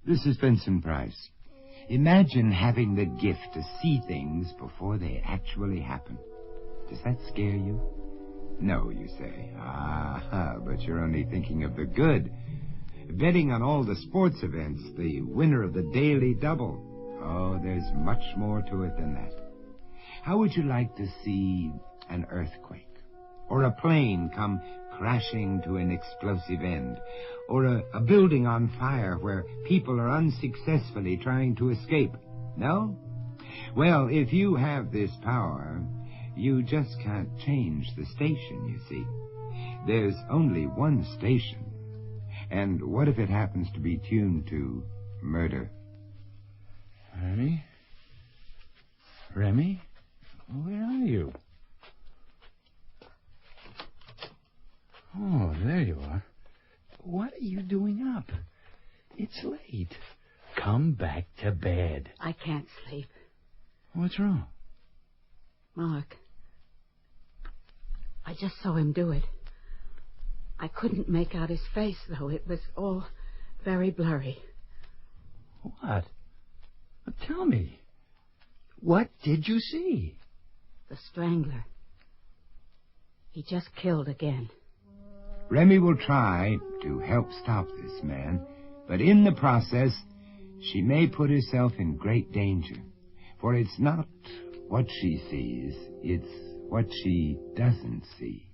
This is Vincent Price. Imagine having the gift to see things before they actually happen. Does that scare you? No, you say. But you're only thinking of the good. Betting on all the sports events, the winner of the daily double. Oh, there's much more to it than that. How would you like to see an earthquake? Or a plane come crashing to an explosive end? Or a building on fire where people are unsuccessfully trying to escape? No? Well, if you have this power, you just can't change the station, you see. There's only one station. And what if it happens to be tuned to murder? Remy? Remy? Where are you? Oh, there you are. What are you doing up? It's late. Come back to bed. I can't sleep. What's wrong? Mark. I just saw him do it. I couldn't make out his face, though. It was all very blurry. What? Tell me. What did you see? The strangler. He just killed again. Remy will try to help stop this man, but in the process, she may put herself in great danger. For it's not what she sees, it's what she doesn't see.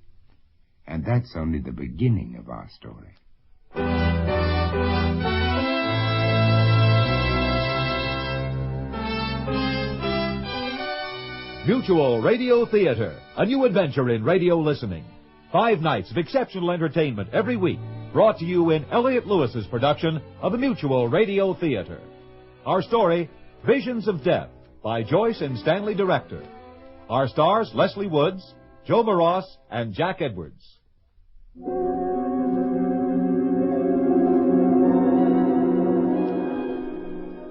And that's only the beginning of our story. Mutual Radio Theater, a new adventure in radio listening. 5 nights of exceptional entertainment every week, brought to you in Elliott Lewis's production of the Mutual Radio Theater. Our story, Visions of Death, by Joyce and Stanley Director. Our stars, Leslie Woods, Joe Maross, and Jack Edwards.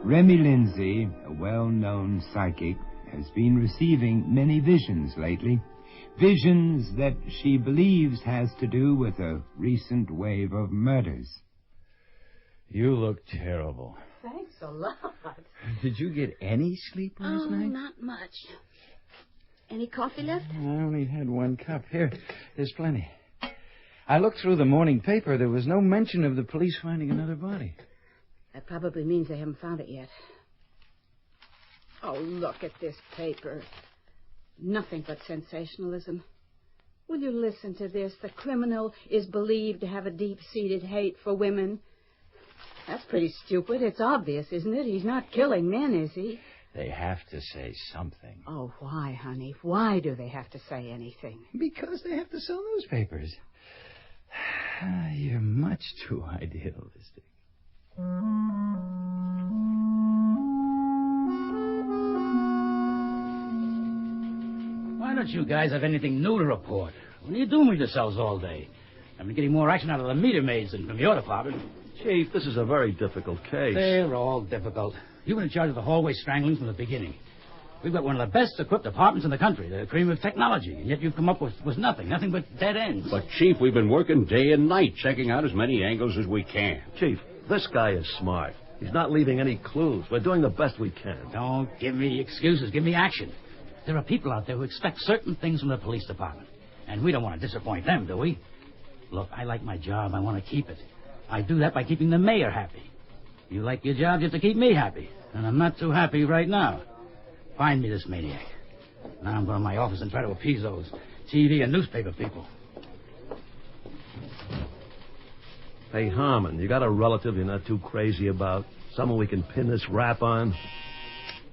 Remy Lindsay, a well-known psychic, has been receiving many visions lately. Visions that she believes has to do with a recent wave of murders. You look terrible. Thanks a lot. Did you get any sleep last night? Not much. Any coffee left? I only had 1 cup. Here, there's plenty. I looked through the morning paper. There was no mention of the police finding another body. That probably means they haven't found it yet. Oh, look at this paper. Nothing but sensationalism. Will you listen to this? The criminal is believed to have a deep-seated hate for women. That's pretty stupid. It's obvious, isn't it? He's not killing men, is he? They have to say something. Oh, why, honey? Why do they have to say anything? Because they have to sell newspapers. You're much too idealistic. Why don't you guys have anything new to report? What are you doing with yourselves all day? I've been getting more action out of the meter maids than from your department. Chief, this is a very difficult case. They're all difficult. You've been in charge of the hallway strangling from the beginning. We've got one of the best equipped departments in the country, the cream of technology, and yet you've come up with nothing but dead ends. But, Chief, we've been working day and night, checking out as many angles as we can. Chief, this guy is smart. He's not leaving any clues. We're doing the best we can. Don't give me excuses. Give me action. There are people out there who expect certain things from the police department, and we don't want to disappoint them, do we? Look, I like my job. I want to keep it. I do that by keeping the mayor happy. You like your job just to keep me happy, and I'm not too happy right now. Find me this maniac. Now I'm going to my office and try to appease those TV and newspaper people. Hey, Harmon, you got a relative you're not too crazy about? Someone we can pin this rap on?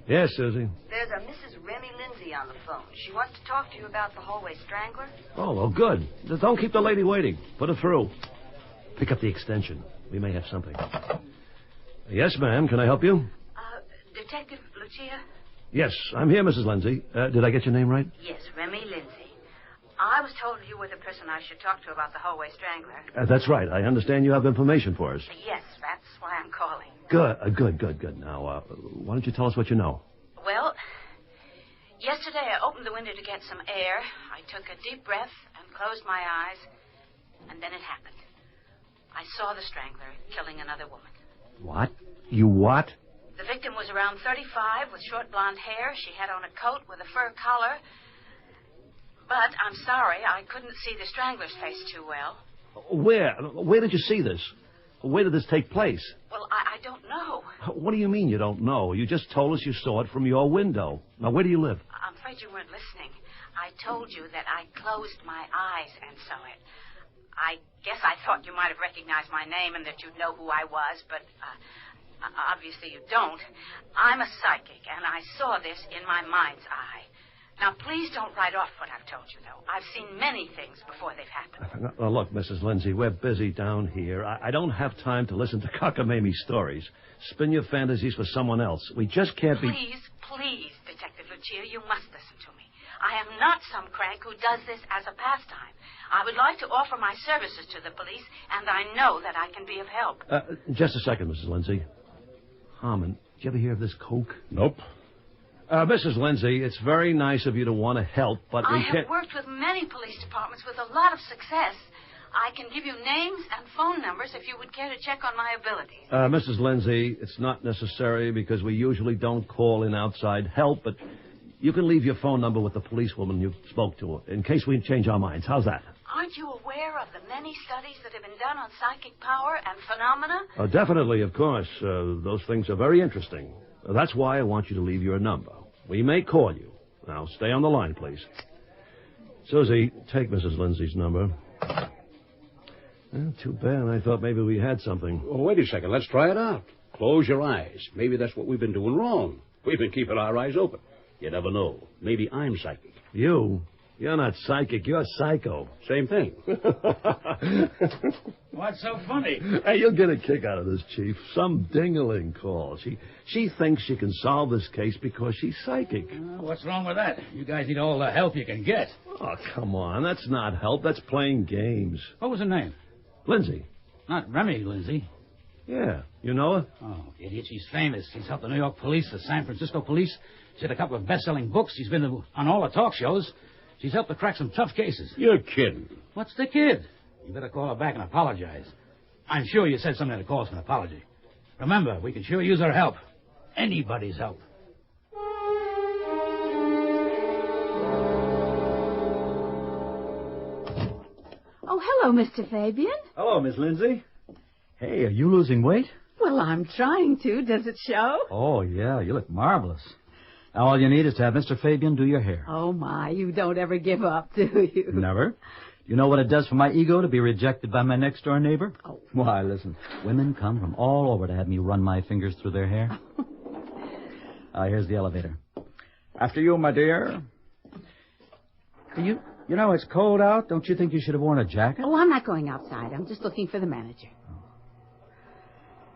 Yes, Susie. There's a Mrs. Remy Lindsay on the phone. She wants to talk to you about the hallway strangler. Oh, well, good. Just don't keep the lady waiting. Put her through. Pick up the extension. We may have something. Yes, ma'am. Can I help you? Detective Lucia? Yes, I'm here, Mrs. Lindsay. Did I get your name right? Yes, Remy Lindsay. I was told you were the person I should talk to about the hallway strangler. That's right. I understand you have information for us. Yes, that's why I'm calling. Good. Now, why don't you tell us what you know? Well, yesterday I opened the window to get some air. I took a deep breath and closed my eyes, and then it happened. I saw the strangler killing another woman. What? You what? The victim was around 35 with short blonde hair. She had on a coat with a fur collar. But I'm sorry, I couldn't see the strangler's face too well. Where? Where did you see this? Where did this take place? Well, I don't know. What do you mean you don't know? You just told us you saw it from your window. Now, where do you live? I'm afraid you weren't listening. I told you that I closed my eyes and saw it. I guess I thought you might have recognized my name and that you'd know who I was, but obviously you don't. I'm a psychic, and I saw this in my mind's eye. Now, please don't write off what I've told you, though. I've seen many things before they've happened. Now, look, Mrs. Lindsay, we're busy down here. I don't have time to listen to cockamamie stories. Spin your fantasies for someone else. We just can't be... Please, Detective Lucia, you must listen to me. I am not some crank who does this as a pastime. I would like to offer my services to the police, and I know that I can be of help. Just a second, Mrs. Lindsay. Harmon, did you ever hear of this coke? Nope. Mrs. Lindsay, it's very nice of you to want to help, but we can't... I have worked with many police departments with a lot of success. I can give you names and phone numbers if you would care to check on my abilities. Mrs. Lindsay, it's not necessary because we usually don't call in outside help, but you can leave your phone number with the policewoman you spoke to in case we change our minds. How's that? Aren't you aware of the many studies that have been done on psychic power and phenomena? Definitely, of course. Those things are very interesting. That's why I want you to leave your number. We may call you. Now, stay on the line, please. Susie, take Mrs. Lindsay's number. Well, too bad. I thought maybe we had something. Well, wait a second. Let's try it out. Close your eyes. Maybe that's what we've been doing wrong. We've been keeping our eyes open. You never know. Maybe I'm psychic. You? You're not psychic. You're psycho. Same thing. What's so funny? Hey, you'll get a kick out of this, Chief. Some ding-a-ling call. She thinks she can solve this case because she's psychic. What's wrong with that? You guys need all the help you can get. Oh, come on. That's not help. That's playing games. What was her name? Lindsay. Not Remy Lindsay. Yeah. You know her? Oh, idiot. She's famous. She's helped the New York police, the San Francisco police. She's had a couple of best-selling books. She's been on all the talk shows. She's helped to crack some tough cases. You're kidding. What's the kid? You better call her back and apologize. I'm sure you said something that calls for an apology. Remember, we can sure use her help. Anybody's help. Oh, hello, Mr. Fabian. Hello, Miss Lindsay. Hey, are you losing weight? Well, I'm trying to. Does it show? Oh, yeah, you look marvelous. Now, all you need is to have Mr. Fabian do your hair. Oh, my, you don't ever give up, do you? Never. You know what it does for my ego to be rejected by my next-door neighbor? Oh. Why, listen, women come from all over to have me run my fingers through their hair. Here's the elevator. After you, my dear. You know it's cold out. Don't you think you should have worn a jacket? Oh, I'm not going outside. I'm just looking for the manager.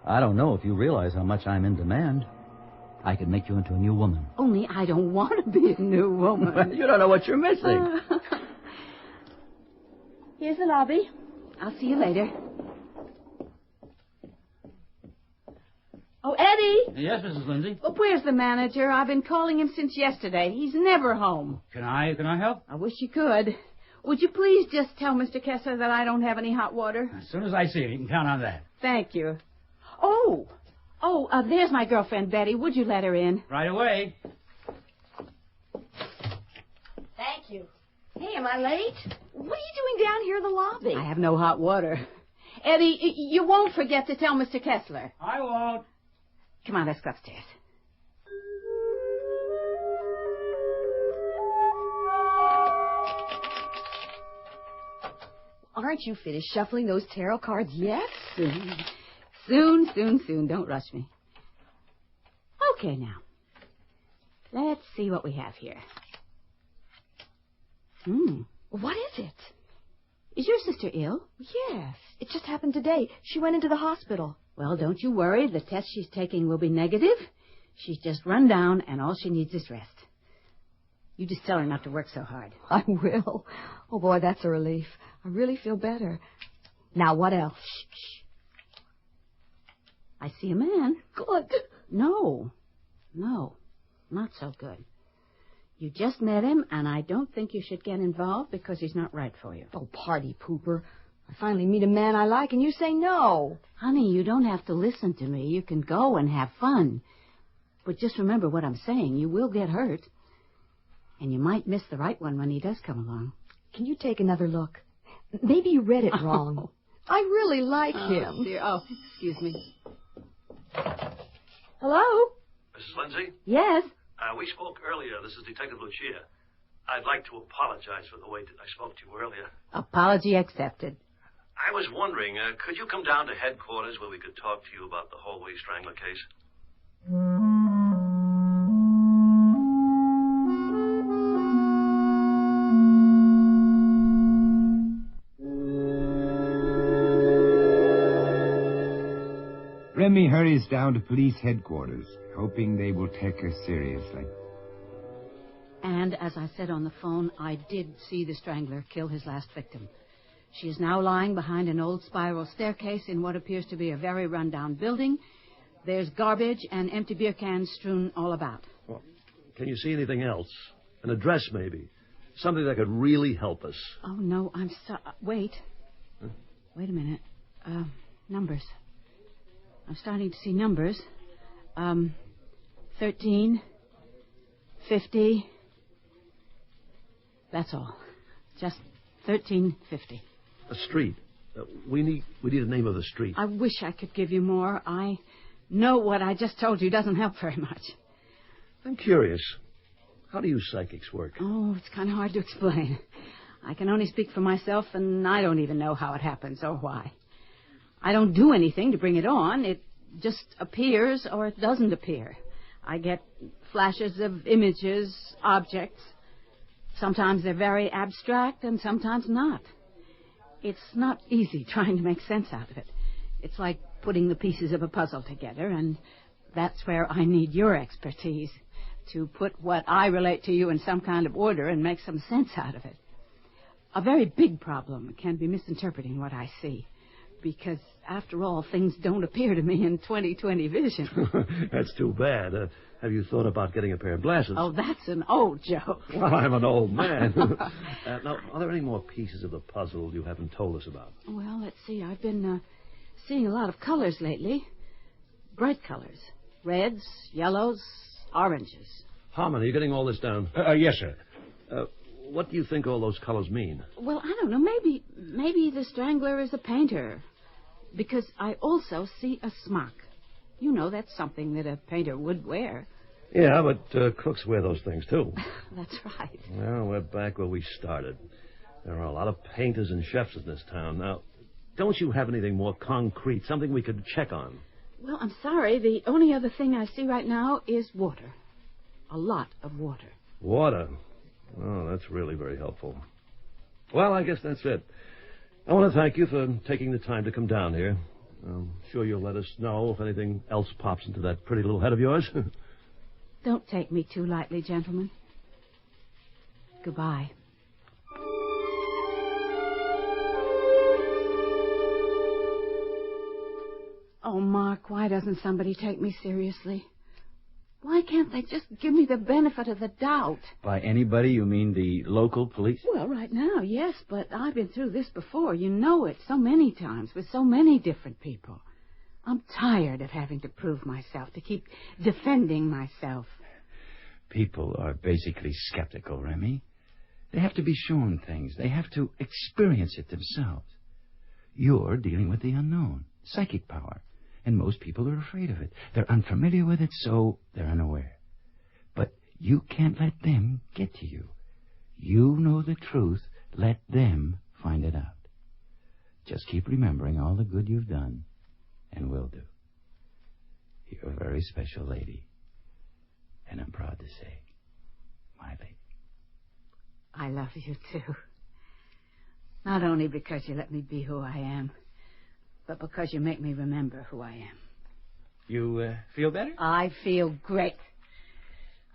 I don't know if you realize how much I'm in demand. I could make you into a new woman. Only I don't want to be a new woman. You don't know what you're missing. Here's the lobby. I'll see you later. Oh, Eddie! Yes, Mrs. Lindsay? Well, where's the manager? I've been calling him since yesterday. He's never home. Can I help? I wish you could. Would you please just tell Mr. Kessler that I don't have any hot water? As soon as I see him, you can count on that. Thank you. There's my girlfriend, Betty. Would you let her in? Right away. Thank you. Hey, am I late? What are you doing down here in the lobby? I have no hot water. Eddie, you won't forget to tell Mr. Kessler. I won't. Come on, let's go upstairs. Aren't you finished shuffling those tarot cards yet? Soon. Don't rush me. Okay, now. Let's see what we have here. What is it? Is your sister ill? Yes. It just happened today. She went into the hospital. Well, don't you worry. The test she's taking will be negative. She's just run down, and all she needs is rest. You just tell her not to work so hard. I will. Oh, boy, that's a relief. I really feel better. Now, what else? Shh. I see a man. Good. No, not so good. You just met him, and I don't think you should get involved because he's not right for you. Oh, party pooper. I finally meet a man I like, and you say no. Honey, you don't have to listen to me. You can go and have fun. But just remember what I'm saying. You will get hurt. And you might miss the right one when he does come along. Can you take another look? Maybe you read it wrong. I really like him. Dear. Oh, excuse me. Hello? Mrs. Lindsay? Yes? We spoke earlier. This is Detective Lucia. I'd like to apologize for the way that I spoke to you earlier. Apology accepted. I was wondering, could you come down to headquarters where we could talk to you about the hallway strangler case? Remy hurries down to police headquarters, hoping they will take her seriously. And as I said on the phone, I did see the strangler kill his last victim. She is now lying behind an old spiral staircase in what appears to be a very run-down building. There's garbage and empty beer cans strewn all about. Well, can you see anything else? An address, maybe? Something that could really help us. Oh, no, I'm sorry. Wait. Huh? Wait a minute. Numbers. I'm starting to see numbers. 13, 50. That's all. Just 1350. A street. We need a name of the street. I wish I could give you more. I know what I just told you doesn't help very much. I'm curious. How do you psychics work? Oh, it's kind of hard to explain. I can only speak for myself, and I don't even know how it happens or why. I don't do anything to bring it on. It just appears or it doesn't appear. I get flashes of images, objects. Sometimes they're very abstract and sometimes not. It's not easy trying to make sense out of it. It's like putting the pieces of a puzzle together, and that's where I need your expertise to put what I relate to you in some kind of order and make some sense out of it. A very big problem can be misinterpreting what I see, because, after all, things don't appear to me in 20/20 vision. That's too bad. Have you thought about getting a pair of glasses? Oh, that's an old joke. Well, I'm an old man. Now, are there any more pieces of the puzzle you haven't told us about? Well, let's see. I've been seeing a lot of colors lately. Bright colors. Reds, yellows, oranges. Harmon, are you getting all this down? Yes, sir. What do you think all those colors mean? Well, I don't know. Maybe the strangler is a painter. Because I also see a smock. You know, that's something that a painter would wear. Yeah, but crooks wear those things, too. That's right. Well, we're back where we started. There are a lot of painters and chefs in this town. Now, don't you have anything more concrete, something we could check on? Well, I'm sorry. The only other thing I see right now is water. A lot of water. Water? Oh, that's really very helpful. Well, I guess that's it. I want to thank you for taking the time to come down here. I'm sure you'll let us know if anything else pops into that pretty little head of yours. Don't take me too lightly, gentlemen. Goodbye. Oh, Mark, why doesn't somebody take me seriously? Why can't they just give me the benefit of the doubt? By anybody, you mean the local police? Well, right now, yes, but I've been through this before. You know it so many times with so many different people. I'm tired of having to prove myself, to keep defending myself. People are basically skeptical, Remy. They have to be shown things. They have to experience it themselves. You're dealing with the unknown, psychic power. And most people are afraid of it. They're unfamiliar with it, so they're unaware. But you can't let them get to you. You know the truth. Let them find it out. Just keep remembering all the good you've done and will do. You're a very special lady. And I'm proud to say, my lady. I love you, too. Not only because you let me be who I am, but because you make me remember who I am. You feel better? I feel great.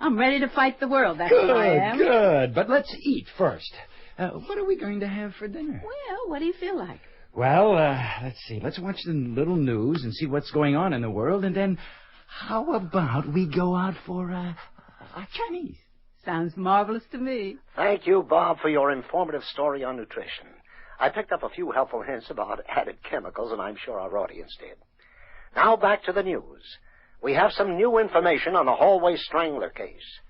I'm ready to fight the world, that's who I am. Good. But let's eat first. What are we going to have for dinner? Well, what do you feel like? Well, let's see. Let's watch the little news and see what's going on in the world, and then how about we go out for Chinese? Sounds marvelous to me. Thank you, Bob, for your informative story on nutrition. I picked up a few helpful hints about added chemicals, and I'm sure our audience did. Now back to the news. We have some new information on the hallway strangler case.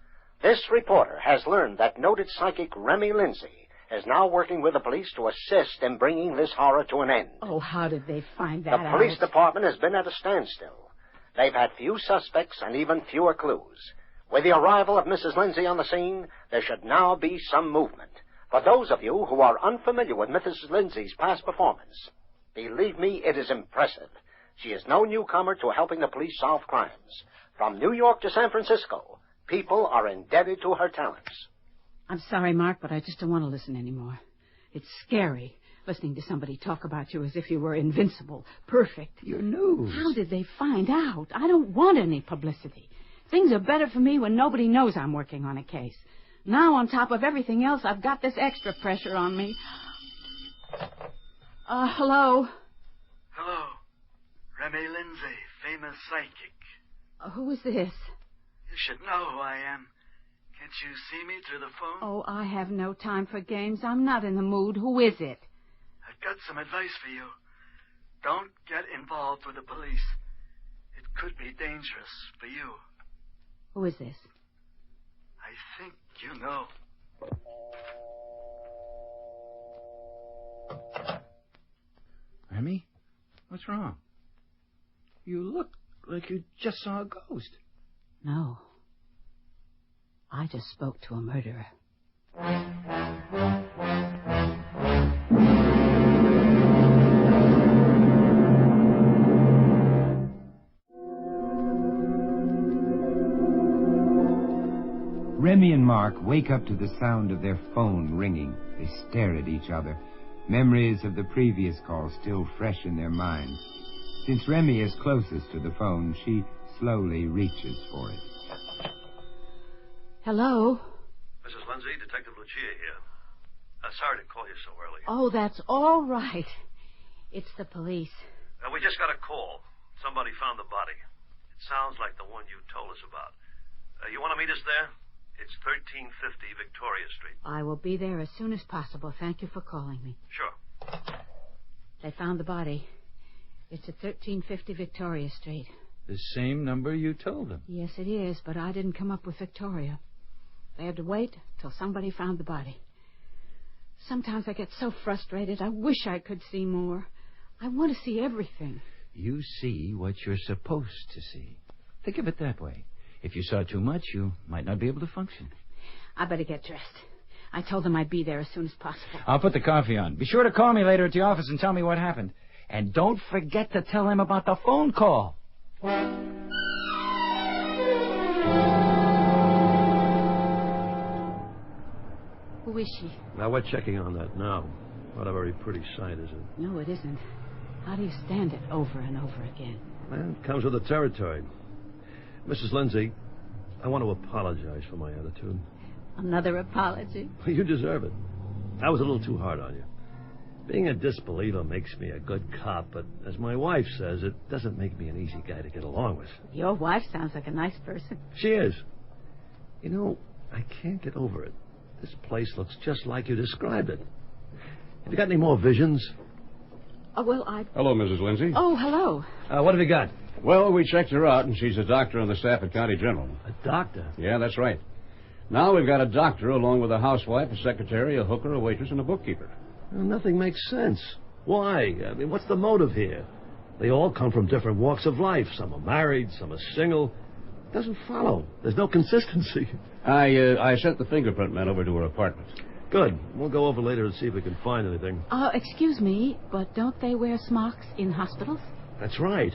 This reporter has learned that noted psychic Remy Lindsay is now working with the police to assist in bringing this horror to an end. Oh, how did they find that out? The police department has been at a standstill. They've had few suspects and even fewer clues. With the arrival of Mrs. Lindsay on the scene, there should now be some movement. For those of you who are unfamiliar with Mrs. Lindsay's past performance, believe me, it is impressive. She is no newcomer to helping the police solve crimes. From New York to San Francisco, people are indebted to her talents. I'm sorry, Mark, but I just don't want to listen anymore. It's scary, listening to somebody talk about you as if you were invincible, perfect. Your news. How did they find out? I don't want any publicity. Things are better for me when nobody knows I'm working on a case. Now, on top of everything else, I've got this extra pressure on me. Hello? Hello. Remy Lindsay, famous psychic. Who is this? You should know who I am. Can't you see me through the phone? Oh, I have no time for games. I'm not in the mood. Who is it? I've got some advice for you. Don't get involved with the police. It could be dangerous for you. Who is this? I think you know. Remy? What's wrong? You look like you just saw a ghost. No. I just spoke to a murderer. Remy and Mark wake up to the sound of their phone ringing. They stare at each other, memories of the previous call still fresh in their minds. Since Remy is closest to the phone, she slowly reaches for it. Hello? Mrs. Lindsay, Detective Lucia here. Sorry to call you so early. Oh, that's all right. It's the police. We just got a call. Somebody found the body. It sounds like the one you told us about. You want to meet us there? It's 1350 Victoria Street. I will be there as soon as possible. Thank you for calling me. Sure. They found the body. It's at 1350 Victoria Street. The same number you told them. Yes, it is, but I didn't come up with Victoria. They had to wait till somebody found the body. Sometimes I get so frustrated. I wish I could see more. I want to see everything. You see what you're supposed to see. Think of it that way. If you saw too much, you might not be able to function. I better get dressed. I told them I'd be there as soon as possible. I'll put the coffee on. Be sure to call me later at the office and tell me what happened. And don't forget to tell them about the phone call. Who is she? Now, we're checking on that now. Not a very pretty sight, is it? No, it isn't. How do you stand it over and over again? Well, it comes with the territory. Mrs. Lindsay, I want to apologize for my attitude. Another apology? You deserve it. I was a little too hard on you. Being a disbeliever makes me a good cop, but as my wife says, it doesn't make me an easy guy to get along with. Your wife sounds like a nice person. She is. You know, I can't get over it. This place looks just like you described it. Have you got any more visions? Oh, well, Hello, Mrs. Lindsay. Oh, hello. What have you got? Well, we checked her out, and she's a doctor on the staff at County General. A doctor? Yeah, that's right. Now we've got a doctor along with a housewife, a secretary, a hooker, a waitress, and a bookkeeper. Well, nothing makes sense. Why? I mean, what's the motive here? They all come from different walks of life. Some are married, some are single. It doesn't follow. There's no consistency. I sent the fingerprint man over to her apartment. Good. We'll go over later and see if we can find anything. Excuse me, but don't they wear smocks in hospitals? That's right.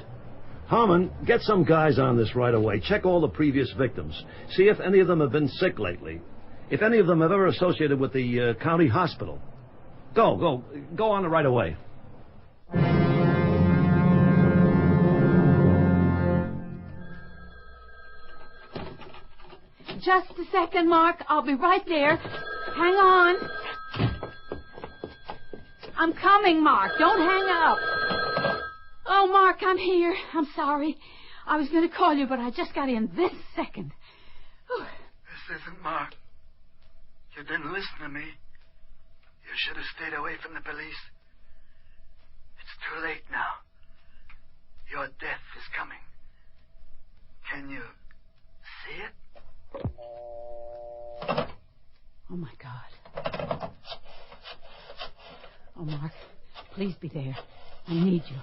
Harmon, get some guys on this right away. Check all the previous victims. See if any of them have been sick lately. If any of them have ever associated with the county hospital. Go on it right away. Just a second, Mark. I'll be right there. Hang on. I'm coming, Mark. Don't hang up. Oh, Mark, I'm here. I'm sorry. I was going to call you, but I just got in this second. This isn't Mark. You didn't listen to me. You You should have stayed away from the police. It's too late now. Your death is coming. Can you see it? Oh, my God. Oh, Mark, please be there. I need you.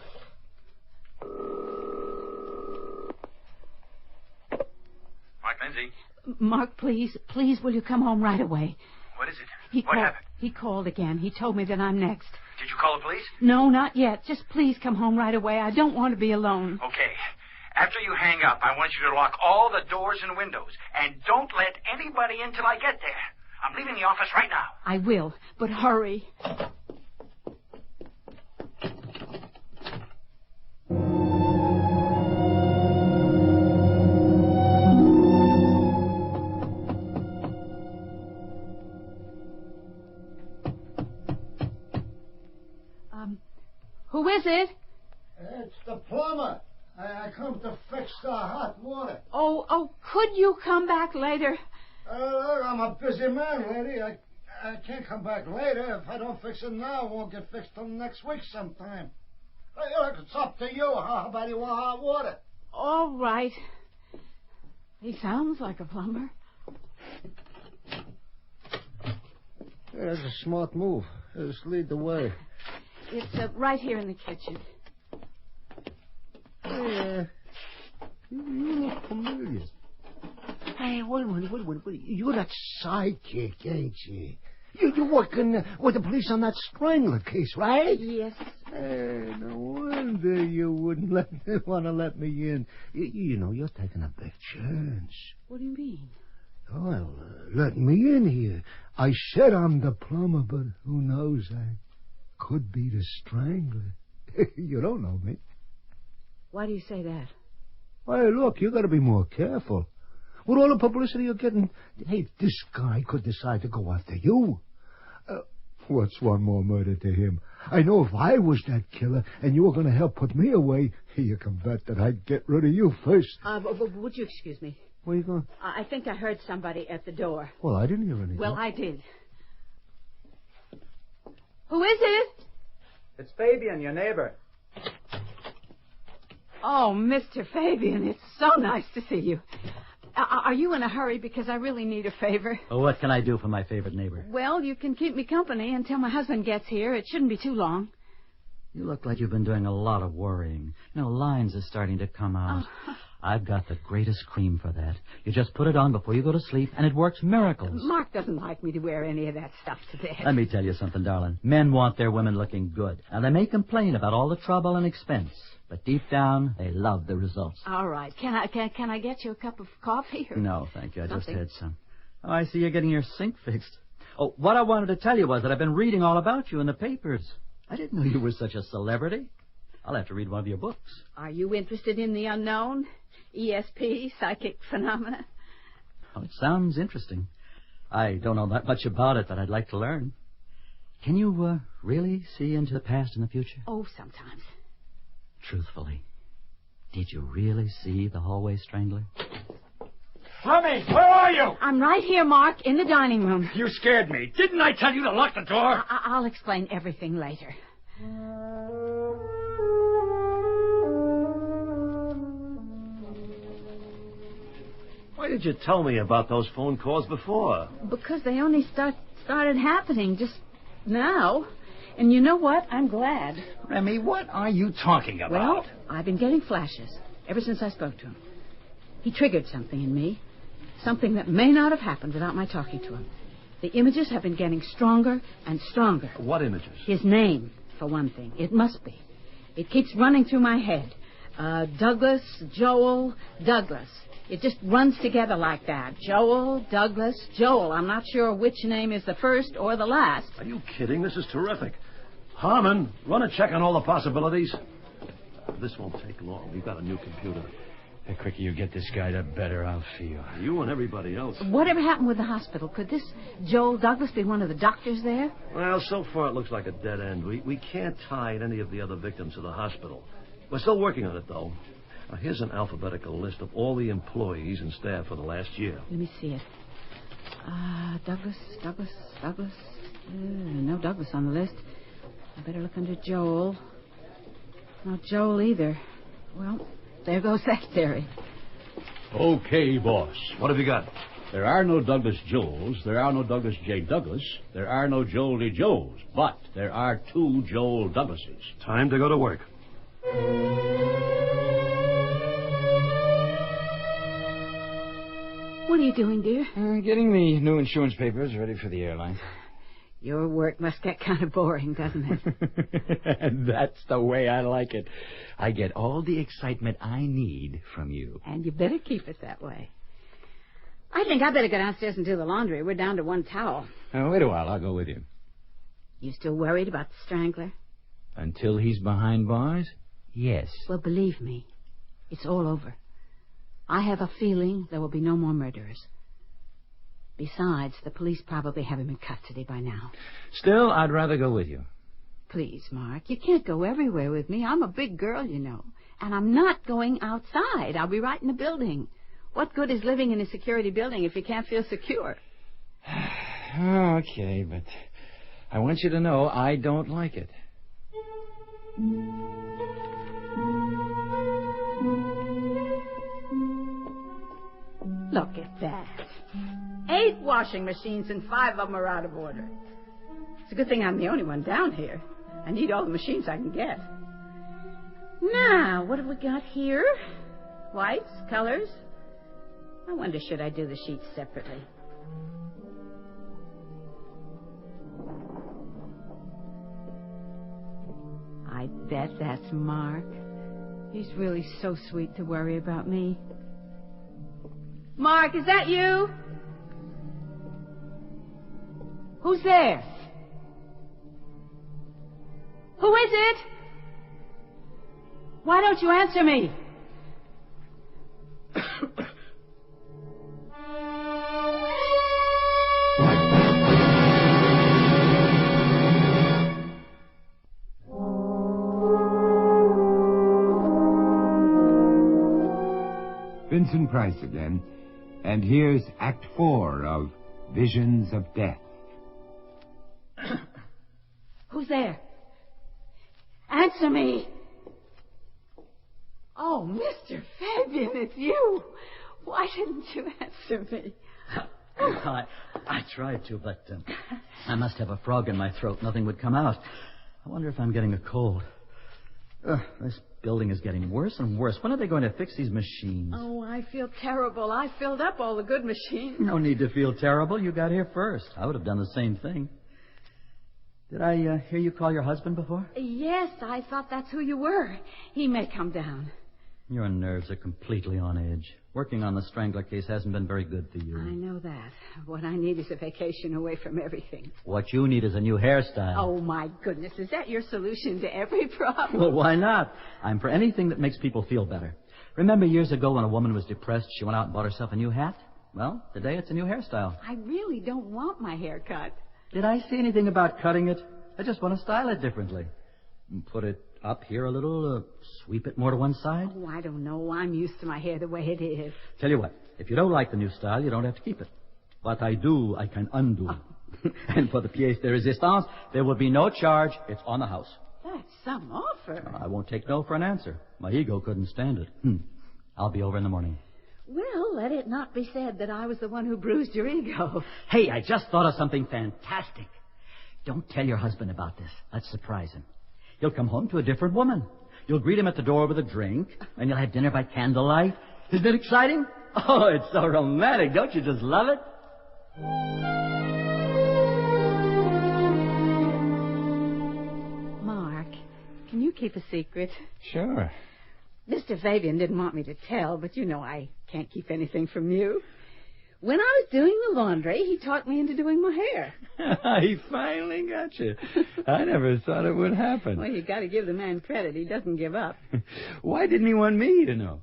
Mark Lindsay. Mark, please, will you come home right away? What is it? What happened? He called again. He told me that I'm next. Did you call the police? No, not yet. Just please come home right away. I don't want to be alone. Okay. After you hang up, I want you to lock all the doors and windows. And don't let anybody in till I get there. I'm leaving the office right now. I will, but hurry. Who is it? It's the plumber. I come to fix the hot water. Oh, could you come back later? Look, I'm a busy man, lady. I can't come back later. If I don't fix it now, it won't get fixed till next week sometime. Hey, look, it's up to you. How bad you want hot water? All right. He sounds like a plumber. Yeah, that's a smart move. Just lead the way. It's right here in the kitchen. Yeah. You look familiar. Hey, wait a minute. You're that sidekick, ain't you? You're working with the police on that strangler case, right? Yes. Hey, no wonder you wouldn't want to let me in. You know, you're taking a big chance. What do you mean? Well, let me in here. I said I'm the plumber, but who knows? I could be the strangler. You don't know me. Why do you say that? Hey, look, you got to be more careful. With all the publicity you're getting, hey, this guy could decide to go after you. What's one more murder to him? I know if I was that killer and you were going to help put me away, you can bet that I'd get rid of you first. Would you excuse me? Where you going? I think I heard somebody at the door. Well, I didn't hear anything. Well, I did. Who is it? It's Fabian, your neighbor. Oh, Mr. Fabian, it's so nice to see you. Are you in a hurry? Because I really need a favor. Oh, what can I do for my favorite neighbor? Well, you can keep me company until my husband gets here. It shouldn't be too long. You look like you've been doing a lot of worrying. You know, lines are starting to come out. Oh. I've got the greatest cream for that. You just put it on before you go to sleep, and it works miracles. Mark doesn't like me to wear any of that stuff to bed. Let me tell you something, darling. Men want their women looking good. Now, they may complain about all the trouble and expense, but deep down, they love the results. All right. Can I get you a cup of coffee? Or no, thank you. I something? just had some. Oh, I see you're getting your sink fixed. Oh, what I wanted to tell you was that I've been reading all about you in the papers. I didn't know you were such a celebrity. I'll have to read one of your books. Are you interested in the unknown? ESP, psychic phenomena? Oh, it sounds interesting. I don't know that much about it, but I'd like to learn. Can you really see into the past and the future? Oh, sometimes. Truthfully, did you really see the hallway strangler? Fleming, where are you? I'm right here, Mark, in the dining room. You scared me. Didn't I tell you to lock the door? I'll explain everything later. Why did you tell me about those phone calls before? Because they only started happening just now. And you know what? I'm glad. Remy, what are you talking about? Well, I've been getting flashes ever since I spoke to him. He triggered something in me, something that may not have happened without my talking to him. The images have been getting stronger and stronger. What images? His name, for one thing. It must be. It keeps running through my head. Douglas, Joel, Douglas. It just runs together like that. Joel, Douglas, Joel. I'm not sure which name is the first or the last. Are you kidding? This is terrific. Harmon, run a check on all the possibilities. This won't take long. We've got a new computer. The quicker you get this guy, the better I'll feel. You and everybody else. Whatever happened with the hospital? Could this Joel Douglas be one of the doctors there? Well, so far it looks like a dead end. We can't tie any of the other victims to the hospital. We're still working on it, though. Now, here's an alphabetical list of all the employees and staff for the last year. Let me see it. Douglas, No Douglas on the list. I better look under Joel. Not Joel either. Well, there goes that theory. Okay, boss. What have you got? There are no Douglas Joels. There are no Douglas J. Douglas. There are no Joel D. Joes. But there are 2 Joel Douglases. Time to go to work. What are you doing, dear? Getting the new insurance papers ready for the airline. Your work must get kind of boring, doesn't it? That's the way I like it. I get all the excitement I need from you. And you better keep it that way. I think I better go downstairs and do the laundry. We're down to 1 towel. Wait a while. I'll go with you. You still worried about the strangler? Until he's behind bars? Yes. Well, believe me, it's all over. I have a feeling there will be no more murderers. Besides, the police probably have him in custody by now. Still, I'd rather go with you. Please, Mark, you can't go everywhere with me. I'm a big girl, you know. And I'm not going outside. I'll be right in the building. What good is living in a security building if you can't feel secure? Okay, but I want you to know I don't like it. Look at that. 8 washing machines and 5 of them are out of order. It's a good thing I'm the only one down here. I need all the machines I can get. Now, what have we got here? Whites, colors. I wonder, should I do the sheets separately? I bet that's Mark. He's really so sweet to worry about me. Mark, is that you? Who's there? Who is it? Why don't you answer me? Vincent Price again. And here's Act 4 of Visions of Death. Who's there? Answer me. Oh, Mr. Fabian, it's you. Why didn't you answer me? Well, I tried to, but I must have a frog in my throat. Nothing would come out. I wonder if I'm getting a cold. This building is getting worse and worse. When are they going to fix these machines? Oh, I feel terrible. I filled up all the good machines. No need to feel terrible. You got here first. I would have done the same thing. Did I hear you call your husband before? Yes, I thought that's who you were. He may come down. Your nerves are completely on edge. Working on the Strangler case hasn't been very good for you. I know that. What I need is a vacation away from everything. What you need is a new hairstyle. Oh, my goodness. Is that your solution to every problem? Well, why not? I'm for anything that makes people feel better. Remember years ago when a woman was depressed, she went out and bought herself a new hat? Well, today it's a new hairstyle. I really don't want my hair cut. Did I say anything about cutting it? I just want to style it differently. Put it up here a little, sweep it more to one side. Oh, I don't know. I'm used to my hair the way it is. Tell you what, if you don't like the new style, you don't have to keep it. What I do, I can undo. Oh. And for the pièce de résistance, there will be no charge. It's on the house. That's some offer. I won't take no for an answer. My ego couldn't stand it. I'll be over in the morning. Well, let it not be said that I was the one who bruised your ego. Hey, I just thought of something fantastic. Don't tell your husband about this. Let's surprise him. You'll come home to a different woman. You'll greet him at the door with a drink, and you'll have dinner by candlelight. Isn't it exciting? Oh, it's so romantic. Don't you just love it? Mark, can you keep a secret? Sure. Mr. Fabian didn't want me to tell, but you know I can't keep anything from you. When I was doing the laundry, he talked me into doing my hair. He finally got you. I never thought it would happen. Well, you got to give the man credit. He doesn't give up. Why didn't he want me to know?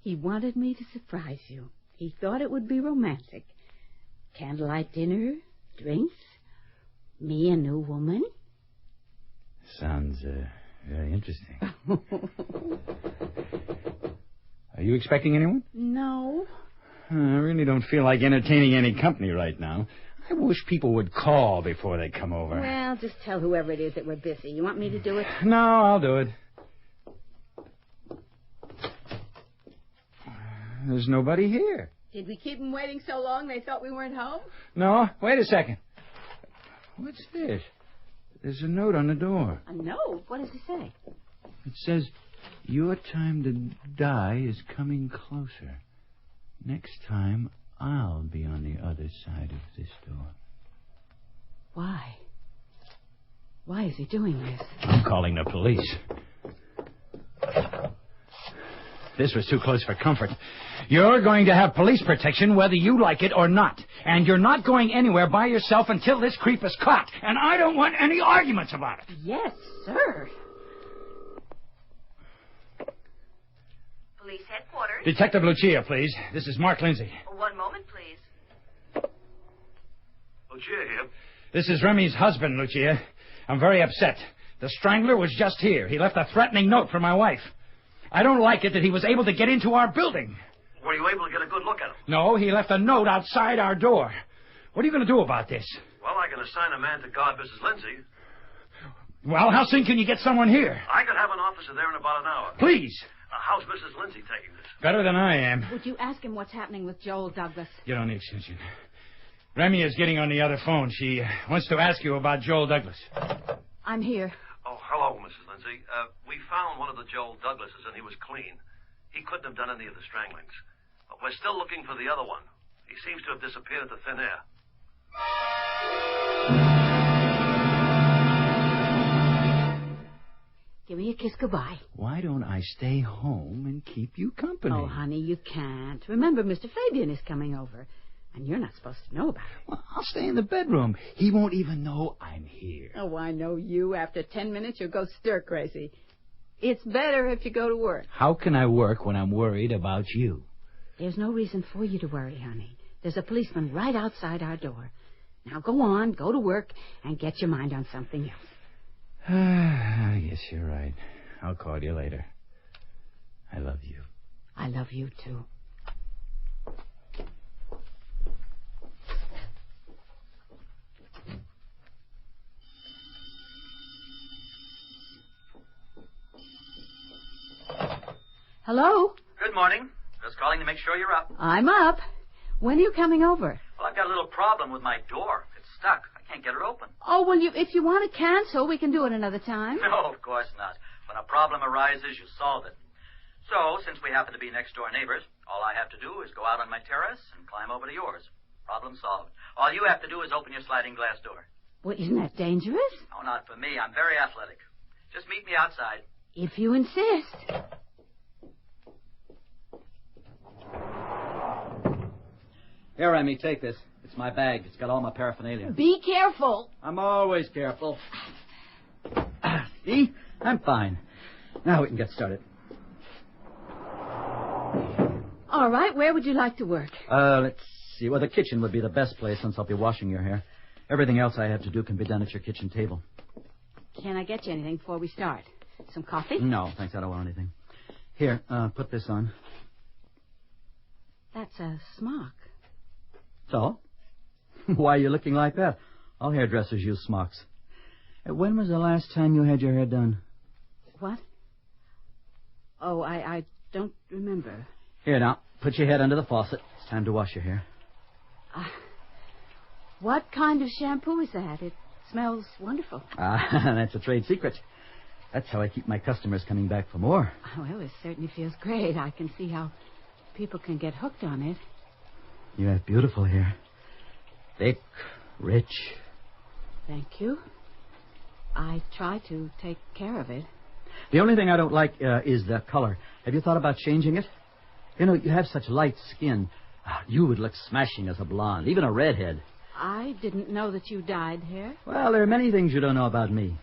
He wanted me to surprise you. He thought it would be romantic. Candlelight dinner, drinks, me a new woman. Sounds very interesting. Are you expecting anyone? No. I really don't feel like entertaining any company right now. I wish people would call before they come over. Well, just tell whoever it is that we're busy. You want me to do it? No, I'll do it. There's nobody here. Did we keep them waiting so long they thought we weren't home? No, wait a second. What's this? There's a note on the door. A note? What does it say? It says, "Your time to die is coming closer. Next time, I'll be on the other side of this door." Why? Why is he doing this? I'm calling the police. This was too close for comfort. You're going to have police protection whether you like it or not. And you're not going anywhere by yourself until this creep is caught. And I don't want any arguments about it. Yes, sir. Police headquarters. Detective Lucia, please. This is Mark Lindsay. One moment, please. Lucia here. This is Remy's husband, Lucia. I'm very upset. The strangler was just here. He left a threatening note for my wife. I don't like it that he was able to get into our building. Were you able to get a good look at him? No, he left a note outside our door. What are you going to do about this? Well, I can assign a man to guard Mrs. Lindsay. Well, how soon can you get someone here? I could have an officer there in about an hour. Please. How's Mrs. Lindsay taking this? Better than I am. Would you ask him what's happening with Joel Douglas? You don't need extension. Remy is getting on the other phone. She wants to ask you about Joel Douglas. I'm here. Oh, hello, Mrs. Lindsay. We found one of the Joel Douglases, and he was clean. He couldn't have done any of the stranglings. But we're still looking for the other one. He seems to have disappeared into thin air. Give me a kiss goodbye. Why don't I stay home and keep you company? Oh, honey, you can't. Remember, Mr. Fabian is coming over. And you're not supposed to know about it. Well, I'll stay in the bedroom. He won't even know I'm here. Oh, I know you. After 10 minutes, you'll go stir-crazy. It's better if you go to work. How can I work when I'm worried about you? There's no reason for you to worry, honey. There's a policeman right outside our door. Now go on, go to work, and get your mind on something else. I guess you're right. I'll call you later. I love you. I love you, too. Hello? Good morning. Just calling to make sure you're up. I'm up. When are you coming over? Well, I've got a little problem with my door. It's stuck. I can't get it open. Oh, well, if you want to cancel, we can do it another time. No, of course not. When a problem arises, you solve it. So, since we happen to be next-door neighbors, all I have to do is go out on my terrace and climb over to yours. Problem solved. All you have to do is open your sliding glass door. Well, isn't that dangerous? Oh, not for me. I'm very athletic. Just meet me outside. If you insist. Here, Remy, take this. It's my bag. It's got all my paraphernalia. Be careful. I'm always careful. See? I'm fine. Now we can get started. All right, where would you like to work? Let's see. Well, the kitchen would be the best place since I'll be washing your hair. Everything else I have to do can be done at your kitchen table. Can I get you anything before we start? Some coffee? No, thanks. I don't want anything. Here, put this on. That's a smock. So? Why are you looking like that? All hairdressers use smocks. When was the last time you had your hair done? What? Oh, I don't remember. Here, now, put your head under the faucet. It's time to wash your hair. What kind of shampoo is that? It smells wonderful. That's a trade secret. That's how I keep my customers coming back for more. Well, it certainly feels great. I can see how people can get hooked on it. You have beautiful hair. Thick, rich. Thank you. I try to take care of it. The only thing I don't like is the color. Have you thought about changing it? You know, you have such light skin. You would look smashing as a blonde, even a redhead. I didn't know that you dyed hair. Well, there are many things you don't know about me.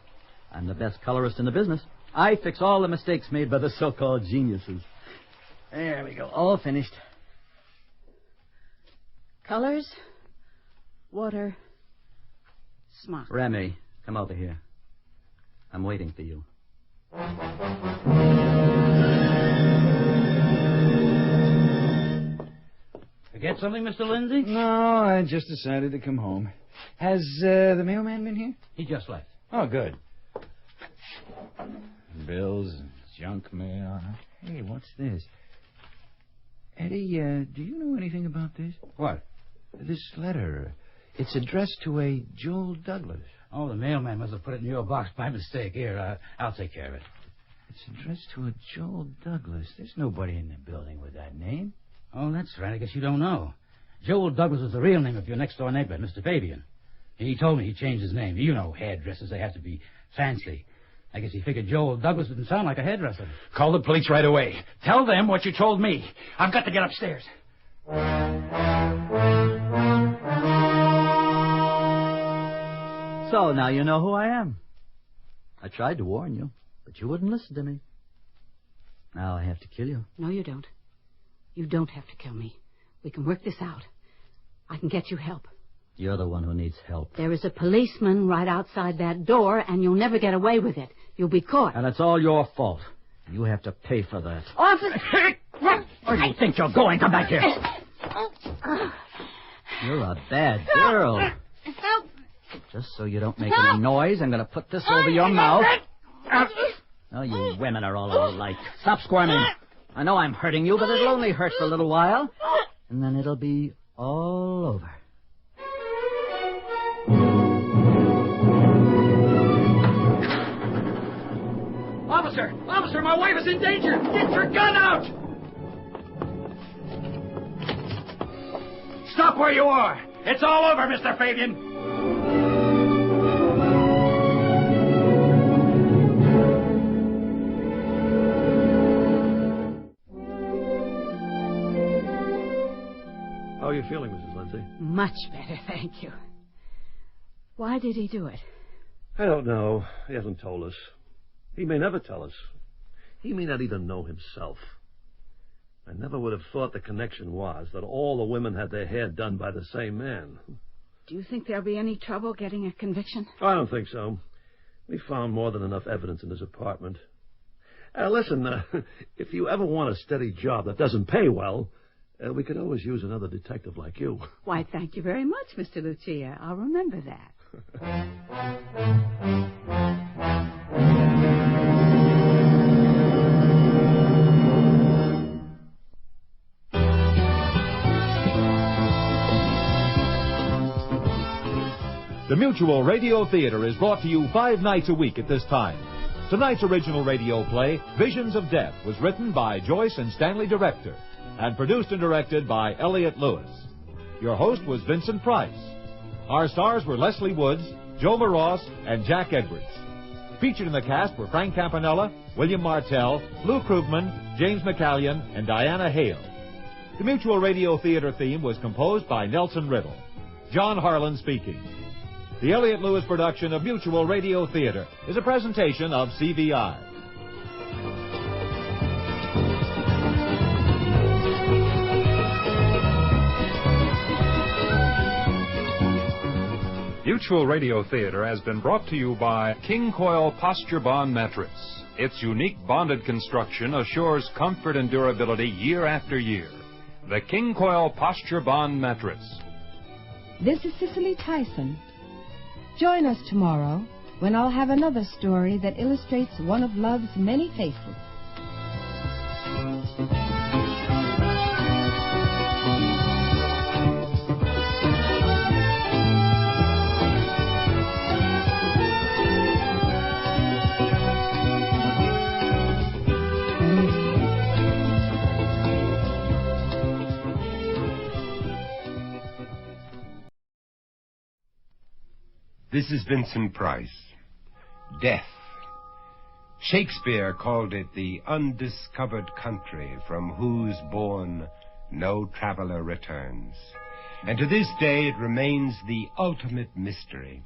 I'm the best colorist in the business. I fix all the mistakes made by the so-called geniuses. There we go, all finished. Colors, water, smock. Remy, come over here. I'm waiting for you. Forget something, Mr. Lindsay? No, I just decided to come home. Has the mailman been here? He just left. Oh, good. Bills, junk mail. Hey, what's this? Eddie, do you know anything about this? What? This letter. It's addressed to a Joel Douglas. Oh, the mailman must have put it in your box by mistake. Here, I'll take care of it. It's addressed to a Joel Douglas. There's nobody in the building with that name. Oh, that's right. I guess you don't know. Joel Douglas was the real name of your next-door neighbor, Mr. Fabian. He told me he changed his name. You know, hairdressers, they have to be fancy. I guess he figured Joel Douglas didn't sound like a hairdresser. Call the police right away. Tell them what you told me. I've got to get upstairs. So now you know who I am. I tried to warn you, but you wouldn't listen to me. Now I have to kill you. No, you don't. You don't have to kill me. We can work this out. I can get you help. You're the one who needs help. There is a policeman right outside that door, and you'll never get away with it. You'll be caught. And it's all your fault. You have to pay for that. Officer! Where do you think you're going? Come back here. You're a bad girl. Just so you don't make any noise, I'm going to put this over your mouth. Oh, you women are all alike. Stop squirming. I know I'm hurting you, but it'll only hurt for a little while. And then it'll be all over. Officer, my wife is in danger. Get your gun out. Stop where you are. It's all over, Mr. Fabian. How are you feeling, Mrs. Lindsay? Much better, thank you. Why did he do it? I don't know. He hasn't told us. He may never tell us. He may not even know himself. I never would have thought the connection was that all the women had their hair done by the same man. Do you think there'll be any trouble getting a conviction? I don't think so. We found more than enough evidence in his apartment. Listen, if you ever want a steady job that doesn't pay well, we could always use another detective like you. Why, thank you very much, Mr. Lucia. I'll remember that. The Mutual Radio Theater is brought to you 5 nights a week at this time. Tonight's original radio play, Visions of Death, was written by Joyce and Stanley Director and produced and directed by Elliott Lewis. Your host was Vincent Price. Our stars were Leslie Woods, Joe Maross, and Jack Edwards. Featured in the cast were Frank Campanella, William Martell, Lou Krugman, James McCallion, and Diana Hale. The Mutual Radio Theater theme was composed by Nelson Riddle. John Harlan speaking. The Elliott Lewis production of Mutual Radio Theater is a presentation of CVI. Mutual Radio Theater has been brought to you by King Coil Posture Bond Mattress. Its unique bonded construction assures comfort and durability year after year. The King Coil Posture Bond Mattress. This is Cicely Tyson. Join us tomorrow when I'll have another story that illustrates one of love's many faces. This is Vincent Price. Death. Shakespeare called it the undiscovered country from whose bourne no traveler returns. And to this day it remains the ultimate mystery,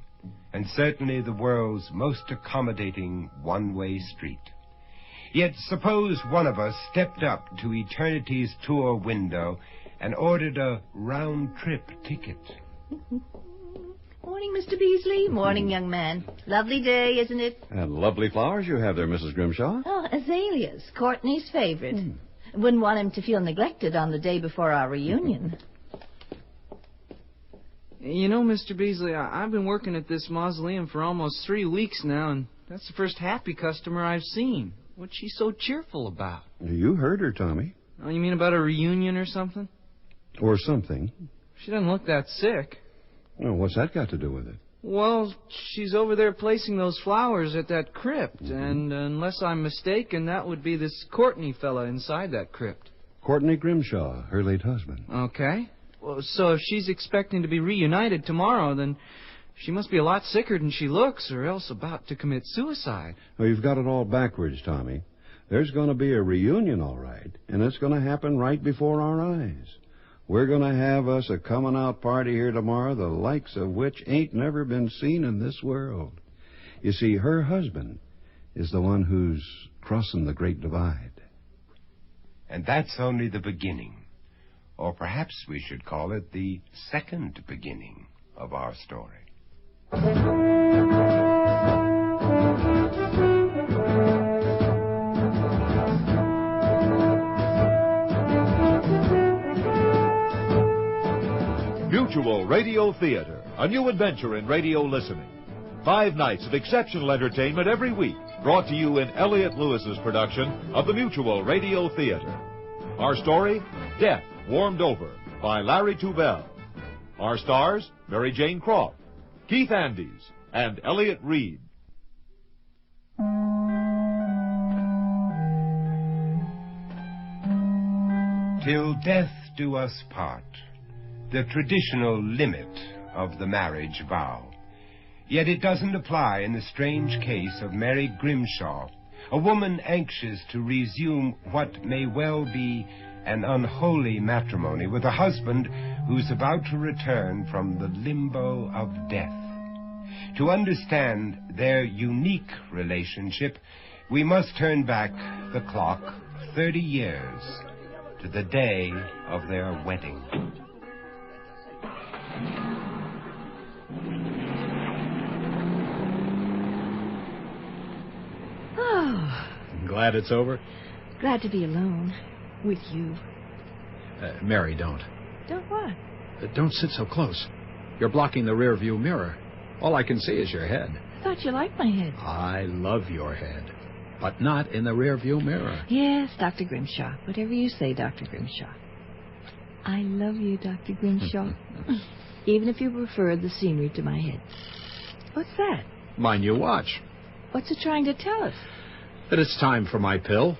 and certainly the world's most accommodating one-way street. Yet suppose one of us stepped up to eternity's tour window and ordered a round-trip ticket. Morning, Mr. Beasley. Morning, young man. Lovely day, isn't it? And lovely flowers you have there, Mrs. Grimshaw. Oh, azaleas. Courtney's favorite. Wouldn't want him to feel neglected on the day before our reunion. You know, Mr. Beasley, I've been working at this mausoleum for almost 3 weeks now, and that's the first happy customer I've seen. What's she so cheerful about? You heard her, Tommy. Oh, you mean about a reunion or something? Or something. She doesn't look that sick. Well, what's that got to do with it? Well, she's over there placing those flowers at that crypt, and unless I'm mistaken, that would be this Courtney fella inside that crypt. Courtney Grimshaw, her late husband. Okay. Well, so if she's expecting to be reunited tomorrow, then she must be a lot sicker than she looks, or else about to commit suicide. Well, you've got it all backwards, Tommy. There's going to be a reunion, all right, and it's going to happen right before our eyes. We're going to have us a coming-out party here tomorrow, the likes of which ain't never been seen in this world. You see, her husband is the one who's crossing the Great Divide. And that's only the beginning. Or perhaps we should call it the second beginning of our story. Mutual Radio Theater, a new adventure in radio listening. 5 nights of exceptional entertainment every week, brought to you in Elliott Lewis's production of the Mutual Radio Theater. Our story, Death Warmed Over, by Larry Tubell. Our stars, Mary Jane Croft, Keith Andes, and Elliott Reed. Till death do us part, the traditional limit of the marriage vow. Yet it doesn't apply in the strange case of Mary Grimshaw, a woman anxious to resume what may well be an unholy matrimony with a husband who's about to return from the limbo of death. To understand their unique relationship, we must turn back the clock 30 years to the day of their wedding. Oh, Glad it's over? glad to be alone with you. Mary, don't. Don't what? Don't sit so close. You're blocking the rear view mirror. All I can see is your head. I thought you liked my head. I love your head, but not in the rear view mirror. Yes, Dr. Grimshaw. Whatever you say, Dr. Grimshaw. I love you, Dr. Grimshaw. Even if you prefer the scenery to my head. What's that? My new watch. What's it trying to tell us? That it's time for my pill.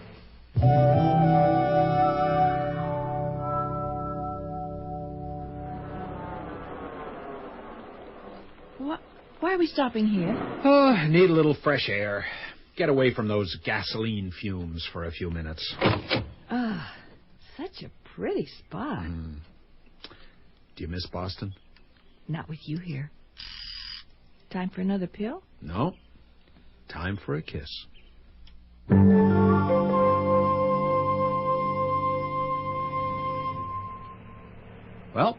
Why are we stopping here? Oh, need a little fresh air. Get away from those gasoline fumes for a few minutes. Ah, such a pretty spot. Do you miss Boston? Not with you here. Time for another pill? No. Time for a kiss. Well,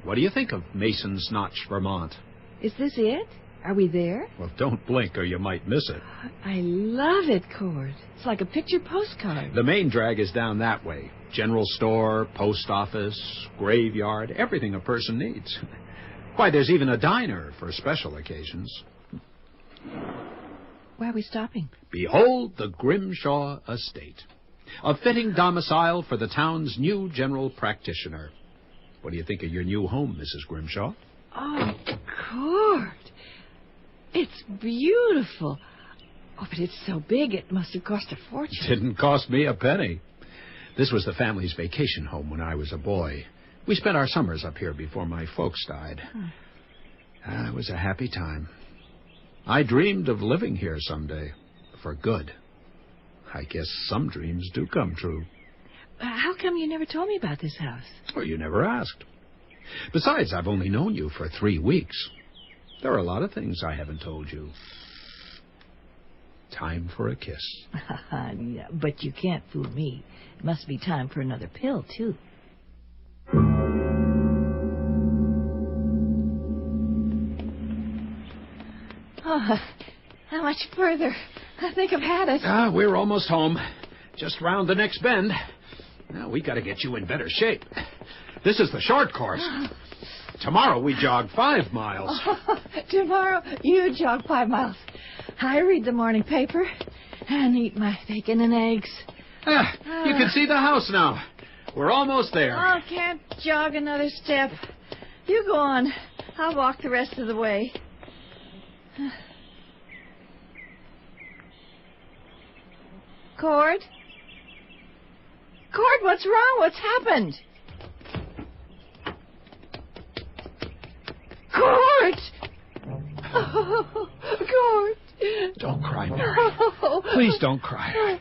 what do you think of Mason's Notch, Vermont? Is this it? Are we there? Well, don't blink or you might miss it. I love it, Cord. It's like a picture postcard. The main drag is down that way. General store, post office, graveyard, everything a person needs. Why, there's even a diner for special occasions. Why are we stopping? Behold the Grimshaw Estate. A fitting domicile for the town's new general practitioner. What do you think of your new home, Mrs. Grimshaw? Oh, Cord. It's beautiful. Oh, but it's so big it must have cost a fortune. Didn't cost me a penny. This was the family's vacation home when I was a boy. We spent our summers up here before my folks died. It was a happy time. I dreamed of living here someday, for good. I guess some dreams do come true. How come you never told me about this house? Well, you never asked. Besides, I've only known you for 3 weeks. There are a lot of things I haven't told you. Time for a kiss. Yeah, but you can't fool me. It must be time for another pill, too. Oh, how much further? I think I've had it. We're almost home. Just round the next bend. Now, we got to get you in better shape. This is the short course. tomorrow we jog 5 miles. Tomorrow you jog 5 miles. I read the morning paper and eat my bacon and eggs. You can see the house now. We're almost there. Oh, can't jog another step. You go on. I'll walk the rest of the way. Cord? Cord, what's wrong? What's happened? Cord! Oh, Cord! Don't cry, Mary. Please don't cry.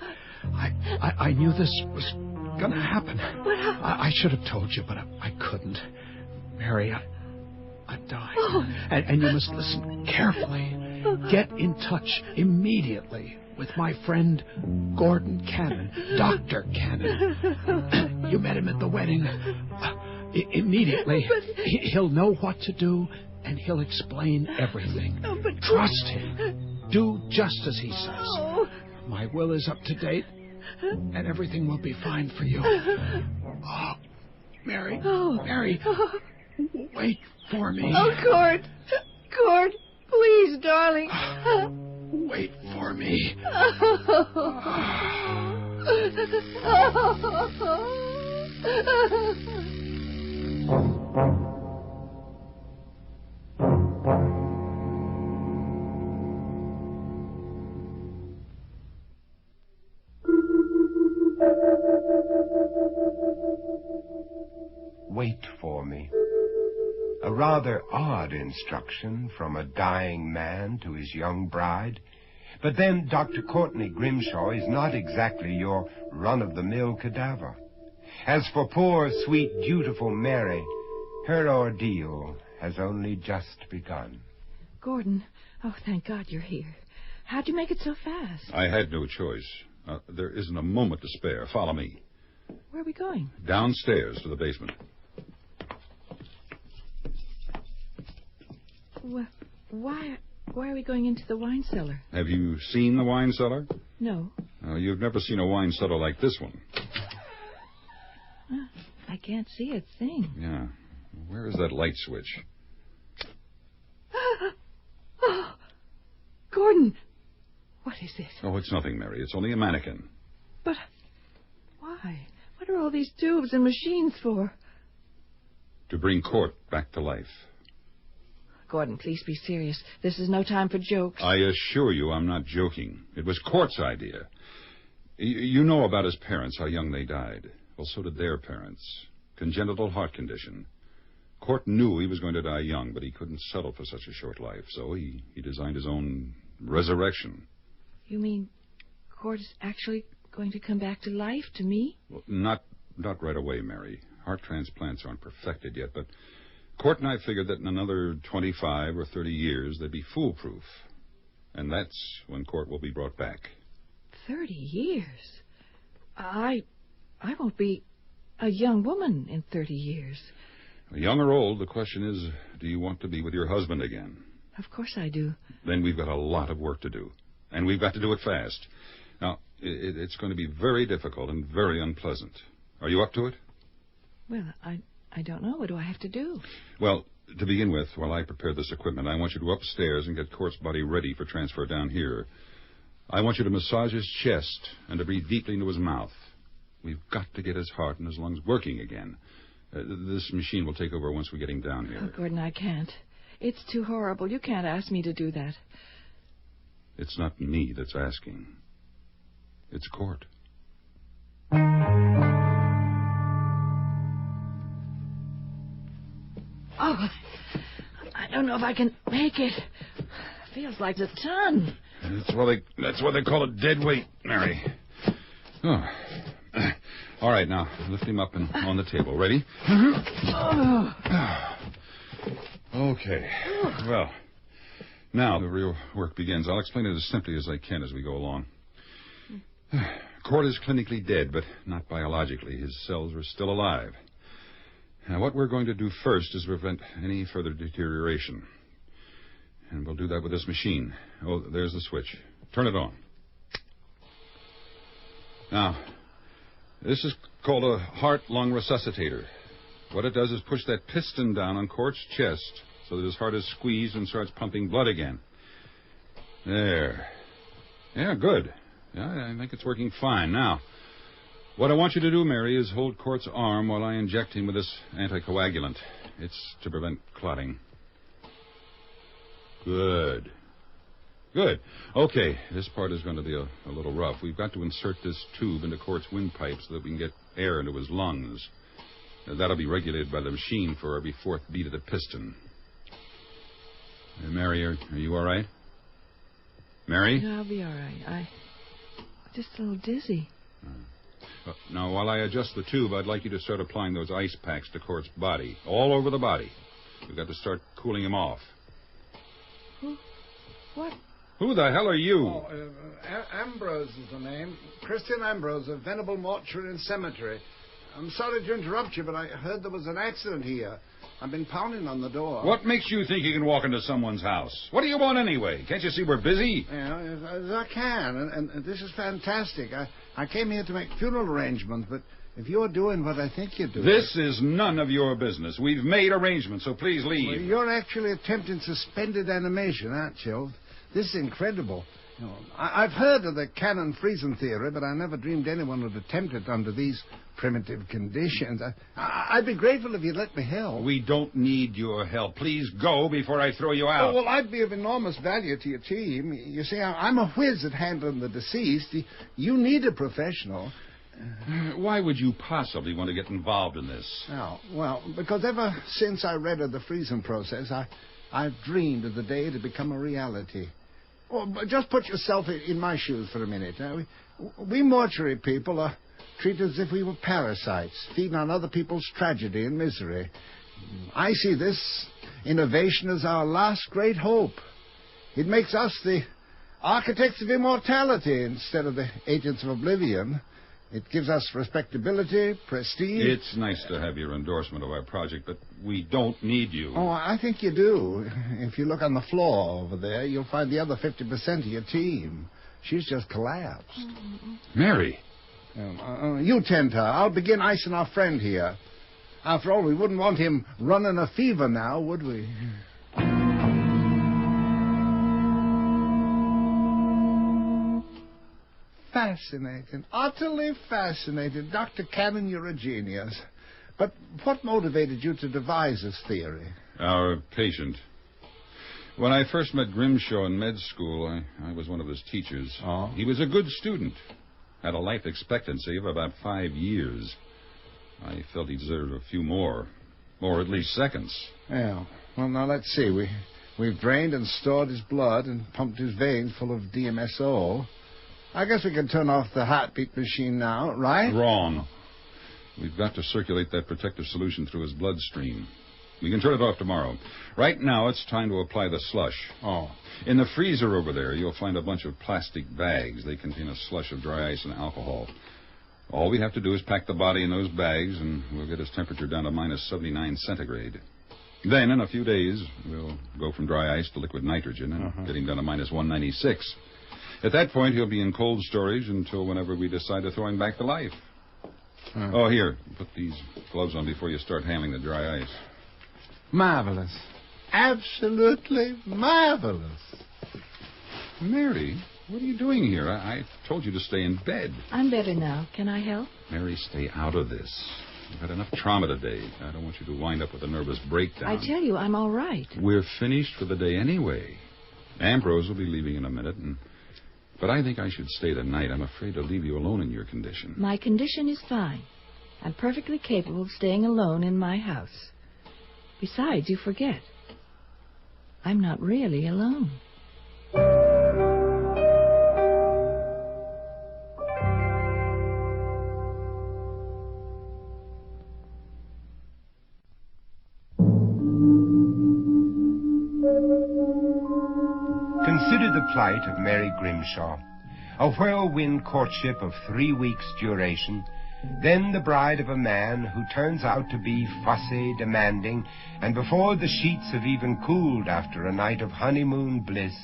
I knew this was going to happen. I should have told you, but I couldn't. Mary, I'm dying. Oh. And you must listen carefully. Get in touch immediately with my friend Gordon Cannon, Dr. Cannon. You met him at the wedding. Immediately, he'll know what to do, and he'll explain everything. Trust him. Do just as he says. My will is up to date, and everything will be fine for you. Oh, Mary, Mary, wait for me. Oh, Cord. Cord, please, darling. Wait for me. Wait for me. A rather odd instruction from a dying man to his young bride. But then Dr. Courtney Grimshaw is not exactly your run-of-the-mill cadaver. As for poor, sweet, dutiful Mary, her ordeal has only just begun. Gordon, oh, thank God you're here. How'd you make it so fast? I had no choice. There isn't a moment to spare. Follow me. Where are we going? Downstairs to the basement. Why are we going into the wine cellar? Have you seen the wine cellar? No. You've never seen a wine cellar like this one. I can't see a thing. Yeah. Where is that light switch? Oh, Gordon, what is it? Oh, it's nothing, Mary. It's only a mannequin. But why? What are all these tubes and machines for? To bring Court back to life. Gordon, please be serious. This is no time for jokes. I assure you I'm not joking. It was Court's idea. You know about his parents, how young they died. Well, so did their parents. Congenital heart condition. Court knew he was going to die young, but he couldn't settle for such a short life, so he designed his own resurrection. You mean Court is actually going to come back to life, to me? Well, not right away, Mary. Heart transplants aren't perfected yet, but Court and I figured that in another 25 or 30 years they'd be foolproof. And that's when Court will be brought back. 30 years? I won't be a young woman in 30 years. Young or old, the question is, do you want to be with your husband again? Of course I do. Then we've got a lot of work to do. And we've got to do it fast. Now, it's going to be very difficult and very unpleasant. Are you up to it? Well, I don't know. What do I have to do? Well, to begin with, while I prepare this equipment, I want you to go upstairs and get Court's body ready for transfer down here. I want you to massage his chest and to breathe deeply into his mouth. We've got to get his heart and his lungs working again. This machine will take over once we get him down here. Oh, Gordon, I can't. It's too horrible. You can't ask me to do that. It's not me that's asking. It's Court. Oh, I don't know if I can make it. Feels like a ton. That's why they call it dead weight, Mary. Oh. All right, now, lift him up and on the table. Ready? Okay. Well, now the real work begins. I'll explain it as simply as I can as we go along. Court is clinically dead, but not biologically. His cells are still alive. Now, what we're going to do first is prevent any further deterioration. And we'll do that with this machine. Oh, there's the switch. Turn it on. Now, this is called a heart-lung resuscitator. What it does is push that piston down on Court's chest so that his heart is squeezed and starts pumping blood again. There. Yeah, good. Yeah, I think it's working fine. Now, what I want you to do, Mary, is hold Court's arm while I inject him with this anticoagulant. It's to prevent clotting. Good. Good. Okay, this part is going to be a little rough. We've got to insert this tube into Court's windpipe so that we can get air into his lungs. That'll be regulated by the machine for every fourth beat of the piston. Mary, are you all right? Mary? No, I'll be all right. I'm just a little dizzy. Now, while I adjust the tube, I'd like you to start applying those ice packs to Court's body, all over the body. We've got to start cooling him off. What? Who the hell are you? Oh, Ambrose is the name. Christian Ambrose of Venable Mortuary and Cemetery. I'm sorry to interrupt you, but I heard there was an accident here. I've been pounding on the door. What makes you think you can walk into someone's house? What do you want anyway? Can't you see we're busy? Yeah, as I can, and this is fantastic. I came here to make funeral arrangements, but if you're doing what I think you're doing... This is none of your business. We've made arrangements, so please leave. Well, you're actually attempting suspended animation, aren't you? This is incredible. You know, I've heard of the Cannon freezing theory, but I never dreamed anyone would attempt it under these primitive conditions. I'd be grateful if you'd let me help. We don't need your help. Please go before I throw you out. Oh, well, I'd be of enormous value to your team. You see, I'm a whiz at handling the deceased. You need a professional. Why would you possibly want to get involved in this? Oh, well, because ever since I read of the freezing process, I've dreamed of the day to become a reality. Oh, but just put yourself in my shoes for a minute. We mortuary people are treated as if we were parasites, feeding on other people's tragedy and misery. I see this innovation as our last great hope. It makes us the architects of immortality instead of the agents of oblivion. It gives us respectability, prestige. It's nice to have your endorsement of our project, but we don't need you. Oh, I think you do. If you look on the floor over there, you'll find the other 50% of your team. She's just collapsed. Mary. You tend to her. I'll begin icing our friend here. After all, we wouldn't want him running a fever now, would we? Fascinating. Utterly fascinating. Dr. Cannon, you're a genius. But what motivated you to devise this theory? Our patient. When I first met Grimshaw in med school, I was one of his teachers. Oh? He was a good student. Had a life expectancy of about 5 years. I felt he deserved a few more. Or at least seconds. Yeah. Well, now, let's see. We've drained and stored his blood and pumped his veins full of DMSO. I guess we can turn off the heartbeat machine now, right? Wrong. We've got to circulate that protective solution through his bloodstream. We can turn it off tomorrow. Right now, it's time to apply the slush. Oh. In the freezer over there, you'll find a bunch of plastic bags. They contain a slush of dry ice and alcohol. All we have to do is pack the body in those bags, and we'll get his temperature down to minus 79 centigrade. Then, in a few days, we'll go from dry ice to liquid nitrogen and get him down to minus 196. At that point, he'll be in cold storage until whenever we decide to throw him back to life. Oh, here, put these gloves on before you start handling the dry ice. Marvelous. Absolutely marvelous. Mary, what are you doing here? I told you to stay in bed. I'm better now. Can I help? Mary, stay out of this. You've had enough trauma today. I don't want you to wind up with a nervous breakdown. I tell you, I'm all right. We're finished for the day anyway. Ambrose will be leaving in a minute, but I think I should stay the night. I'm afraid to leave you alone in your condition. My condition is fine. I'm perfectly capable of staying alone in my house. Besides, you forget. I'm not really alone. Consider the plight of Mary Grimshaw. A whirlwind courtship of 3 weeks' duration, then the bride of a man who turns out to be fussy, demanding, and before the sheets have even cooled after a night of honeymoon bliss,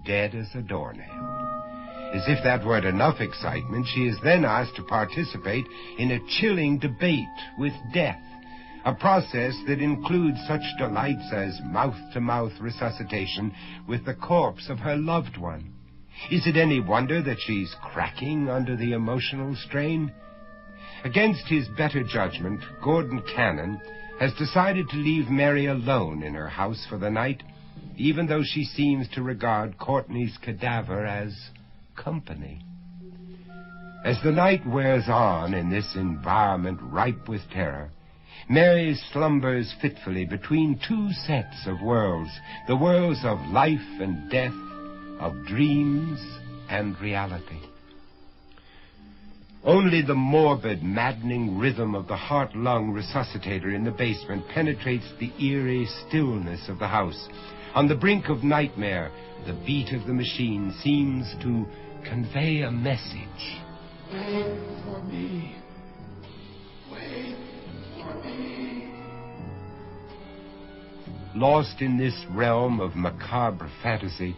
dead as a doornail. As if that weren't enough excitement, she is then asked to participate in a chilling debate with death, a process that includes such delights as mouth-to-mouth resuscitation with the corpse of her loved one. Is it any wonder that she's cracking under the emotional strain? Against his better judgment, Gordon Cannon has decided to leave Mary alone in her house for the night, even though she seems to regard Courtney's cadaver as company. As the night wears on in this environment ripe with terror, Mary slumbers fitfully between two sets of worlds, the worlds of life and death, of dreams and reality. Only the morbid, maddening rhythm of the heart-lung resuscitator in the basement penetrates the eerie stillness of the house. On the brink of nightmare, the beat of the machine seems to convey a message. Wait for me. Wait for me. Lost in this realm of macabre fantasy,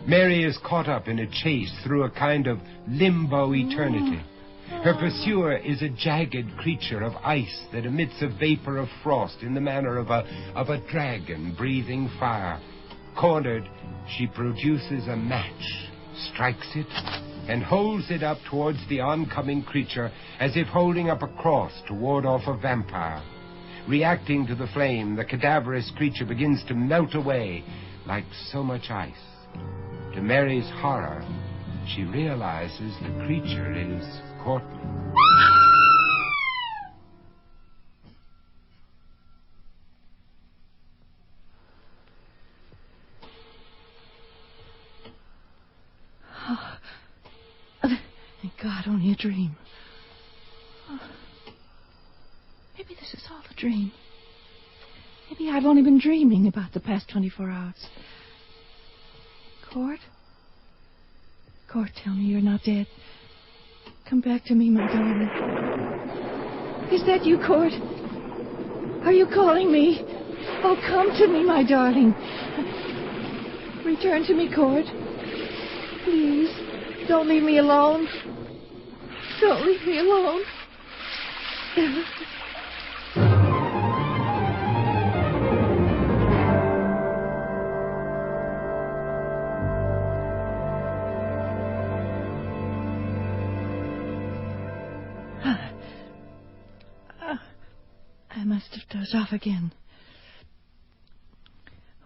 Mary is caught up in a chase through a kind of limbo eternity. Her pursuer is a jagged creature of ice that emits a vapor of frost in the manner of a dragon breathing fire. Cornered, she produces a match, strikes it, and holds it up towards the oncoming creature as if holding up a cross to ward off a vampire. Reacting to the flame, the cadaverous creature begins to melt away like so much ice. To Mary's horror, she realizes the creature is Courtney. Oh, thank God, only a dream. Oh, maybe this is all a dream. Maybe I've only been dreaming about the past 24 hours. Court? Court, tell me you're not dead. Come back to me, my darling. Is that you, Court? Are you calling me? Oh, come to me, my darling. Return to me, Court. Please, don't leave me alone. Don't leave me alone. I must have dozed off again.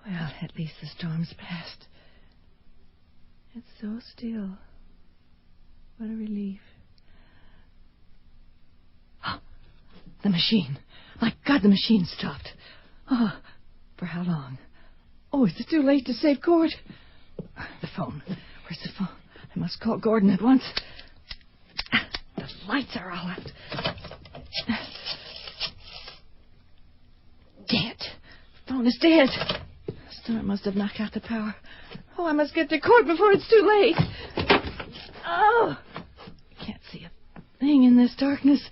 Well, at least the storm's passed. It's so still. What a relief. Oh, the machine. My God, the machine stopped. Oh, for how long? Oh, is it too late to save Court? The phone. Where's the phone? I must call Gordon at once. The lights are all out. Dead. The phone is dead. The storm must have knocked out the power. Oh, I must get to Court before it's too late. Oh! I can't see a thing in this darkness.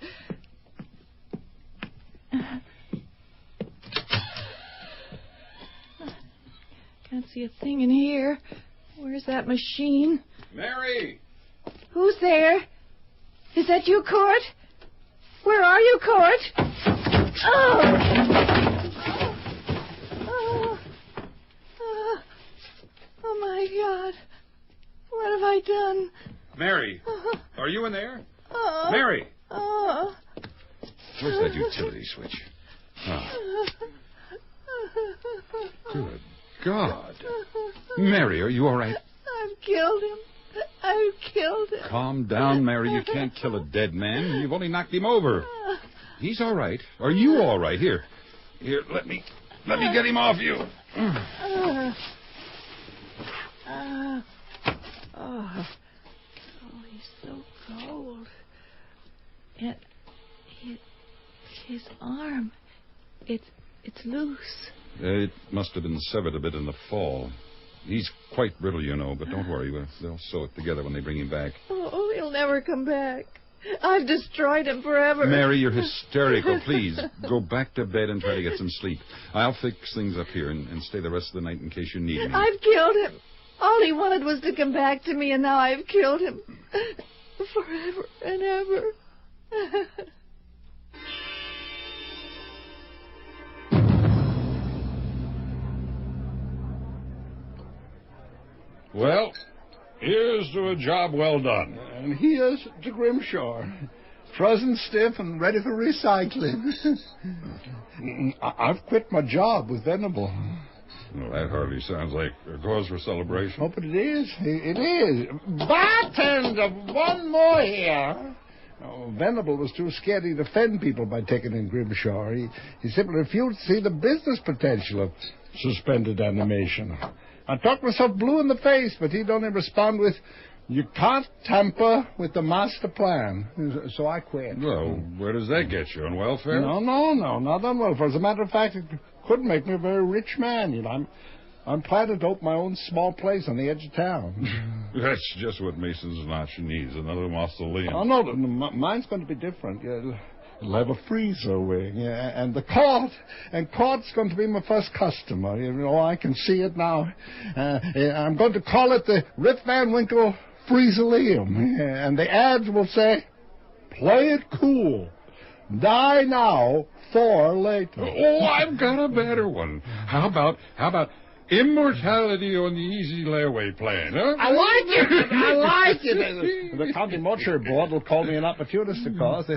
Can't see a thing in here. Where's that machine? Mary! Who's there? Is that you, Court? Where are you, Court? Oh! Oh, my God. What have I done? Mary, are you in there? Oh. Mary! Oh. Where's that utility switch? Oh. Good God. Mary, are you all right? I've killed him. I've killed him. Calm down, Mary. You can't kill a dead man. You've only knocked him over. He's all right. Are you all right? Here, let me get him off you. Oh, he's so cold. And his arm, it's loose. It must have been severed a bit in the fall. He's quite brittle, you know, but don't worry. They'll sew it together when they bring him back. Oh, he'll never come back. I've destroyed him forever. Mary, you're hysterical. Please, go back to bed and try to get some sleep. I'll fix things up here and stay the rest of the night in case you need me. I've killed him. All he wanted was to come back to me, and now I've killed him. Forever and ever. Well, here's to a job well done. And here's to Grimshaw. Frozen stiff and ready for recycling. I've quit my job with Venable. Well, that hardly sounds like a cause for celebration. Oh, but it is. It is. Bartender, one more here. Oh, Venable was too scared he'd offend people by taking in Grimshaw. He simply refused to see the business potential of suspended animation. I talked myself blue in the face, but he'd only respond with, "You can't tamper with the master plan." So I quit. Well, where does that get you? On welfare? No, not on welfare. As a matter of fact, it could make me a very rich man. You know, I'm planning to open my own small place on the edge of town. That's just what Mason's Notch needs, another mausoleum. Oh, no, mine's going to be different. It'll have a freezer wing, and the court. And court's going to be my first customer. You know, I can see it now. I'm going to call it the Rip Van Winkle Freezoleum. And the ads will say, "Play it cool. Die now, 4 later." Oh, I've got a better one. How about immortality on the easy layaway plan, huh? I like it. The county mortuary board will call me an opportunist, of course.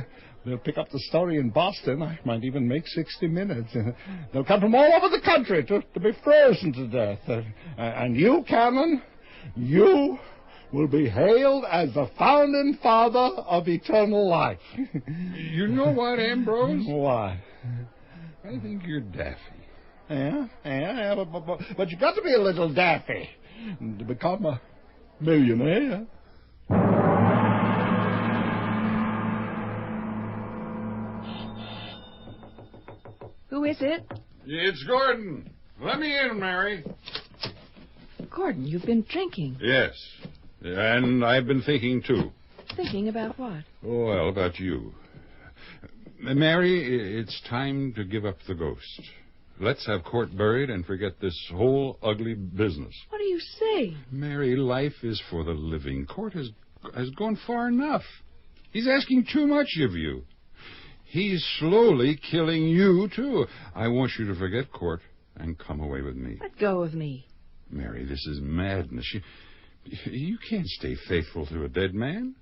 They'll pick up the story in Boston. I might even make 60 Minutes. They'll come from all over the country to be frozen to death. And you, Canon, you will be hailed as the founding father of eternal life. You know what, Ambrose? Why? I think you're daffy. Yeah, but you got to be a little daffy to become a millionaire. Who is it? It's Gordon. Let me in, Mary. Gordon, you've been drinking. Yes, and I've been thinking, too. Thinking about what? Oh, well, about you. Mary, it's time to give up the ghost. Let's have Court buried and forget this whole ugly business. What are you saying? Mary, life is for the living. Court has gone far enough. He's asking too much of you. He's slowly killing you, too. I want you to forget Court and come away with me. Let go of me. Mary, this is madness. You can't stay faithful to a dead man.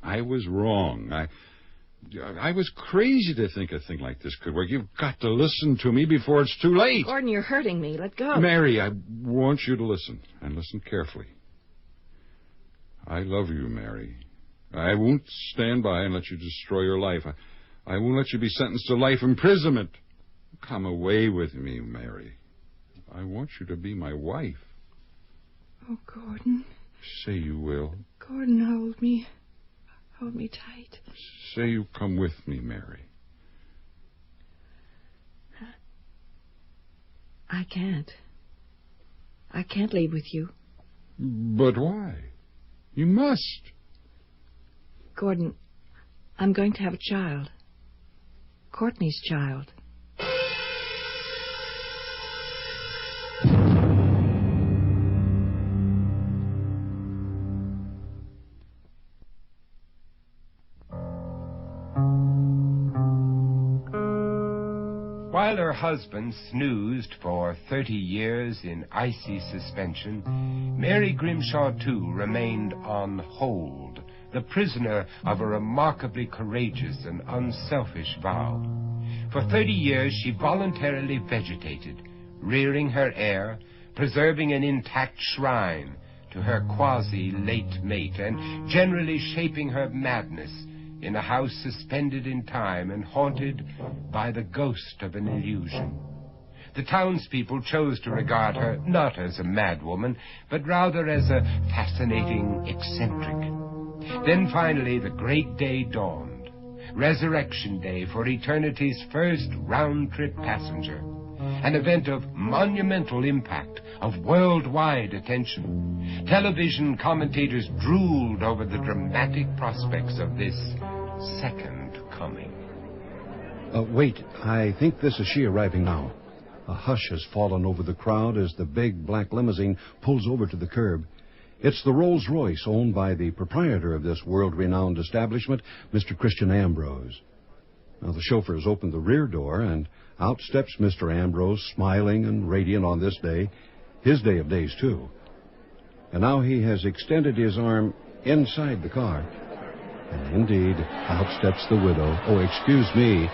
I was wrong. I was crazy to think a thing like this could work. You've got to listen to me before it's too late. Gordon, you're hurting me. Let go. Mary, I want you to listen, and listen carefully. I love you, Mary. I won't stand by and let you destroy your life. I won't let you be sentenced to life imprisonment. Come away with me, Mary. I want you to be my wife. Oh, Gordon. Say you will. Gordon, hold me. Hold me tight. Say you come with me, Mary. I can't. I can't leave with you. But why? You must. Gordon, I'm going to have a child. Courtney's child. While her husband snoozed for 30 years in icy suspension, Mary Grimshaw, too, remained on hold, the prisoner of a remarkably courageous and unselfish vow. For 30 years she voluntarily vegetated, rearing her heir, preserving an intact shrine to her quasi-late mate, and generally shaping her madness in a house suspended in time and haunted by the ghost of an illusion. The townspeople chose to regard her not as a madwoman, but rather as a fascinating eccentric. Then finally the great day dawned, Resurrection Day for eternity's first round-trip passenger, an event of monumental impact, of worldwide attention. Television commentators drooled over the dramatic prospects of this second coming. Wait, I think this is she arriving now. A hush has fallen over the crowd as the big black limousine pulls over to the curb. It's the Rolls-Royce owned by the proprietor of this world-renowned establishment, Mr. Christian Ambrose. Now, the chauffeur has opened the rear door, and out steps Mr. Ambrose, smiling and radiant on this day, his day of days, too. And now he has extended his arm inside the car. And indeed, out steps the widow. Oh, excuse me,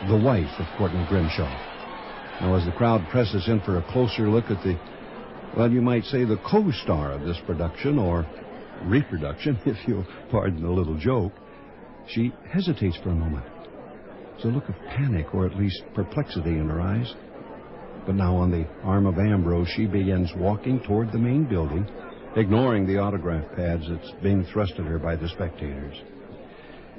the wife of Courtney Grimshaw. Now, as the crowd presses in for a closer look at the, well, you might say the co-star of this production, or reproduction, if you'll pardon the little joke, she hesitates for a moment. There's a look of panic, or at least perplexity, in her eyes. But now, on the arm of Ambrose, she begins walking toward the main building, ignoring the autograph pads that's being thrust at her by the spectators.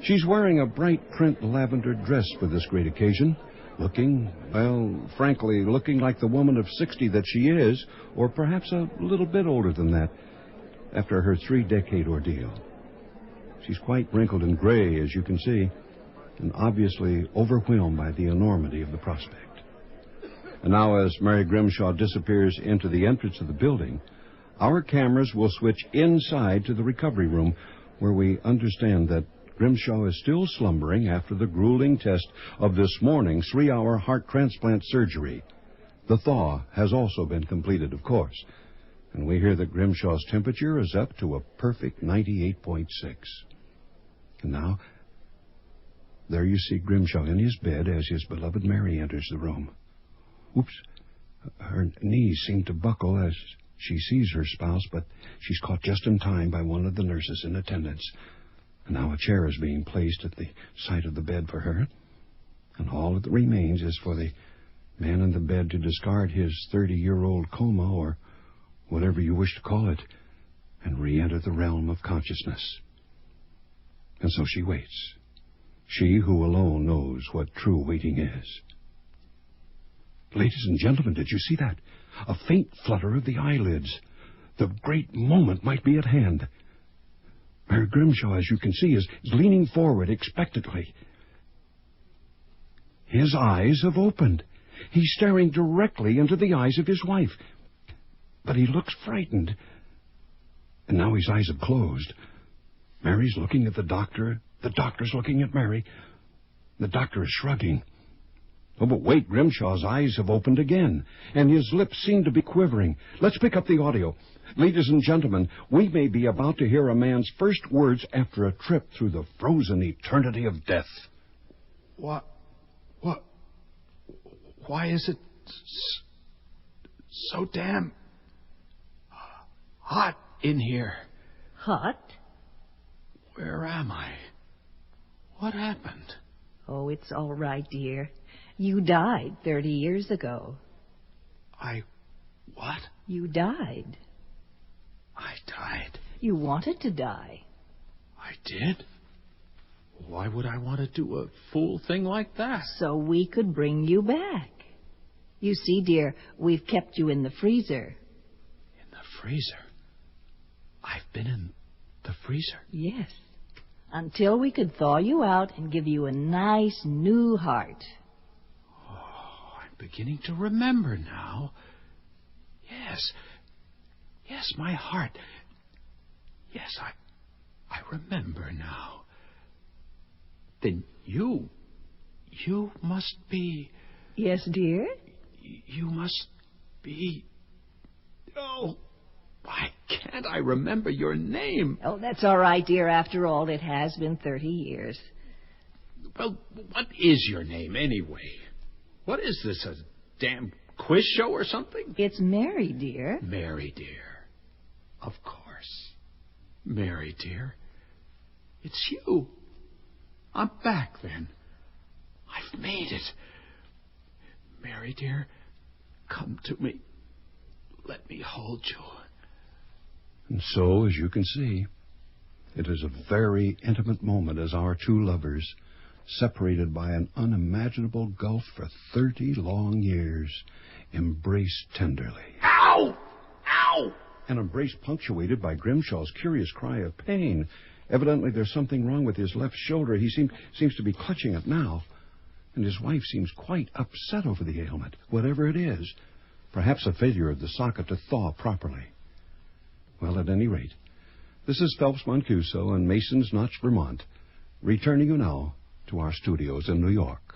She's wearing a bright print lavender dress for this great occasion, looking, well, frankly, looking like the woman of 60 that she is, or perhaps a little bit older than that, after her 3-decade ordeal. She's quite wrinkled and gray, as you can see, and obviously overwhelmed by the enormity of the prospect. And now, as Mary Grimshaw disappears into the entrance of the building, our cameras will switch inside to the recovery room, where we understand that Grimshaw is still slumbering after the grueling test of this morning's 3-hour heart transplant surgery. The thaw has also been completed, of course, and we hear that Grimshaw's temperature is up to a perfect 98.6. And now, there you see Grimshaw in his bed as his beloved Mary enters the room. Oops. Her knees seem to buckle as she sees her spouse, but she's caught just in time by one of the nurses in attendance. And now a chair is being placed at the side of the bed for her. And all that remains is for the man in the bed to discard his 30-year-old coma, or whatever you wish to call it, and re-enter the realm of consciousness. And so she waits. She who alone knows what true waiting is. Ladies and gentlemen, did you see that? A faint flutter of the eyelids. The great moment might be at hand. Mary Grimshaw, as you can see, is leaning forward expectantly. His eyes have opened. He's staring directly into the eyes of his wife. But he looks frightened. And now his eyes have closed. Mary's looking at the doctor. The doctor's looking at Mary. The doctor is shrugging. Oh, but wait, Grimshaw's eyes have opened again, and his lips seem to be quivering. Let's pick up the audio. Ladies and gentlemen, we may be about to hear a man's first words after a trip through the frozen eternity of death. Why is it so damn hot in here? Hot? Where am I? What happened? Oh, it's all right, dear. You died 30 years ago. What? You died. I died? You wanted to die. I did? Why would I want to do a fool thing like that? So we could bring you back. You see, dear, we've kept you in the freezer. In the freezer? I've been in the freezer? Yes. Until we could thaw you out and give you a nice new heart. Beginning to remember now. Yes, my heart. Yes, I remember now. Then you must be... Yes, dear? You must be... Oh, why can't I remember your name? Oh, that's all right, dear. After all, it has been 30 years. Well, what is your name, anyway? What is this, a damn quiz show or something? It's Mary, dear. Mary, dear. Of course. Mary, dear. It's you. I'm back, then. I've made it. Mary, dear, come to me. Let me hold you. And so, as you can see, it is a very intimate moment as our two lovers, separated by an unimaginable gulf for 30 long years, embrace tenderly. Ow! Ow! An embrace punctuated by Grimshaw's curious cry of pain. Evidently there's something wrong with his left shoulder. He seems to be clutching it now. And his wife seems quite upset over the ailment, whatever it is. Perhaps a failure of the socket to thaw properly. Well, at any rate, this is Phelps Mancuso in Mason's Notch, Vermont, returning you now to our studios in New York.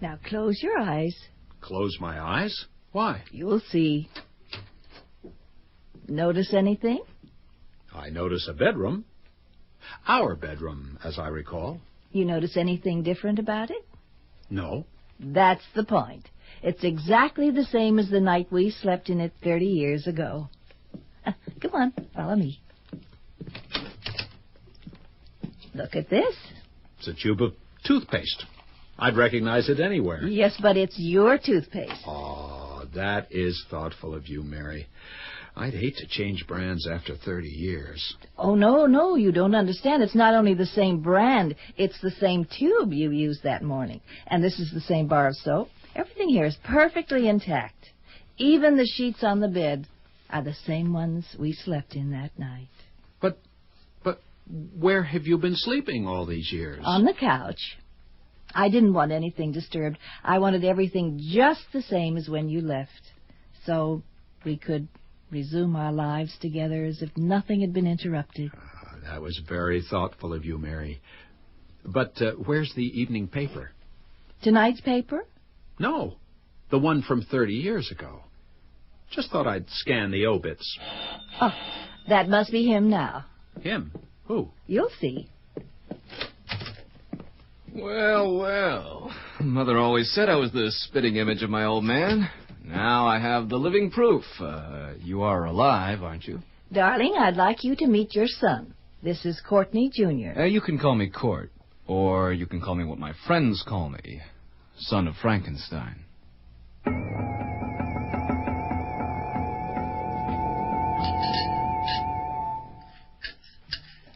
Now close your eyes. Close my eyes? Why? You'll see. Notice anything? I notice a bedroom. Our bedroom, as I recall. You notice anything different about it? No. That's the point. It's exactly the same as the night we slept in it 30 years ago. Come on, follow me. Look at this. It's a tube of toothpaste. I'd recognize it anywhere. Yes, but it's your toothpaste. Oh, that is thoughtful of you, Mary. I'd hate to change brands after 30 years. Oh, no, you don't understand. It's not only the same brand, it's the same tube you used that morning. And this is the same bar of soap. Everything here is perfectly intact. Even the sheets on the bed are the same ones we slept in that night. But where have you been sleeping all these years? On the couch. I didn't want anything disturbed. I wanted everything just the same as when you left. So we could resume our lives together as if nothing had been interrupted. That was very thoughtful of you, Mary. But where's the evening paper? Tonight's paper? No, the one from 30 years ago. Just thought I'd scan the obits. Oh, that must be him now. Him? Who? You'll see. Well. Mother always said I was the spitting image of my old man. Now I have the living proof. You are alive, aren't you? Darling, I'd like you to meet your son. This is Courtney, Jr. You can call me Court, or you can call me what my friends call me, son of Frankenstein.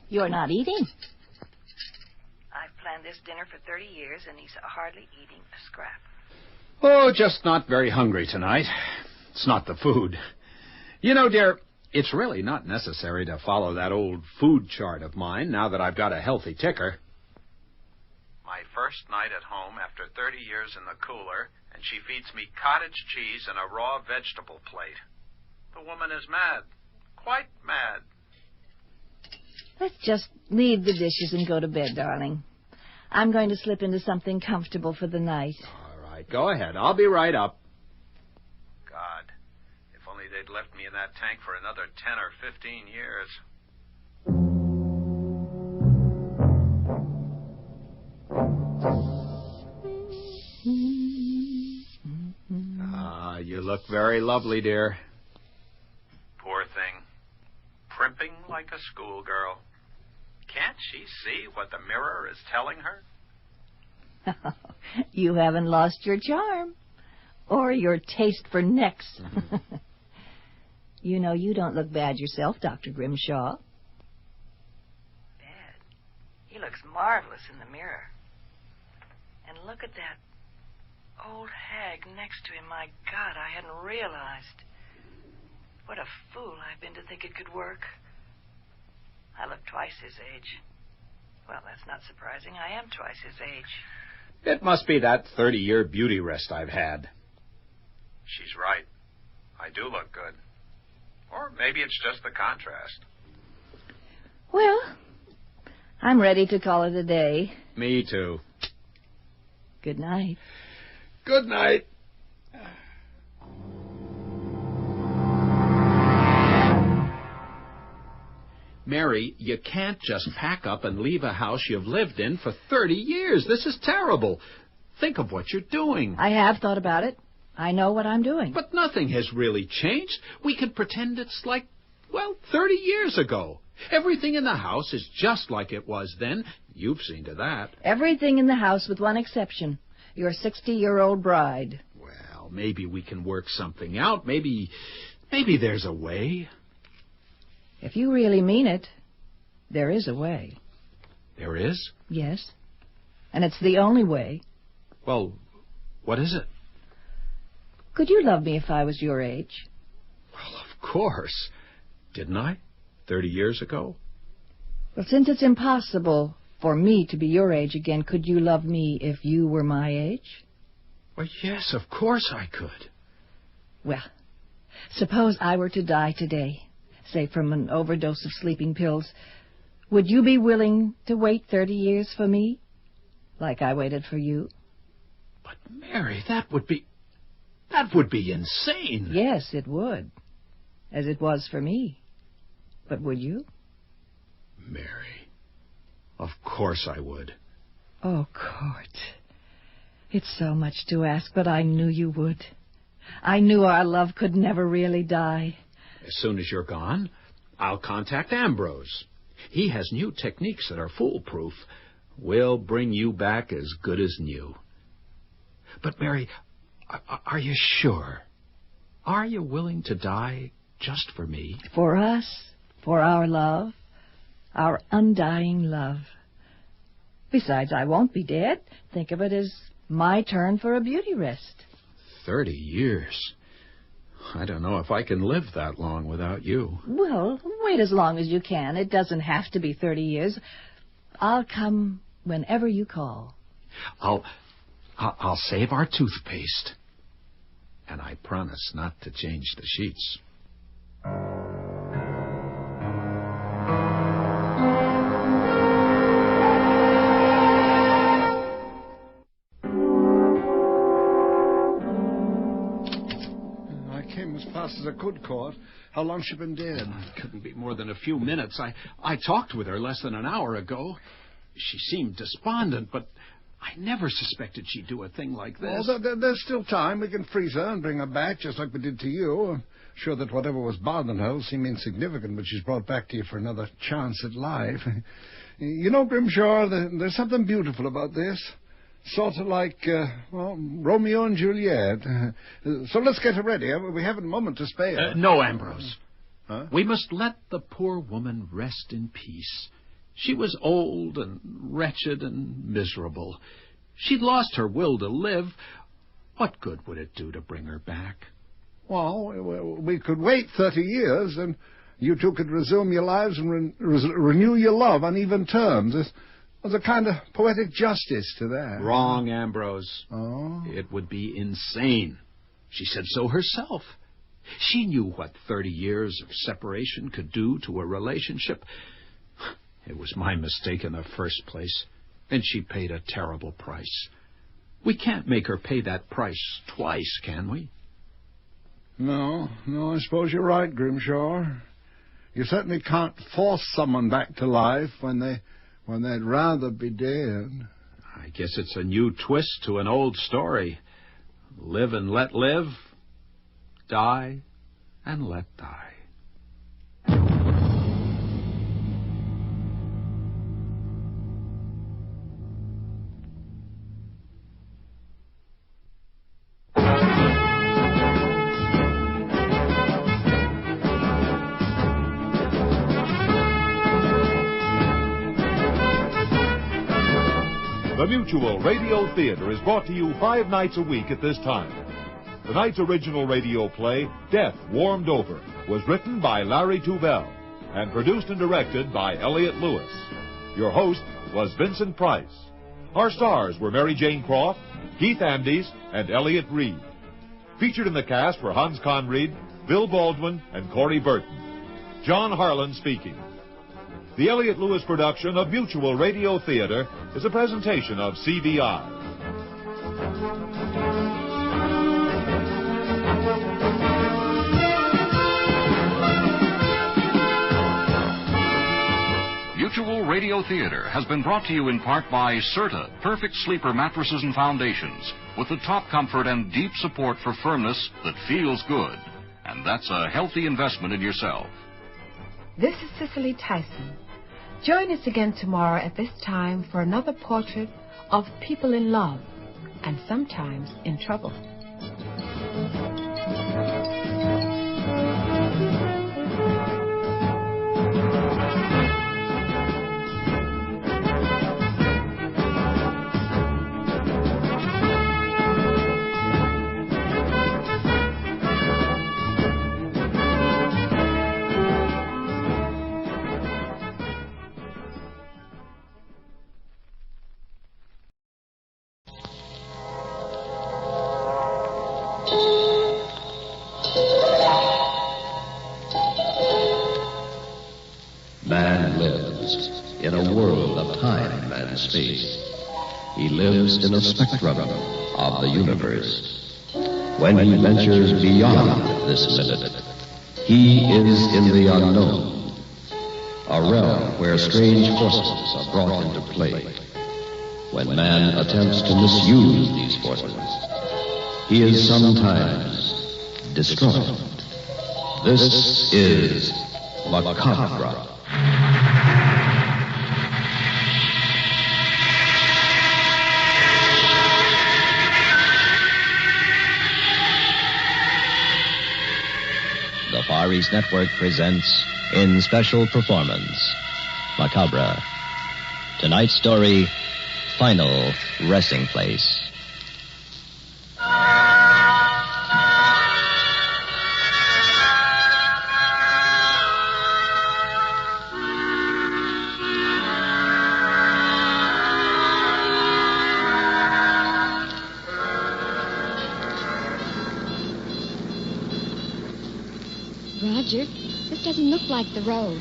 You're not eating? I've planned this dinner for 30 years, and he's hardly eating a scrap. Oh, just not very hungry tonight. It's not the food. You know, dear, it's really not necessary to follow that old food chart of mine now that I've got a healthy ticker. My first night at home after 30 years in the cooler, and she feeds me cottage cheese and a raw vegetable plate. The woman is mad. Quite mad. Let's just leave the dishes and go to bed, darling. I'm going to slip into something comfortable for the night. All right, go ahead. I'll be right up. God, if only they'd left me in that tank for another 10 or 15 years. You look very lovely, dear. Poor thing. Primping like a schoolgirl. Can't she see what the mirror is telling her? You haven't lost your charm. Or your taste for necks. You know, you don't look bad yourself, Dr. Grimshaw. Bad? He looks marvelous in the mirror. And look at that old hag next to him. My God, I hadn't realized. What a fool I've been to think it could work. I look twice his age. Well, that's not surprising. I am twice his age. It must be that 30-year beauty rest I've had. She's right. I do look good. Or maybe it's just the contrast. Well, I'm ready to call it a day. Me too. Good night. Good night. Mary, you can't just pack up and leave a house you've lived in for 30 years. This is terrible. Think of what you're doing. I have thought about it. I know what I'm doing. But nothing has really changed. We can pretend it's like, 30 years ago. Everything in the house is just like it was then. You've seen to that. Everything in the house with one exception. Your 60-year-old bride. Well, maybe we can work something out. Maybe there's a way. If you really mean it, there is a way. There is? Yes. And it's the only way. Well, what is it? Could you love me if I was your age? Well, of course. Didn't I? 30 years ago? Well, since it's impossible for me to be your age again, could you love me if you were my age? Well, yes, of course I could. Well, suppose I were to die today, say from an overdose of sleeping pills. Would you be willing to wait 30 years for me, like I waited for you? But, Mary, that would be insane. Yes, it would. As it was for me. But would you? Mary, of course I would. Oh, Court. It's so much to ask, but I knew you would. I knew our love could never really die. As soon as you're gone, I'll contact Ambrose. He has new techniques that are foolproof. We'll bring you back as good as new. But, Mary, are you sure? Are you willing to die just for me? For us, for our love, our undying love. Besides, I won't be dead. Think of it as my turn for a beauty rest. 30 years. I don't know if I can live that long without you. Well, wait as long as you can. It doesn't have to be 30 years. I'll come whenever you call. I'll save our toothpaste. And I promise not to change the sheets. Fast as I could, Court. How long's she been dead? It couldn't be more than a few minutes. I talked with her less than an hour ago. She seemed despondent, but I never suspected she'd do a thing like this. Well, there's still time. We can freeze her and bring her back, just like we did to you. I'm sure that whatever was bothering her will seem insignificant, but she's brought back to you for another chance at life. You know, Grimshaw, there's something beautiful about this. Sort of like, Romeo and Juliet. So let's get her ready. We haven't a moment to spare. No, Ambrose. Huh? We must let the poor woman rest in peace. She was old and wretched and miserable. She'd lost her will to live. What good would it do to bring her back? Well, we could wait 30 years, and you two could resume your lives and renew your love on even terms. There's a kind of poetic justice to that. Wrong, Ambrose. Oh? It would be insane. She said so herself. She knew what 30 years of separation could do to a relationship. It was my mistake in the first place, and she paid a terrible price. We can't make her pay that price twice, can we? No, I suppose you're right, Grimshaw. You certainly can't force someone back to life when they'd rather be dead. I guess it's a new twist to an old story. Live and let live. Die and let die. The Mutual Radio Theater is brought to you 5 nights a week at this time. Tonight's original radio play, Death Warmed Over, was written by Larry Tubell and produced and directed by Elliott Lewis. Your host was Vincent Price. Our stars were Mary Jane Croft, Keith Andes, and Elliott Reed. Featured in the cast were Hans Conried, Bill Baldwin, and Corey Burton. John Harlan speaking. The Elliott Lewis production of Mutual Radio Theater is a presentation of CBI. Mutual Radio Theater has been brought to you in part by Serta, perfect sleeper mattresses and foundations, with the top comfort and deep support for firmness that feels good. And that's a healthy investment in yourself. This is Cicely Tyson. Join us again tomorrow at this time for another portrait of people in love and sometimes in trouble. Man lives in a world of time and space. He lives in a spectrum of the universe. When he ventures beyond this limit, he is in the unknown, a realm where strange forces are brought into play. When man attempts to misuse these forces, he is sometimes destroyed. This is Macabre. The Far East Network presents, in special performance, Macabre. Tonight's story, Final Resting Place. Roger, this doesn't look like the road.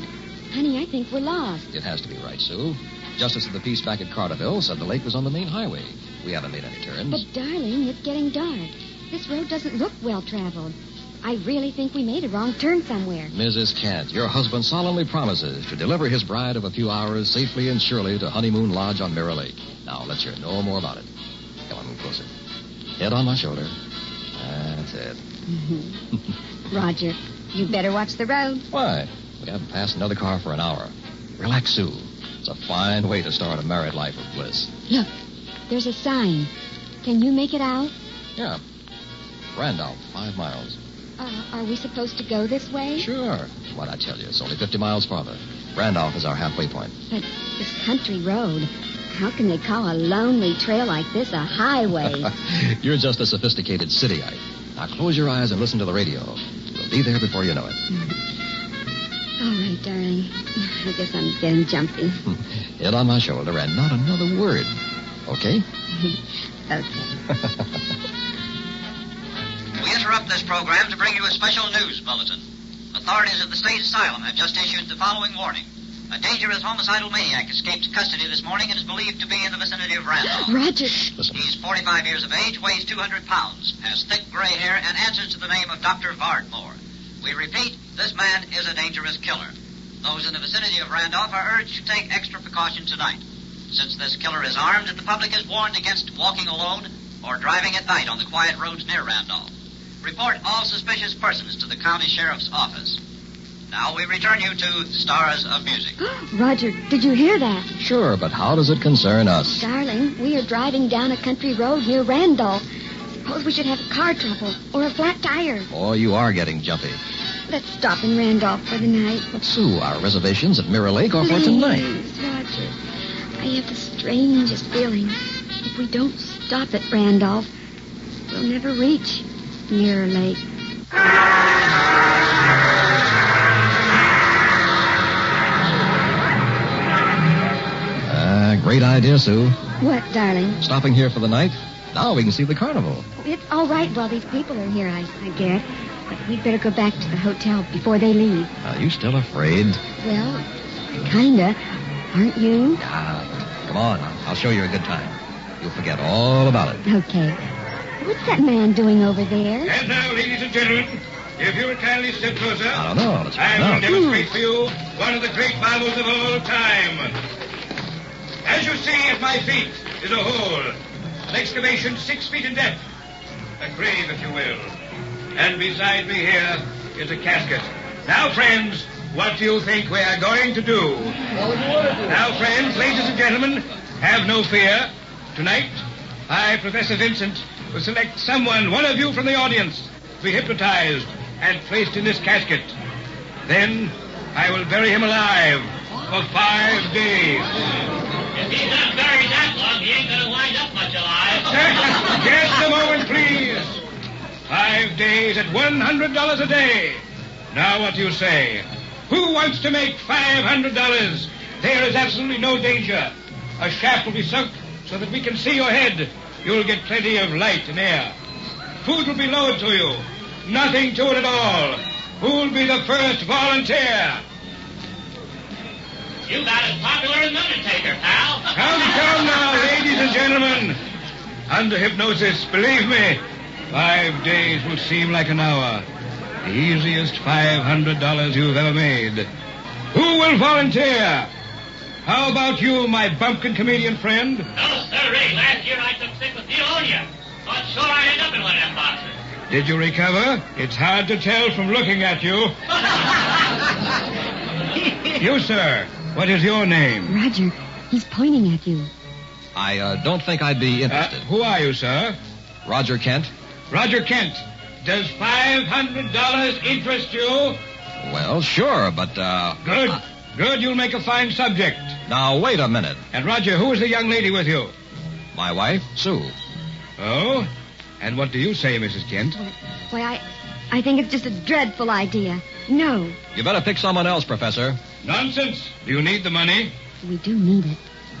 Honey, I think we're lost. It has to be right, Sue. Justice of the Peace back at Carterville said the lake was on the main highway. We haven't made any turns. But, darling, it's getting dark. This road doesn't look well-traveled. I really think we made a wrong turn somewhere. Mrs. Kent, your husband solemnly promises to deliver his bride of a few hours safely and surely to Honeymoon Lodge on Mirror Lake. Now, let's hear no more about it. Come on, move closer. Head on my shoulder. That's it. Roger, you better watch the road. Why? We haven't passed another car for an hour. Relax, Sue. It's a fine way to start a married life of bliss. Look, there's a sign. Can you make it out? Yeah. Randolph, 5 miles. Are we supposed to go this way? Sure. Why'd I tell you? It's only 50 miles farther. Randolph is our halfway point. But this country road, how can they call a lonely trail like this a highway? You're just a sophisticated cityite. Now close your eyes and listen to the radio. We'll be there before you know it. All right, darling. I guess I'm getting jumpy. Head on my shoulder and not another word. Okay? Okay. We interrupt this program to bring you a special news bulletin. Authorities of the state asylum have just issued the following warning. A dangerous homicidal maniac escaped custody this morning and is believed to be in the vicinity of Randolph. Roger. Listen. He's 45 years of age, weighs 200 pounds, has thick gray hair, and answers to the name of Dr. Vardmore. We repeat, this man is a dangerous killer. Those in the vicinity of Randolph are urged to take extra precaution tonight. Since this killer is armed, the public is warned against walking alone or driving at night on the quiet roads near Randolph. Report all suspicious persons to the county sheriff's office. Now we return you to Stars of Music. Roger, did you hear that? Sure, but how does it concern us? Darling, we are driving down a country road near Randolph. Suppose we should have car trouble or a flat tire. Oh, you are getting jumpy. Let's stop in Randolph for the night. But, Sue, our reservations at Mirror Lake are for tonight. Roger, I have the strangest feeling. If we don't stop at Randolph, we'll never reach Mirror Lake. Great idea, Sue. What, darling? Stopping here for the night? Now we can see the carnival. It's all right while these people are here, I guess. But we'd better go back to the hotel before they leave. Are you still afraid? Well, kinda. Aren't you? Come on. I'll show you a good time. You'll forget all about it. Okay. What's that man doing over there? And now, ladies and gentlemen, if you would kindly step closer, I don't know. Let's I find will out. demonstrate for you one of the great marvels of all time. As you see at my feet is a hole, an excavation 6 feet in depth, a grave, if you will. And beside me here is a casket. Now, friends, what do you think we are going to do? Now, friends, ladies and gentlemen, have no fear. Tonight, I, Professor Vincent, will select someone, one of you from the audience, to be hypnotized and placed in this casket. Then I will bury him alive for 5 days. If he's not buried that long, he ain't going to wind up much alive. Just a moment, please. 5 days at $100 a day. Now, what do you say? Who wants to make $500? There is absolutely no danger. A shaft will be sunk so that we can see your head. You'll get plenty of light and air. Food will be lowered to you. Nothing to it at all. Who'll be the first volunteer? You got as popular as an undertaker, pal. Come now, ladies and gentlemen. Under hypnosis, believe me, 5 days will seem like an hour. The easiest $500 you've ever made. Who will volunteer? How about you, my bumpkin comedian friend? No, sirree. Last year I took sick with pneumonia. Thought sure I'd end up in one of them boxes. Did you recover? It's hard to tell from looking at you. You, sir, what is your name? Roger, he's pointing at you. I don't think I'd be interested. Who are you, sir? Roger Kent. Roger Kent. Does $500 interest you? Well, sure, but, Good. Good, you'll make a fine subject. Now, wait a minute. And, Roger, who is the young lady with you? My wife, Sue. Oh? And what do you say, Mrs. Kent? Why, I think it's just a dreadful idea. No. You better pick someone else, Professor. Nonsense. Do you need the money? We do need it,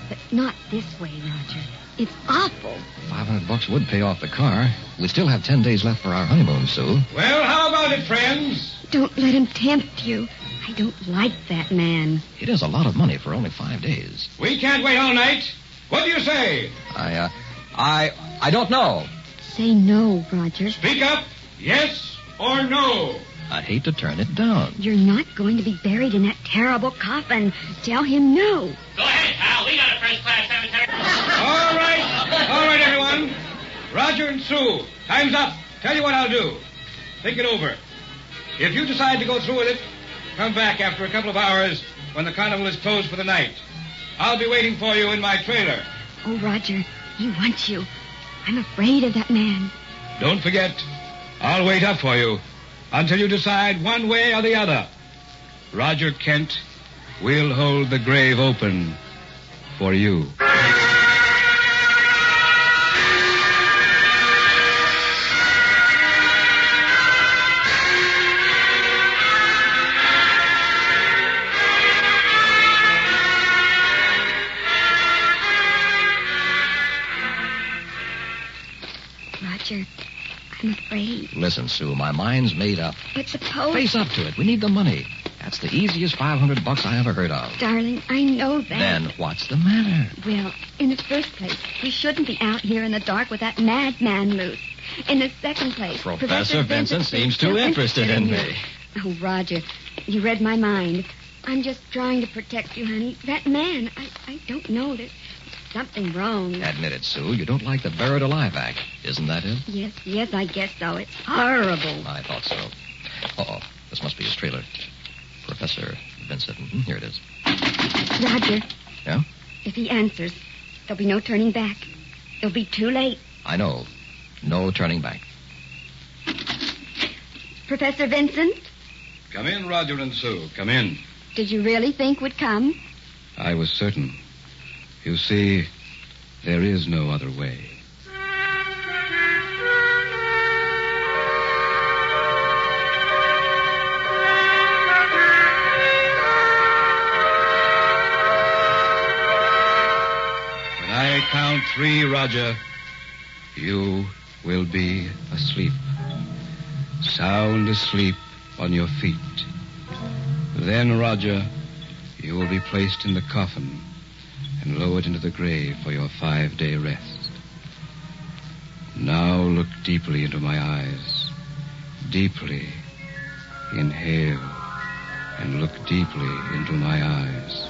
but not this way, Roger. It's awful. $500 would pay off the car. We still have 10 days left for our honeymoon, Sue. Well, how about it, friends? Don't let him tempt you. I don't like that man. It is a lot of money for only 5 days. We can't wait all night. What do you say? I don't know. Say no, Roger. Speak up. Yes or no? I'd hate to turn it down. You're not going to be buried in that terrible coffin. Tell him no. Go ahead, pal. We got a first-class cemetery. All right, everyone. Roger and Sue, time's up. Tell you what I'll do. Think it over. If you decide to go through with it, come back after a couple of hours when the carnival is closed for the night. I'll be waiting for you in my trailer. Oh, Roger, he wants you. I'm afraid of that man. Don't forget, I'll wait up for you until you decide one way or the other. Roger Kent will hold the grave open for you. Roger, I'm afraid. Listen, Sue, my mind's made up. But suppose... Face up to it. We need the money. That's the easiest $500 I ever heard of. Darling, I know that. Then what's the matter? Well, in the first place, we shouldn't be out here in the dark with that madman loose. In the second place... Professor Vincent seems too interested in me. Oh, Roger, you read my mind. I'm just trying to protect you, honey. That man, I don't know. There's something wrong. Admit it, Sue. You don't like the buried alive act. Isn't that it? Yes, I guess so. It's horrible. I thought so. Uh-oh. This must be his trailer. Professor Vincent. Here it is. Roger. Yeah? If he answers, there'll be no turning back. It'll be too late. I know. No turning back. Professor Vincent? Come in, Roger and Sue. Come in. Did you really think we'd come? I was certain. You see, there is no other way. When I count 3, Roger, you will be asleep. Sound asleep on your feet. Then, Roger, you will be placed in the coffin and lowered into the grave for your 5-day rest. Now look deeply into my eyes. Deeply. Inhale and look deeply into my eyes.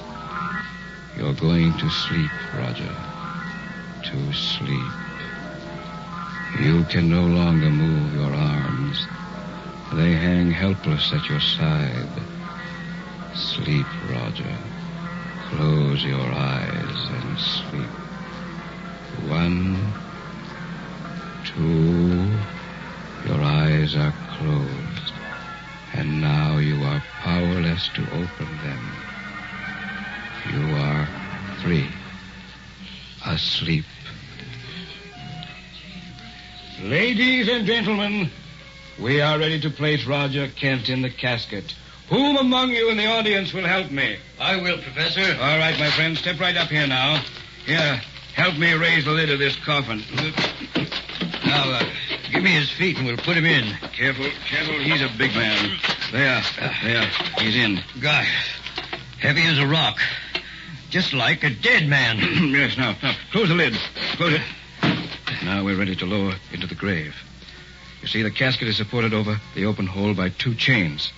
You're going to sleep, Roger. To sleep. You can no longer move your arms. They hang helpless at your side. Sleep, Roger. Close your eyes and sleep. 1, 2. Your eyes are closed. And now you are powerless to open them. You are 3. Asleep. Ladies and gentlemen, we are ready to place Roger Kent in the casket. Whom among you in the audience will help me? I will, Professor. All right, my friend, step right up here now. Here, help me raise the lid of this coffin. Now, give me his feet and we'll put him in. Careful. He's a big man. There. He's in. God, heavy as a rock. Just like a dead man. Yes, now, close the lid. Close it. Now we're ready to lower into the grave. You see, the casket is supported over the open hole by 2 chains.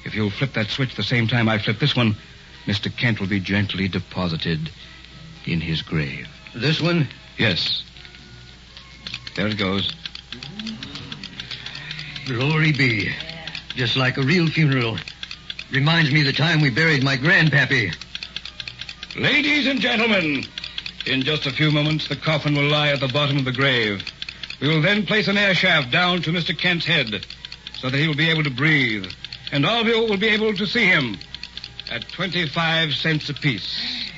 If you'll flip that switch the same time I flip this one, Mr. Kent will be gently deposited in his grave. This one? Yes. There it goes. Glory be. Just like a real funeral. Reminds me of the time we buried my grandpappy. Ladies and gentlemen, in just a few moments, the coffin will lie at the bottom of the grave. We will then place an air shaft down to Mr. Kent's head so that he will be able to breathe. And all of you will be able to see him at 25 cents apiece.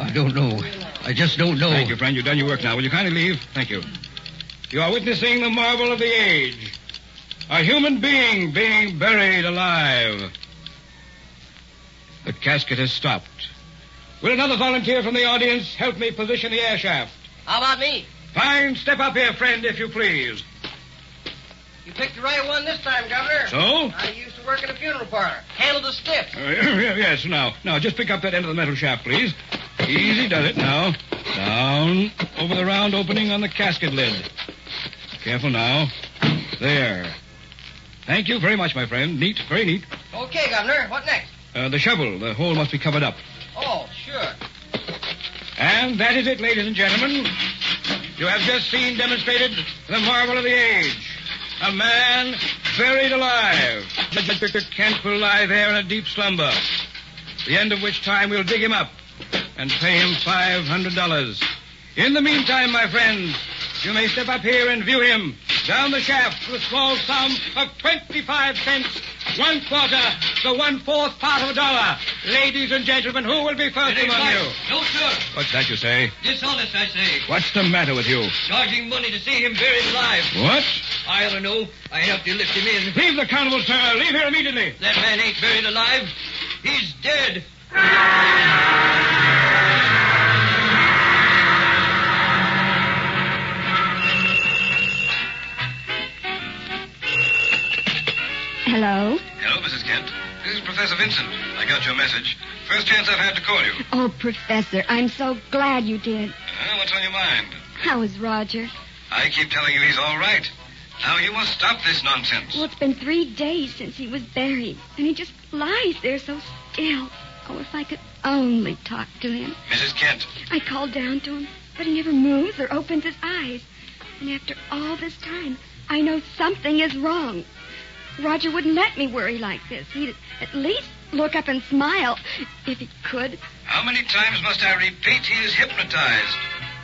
I don't know. I just don't know. Thank you, friend. You've done your work now. Will you kindly leave? Thank you. You are witnessing the marvel of the age. A human being being buried alive. The casket has stopped. Will another volunteer from the audience help me position the air shaft? How about me? Fine. Step up here, friend, if you please. You picked the right one this time, Governor. So? I used to work in a funeral parlor. Handled the stiffs. Yes, now, just pick up that end of the metal shaft, please. Easy does it now. Down over the round opening on the casket lid. Careful now. There. Thank you very much, my friend. Neat, very neat. Okay, Governor. What next? The shovel. The hole must be covered up. Oh, sure. And that is it, ladies and gentlemen. You have just seen demonstrated the marvel of the age. A man buried alive. Mr. Kent will lie there in a deep slumber, the end of which time we'll dig him up and pay him $500. In the meantime, my friends, you may step up here and view him down the shaft for a small sum of 25 cents, 1/4, the 1/4 part of a dollar. Ladies and gentlemen, who will be first among you? No, sir. What's that you say? Dishonest, I say. What's the matter with you? Charging money to see him buried alive. What? I don't know. I helped you lift him in. Leave the carnival, sir. Leave here immediately. That man ain't buried alive. He's dead. Hello? Hello, Mrs. Kent. This is Professor Vincent. I got your message. First chance I've had to call you. Oh, Professor, I'm so glad you did. What's on your mind? How is Roger? I keep telling you he's all right. Now you must stop this nonsense. Well, it's been 3 days since he was buried, and he just lies there so still. Oh, if I could only talk to him. Mrs. Kent. I called down to him, but he never moves or opens his eyes. And after all this time, I know something is wrong. Roger wouldn't let me worry like this. He'd at least look up and smile, if he could. How many times must I repeat he is hypnotized?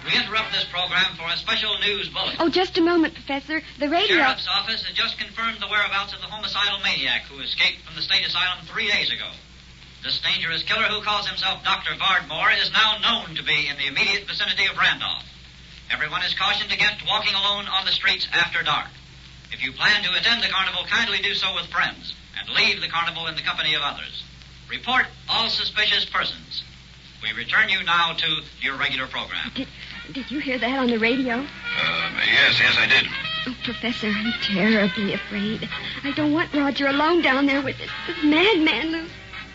We interrupt this program for a special news bulletin. Oh, just a moment, Professor. The radio... Sheriff's office has just confirmed the whereabouts of the homicidal maniac who escaped from the state asylum 3 days ago. This dangerous killer who calls himself Dr. Vardmore is now known to be in the immediate vicinity of Randolph. Everyone is cautioned against walking alone on the streets after dark. If you plan to attend the carnival, kindly do so with friends, and leave the carnival in the company of others. Report all suspicious persons. We return you now to your regular program. Did you hear that on the radio? Yes, I did. Oh, Professor, I'm terribly afraid. I don't want Roger alone down there with this madman, Lou.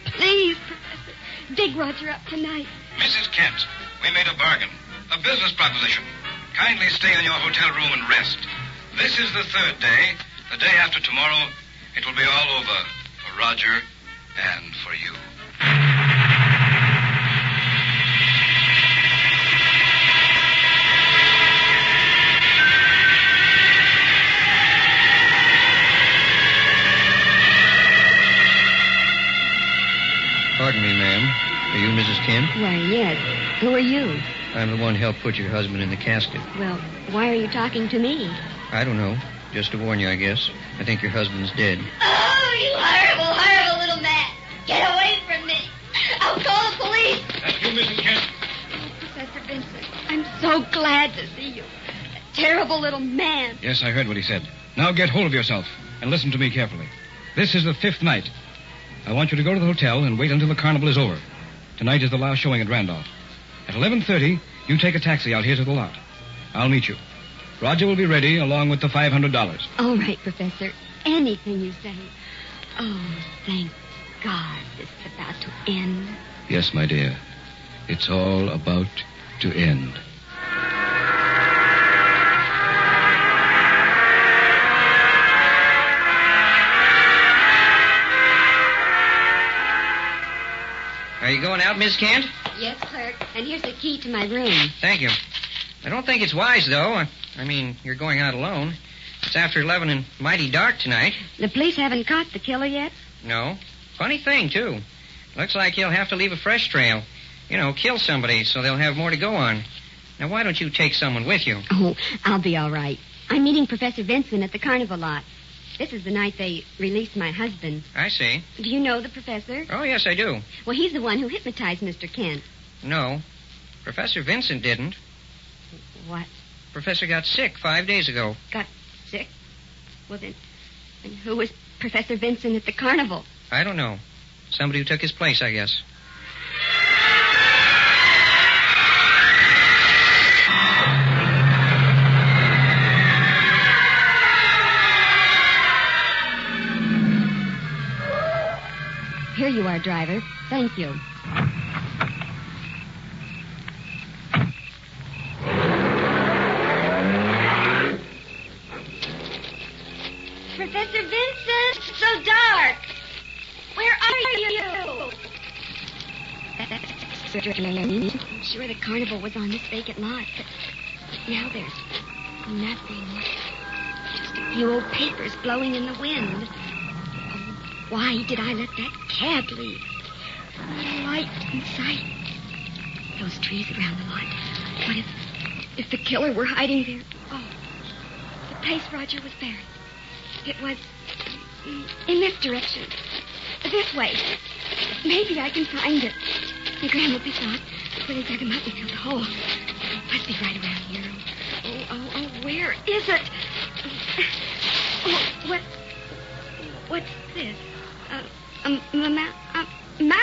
Please, Professor, dig Roger up tonight. Mrs. Kent, we made a bargain, a business proposition. Kindly stay in your hotel room and rest. This is the 3rd day. The day after tomorrow, it will be all over for Roger and for you. Pardon me, ma'am. Are you Mrs. Kent? Why, yes. Who are you? I'm the one who helped put your husband in the casket. Well, why are you talking to me? I don't know. Just to warn you, I guess. I think your husband's dead. Oh, you horrible, horrible little man. Get away from me. I'll call the police. That's you, Mrs. Kent. Oh, Professor Vincent, I'm so glad to see you. A terrible little man. Yes, I heard what he said. Now get hold of yourself and listen to me carefully. This is the 5th night. I want you to go to the hotel and wait until the carnival is over. Tonight is the last showing at Randolph. At 11:30, you take a taxi out here to the lot. I'll meet you. Roger will be ready along with the $500. All right, Professor. Anything you say. Oh, thank God this is about to end. Yes, my dear. It's all about to end. Are you going out, Miss Kent? Yes, clerk. And here's the key to my room. Thank you. I don't think it's wise, though. I mean, you're going out alone. It's after 11 and mighty dark tonight. The police haven't caught the killer yet? No. Funny thing, too. Looks like he'll have to leave a fresh trail. You know, kill somebody so they'll have more to go on. Now, why don't you take someone with you? Oh, I'll be all right. I'm meeting Professor Vincent at the carnival lot. This is the night they released my husband. I see. Do you know the professor? Oh, yes, I do. Well, he's the one who hypnotized Mr. Kent. No. Professor Vincent didn't. What? Professor got sick 5 days ago. Got sick? Well, then who was Professor Vincent at the carnival? I don't know. Somebody who took his place, I guess. Here you are, driver. Thank you. Professor Vincent, it's so dark. Where are you? I'm sure the carnival was on this vacant lot, but now there's nothing. Just a few old papers blowing in the wind. Why did I let that cab leave? No light in sight. Those trees around the lot. What if the killer were hiding there? Oh, the place Roger was buried. It was in this direction. This way. Maybe I can find it. And Grandma will be thought when they dug him up and filled the hole. Must be right around here. Oh, where is it? Oh, what's this? A mount. No.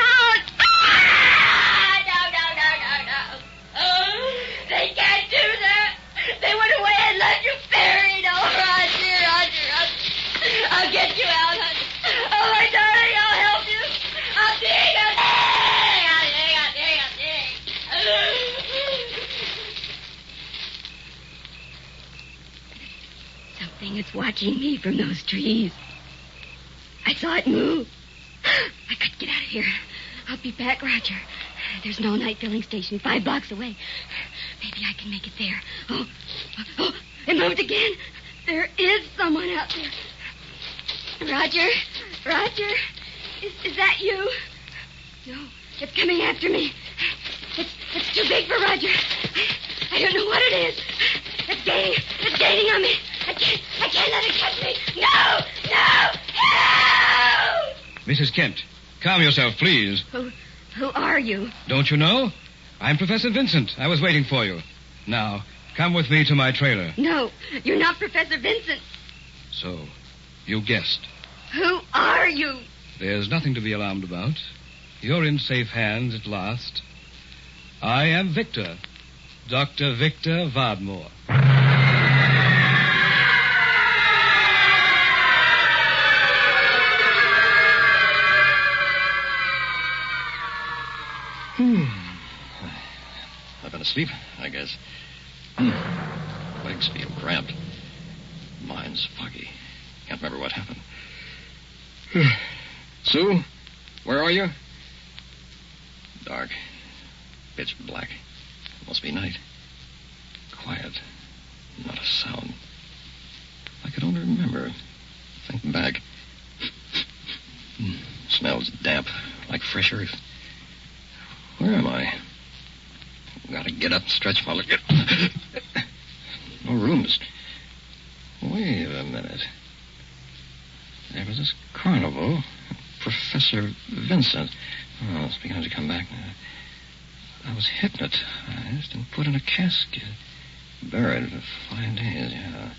Oh, they can't do that. They went away and left you buried. Oh, Roger. I'll get you out, honey. Oh, my darling, I'll help you. I'll dig. Something is watching me from those trees. I saw it move. I could get out of here. I'll be back, Roger. There's an all-night filling station 5 blocks away. Maybe I can make it there. Oh, it moved again. There is someone out there. Roger, is that you? No, it's coming after me. It's too big for Roger. I don't know what it is. It's gaining on me. I can't let it catch me. No! Mrs. Kent, calm yourself, please. Who are you? Don't you know? I'm Professor Vincent. I was waiting for you. Now, come with me to my trailer. No, you're not Professor Vincent. So, you guessed. Who are you? There's nothing to be alarmed about. You're in safe hands at last. I am Victor. Dr. Victor Vardmore. I've been asleep, I guess. Legs feel cramped. Mind's foggy. Can't remember what happened. Sue, where are you? Dark. Pitch black. Must be night. Quiet. Not a sound. I could only remember. Think back. Smells damp, like fresh earth. Where am I? Gotta get up and stretch my leg. No rooms. Wait a minute. There was this carnival. Professor Vincent. Oh, it's beginning to come back now. I was hypnotized and put in a casket. Buried for 5 days, yeah.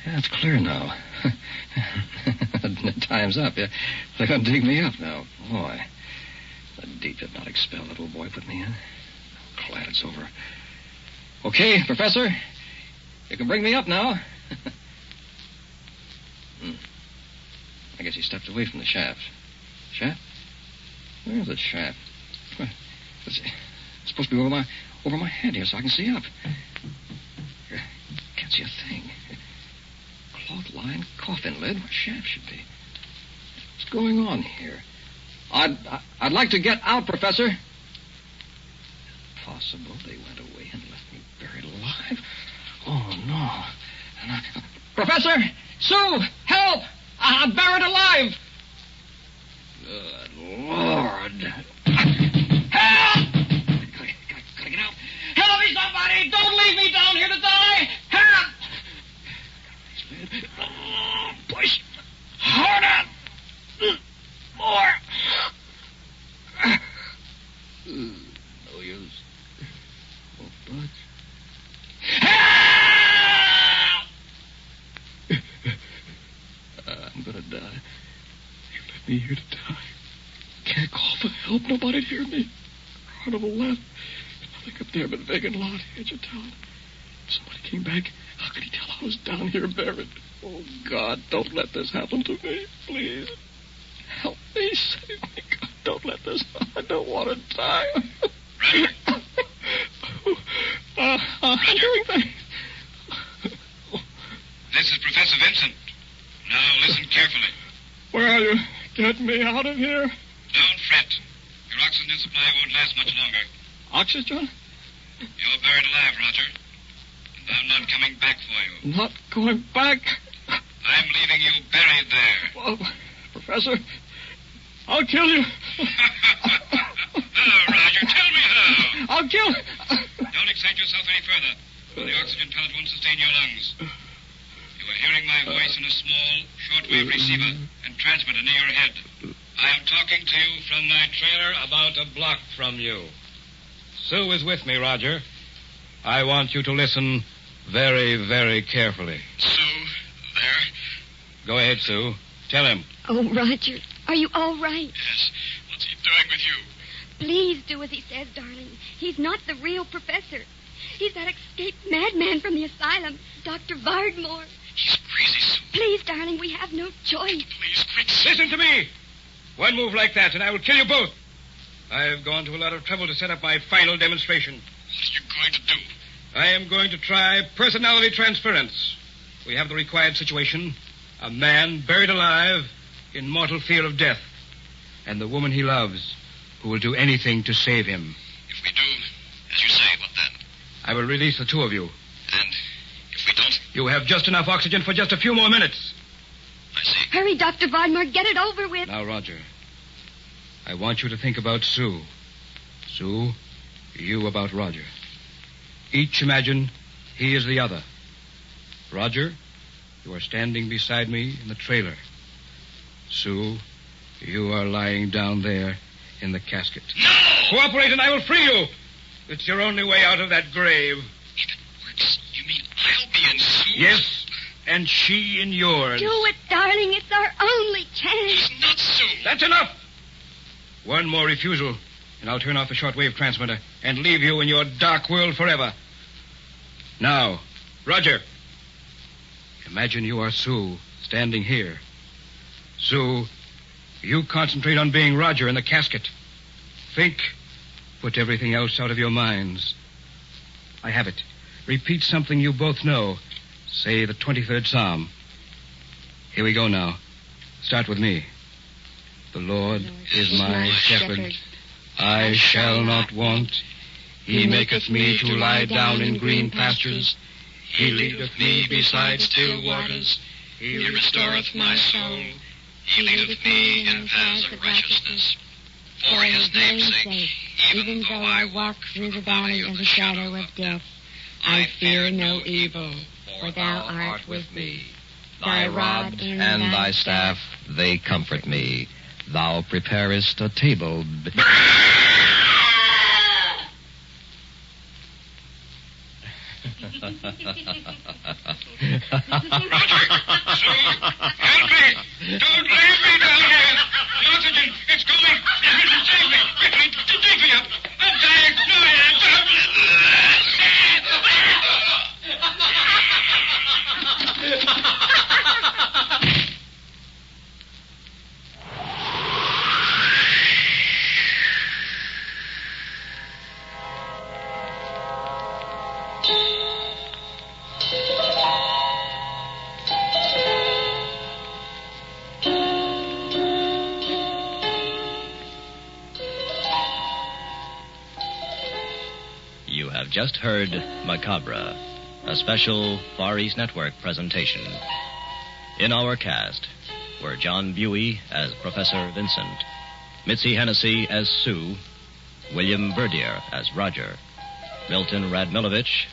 Yeah, it's clear now. Time's up. Yeah. They're going to dig me up now. Boy. The deep hypnotic spell that little boy put me in. Glad it's over. Okay, Professor. You can bring me up now. I guess he stepped away from the shaft. Shaft? Where's the shaft? It's supposed to be over my head here so I can see up. Can't see a thing. Cloth-lined coffin lid where shaft should be. What's going on here? I'd like to get out, Professor. Possible they went away and left me buried alive? Oh, no. Professor! Sue! Help! I'm buried alive! Good Lord. Help! Gotta get out. Help me, somebody! Don't leave me down here to die! Help! Push harder! More! No use. Won't budge. Help! I'm gonna die. You left me here to die. Can't call for help. Nobody'd hear me. Carnival left. Nothing up there but vacant lot, edge of town. If somebody came back, how could he tell I was down here buried? Oh, God, don't let this happen to me, please. Help me, save me. God, don't let this. I don't want to die. I'm doing things. This is Professor Vincent. Now listen carefully. Where are you? Get me out of here. Don't fret. Your oxygen supply won't last much longer. Oxygen? You're buried alive, Roger. And I'm not coming back for you. Not going back? I'm leaving you buried there. Well, Professor, I'll kill you. How, Roger? Tell me how. I'll kill... Don't excite yourself any further. The oxygen pellet won't sustain your lungs. You are hearing my voice in a small, shortwave receiver and transmitter near your head. I am talking to you from my trailer about a block from you. Sue is with me, Roger. I want you to listen very, very carefully. Sue, there? Go ahead, Sue. Tell him. Oh, Roger, are you all right? Yes. What's he doing with you? Please do as he says, darling. He's not the real professor. He's that escaped madman from the asylum, Dr. Vardmore. He's crazy, Sue. Please, darling, we have no choice. Please, quick. Listen to me. One move like that, and I will kill you both. I've gone to a lot of trouble to set up my final demonstration. What are you going to do? I am going to try personality transference. We have the required situation. A man buried alive in mortal fear of death. And the woman he loves, who will do anything to save him. If we do, as you say, what then? I will release the two of you. And if we don't? You have just enough oxygen for just a few more minutes. I see. Hurry, Dr. Vardmore. Get it over with. Now, Roger, I want you to think about Sue. Sue, you about Roger. Each imagine he is the other. Roger, you are standing beside me in the trailer. Sue, you are lying down there in the casket. No! Cooperate and I will free you. It's your only way out of that grave. If it works, you mean I'll be in Sue? Yes, and she in yours. Do it, darling. It's our only chance. He's not Sue. That's enough. One more refusal, and I'll turn off the shortwave transmitter and leave you in your dark world forever. Now, Roger, imagine you are Sue standing here. Sue, you concentrate on being Roger in the casket. Think. Put everything else out of your minds. I have it. Repeat something you both know. Say the 23rd Psalm. Here we go now. Start with me. The Lord is my shepherd. I shall not want. He maketh me to lie down in green pastures. He leadeth me beside still waters. He restoreth my soul. He leadeth me in paths of righteousness. For his name's sake, even though I walk through the valley of the shadow of death, I fear no evil, for thou art with me. Thy rod and thy staff, they comfort me. Thou preparest a table. Roger! Sue! Help me! Don't leave me down here! The oxygen, it's going! Save me! Quickly! Dig me up! I'm dying! No, have just heard Macabre, a special Far East Network presentation. In our cast were John Buey as Professor Vincent, Mitzi Hennessy as Sue, William Verdier as Roger, Milton Radmilovich,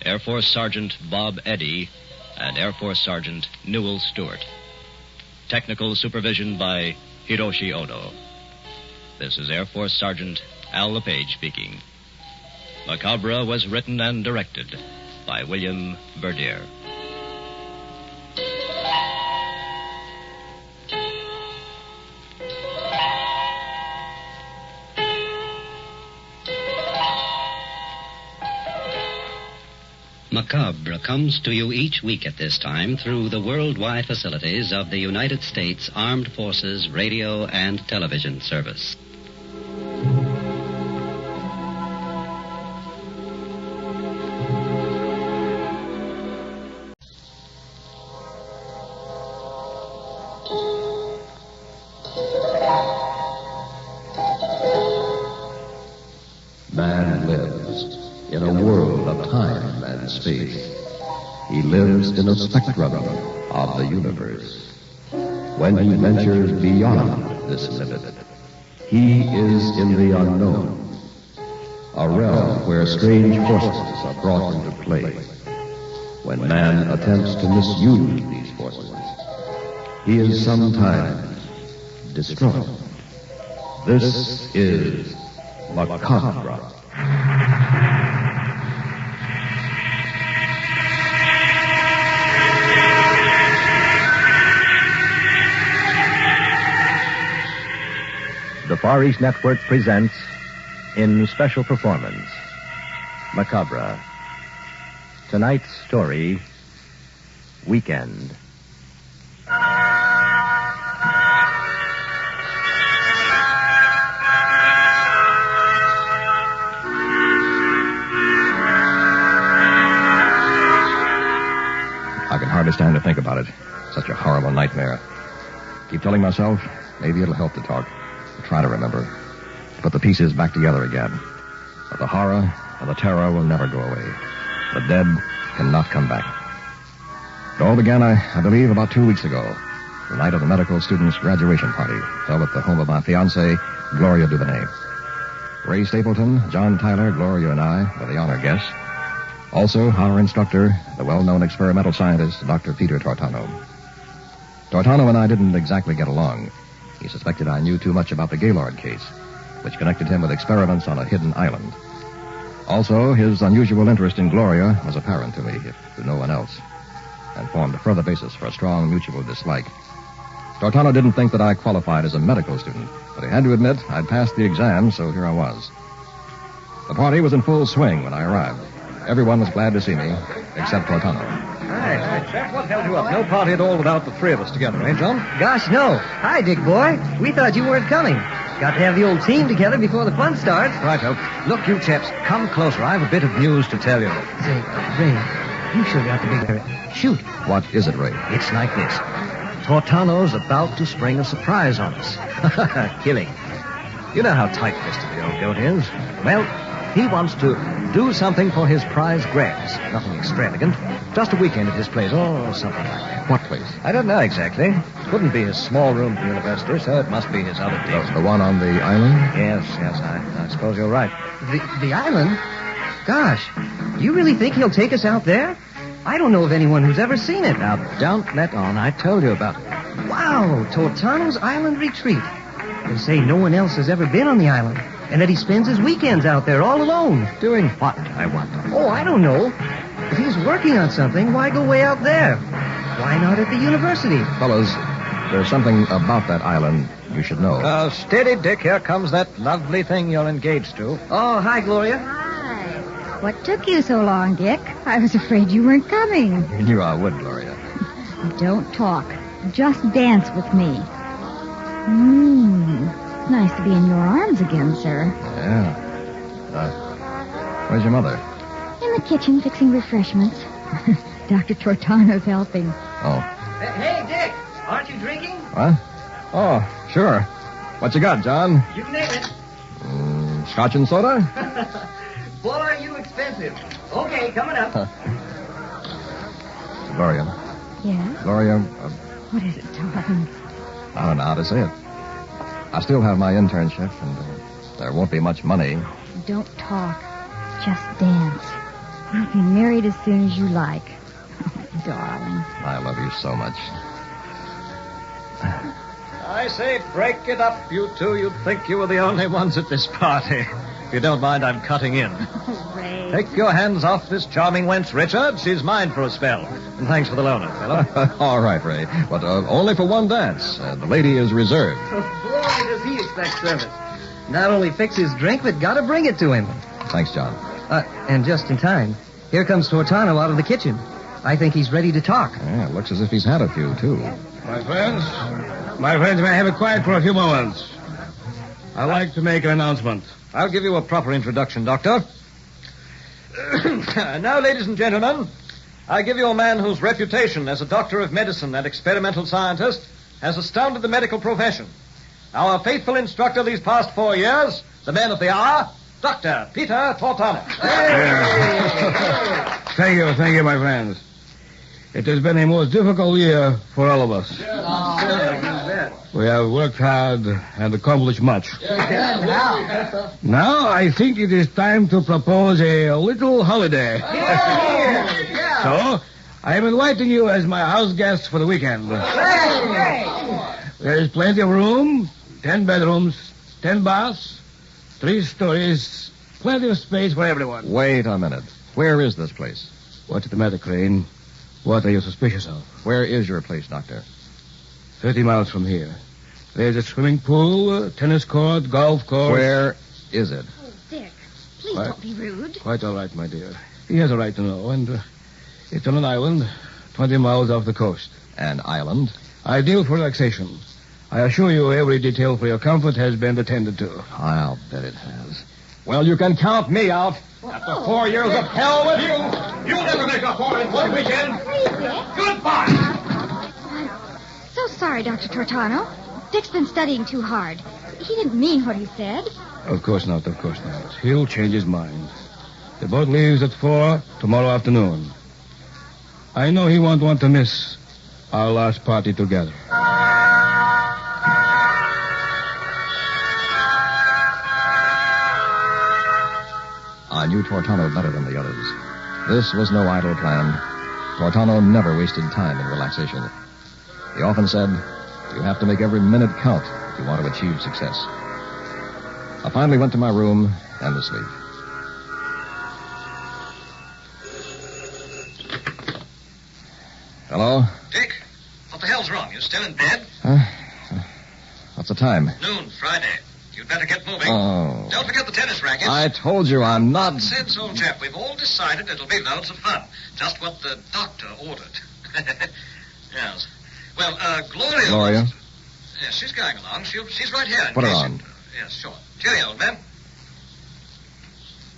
Air Force Sergeant Bob Eddy, and Air Force Sergeant Newell Stewart. Technical supervision by Hiroshi Odo. This is Air Force Sergeant Al LePage speaking. Macabre was written and directed by William Verdier. Macabre comes to you each week at this time through the worldwide facilities of the United States Armed Forces Radio and Television Service. Man lives in a world of time and space. He lives in a spectrum of the universe. When he ventures beyond this limit, he is in the unknown, a realm where strange forces are brought into play. When man attempts to misuse these forces, he is sometimes destroyed. This is Macabre. The Far East Network presents, in special performance, Macabre. Tonight's story, Weekend. I can hardly stand to think about it. Such a horrible nightmare. Keep telling myself, maybe it'll help to talk. To try to remember. To put the pieces back together again. But the horror and the terror will never go away. The dead cannot come back. It all began, I believe, about 2 weeks ago. The night of the medical students' graduation party, held at the home of my fiancée, Gloria Duvenet. Ray Stapleton, John Tyler, Gloria, and I were the honor guests. Also, our instructor, the well-known experimental scientist, Dr. Peter Tortano. Tortano and I didn't exactly get along. He suspected I knew too much about the Gaylord case, which connected him with experiments on a hidden island. Also, his unusual interest in Gloria was apparent to me, if to no one else, and formed a further basis for a strong mutual dislike. Tortano didn't think that I qualified as a medical student, but he had to admit I'd passed the exam, so here I was. The party was in full swing when I arrived. Everyone was glad to see me, except Tortano. Hi, Jeff, what held you up? No party at all without the three of us together, eh, John? Gosh, no. Hi, Dick boy. We thought you weren't coming. Got to have the old team together before the fun starts. Righto. Look, you chaps, come closer. I have a bit of news to tell you. Say, Ray, you sure got the big... Shoot. What is it, Ray? It's like this. Tortano's about to spring a surprise on us. Killing. You know how tight-fisted the old goat is. Well, he wants to do something for his prize grads. Nothing extravagant. Just a weekend at his place, or something like that. What place? I don't know exactly. Couldn't be his small room at the university, so it must be his other deal. The one on the island? Yes, I suppose you're right. The island? Gosh, you really think he'll take us out there? I don't know of anyone who's ever seen it. Now, don't let on. I told you about it. Wow, Tortano's Island Retreat. They say no one else has ever been on the island, and that he spends his weekends out there all alone. Doing what, I wonder? Oh, I don't know. If he's working on something, why go way out there? Why not at the university? Fellas, there's something about that island you should know. Steady, Dick. Here comes that lovely thing you're engaged to. Oh, hi, Gloria. Hi. What took you so long, Dick? I was afraid you weren't coming. You knew I would, Gloria. Don't talk. Just dance with me. Nice to be in your arms again, sir. Yeah. Where's your mother? In the kitchen, fixing refreshments. Dr. Tortano's helping. Oh. Hey, Dick, aren't you drinking? What? Oh, sure. What you got, John? You can name it. Scotch and soda? Boy, are you expensive. Okay, coming up. Gloria. Yes? Gloria, What is it, darling? I don't know how to say it. I still have my internship, and there won't be much money. Don't talk. Just dance. We'll be married as soon as you like. Oh, darling. I love you so much. I say, break it up, you two. You'd think you were the only ones at this party. If you don't mind, I'm cutting in. Ray. Take your hands off this charming wench, Richard. She's mine for a spell. And thanks for the loaner, fellow. All right, Ray. But only for one dance. The lady is reserved. Oh, boy, does he expect service. Not only fix his drink, but gotta bring it to him. Thanks, John. And just in time. Here comes Tortano out of the kitchen. I think he's ready to talk. Yeah, it looks as if he's had a few, too. My friends, may I have it quiet for a few moments? I'd like to make an announcement. I'll give you a proper introduction, Doctor. Now, ladies and gentlemen, I give you a man whose reputation as a doctor of medicine and experimental scientist has astounded the medical profession. Our faithful instructor these past 4 years, the man of the hour, Dr. Peter Tortano. Thank you, my friends. It has been a most difficult year for all of us. We have worked hard and accomplished much. Now I think it is time to propose a little holiday. So, I am inviting you as my house guests for the weekend. There is plenty of room, 10 bedrooms, 10 baths, 3 stories, plenty of space for everyone. Wait a minute. Where is this place? What's the matter, Crane? What are you suspicious of? Where is your place, Doctor? 30 miles from here. There's a swimming pool, tennis court, golf course. Where is it? Oh, Dick, please don't be rude. Quite all right, my dear. He has a right to know, and it's on an island 20 miles off the coast. An island? Ideal for relaxation. I assure you every detail for your comfort has been attended to. I'll bet it has. Well, you can count me out. After 4 years of hell with you, you'll never make up for it in one weekend. Goodbye. I'm so sorry, Dr. Tortano. Dick's been studying too hard. He didn't mean what he said. Of course not. He'll change his mind. The boat leaves at 4 tomorrow afternoon. I know he won't want to miss our last party together. I knew Tortano better than the others. This was no idle plan. Tortano never wasted time in relaxation. He often said, you have to make every minute count if you want to achieve success. I finally went to my room and to sleep. Hello? Dick, what the hell's wrong? You still in bed? What's the time? Noon, Friday. You'd better get moving. Oh. Don't forget the tennis rackets. I told you I'm not... Nonsense, old chap. We've all decided it'll be loads of fun. Just what the doctor ordered. Yes. Well, Gloria... Gloria? Yes, she's going along. She's right here. Put her on. Yes, sure. Cheerio, old man.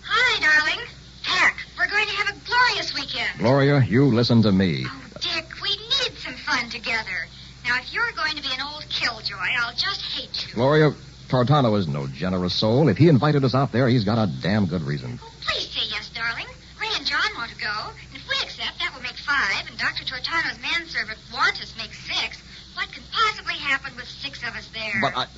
Hi, darling. Heck, we're going to have a glorious weekend. Gloria, you listen to me. Oh, Dick, we need some fun together. Now, if you're going to be an old killjoy, I'll just hate you. Gloria, Tortano is no generous soul. If he invited us out there, he's got a damn good reason. Oh, please say yes, darling. Ray and John want to go. And if we accept, that will make 5. And Dr. Tortano's manservant Wantus makes 6. What could possibly happen with 6 of us there? But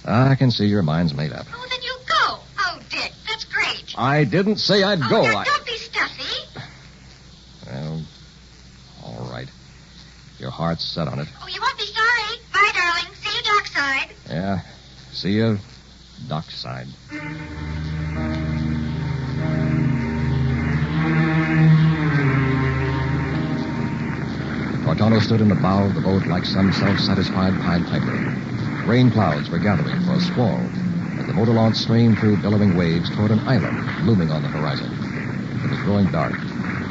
I can see your mind's made up. Oh, then you go. Oh, Dick, that's great. I didn't say I'd go. Now, don't be stuffy. Well, all right. Your heart's set on it. Oh, you won't be sorry. Bye, darling. See you dockside. Yeah. See you dockside. Tortano stood in the bow of the boat like some self-satisfied Pied Piper. Rain clouds were gathering for a squall as the motor launch streamed through billowing waves toward an island looming on the horizon. It was growing dark.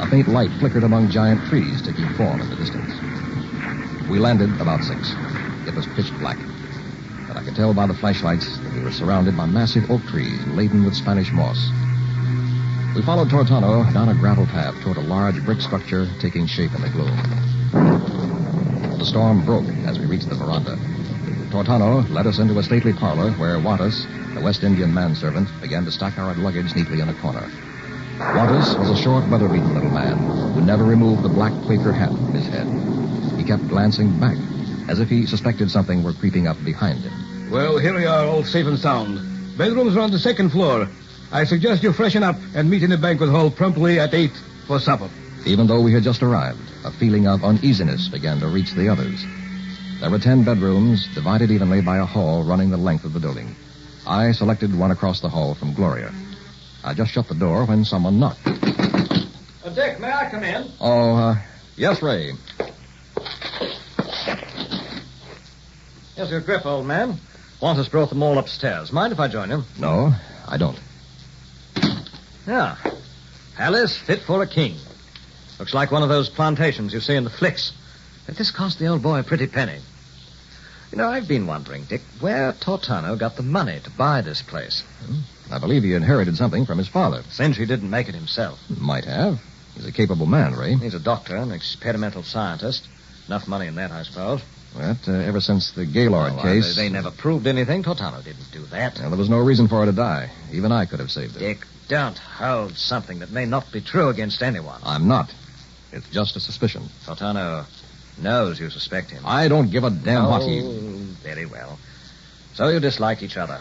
A faint light flickered among giant trees, taking form in the distance. We landed about 6. It was pitch black, but I could tell by the flashlights that we were surrounded by massive oak trees laden with Spanish moss. We followed Tortano down a gravel path toward a large brick structure taking shape in the gloom. The storm broke as we reached the veranda. Tortano led us into a stately parlor where Wantus, the West Indian manservant, began to stack our luggage neatly in a corner. Wantus was a short, weather-beaten little man who never removed the black Quaker hat from his head. He kept glancing back, as if he suspected something were creeping up behind him. Well, here we are, all safe and sound. Bedrooms are on the second floor. I suggest you freshen up and meet in the banquet hall promptly at 8 for supper. Even though we had just arrived, a feeling of uneasiness began to reach the others. There were 10 bedrooms, divided evenly by a hall running the length of the building. I selected one across the hall from Gloria. I just shut the door when someone knocked. Dick, may I come in? Yes, Ray. Here's your grip, old man. Wantus brought them all upstairs. Mind if I join him? No, I don't. Yeah. Palace fit for a king. Looks like one of those plantations you see in the flicks. But this cost the old boy a pretty penny. You know, I've been wondering, Dick, where Tortano got the money to buy this place. I believe he inherited something from his father. Since he didn't make it himself. Might have. He's a capable man, Ray. He's a doctor, an experimental scientist. Enough money in that, I suppose. But ever since the Gaylord case... They never proved anything. Tortano didn't do that. Well, there was no reason for her to die. Even I could have saved her. Dick, don't hold something that may not be true against anyone. I'm not. It's just a suspicion. Tortano knows you suspect him. I don't give a damn what he... Very well. So you dislike each other.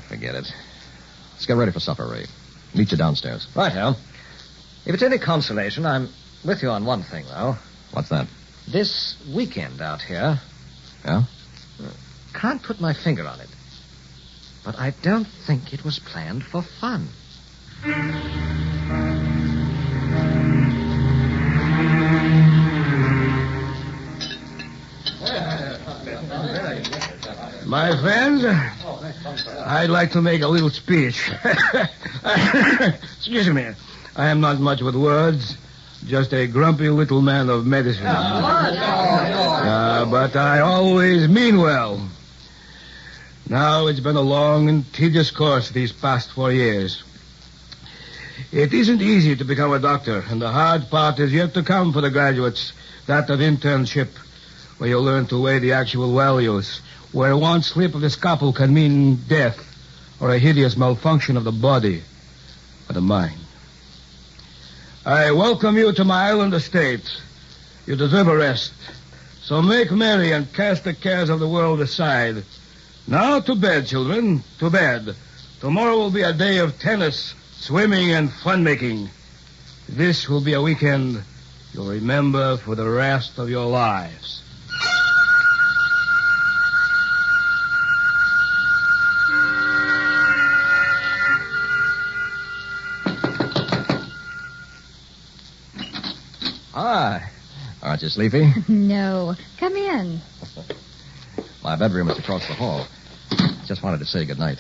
Forget it. Let's get ready for supper, Ray. Meet you downstairs. Right, Hal. If it's any consolation, I'm with you on one thing, though. What's that? This weekend out here... Yeah? Can't put my finger on it. But I don't think it was planned for fun. My friends, I'd like to make a little speech. Excuse me. I am not much with words. Just a grumpy little man of medicine. But I always mean well. Now, it's been a long and tedious course these past 4 years. It isn't easy to become a doctor, and the hard part is yet to come for the graduates, that of internship, where you learn to weigh the actual values, where one slip of the scalpel can mean death or a hideous malfunction of the body or the mind. I welcome you to my island estate. You deserve a rest. So make merry and cast the cares of the world aside. Now to bed, children, to bed. Tomorrow will be a day of tennis, swimming, and fun-making. This will be a weekend you'll remember for the rest of your lives. Hi. Aren't you sleepy? No. Come in. My bedroom is across the hall. Just wanted to say goodnight.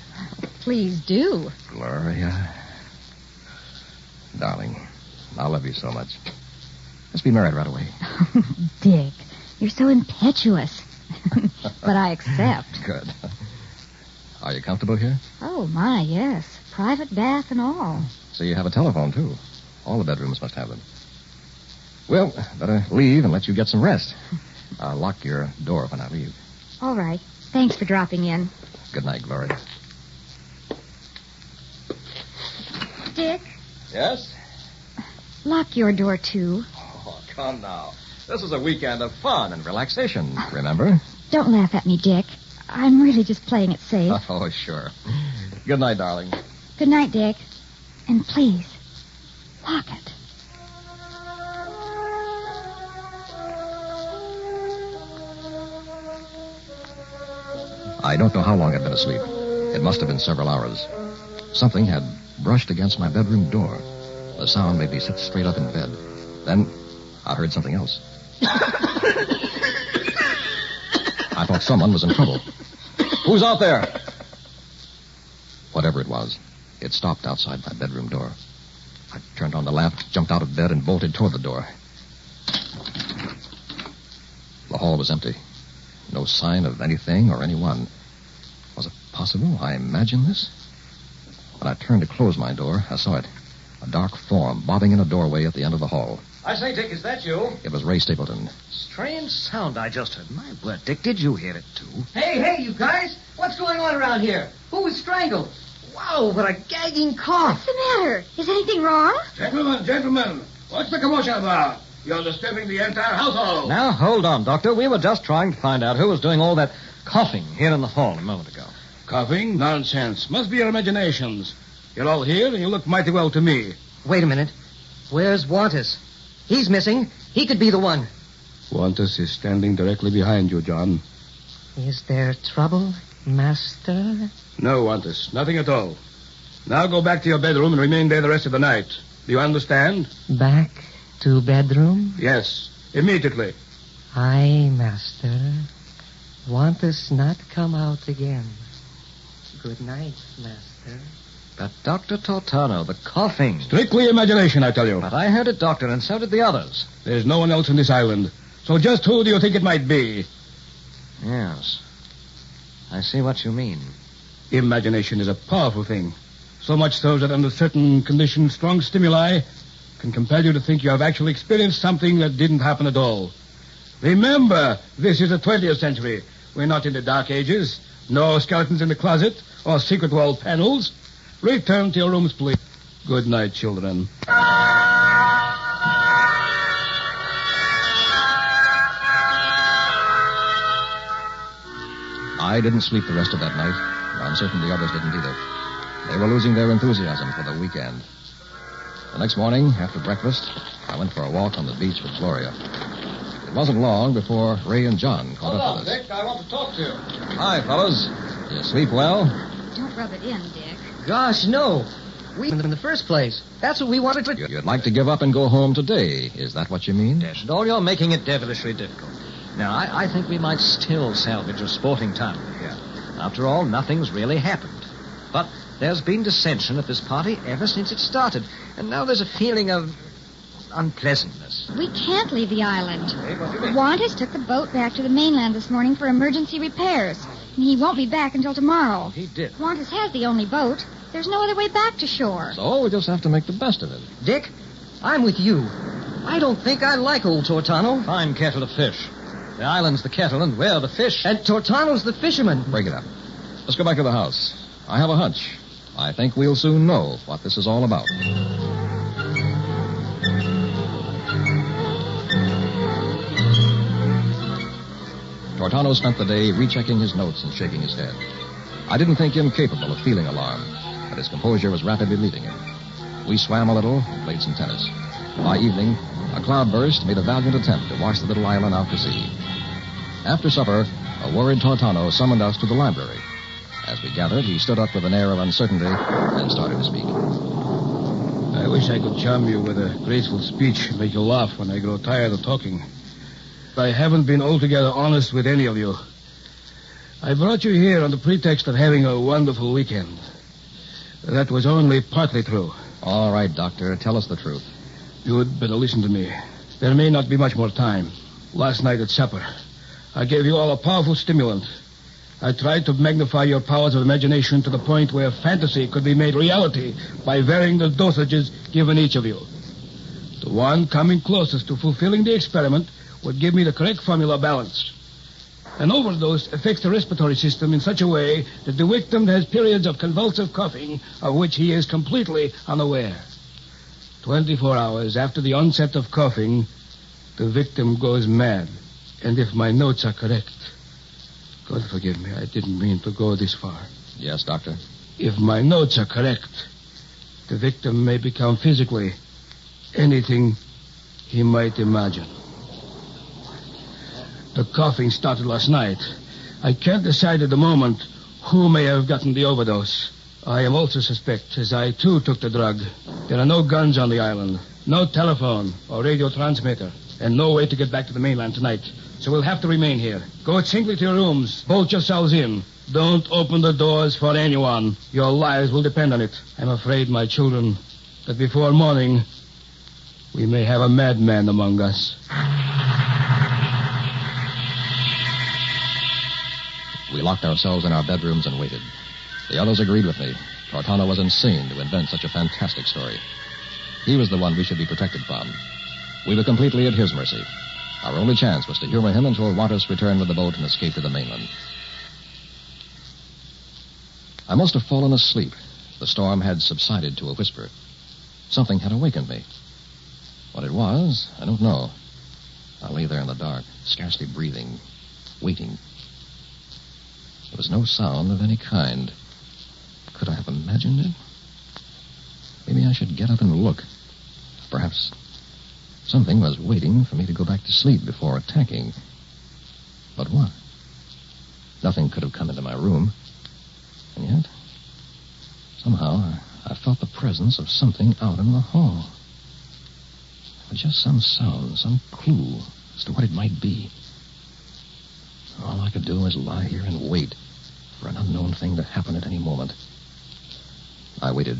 Please do. Gloria. Darling, I love you so much. Let's be married right away. Dick, you're so impetuous. But I accept. Good. Are you comfortable here? Oh, my, yes. Private bath and all. So you have a telephone, too. All the bedrooms must have them. Well, better leave and let you get some rest. I'll lock your door when I leave. All right. Thanks for dropping in. Good night, Gloria. Dick, Yes? lock your door, too. Oh, come now. This is a weekend of fun and relaxation, remember? Don't laugh at me, Dick. I'm really just playing it safe. Oh, sure. Good night, darling. Good night, Dick. And please, lock it. I don't know how long I'd been asleep. It must have been several hours. Something had brushed against my bedroom door. The sound made me sit straight up in bed. Then I heard something else. I thought someone was in trouble. Who's out there? Whatever it was, it stopped outside my bedroom door. I turned on the lamp, jumped out of bed, and bolted toward the door. The hall was empty. No sign of anything or anyone. Was it possible I imagined this? When I turned to close my door, I saw it. A dark form bobbing in a doorway at the end of the hall. I say, Dick, is that you? It was Ray Stapleton. Strange sound I just heard. My word, Dick, did you hear it, too? Hey, you guys. What's going on around here? Who was strangled? Wow, what a gagging cough. What's the matter? Is anything wrong? Gentlemen, what's the commotion about? You're disturbing the entire household. Now, hold on, Doctor. We were just trying to find out who was doing all that coughing here in the hall a moment ago. Coughing? Nonsense. Must be your imaginations. You're all here, and you look mighty well to me. Wait a minute. Where's Wantus? He's missing. He could be the one. Wantus is standing directly behind you, John. Is there trouble, Master? No, Wantus. Nothing at all. Now go back to your bedroom and remain there the rest of the night. Do you understand? Back to bedroom? Yes. Immediately. Aye, Master. Wantus not come out again. Good night, Master. But, Dr. Tortano, the coughing. Strictly imagination, I tell you. But I heard it, Doctor, and so did the others. There's no one else on this island. So just who do you think it might be? Yes. I see what you mean. Imagination is a powerful thing. So much so that under certain conditions, strong stimuli can compel you to think you have actually experienced something that didn't happen at all. Remember, this is the 20th century. We're not in the Dark Ages. No skeletons in the closet or secret wall panels. Return to your rooms, please. Good night, children. I didn't sleep the rest of that night. I'm certain the others didn't either. They were losing their enthusiasm for the weekend. The next morning, after breakfast, I went for a walk on the beach with Gloria. It wasn't long before Ray and John caught up with us. Dick. I want to talk to you. Hi, fellas. You sleep well? Don't rub it in, Dick. Gosh, no. We in the first place. That's what we wanted to... You'd like to give up and go home today. Is that what you mean? Yes, and all you're making it devilishly difficult. Now, I think we might still salvage a sporting time here. After all, nothing's really happened. But there's been dissension at this party ever since it started. And now there's a feeling of unpleasantness. We can't leave the island. Wantus took the boat back to the mainland this morning for emergency repairs. And he won't be back until tomorrow. He did. Wantus has the only boat. There's no other way back to shore. So we just have to make the best of it. Dick, I'm with you. I don't think I like old Tortano. Fine kettle of fish. The island's the kettle, and we're the fish. And Tortano's the fisherman. Break it up. Let's go back to the house. I have a hunch. I think we'll soon know what this is all about. Tortano spent the day rechecking his notes and shaking his head. I didn't think him capable of feeling alarm, but his composure was rapidly leaving him. We swam a little and played some tennis. By evening, a cloudburst made a valiant attempt to wash the little island out to sea. After supper, a worried Tortano summoned us to the library. As we gathered, he stood up with an air of uncertainty and started to speak. I wish I could charm you with a graceful speech and make you laugh when I grow tired of talking. I haven't been altogether honest with any of you. I brought you here on the pretext of having a wonderful weekend. That was only partly true. All right, Doctor, tell us the truth. You'd better listen to me. There may not be much more time. Last night at supper, I gave you all a powerful stimulant. I tried to magnify your powers of imagination to the point where fantasy could be made reality by varying the dosages given each of you. The one coming closest to fulfilling the experiment would give me the correct formula balance. An overdose affects the respiratory system in such a way that the victim has periods of convulsive coughing of which he is completely unaware. 24 hours after the onset of coughing, the victim goes mad. And if my notes are correct, God forgive me, I didn't mean to go this far. Yes, Doctor? If my notes are correct, the victim may become physically anything he might imagine. The coughing started last night. I can't decide at the moment who may have gotten the overdose. I am also suspect, as I too took the drug. There are no guns on the island, no telephone or radio transmitter, and no way to get back to the mainland tonight. So we'll have to remain here. Go singly to your rooms. Bolt yourselves in. Don't open the doors for anyone. Your lives will depend on it. I'm afraid, my children, that before morning, we may have a madman among us. We locked ourselves in our bedrooms and waited. The others agreed with me. Tortano was insane to invent such a fantastic story. He was the one we should be protected from. We were completely at his mercy. Our only chance was to humor him until Wantus returned with the boat and escaped to the mainland. I must have fallen asleep. The storm had subsided to a whisper. Something had awakened me. What it was, I don't know. I lay there in the dark, scarcely breathing, waiting. There was no sound of any kind. Could I have imagined it? Maybe I should get up and look. Perhaps something was waiting for me to go back to sleep before attacking. But what? Nothing could have come into my room. And yet, somehow, I felt the presence of something out in the hall. Just some sound, some clue as to what it might be. All I could do was lie here and wait for an unknown thing to happen at any moment. I waited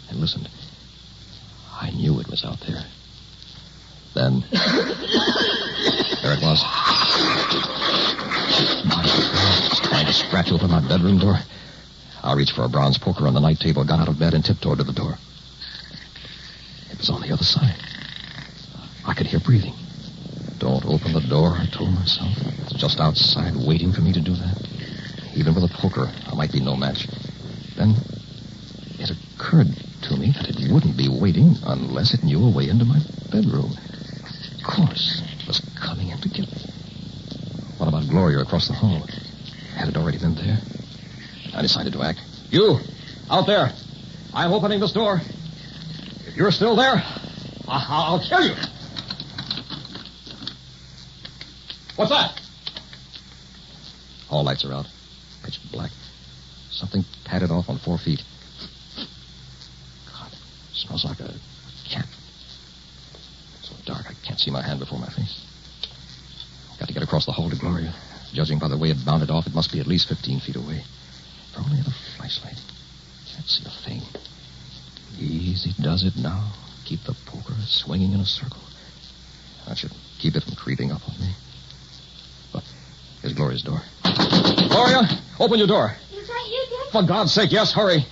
and listened. I knew it was out there. Then, there it was. My God, it's trying to scratch open my bedroom door. I reached for a bronze poker on the night table, got out of bed, and tiptoed to the door. It was on the other side. I could hear breathing. Don't open the door, I told myself. It's just outside waiting for me to do that. Even with a poker, I might be no match. Then it occurred to me that it wouldn't be waiting unless it knew a way into my bedroom. Of course, it was coming in to get me. What about Gloria across the hall? Had it already been there? I decided to act. You, out there. I'm opening this door. If you're still there, I'll kill you. What's that? All lights are out. Pitch black. Something padded off on 4 feet. God, it smells like a cat. It's so dark I can't see my hand before my face. Got to get across the hall to Gloria. Judging by the way it bounded off, it must be at least 15 feet away. If I only had a flashlight. Can't see a thing. Easy does it now. Keep the poker swinging in a circle. I should keep it from creeping up on me. Look, here's Gloria's door. Gloria, open your door. Is that you, Dick? For God's sake, yes, hurry.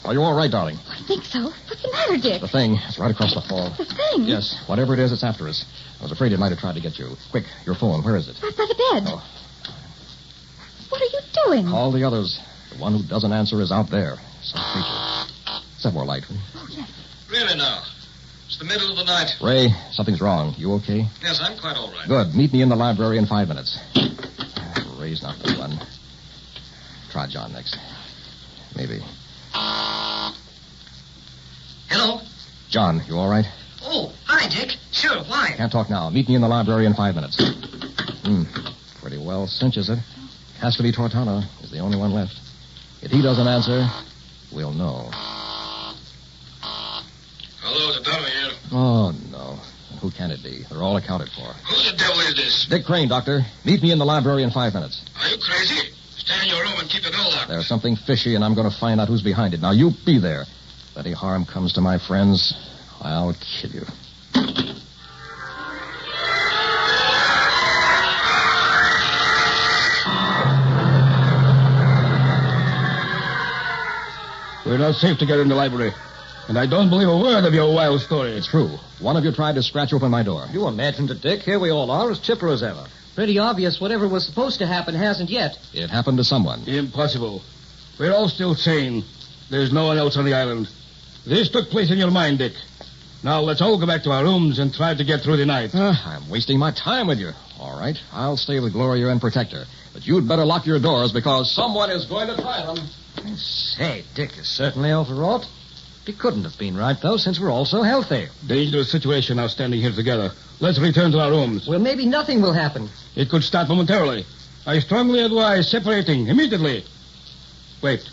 Are you all right, darling? I think so. What's the matter, Dick? The thing is right across the hall. The thing? Yes, whatever it is, it's after us. I was afraid it might have tried to get you. Quick, your phone, where is it? Right by the bed. Oh. What are you doing? Call the others. The one who doesn't answer is out there. Some creature. Set more light, will you? Oh, yes. Really now? It's the middle of the night. Ray, something's wrong. You okay? Yes, I'm quite all right. Good. Meet me in the library in 5 minutes. Ray's not the one. Try John next. Maybe. Hello? John, you all right? Oh, hi, Dick. Sure, why? Can't talk now. Meet me in the library in 5 minutes. Pretty well cinches it. Has to be Tortano. He's the only one left. If he doesn't answer, we'll know. Hello, Tortano here. Oh, no. Who can it be? They're all accounted for. Who the devil is this? Dick Crane, Doctor. Meet me in the library in 5 minutes. Are you crazy? Stay in your room and keep the door locked. There's something fishy, and I'm going to find out who's behind it. Now, you be there. If any harm comes to my friends, I'll kill you. We're not safe to get in the library. And I don't believe a word of your wild story. It's true. One of you tried to scratch open my door. You imagined it, Dick. Here we all are, as chipper as ever. Pretty obvious whatever was supposed to happen hasn't yet. It happened to someone. Impossible. We're all still sane. There's no one else on the island. This took place in your mind, Dick. Now let's all go back to our rooms and try to get through the night. I'm wasting my time with you. All right, I'll stay with Gloria and protect her. But you'd better lock your doors because someone is going to try them. Say, Dick is certainly overwrought. He couldn't have been right, though, since we're all so healthy. Dangerous situation now standing here together. Let's return to our rooms. Well, maybe nothing will happen. It could start momentarily. I strongly advise separating immediately. Wait.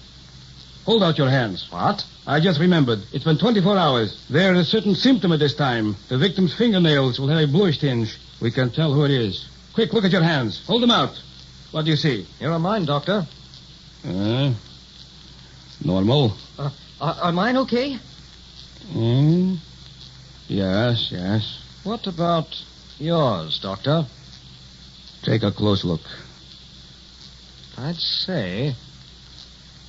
Hold out your hands. What? I just remembered. It's been 24 hours. There is a certain symptom at this time. The victim's fingernails will have a bluish tinge. We can tell who it is. Quick, look at your hands. Hold them out. What do you see? Here are mine, Doctor. Normal. Are mine okay? Yes. What about yours, Doctor? Take a close look. I'd say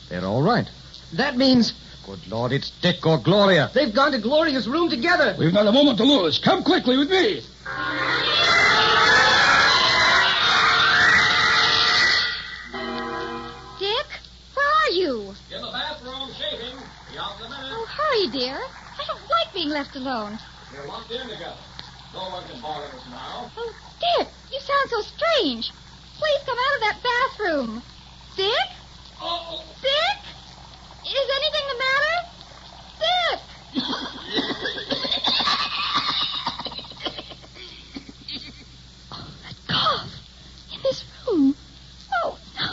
they're all right. That means Good Lord, it's Dick or Gloria. They've gone to Gloria's room together. We've not a moment to lose. Come quickly with me. Dick, where are you? In the bathroom, shaving. Be out in a minute. Oh, hurry, dear. I don't like being left alone. We're locked in together. No one can bother us now. Oh, Dick, you sound so strange. Please come out of that bathroom. Dick? Oh. Dick? Is anything the matter? Dick! Oh, that cough. In this room. Oh, no.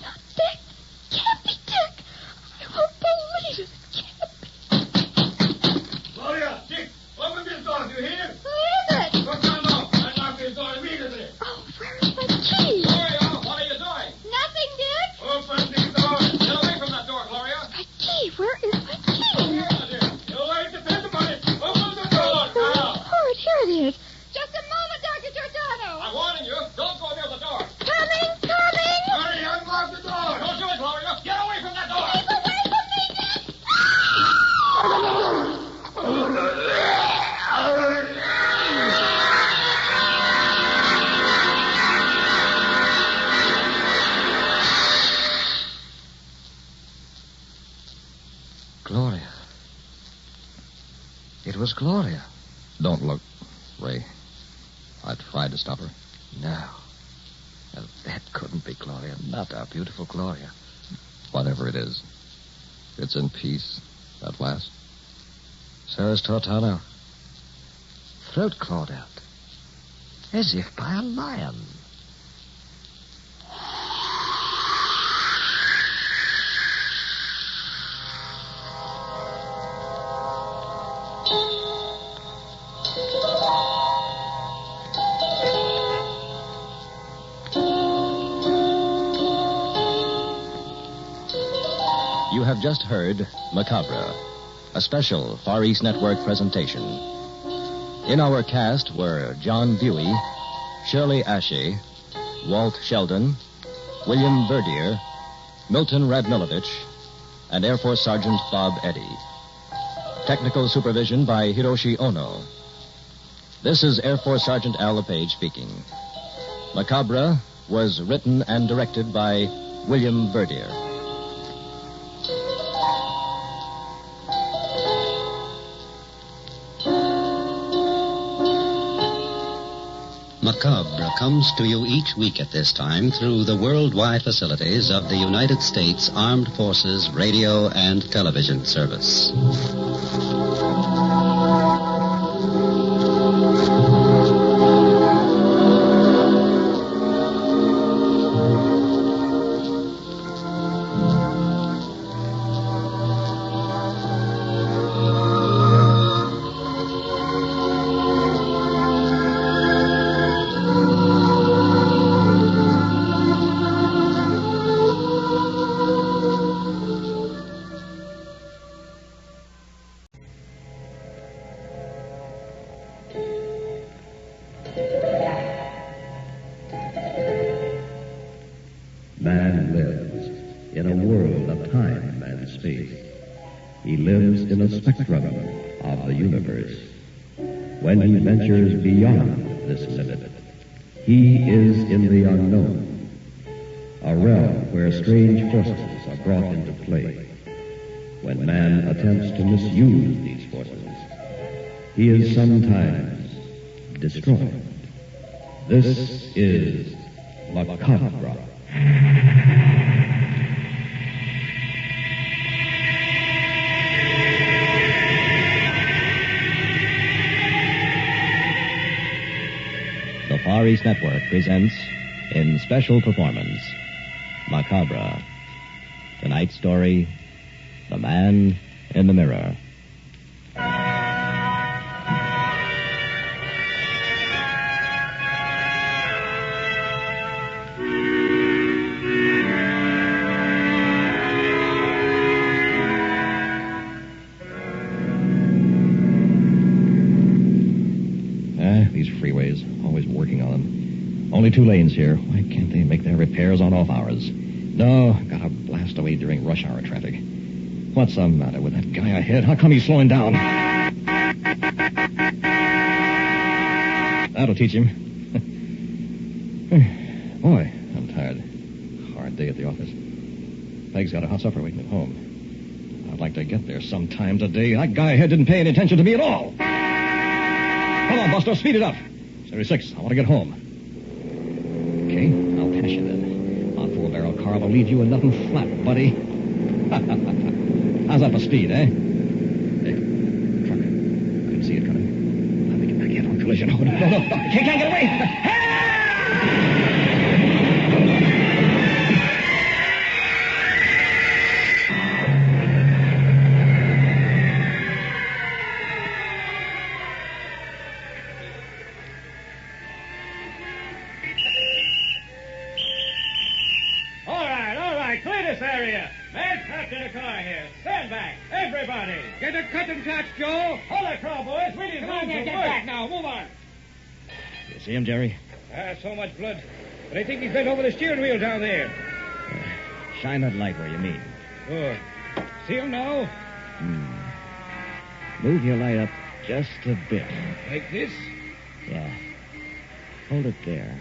Not Dick. Can't be Dick. I won't believe it. Gloria, Dick, open this door. Do you hear? Who is it? Look down low. I locked this door immediately. Oh, where is my key? Gloria, what are you doing? Nothing, Dick. Open these doors. Get away from that door, Gloria. My key? Where is my key? You'll learn to depend upon it. Open the door now. Oh, here it is. Just a moment, Dr. Giordano. I'm warning you. Don't go near the door. Coming. Hurry, unlock the door. Don't do it, Gloria. Get away from that door. Keep away from me, Dick. Gloria. It was Gloria. Don't look, Ray. I tried to stop her. No. Well, that couldn't be Gloria. Not our beautiful Gloria. Whatever it is, it's in peace at last. So is Tortano. Throat clawed out. As if by a lion. You have just heard Macabre, a special Far East Network presentation. In our cast were John Buey, Shirley Ashe, Walt Sheldon, William Verdier, Milton Radmilovich, and Air Force Sergeant Bob Eddy. Technical supervision by Hiroshi Ono. This is Air Force Sergeant Al LePage speaking. Macabre was written and directed by William Verdier. Macabre comes to you each week at this time through the worldwide facilities of the United States Armed Forces Radio and Television Service. Man lives in a world of time and space. He lives in a spectrum of the universe. When he ventures beyond this limit, he is in the unknown, a realm where strange forces are brought into play. When man attempts to misuse these forces, he is sometimes destroyed. This is Macabre. The Far East Network presents, in special performance, Macabre. Tonight's story, The Man in the Mirror. These freeways, always working on them. Only 2 lanes here. Why can't they make their repairs on off hours? No, gotta blast away during rush hour traffic. What's the matter with that guy ahead? How come he's slowing down? That'll teach him. Boy, I'm tired. Hard day at the office. Peg's got a hot supper waiting at home. I'd like to get there sometime today. That guy ahead didn't pay any attention to me at all. Come on, Buster, speed it up. 76, I want to get home. Okay, I'll pass you then. My four-barrel car will leave you with nothing flat, buddy. How's that for speed, eh? Hey, truck. Couldn't see it coming. Let me get back here on collision. Oh, no. Can't get away. All right, clear this area. Men, back to the car here. Stand back, everybody. Get a cutting catch, Joe. Hold that car, boys. We need Come on, get back now. Move on. You see him, Jerry? So much blood. But I think he's bent over the steering wheel down there. Shine that light where you mean. Sure. See him now? Move your light up just a bit. Like this? Yeah. Hold it there.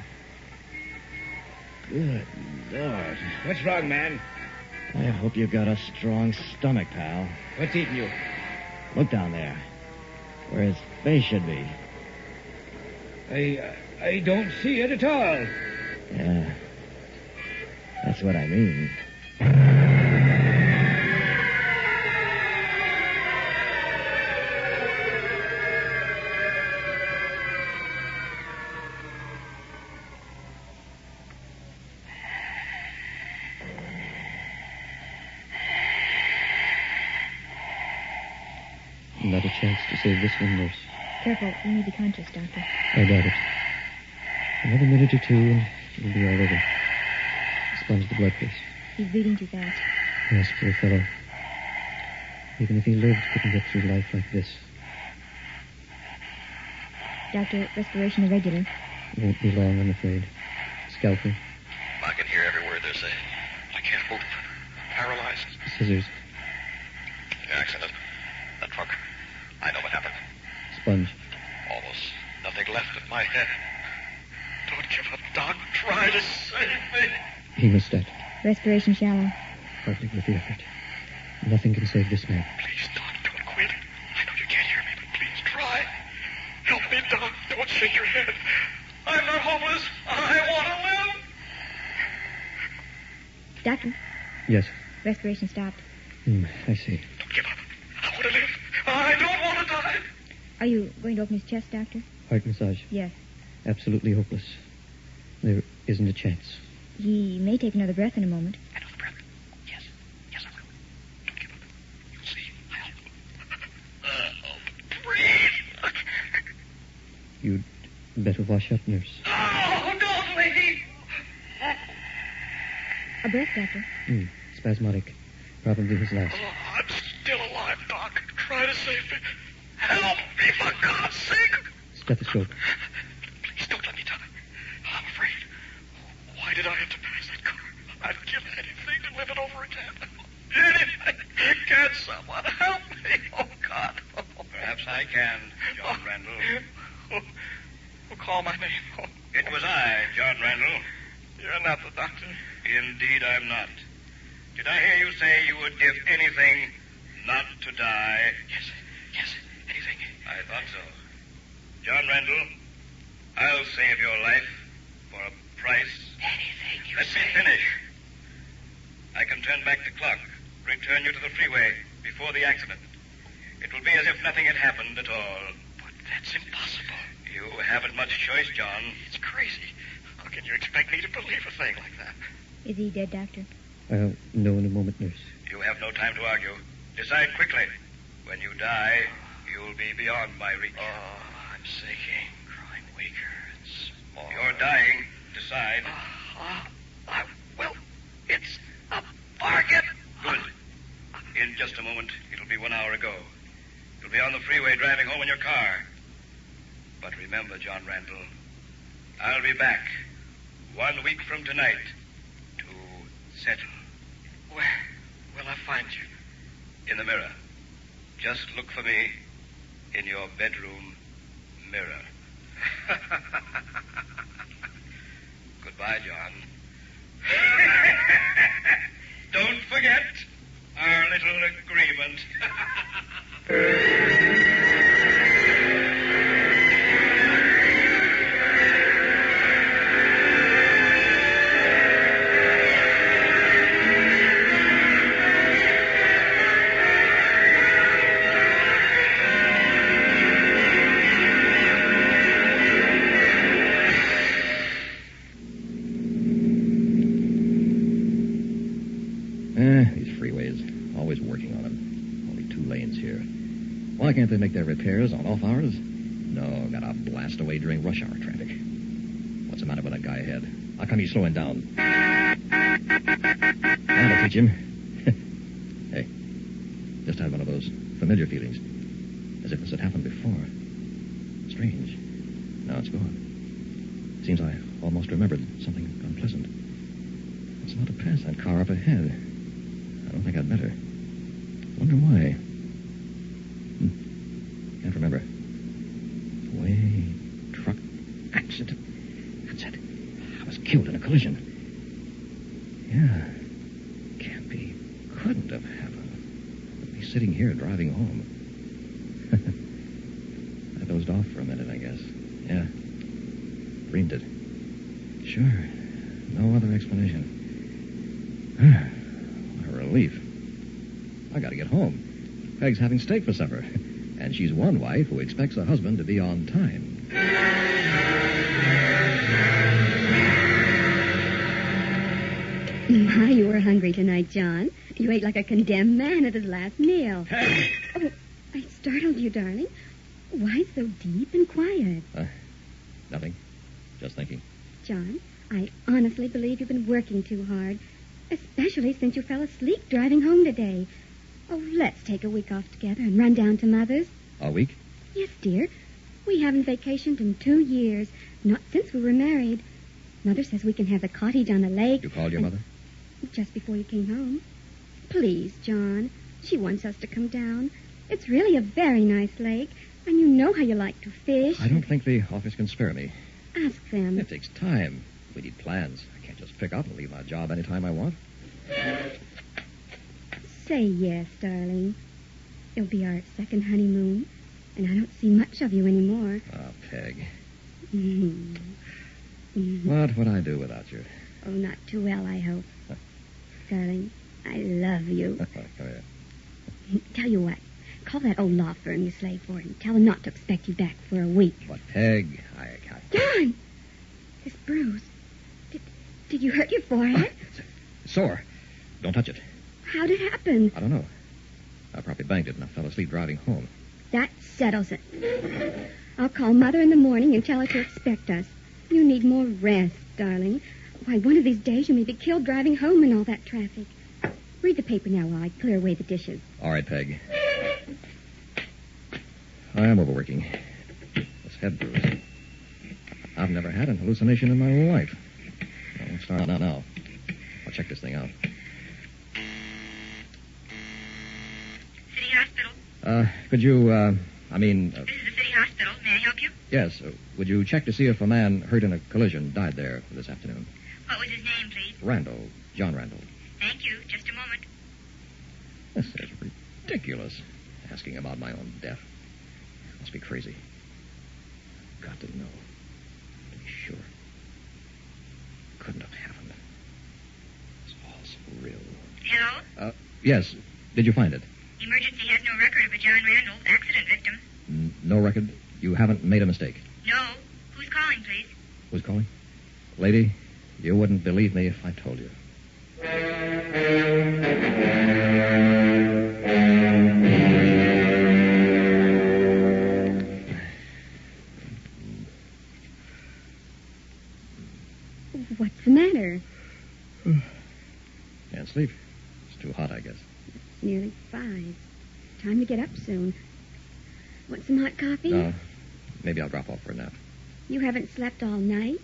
Good Lord. What's wrong, man? I hope you got a strong stomach, pal. What's eating you? Look down there. Where his face should be. I don't see it at all. Yeah. That's what I mean. Not a chance to save this one, nurse. Careful, you may be conscious, Doctor. I doubt it. Another minute or two, and it'll be all over. Sponge the blood, please. He's bleeding too fast. Yes, poor fellow. Even if he lived, couldn't get through life like this. Doctor, respiration irregular. Won't be long, I'm afraid. Scalpel. I can hear every word they're saying. I can't move. Paralyzed. Scissors. The accident. That truck. I know what happened. Sponge. Almost nothing left of my head. Don't give up, Doc. Try to save me. Hemostat. Respiration shallow. Hardly worth the effort. Nothing can save this man. Please, Doc, don't quit. I know you can't hear me, but please try. Help me, Doc. Don't shake your head. I'm not homeless. I want to live. Doctor, Yes. respiration stopped. I see. Don't give up. I want to live. I don't want to die. Are you going to open his chest, Doctor? Heart massage. Yes. Absolutely hopeless. There isn't a chance. He may take another breath in a moment. Another breath. Yes. Yes, I will. Don't give up. You'll see. I'll breathe. You'd better wash up, nurse. Oh, don't leave. A breath, Doctor. Spasmodic. Probably his last. Oh, I'm still alive, Doc. Try to save me. Help me, for God's sake. Stethoscope. Please don't let me die. I'm afraid. Why did I have to pass that car? I'd give anything to live it over again. Anything. Can someone help me? Oh, God. Perhaps I can, John Randall. Call my name. Oh. It was I, John Randall. You're not the doctor. Indeed, I'm not. Did I hear you say you would give anything not to die? Yes, anything. I thought so. John Randall, I'll save your life for a price. Anything you Let say. me finish. I can turn back the clock, return you to the freeway before the accident. It will be as if nothing had happened at all. But that's impossible. You haven't much choice, John. It's crazy. How can you expect me to believe a thing like that? Is he dead, Doctor? I'll know in a moment, nurse. You have no time to argue. Decide quickly. When you die, you'll be beyond my reach. Oh, I'm sinking, growing weaker and smaller. You're dying. Decide. Well, it's a bargain. Good. In just a moment, it'll be 1 hour ago. You'll be on the freeway driving home in your car. But remember, John Randall, I'll be back 1 week from tonight to settle. Where will I find you? in the mirror. Just look for me in your bedroom mirror. Goodbye, John. Don't forget our little agreement. These freeways, always working on them. Only 2 lanes here. Why can't they make their repairs on off hours? No, gotta blast away during rush hour traffic. What's the matter with that guy ahead? How come he's slowing down? That'll teach him. Hey, just had one of those familiar feelings. As if this had happened before. Strange. Now it's gone. Seems I almost remembered something unpleasant. It's not to pass that car up ahead. I don't think I'd better. Wonder why. Can't remember. Way truck accident. That's it. I was killed in a collision. Yeah. Can't be. Couldn't have happened. I'd be sitting here driving home. I dozed off for a minute, I guess. Yeah. Dreamed it. Sure. No other explanation. What a relief. I gotta get home. Peg's having steak for supper. And she's one wife who expects her husband to be on time. My, you were hungry tonight, John. You ate like a condemned man at his last meal. Hey! Oh, I startled you, darling. Why so deep and quiet? Nothing. Just thinking. John, I honestly believe you've been working too hard. Especially since you fell asleep driving home today. Oh, let's take a week off together and run down to Mother's. A week? Yes, dear. We haven't vacationed in 2 years. Not since we were married. Mother says we can have the cottage on the lake. You called your mother? Just before you came home. Please, John. She wants us to come down. It's really a very nice lake. And you know how you like to fish. I don't think the office can spare me. Ask them. It takes time. We need plans. I can't just pick up and leave my job anytime I want. Say yes, darling. It'll be our second honeymoon, and I don't see much of you anymore. Oh, Peg. Mm-hmm. Mm-hmm. What would I do without you? Oh, not too well, I hope. Darling, I love you. Come here. Tell you what. Call that old law firm you slave for and tell them not to expect you back for a week. But, Peg, I can't... John! This bruise. Did you hurt your forehead? Sore. Don't touch it. How'd it happen? I don't know. I probably banged it and I fell asleep driving home. That settles it. I'll call Mother in the morning and tell her to expect us. You need more rest, darling. Why, one of these days you may be killed driving home in all that traffic. Read the paper now while I clear away the dishes. All right, Peg. I am overworking. This head bruise. I've never had an hallucination in my life. I'll start now. I'll check this thing out. City Hospital. Could you, This is the city hospital. May I help you? Yes. Would you check to see if a man hurt in a collision died there this afternoon? What was his name, please? Randall. John Randall. Thank you. Just a moment. This is ridiculous. Asking about my own death. Must be crazy. Got to know. To be sure. Couldn't have happened. It's all surreal. Hello? Yes. Did you find it? Emergency has no record of a John Randall accident victim. No record? You haven't made a mistake? No. Who's calling, please? Who's calling? Lady, you wouldn't believe me if I told you. What's the matter? Can't sleep. It's too hot, I guess. It's nearly 5. Time to get up soon. Want some hot coffee? No. Maybe I'll drop off for a nap. You haven't slept all night?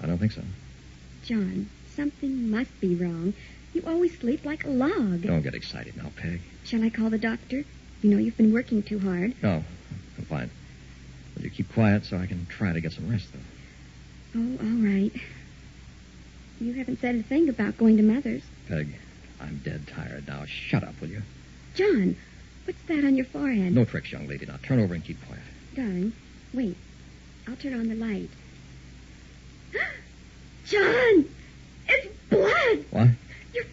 I don't think so. John, something must be wrong. You always sleep like a log. Don't get excited now, Peg. Shall I call the doctor? You know you've been working too hard. No, I'm fine. Will you keep quiet so I can try to get some rest, though? Oh, all right. You haven't said a thing about going to Mother's. Peg, I'm dead tired now. Shut up, will you? John, what's that on your forehead? No tricks, young lady. Now turn over and keep quiet. Darling, wait. I'll turn on the light. John! It's blood! What?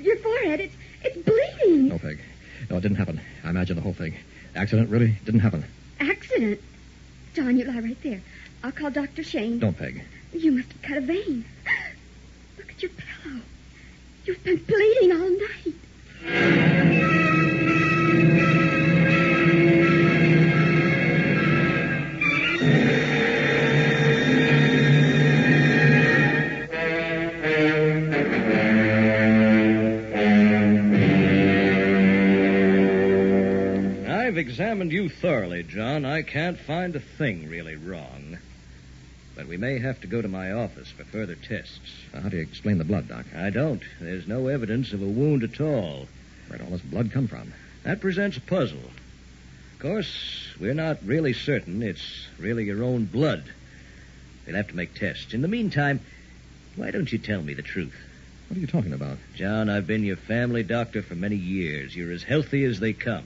Your forehead, it's bleeding. No, Peg. No, it didn't happen. I imagined the whole thing. Accident really didn't happen. Accident? John, you lie right there. I'll call Dr. Shane. Don't, Peg. You must have cut a vein. Look at your pillow. You've been bleeding all night. I've examined you thoroughly, John. I can't find a thing really wrong. But we may have to go to my office for further tests. How do you explain the blood, Doc? I don't. There's no evidence of a wound at all. Where'd all this blood come from? That presents a puzzle. Of course, we're not really certain it's really your own blood. We'll have to make tests. In the meantime, why don't you tell me the truth? What are you talking about? John, I've been your family doctor for many years. You're as healthy as they come.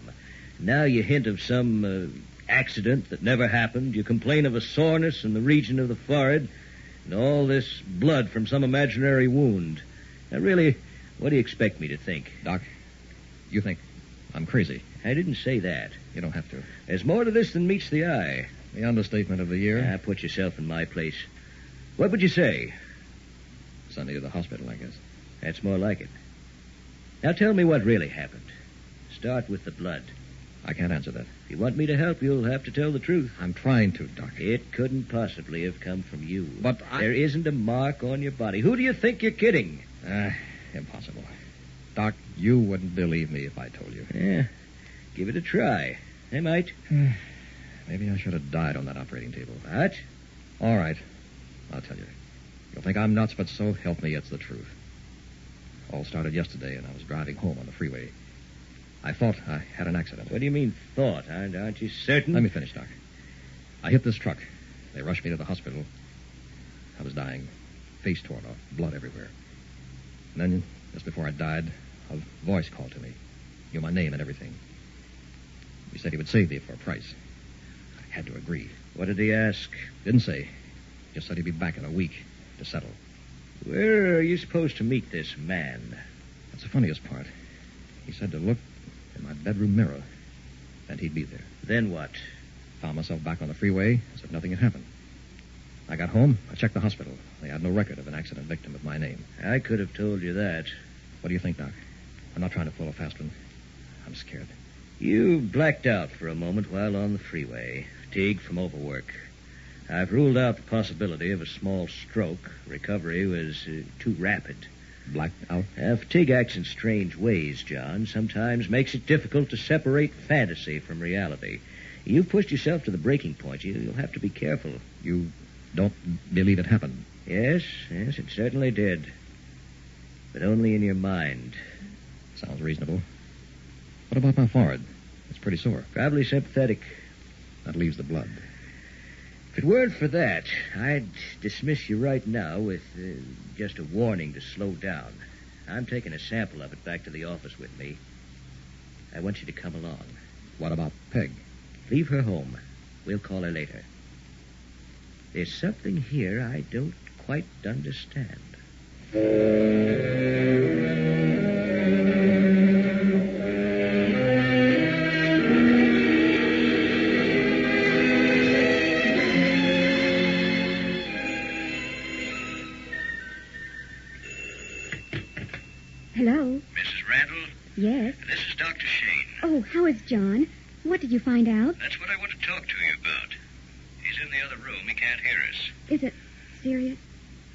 Now you hint of some accident that never happened. You complain of a soreness in the region of the forehead and all this blood from some imaginary wound. Now, really, what do you expect me to think? Doc, you think I'm crazy. I didn't say that. You don't have to. There's more to this than meets the eye. The understatement of the year. Put yourself in my place. What would you say? Send me to the hospital, I guess. That's more like it. Now tell me what really happened. Start with the blood. I can't answer that. If you want me to help, you'll have to tell the truth. I'm trying to, Doc. It couldn't possibly have come from you. But there isn't a mark on your body. Who do you think you're kidding? Impossible. Doc, you wouldn't believe me if I told you. Yeah, give it a try. I might. Maybe I should have died on that operating table. What? All right. I'll tell you. You'll think I'm nuts, but so help me, it's the truth. All started yesterday, and I was driving home on the freeway. I thought I had an accident. What do you mean, thought? Aren't you certain? Let me finish, Doc. I hit this truck. They rushed me to the hospital. I was dying, face torn off, blood everywhere. And then, just before I died, a voice called to me. Knew my name and everything. He said he would save me for a price. I had to agree. What did he ask? Didn't say. Just said he'd be back in a week to settle. Where are you supposed to meet this man? That's the funniest part. He said to look in my bedroom mirror, and he'd be there. Then what? Found myself back on the freeway as if nothing had happened. I got home. I checked the hospital. They had no record of an accident victim with my name. I could have told you that. What do you think, Doc? I'm not trying to pull a fast one. I'm scared. You blacked out for a moment while on the freeway. Fatigue from overwork. I've ruled out the possibility of a small stroke. Recovery was too rapid. Blacked out? Fatigue acts in strange ways, John. Sometimes makes it difficult to separate fantasy from reality. You've pushed yourself to the breaking point. You'll have to be careful. You don't believe it happened? Yes, it certainly did. But only in your mind. Sounds reasonable. What about my forehead? It's pretty sore. Probably sympathetic. That leaves the blood. If it weren't for that, I'd dismiss you right now with just a warning to slow down. I'm taking a sample of it back to the office with me. I want you to come along. What about Peg? Leave her home. We'll call her later. There's something here I don't quite understand. Hello? Mrs. Randall? Yes? This is Dr. Shane. Oh, how is John? What did you find out? That's what I want to talk to you about. He's in the other room. He can't hear us. Is it serious?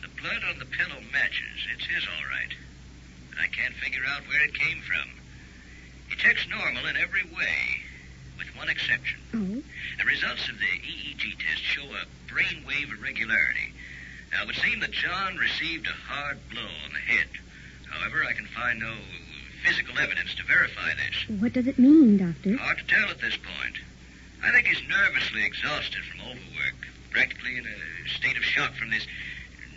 The blood on the pillow matches. It's his, all right. But I can't figure out where it came from. He checks normal in every way, with one exception. Oh? The results of the EEG test show a brainwave irregularity. Now, it would seem that John received a hard blow on the head. However, I can find no physical evidence to verify this. What does it mean, Doctor? Hard to tell at this point. I think he's nervously exhausted from overwork, practically in a state of shock from this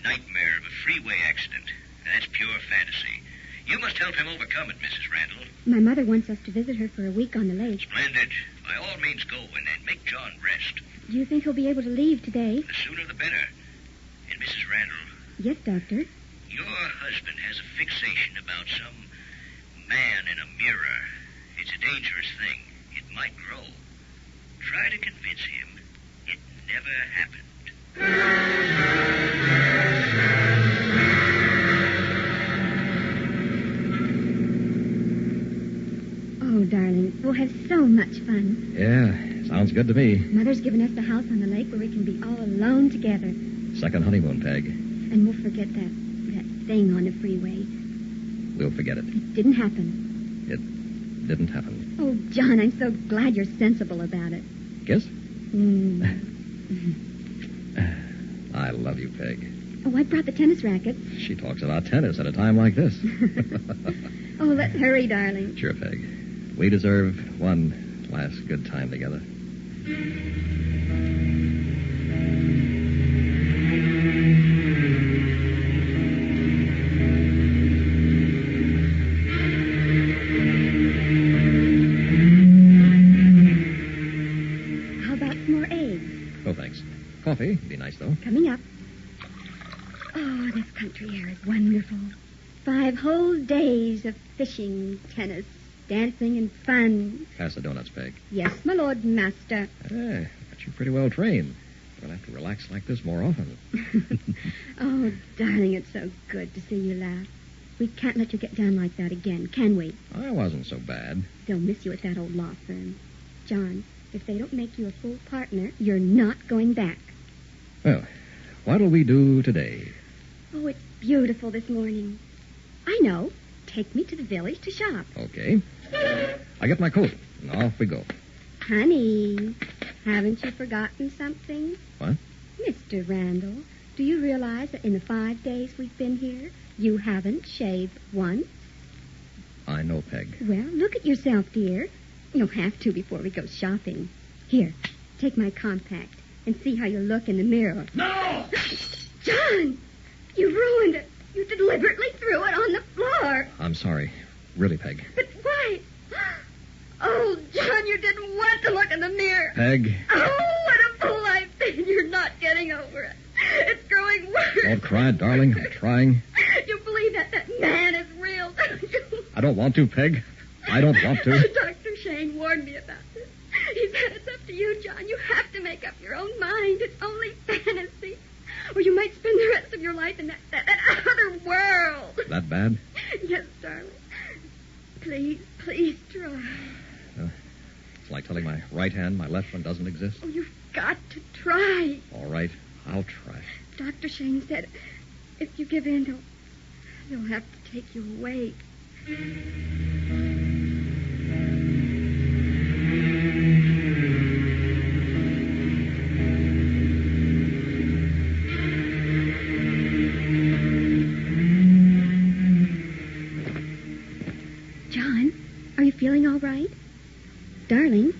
nightmare of a freeway accident. That's pure fantasy. You must help him overcome it, Mrs. Randall. My mother wants us to visit her for a week on the lake. Splendid. By all means, go and then make John rest. Do you think he'll be able to leave today? The sooner the better. And Mrs. Randall, Yes, Doctor. your husband has a fixation about some man in a mirror. It's a dangerous thing. It might grow. Try to convince him it never happened. Oh, darling, we'll have so much fun. Yeah, sounds good to me. Mother's given us the house on the lake where we can be all alone together. Second honeymoon, Peg. And we'll forget that thing on the freeway. We'll forget it. It didn't happen. It didn't happen. Oh, John, I'm so glad you're sensible about it. Kiss? Mm. I love you, Peg. Oh, I brought the tennis rackets. She talks about tennis at a time like this. Oh, let's hurry, darling. Sure, Peg. We deserve one last good time together. How about some more eggs? Oh, thanks. Coffee would be nice, though. Coming up. Oh, this country air is wonderful. 5 whole days of fishing, tennis, dancing, and fun. Pass the donuts, Peg. Yes, my lord master. Hey, got you pretty well trained. We'll have to relax like this more often. Oh, darling, it's so good to see you laugh. We can't let you get down like that again, can we? I wasn't so bad. They'll miss you at that old law firm. John, if they don't make you a full partner, you're not going back. Well, what'll we do today? Oh, it's beautiful this morning. I know. Take me to the village to shop. Okay. I get my coat, and off we go. Honey, haven't you forgotten something? What? Mr. Randall, do you realize that in the 5 days we've been here, you haven't shaved once? I know, Peg. Well, look at yourself, dear. You'll have to before we go shopping. Here, take my compact and see how you look in the mirror. No! John, you ruined it. You deliberately threw it on the floor. I'm sorry. Really, Peg. But why? Oh, John, you didn't want to look in the mirror. Peg. Oh, what a fool I've been. You're not getting over it. It's growing worse. Don't cry, darling. I'm trying. You believe that man is real, don't you? I don't want to, Peg. I don't want to. Dr. Shane warned me about this. He said it's up to you, John. You have to make up your own mind. It's only fantasy. Or you might spend the rest of your life in that other world. That bad? Yes, darling. Please try. It's like telling my right hand my left one doesn't exist. Oh, you've got to try. All right, I'll try. Dr. Shane said if you give in, he'll have to take you away. John, are you feeling all right? Darling,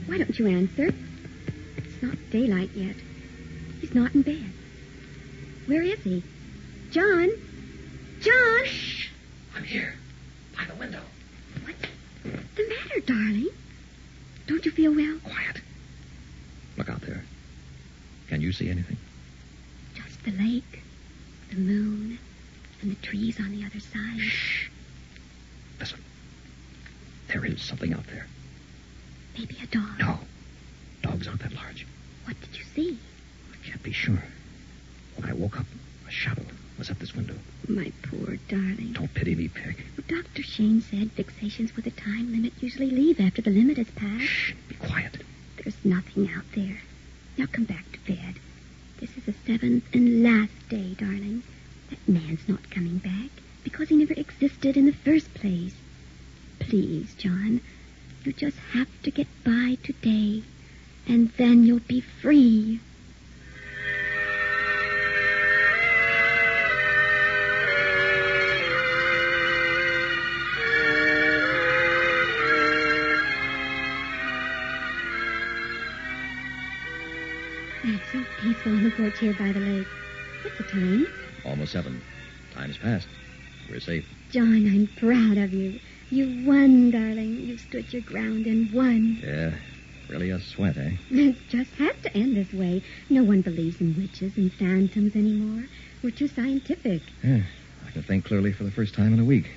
why don't you answer? It's not daylight yet. He's not in bed. Where is he? John? John? Shh. I'm here. By the window. What's the matter, darling? Don't you feel well? Quiet. Look out there. Can you see anything? Just the lake, the moon, and the trees on the other side. Shh. Listen. There is something out there. Maybe a dog. No. Dogs aren't that large. What did you see? I can't be sure. When I woke up, a shadow was at this window. My poor darling. Don't pity me, Peg. Well, Dr. Shane said fixations with a time limit usually leave after the limit has passed. Shh. Be quiet. There's nothing out there. Now come back to bed. This is the 7th and last day, darling. That man's not coming back because he never existed in the first place. Please, John, you just have to get by today, and then you'll be free. peaceful on the porch here by the lake. What's the time? Almost 7. Time's passed. We're safe. John, I'm proud of you. You won, darling. You stood your ground and won. Yeah, really a sweat, eh? It just has to end this way. No one believes in witches and phantoms anymore. We're too scientific. Yeah, I can think clearly for the first time in a week,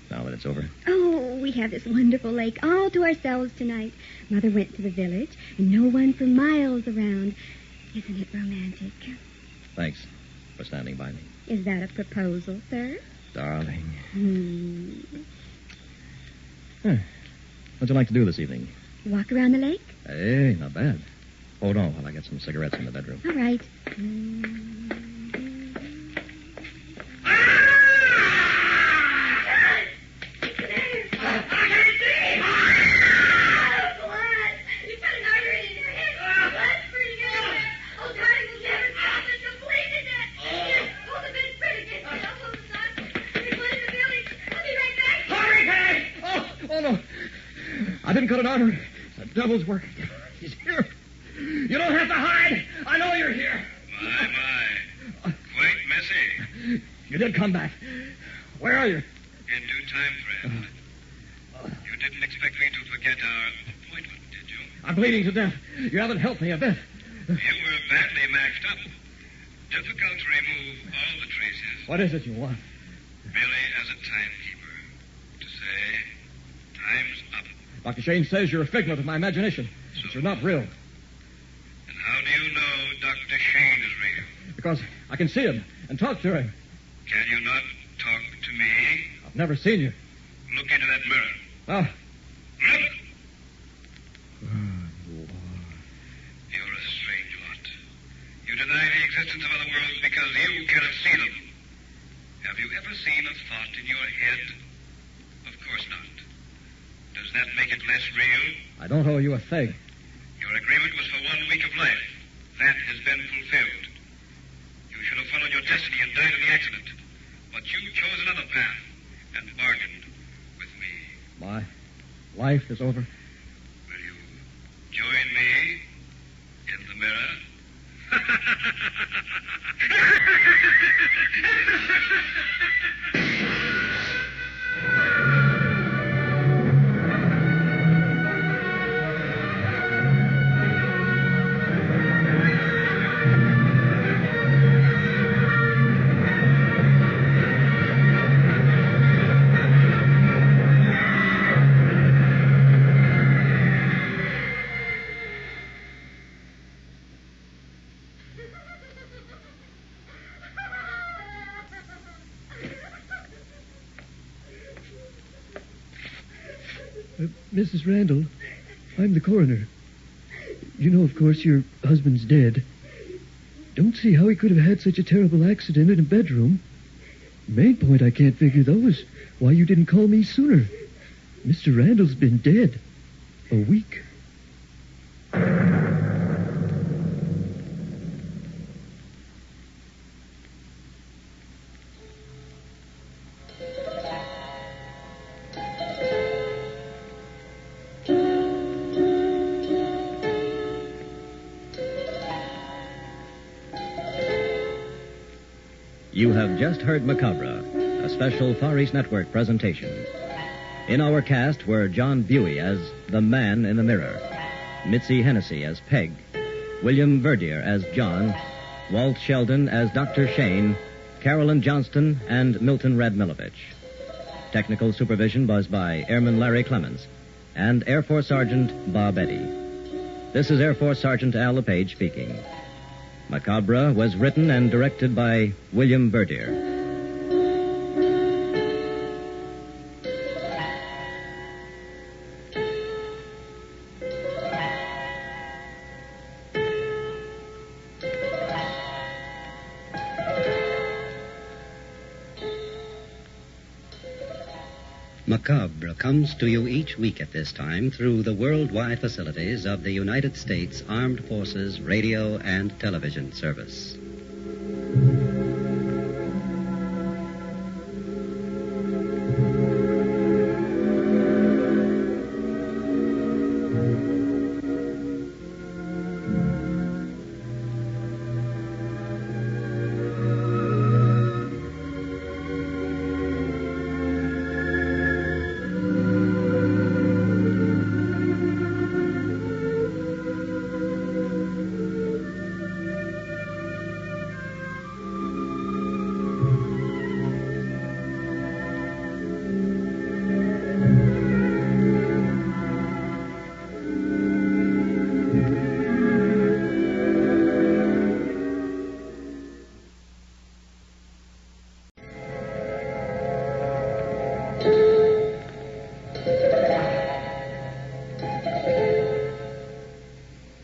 now that it's over. Oh, we have this wonderful lake all to ourselves tonight. Mother went to the village, and no one for miles around. Isn't it romantic? Thanks for standing by me. Is that a proposal, sir? Darling. Hmm. What'd you like to do this evening? Walk around the lake? Hey, not bad. Hold on while I get some cigarettes in the bedroom. All right. I didn't cut an artery. The devil's work. He's here. You don't have to hide. I know you're here. My. Quite messy. You did come back. Where are you? In due time, friend. You didn't expect me to forget our appointment, did you? I'm bleeding to death. You haven't helped me a bit. You were badly mashed up. Difficult to remove all the traces. What is it you want? Merely as a timekeeper. To say, time's up. Dr. Shane says you're a figment of my imagination. But you're not real. And how do you know Dr. Shane is real? Because I can see him and talk to him. Can you not talk to me? I've never seen you. Look into that mirror. Oh. Look! You're a strange lot. You deny the existence of other worlds because you cannot see them. Have you ever seen a thought in your head? Of course not. Does that make it less real? I don't owe you a thing. Your agreement was for 1 week of life. That has been fulfilled. You should have followed your destiny and died in the accident. But you chose another path and bargained with me. My life is over. Will you join me in the mirror? Mrs. Randall, I'm the coroner. You know, of course, your husband's dead. Don't see how he could have had such a terrible accident in a bedroom. Main point I can't figure, though, is why you didn't call me sooner. Mr. Randall's been dead a week. You have just heard Macabre, a special Far East Network presentation. In our cast were John Buey as the Man in the Mirror, Mitzi Hennessy as Peg, William Verdier as John, Walt Sheldon as Dr. Shane, Carolyn Johnston, and Milton Radmilovich. Technical supervision was by Airman Larry Clemens and Air Force Sergeant Bob Eddy. This is Air Force Sergeant Al LePage speaking. Macabre was written and directed by William Verdier. Macabre comes to you each week at this time through the worldwide facilities of the United States Armed Forces Radio and Television Service.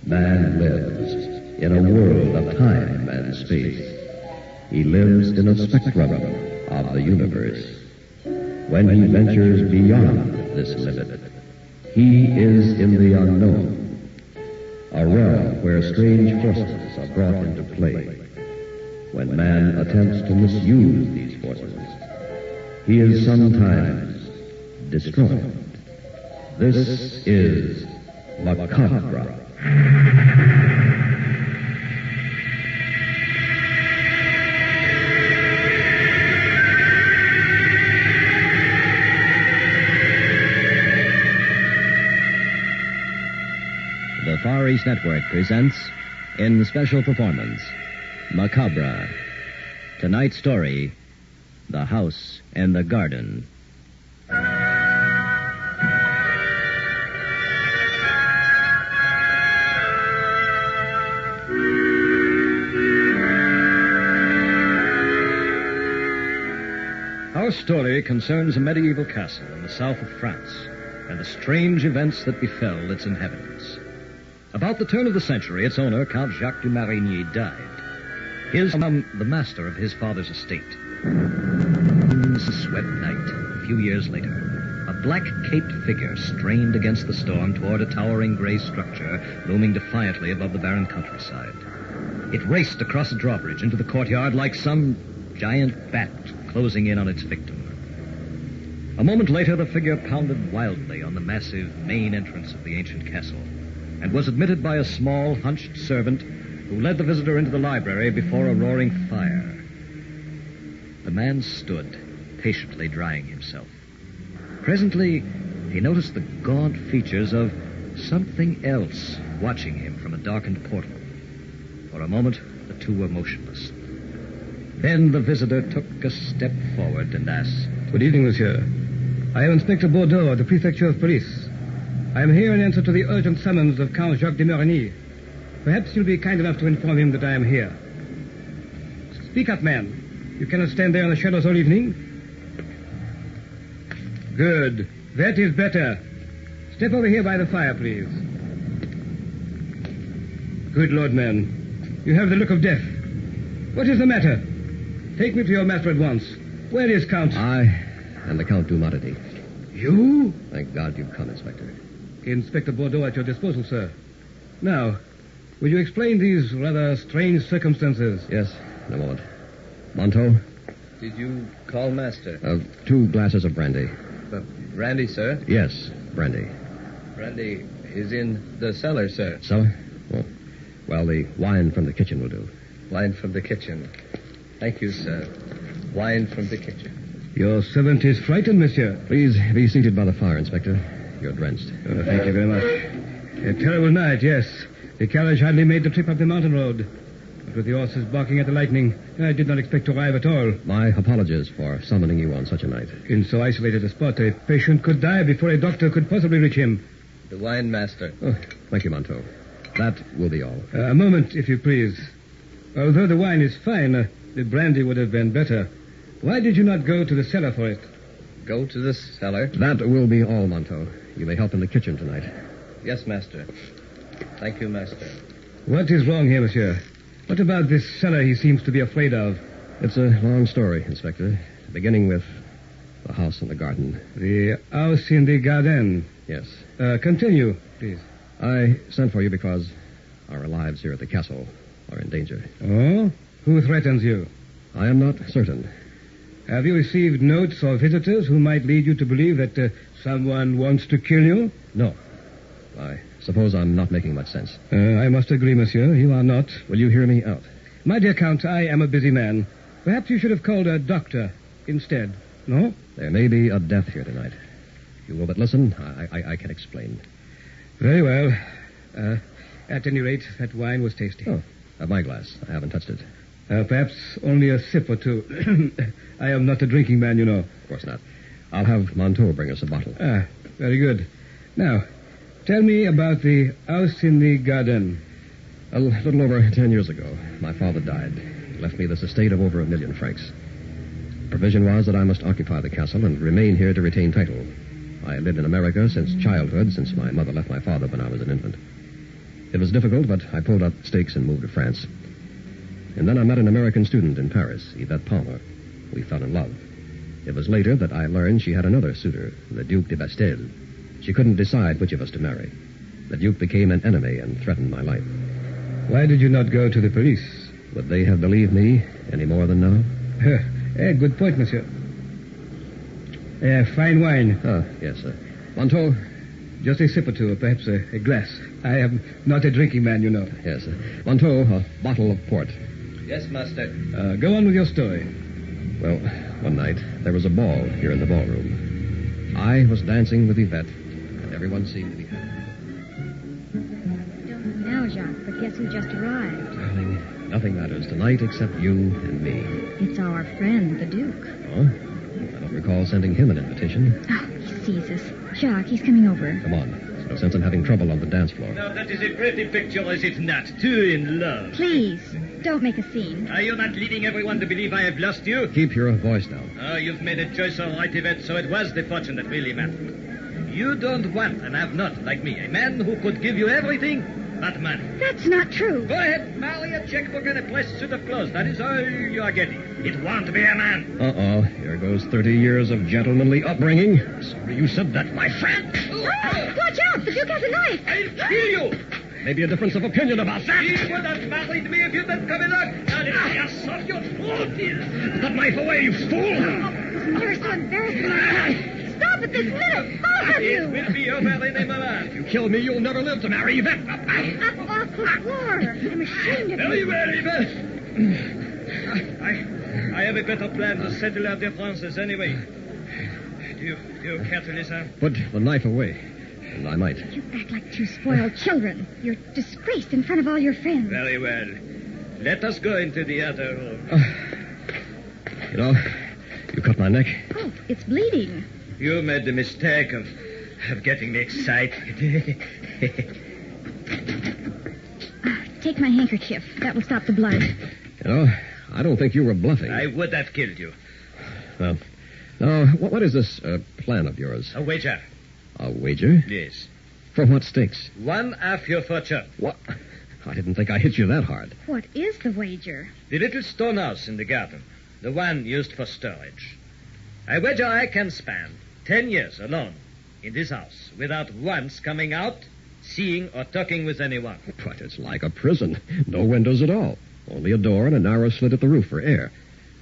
Man lives in a world of time and space. He lives in a spectrum of the universe. When he ventures beyond this limit, he is in the unknown, a realm where strange forces are brought into play. When man attempts to misuse these forces, he is sometimes destroyed. This is Macabre. The Far East Network presents, in special performance, Macabre. Tonight's story, The House and the Garden. Our story concerns a medieval castle in the south of France and the strange events that befell its inhabitants. About the turn of the century, its owner, Count Jacques de Marigny, died. His became the master of his father's estate. A swept night, a few years later, a black-caped figure strained against the storm toward a towering gray structure looming defiantly above the barren countryside. It raced across a drawbridge into the courtyard like some giant bat closing in on its victim. A moment later, the figure pounded wildly on the massive main entrance of the ancient castle and was admitted by a small, hunched servant who led the visitor into the library before a roaring fire. The man stood, patiently drying himself. Presently, he noticed the gaunt features of something else watching him from a darkened portal. For a moment, the two were motionless. Then the visitor took a step forward and asked, "Good evening, monsieur. I am Inspector Bordeaux of the Prefecture of Police. I am here in answer to the urgent summons of Count Jacques de Marigny. Perhaps you'll be kind enough to inform him that I am here. Speak up, man. You cannot stand there in the shadows all evening." "Good. That is better. Step over here by the fire, please. Good Lord, man. You have the look of death. What is the matter? Take me to your master at once. Where is Count?" I am the Count Dumatity. "You?" Thank God you've come, Inspector. Inspector Bordeaux at your disposal, sir. Now, will you explain these rather strange circumstances? Yes, in a moment. Monto? Did you call master? 2 glasses of brandy. Brandy, sir? Yes, brandy. Brandy is in the cellar, sir. Cellar? Oh. Well, the wine from the kitchen will do. Wine from the kitchen. Thank you, sir. Wine from the kitchen. Your servant is frightened, monsieur. Please be seated by the fire, Inspector. You're drenched. Thank you very much. A terrible night, yes. The carriage hardly made the trip up the mountain road. But with the horses barking at the lightning, I did not expect to arrive at all. My apologies for summoning you on such a night. In so isolated a spot, a patient could die before a doctor could possibly reach him. The wine master. Oh, thank you, Monto. That will be all. A moment, if you please. Although the wine is fine, the brandy would have been better. Why did you not go to the cellar for it? Go to the cellar? That will be all, Monto. You may help in the kitchen tonight. Yes, master. Thank you, master. What is wrong here, monsieur? What about this cellar he seems to be afraid of? It's a long story, Inspector. Beginning with the house and the garden. The house in the garden? Yes. Continue, please. I sent for you because our lives here at the castle are in danger. Oh? Who threatens you? I am not certain. Have you received notes or visitors who might lead you to believe that someone wants to kill you? No. I suppose I'm not making much sense. I must agree, monsieur. You are not. Will you hear me out? My dear Count, I am a busy man. Perhaps you should have called a doctor instead. No? There may be a death here tonight. If you will but listen, I can explain. Very well. At any rate, that wine was tasty. Oh, have my glass. I haven't touched it. Perhaps only a sip or two. I am not a drinking man, you know. Of course not. I'll have Monto bring us a bottle. Very good. Now, tell me about the house in the garden. A little over 10 years ago, my father died. He left me this estate of over 1 million francs. The provision was that I must occupy the castle and remain here to retain title. I had lived in America since childhood, since my mother left my father when I was an infant. It was difficult, but I pulled up stakes and moved to France. And then I met an American student in Paris, Yvette Palmer. We fell in love. It was later that I learned she had another suitor, the Duke de Bastel. She couldn't decide which of us to marry. The Duke became an enemy and threatened my life. Why did you not go to the police? Would they have believed me any more than now? Good point, monsieur. Fine wine. Ah, yes, sir. Monteau? Just a sip or two, or perhaps a glass. I am not a drinking man, you know. Yes, sir. Monteau, a bottle of port. Yes, master. Go on with your story. Well, one night, there was a ball here in the ballroom. I was dancing with Yvette, and everyone seemed to be happy. Don't know now, Jacques, but guess who just arrived? Darling, nothing matters tonight except you and me. It's our friend, the Duke. Oh? I don't recall sending him an invitation. Oh, he sees us. Jacques, he's coming over. Come on. There's no sense in having trouble on the dance floor. Now, that is a pretty picture, is it not? Two in love. Please, don't make a scene. Are you not leading everyone to believe I have lost you? Keep your voice down. Oh, you've made a choice all right, Yvette, so it was the fortune that really mattered. You don't want and have not, like me, a man who could give you everything but money. That's not true. Go ahead, marry a checkbook and a pressed suit of clothes. That is all you are getting. It won't be a man. Uh-oh. Here goes 30 years of gentlemanly upbringing. Sorry you said that, my friend. Watch out! The Duke has a knife. I'll kill you. Maybe a difference of opinion about that. He would have married me if you'd been coming along. Now, you soft your throat is. Put that knife away, you fool. You're so embarrassing. Stop it this minute. Both of you. It will be over in a moment. If you kill me, you'll never live to marry Yvette. Up off the floor. I'm ashamed of you. Very well, Yvette. I have a better plan to settle our differences anyway. Do you care to listen? Put the knife away, and I might. You act like two spoiled children. You're disgraced in front of all your friends. Very well. Let us go into the other room. You know, you cut my neck. Oh, it's bleeding. You made the mistake of getting me excited. Take my handkerchief. That will stop the blood. You know, I don't think you were bluffing. I would have killed you. Well, now, what is this plan of yours? A wager. A wager? Yes. For what stakes? 1/2 your fortune. What? I didn't think I hit you that hard. What is the wager? The little stone house in the garden. The one used for storage. I wager I can spend 10 years alone in this house without once coming out, seeing or talking with anyone. But it's like a prison. No windows at all. Only a door and a narrow slit at the roof for air.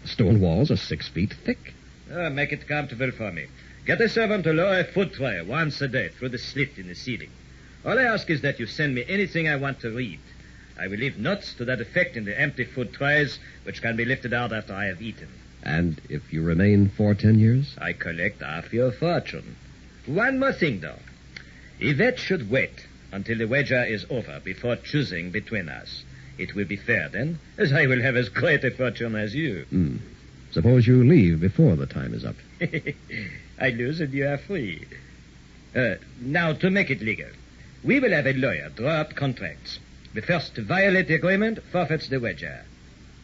The stone walls are 6 feet thick. Make it comfortable for me. Get a servant to lower a food tray once a day through the slit in the ceiling. All I ask is that you send me anything I want to read. I will leave notes to that effect in the empty food trays, which can be lifted out after I have eaten. And if you remain for 10 years? I collect half your fortune. One more thing, though. Yvette should wait until the wager is over before choosing between us. It will be fair, then, as I will have as great a fortune as you. Suppose you leave before the time is up. I lose and you are free. Now, to make it legal, we will have a lawyer draw up contracts. The first to violate the agreement forfeits the wager.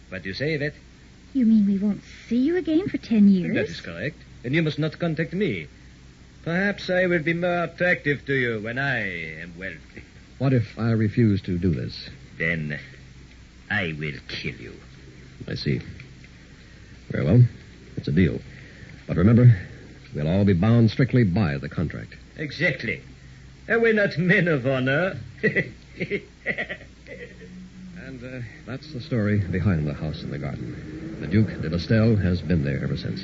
What do you say, Yvette? You mean we won't see you again for 10 years? That is correct. And you must not contact me. Perhaps I will be more attractive to you when I am wealthy. What if I refuse to do this? Then I will kill you. I see. Very well. It's a deal. But remember, we'll all be bound strictly by the contract. Exactly. Are we not men of honor? And that's the story behind the house in the garden. The Duke de Bastel has been there ever since.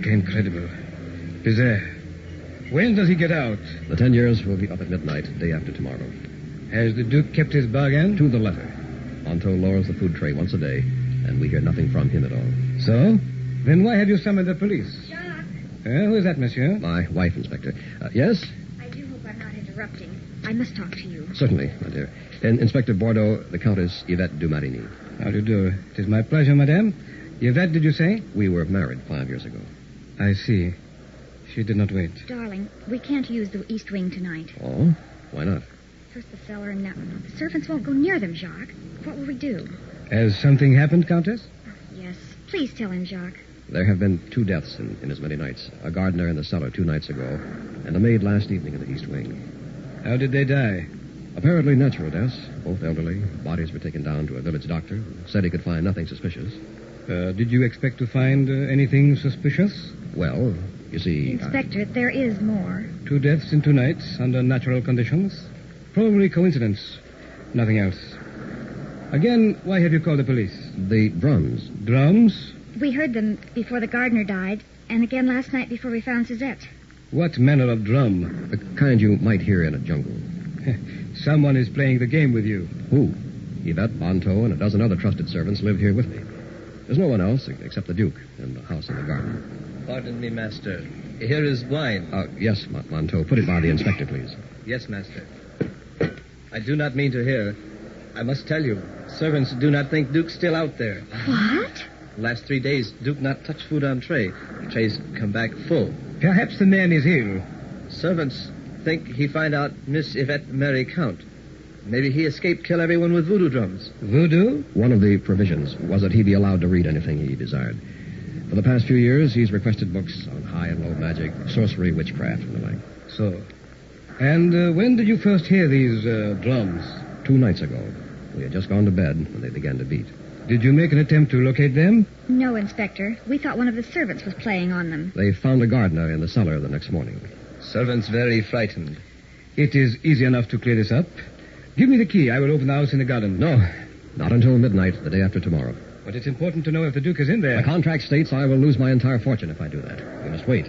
Incredible. Bizarre. When does he get out? The 10 years will be up at midnight, day after tomorrow. Has the Duke kept his bargain? To the letter. Monteau lowers the food tray once a day, and we hear nothing from him at all. So? Then why have you summoned the police? Jacques. Who is that, monsieur? My wife, Inspector. Yes? I do hope I'm not interrupting. I must talk to you. Certainly, my dear. Inspector Bordeaux, the Countess Yvette de Marigny. How do you do? It is my pleasure, madame. Yvette, did you say? We were married 5 years ago. I see. She did not wait. Darling, we can't use the East Wing tonight. Oh? Why not? First the cellar and now the servants won't go near them, Jacques. What will we do? Has something happened, Countess? Yes. Please tell him, Jacques. There have been 2 deaths in as many nights. A gardener in the cellar 2 nights ago, and a maid last evening in the East Wing. How did they die? Apparently natural deaths, both elderly. Bodies were taken down to a village doctor. Said he could find nothing suspicious. Did you expect to find anything suspicious? Well, you see... Inspector, there is more. 2 deaths in 2 nights under natural conditions. Probably coincidence. Nothing else. Again, why have you called the police? The drums. Drums? We heard them before the gardener died, and again last night before we found Suzette. What manner of drum? The kind you might hear in a jungle. Someone is playing the game with you. Who? Yvette, Monteau, and a dozen other trusted servants live here with me. There's no one else except the Duke and the house in the garden. Pardon me, master. Here is wine. Yes, Monteau. Put it by the inspector, please. Yes, master. I do not mean to hear. I must tell you, servants do not think Duke's still out there. What? Last 3 days, Duke not touch food on tray. Trays come back full. Perhaps the man is ill. Servants think he find out Miss Yvette marry Count. Maybe he escaped kill everyone with voodoo drums. Voodoo? One of the provisions was that he be allowed to read anything he desired. For the past few years, he's requested books on high and low magic, sorcery, witchcraft, and the like. So. And when did you first hear these drums? 2 nights ago. We had just gone to bed when they began to beat. Did you make an attempt to locate them? No, Inspector. We thought one of the servants was playing on them. They found a gardener in the cellar the next morning. Servants very frightened. It is easy enough to clear this up. Give me the key. I will open the house in the garden. No, not until midnight the day after tomorrow. But it's important to know if the Duke is in there. The contract states I will lose my entire fortune if I do that. We must wait.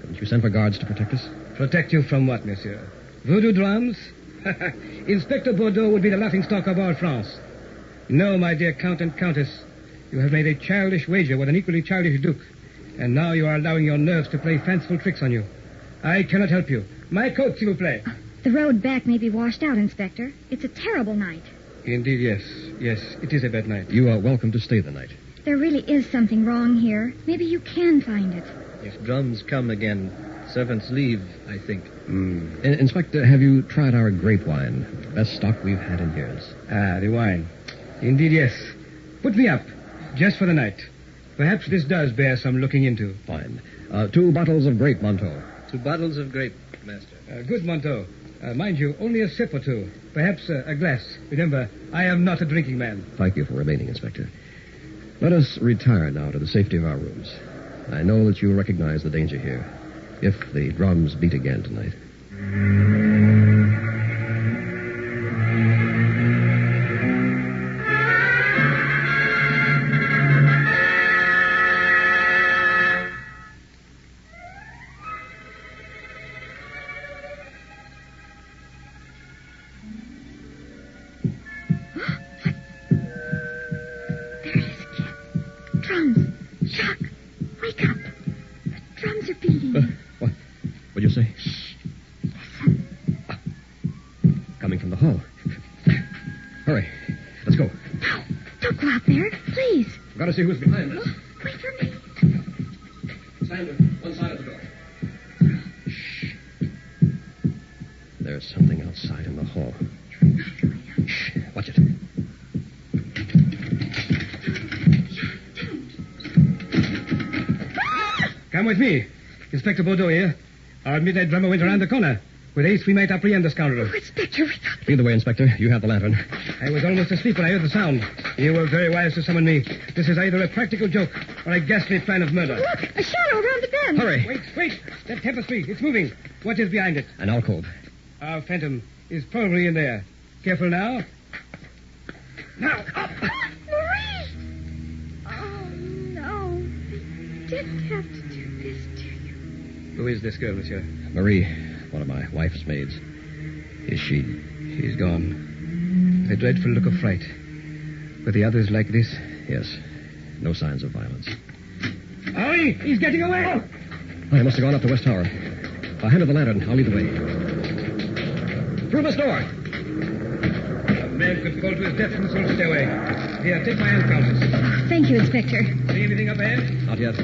Couldn't you send for guards to protect us? Protect you from what, monsieur? Voodoo drums? Inspector Bordeaux would be the laughingstock of all France. No, my dear Count and Countess, you have made a childish wager with an equally childish Duke, and now you are allowing your nerves to play fanciful tricks on you. I cannot help you. My coat, s'il vous plaît. The road back may be washed out, Inspector. It's a terrible night. Indeed, yes. Yes, it is a bad night. You are welcome to stay the night. There really is something wrong here. Maybe you can find it. If drums come again, servants leave, I think. Inspector, have you tried our grape wine? Best stock we've had in years. Ah, the wine. Indeed, yes. Put me up, just for the night. Perhaps this does bear some looking into. Fine. 2 bottles of grape, Monteau. 2 bottles of grape, master. Good, Monteau. Mind you, only a sip or 2. Perhaps a glass. Remember, I am not a drinking man. Thank you for remaining, Inspector. Let us retire now to the safety of our rooms. I know that you recognize the danger here. If the drums beat again tonight. What'd you say? Listen. Coming from the hall. Hurry. Let's go. No, don't go out there, please. I've got to see who's behind us. Wait for me. Stand on one side of the door. Shh. There's something outside in the hall. Shh. Watch it. Come with me. Inspector Bordeaux here. Our midnight drummer went around the corner. With haste, we might apprehend the scoundrel. Oh, Inspector, we thought... Lead the way, Inspector. You have the lantern. I was almost asleep when I heard the sound. You were very wise to summon me. This is either a practical joke or a ghastly plan of murder. Look, a shadow around the bend. Hurry. Wait. That tapestry, it's moving. What is behind it? An alcove. Our phantom is probably in there. Careful now. Now, up! Marie! Oh, no. I didn't have to do this to you. Who is this girl, monsieur? Marie, one of my wife's maids. Is she? She's gone. With a dreadful look of fright. Were the others like this? Yes. No signs of violence. Hurry! He's getting away! Oh, he must have gone up the West Tower. I'll hand her the lantern. I'll lead the way. Through this door. A man could fall to his death from this old stairway. Here, take my hand, Countess. Oh, thank you, Inspector. See anything up ahead? Not yet.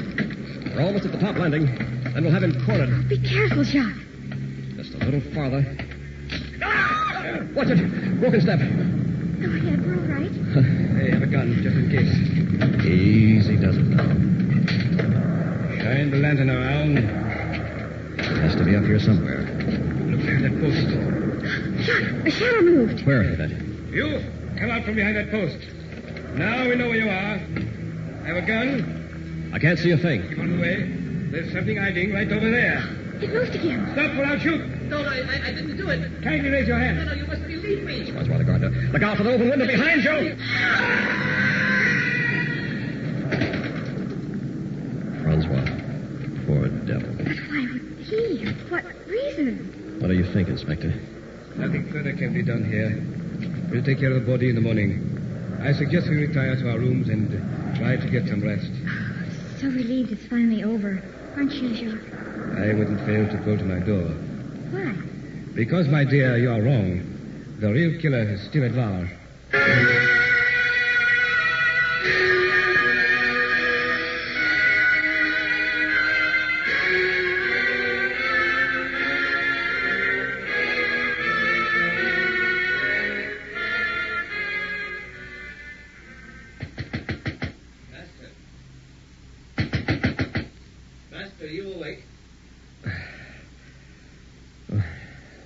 We're almost at the top landing. Then we'll have him cornered. Be careful, Jacques. Just a little farther. Watch it. Broken step. Go ahead, we're all right. Hey, have a gun, just in case. Easy does it now. Shine the lantern around. It has to be up here somewhere. Look there, that post. A shadow moved. Where, Yvette? You, come out from behind that post. Now we know where you are. Have a gun? I can't see a thing. Keep on the way. There's something hiding right over there. It moved again. Stop or I'll shoot. No, I didn't do it. Kindly raise your hand. No, you must believe me. Francois the gardener. Look out for the open window behind you! Francois. Poor devil. But why would he? For what reason? What do you think, Inspector? Nothing further can be done here. We'll take care of the body in the morning. I suggest we retire to our rooms and try to get some rest. So relieved it's finally over. Aren't you, Jacques? I wouldn't fail to go to my door. Why? Because, my dear, you are wrong. The real killer is still at large. Master, are you awake?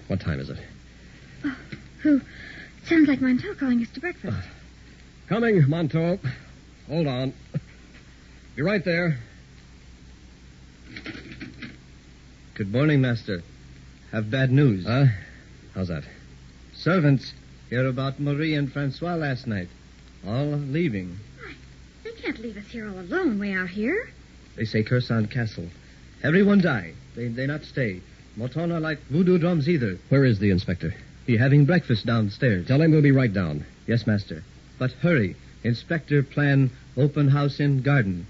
What time is it? Oh, who? Sounds like Montel calling us to breakfast. Coming, Montauk. Hold on. Be right there. Good morning, Master. Have bad news. How's that? Servants hear about Marie and Francois last night. All leaving. They can't leave us here all alone way out here. They say Cursan Castle. Everyone die. They not stay. Moton are like voodoo drums either. Where is the inspector? He having breakfast downstairs. Tell him we'll be right down. Yes, Master. But hurry. Inspector plan open house in garden.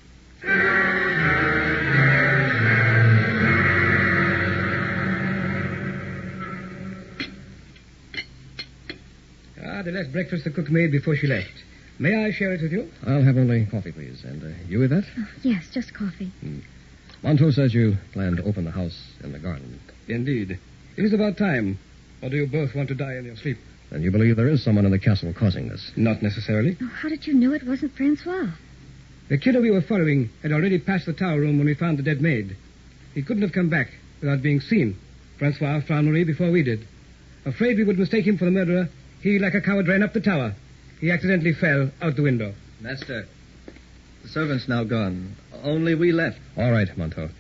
The last breakfast the cook made before she left. May I share it with you? I'll have only coffee, please. And you, Yvette? Oh, yes, just coffee. Montauk says you plan to open the house in the garden. Indeed. It is about time. Or do you both want to die in your sleep? And you believe there is someone in the castle causing this? Not necessarily. Oh, how did you know it wasn't Francois? The killer we were following had already passed the tower room when we found the dead maid. He couldn't have come back without being seen. Francois found Marie before we did. Afraid we would mistake him for the murderer, he, like a coward, ran up the tower. He accidentally fell out the window. Master, the servants now gone. Only we left. All right, Montauk.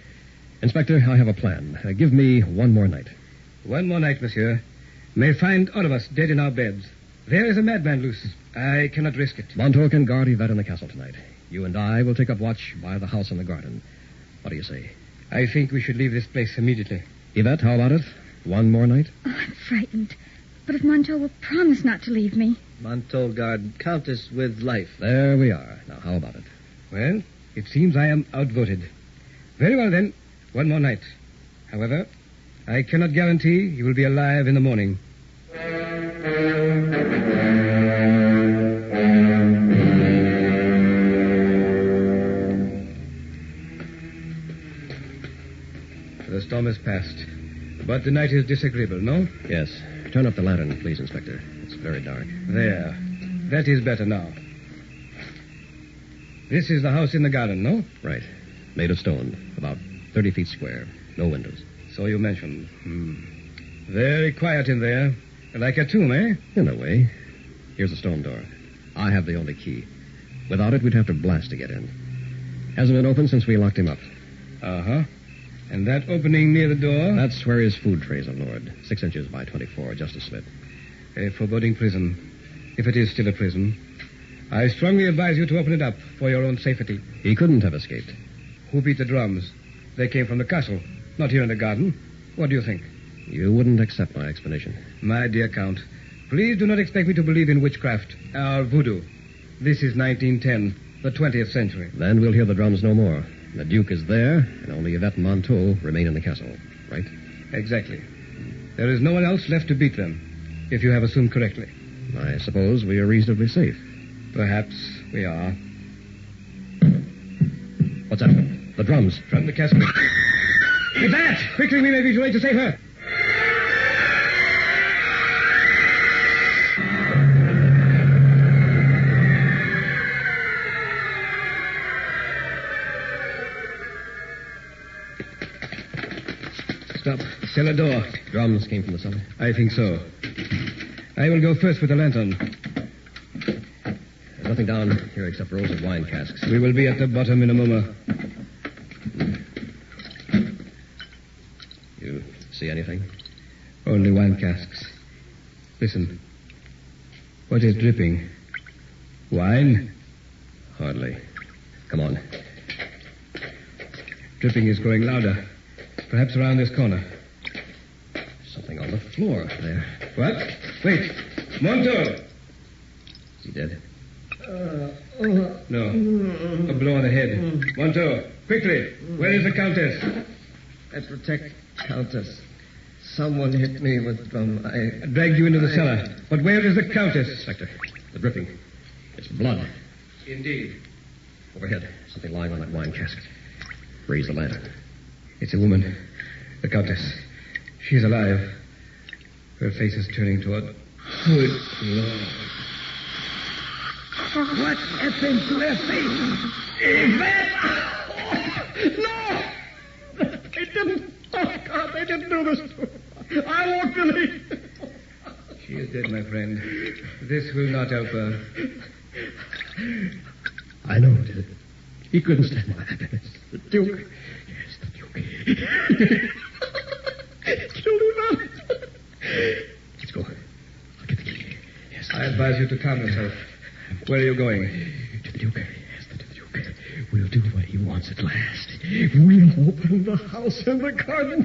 Inspector, I have a plan. Give me one more night. One more night, monsieur. May find all of us dead in our beds. There is a madman loose. I cannot risk it. Montauk can guard Yvette in the castle tonight. You and I will take up watch by the house in the garden. What do you say? I think we should leave this place immediately. Yvette, how about it? One more night? Oh, I'm frightened. But if Montauk will promise not to leave me. Montauk guard Countess with life. There we are. Now, how about it? Well, it seems I am outvoted. Very well, then. One more night. However, I cannot guarantee you will be alive in the morning. The storm has passed. But the night is disagreeable, no? Yes. Turn up the lantern, please, Inspector. It's very dark. There. That is better now. This is the house in the garden, no? Right. Made of stone. About 30 feet square. No windows. So you mentioned. Very quiet in there. Like a tomb, eh? In a way. Here's the stone door. I have the only key. Without it, we'd have to blast to get in. Hasn't been opened since we locked him up. Uh-huh. And that opening near the door? That's where his food trays are lowered. 6 inches by 24, just a slit. A foreboding prison. If it is still a prison. I strongly advise you to open it up for your own safety. He couldn't have escaped. Who beat the drums? They came from the castle, not here in the garden. What do you think? You wouldn't accept my explanation. My dear Count, please do not expect me to believe in witchcraft or voodoo. This is 1910, the 20th century. Then we'll hear the drums no more. The Duke is there, and only Yvette and Montauk remain in the castle, right? Exactly. There is no one else left to beat them, if you have assumed correctly. I suppose we are reasonably safe. Perhaps we are. What's that? The drums. From the castle. Yvette! Quickly, we may be too late to save her. Stop. Cellar door. Drums came from the cellar? I think so. I will go first with the lantern. There's nothing down here except rows of wine casks. We will be at the bottom in a moment. You see anything? Only wine casks. Listen. What is dripping? Wine? Hardly. Come on. Dripping is growing louder. Perhaps around this corner. Something on the floor there. What? Wait. Monto! Is he dead? No. A blow on the head. Monto, quickly. Where is the Countess? I protect Countess. Someone hit me with drum. I dragged you into the cellar. But where is the Countess? Inspector, the dripping. It's blood. Indeed. Overhead, something lying on that wine cask. Raise the lantern. It's a woman. The Countess. She's alive. Her face is turning toward... Good Lord. What happened to her face? Yvette! No! They didn't. Oh, God, they didn't do this to her. I won't believe. She is dead, my friend. This will not help her. I know it did. He couldn't stand my happiness. The Duke. Yes, the Duke. Killed him. Let's go. I'll get the key. Yes. I advise you to calm yourself. Where are you going? To the Duke. Yes, to the Duke. We'll do what he wants at last. We'll open the house and the garden.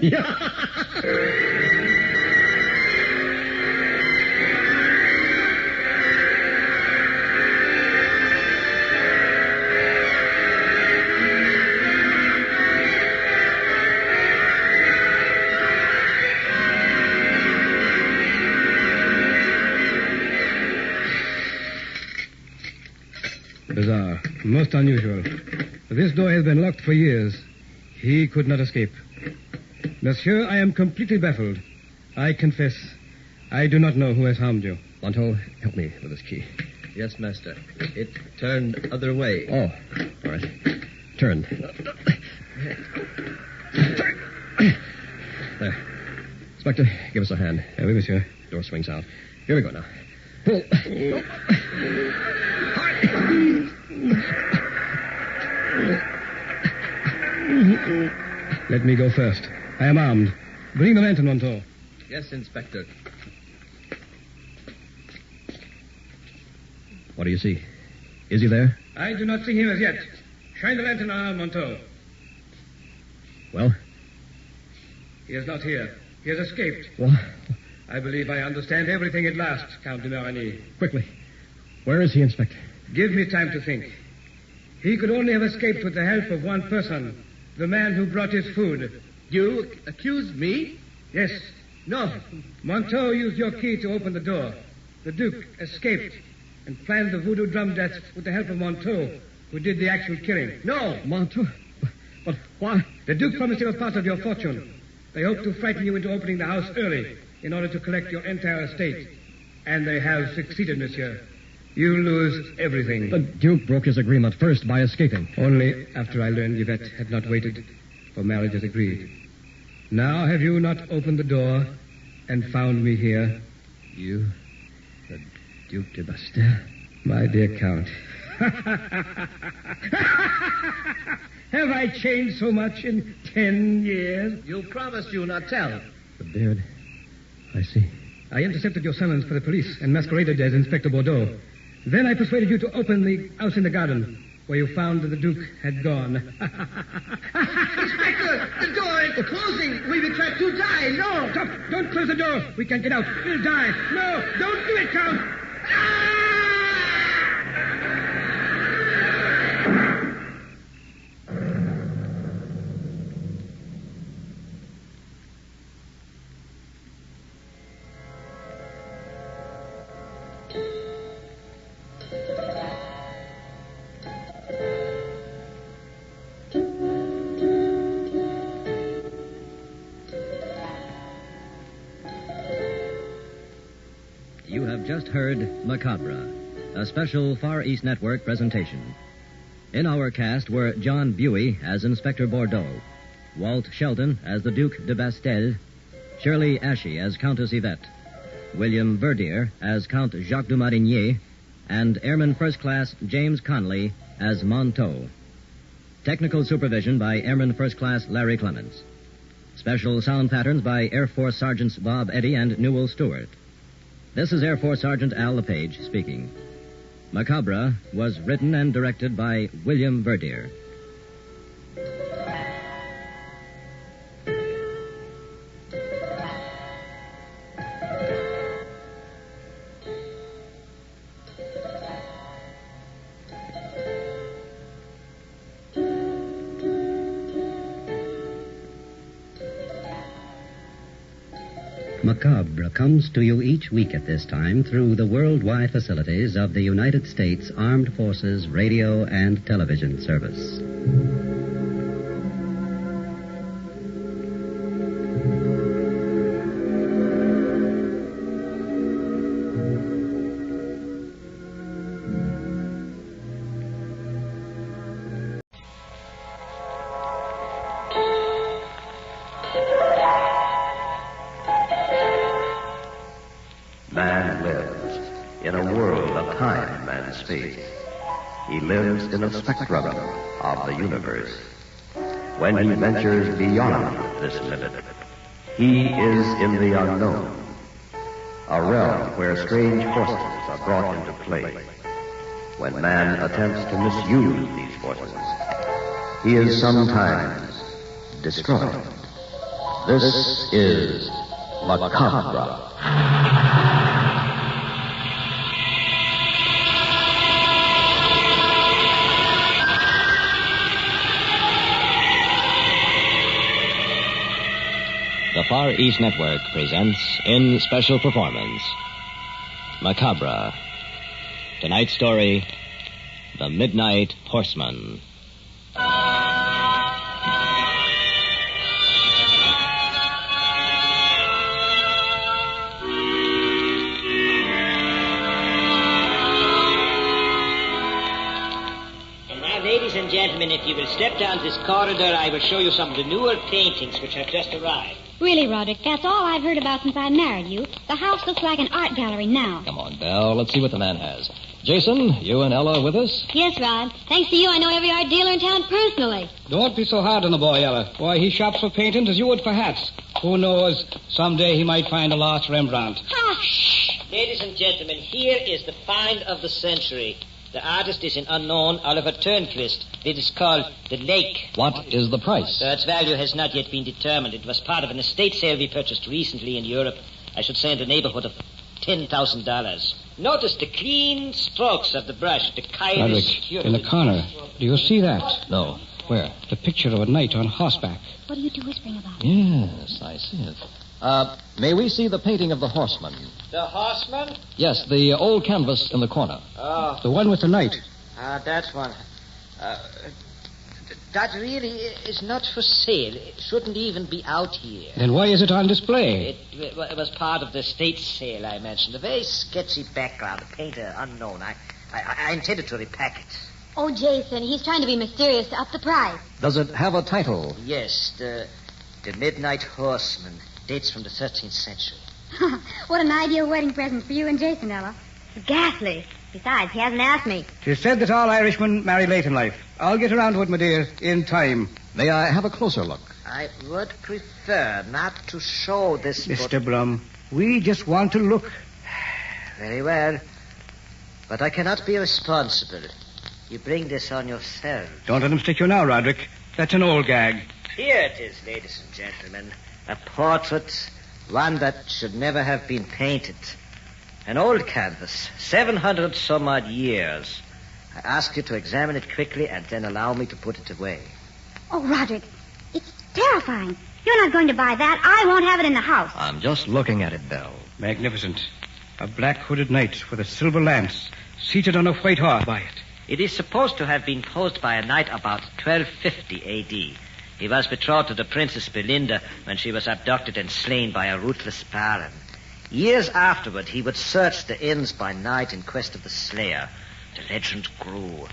Bizarre. Most unusual. This door has been locked for years. He could not escape. Monsieur, I am completely baffled. I confess, I do not know who has harmed you. Monto, help me with this key. Yes, master. It turned other way. Oh, all right. Turn. There. Inspector, give us a hand. Oui, monsieur. Door swings out. Here we go now. Pull. Let me go first. I am armed. Bring the lantern, Monto. Yes, Inspector. What do you see? Is he there? I do not see him as yet. Shine the lantern on Monto. Well? He is not here. He has escaped. What? I believe I understand everything at last, Count de Marigny. Quickly. Where is he, Inspector? Give me time to think. He could only have escaped with the help of one person, the man who brought his food. You accuse me? Yes. No. Monteau used your key to open the door. The Duke escaped and planned the voodoo drum death with the help of Monteau, who did the actual killing. No. Monteau? But why? The Duke promised you a part of your fortune. They hoped to frighten you into opening the house early in order to collect your entire estate. And they have succeeded, monsieur. You lose everything. The Duke broke his agreement first by escaping. Only after I learned Yvette had not waited for marriage as agreed. Now have you not opened the door and found me here? You, the Duke de Bastel? My dear Count. Have I changed so much in 10 years? You promised you not tell. The beard. I see. I intercepted your summons for the police and masqueraded as Inspector Bordeaux. Then I persuaded you to open the house in the garden, where you found that the Duke had gone. Inspector, the door is closing. We will try to die. No. Stop. Don't close the door. We can't get out. We'll die. No. Don't do it, Count. You have just heard Macabre, a special Far East Network presentation. In our cast were John Buey as Inspector Bordeaux, Walt Shelton as the Duke de Bastel, Shirley Ashey as Countess Yvette, William Verdier as Count Jacques de Marigny, and Airman First Class James Conley as Monteau. Technical supervision by Airman First Class Larry Clemens. Special sound patterns by Air Force Sergeants Bob Eddy and Newell Stewart. This is Air Force Sergeant Al LePage speaking. Macabre was written and directed by William Verdier. Macabre comes to you each week at this time through the worldwide facilities of the United States Armed Forces Radio and Television Service. Man lives in a world of time and space. He lives in a spectrum of the universe. When he ventures beyond this limit, he is in the unknown, a realm where strange forces are brought into play. When man attempts to misuse these forces, he is sometimes destroyed. This is Macabre. The Far East Network presents in special performance Macabre. Tonight's story, The Midnight Horseman. Ladies and gentlemen, if you will step down this corridor, I will show you some of the newer paintings which have just arrived. Really, Roderick, that's all I've heard about since I married you. The house looks like an art gallery now. Come on, Belle. Let's see what the man has. Jason, you and Ella with us? Yes, Rod. Thanks to you, I know every art dealer in town personally. Don't be so hard on the boy, Ella. Why, he shops for paintings as you would for hats. Who knows, someday he might find a lost Rembrandt. Ladies and gentlemen, here is the find of the century. The artist is an unknown Oliver Turnquist. It is called The Lake. What is the price? Its value has not yet been determined. It was part of an estate sale we purchased recently in Europe. I should say in the neighborhood of $10,000. Notice the clean strokes of the brush. The kind is Roderick, in the corner. Do you see that? No. Where? The picture of a knight on horseback. What are you two whispering about? Yes, I see it. May we see the painting of the horseman? The horseman? Yes, the old canvas in the corner. Oh. The one with the knight. That one. That really is not for sale. It shouldn't even be out here. Then why is it on display? It was part of the estate sale I mentioned. A very sketchy background. A painter unknown. I intended to repack it. Oh, Jason, he's trying to be mysterious to up the price. Does it have a title? Yes, the Midnight Horseman. Dates from the 13th century. What an ideal wedding present for you and Jason, Ella. Ghastly. Besides, he hasn't asked me. Tis said that all Irishmen marry late in life. I'll get around to it, my dear, in time. May I have a closer look? I would prefer not to show this... Mr. Blum, we just want to look. Very well. But I cannot be responsible. You bring this on yourself. Don't let him stick you now, Roderick. That's an old gag. Here it is, ladies and gentlemen. A portrait, one that should never have been painted. An old canvas, 700 some odd years. I ask you to examine it quickly and then allow me to put it away. Oh, Roderick, it's terrifying. You're not going to buy that. I won't have it in the house. I'm just looking at it, Belle. Magnificent. A black-hooded knight with a silver lance, seated on a white horse by it. It is supposed to have been posed by a knight about 1250 A.D. He was betrothed to the Princess Belinda when she was abducted and slain by a ruthless baron. Years afterward, he would search the inns by night in quest of the slayer. The legend grew.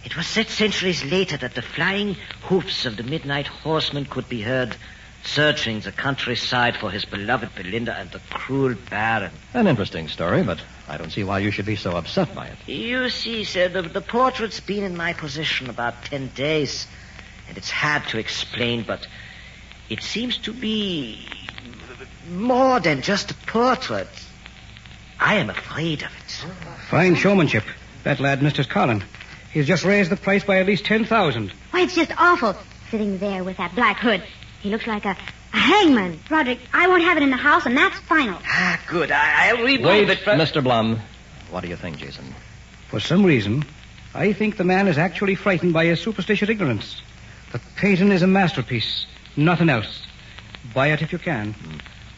It was said centuries later that the flying hoofs of the midnight horseman could be heard searching the countryside for his beloved Belinda and the cruel Baron. An interesting story, but I don't see why you should be so upset by it. You see, sir, the portrait's been in my possession about 10 days, and it's hard to explain, but it seems to be more than just a portrait. I am afraid of it. Fine showmanship. That lad, Mr. Collin. He's just raised the price by at least 10,000. Why, it's just awful. Sitting there with that black hood. He looks like a hangman. Roderick, I won't have it in the house, and that's final. Ah, good. I'll remove Wait, it from... Mr. Blum. What do you think, Jason? For some reason, I think the man is actually frightened by his superstitious ignorance. The painting is a masterpiece. Nothing else. Buy it if you can.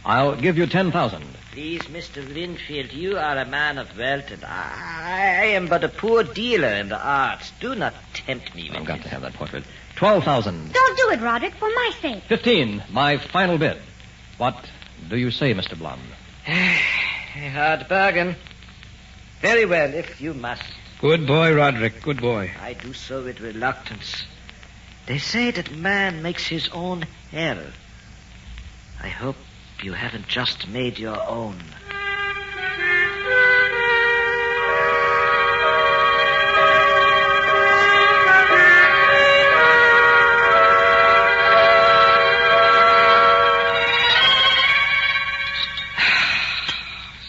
I'll give you 10,000. Please, Mr. Linfield, you are a man of wealth, and I am but a poor dealer in the arts. Do not tempt me with I've got to have that portrait. 12,000. Don't do it, Roderick, for my sake. 15. My final bid. What do you say, Mr. Blum? A hard bargain. Very well, if you must. Good boy, Roderick. Good boy. I do so with reluctance. They say that man makes his own hell. I hope you haven't just made your own.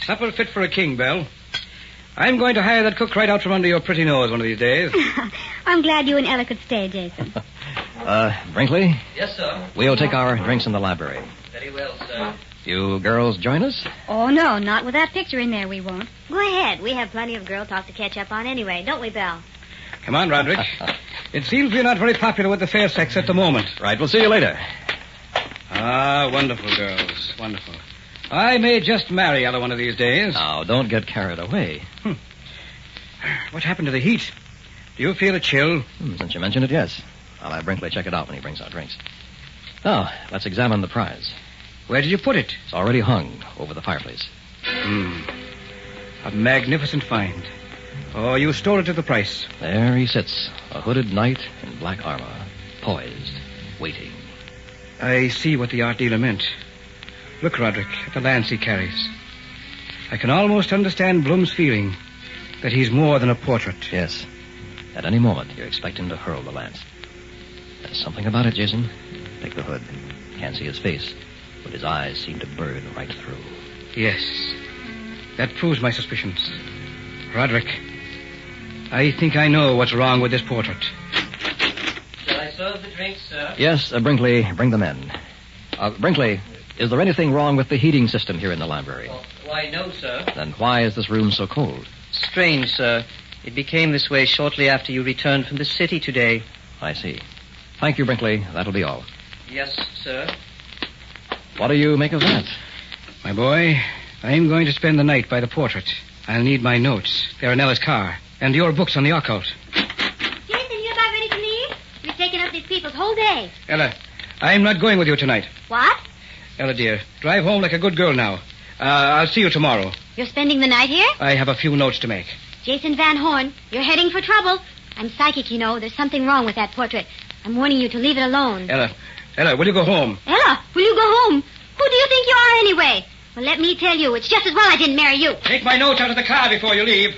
Supper fit for a king, Belle. I'm going to hire that cook right out from under your pretty nose one of these days. I'm glad you and Ella could stay, Jason. Brinkley? Yes, sir. We'll take our drinks in the library. Very well, sir. You girls join us? Oh, no, not with that picture in there, we won't. Go ahead. We have plenty of girl talk to catch up on anyway, don't we, Belle? Come on, Roderick. It seems we're not very popular with the fair sex at the moment. Right, we'll see you later. Ah, wonderful girls. Wonderful. I may just marry Ella one of these days. Now, don't get carried away. What happened to the heat? Do you feel a chill? Since you mentioned it, yes. I'll have Brinkley check it out when he brings our drinks. Now, let's examine the prize. Where did you put it? It's already hung over the fireplace. A magnificent find. Oh, you stole it at the price. There he sits, a hooded knight in black armor, poised, waiting. I see what the art dealer meant. Look, Roderick, at the lance he carries. I can almost understand Blum's feeling that he's more than a portrait. Yes. At any moment, you expect him to hurl the lance. There's something about it, Jason. Take the hood. Can't see his face, but his eyes seem to burn right through. Yes. That proves my suspicions. Roderick, I think I know what's wrong with this portrait. Shall I serve the drinks, sir? Yes, Brinkley, bring them in. Brinkley, is there anything wrong with the heating system here in the library? Why, no, sir. Then why is this room so cold? Strange, sir. It became this way shortly after you returned from the city today. I see. Thank you, Brinkley. That'll be all. Yes, sir. What do you make of that? My boy, I'm going to spend the night by the portrait. I'll need my notes. They're in Ella's car. And your books on the occult. Jason, you about ready to leave? You're taking up these people's whole day. Ella, I'm not going with you tonight. What? Ella, dear, drive home like a good girl now. I'll see you tomorrow. You're spending the night here? I have a few notes to make. Jason Van Horn, you're heading for trouble. I'm psychic, you know. There's something wrong with that portrait. I'm warning you to leave it alone. Ella, will you go home? Ella, will you go home? Who do you think you are anyway? Well, let me tell you, it's just as well I didn't marry you. Take my notes out of the car before you leave.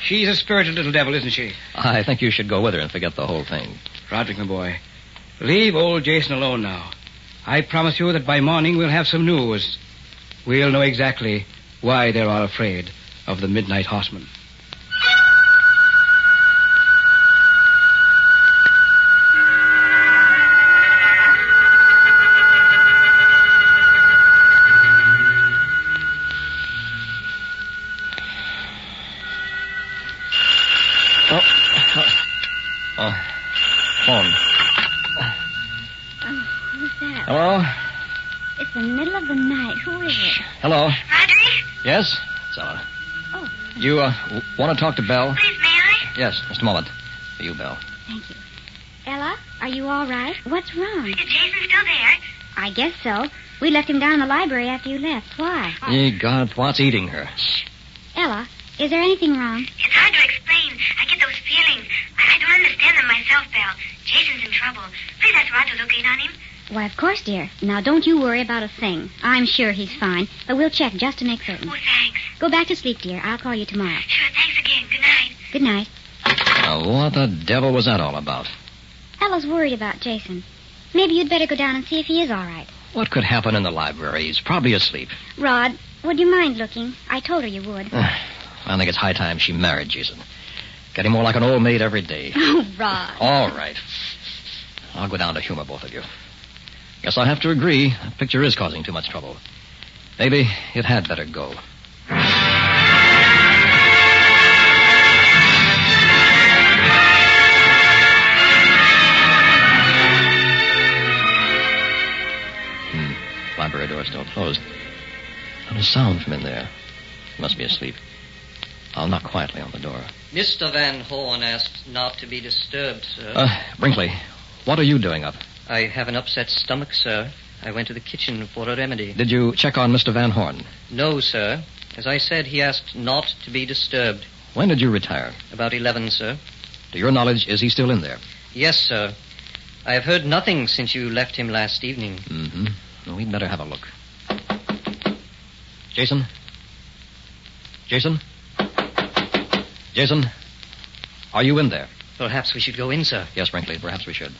She's a spirited little devil, isn't she? I think you should go with her and forget the whole thing. Roderick, my boy, leave old Jason alone now. I promise you that by morning we'll have some news. We'll know exactly why they're all afraid of the Midnight Horseman. Phone. Who's that? Hello? It's the middle of the night. Who is it? Hello? Roderick? Yes? It's Ella. Oh. You, want to talk to Belle? Please, may I? Yes, just a moment. For you, Belle. Thank you. Ella, are you all right? What's wrong? Is Jason still there? I guess so. We left him down in the library after you left. Why? Ye God, what's eating her? Ella, is there anything wrong? It's hard to explain. I get those feelings. I don't understand them myself, Belle. Jason's in trouble. Please ask Rod to look in on him. Why, of course, dear. Now, don't you worry about a thing. I'm sure he's fine, but we'll check just to make certain. Oh, thanks. Go back to sleep, dear. I'll call you tomorrow. Sure, thanks again. Good night. Good night. Now, what the devil was that all about? Ella's worried about Jason. Maybe you'd better go down and see if he is all right. What could happen in the library? He's probably asleep. Rod, would you mind looking? I told her you would. I think it's high time she married Jason. Getting more like an old maid every day. Oh, Rod. All right. I'll go down to humor both of you. Guess I'll have to agree. The picture is causing too much trouble. Maybe it had better go. Library door still closed. Not a sound from in there. Must be asleep. I'll knock quietly on the door. Mr. Van Horn asked not to be disturbed, sir. Brinkley, what are you doing up? I have an upset stomach, sir. I went to the kitchen for a remedy. Did you check on Mr. Van Horn? No, sir. As I said, he asked not to be disturbed. When did you retire? About 11, sir. To your knowledge, is he still in there? Yes, sir. I have heard nothing since you left him last evening. Mm-hmm. Well, we'd better have a look. Jason? Jason? Jason? Are you in there? Perhaps we should go in, sir. Yes, Brinkley, perhaps we should.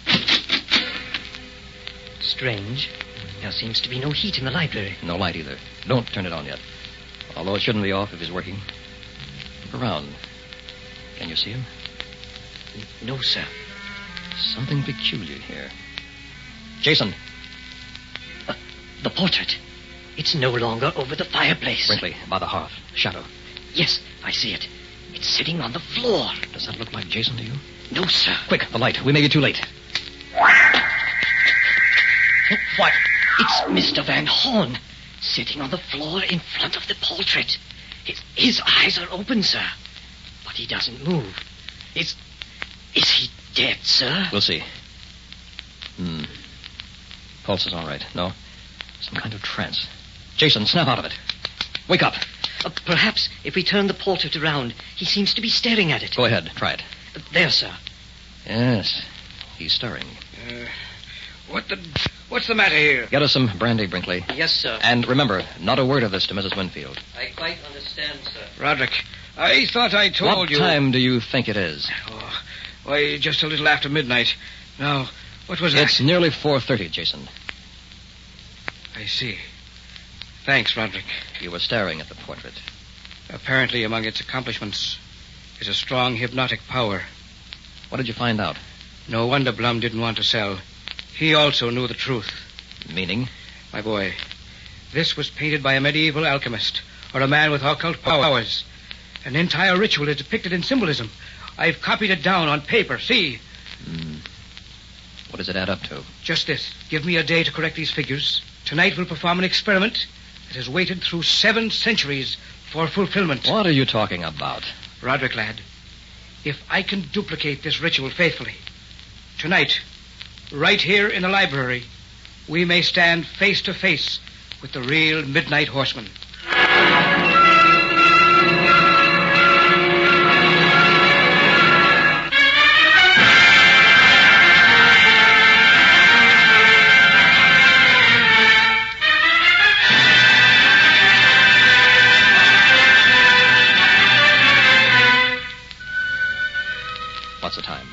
Strange. There seems to be no heat in the library. No light either. Don't turn it on yet. Although it shouldn't be off if he's working. Look around. Can you see him? No, sir. Something peculiar here. Jason! The portrait. It's no longer over the fireplace. Brinkley, by the hearth. Shadow. Yes, I see it. It's sitting on the floor. Does that look like Jason to you? No, sir. Quick, the light. We may be too late. What? It's Mr. Van Horn, sitting on the floor in front of the portrait. His eyes are open, sir. But he doesn't move. Is he dead, sir? We'll see. Pulse is all right. No? Some kind of trance. Jason, snap out of it. Wake up. Perhaps if we turn the portrait around, he seems to be staring at it. Go ahead. Try it. There, sir. Yes. He's stirring. What's the matter here? Get us some brandy, Brinkley. Yes, sir. And remember, not a word of this to Mrs. Winfield. I quite understand, sir. Roderick, I thought I told you... What time do you think it is? Why, just a little after midnight. Now, what was that? It's nearly 4:30, Jason. I see. Thanks, Roderick. You were staring at the portrait. Apparently, among its accomplishments is a strong hypnotic power. What did you find out? No wonder Blum didn't want to sell. He also knew the truth. Meaning? My boy, this was painted by a medieval alchemist or a man with occult powers. An entire ritual is depicted in symbolism. I've copied it down on paper. See? What does it add up to? Just this. Give me a day to correct these figures. Tonight we'll perform an experiment that has waited through 7 centuries for fulfillment. What are you talking about? Roderick, lad, if I can duplicate this ritual faithfully, tonight, right here in the library, we may stand face to face with the real Midnight Horseman. What's the time?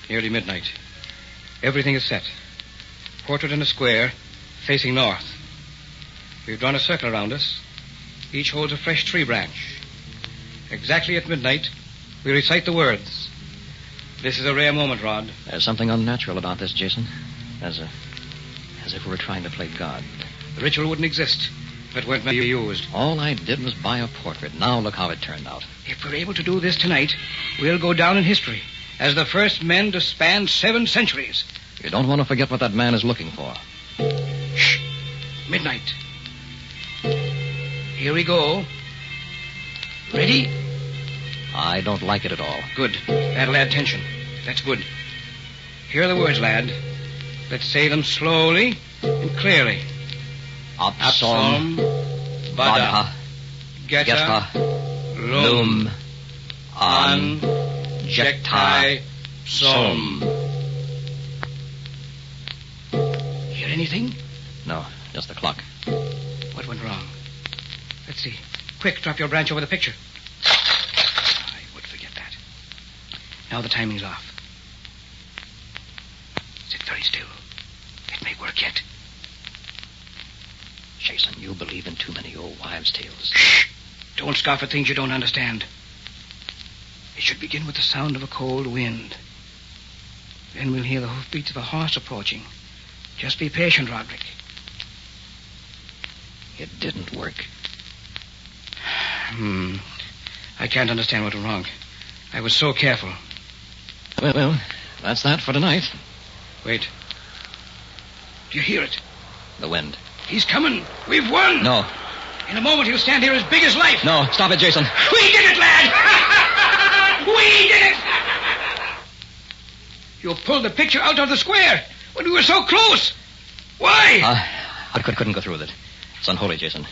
Nearly midnight. Everything is set. Portrait in a square, facing north. We've drawn a circle around us. Each holds a fresh tree branch. Exactly at midnight, we recite the words. This is a rare moment, Rod. There's something unnatural about this, Jason. As if we were trying to play God. The ritual wouldn't exist if it weren't used. All I did was buy a portrait. Now look how it turned out. If we're able to do this tonight, we'll go down in history as the first men to span 7 centuries. You don't want to forget what that man is looking for. Shh. Midnight. Here we go. Ready? I don't like it at all. Good. That'll add tension. That's good. Here are the words, lad. Let's say them slowly and clearly. Apsom, Vada, Geta, Lum, An, Jectai, Psom. Hear anything? No, just the clock. What went wrong? Let's see. Quick, drop your branch over the picture. I would forget that. Now the timing's off. Sit very still. It may work yet. Jason, you believe in too many old wives' tales. Shh! Don't scoff at things you don't understand. It should begin with the sound of a cold wind. Then we'll hear the hoofbeats of a horse approaching. Just be patient, Roderick. It didn't work. I can't understand what went wrong. I was so careful. Well, that's that for tonight. Wait. Do you hear it? The wind. He's coming. We've won. No. In a moment, he'll stand here as big as life. No, stop it, Jason. We did it, lad! We did it! You pulled the picture out of the square when we were so close. Why? I couldn't go through with it. It's unholy, Jason.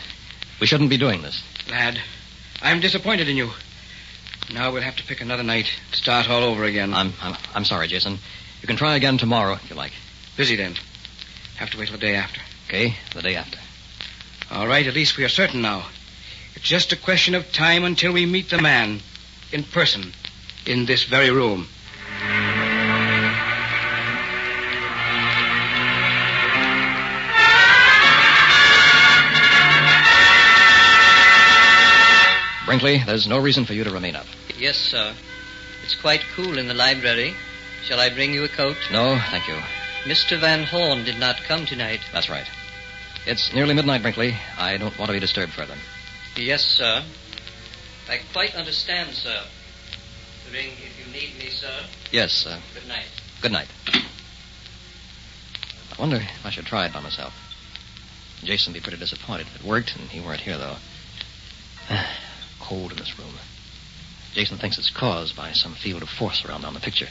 We shouldn't be doing this. Lad, I'm disappointed in you. Now we'll have to pick another night, start all over again. I'm sorry, Jason. You can try again tomorrow if you like. Busy then. Have to wait till the day after. Okay, the day after. All right, at least we are certain now. It's just a question of time until we meet the man in person in this very room. Brinkley, there's no reason for you to remain up. Yes, sir. It's quite cool in the library. Shall I bring you a coat? No, thank you. Mr. Van Horn did not come tonight. That's right. It's nearly midnight, Brinkley. I don't want to be disturbed further. Yes, sir. I quite understand, sir. Ring if you need me, sir. Yes, Good night. Good night. I wonder if I should try it by myself. Jason'd be pretty disappointed if it worked, and he weren't here, though. Cold in this room. Jason thinks it's caused by some field of force around on the picture.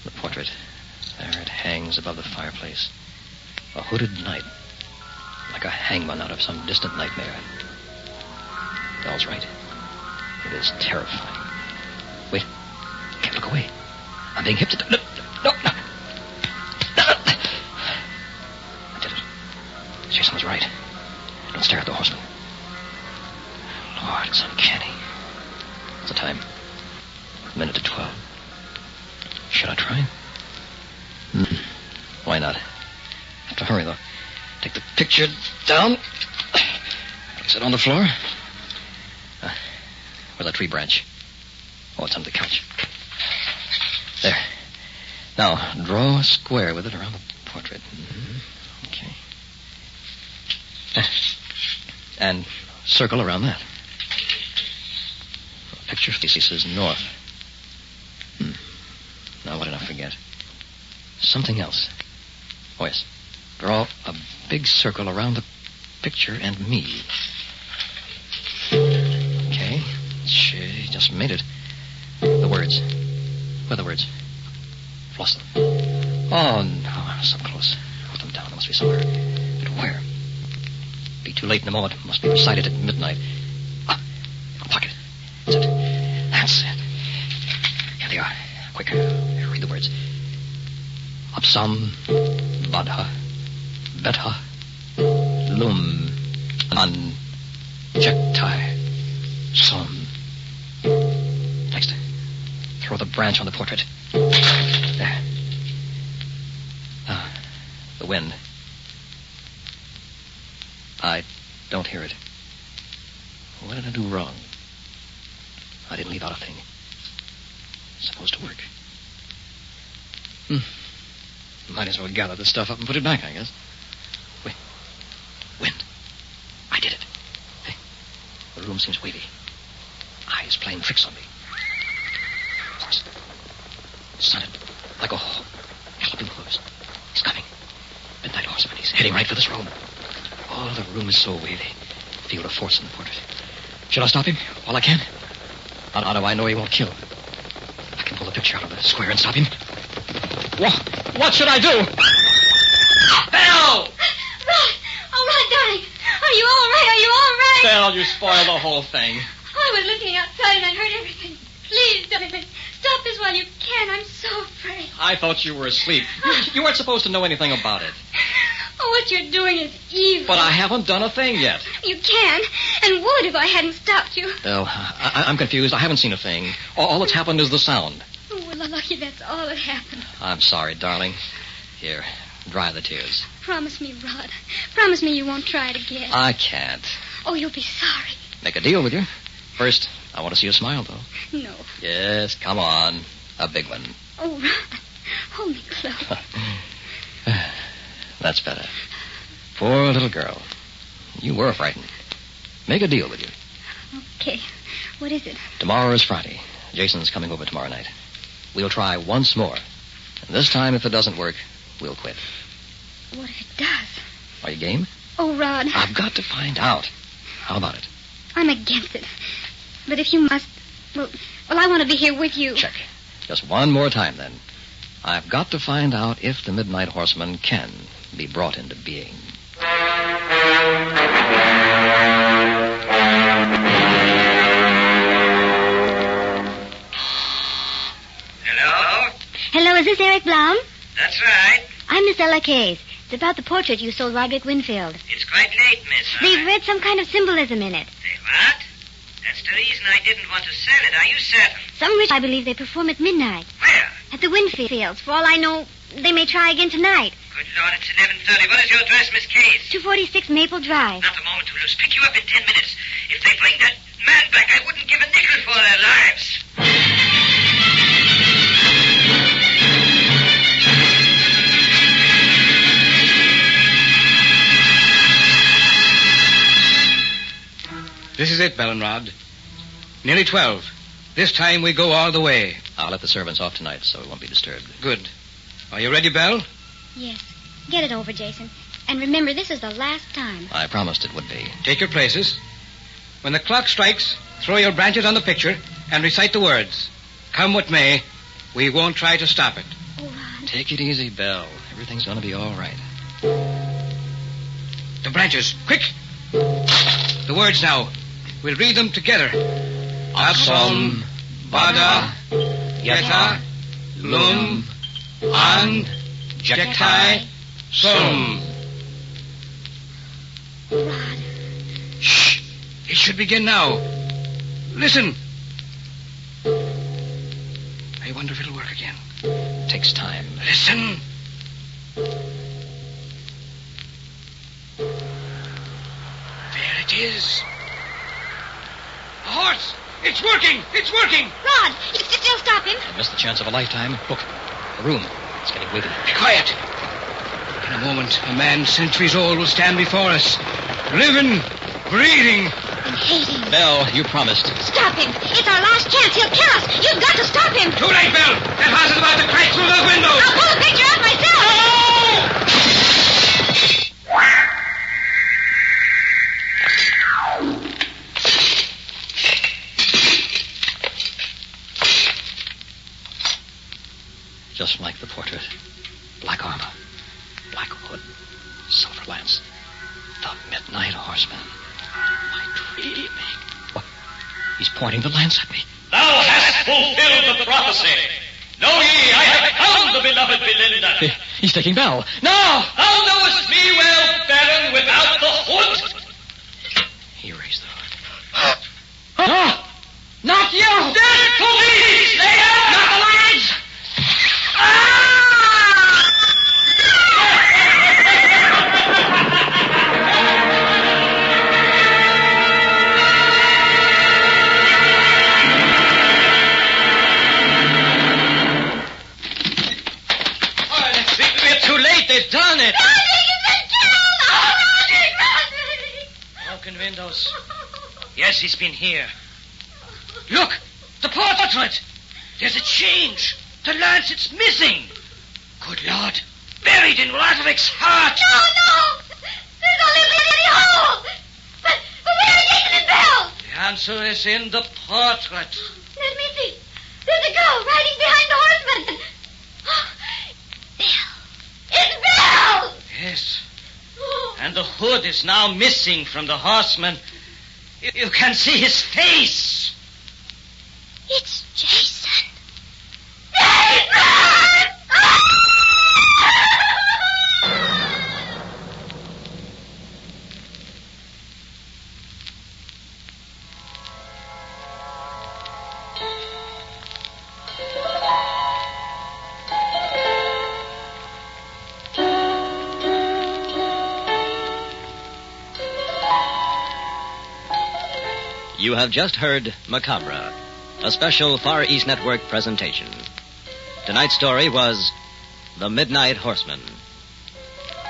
The portrait. There it hangs above the fireplace. A hooded knight. Like a hangman out of some distant nightmare. Bell's right. It is terrifying. Wait. Can't look away. I'm being hypnotized. No. I did it. Jason was right. Don't stare at the horseman. Lord, it's uncanny. What's the time? 1:12. Should I try? Why not? Have to hurry, though. Take the picture down. Place it on the floor. Where's that tree branch? Oh, it's under the couch. There. Now, draw a square with it around the portrait. Okay. And circle around that. The picture faces north. Now, what did I forget? Something else. Oh, yes. Draw a big circle around the picture and me. Okay. She just made it. The words. Where are the words? Lost them. Oh, no. I was so close. Wrote them down. They must be somewhere. But where? Be too late in the moment. Must be recited at midnight. In my pocket. That's it. That's it. Here they are. Quick. Read the words. Apsam Badha Betha Lum An Jektai Som. Next. Throw the branch on the portrait. There. The wind. I don't hear it. What did I do wrong? I didn't leave out a thing. It's supposed to work. Might as well gather this stuff up and put it back, I guess. Wait. Wind. I did it. Hey, the room seems wavy. Eyes playing tricks on me. Horse. Sudden. Like a galloping horse. He's coming. Midnight horseman. He's heading right for this room. Oh, the room is so wavy. Field of force in the portrait. Should I stop him while I can? How do I know he won't kill? I can pull the picture out of the square and stop him. What should I do? Belle! Rod! Oh, Rod, darling. Are you all right? Are you all right? Belle, you spoiled the whole thing. I was listening outside and I heard everything. Please, darling, stop this while you can. I'm so afraid. I thought you were asleep. You weren't supposed to know anything about it. Oh, what you're doing is evil. But I haven't done a thing yet. You can, and would if I hadn't stopped you. Well, I'm confused. I haven't seen a thing. All that's happened is the sound. Oh, well, lucky that's all that happened. I'm sorry, darling. Here, dry the tears. Promise me, Rod. Promise me you won't try it again. I can't. Oh, you'll be sorry. Make a deal with you. First, I want to see you smile, though. No. Yes, come on. A big one. Oh, Rod. Hold me close. That's better. Poor little girl. You were frightened. Make a deal with you. Okay. What is it? Tomorrow is Friday. Jason's coming over tomorrow night. We'll try once more. And this time, if it doesn't work, we'll quit. What if it does? Are you game? Oh, Rod. I've got to find out. How about it? I'm against it. But if you must... Well, I want to be here with you. Check. Just one more time, then. I've got to find out if the Midnight Horseman can be brought into being. Hello? Hello, is this Eric Blum? That's right. I'm Miss Ella Case. It's about the portrait you sold Roderick Winfield. It's quite late, miss. They've read some kind of symbolism in it. What? That's the reason I didn't want to sell it. Are you certain? Some rich, I believe, they perform at midnight. Where? At the Winfields. For all I know, they may try again tonight. Good Lord, it's 11:30. What is your address, Miss Case? 246 Maple Drive. Not a moment to lose. Pick you up in 10 minutes. If they bring that man back, I wouldn't give a nickel for their lives. This is it, Bell and Rod. Nearly 12. This time we go all the way. I'll let the servants off tonight so it won't be disturbed. Good. Are you ready, Belle? Yes. Get it over, Jason. And remember, this is the last time. I promised it would be. Take your places. When the clock strikes, throw your branches on the picture and recite the words. Come what may, we won't try to stop it. Oh, Rod. Take it easy, Belle. Everything's going to be all right. The branches, quick! The words now. We'll read them together. Asom, Bada, Yeta, Lum, An, Jektai, Sum. Rod. Shh! It should begin now. Listen. I wonder if it'll work again. Takes time. Listen. There it is. A horse! It's working! It's working! Rod, you can still stop him. I missed the chance of a lifetime. Look, the room. It's getting wiggly. Be quiet. In a moment, a man centuries old will stand before us. Living, breathing. And hating. Belle, you promised. Stop him. It's our last chance. He'll kill us. You've got to stop him. Too late, Belle. That horse is about to crack through the window. I'll pull the picture out myself. Just like the portrait. Black armor, black hood, silver lance. The Midnight Horseman. My dreaming. What? He's pointing the lance at me. Thou hast fulfilled the prophecy. Know ye, I have found the beloved Belinda. He's taking Belle. No! Thou knowest me well, Baron, without the hood. He raised the hood. No! Not you! Dead police! They have not the lance! We're too late. They've done it. Broken windows. Yes, he's been here. Look! The portrait! There's a change. The lance, it's missing. Good Lord. Buried in Roderick's heart. No! There's only a little hole. But where are Jason and Belle? The answer is in the portrait. Let me see. There's a girl riding behind the horseman. Belle. It's Belle! Yes. And the hood is now missing from the horseman. You can see his face. It's Jason. You have just heard Macabre, a special Far East Network presentation. Tonight's story was The Midnight Horseman.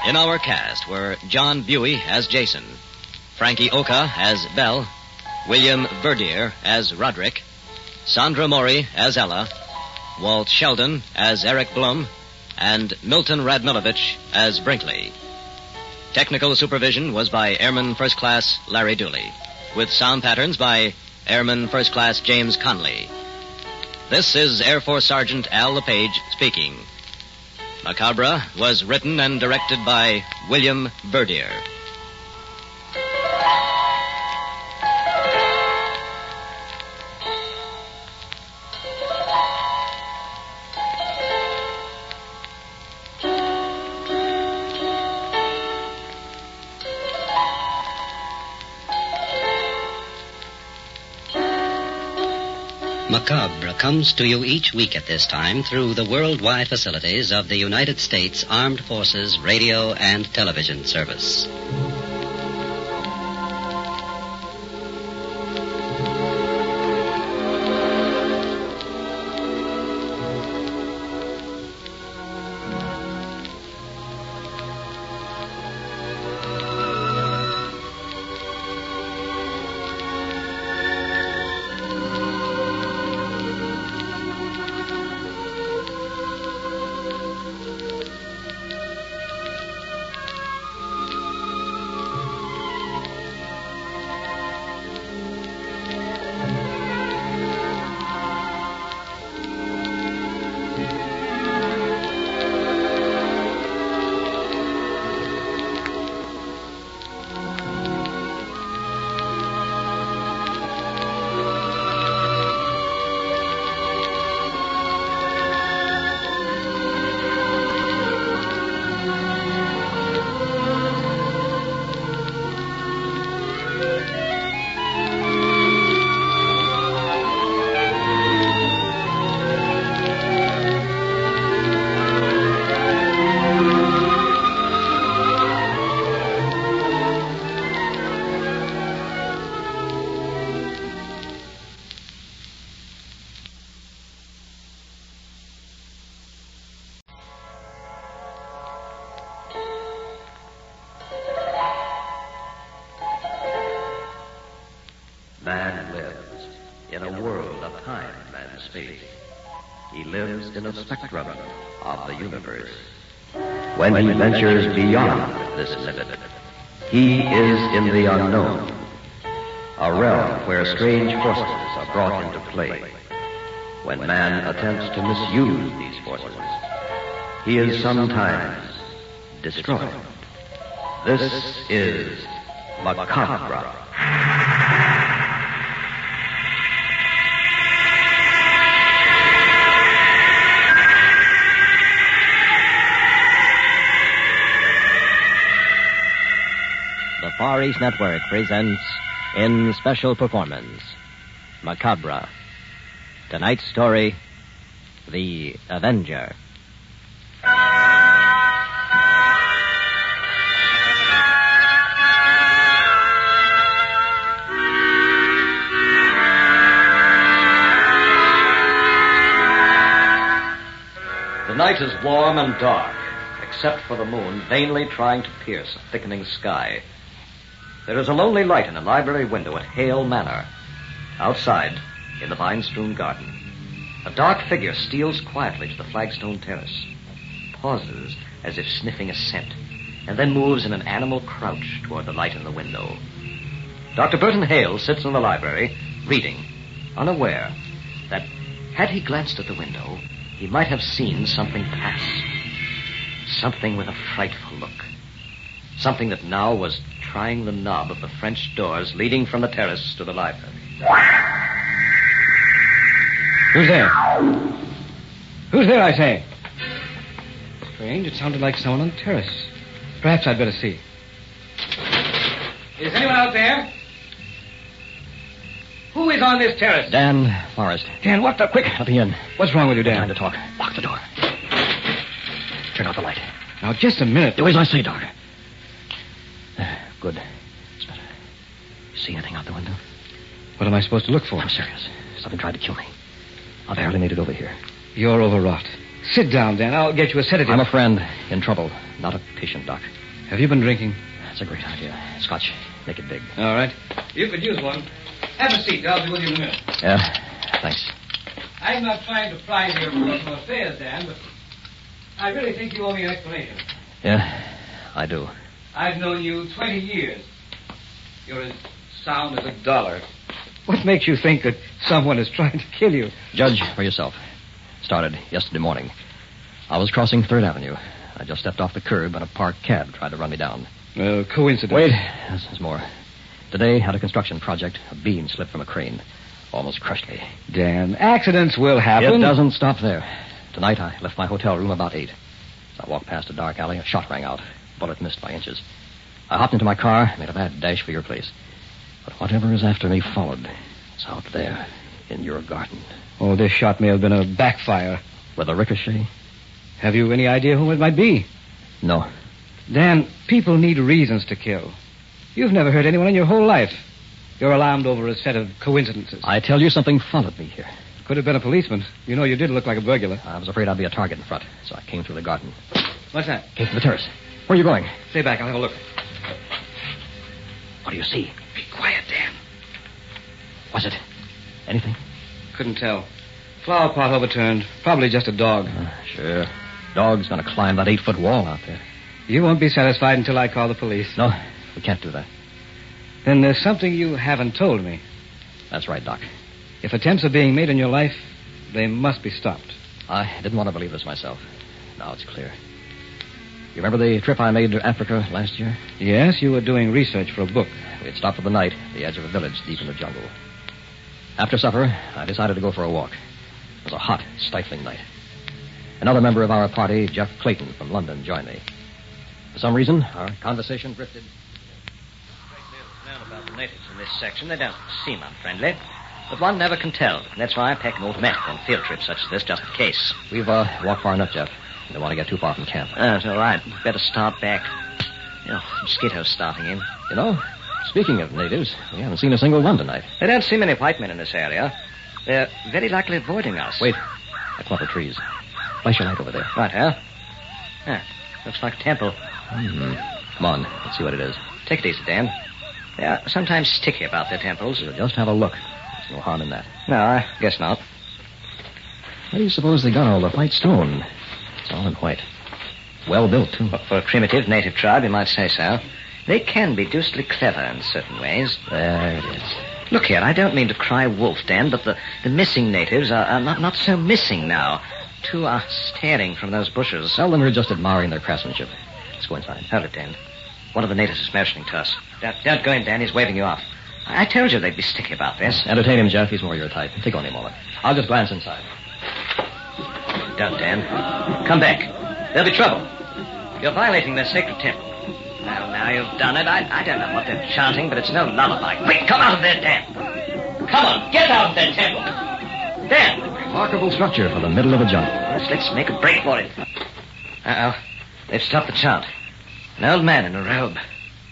In our cast were John Buey as Jason, Frankie Oka as Belle, William Verdier as Roderick, Sandra Mori as Ella, Walt Sheldon as Eric Blum, and Milton Radmilovich as Brinkley. Technical supervision was by Airman First Class Larry Dooley, with sound patterns by Airman First Class James Conley. This is Air Force Sergeant Al LePage speaking. Macabre was written and directed by William Verdier. Macabre comes to you each week at this time through the worldwide facilities of the United States Armed Forces Radio and Television Service. Man lives in a world of time and space. He lives in a spectrum of the universe. When he ventures beyond this limit, he is in the unknown, a realm where strange forces are brought into play. When man attempts to misuse these forces, he is sometimes destroyed. This is Macabre. The Far East Network presents in special performance Macabre. Tonight's story, The Avenger. The night is warm and dark, except for the moon vainly trying to pierce a thickening sky. There is a lonely light in a library window at Hale Manor. Outside, in the vine-strewn garden, a dark figure steals quietly to the flagstone terrace, pauses as if sniffing a scent, and then moves in an animal crouch toward the light in the window. Dr. Burton Hale sits in the library, reading, unaware that, had he glanced at the window, he might have seen something pass. Something with a frightful look. Something that now was trying the knob of the French doors leading from the terrace to the library. Who's there? Who's there, I say? Strange, it sounded like someone on the terrace. Perhaps I'd better see. Is anyone out there? Who is on this terrace? Dan Forrest. Dan, what the... Quick. Let me in. What's wrong with you, Dan? Time to talk. Lock the door. Turn out the light. Now, just a minute. Do as I say, Doctor. Good. It's better. You see anything out the window? What am I supposed to look for? I'm serious. Something tried to kill me. I barely made it over here. You're overwrought. Sit down, Dan. I'll get you a sedative. I'm a friend in trouble, not a patient, Doc. Have you been drinking? That's a great idea. Scotch. Make it big. All right. You could use one. Have a seat. I'll be with you in a minute. Yeah, thanks. I'm not trying to pry into your personal affairs, Dan, but I really think you owe me an explanation. Yeah, I do. I've known you 20 years. You're as sound as a dollar. What makes you think that someone is trying to kill you? Judge for yourself. Started yesterday morning. I was crossing 3rd Avenue. I just stepped off the curb and a parked cab tried to run me down. Coincidence. Wait, there's more. Today, at a construction project, a beam slipped from a crane. Almost crushed me. Dan, accidents will happen. It doesn't stop there. Tonight, I left my hotel room about 8. As I walked past a dark alley, a shot rang out. Bullet missed by inches. I hopped into my car, made a mad dash for your place. But whatever is after me followed. It's out there, in your garden. Oh, this shot may have been a backfire. With a ricochet? Have you any idea who it might be? No. Dan, people need reasons to kill. You've never hurt anyone in your whole life. You're alarmed over a set of coincidences. I tell you, something followed me here. Could have been a policeman. You know, you did look like a burglar. I was afraid I'd be a target in front, so I came through the garden. What's that? Came from the terrace. Where are you going? Stay back. I'll have a look. What do you see? Be quiet, Dan. Was it anything? Couldn't tell. Flower pot overturned. Probably just a dog. Sure. Dog's going to climb that 8-foot wall out there. You won't be satisfied until I call the police. No, we can't do that. Then there's something you haven't told me. That's right, Doc. If attempts are being made in your life, they must be stopped. I didn't want to believe this myself. Now it's clear. You remember the trip I made to Africa last year? Yes, you were doing research for a book. We had stopped for the night at the edge of a village deep in the jungle. After supper, I decided to go for a walk. It was a hot, stifling night. Another member of our party, Jeff Clayton from London, joined me. For some reason, our conversation drifted. Great deal is known about the natives in this section. They don't seem unfriendly. But one never can tell. That's why I pack an automatic on field trips such as this, just in case. We've walked far enough, Jeff. We don't want to get too far from camp. That's all right. Better start back. Mosquitoes starting in. You know, speaking of natives, we haven't seen a single one tonight. There don't seem many white men in this area. They're very likely avoiding us. Wait. A clump of trees. Flash your light over there. Right, huh? Looks like a temple. Come on. Let's see what it is. Take it easy, Dan. They are sometimes sticky about their temples. Just have a look. There's no harm in that. No, I guess not. Where do you suppose they got all the white stone? It's all in white. Well built, too. Well, for a primitive native tribe, you might say so. They can be deucedly clever in certain ways. There it is. Look here, I don't mean to cry wolf, Dan, but the missing natives are not so missing now. Two are staring from those bushes. Tell them we're just admiring their craftsmanship. Let's go inside. Hold it, Dan. One of the natives is motioning to us. Don't go in, Dan. He's waving you off. I told you they'd be sticky about this. Entertain him, Jeff. He's more your type. Take only a moment. I'll just glance inside. Don't, Dan. Come back. There'll be trouble. You're violating their sacred temple. Well, now you've done it. I don't know what they're chanting, but it's no lullaby. Quick, come out of there, Dan. Come on, get out of that temple. Dan. Remarkable structure for the middle of a jungle. Let's make a break for it. Uh-oh. They've stopped the chant. An old man in a robe.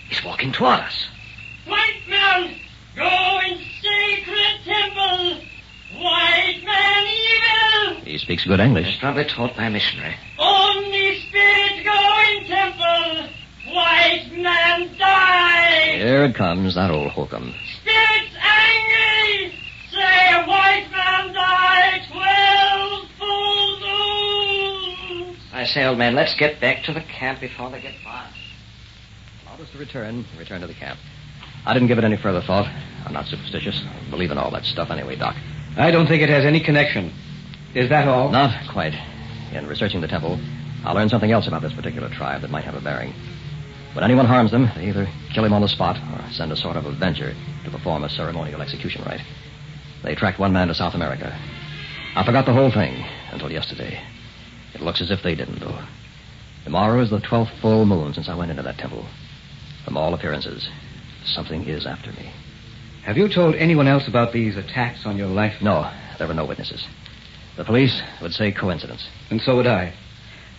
He's walking toward us. White man, go in sacred temple. White man evil. He speaks good English. He's probably taught by a missionary. Only spirit go in temple. White man die. Here it comes, that old hokum. Spirit's angry. Say a white man die 12 full moons. I say, old man, let's get back to the camp before they get by. Allowed us to return to the camp. I didn't give it any further thought. I'm not superstitious. I believe in all that stuff anyway, Doc. I don't think it has any connection. Is that all? Not quite. In researching the temple, I'll learn something else about this particular tribe that might have a bearing. When anyone harms them, they either kill him on the spot or send a sort of avenger to perform a ceremonial execution rite. They tracked one man to South America. I forgot the whole thing until yesterday. It looks as if they didn't, though. Tomorrow is the 12th full moon since I went into that temple. From all appearances, something is after me. Have you told anyone else about these attacks on your life? No, there were no witnesses. The police would say coincidence. And so would I.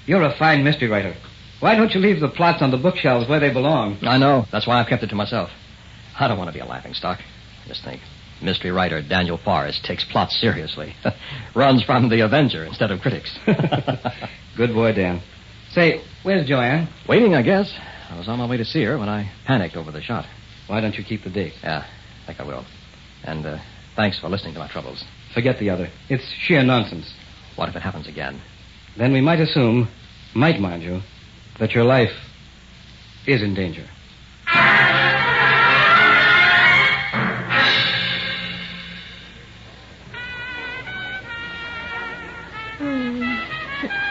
You're a fine mystery writer. Why don't you leave the plots on the bookshelves where they belong? I know. That's why I've kept it to myself. I don't want to be a laughingstock. Just think. mystery writer Daniel Forrest takes plots seriously. Runs from the Avenger instead of critics. Good boy, Dan. Say, where's Joanne? Waiting, I guess. I was on my way to see her when I panicked over the shot. Why don't you keep the date? Yeah, I think I will. And thanks for listening to my troubles. Forget the other. It's sheer nonsense. What if it happens again? Then we might assume, mind you, that your life is in danger.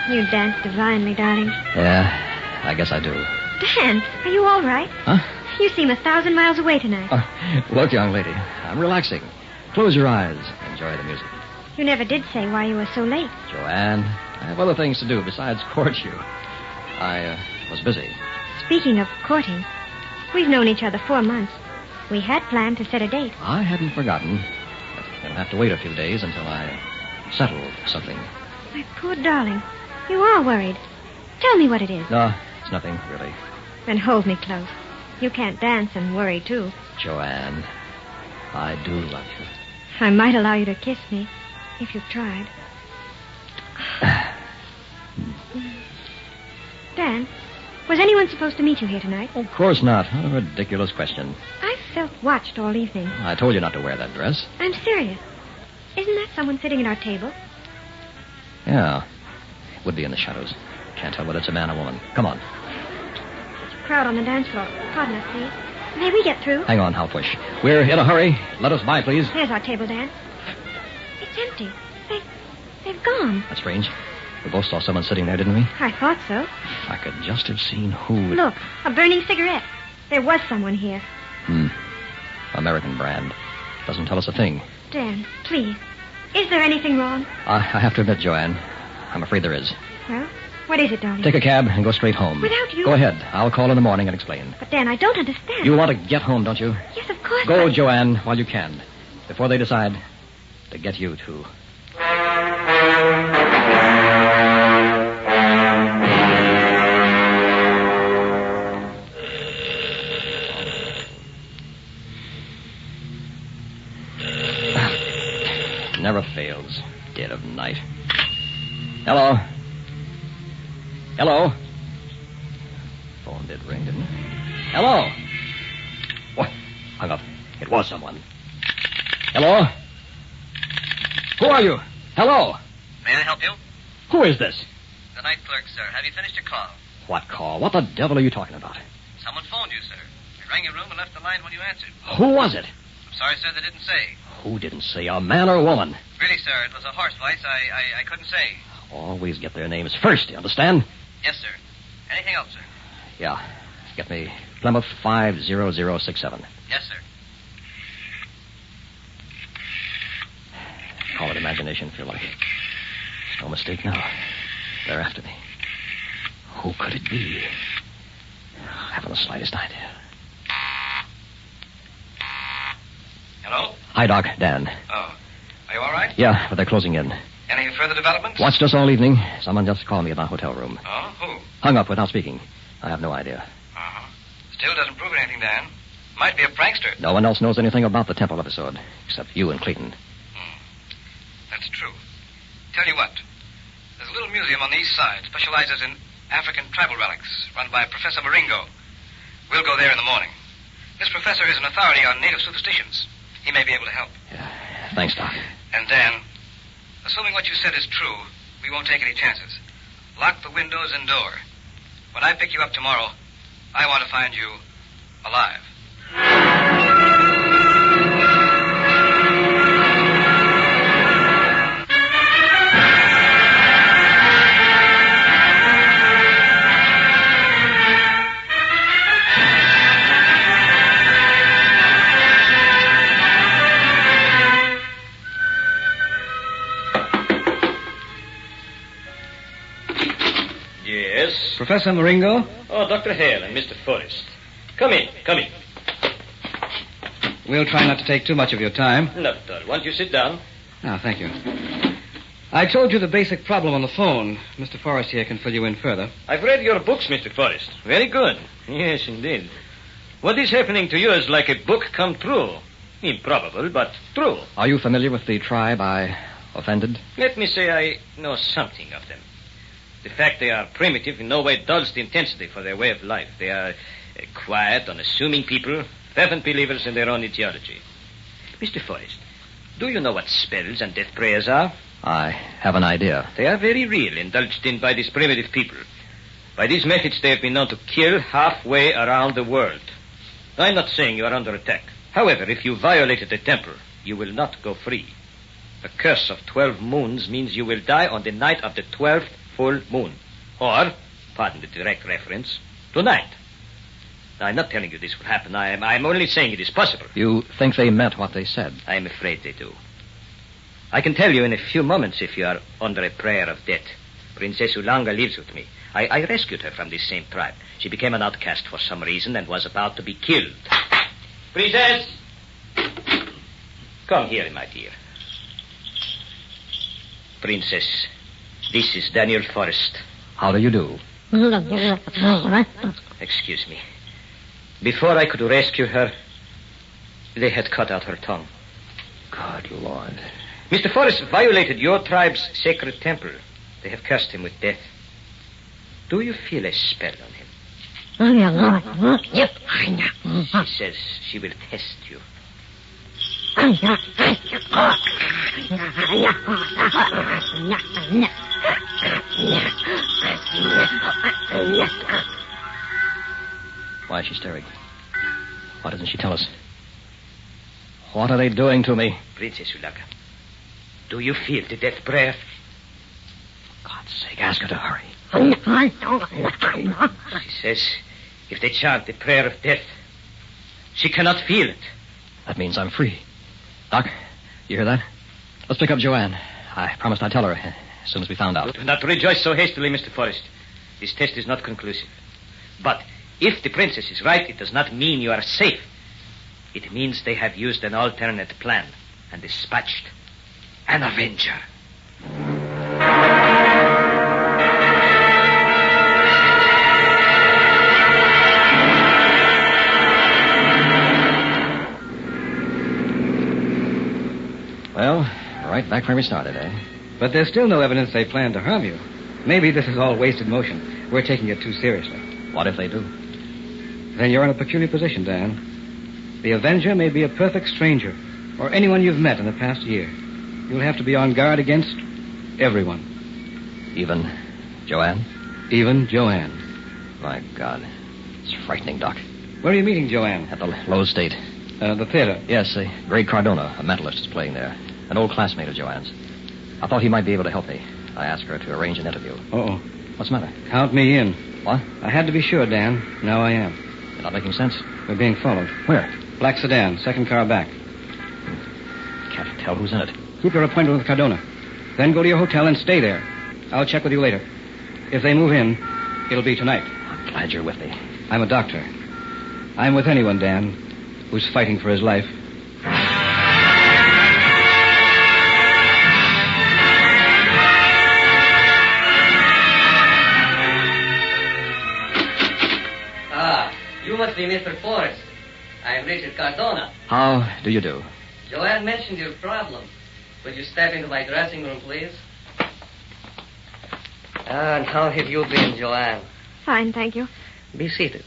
You dance divinely, darling. Yeah, I guess I do. Dan, are you all right? Huh? You seem 1,000 miles away tonight. Look, young lady, I'm relaxing. Close your eyes. Enjoy the music. You never did say why you were so late. Joanne, I have other things to do besides court you. I was busy. Speaking of courting, we've known each other 4 months. We had planned to set a date. I hadn't forgotten. But you'll have to wait a few days until I settle something. My poor darling, you are worried. Tell me what it is. No, it's nothing, really. Then hold me close. You can't dance and worry, too. Joanne, I do love you. I might allow you to kiss me, if you've tried. Dan, was anyone supposed to meet you here tonight? Of course not. What a ridiculous question. I've felt watched all evening. I told you not to wear that dress. I'm serious. Isn't that someone sitting at our table? Yeah. Would be in the shadows. Can't tell whether it's a man or woman. Come on. Crowd on the dance floor. Pardon us, please. May we get through? Hang on, I'll push. We're in a hurry. Let us by, please. Here's our table, Dan. It's empty. They've gone. That's strange. We both saw someone sitting there, didn't we? I thought so. If I could just have seen who... Look, a burning cigarette. There was someone here. American brand. Doesn't tell us a thing. Dan, please. Is there anything wrong? I have to admit, Joanne, I'm afraid there is. Well, what is it, darling? Take a cab and go straight home. Without you? Go ahead. I'll call in the morning and explain. But, Dan, I don't understand. You want to get home, don't you? Yes, of course. Go, Joanne, while you can. Before they decide to get you, too. Never fails. Dead of night. Hello? Hello? Phone did ring, didn't it? Hello? What? Hung up. It was someone. Hello? Who are you? Hello? May I help you? Who is this? The night clerk, sir. Have you finished your call? What call? What the devil are you talking about? Someone phoned you, sir. They rang your room and left the line when you answered. Who was it? I'm sorry, sir, they didn't say. Who didn't say? A man or a woman? Really, sir, it was a hoarse voice. I couldn't say. Always get their names first, you understand? Yes, sir. Anything else, sir? Yeah. Get me Plymouth 50067. Yes, sir. Call it imagination if you like. It's no mistake now. They're after me. Who could it be? I haven't the slightest idea. Hello? Hi, Doc. Dan. Oh. Are you all right? Yeah, but they're closing in. Any further developments? Watched us all evening. Someone just called me at my hotel room. Oh, who? Hung up without speaking. I have no idea. Uh-huh. Still doesn't prove anything, Dan. Might be a prankster. No one else knows anything about the temple episode, except you and Clayton. That's true. Tell you what. There's a little museum on the east side. Specializes in African tribal relics, run by Professor Maringo. We'll go there in the morning. This professor is an authority on native superstitions. He may be able to help. Yeah. Thanks, Doc. And Dan, assuming what you said is true, we won't take any chances. Lock the windows and door. When I pick you up tomorrow, I want to find you alive. Yes? Professor Maringo? Oh, Dr. Hale and Mr. Forrest. Come in, come in. We'll try not to take too much of your time. Not at all. Why don't you sit down? Thank you. I told you the basic problem on the phone. Mr. Forrest here can fill you in further. I've read your books, Mr. Forrest. Very good. Yes, indeed. What is happening to you is like a book come true. Improbable, but true. Are you familiar with the tribe I offended? Let me say I know something of them. The fact they are primitive in no way dulls the intensity for their way of life. They are quiet, unassuming people, fervent believers in their own ideology. Mr. Forrest, do you know what spells and death prayers are? I have an idea. They are very real, indulged in by these primitive people. By these methods, they have been known to kill halfway around the world. I'm not saying you are under attack. However, if you violated the temple, you will not go free. The curse of 12 moons means you will die on the night of the 12th full moon. Or, pardon the direct reference, tonight. Now, I'm not telling you this will happen. I'm only saying it is possible. You think they meant what they said? I'm afraid they do. I can tell you in a few moments if you are under a prayer of death. Princess Ulanga lives with me. I rescued her from this same tribe. She became an outcast for some reason and was about to be killed. Princess! Come here, my dear. Princess, this is Daniel Forrest. How do you do? Excuse me. Before I could rescue her, they had cut out her tongue. Good Lord. Mr. Forrest violated your tribe's sacred temple. They have cursed him with death. Do you feel a spell on him? She says she will test you. Why is she staring? Why doesn't she tell us? What are they doing to me? Princess Ulanga, do you feel the death prayer? God's sake, ask her to hurry. She says if they chant the prayer of death, she cannot feel it. That means I'm free. Doc, you hear that? Let's pick up Joanne. I promised I'd tell her as soon as we found out. Do not rejoice so hastily, Mr. Forrest. This test is not conclusive. But if the princess is right, it does not mean you are safe. It means they have used an alternate plan and dispatched an avenger. Well, right back where we started, eh? But there's still no evidence they plan to harm you. Maybe this is all wasted motion. We're taking it too seriously. What if they do? Then you're in a peculiar position, Dan. The Avenger may be a perfect stranger, or anyone you've met in the past year. You'll have to be on guard against everyone. Even Joanne? Even Joanne. My God. It's frightening, Doc. Where are you meeting Joanne? At the Low State. The theater? Yes, Greg Cardona, a mentalist, is playing there. An old classmate of Joanne's. I thought he might be able to help me. I asked her to arrange an interview. Uh-oh. What's the matter? Count me in. What? I had to be sure, Dan. Now I am. You're not making sense? We're being followed. Where? Black sedan, second car back. Can't tell who's in it. Keep your appointment with Cardona. Then go to your hotel and stay there. I'll check with you later. If they move in, it'll be tonight. I'm glad you're with me. I'm a doctor. I'm with anyone, Dan, who's fighting for his life. You must be Mr. Forrest. I am Richard Cardona. How do you do? Joanne mentioned your problem. Would you step into my dressing room, please? And how have you been, Joanne? Fine, thank you. Be seated.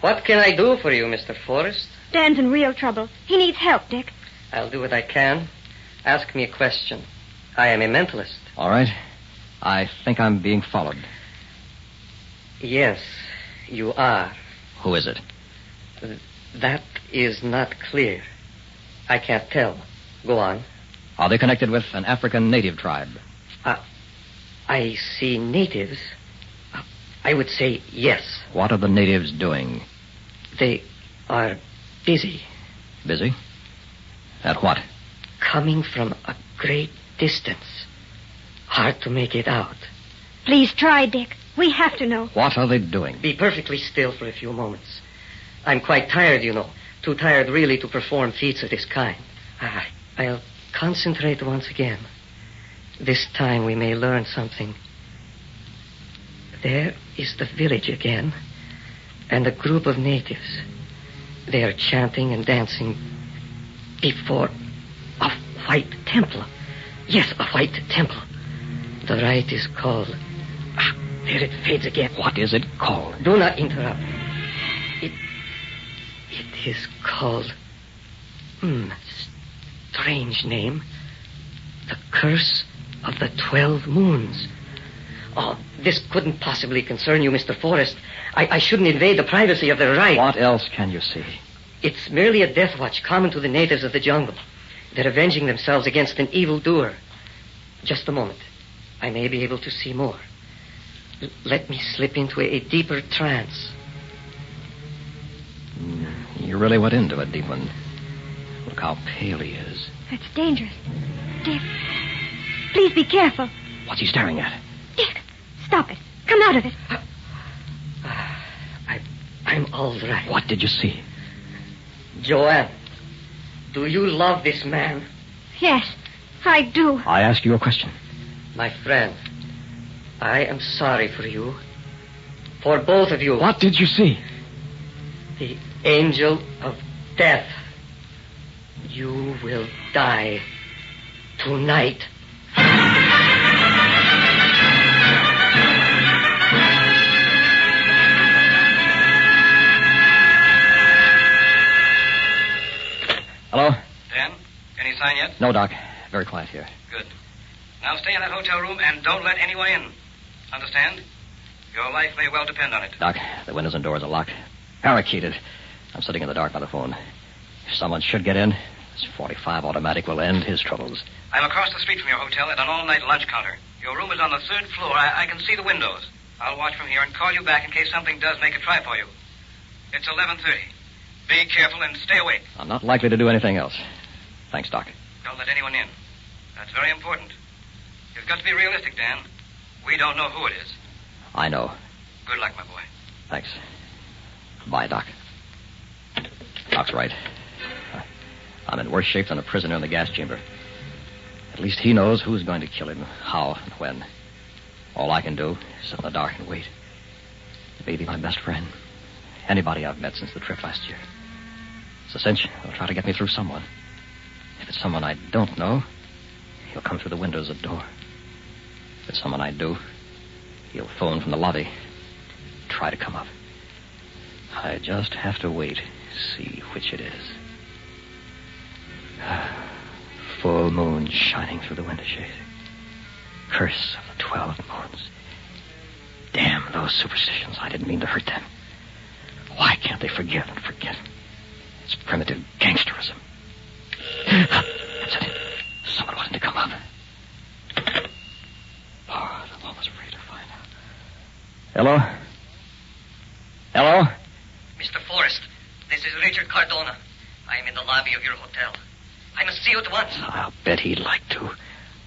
What can I do for you, Mr. Forrest? Dan's in real trouble. He needs help, Dick. I'll do what I can. Ask me a question. I am a mentalist. All right. I think I'm being followed. Yes, you are. Who is it? That is not clear. I can't tell. Go on. Are they connected with an African native tribe? I see natives. I would say yes. What are the natives doing? They are busy. Busy? At what? Coming from a great distance. Hard to make it out. Please try, Dick. We have to know. What are they doing? Be perfectly still for a few moments. I'm quite tired, you know. Too tired, really, to perform feats of this kind. I'll concentrate once again. This time we may learn something. There is the village again, and a group of natives. They are chanting and dancing before a white temple. Yes, a white temple. The rite is called... there it fades again. What is it called? Do not interrupt. It is called... strange name. The Curse of the 12 Moons. Oh, this couldn't possibly concern you, Mr. Forrest. I shouldn't invade the privacy of their rite. What else can you see? It's merely a death watch common to the natives of the jungle. They're avenging themselves against an evildoer. Just a moment. I may be able to see more. Let me slip into a deeper trance. You really went into a deep one. Look how pale he is. That's dangerous. Dick, please be careful. What's he staring at? Dick, stop it. Come out of it. I'm all right. What did you see? Joanne, do you love this man? Yes, I do. I ask you a question. My friend, I am sorry for you. For both of you. What did you see? The angel of death. You will die tonight. Hello? Dan, any sign yet? No, Doc. Very quiet here. Good. Now stay in that hotel room and don't let anyone in. Understand? Your life may well depend on it. Doc, the windows and doors are locked. Barricaded. I'm sitting in the dark by the phone. If someone should get in, this .45 automatic will end his troubles. I'm across the street from your hotel at an all-night lunch counter. Your room is on the 3rd floor. I can see the windows. I'll watch from here and call you back in case something does make a try for you. It's 11:30. Be careful and stay awake. I'm not likely to do anything else. Thanks, Doc. Don't let anyone in. That's very important. You've got to be realistic, Dan. We don't know who it is. I know. Good luck, my boy. Thanks. Bye, Doc. Doc's right. I'm in worse shape than a prisoner in the gas chamber. At least he knows who's going to kill him, how, and when. All I can do is sit in the dark and wait. Maybe my best friend. Anybody I've met since the trip last year. It's a cinch. He'll try to get me through someone. If it's someone I don't know, he'll come through the windows at the door. If it's someone I do, he'll phone from the lobby. Try to come up. I just have to wait, see which it is. Full moon shining through the window shade. Curse of the 12 moons. Damn those superstitions. I didn't mean to hurt them. Why can't they forgive and forget? It's primitive gangsterism. That's it. Someone wanted to come up. Lord, I'm almost afraid to find out. Hello? Hello? Mr. Forrest, this is Richard Cardona. I am in the lobby of your hotel. I must see you at once. I'll bet he'd like to.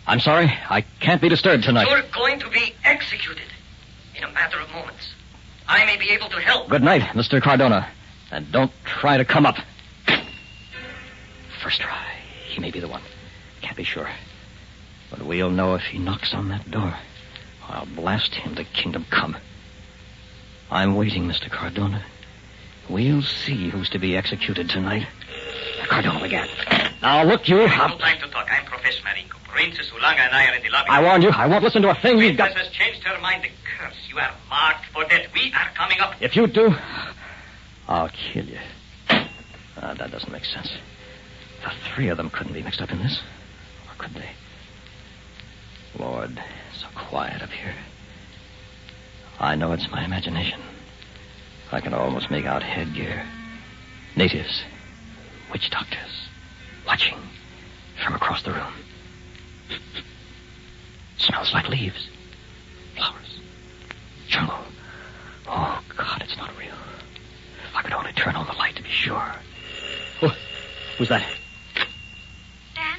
I'm sorry. I can't be disturbed tonight. You're going to be executed in a matter of moments. I may be able to help. Good night, Mr. Cardona. And don't try to come up. First try. He may be the one. Can't be sure. But we'll know if he knocks on that door. I'll blast him to kingdom come. I'm waiting, Mr. Cardona. We'll see who's to be executed tonight. Cardona again. Now, look, you... No time to talk. I'm Professor Maringo. Princess Ulanga and I are in the lobby. I warned you. I won't listen to a thing you've got... Princess has changed her mind. The curse. You are marked for death. We are coming up. If you do, I'll kill you. That doesn't make sense. The three of them couldn't be mixed up in this. Or could they? Lord, so quiet up here. I know it's my imagination. I can almost make out headgear. Natives. Witch doctors. Watching from across the room. Smells like leaves. Flowers. Jungle. Oh, God, it's not real. I could only turn on the light to be sure. Oh, who's that? Dan?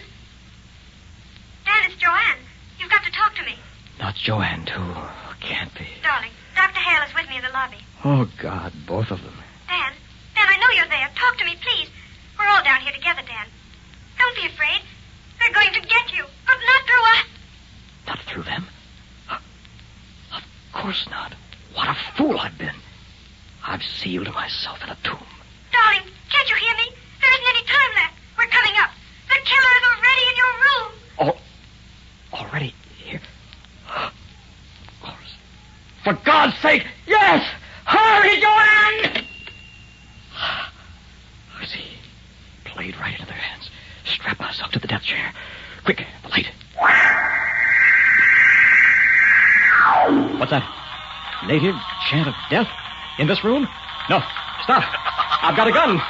Dan, it's Joanne. You've got to talk to me. Not Joanne, too. Can't be. Darling, Dr. Hale is with me in the lobby. Oh, God, both of them. Dan, I know you're there. Talk to me, please. We're all down here together, Dan. Don't be afraid. They're going to get you, but not through us. Not through them? Of course not. What a fool I've been. I've sealed myself in a tomb. Darling, For God's sake, yes! Hurry, Joanne! I see. Played right into their hands. Strap us up to the death chair. Quick, the light. What's that? Native chant of death? In this room? No, stop. I've got a gun. Go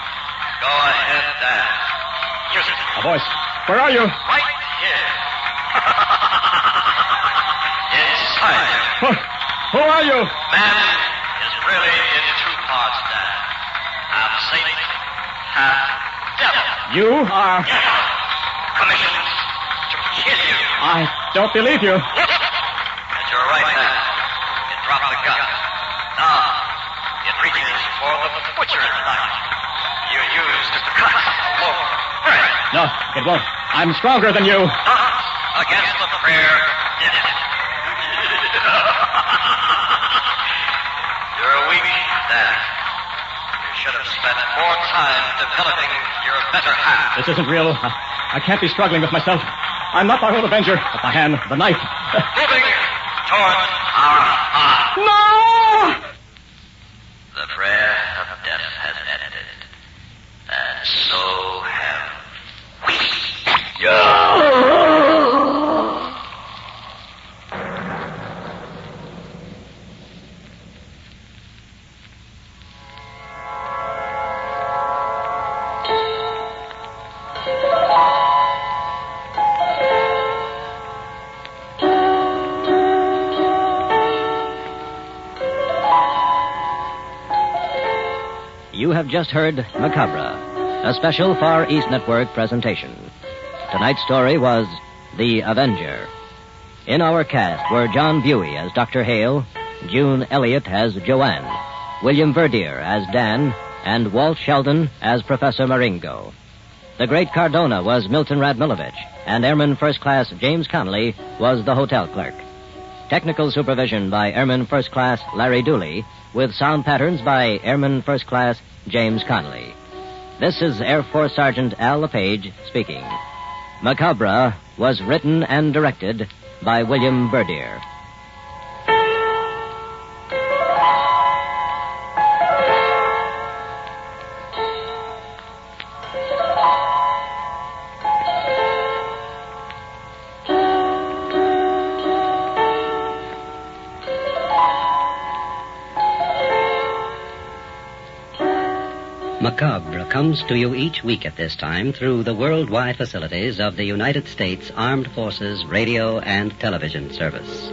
ahead, Dan. Use it. A voice. Where are you? Right here. Inside you. Who are you? Man is really in two parts, Dan. Half Satan, half devil. You are... Commissioned to kill you. I don't believe you. At your right hand, you drop the gun. Now, it reaches for the butcher's knife. You use to cut a loaf of bread. No, it won't. I'm stronger than you. Not against the prayer death. You're weak, Dan. You should have spent more time developing your better half. This isn't real. I can't be struggling with myself. I'm not my own avenger, but the hand, the knife. Moving toward our eye. No! The prayer of death has ended. And so have You have just heard Macabre, a special Far East Network presentation. Tonight's story was The Avenger. In our cast were John Buey as Dr. Hale, June Elliott as Joanne, William Verdier as Dan, and Walt Sheldon as Professor Maringo. The great Cardona was Milton Radmilovich, and Airman First Class James Connolly was the hotel clerk. Technical supervision by Airman First Class Larry Dooley, with sound patterns by Airman First Class James Connolly. This is Air Force Sergeant Al LePage speaking. Macabre was written and directed by William Verdier. Macabre comes to you each week at this time through the worldwide facilities of the United States Armed Forces Radio and Television Service.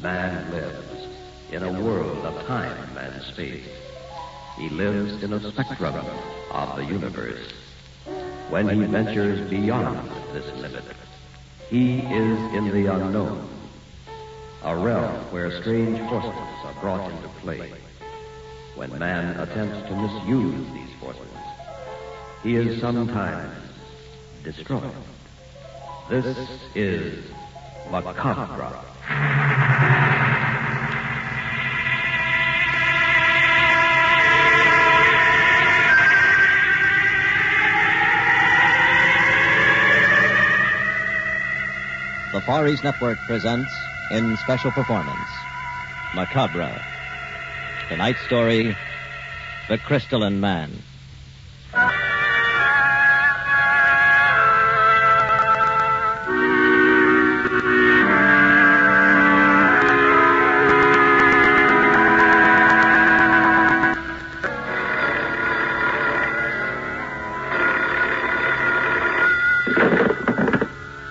Man lives in a world of time and space. He lives in a spectrum of the universe. When he ventures beyond this limit, he is in the unknown, a realm where strange forces are brought into play. When man attempts to misuse these forces, he is sometimes destroyed. This is Macabre. Far East Network presents, in special performance, Macabre. Tonight's story, The Crystalline Man.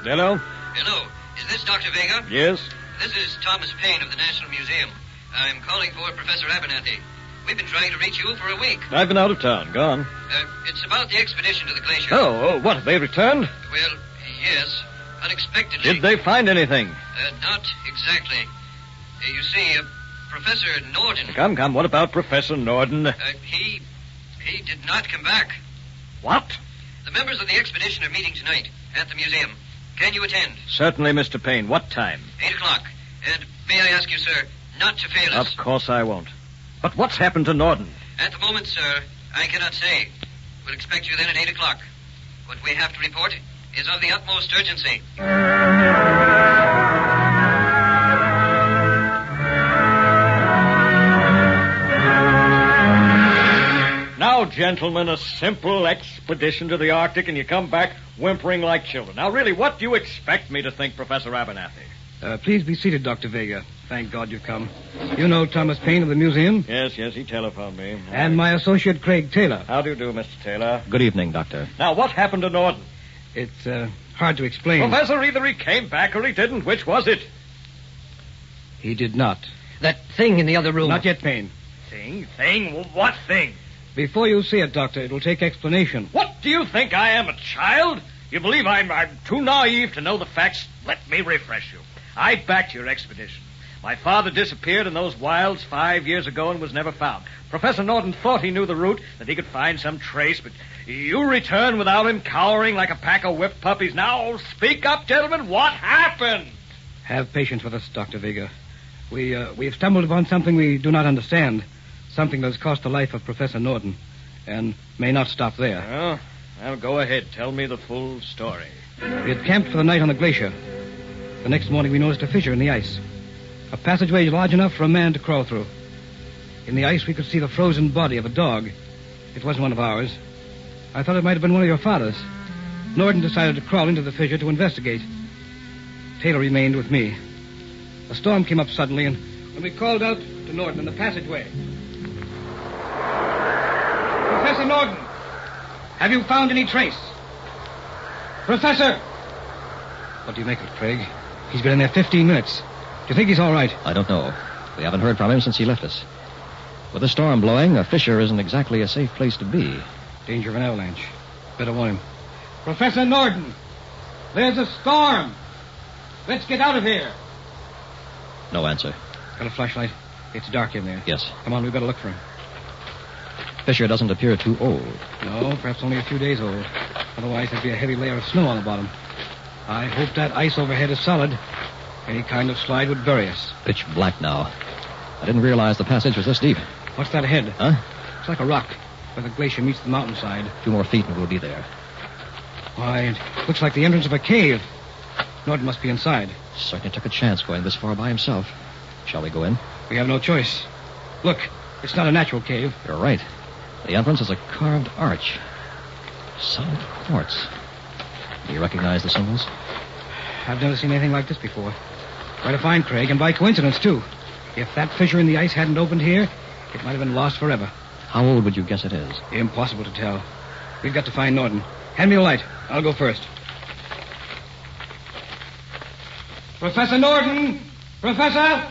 Hello? Hello. Is this Dr. Vega? Yes? This is Thomas Paine of the National Museum. I'm calling for Professor Abernathy. We've been trying to reach you for a week. I've been out of town. Gone. It's about the expedition to the glacier. Oh, what? Have they returned? Well, yes. Unexpectedly. Did they find anything? Not exactly. You see, Professor Norden... Come. What about Professor Norden? He did not come back. What? The members of the expedition are meeting tonight at the museum. Can you attend? Certainly, Mr. Payne. What time? 8 o'clock. And may I ask you, sir, not to fail us? Of course I won't. But what's happened to Norden? At the moment, sir, I cannot say. We'll expect you then at 8 o'clock. What we have to report is of the utmost urgency. Now, gentlemen, a simple expedition to the Arctic, and you come back whimpering like children. Now, really, what do you expect me to think, Professor Abernathy? Please be seated, Dr. Vega. Thank God you've come. You know Thomas Paine of the museum? Yes, he telephoned me. And my associate, Craig Taylor. How do you do, Mr. Taylor? Good evening, Doctor. Now, what happened to Norden? It's hard to explain. Professor, either he came back or he didn't. Which was it? He did not. That thing in the other room. Not yet, Paine. Thing? What thing? Before you see it, Doctor, it'll take explanation. What, do you think I am, a child? You believe I'm too naive to know the facts? Let me refresh you. I backed your expedition. My father disappeared in those wilds 5 years ago and was never found. Professor Norton thought he knew the route, that he could find some trace, but you return without him, cowering like a pack of whipped puppies. Now, speak up, gentlemen. What happened? Have patience with us, Dr. Vega. We have stumbled upon something we do not understand. Something that has cost the life of Professor Norden, and may not stop there. Well, go ahead. Tell me the full story. We had camped for the night on the glacier. The next morning we noticed a fissure in the ice. A passageway large enough for a man to crawl through. In the ice we could see the frozen body of a dog. It wasn't one of ours. I thought it might have been one of your father's. Norden decided to crawl into the fissure to investigate. Taylor remained with me. A storm came up suddenly, and when we called out to Norden in the passageway... Professor Norden, have you found any trace? Professor! What do you make of it, Craig? He's been in there 15 minutes. Do you think he's all right? I don't know. We haven't heard from him since he left us. With the storm blowing, a fissure isn't exactly a safe place to be. Danger of an avalanche. Better warn him. Professor Norden, there's a storm. Let's get out of here. No answer. Got a flashlight? It's dark in there. Yes. Come on, we've got to look for him. Fissure doesn't appear too old. No, perhaps only a few days old. Otherwise, there'd be a heavy layer of snow on the bottom. I hope that ice overhead is solid. Any kind of slide would bury us. Pitch black now. I didn't realize the passage was this deep. What's that ahead? Huh? It's like a rock, where the glacier meets the mountainside. 2 more feet and we'll be there. Why, it looks like the entrance of a cave. Norden must be inside. Certainly took a chance going this far by himself. Shall we go in? We have no choice. Look, it's not a natural cave. You're right. The entrance is a carved arch. Solid quartz. Do you recognize the symbols? I've never seen anything like this before. Quite a find, Craig, and by coincidence, too. If that fissure in the ice hadn't opened here, it might have been lost forever. How old would you guess it is? Impossible to tell. We've got to find Norden. Hand me a light. I'll go first. Professor Norden! Professor!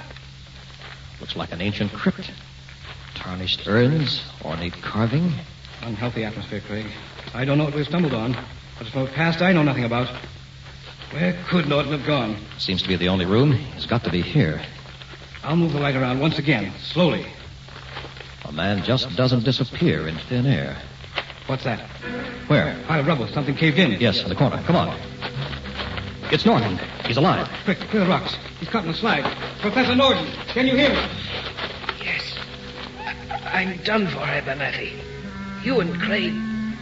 Looks like an ancient crypt. Tarnished urns, ornate carving. Unhealthy atmosphere, Craig. I don't know what we've stumbled on, but from the past I know nothing about. Where could Norden have gone? Seems to be the only room. He's got to be here. I'll move the light around once again, slowly. A man just doesn't disappear in thin air. What's that? Where? Pile of rubble. Something caved in. Yes, in the corner. Come on. It's Norden. He's alive. Quick, clear the rocks. He's caught in a slide. Professor Norden, can you hear me? Yes. I'm done for, Abernathy. You and Craig,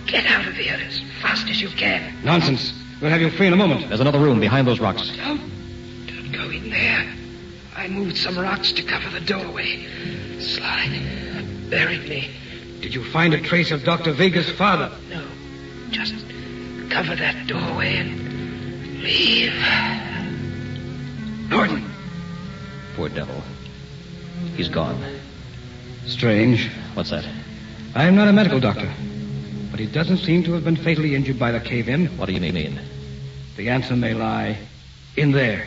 get out of here as fast as you can. Nonsense. We'll have you free in a moment. There's another room behind those rocks. In there, I moved some rocks to cover the doorway. Slide buried me. Did you find a trace of Dr. Vega's father? No. Just cover that doorway and leave. Norton! Poor devil. He's gone. Strange. What's that? I am not a medical doctor, but he doesn't seem to have been fatally injured by the cave-in. What do you mean? The answer may lie in there.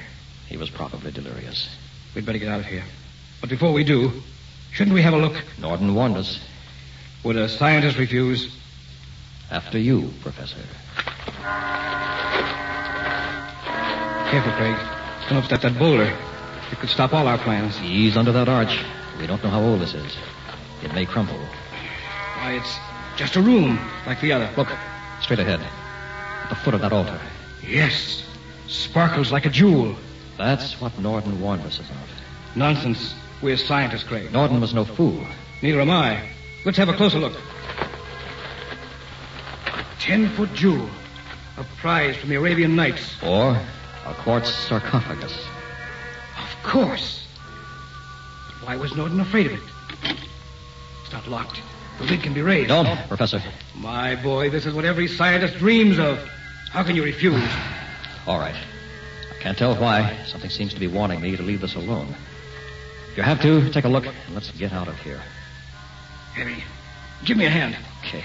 He was probably delirious. We'd better get out of here. But before we do, shouldn't we have a look? Norton warned us. Would a scientist refuse? After you, Professor. Careful, Craig. Don't upset that boulder. It could stop all our plans. Ease under that arch. We don't know how old this is. It may crumble. Why, it's just a room like the other. Look, straight ahead. At the foot of that altar. Yes. Sparkles like a jewel. That's what Norton warned us about. Nonsense. We're scientists, Craig. Norton was no fool. Neither am I. Let's have a closer look. 10-foot jewel. A prize from the Arabian Nights. Or a quartz sarcophagus. Of course. But why was Norton afraid of it? It's not locked. The lid can be raised. Don't, Professor. My boy, this is what every scientist dreams of. How can you refuse? All right. I can't tell why. Something seems to be warning me to leave this alone. If you have to, take a look, and let's get out of here. Henry, give me a hand. Okay.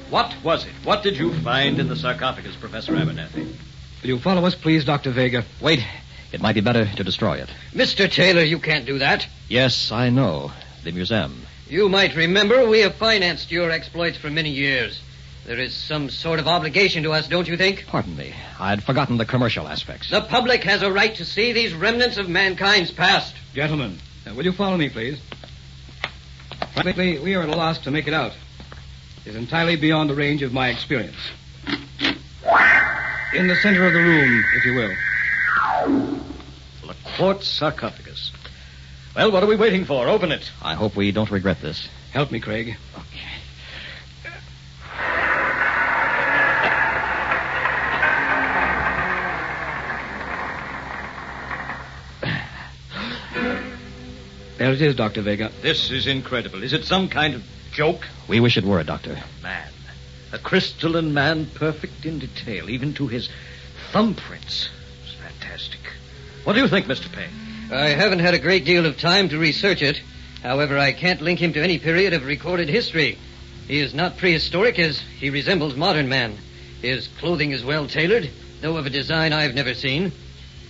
What was it? What did you find in the sarcophagus, Professor Abernathy? Will you follow us, please, Dr. Vega? Wait. It might be better to destroy it. Mr. Taylor, you can't do that. Yes, I know. The museum. You might remember we have financed your exploits for many years. There is some sort of obligation to us, don't you think? Pardon me. I'd forgotten the commercial aspects. The public has a right to see these remnants of mankind's past. Gentlemen, will you follow me, please? Frankly, we are at a loss to make it out. It's entirely beyond the range of my experience. In the center of the room, if you will. The quartz sarcophagus. Well, what are we waiting for? Open it. I hope we don't regret this. Help me, Craig. Okay. There it is, Dr. Vega. This is incredible. Is it some kind of joke? We wish it were, Doctor. Man. A crystalline man, perfect in detail, even to his thumbprints. It's fantastic. What do you think, Mr. Payne? I haven't had a great deal of time to research it. However, I can't link him to any period of recorded history. He is not prehistoric, as he resembles modern man. His clothing is well tailored, though of a design I've never seen.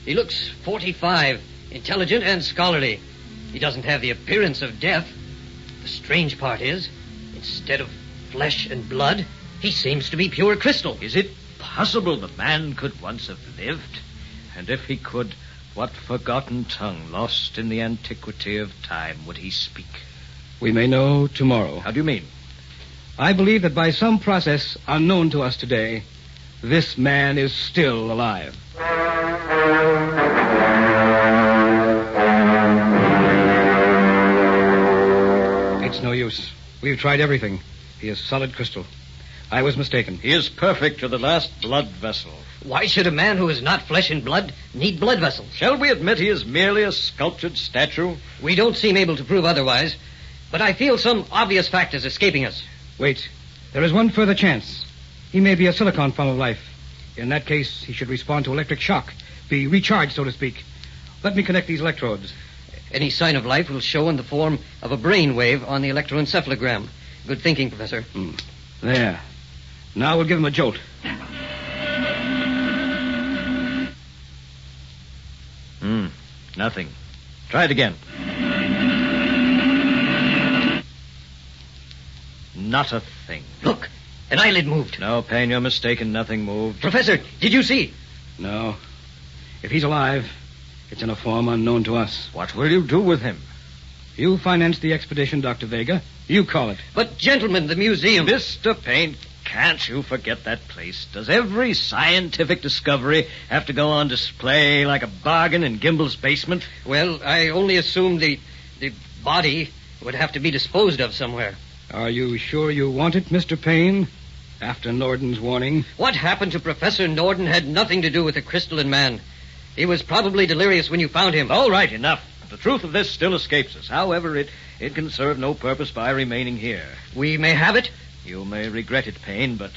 He looks 45, intelligent and scholarly. He doesn't have the appearance of death. The strange part is, instead of flesh and blood, he seems to be pure crystal. Is it possible the man could once have lived? And if he could, what forgotten tongue, lost in the antiquity of time, would he speak? We may know tomorrow. How do you mean? I believe that by some process unknown to us today, this man is still alive. It's no use. We've tried everything. He is solid crystal. I was mistaken. He is perfect to the last blood vessel. Why should a man who is not flesh and blood need blood vessels? Shall we admit he is merely a sculptured statue? We don't seem able to prove otherwise, but I feel some obvious fact is escaping us. Wait. There is one further chance. He may be a silicon form of life. In that case, he should respond to electric shock, be recharged, so to speak. Let me connect these electrodes. Any sign of life will show in the form of a brain wave on the electroencephalogram. Good thinking, Professor. There. Now we'll give him a jolt. Nothing. Try it again. Not a thing. Look, an eyelid moved. No, Payne, you're mistaken. Nothing moved. Professor, did you see? No. If he's alive, it's in a form unknown to us. What will you do with him? You financed the expedition, Dr. Vega. You call it. But, gentlemen, the museum... Mr. Payne, can't you forget that place? Does every scientific discovery have to go on display like a bargain in Gimbel's basement? Well, I only assumed the body would have to be disposed of somewhere. Are you sure you want it, Mr. Payne? After Norden's warning? What happened to Professor Norden had nothing to do with the crystalline man. He was probably delirious when you found him. All right, enough. The truth of this still escapes us. However, it can serve no purpose by remaining here. We may have it? You may regret it, Payne, but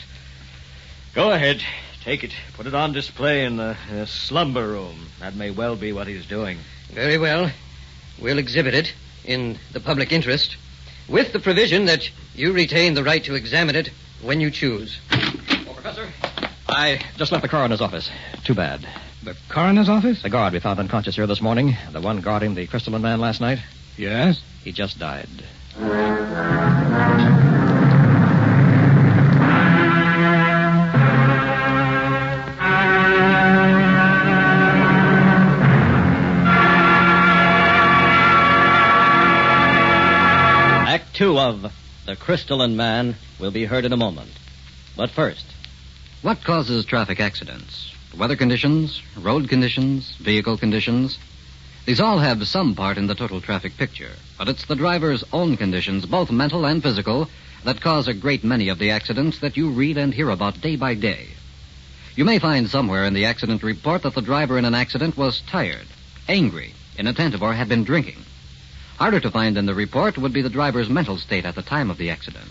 go ahead. Take it. Put it on display in the slumber room. That may well be what he's doing. Very well. We'll exhibit it in the public interest, with the provision that you retain the right to examine it when you choose. Oh, Professor, I just left the coroner's office. Too bad. The coroner's office? The guard we found unconscious here this morning, the one guarding the crystalline man last night. Yes? He just died. Act 2 of The Crystalline Man will be heard in a moment. But first, what causes traffic accidents? Weather conditions, road conditions, vehicle conditions. These all have some part in the total traffic picture, but it's the driver's own conditions, both mental and physical, that cause a great many of the accidents that you read and hear about day by day. You may find somewhere in the accident report that the driver in an accident was tired, angry, inattentive, or had been drinking. Harder to find in the report would be the driver's mental state at the time of the accident.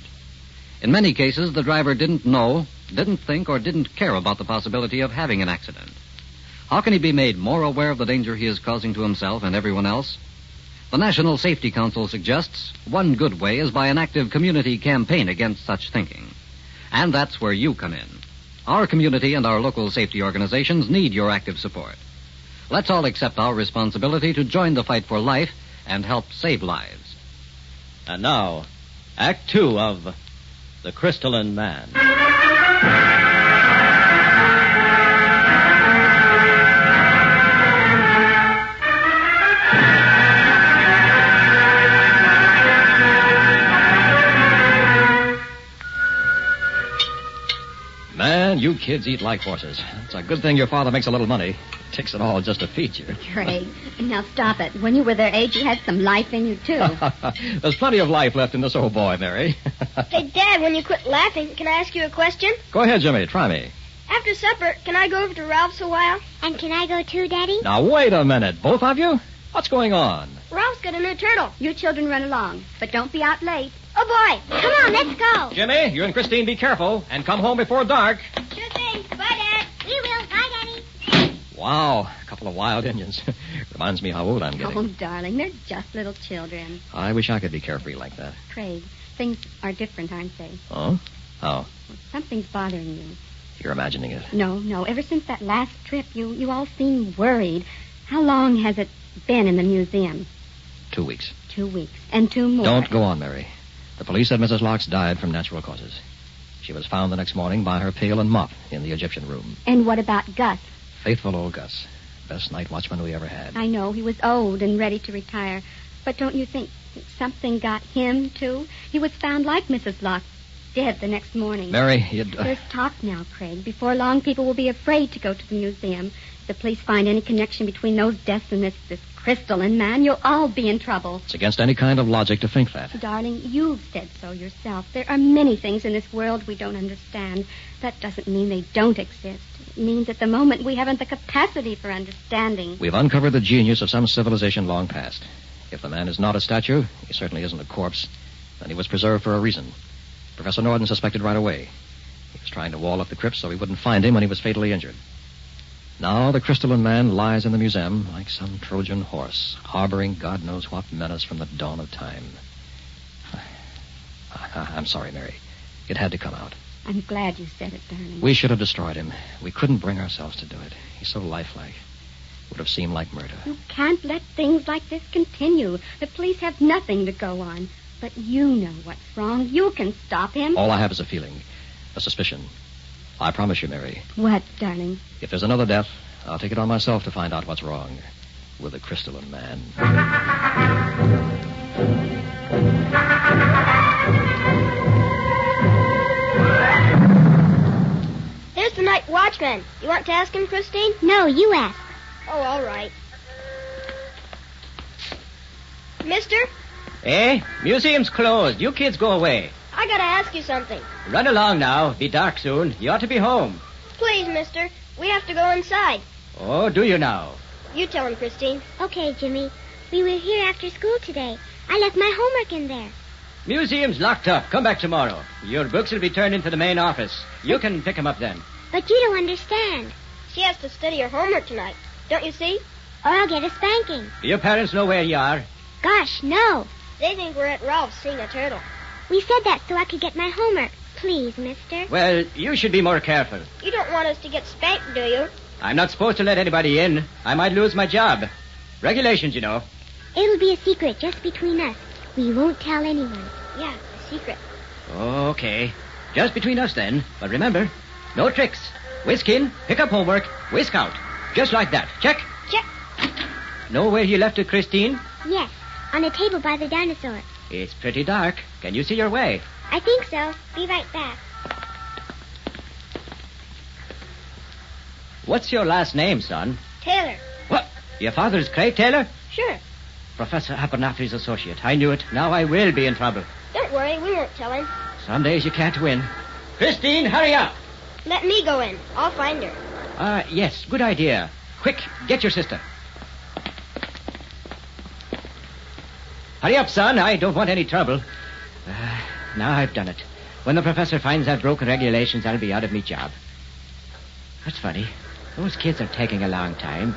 In many cases, the driver didn't know, didn't think, or didn't care about the possibility of having an accident. How can he be made more aware of the danger he is causing to himself and everyone else? The National Safety Council suggests one good way is by an active community campaign against such thinking. And that's where you come in. Our community and our local safety organizations need your active support. Let's all accept our responsibility to join the fight for life and help save lives. And now, Act 2 of The Crystalline Man. Man, you kids eat like horses. It's a good thing your father makes a little money. Takes it all just to feed you. Craig, now stop it. When you were their age, you had some life in you, too. There's plenty of life left in this old boy, Mary. Hey, Dad, when you quit laughing, can I ask you a question? Go ahead, Jimmy. Try me. After supper, can I go over to Ralph's a while? And can I go too, Daddy? Now, wait a minute. Both of you? What's going on? Ralph's got a new turtle. You children run along, but don't be out late. Oh, boy. Come on, let's go. Jimmy, you and Christine be careful and come home before dark. Sure thing. Bye, Dad. We will. Bye, Daddy. Wow, a couple of wild Indians. Reminds me how old I'm getting. Oh, darling, they're just little children. I wish I could be carefree like that. Craig, things are different, aren't they? Oh? How? Well, something's bothering you. You're imagining it. No. Ever since that last trip, you all seem worried. How long has it been in the museum? 2 weeks. 2 weeks. And 2 more. Don't go on, Mary. The police said Mrs. Locke died from natural causes. She was found the next morning by her pail and mop in the Egyptian room. And what about Gus? Faithful old Gus. Best night watchman we ever had. I know. He was old and ready to retire. But don't you think something got him, too? He was found like Mrs. Locke, dead the next morning. Mary, you'd... There's talk now, Craig. Before long, people will be afraid to go to the museum. If the police find any connection between those deaths and this crystalline man, you'll all be in trouble. It's against any kind of logic to think that. Darling, you've said so yourself. There are many things in this world we don't understand. That doesn't mean they don't exist. It means at the moment we haven't the capacity for understanding. We've uncovered the genius of some civilization long past. If the man is not a statue, he certainly isn't a corpse, then he was preserved for a reason. Professor Norden suspected right away. He was trying to wall up the crypt so we wouldn't find him when he was fatally injured. Now the crystalline man lies in the museum like some Trojan horse, harboring God knows what menace from the dawn of time. I'm sorry, Mary. It had to come out. I'm glad you said it, darling. We should have destroyed him. We couldn't bring ourselves to do it. He's so lifelike. Would have seemed like murder. You can't let things like this continue. The police have nothing to go on. But you know what's wrong. You can stop him. All I have is a feeling, a suspicion. I promise you, Mary. What, darling? If there's another death, I'll take it on myself to find out what's wrong with the crystalline man. There's the night watchman. You want to ask him, Christine? No, you ask. Oh, all right. Mister, Museum's closed. You kids go away. I gotta ask you something. Run along now. Be dark soon. You ought to be home. Please, mister. We have to go inside. Oh, do you now? You tell him, Christine. Okay, Jimmy. We were here after school today. I left my homework in there. Museum's locked up. Come back tomorrow. Your books will be turned into the main office. You can pick them up then. But you don't understand. She has to study her homework tonight. Don't you see? Or I'll get a spanking. Do your parents know where you are? Gosh, no. They think we're at Ralph's seeing a turtle. We said that so I could get my homework. Please, mister. Well, you should be more careful. You don't want us to get spanked, do you? I'm not supposed to let anybody in. I might lose my job. Regulations, you know. It'll be a secret just between us. We won't tell anyone. Yeah, a secret. Okay. Just between us then. But remember, no tricks. Whisk in, pick up homework, whisk out. Just like that. Check? Check. Know where you left it, Christine? Yes, on a table by the dinosaur. It's pretty dark. Can you see your way? I think so. Be right back. What's your last name, son? Taylor. What? Your father's Craig Taylor? Sure. Professor Abernathy's associate. I knew it. Now I will be in trouble. Don't worry, we won't tell him. Some days you can't win. Christine, hurry up. Let me go in. I'll find her. Yes, good idea. Quick, get your sister. Hurry up, son. I don't want any trouble. Now I've done it. When the professor finds I've broken regulations, I'll be out of me job. That's funny. Those kids are taking a long time.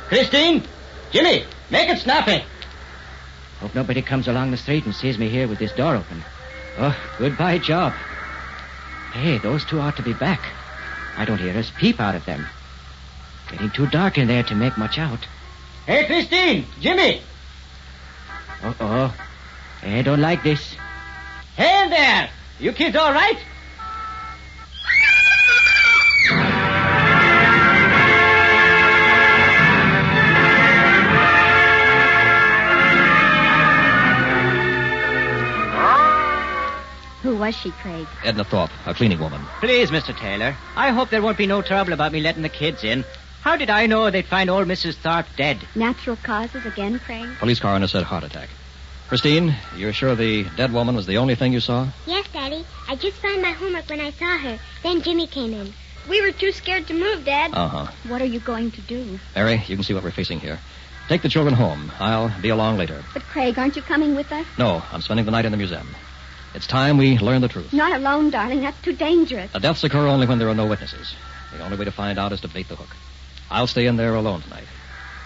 Christine! Jimmy! Make it snappy! Hope nobody comes along the street and sees me here with this door open. Oh, goodbye job. Hey, those two ought to be back. I don't hear us peep out of them. Getting too dark in there to make much out. Hey, Christine! Jimmy! Uh-oh. I don't like this. Hey there! You kids all right? Who was she, Craig? Edna Thorpe, a cleaning woman. Please, Mr. Taylor. I hope there won't be no trouble about me letting the kids in. How did I know they'd find old Mrs. Thorpe dead? Natural causes again, Craig? Police coroner said heart attack. Christine, you're sure the dead woman was the only thing you saw? Yes, Daddy. I just found my homework when I saw her. Then Jimmy came in. We were too scared to move, Dad. Uh-huh. What are you going to do? Mary, you can see what we're facing here. Take the children home. I'll be along later. But, Craig, aren't you coming with us? No, I'm spending the night in the museum. It's time we learn the truth. Not alone, darling. That's too dangerous. The deaths occur only when there are no witnesses. The only way to find out is to bait the hook. I'll stay in there alone tonight.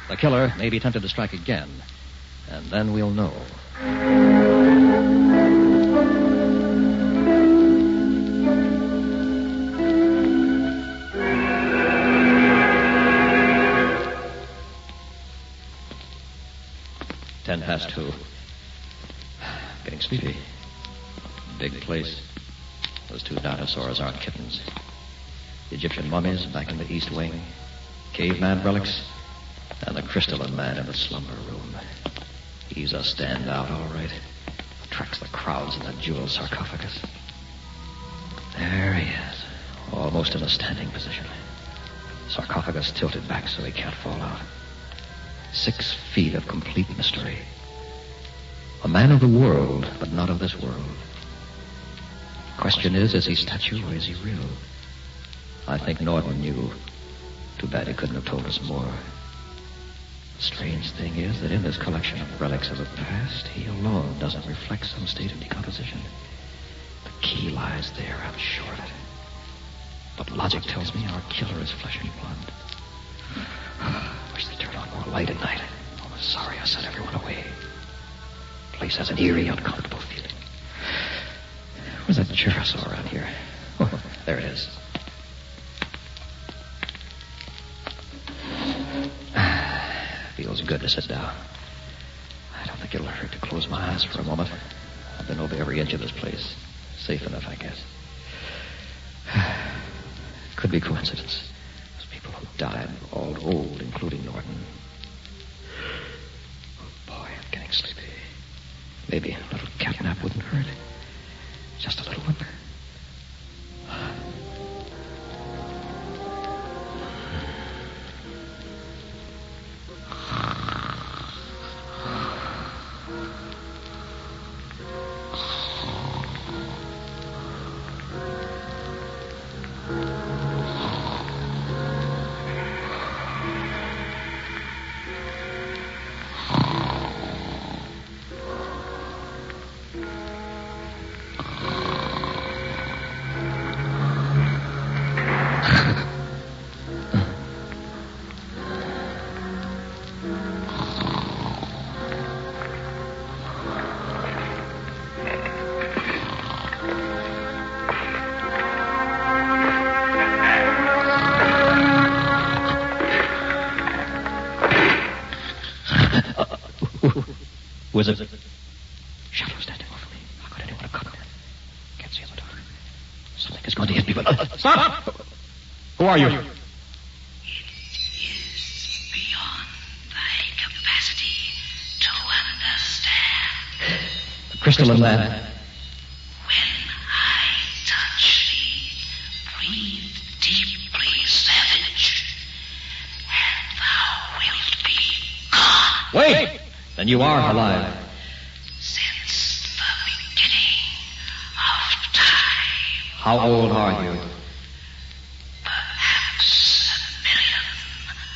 The killer may be tempted to strike again, and then we'll know. Ten past 2. Getting sleepy. Big place. Those two dinosaurs aren't kittens. Egyptian mummies back in the East Wing. Caveman relics. And the crystalline man in the slumber room. He's a standout, all right. Attracts the crowds in the jewel sarcophagus. There he is. Almost in a standing position. Sarcophagus tilted back so he can't fall out. 6 feet of complete mystery. A man of the world, but not of this world. Question is he statue or is he real? I think Norton knew. Too bad he couldn't have told us more. The strange thing is that in this collection of relics of the past, he alone doesn't reflect some state of decomposition. The key lies there, I'm sure of it. But logic tells me our killer is flesh and blood. Wish they'd turn on more light at night. I'm sorry I sent everyone away. The place has an eerie, uncomfortable feeling. Where's that chair I saw around here? Oh, there it is. Feels good to sit down. I don't think it'll hurt to close my eyes for a moment. I've been over every inch of this place. Safe enough, I guess. Could be coincidence. Those people who died were all old, including Norton. Oh, boy, I'm getting sleepy. Maybe a little cat nap wouldn't hurt. Just a little one. is it? Shadow standing over me. How could anyone have come? Can't see in the dark. Something is going to hit me, but... Stop! Who are you? It is beyond thy capacity to understand. The crystalline man. When I touch thee, breathe deeply, savage, and thou wilt be gone. Wait! Then you are alive. Since the beginning of time. How old are you? Perhaps 1,000,000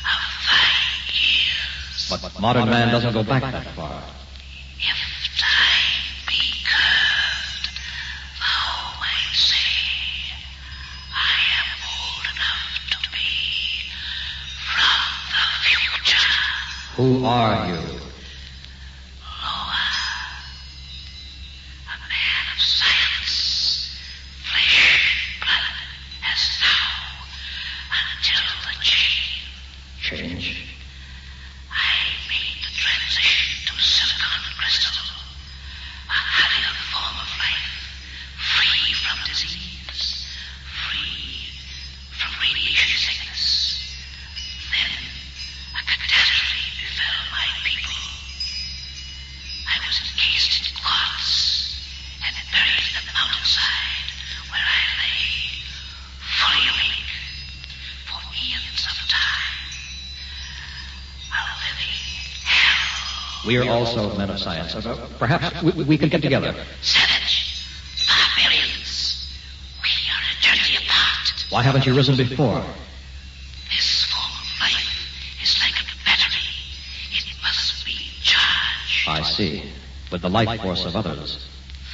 of thy years. But modern man doesn't go back that far. If time be curved, thou might say, I am old enough to be from the future. Who are you? A man of science, flesh, blood, as thou, until the Change? I made the transition to silicon crystal, a higher form of life, free from disease, free from radiation sickness. Then a catastrophe befell my people. I was encased in quartz and buried in the mountainside where I lay, fully awake, for eons of time. A living hell. We are also men of science. Perhaps we could get together. Savage, barbarians, we are eternity apart. Why haven't you risen before? This form of life is like a battery. It must be charged. I see. With the life force of others.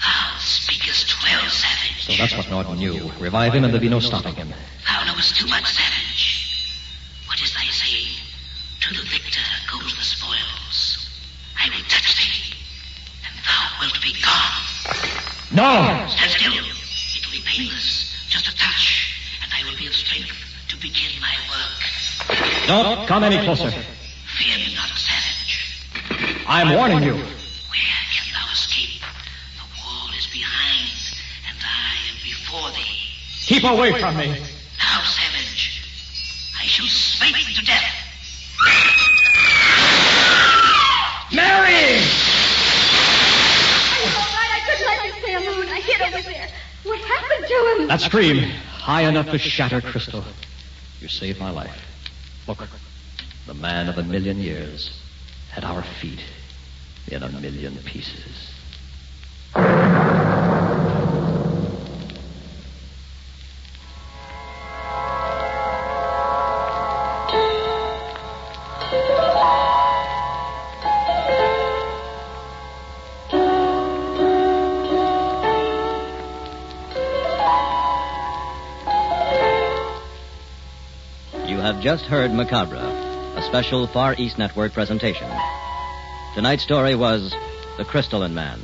Thou speakest well, savage. So that's what Norton knew. Revive him and there'll be no stopping him. Thou knowest too much, savage. What is thy saying? To the victor goes the spoils. I will touch thee, and thou wilt be gone. No! Stand still. It will be painless, just a touch, and I will be of strength to begin my work. Don't come any closer. Fear me not, savage. I'm warning you. Where can thou escape? The wall is behind, and I am before thee. Keep away from me. Now, savage, I shall smite thee to death. Mary! I'm all right. I couldn't let you stay alone. I hid over there. What happened to him? That scream, high enough to shatter crystal. You saved my life. Look, the man of 1,000,000 years at our feet in 1,000,000 pieces. You have just heard Macabre, a special Far East Network presentation. Tonight's story was The Crystalline Man.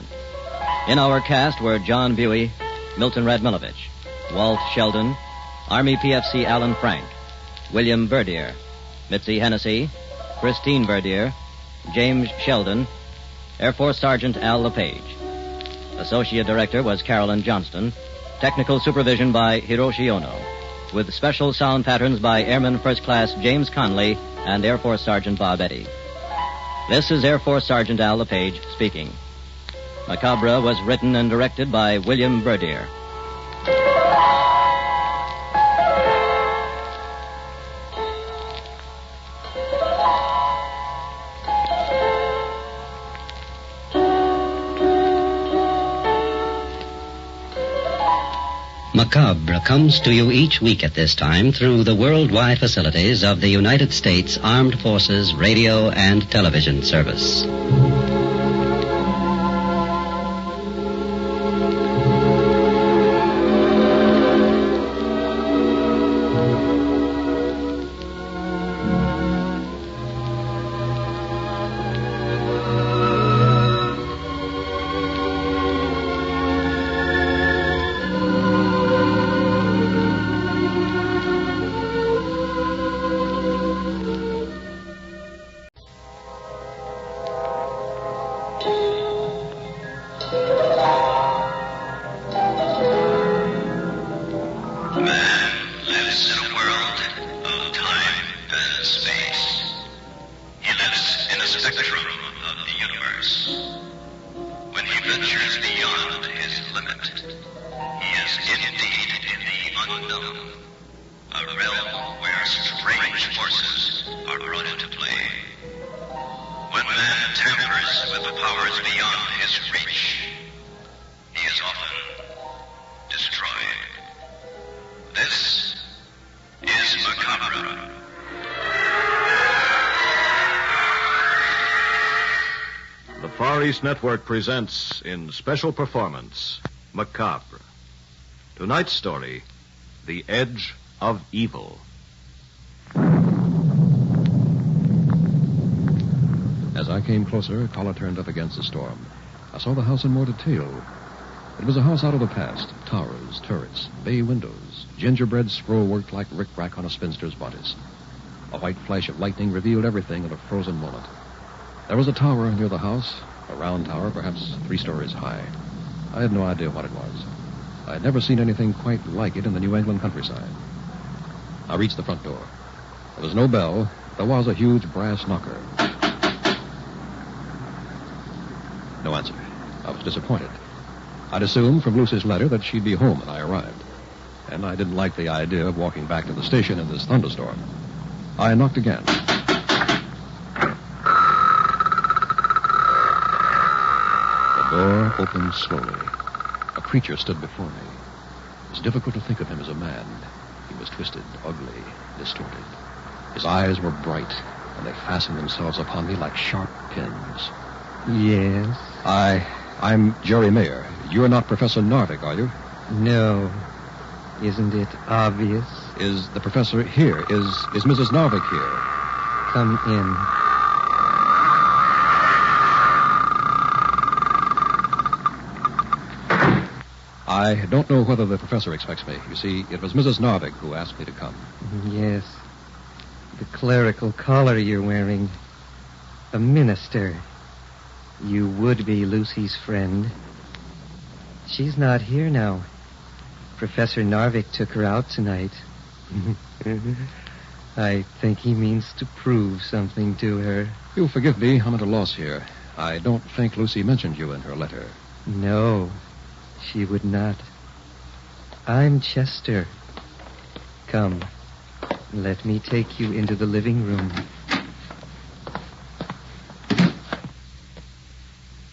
In our cast were John Buey, Milton Radmilovich, Walt Sheldon, Army PFC Alan Frank, William Berdier, Mitzi Hennessy, Christine Berdier, James Sheldon, Air Force Sergeant Al LePage. Associate Director was Carolyn Johnston. Technical supervision by Hiroshi Ono, with special sound patterns by Airman First Class James Conley and Air Force Sergeant Bob Eddy. This is Air Force Sergeant Al LePage speaking. Macabre was written and directed by William Berdier. Macabre comes to you each week at this time through the worldwide facilities of the United States Armed Forces Radio and Television Service. Man lives in a world of time and space. He lives in a spectrum of the universe. When he ventures beyond his limit, he is indeed in the unknown, a realm where strange forces are brought into play. When man tampers with the powers beyond his reach, he is often destroyed. This is Macabre. The Far East Network presents in special performance Macabre. Tonight's story, The Edge of Evil. As I came closer, collar turned up against the storm. I saw the house in more detail. It was a house out of the past. Towers, turrets, bay windows, gingerbread scroll worked like rick-rack on a spinster's bodice. A white flash of lightning revealed everything in a frozen moment. There was a tower near the house, a round tower, perhaps 3 stories high. I had no idea what it was. I had never seen anything quite like it in the New England countryside. I reached the front door. There was no bell. There was a huge brass knocker. No answer. I was disappointed. I'd assumed from Lucy's letter that she'd be home when I arrived. And I didn't like the idea of walking back to the station in this thunderstorm. I knocked again. The door opened slowly. A creature stood before me. It was difficult to think of him as a man. He was twisted, ugly, distorted. His eyes were bright, and they fastened themselves upon me like sharp pins. Yes? I'm Jerry Mayer. You're not Professor Narvik, are you? No. Isn't it obvious? Is the professor here? Is Mrs. Narvik here? Come in. I don't know whether the professor expects me. You see, it was Mrs. Narvik who asked me to come. Yes. The clerical collar you're wearing. A minister. You would be Lucy's friend. She's not here now. Professor Narvik took her out tonight. I think he means to prove something to her. You'll forgive me. I'm at a loss here. I don't think Lucy mentioned you in her letter. No, she would not. I'm Chester. Come, let me take you into the living room.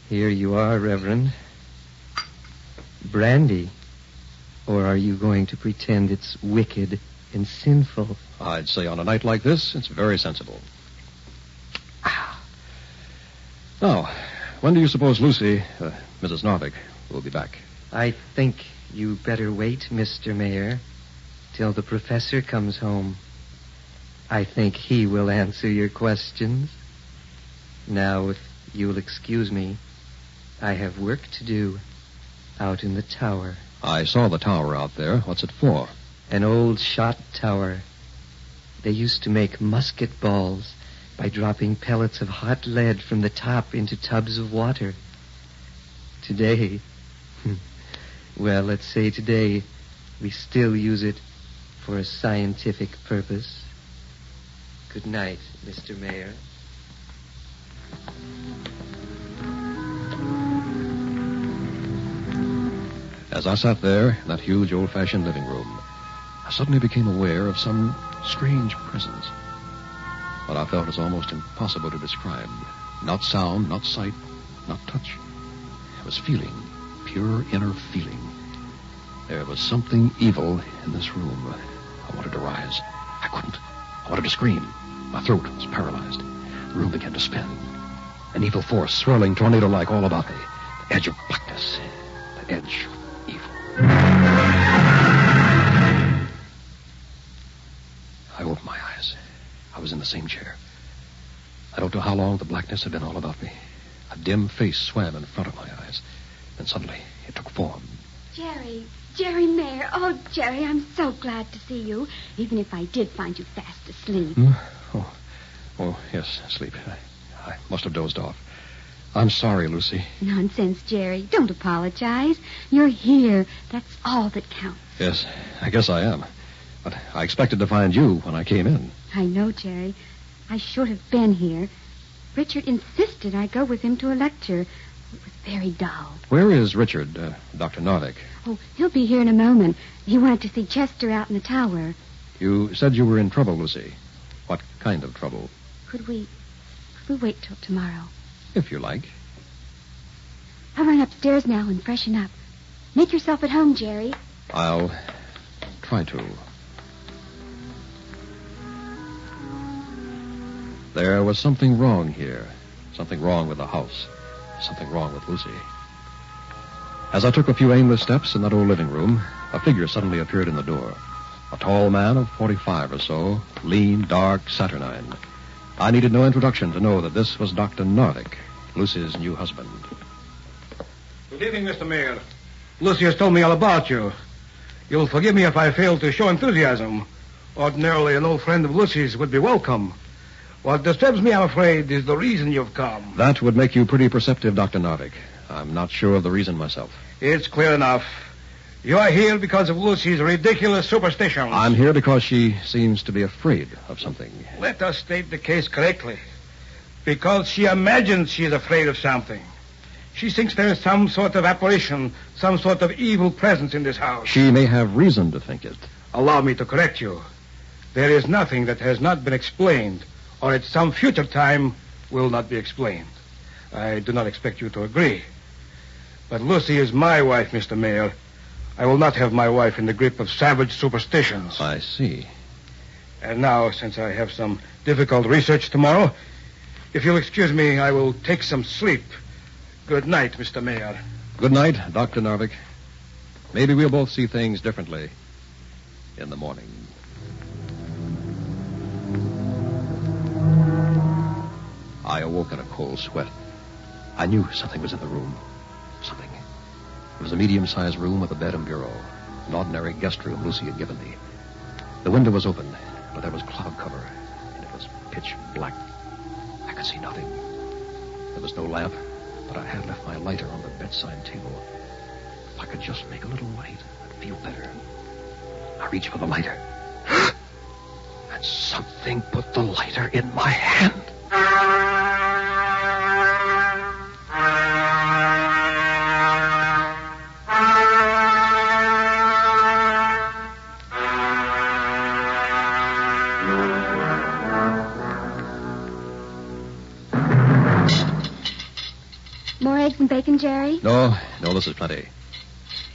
Here you are, Reverend. Brandy. Or are you going to pretend it's wicked and sinful? I'd say on a night like this, it's very sensible. Now, when do you suppose Lucy, Mrs. Narvik, will be back? I think you better wait, Mr. Mayor, till the professor comes home. I think he will answer your questions. Now, if you'll excuse me, I have work to do out in the tower. I saw the tower out there. What's it for? An old shot tower. They used to make musket balls by dropping pellets of hot lead from the top into tubs of water. Today, well, let's say today, we still use it for a scientific purpose. Good night, Mr. Mayor. As I sat there in that huge old-fashioned living room, I suddenly became aware of some strange presence. What I felt is almost impossible to describe. Not sound, not sight, not touch. It was feeling, pure inner feeling. There was something evil in this room. I wanted to rise. I couldn't. I wanted to scream. My throat was paralyzed. The room began to spin. An evil force swirling tornado-like all about me. The edge of blackness. The edge of evil. I opened my eyes. I was in the same chair. I don't know how long the blackness had been all about me. A dim face swam in front of my eyes. Then suddenly it took form. Jerry Mayer. Oh, Jerry, I'm so glad to see you, even if I did find you fast asleep. Oh, yes, sleep. I must have dozed off. I'm sorry, Lucy. Nonsense, Jerry. Don't apologize. You're here. That's all that counts. Yes, I guess I am. But I expected to find you when I came in. I know, Jerry. I should have been here. Richard insisted I go with him to a lecture. It was very dull. Where is Richard, Dr. Novick? Oh, he'll be here in a moment. He wanted to see Chester out in the tower. You said you were in trouble, Lucy. What kind of trouble? Could we wait till tomorrow? If you like. I'll run upstairs now and freshen up. Make yourself at home, Jerry. I'll try to. There was something wrong here. Something wrong with the house. Something wrong with Lucy. As I took a few aimless steps in that old living room, a figure suddenly appeared in the door. A tall man of 45 or so, lean, dark, saturnine. I needed no introduction to know that this was Dr. Novick, Lucy's new husband. Good evening, Mr. Mayor. Lucy has told me all about you. You'll forgive me if I fail to show enthusiasm. Ordinarily, an old friend of Lucy's would be welcome. What disturbs me, I'm afraid, is the reason you've come. That would make you pretty perceptive, Dr. Novick. I'm not sure of the reason myself. It's clear enough. You are here because of Lucy's ridiculous superstitions. I'm here because she seems to be afraid of something. Let us state the case correctly. Because she imagines she's afraid of something. She thinks there is some sort of apparition, some sort of evil presence in this house. She may have reason to think it. Allow me to correct you. There is nothing that has not been explained, or at some future time will not be explained. I do not expect you to agree. But Lucy is my wife, Mr. Mayor. I will not have my wife in the grip of savage superstitions. I see. And now, since I have some difficult research tomorrow, if you'll excuse me, I will take some sleep. Good night, Mr. Mayor. Good night, Dr. Novick. Maybe we'll both see things differently in the morning. I awoke in a cold sweat. I knew something was in the room. Something. It was a medium-sized room with a bed and bureau. An ordinary guest room Lucy had given me. The window was open, but there was cloud cover, and it was pitch black. I could see nothing. There was no lamp, but I had left my lighter on the bedside table. If I could just make a little light, I'd feel better. I reached for the lighter. And something put the lighter in my hand. More eggs and bacon, Jerry? No, this is plenty.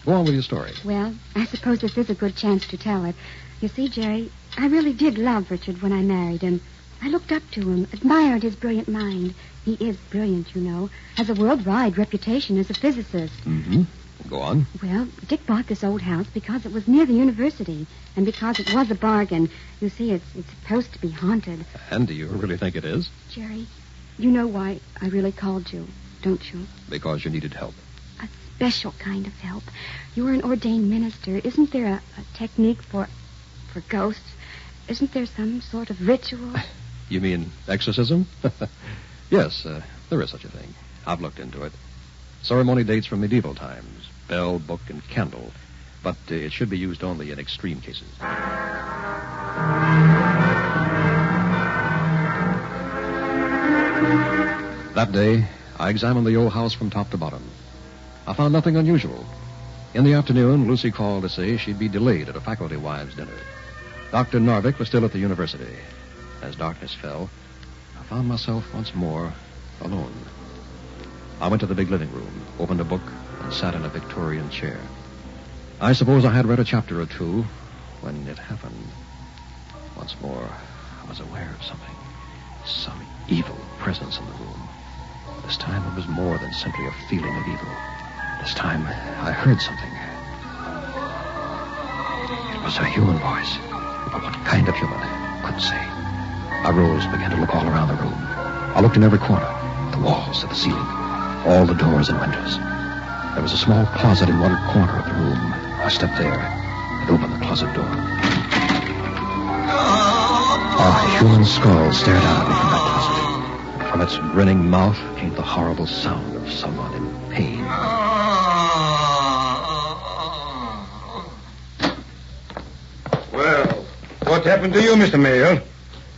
Go on with your story. Well, I suppose this is a good chance to tell it. You see, Jerry, I really did love Richard when I married him. I looked up to him, admired his brilliant mind. He is brilliant, you know. Has a worldwide reputation as a physicist. Mm-hmm. Go on. Well, Dick bought this old house because it was near the university, and because it was a bargain. You see, it's supposed to be haunted. And do you really think it is? Jerry, you know why I really called you, don't you? Because you needed help. A special kind of help. You were an ordained minister. Isn't there a technique for ghosts? Isn't there some sort of ritual? You mean exorcism? Yes, there is such a thing. I've looked into it. Ceremony dates from medieval times. Bell, book, and candle. But it should be used only in extreme cases. That day, I examined the old house from top to bottom. I found nothing unusual. In the afternoon, Lucy called to say she'd be delayed at a faculty wives' dinner. Dr. Novick was still at the university. As darkness fell, I found myself once more alone. I went to the big living room, opened a book, and sat in a Victorian chair. I suppose I had read a chapter or two when it happened. Once more, I was aware of something. Some evil presence in the room. This time it was more than simply a feeling of evil. This time I heard something. It was a human voice. But what kind of human? Couldn't say. I rose and began to look all around the room. I looked in every corner. The walls to the ceiling. All the doors and windows. There was a small closet in one corner of the room. I stepped there and opened the closet door. A human skull stared out at me from that closet. From From its grinning mouth came the horrible sound of someone in pain. Well, what happened to you, Mr. Mayor?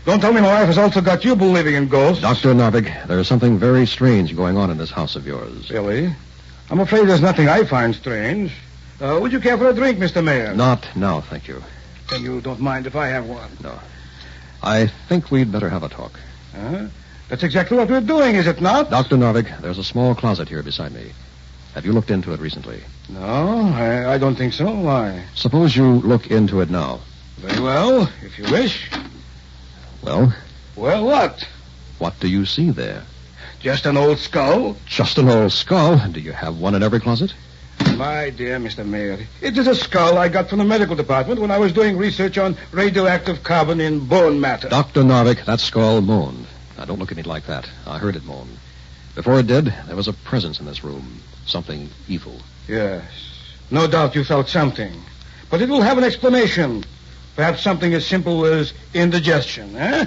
Don't tell me my wife has also got you believing in ghosts. Dr. Narvik, there is something very strange going on in this house of yours. Really? I'm afraid there's nothing I find strange. Would you care for a drink, Mr. Mayor? Not now, thank you. Then you don't mind if I have one? No. I think we'd better have a talk. That's exactly what we're doing, is it not? Dr. Narvik, there's a small closet here beside me. Have you looked into it recently? No, I don't think so. Why? Suppose you look into it now. Very well, if you wish. Well? Well, what? What do you see there? Just an old skull? Just an old skull? Do you have one in every closet? My dear Mr. Mayor, it is a skull I got from the medical department when I was doing research on radioactive carbon in bone matter. Dr. Narvik, that skull moaned. Now, don't look at me like that. I heard it moan. Before it did, there was a presence in this room. Something evil. Yes. No doubt you felt something. But it will have an explanation. Perhaps something as simple as indigestion, eh?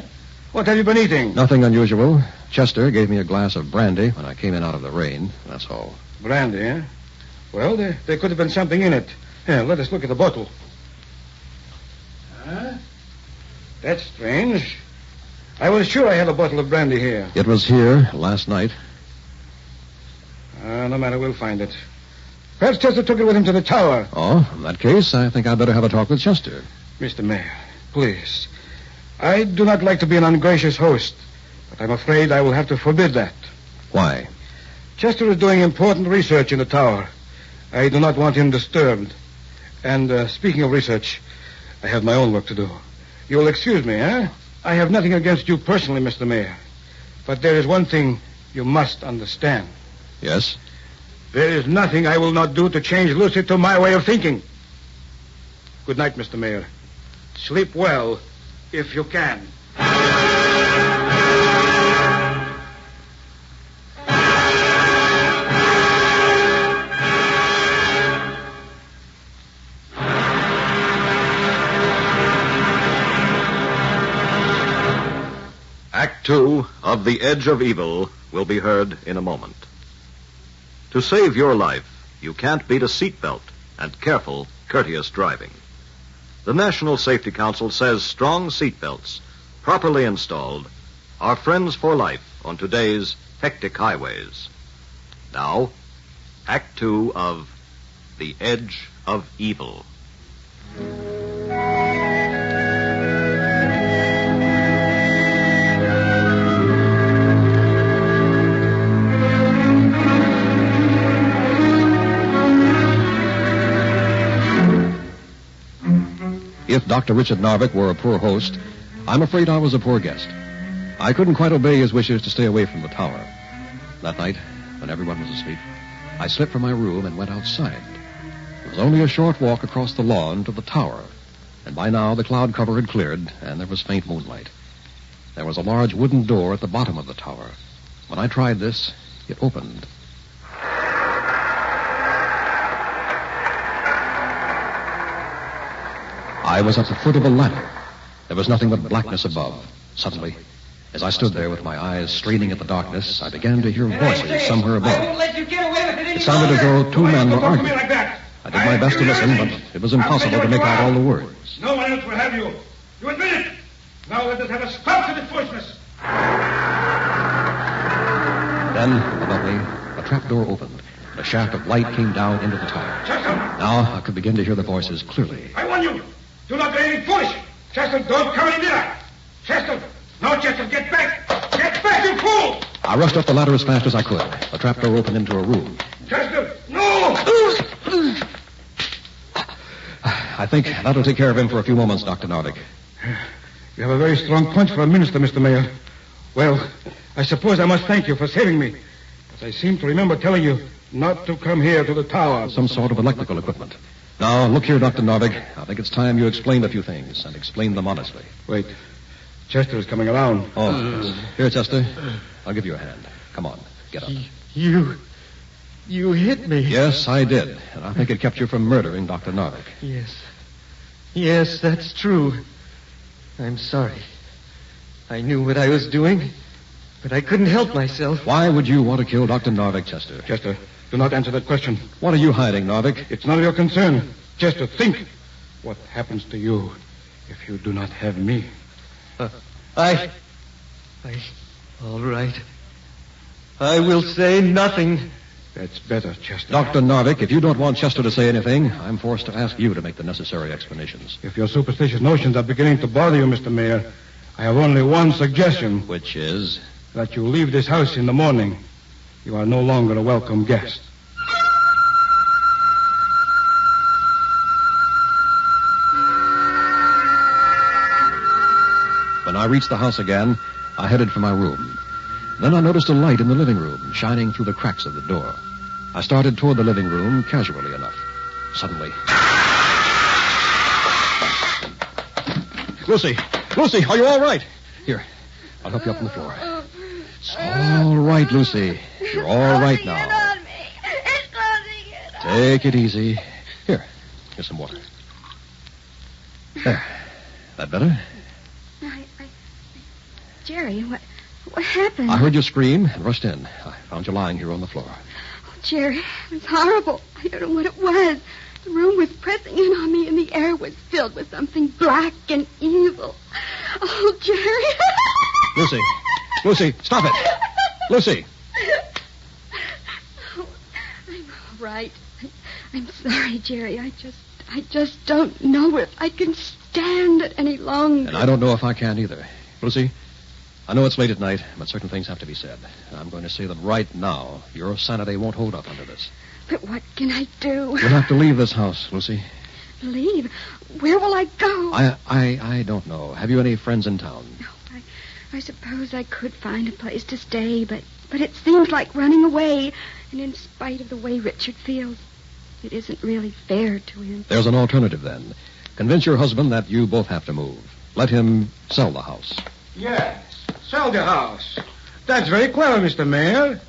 What have you been eating? Nothing unusual. Chester gave me a glass of brandy when I came in out of the rain. That's all. Brandy, eh? Well, there could have been something in it. Here, let us look at the bottle. That's strange. I was sure I had a bottle of brandy here. It was here last night. No matter, we'll find it. Perhaps Chester took it with him to the tower. Oh, in that case, I think I'd better have a talk with Chester. Mr. Mayor, please. I do not like to be an ungracious host, but I'm afraid I will have to forbid that. Why? Chester is doing important research in the tower. I do not want him disturbed. And speaking of research, I have my own work to do. You will excuse me, eh? I have nothing against you personally, Mr. Mayor. But there is one thing you must understand. Yes? There is nothing I will not do to change Lucy to my way of thinking. Good night, Mr. Mayor. Sleep well, if you can. Act 2 of The Edge of Evil will be heard in a moment. To save your life, you can't beat a seatbelt and careful, courteous driving. The National Safety Council says strong seatbelts, properly installed, are friends for life on today's hectic highways. Now, Act 2 of The Edge of Evil. If Dr. Richard Narvik were a poor host, I'm afraid I was a poor guest. I couldn't quite obey his wishes to stay away from the tower. That night, when everyone was asleep, I slipped from my room and went outside. It was only a short walk across the lawn to the tower, and by now the cloud cover had cleared, and there was faint moonlight. There was a large wooden door at the bottom of the tower. When I tried this, it opened. I was at the foot of a ladder. There was nothing but blackness above. Suddenly, as I stood there with my eyes straining at the darkness, I began to hear voices somewhere above. It sounded as though two men were arguing. I did my best to listen, but it was impossible to make out all the words. No one else will have you. You admit it. Now let us have a stop to this foolishness. Then, above me, a trapdoor opened. A shaft of light came down into the tower. Chester! Now I could begin to hear the voices clearly. I warn you. Do not do anything foolish. Chester, don't come any nearer. Chester! No, Chester, get back! Get back, you fool! I rushed up the ladder as fast as I could. The trapdoor opened into a room. Chester, no! I think that'll take care of him for a few moments, Dr. Narvik. You have a very strong punch for a minister, Mr. Mayor. Well, I suppose I must thank you for saving me. But I seem to remember telling you not to come here to the tower. Some sort of electrical equipment. Now, look here, Dr. Narvik. I think it's time you explained a few things, and explained them honestly. Wait. Chester is coming around. Oh, yes. Here, Chester. I'll give you a hand. Come on, get up. You hit me. Yes, I did. And I think it kept you from murdering Dr. Narvik. Yes, that's true. I'm sorry. I knew what I was doing. But I couldn't help myself. Why would you want to kill Dr. Narvik, Chester? Chester, do not answer that question. What are you hiding, Narvik? It's none of your concern. Chester, think what happens to you if you do not have me. All right. I will say nothing. That's better, Chester. Dr. Narvik, if you don't want Chester to say anything, I'm forced to ask you to make the necessary explanations. If your superstitious notions are beginning to bother you, Mr. Mayor, I have only one suggestion. Which is? That you leave this house in the morning. You are no longer a welcome guest. When I reached the house again, I headed for my room. Then I noticed a light in the living room, shining through the cracks of the door. I started toward the living room, casually enough. Suddenly... Lucy, are you all right? Here, I'll help you up on the floor. It's all right, Lucy. You're all right now. Take it easy. Here's some water. There. That better? Jerry, what happened? I heard you scream and rushed in. I found you lying here on the floor. Oh, Jerry, it was horrible. I don't know what it was. The room was pressing in on me, and the air was filled with something black and evil. Oh, Jerry. Lucy, stop it. Lucy. Oh, I'm all right. I'm sorry, Jerry. I just don't know if I can stand it any longer. And I don't know if I can either. Lucy, I know it's late at night, but certain things have to be said. I'm going to say them right now. Your sanity won't hold up under this. But what can I do? You'll have to leave this house, Lucy. Leave? Where will I go? I don't know. Have you any friends in town? No, I suppose I could find a place to stay, but it seems like running away. And in spite of the way Richard feels, it isn't really fair to him. There's an alternative, then. Convince your husband that you both have to move. Let him sell the house. Yes, sell the house. That's very clever, Mr. Mayor.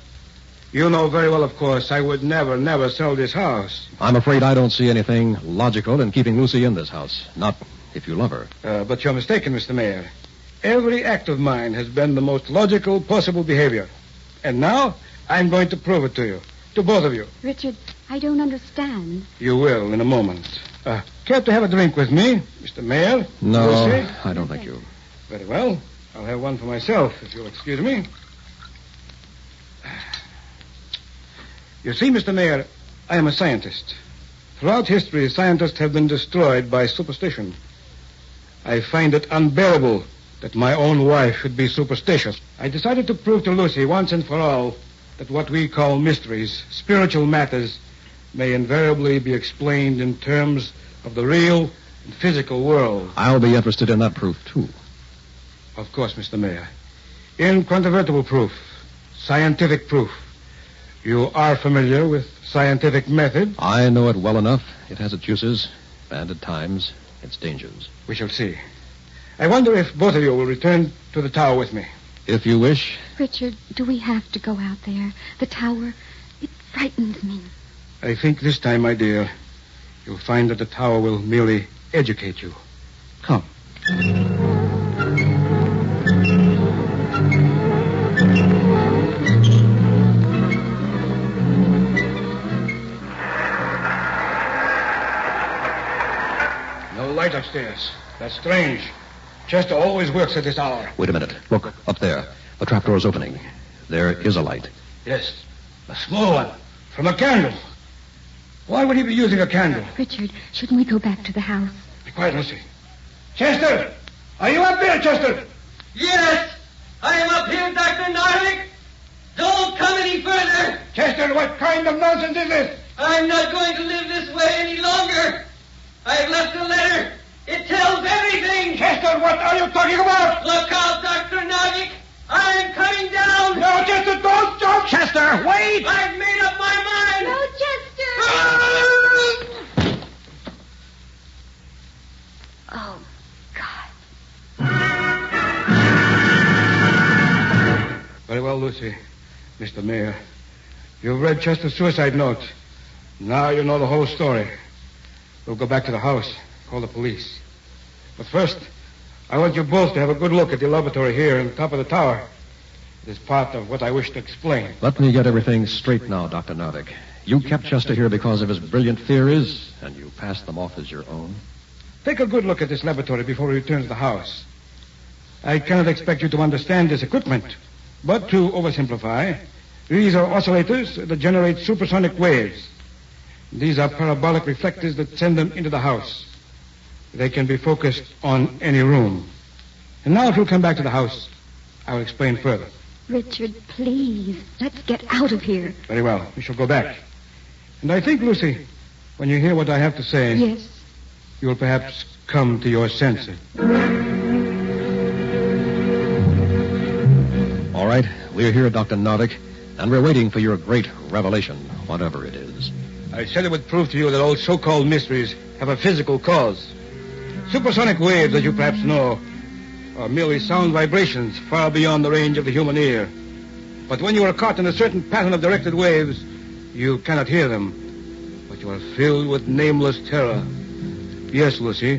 You know very well, of course, I would never sell this house. I'm afraid I don't see anything logical in keeping Lucy in this house. Not if you love her. But you're mistaken, Mr. Mayor. Every act of mine has been the most logical possible behavior. And now, I'm going to prove it to you. To both of you. Richard, I don't understand. You will in a moment. Care to have a drink with me, Mr. Mayor? No, Lucy? I don't thank you. Very well. I'll have one for myself, if you'll excuse me. You see, Mr. Mayor, I am a scientist. Throughout history, scientists have been destroyed by superstition. I find it unbearable that my own wife should be superstitious. I decided to prove to Lucy once and for all that what we call mysteries, spiritual matters, may invariably be explained in terms of the real and physical world. I'll be interested in that proof, too. Of course, Mr. Mayor. Incontrovertible proof. Scientific proof. You are familiar with scientific method? I know it well enough. It has its uses, and at times, its dangers. We shall see. I wonder if both of you will return to the tower with me. If you wish. Richard, do we have to go out there? The tower? It frightens me. I think this time, my dear, you'll find that the tower will merely educate you. Come. No light upstairs. That's strange. Chester always works at this hour. Wait a minute. Look, up there. The trapdoor is opening. There is a light. Yes, a small one. From a candle. Why would he be using a candle? Richard, shouldn't we go back to the house? Be quiet, Lucy. Chester! Are you up there, Chester? Yes, I am up here, Dr. Narvik. Don't come any further. Chester, what kind of nonsense is this? I'm not going to live this way any longer. I've left a letter. It tells everything. Chester, what are you talking about? Look out, Dr. Narvik. I'm coming down. No, Chester, don't jump. Chester, wait! I've made up my mind. No, Chester. Oh, God. Very well, Lucy. Mr. Mayor, you've read Chester's suicide note. Now you know the whole story. We'll go back to the house, call the police. But first, I want you both to have a good look at the laboratory here on top of the tower. It is part of what I wish to explain. Let me get everything straight now, Dr. Narvik. You kept Chester here because of his brilliant theories, and you passed them off as your own. Take a good look at this laboratory before we return to the house. I cannot expect you to understand this equipment, but to oversimplify, these are oscillators that generate supersonic waves. These are parabolic reflectors that send them into the house. They can be focused on any room. And now if you'll come back to the house, I will explain further. Richard, please, let's get out of here. Very well. We shall go back. And I think, Lucy, when you hear what I have to say... Yes. You will perhaps come to your senses. All right, we're here, Dr. Narvik, and we're waiting for your great revelation, whatever it is. I said it would prove to you that all so-called mysteries have a physical cause. Supersonic waves, as you perhaps know, are merely sound vibrations far beyond the range of the human ear. But when you are caught in a certain pattern of directed waves, you cannot hear them, but you are filled with nameless terror. Yes, Lucy,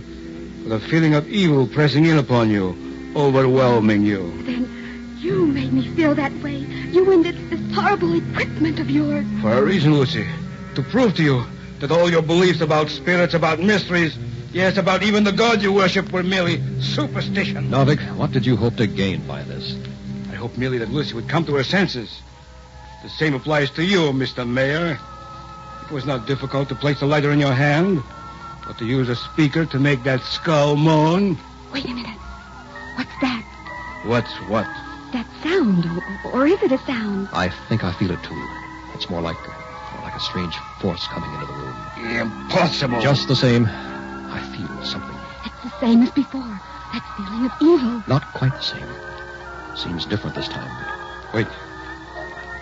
with a feeling of evil pressing in upon you, overwhelming you. Then you made me feel that way. You and this horrible equipment of yours. For a reason, Lucy. To prove to you that all your beliefs about spirits, about mysteries, yes, about even the God you worship were merely superstition. Narvik, what did you hope to gain by this? I hope merely that Lucy would come to her senses. The same applies to you, Mr. Mayor. It was not difficult to place the lighter in your hand, but to use a speaker to make that skull moan. Wait a minute. What's that? What's what? That sound, or is it a sound? I think I feel it, too. It's more like a strange force coming into the room. Impossible. Just the same, I feel something. It's the same as before. That feeling of evil. Not quite the same. Seems different this time. Wait.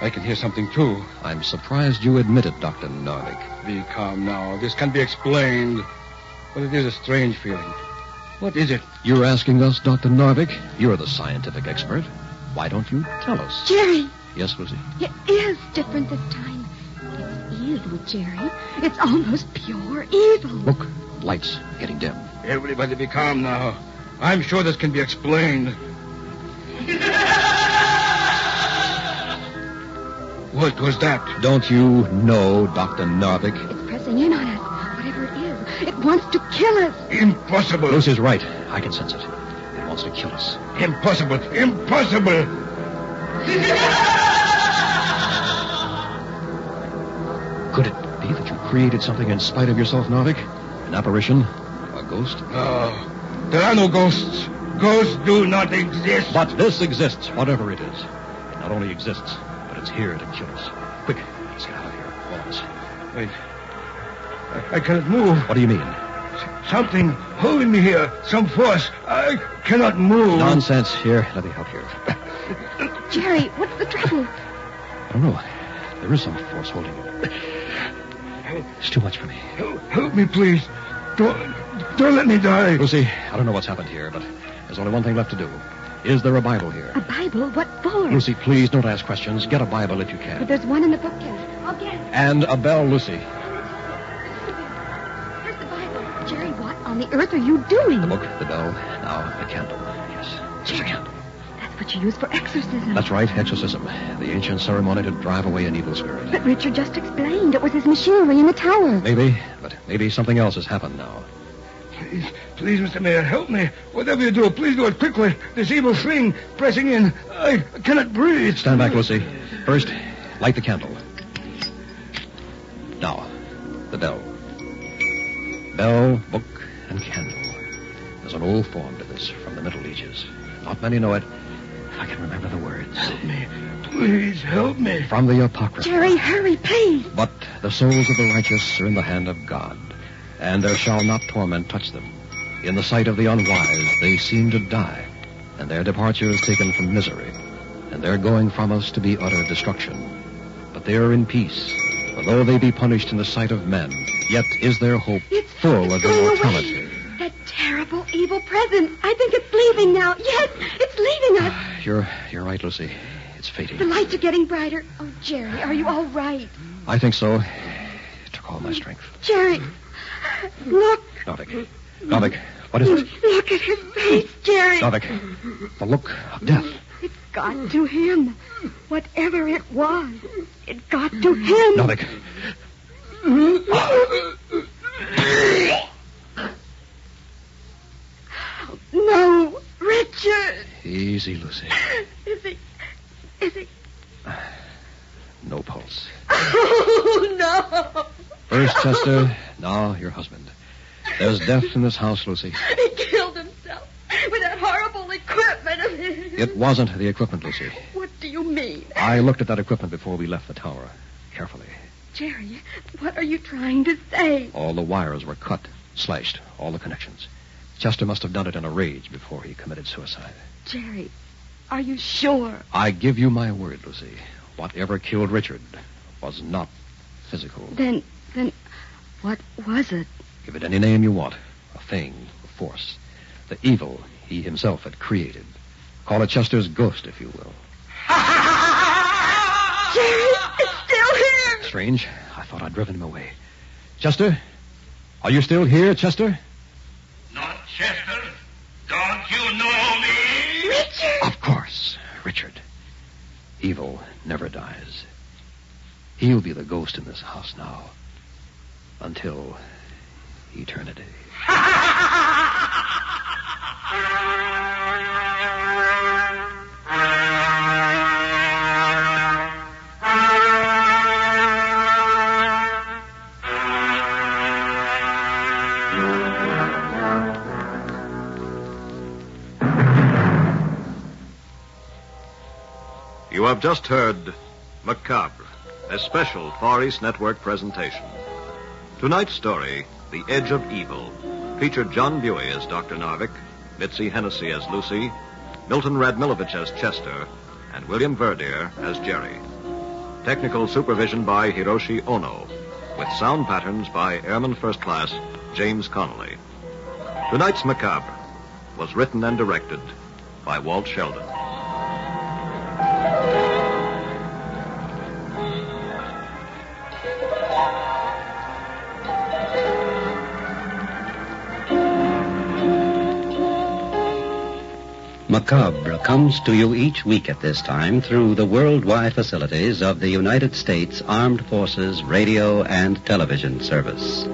I can hear something, too. I'm surprised you admit it, Dr. Narvik. Be calm now. This can be explained. But it is a strange feeling. What is it? You're asking us, Dr. Narvik? You're the scientific expert. Why don't you tell us? Jerry! Yes, Lucy? It is different this time. It's evil, Jerry. It's almost pure evil. Look, lights getting dim. Everybody be calm now. I'm sure this can be explained. What was that? Don't you know, Dr. Narvik? It's pressing in on us, whatever it is. It wants to kill us. Impossible. Lucy's right. I can sense it. It wants to kill us. Impossible. Impossible. Could it be that you created something in spite of yourself, Narvik? An apparition? A ghost? No. There are no ghosts. Ghosts do not exist. But this exists, whatever it is. It not only exists, but it's here to kill us. Quick, let's get out of here. All of us. Wait. I cannot move. What do you mean? Something holding me here. Some force. I cannot move. Nonsense. Here, let me help you. Jerry, what's the trouble? I don't know. There is some force holding you. It's too much for me. Help me, please. Don't let me die. Lucy, I don't know what's happened here, but there's only one thing left to do. Is there a Bible here? A Bible? What for? Lucy, please don't ask questions. Get a Bible if you can. But there's one in the bookcase. I'll get it. And a bell, Lucy. Here's the Bible. Jerry, what on the earth are you doing? The book, the bell, now the candle. Yes, just a candle. That's what you use for exorcism. That's right, exorcism. The ancient ceremony to drive away an evil spirit. But Richard just explained it was his machinery in the tower. Maybe, but maybe something else has happened now. Please, Mr. Mayor, help me. Whatever you do, please do it quickly. This evil thing pressing in. I cannot breathe. Stand back, Lucy. First, light the candle. Now, the bell. Bell, book, and candle. There's an old form to this from the Middle Ages. Not many know it. I can remember the words. Help me. Please, help me. From the Apocrypha. Jerry, hurry, please. But the souls of the righteous are in the hand of God, and there shall not torment touch them. In the sight of the unwise, they seem to die, and their departure is taken from misery, and their going from us to be utter destruction. But they are in peace, for though they be punished in the sight of men, yet is their hope full of immortality. Away. That terrible evil presence. I think it's leaving now. Yes, it's leaving us. You're right, Lucy. It's fading. The lights are getting brighter. Oh, Jerry, are you all right? I think so. It took all my strength. Jerry, look. Narvik, what is it? Look at his face, Jerry. Narvik, the look of death. It's got to him. Whatever it was, it got to him. Novick. No, Richard. Easy, Lucy. Is he? No pulse. Oh, no. First Chester, now your husband. There's death in this house, Lucy. He killed himself with that horrible equipment of his. It wasn't the equipment, Lucy. What do you mean? I looked at that equipment before we left the tower. Carefully. Jerry, what are you trying to say? All the wires were cut, slashed, all the connections. Chester must have done it in a rage before he committed suicide. Jerry, are you sure? I give you my word, Lucy. Whatever killed Richard was not physical. Then, what was it? Give it any name you want. A thing, a force. The evil he himself had created. Call it Chester's ghost, if you will. Jerry, it's still here. Strange. I thought I'd driven him away. Chester? Are you still here, Chester? Not Chester. Don't you know me? Richard! Of course, Richard. Evil never dies. He'll be the ghost in this house now. Until eternity. You have just heard Macabre, a special Far East Network presentation. Tonight's story, The Edge of Evil, featured John Buey as Dr. Narvik, Mitzi Hennessy as Lucy, Milton Radmilovich as Chester, and William Verdier as Jerry. Technical supervision by Hiroshi Ono, with sound patterns by Airman First Class James Connolly. Tonight's Macabre was written and directed by Walt Sheldon. Macabre comes to you each week at this time through the worldwide facilities of the United States Armed Forces Radio and Television Service.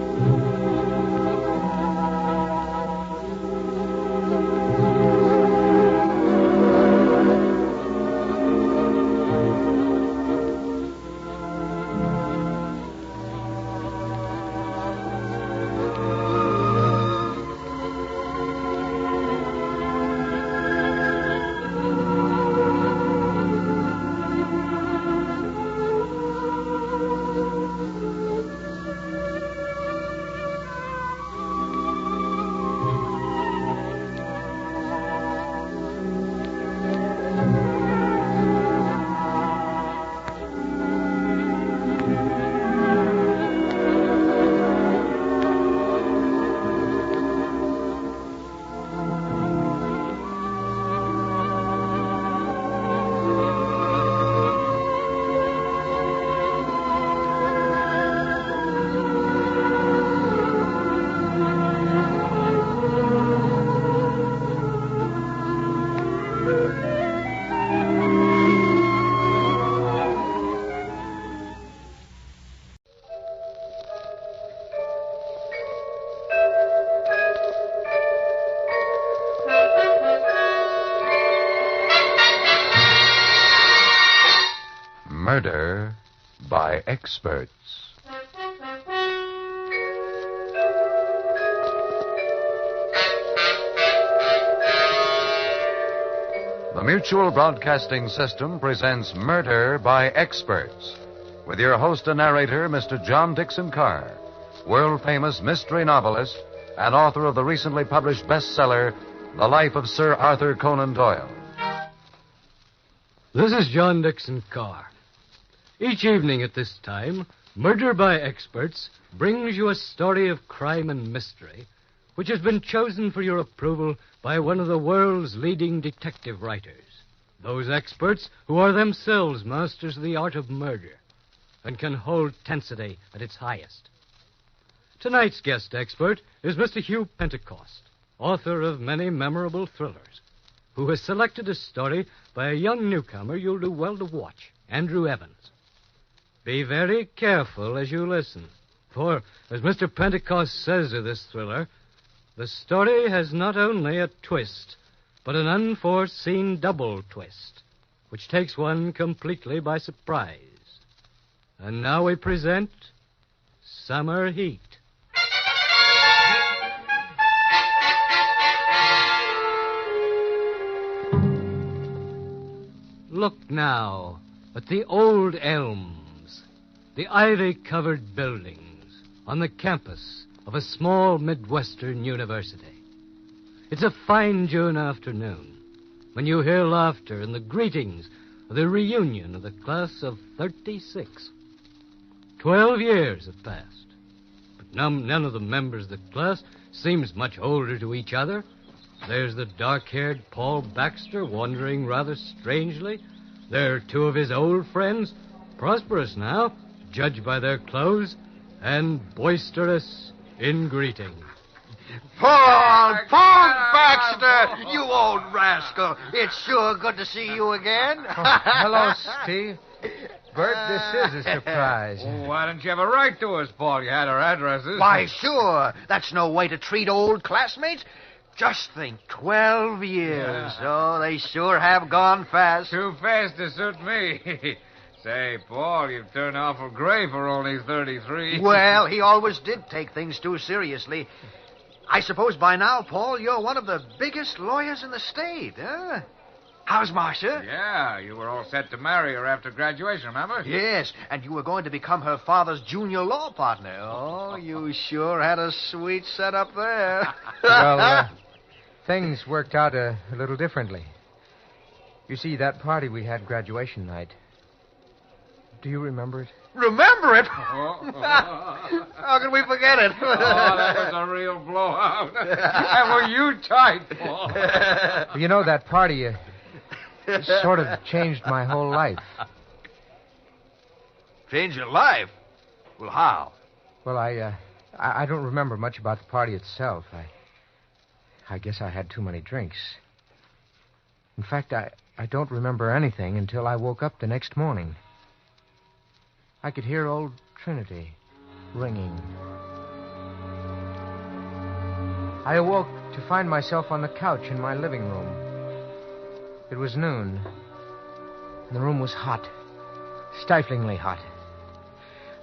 Murder by Experts. The Mutual Broadcasting System presents Murder by Experts, with your host and narrator, Mr. John Dixon Carr, world-famous mystery novelist and author of the recently published bestseller, The Life of Sir Arthur Conan Doyle. This is John Dixon Carr. Each evening at this time, Murder by Experts brings you a story of crime and mystery which has been chosen for your approval by one of the world's leading detective writers. Those experts who are themselves masters of the art of murder and can hold tensity at its highest. Tonight's guest expert is Mr. Hugh Pentecost, author of many memorable thrillers. who has selected a story by a young newcomer you'll do well to watch, Andrew Evans. Be very careful as you listen, for, as Mr. Pentecost says of this thriller, the story has not only a twist, but an unforeseen double twist, which takes one completely by surprise. And now we present Summer Heat. Look now at the old elms, the ivy-covered buildings on the campus of a small Midwestern university. It's a fine June afternoon when you hear laughter and the greetings of the reunion of the class of 36. 12 years have passed, but none of the members of the class seems much older to each other. There's the dark-haired Paul Baxter wandering rather strangely. There are two of his old friends, prosperous now, judged by their clothes, and boisterous in greeting. Paul Baxter, you old rascal. It's sure good to see you again. Hello, Steve. Bert, this is a surprise. Oh, why didn't you ever write to us, Paul? You had our addresses. Why, sure. That's no way to treat old classmates. Just think, 12 years. Yeah. Oh, they sure have gone fast. Too fast to suit me. Say, Paul, you've turned awful gray for only 33. Well, he always did take things too seriously. I suppose by now, Paul, you're one of the biggest lawyers in the state, huh? How's Marcia? Yeah, you were all set to marry her after graduation, remember? Yes, and you were going to become her father's junior law partner. Oh, you sure had a sweet setup there. Well, things worked out a little differently. You see, that party we had graduation night. Do you remember it? Remember it? How can we forget it? Oh, that was a real blowout. And were you tight, Paul? You know, that party sort of changed my whole life. Changed your life? Well, how? Well, I don't remember much about the party itself. I guess I had too many drinks. In fact, I don't remember anything until I woke up the next morning. I could hear old Trinity ringing. I awoke to find myself on the couch in my living room. It was noon, and the room was hot, stiflingly hot.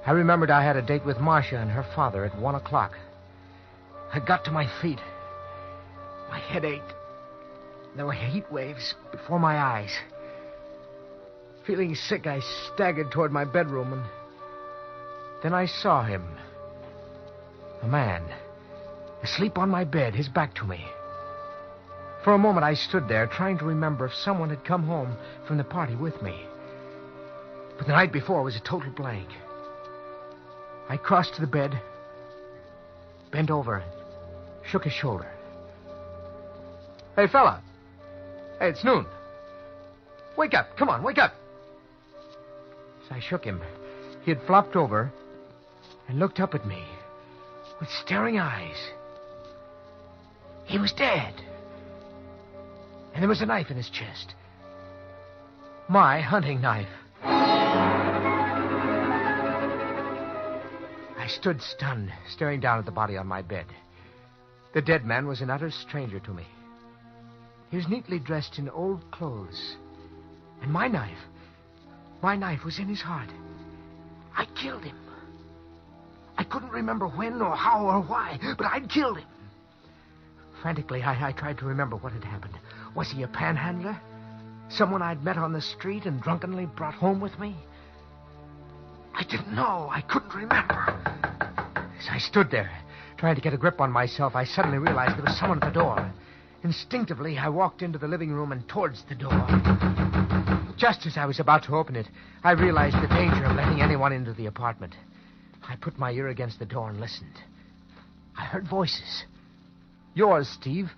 I remembered I had a date with Marcia and her father at 1 o'clock. I got to my feet. My head ached. There were heat waves before my eyes. Feeling sick, I staggered toward my bedroom, and then I saw him. A man, asleep on my bed, his back to me. For a moment, I stood there, trying to remember if someone had come home from the party with me. But the night before was a total blank. I crossed to the bed, bent over, shook his shoulder. Hey, fella. Hey, it's noon. Wake up. Come on, wake up. As I shook him, he had flopped over and looked up at me with staring eyes. He was dead. And there was a knife in his chest. My hunting knife. I stood stunned, staring down at the body on my bed. The dead man was an utter stranger to me. He was neatly dressed in old clothes. And my knife was in his heart. I killed him. I couldn't remember when or how or why, but I'd killed him. Frantically, I tried to remember what had happened. Was he a panhandler? Someone I'd met on the street and drunkenly brought home with me? I didn't know. I couldn't remember. As I stood there, trying to get a grip on myself, I suddenly realized there was someone at the door. Instinctively, I walked into the living room and towards the door. Just as I was about to open it, I realized the danger of letting anyone into the apartment. I put my ear against the door and listened. I heard voices. Yours, Steve.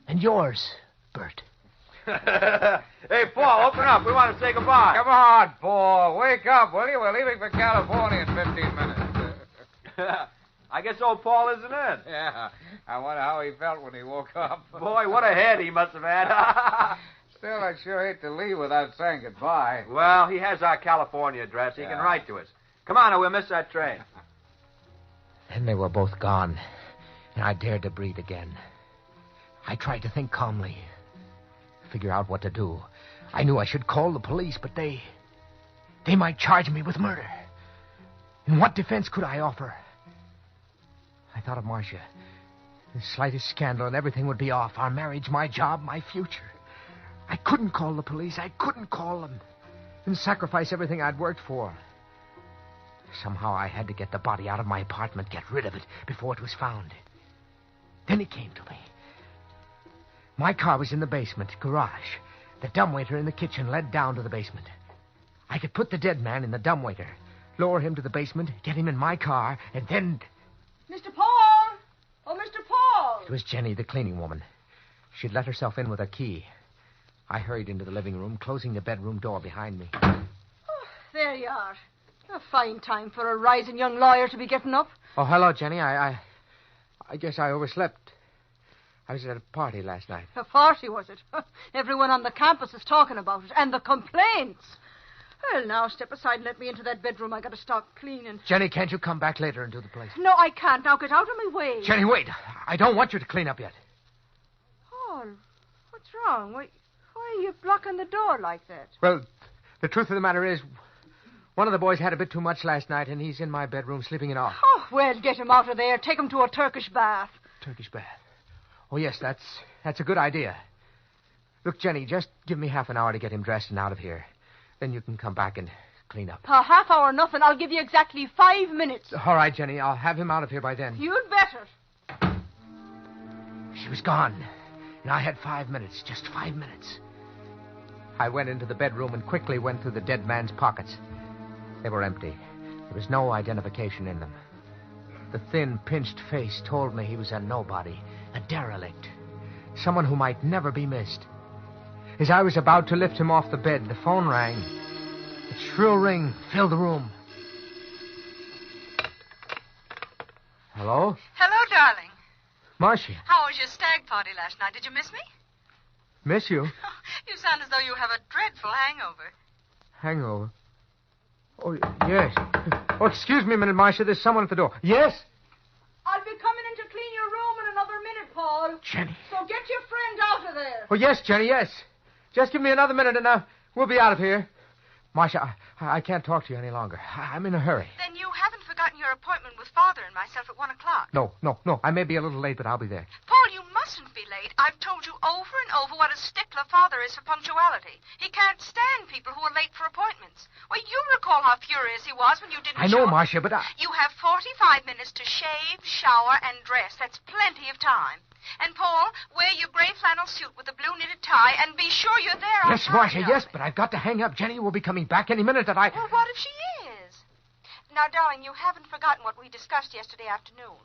And yours, Bert. Hey, Paul, open up. We want to say goodbye. Come on, Paul. Wake up, will you? We're leaving for California in 15 minutes. I guess old Paul isn't in. Yeah. I wonder how he felt when he woke up. Boy, what a head he must have had. Still, I'd sure hate to leave without saying goodbye. Well, he has our California address. He can write to us. Come on, or we'll miss that train. Then they were both gone, and I dared to breathe again. I tried to think calmly, figure out what to do. I knew I should call the police, but they might charge me with murder. And what defense could I offer? I thought of Marcia. The slightest scandal and everything would be off. Our marriage, my job, my future. I couldn't call the police. I couldn't call them and sacrifice everything I'd worked for. Somehow I had to get the body out of my apartment, get rid of it before it was found. Then it came to me. My car was in the basement, garage. The dumbwaiter in the kitchen led down to the basement. I could put the dead man in the dumbwaiter, lower him to the basement, get him in my car, and then... Mr. Paul! Oh, Mr. Paul! It was Jenny, the cleaning woman. She'd let herself in with a key. I hurried into the living room, closing the bedroom door behind me. Oh, there you are. A fine time for a rising young lawyer to be getting up. Oh, hello, Jenny. I guess I overslept. I was at a party last night. A party, was it? Everyone on the campus is talking about it. And the complaints. Well, now, step aside and let me into that bedroom. I got to start cleaning. Jenny, can't you come back later and do the place? No, I can't. Now, get out of my way. Jenny, wait. I don't want you to clean up yet. Paul, what's wrong? Why are you blocking the door like that? Well, the truth of the matter is, one of the boys had a bit too much last night, and he's in my bedroom sleeping it off. Oh, well, get him out of there. Take him to a Turkish bath. Turkish bath? Oh, yes, that's a good idea. Look, Jenny, just give me half an hour to get him dressed and out of here. Then you can come back and clean up. A half hour, nothing. I'll give you exactly 5 minutes. All right, Jenny, I'll have him out of here by then. You'd better. She was gone, and I had 5 minutes, just 5 minutes. I went into the bedroom and quickly went through the dead man's pockets. They were empty. There was no identification in them. The thin, pinched face told me he was a nobody, a derelict, someone who might never be missed. As I was about to lift him off the bed, the phone rang. Its shrill ring filled the room. Hello? Hello, darling. Marcia. How was your stag party last night? Did you miss me? Miss you? You sound as though you have a dreadful hangover. Hangover? Oh, yes. Oh, excuse me a minute, Marcia. There's someone at the door. Yes? I'll be coming in to clean your room in another minute, Paul. Jenny. So get your friend out of there. Oh, yes, Jenny, yes. Just give me another minute and we'll be out of here. Marcia, I can't talk to you any longer. I'm in a hurry. Then you haven't forgotten your appointment with Father and myself at 1 o'clock. No. I may be a little late, but I'll be there. Paul, you mustn't be late. I've told you over and over what a stickler Father is for punctuality. He can't stand people who are late for appointments. Well, you recall how furious he was when you didn't I know, show. Marcia, but You have 45 minutes to shave, shower, and dress. That's plenty of time. And, Paul, wear your gray flannel suit with a blue knitted tie and be sure you're there on Yes, time. Marcia, yes, but I've got to hang up. Jenny will be coming back any minute that I... Well, what if she is? Now, darling, you haven't forgotten what we discussed yesterday afternoon.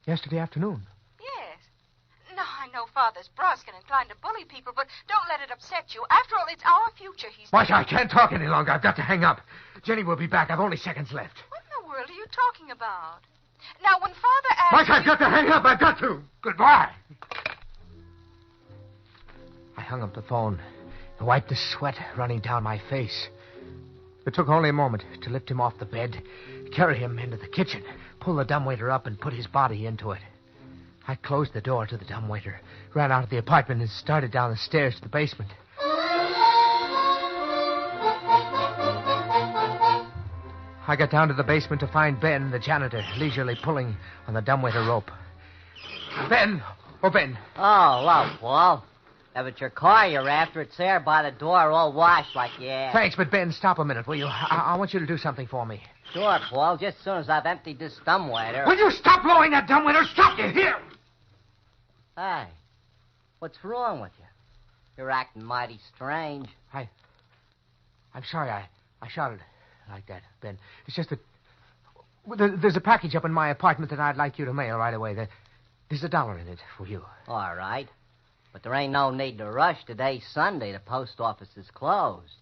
Yesterday afternoon? Yes. No, I know Father's brusque and inclined to bully people, but don't let it upset you. After all, it's our future he's... Marcia, I can't talk any longer. I've got to hang up. Jenny will be back. I've only seconds left. What in the world are you talking about? Now, when Father asks... Marcia, I've got to hang up. I've got to. Goodbye. I hung up the phone and wiped the sweat running down my face. It took only a moment to lift him off the bed, carry him into the kitchen, pull the dumbwaiter up, and put his body into it. I closed the door to the dumbwaiter, ran out of the apartment, and started down the stairs to the basement. I got down to the basement to find Ben, the janitor, leisurely pulling on the dumbwaiter rope. Ben! Oh, Ben. Oh, well, Paul. If it's your car you're after, it's there by the door, all washed like you asked. Thanks, but Ben, stop a minute, will you? I want you to do something for me. Sure, Paul, just as soon as I've emptied this dumbwaiter. Will you stop blowing that dumbwaiter? Stop, you hear? Hey, what's wrong with you? You're acting mighty strange. I'm sorry I shouted like that, Ben. It's just that there's a package up in my apartment that I'd like you to mail right away. There's $1 in it for you. All right. But there ain't no need to rush. Today's Sunday. The post office is closed.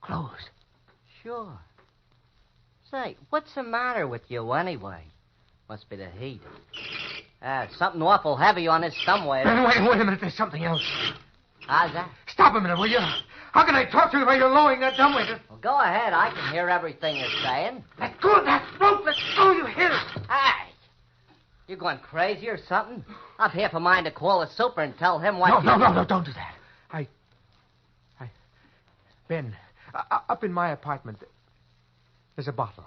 Closed? Sure. Say, what's the matter with you anyway? Must be the heat. Something awful heavy on this dumbwaiter. Wait a minute. There's something else. How's that? Stop a minute, will you? How can I talk to you while you're lowering that dumbwaiter? Well, go ahead. I can hear everything you're saying. Let go of that rope. Let go, you hear it? Hey! You going crazy or something? I've half a mind to call the super and tell him what No, don't do that. Ben, up in my apartment, there's a bottle.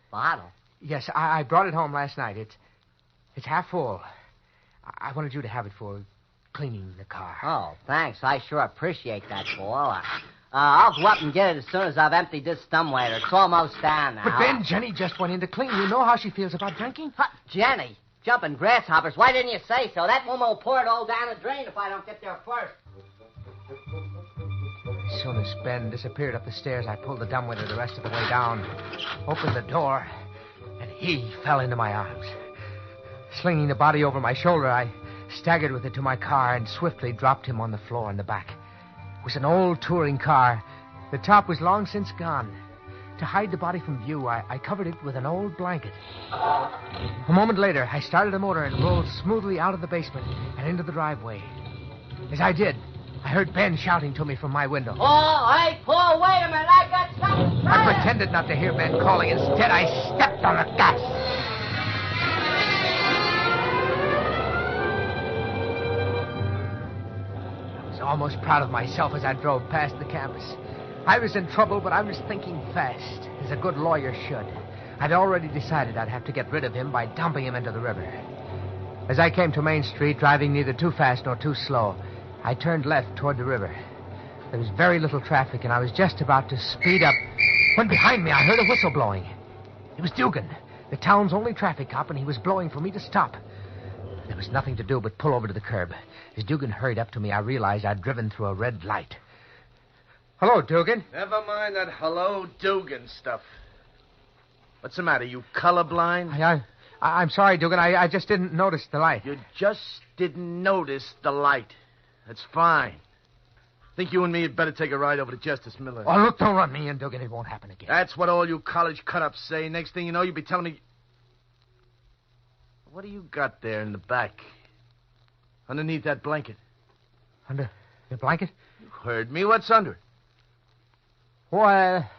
Bottle? Yes, I brought it home last night. It's half full. I wanted you to have it for cleaning the car. Oh, thanks. I sure appreciate that, Paul. I'll go up and get it as soon as I've emptied this dumbwaiter. It's almost down now. But Ben, Jenny just went in to clean. You know how she feels about drinking? Jenny? Jumping grasshoppers. Why didn't you say so? That woman will pour it all down the drain if I don't get there first. As soon as Ben disappeared up the stairs, I pulled the dumbwaiter the rest of the way down, opened the door, and he fell into my arms. Slinging the body over my shoulder, I staggered with it to my car and swiftly dropped him on the floor in the back. It was an old touring car. The top was long since gone. To hide the body from view, I covered it with an old blanket. A moment later, I started the motor and rolled smoothly out of the basement and into the driveway. As I did, I heard Ben shouting to me from my window. Oh, hey, Paul, wait a minute. I got something to I pretended not to hear Ben calling. Instead, I stepped on the gas. I was almost proud of myself as I drove past the campus. I was in trouble, but I was thinking fast, as a good lawyer should. I'd already decided I'd have to get rid of him by dumping him into the river. As I came to Main Street, driving neither too fast nor too slow, I turned left toward the river. There was very little traffic, and I was just about to speed up when behind me I heard a whistle blowing. It was Dugan, the town's only traffic cop, and he was blowing for me to stop. There was nothing to do but pull over to the curb. As Dugan hurried up to me, I realized I'd driven through a red light. Hello, Dugan. Never mind that hello, Dugan stuff. What's the matter? You colorblind? I'm sorry, Dugan. I just didn't notice the light. You just didn't notice the light. That's fine. Think you and me had better take a ride over to Justice Miller. Oh, look, don't run me in, Dugan. It won't happen again. That's what all you college cut-ups say. Next thing you know, you'll be telling me... What do you got there in the back? Underneath that blanket? Under the blanket? You heard me. What's under it? Why,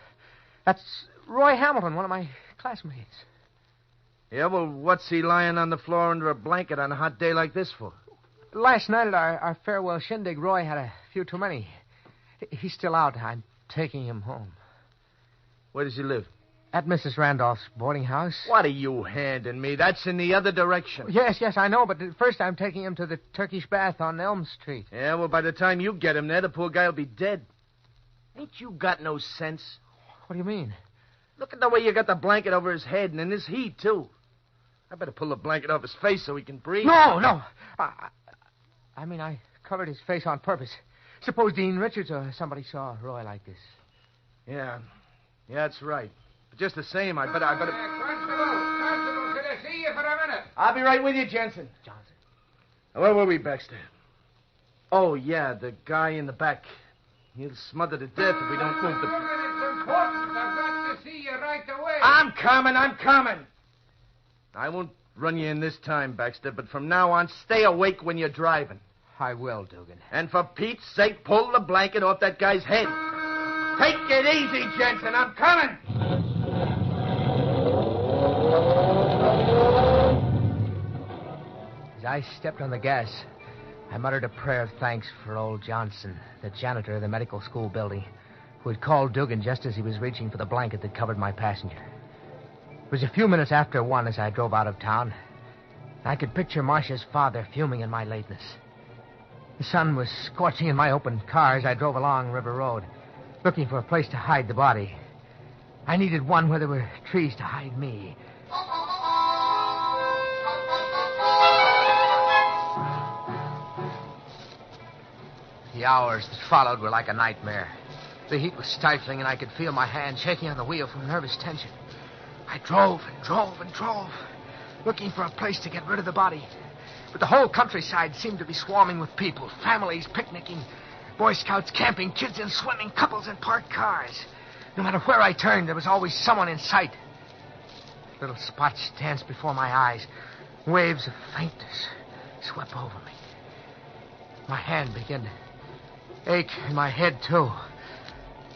that's Roy Hamilton, one of my classmates. Yeah, well, what's he lying on the floor under a blanket on a hot day like this for? Last night at our farewell shindig, Roy had a few too many. He's still out. I'm taking him home. Where does he live? At Mrs. Randolph's boarding house. What are you handing me? That's in the other direction. Yes, I know, but first I'm taking him to the Turkish Bath on Elm Street. Yeah, well, by the time you get him there, the poor guy will be dead. Ain't you got no sense? What do you mean? Look at the way you got the blanket over his head, and in this heat, too. I better pull the blanket off his face so he can breathe. No. I covered his face on purpose. Suppose Dean Richards or somebody saw Roy like this. Yeah, that's right. But just the same, I better... Constable, could I see you for a minute? I'll be right with you, Jensen. Where were we, Baxter? Oh, yeah, the guy in the back. He'll smother to death if we don't move the... It's important. I've got to see you right away. I'm coming. I won't run you in this time, Baxter, but from now on, stay awake when you're driving. I will, Dugan. And for Pete's sake, pull the blanket off that guy's head. Take it easy, Jensen. I'm coming. As I stepped on the gas, I muttered a prayer of thanks for old Johnson, the janitor of the medical school building, who had called Dugan just as he was reaching for the blanket that covered my passenger. It was a few minutes after 1 as I drove out of town. I could picture Marcia's father fuming in my lateness. The sun was scorching in my open car as I drove along River Road, looking for a place to hide the body. I needed one where there were trees to hide me. The hours that followed were like a nightmare. The heat was stifling, and I could feel my hand shaking on the wheel from nervous tension. I drove, looking for a place to get rid of the body. But the whole countryside seemed to be swarming with people, families picnicking, Boy Scouts camping, kids in swimming, couples in parked cars. No matter where I turned, there was always someone in sight. Little spots danced before my eyes. Waves of faintness swept over me. My hand began to ache, and my head, too.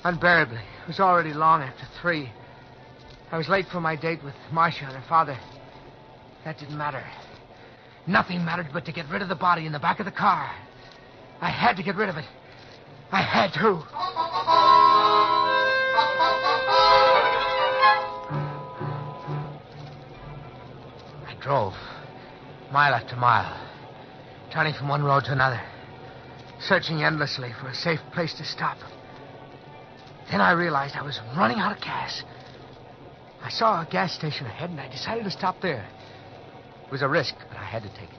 Unbearably. It was already long after 3. I was late for my date with Marcia and her father. That didn't matter. Nothing mattered but to get rid of the body in the back of the car. I had to get rid of it. I had to. I drove mile after mile, turning from one road to another, searching endlessly for a safe place to stop. Then I realized I was running out of gas. I saw a gas station ahead, and I decided to stop there. It was a risk, but I had to take it.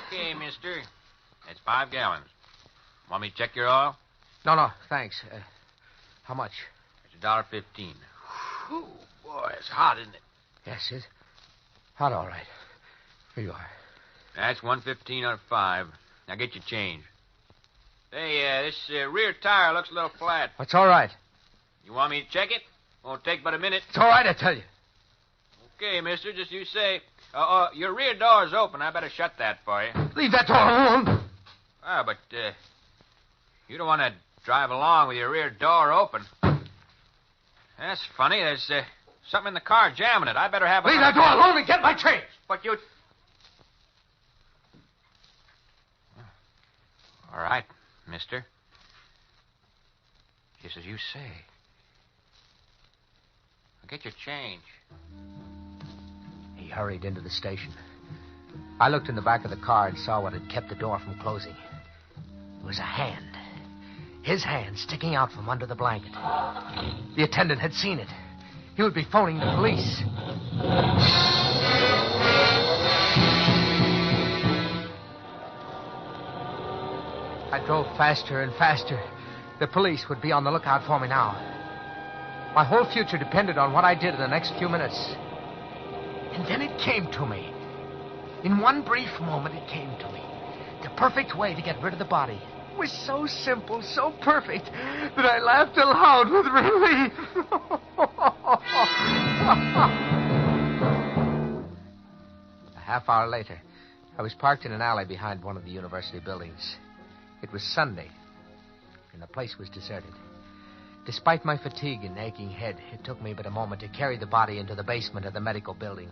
Okay, mister. That's 5 gallons. Want me to check your oil? No, thanks. How much? It's $1.15. Whew, boy, it's hot, isn't it? Yes, it's hot, all right. Here you are. That's $1.15 out of 5. Now get your change. Hey, this rear tire looks a little flat. That's all right. You want me to check it? Won't take but a minute. It's all right, I tell you. Okay, mister, just you say. Your rear door's open. I better shut that for you. Leave that door alone. Ah, but you don't want to drive along with your rear door open. That's funny. There's something in the car jamming it. I better have a... Leave that door alone and get my change. But you... All right, mister. Just as you say. I'll get your change. He hurried into the station. I looked in the back of the car and saw what had kept the door from closing. It was a hand. His hand sticking out from under the blanket. The attendant had seen it. He would be phoning the police. I drove faster and faster. The police would be on the lookout for me now. My whole future depended on what I did in the next few minutes. And then it came to me. In one brief moment, it came to me. The perfect way to get rid of the body. It was so simple, so perfect, that I laughed aloud with relief. A half hour later, I was parked in an alley behind one of the university buildings. It was Sunday, and the place was deserted. Despite my fatigue and aching head, it took me but a moment to carry the body into the basement of the medical building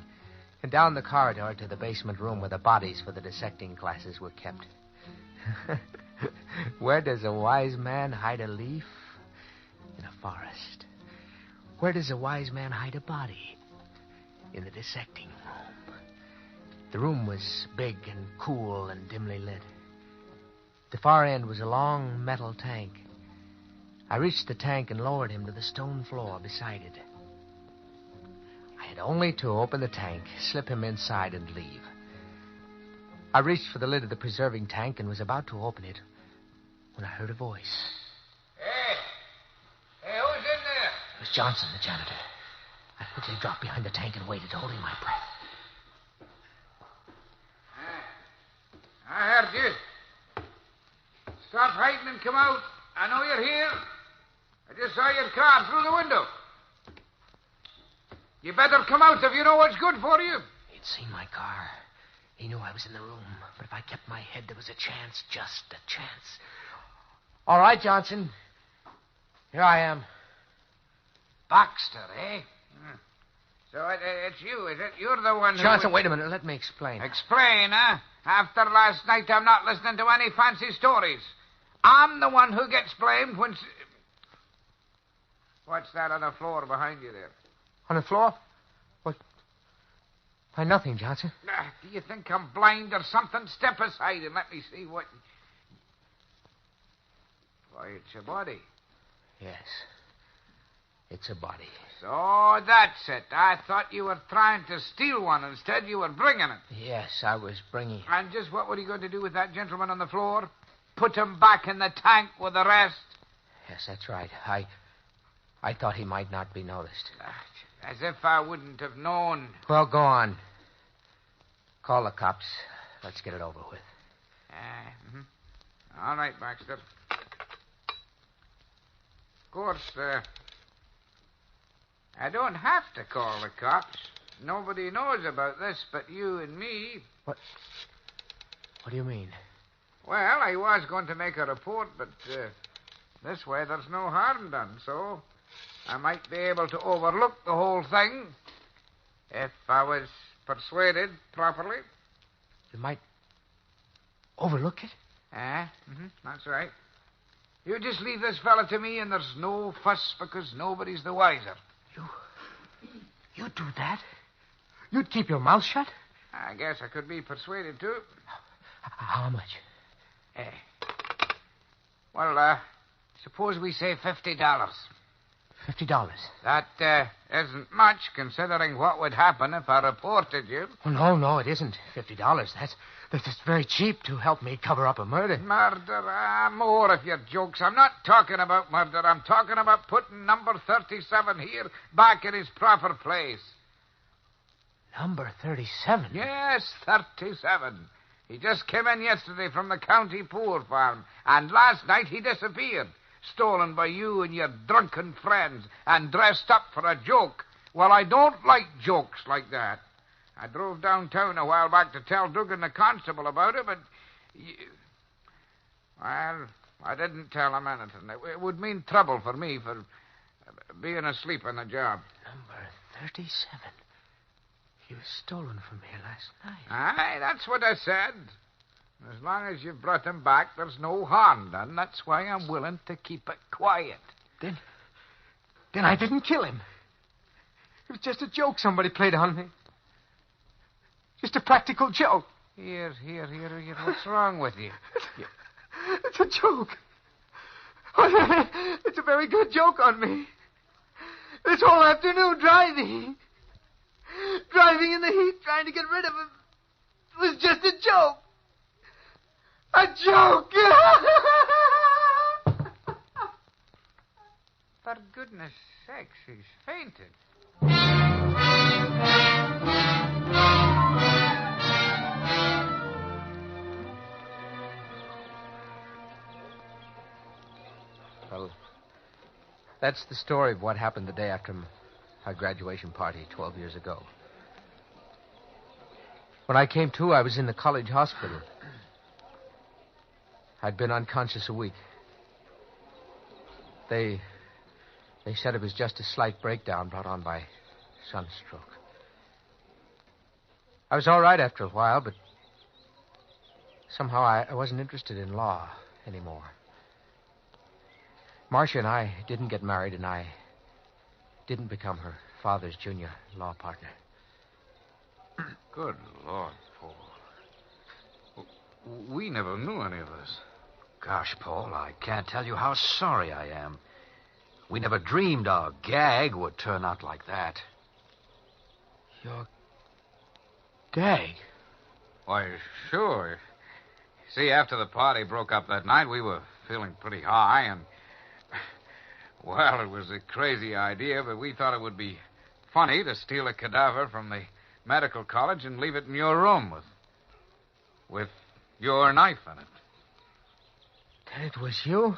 and down the corridor to the basement room where the bodies for the dissecting classes were kept. Where does a wise man hide a leaf? In a forest. Where does a wise man hide a body? In the dissecting room. The room was big and cool and dimly lit. The far end was a long metal tank. I reached the tank and lowered him to the stone floor beside it. I had only to open the tank, slip him inside, and leave. I reached for the lid of the preserving tank and was about to open it when I heard a voice. Hey, who's in there? It was Johnson, the janitor. I quickly dropped behind the tank and waited, holding my breath. I heard you. Stop hiding and come out. I know you're here. I just saw your car through the window. You better come out if you know what's good for you. He'd seen my car. He knew I was in the room. But if I kept my head, there was a chance, just a chance. All right, Johnson. Here I am. Baxter, eh? So it's you, is it? You're the one who... Johnson, wait a minute. Let me explain. Explain, huh? After last night, I'm not listening to any fancy stories. I'm the one who gets blamed when... What's that on the floor behind you there? On the floor? What? Why, nothing, Johnson. Do you think I'm blind or something? Step aside and let me see what... Why, it's a body. Yes. It's a body. So that's it. I thought you were trying to steal one. Instead, you were bringing it. Yes, I was bringing it. And just what were you going to do with that gentleman on the floor? Put him back in the tank with the rest? Yes, that's right. I thought he might not be noticed. As if I wouldn't have known. Well, go on. Call the cops. Let's get it over with. All right, Baxter. course, I don't have to call the cops. Nobody knows about this but you and me. What do you mean? Well, I was going to make a report, but this way there's no harm done, so I might be able to overlook the whole thing if I was persuaded properly. You might overlook it? That's right. You just leave this fella to me, and there's no fuss because nobody's the wiser. You'd do that? You'd keep your mouth shut? I guess I could be persuaded to. How much? Well, suppose we say $50. $50? That isn't much, considering what would happen if I reported you. Oh, no, it isn't $50. That's very cheap to help me cover up a murder. Murder? More of your jokes. I'm not talking about murder. I'm talking about putting number 37 here back in his proper place. Number 37? Yes, 37. He just came in yesterday from the county poor farm, and last night he disappeared, stolen by you and your drunken friends, and dressed up for a joke. Well, I don't like jokes like that. I drove downtown a while back to tell Dugan the constable about it, but... Well, I didn't tell him anything. It would mean trouble for me for being asleep on the job. Number 37. He was stolen from here last night. Aye, that's what I said. As long as you've brought him back, there's no harm done. That's why I'm willing to keep it quiet. Then I didn't kill him. It was just a joke somebody played on me. Just a practical joke. Here. What's wrong with you? It's a joke. It's a very good joke on me. This whole afternoon driving in the heat, trying to get rid of him, was just a joke. A joke. For goodness sakes, he's fainted. Well, that's the story of what happened the day after our graduation party 12 years ago. When I came to, I was in the college hospital. I'd been unconscious a week. They said it was just a slight breakdown brought on by sunstroke. I was all right after a while, but somehow I wasn't interested in law anymore. Marcia and I didn't get married, and I didn't become her father's junior law partner. Good Lord, Paul. We never knew any of this. Gosh, Paul, I can't tell you how sorry I am. We never dreamed our gag would turn out like that. Your gag? Why, sure. See, after the party broke up that night, we were feeling pretty high, and... Well, it was a crazy idea, but we thought it would be funny to steal a cadaver from the medical college and leave it in your room with your knife in it. It was you?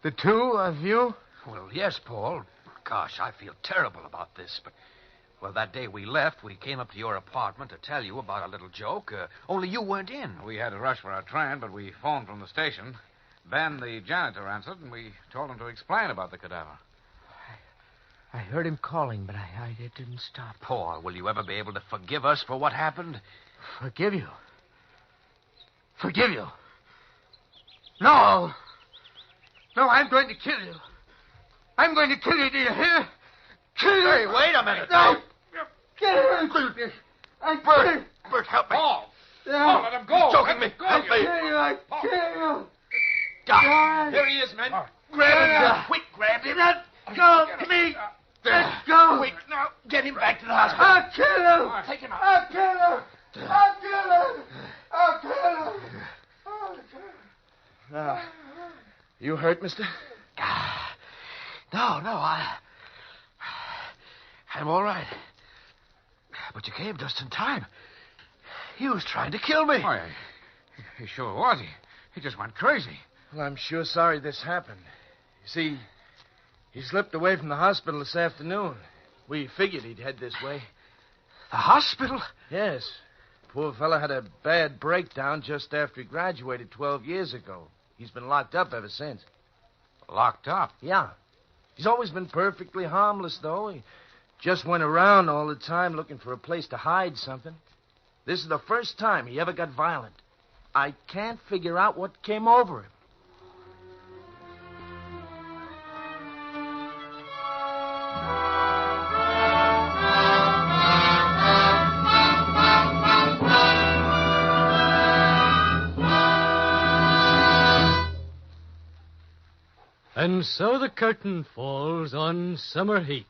The two of you? Well, yes, Paul. Gosh, I feel terrible about this, but... Well, that day we left, we came up to your apartment to tell you about our little joke, only you weren't in. We had to rush for our train, but we phoned from the station. Ben, the janitor, answered, and we told him to explain about the cadaver. I heard him calling, but I didn't stop. Paul, will you ever be able to forgive us for what happened? Forgive you? Forgive you? No! No, I'm going to kill you. I'm going to kill you, do you hear? Kill you! Hey, wait a minute. No! Kill you! Bert, help me. Paul! No. Paul, let him go! Choking me. I'll kill you! I'll kill you! Doc, here he is, men. Grab him. Quick, grab him. Let go of me! Let go! Quick, now, get him back to the hospital. I'll kill him! Take him out. I'll kill him! I'll kill him! I'll kill him! I'll kill him! Now, you hurt, mister? No, I'm all right. But you came just in time. He was trying to kill me. He sure was. He just went crazy. Well, I'm sure sorry this happened. You see, he slipped away from the hospital this afternoon. We figured he'd head this way. The hospital? Yes. Poor fella had a bad breakdown just after he graduated 12 years ago. He's been locked up ever since. Locked up? Yeah. He's always been perfectly harmless, though. He just went around all the time looking for a place to hide something. This is the first time he ever got violent. I can't figure out what came over him. And so the curtain falls on Summer Heat,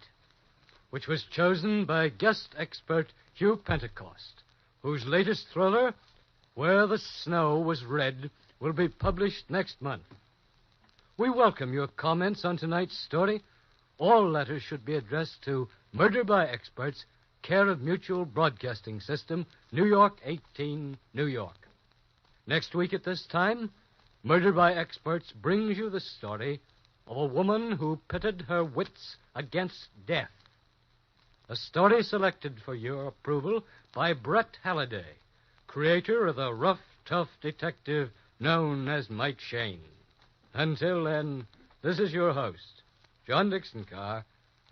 which was chosen by guest expert Hugh Pentecost, whose latest thriller, Where the Snow Was Red, will be published next month. We welcome your comments on tonight's story. All letters should be addressed to Murder by Experts, care of Mutual Broadcasting System, New York 18, New York. Next week at this time, Murder by Experts brings you the story of a woman who pitted her wits against death. A story selected for your approval by Brett Halliday, creator of the rough, tough detective known as Mike Shane. Until then, this is your host, John Dixon Carr,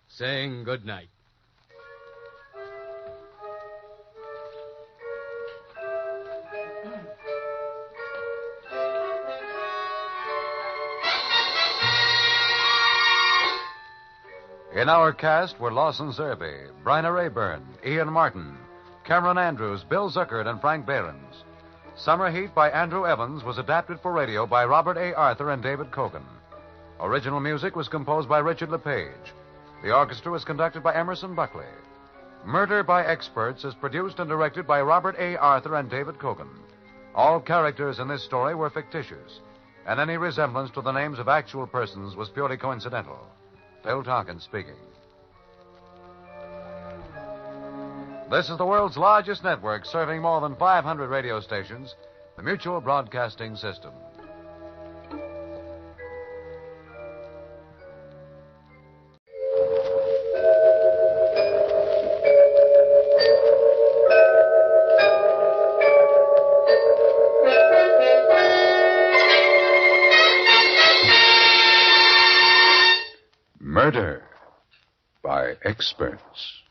saying good night. In our cast were Lawson Zerby, Bryna Rayburn, Ian Martin, Cameron Andrews, Bill Zuckert, and Frank Behrens. Summer Heat by Andrew Evans was adapted for radio by Robert A. Arthur and David Cogan. Original music was composed by Richard LePage. The orchestra was conducted by Emerson Buckley. Murder by Experts is produced and directed by Robert A. Arthur and David Cogan. All characters in this story were fictitious, and any resemblance to the names of actual persons was purely coincidental. Phil Tonkin speaking. This is the world's largest network serving more than 500 radio stations, the Mutual Broadcasting System. Murder by Experts.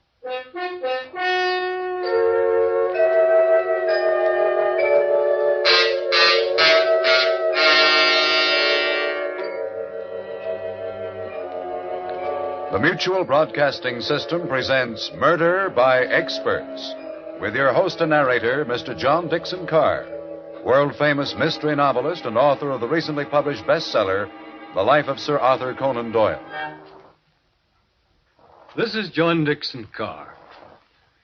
The Mutual Broadcasting System presents Murder by Experts, with your host and narrator, Mr. John Dixon Carr, world-famous mystery novelist and author of the recently published bestseller, The Life of Sir Arthur Conan Doyle. This is John Dixon Carr.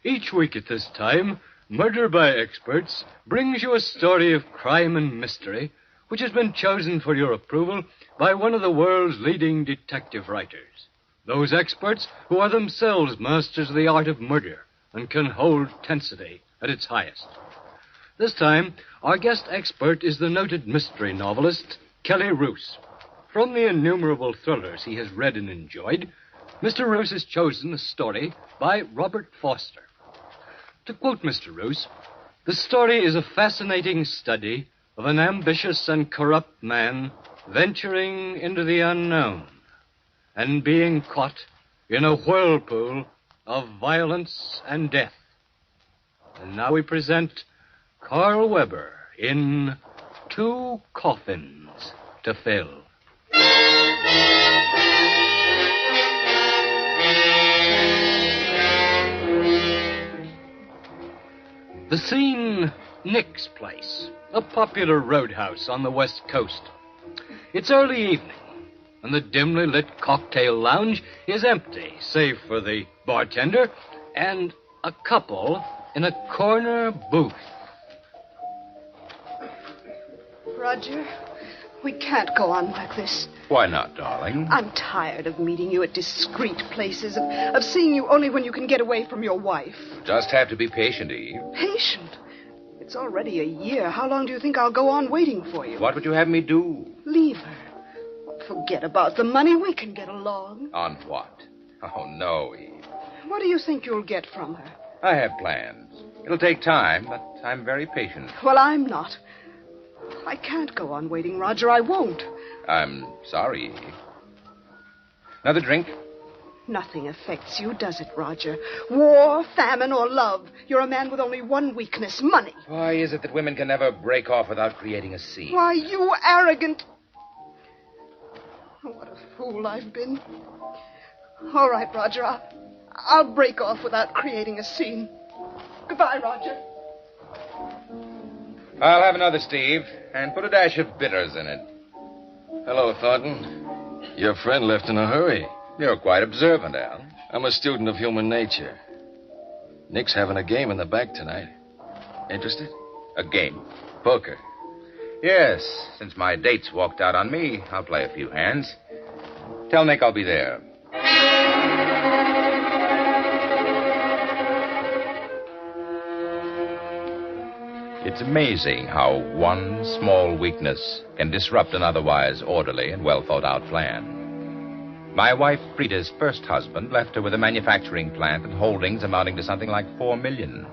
Each week at this time, Murder by Experts brings you a story of crime and mystery which has been chosen for your approval by one of the world's leading detective writers. Those experts who are themselves masters of the art of murder and can hold tensity at its highest. This time, our guest expert is the noted mystery novelist, Kelly Roos. From the innumerable thrillers he has read and enjoyed, Mr. Roos has chosen a story by Robert Foster. To quote Mr. Roos, the story is a fascinating study of an ambitious and corrupt man venturing into the unknown and being caught in a whirlpool of violence and death. And now we present Carl Weber in Two Coffins to Fill. The scene, Nick's place, a popular roadhouse on the West Coast. It's early evening, and the dimly lit cocktail lounge is empty, save for the bartender and a couple in a corner booth. Roger, we can't go on like this. Why not, darling? I'm tired of meeting you at discreet places, of seeing you only when you can get away from your wife. Just have to be patient, Eve. Patient? It's already a year. How long do you think I'll go on waiting for you? What would you have me do? Leave her. Forget about the money. We can get along. On what? Oh, no, Eve. What do you think you'll get from her? I have plans. It'll take time, but I'm very patient. Well, I'm not. I can't go on waiting, Roger. I won't. I'm sorry, Eve. Another drink? Nothing affects you, does it, Roger? War, famine, or love. You're a man with only one weakness, money. Why is it that women can never break off without creating a scene? Why, you arrogant... What a fool I've been. All right, Roger, I'll break off without creating a scene. Goodbye, Roger. I'll have another, Steve, and put a dash of bitters in it. Hello, Thornton. Your friend left in a hurry. You're quite observant, Al. I'm a student of human nature. Nick's having a game in the back tonight. Interested? A game? Poker. Yes, since my date's walked out on me, I'll play a few hands. Tell Nick I'll be there. It's amazing how one small weakness can disrupt an otherwise orderly and well-thought-out plan. My wife, Frida's first husband, left her with a manufacturing plant and holdings amounting to something like $4 million.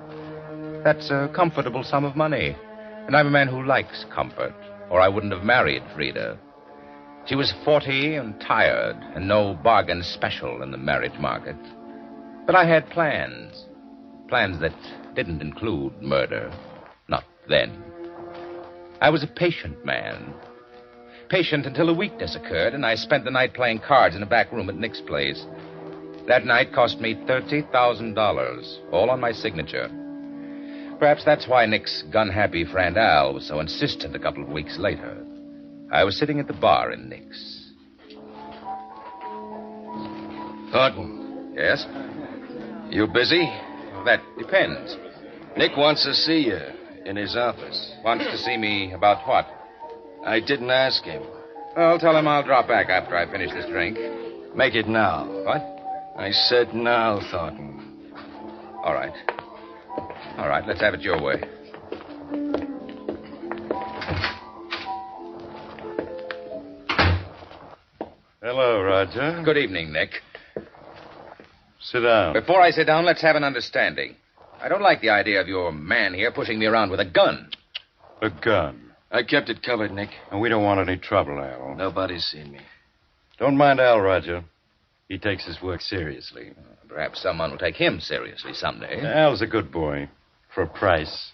That's a comfortable sum of money. And I'm a man who likes comfort, or I wouldn't have married Frida. She was 40 and tired, and no bargain special in the marriage market. But I had plans. Plans that didn't include murder. Not then. I was a patient man. Patient until a weakness occurred, and I spent the night playing cards in a back room at Nick's place. That night cost me $30,000, all on my signature. Perhaps that's why Nick's gun-happy friend Al was so insistent a couple of weeks later. I was sitting at the bar in Nick's. Thornton. Yes? You busy? That depends. Nick wants to see you in his office. Wants to see me about what? I didn't ask him. Well, tell him I'll drop back after I finish this drink. Make it now. What? I said now, Thornton. All right. All right, let's have it your way. Hello, Roger. Good evening, Nick. Sit down. Before I sit down, let's have an understanding. I don't like the idea of your man here pushing me around with a gun. A gun? I kept it covered, Nick. And we don't want any trouble, Al. Nobody's seen me. Don't mind Al, Roger. He takes his work seriously. Perhaps someone will take him seriously someday. Al's a good boy. For a price.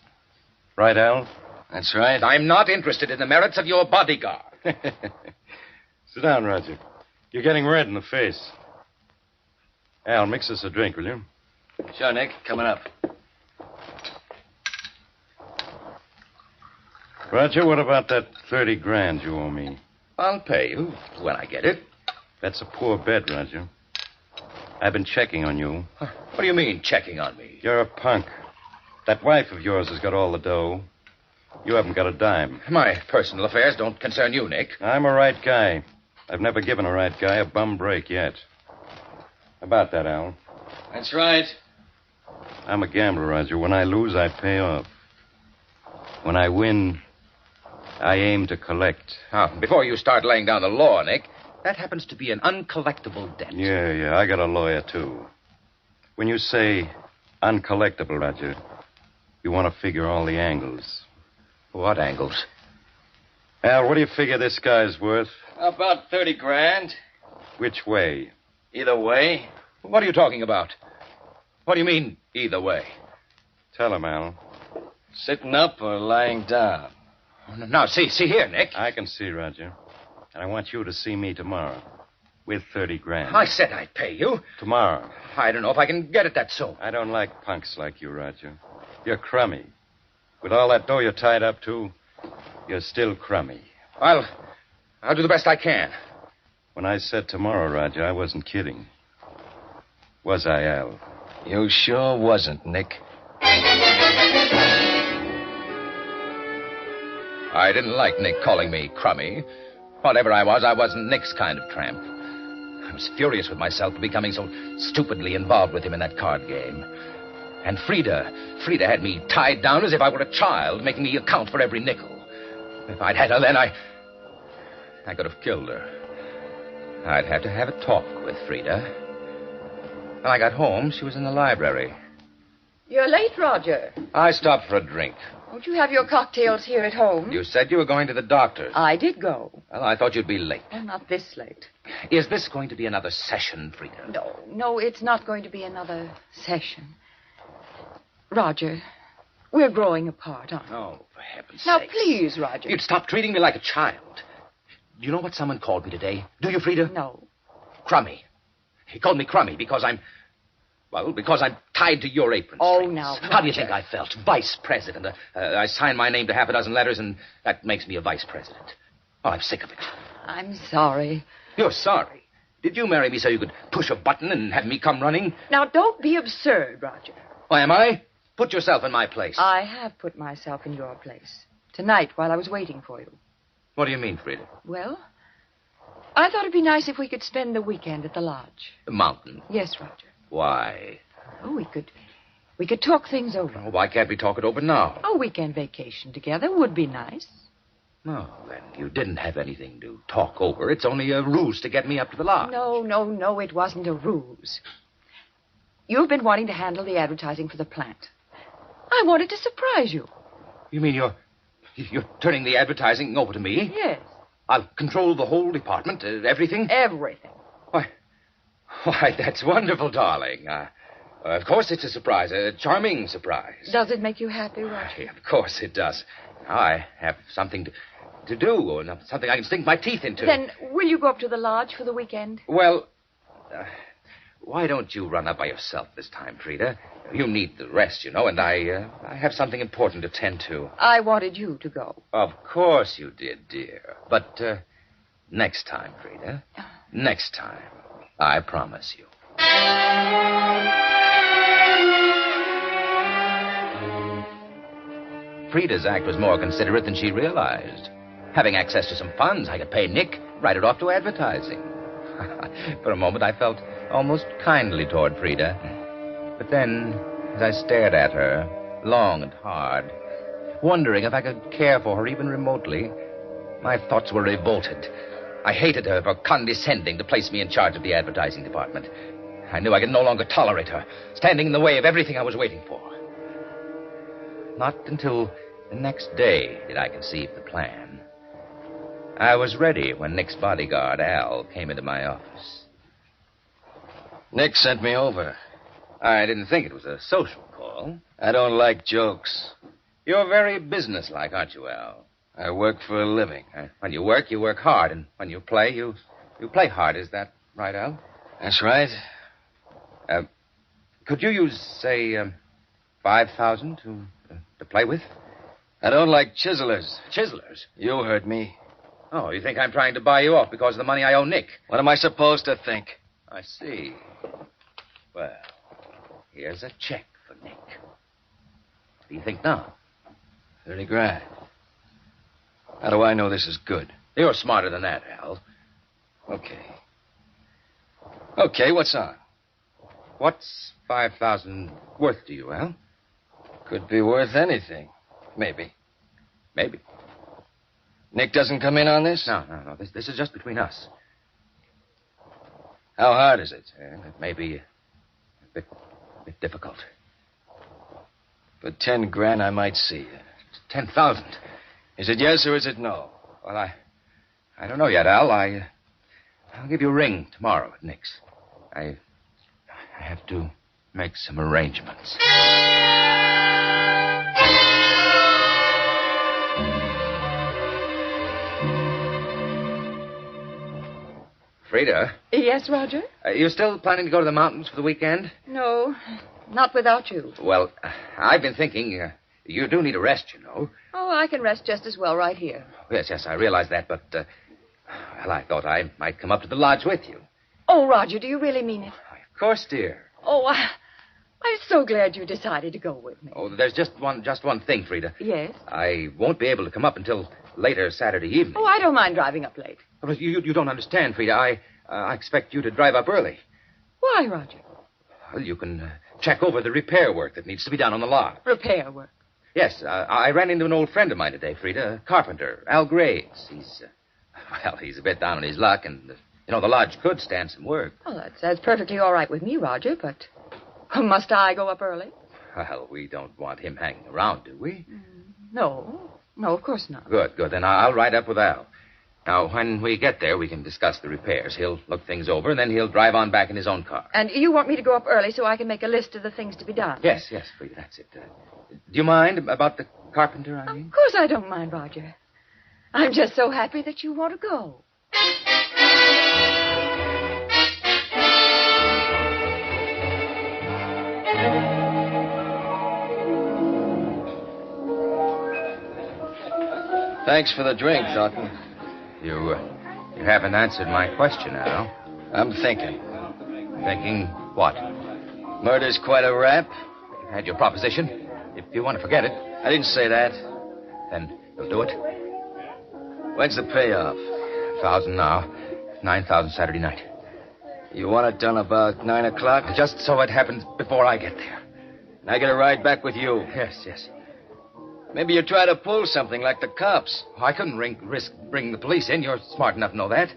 Right, Al? That's right. I'm not interested in the merits of your bodyguard. Sit down, Roger. You're getting red in the face. Al, mix us a drink, will you? Sure, Nick. Coming up. Roger, what about that 30 grand you owe me? I'll pay you when I get it. That's a poor bet, Roger. I've been checking on you. What do you mean, checking on me? You're a punk. That wife of yours has got all the dough. You haven't got a dime. My personal affairs don't concern you, Nick. I'm a right guy. I've never given a right guy a bum break yet. How about that, Al? That's right. I'm a gambler, Roger. When I lose, I pay off. When I win, I aim to collect. Before you start laying down the law, Nick, that happens to be an uncollectible debt. Yeah, I got a lawyer, too. When you say uncollectible, Roger, you want to figure all the angles. What angles? Al, what do you figure this guy's worth? About 30 grand. Which way? Either way. What are you talking about? What do you mean, either way? Tell him, Al. Sitting up or lying down? Now, see here, Nick. I can see, Roger. And I want you to see me tomorrow. With 30 grand. I said I'd pay you. Tomorrow. I don't know if I can get it that soon. I don't like punks like you, Roger. You're crummy. With all that dough you're tied up to, you're still crummy. I'll do the best I can. When I said tomorrow, Roger, I wasn't kidding. Was I, Al? You sure wasn't, Nick. I didn't like Nick calling me crummy. Whatever I wasn't Nick's kind of tramp. I was furious with myself for becoming so stupidly involved with him in that card game. And Frida had me tied down as if I were a child, making me account for every nickel. If I'd had her then, I could have killed her. I'd have to have a talk with Frida. When I got home, she was in the library. You're late, Roger. I stopped for a drink. Won't you have your cocktails here at home? You said you were going to the doctor's. I did go. Well, I thought you'd be late. Well, not this late. Is this going to be another session, Frida? No, it's not going to be another session. Roger, we're growing apart, aren't we? Oh, for heaven's Now, sake. please, Roger. You'd stop treating me like a child. Do you know what someone called me today? Do you, Frida? No. Crummy. He called me Crummy because I'm tied to your apron Oh, strings. now, How do you Roger. think I felt? Vice president. I signed my name to half a dozen letters, and that makes me a vice president. Oh, I'm sick of it. I'm sorry. You're sorry. Did you marry me so you could push a button and have me come running? Now, don't be absurd, Roger. Why, am I? Put yourself in my place. I have put myself in your place. Tonight, while I was waiting for you. What do you mean, Frida? Well, I thought it'd be nice if we could spend the weekend at the lodge. The mountain. Yes, Roger. Why? Oh, we could talk things over. Oh, why can't we talk it over now? A weekend vacation together would be nice. No, then you didn't have anything to talk over. It's only a ruse to get me up to the lodge. No, it wasn't a ruse. You've been wanting to handle the advertising for the plant. I wanted to surprise you. You mean you're turning the advertising over to me? Yes. I'll control the whole department, everything? Everything. Why, that's wonderful, darling. Of course it's a surprise, a charming surprise. Does it make you happy, Roger? Of course it does. Now I have something to do, or something I can sink my teeth into. Then will you go up to the lodge for the weekend? Well, why don't you run up by yourself this time, Frida? You need the rest, you know, and I have something important to tend to. I wanted you to go. Of course you did, dear. But next time, Frida. Next time. I promise you. Frida's act was more considerate than she realized. Having access to some funds, I could pay Nick, write it off to advertising. For a moment, I felt almost kindly toward Frida. But then, as I stared at her, long and hard, wondering if I could care for her even remotely, my thoughts were revolted. I hated her for condescending to place me in charge of the advertising department. I knew I could no longer tolerate her, standing in the way of everything I was waiting for. Not until the next day did I conceive the plan. I was ready when Nick's bodyguard, Al, came into my office. Nick sent me over. I didn't think it was a social call. I don't like jokes. You're very businesslike, aren't you, Al? I work for a living. When you work hard. And when you play, you play hard. Is that right, Al? That's right. Could you use, say, $5,000 to play with? I don't like chiselers. Chiselers? You heard me. Oh, you think I'm trying to buy you off because of the money I owe Nick? What am I supposed to think? I see. Well, here's a check for Nick. What do you think now? 30 grand. How do I know this is good? You're smarter than that, Al. Okay, what's on? What's 5,000 worth to you, Al? Could be worth anything. Maybe. Maybe. Nick doesn't come in on this? No. This is just between us. How hard is it? It may be a bit difficult. For 10 grand, I might see you. 10,000. Is it yes or is it no? Well, I don't know yet, Al. I'll give you a ring tomorrow at Nick's. I have to make some arrangements. Frida? Yes, Roger? You still planning to go to the mountains for the weekend? No, not without you. Well, I've been thinking you do need a rest, you know. Oh, I can rest just as well right here. Yes, I realize that, but, I thought I might come up to the lodge with you. Oh, Roger, do you really mean it? Of course, dear. Oh, I'm so glad you decided to go with me. Oh, there's just one thing, Frida. Yes? I won't be able to come up until later Saturday evening. Oh, I don't mind driving up late. But you don't understand, Frida. I expect you to drive up early. Why, Roger? Well, you can check over the repair work that needs to be done on the lot. Repair work? Yes, I ran into an old friend of mine today, Frida, a carpenter, Al Graves. He's a bit down on his luck, and You know, the lodge could stand some work. Well, that's perfectly all right with me, Roger, but must I go up early? Well, we don't want him hanging around, do we? No, of course not. Good. Then I'll ride up with Al. Now, when we get there, we can discuss the repairs. He'll look things over, and then he'll drive on back in his own car. And you want me to go up early so I can make a list of the things to be done? Yes, Frida, that's it. Do you mind about the carpenter, I mean? Of course I don't mind, Roger. I'm just so happy that you want to go. Thanks for the drink, Thornton. You haven't answered my question, Al. I'm thinking. Thinking what? Murder's quite a rap. You've had your proposition. If you want to forget it. I didn't say that. Then you'll do it? When's the payoff? 1,000 now. 9,000 Saturday night. You want it done about 9 o'clock? Just so it happens before I get there. And I get a ride back with you? Yes. Maybe you try to pull something like the cops. I couldn't risk bringing the police in. You're smart enough to know that.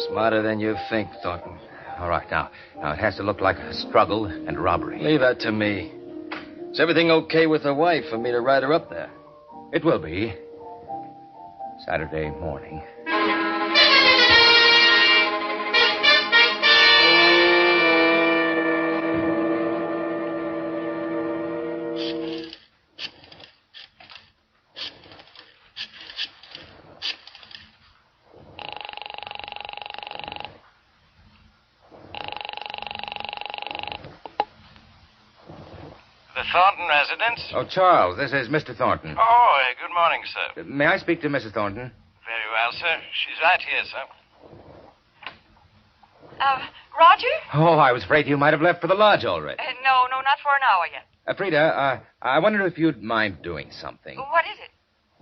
Smarter than you think, Thornton. All right, now it has to look like a struggle and a robbery. Leave that to me. Is everything okay with the wife for me to ride her up there? It will be. Saturday morning. The Thornton residence? Oh, Charles, this is Mr. Thornton. Oh, good morning, sir. May I speak to Mrs. Thornton? Very well, sir. She's right here, sir. Roger? Oh, I was afraid you might have left for the lodge already. No, not for an hour yet. Frida, I wonder if you'd mind doing something. What is it?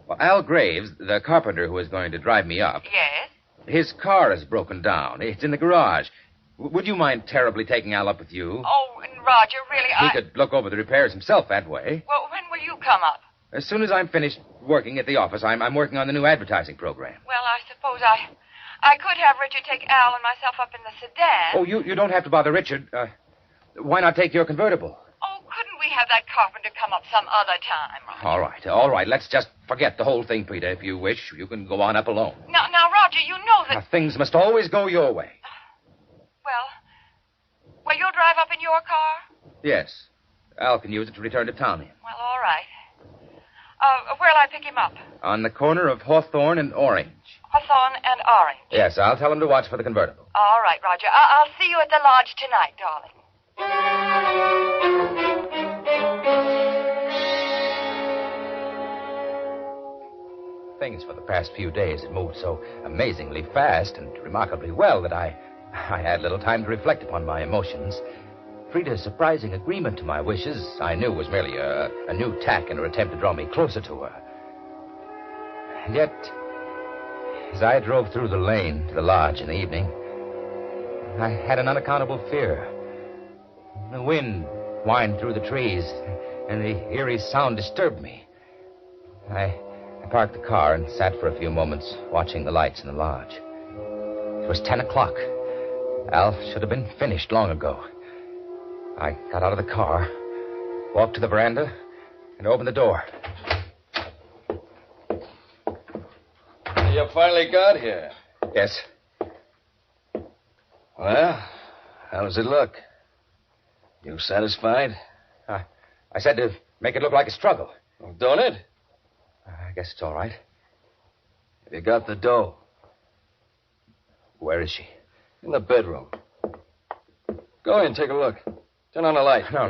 Well, Al Graves, the carpenter who is going to drive me up, Yes? his car is broken down. It's in the garage. Would you mind terribly taking Al up with you? Oh, Roger, really, He could look over the repairs himself that way. Well, when will you come up? As soon as I'm finished working at the office, I'm working on the new advertising program. Well, I suppose I could have Richard take Al and myself up in the sedan. Oh, you don't have to bother Richard. Why not take your convertible? Oh, couldn't we have that carpenter come up some other time? All right. Let's just forget the whole thing, Frida. If you wish, you can go on up alone. Now, Roger, you know that... Now, things must always go your way. Well, you'll drive up in your car? Yes. Al can use it to return to town in. Well, all right. Where'll I pick him up? On the corner of Hawthorne and Orange. Hawthorne and Orange. Yes, I'll tell him to watch for the convertible. All right, Roger. I'll see you at the lodge tonight, darling. Things for the past few days had moved so amazingly fast and remarkably well that I had little time to reflect upon my emotions. Frida's surprising agreement to my wishes I knew was merely a new tack in her attempt to draw me closer to her. And yet, as I drove through the lane to the lodge in the evening, I had an unaccountable fear. The wind whined through the trees, and the eerie sound disturbed me. I parked the car and sat for a few moments watching the lights in the lodge. It was 10 o'clock. Al should have been finished long ago. I got out of the car, walked to the veranda, and opened the door. You finally got here. Yes. Well, how does it look? You satisfied? I said to make it look like a struggle. Well, don't it? I guess it's all right. Have you got the dough? Where is she? In the bedroom. Go in, take a look. Turn on the light. No.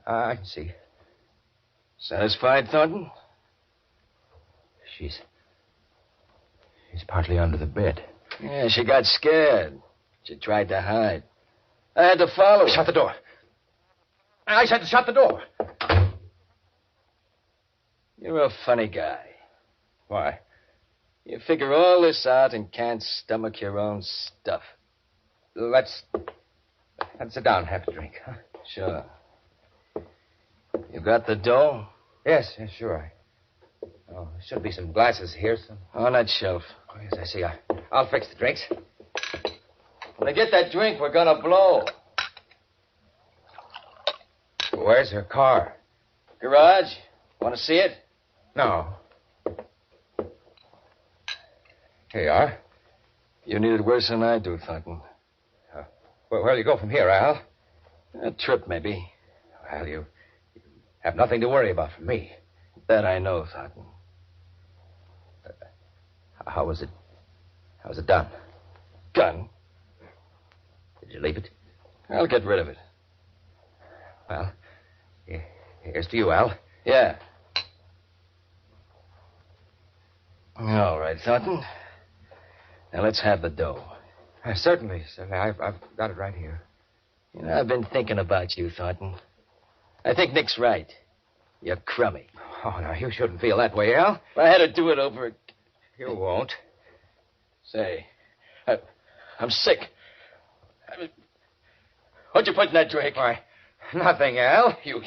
I can see. Satisfied, Thornton? She's partly under the bed. Yeah, she got scared. She tried to hide. I had to follow her. Shut the door. I said to shut the door. You're a funny guy. Why? You figure all this out and can't stomach your own stuff. Let's sit down and have a drink, huh? Sure. You got the dough? Yes, sure. There should be some glasses here. On that shelf. Oh, yes, I see. I'll fix the drinks. When I get that drink, we're gonna blow. Where's her car? Garage? Want to see it? No. Here you are. You need it worse than I do, Thornton. Where'll you go from here, Al? A trip, maybe. Well, you have nothing to worry about from me. That I know, Thornton. How was it done? Gun? Did you leave it? I'll get rid of it. Well, here's to you, Al. Yeah. All right, Thornton. Now let's have the dough. Certainly. I've got it right here. You know, I've been thinking about you, Thornton. I think Nick's right. You're crummy. Oh, now, you shouldn't feel that way, Al. If I had to do it over... You won't. Say, I'm sick. What'd you put in that drink? Why, nothing, Al. You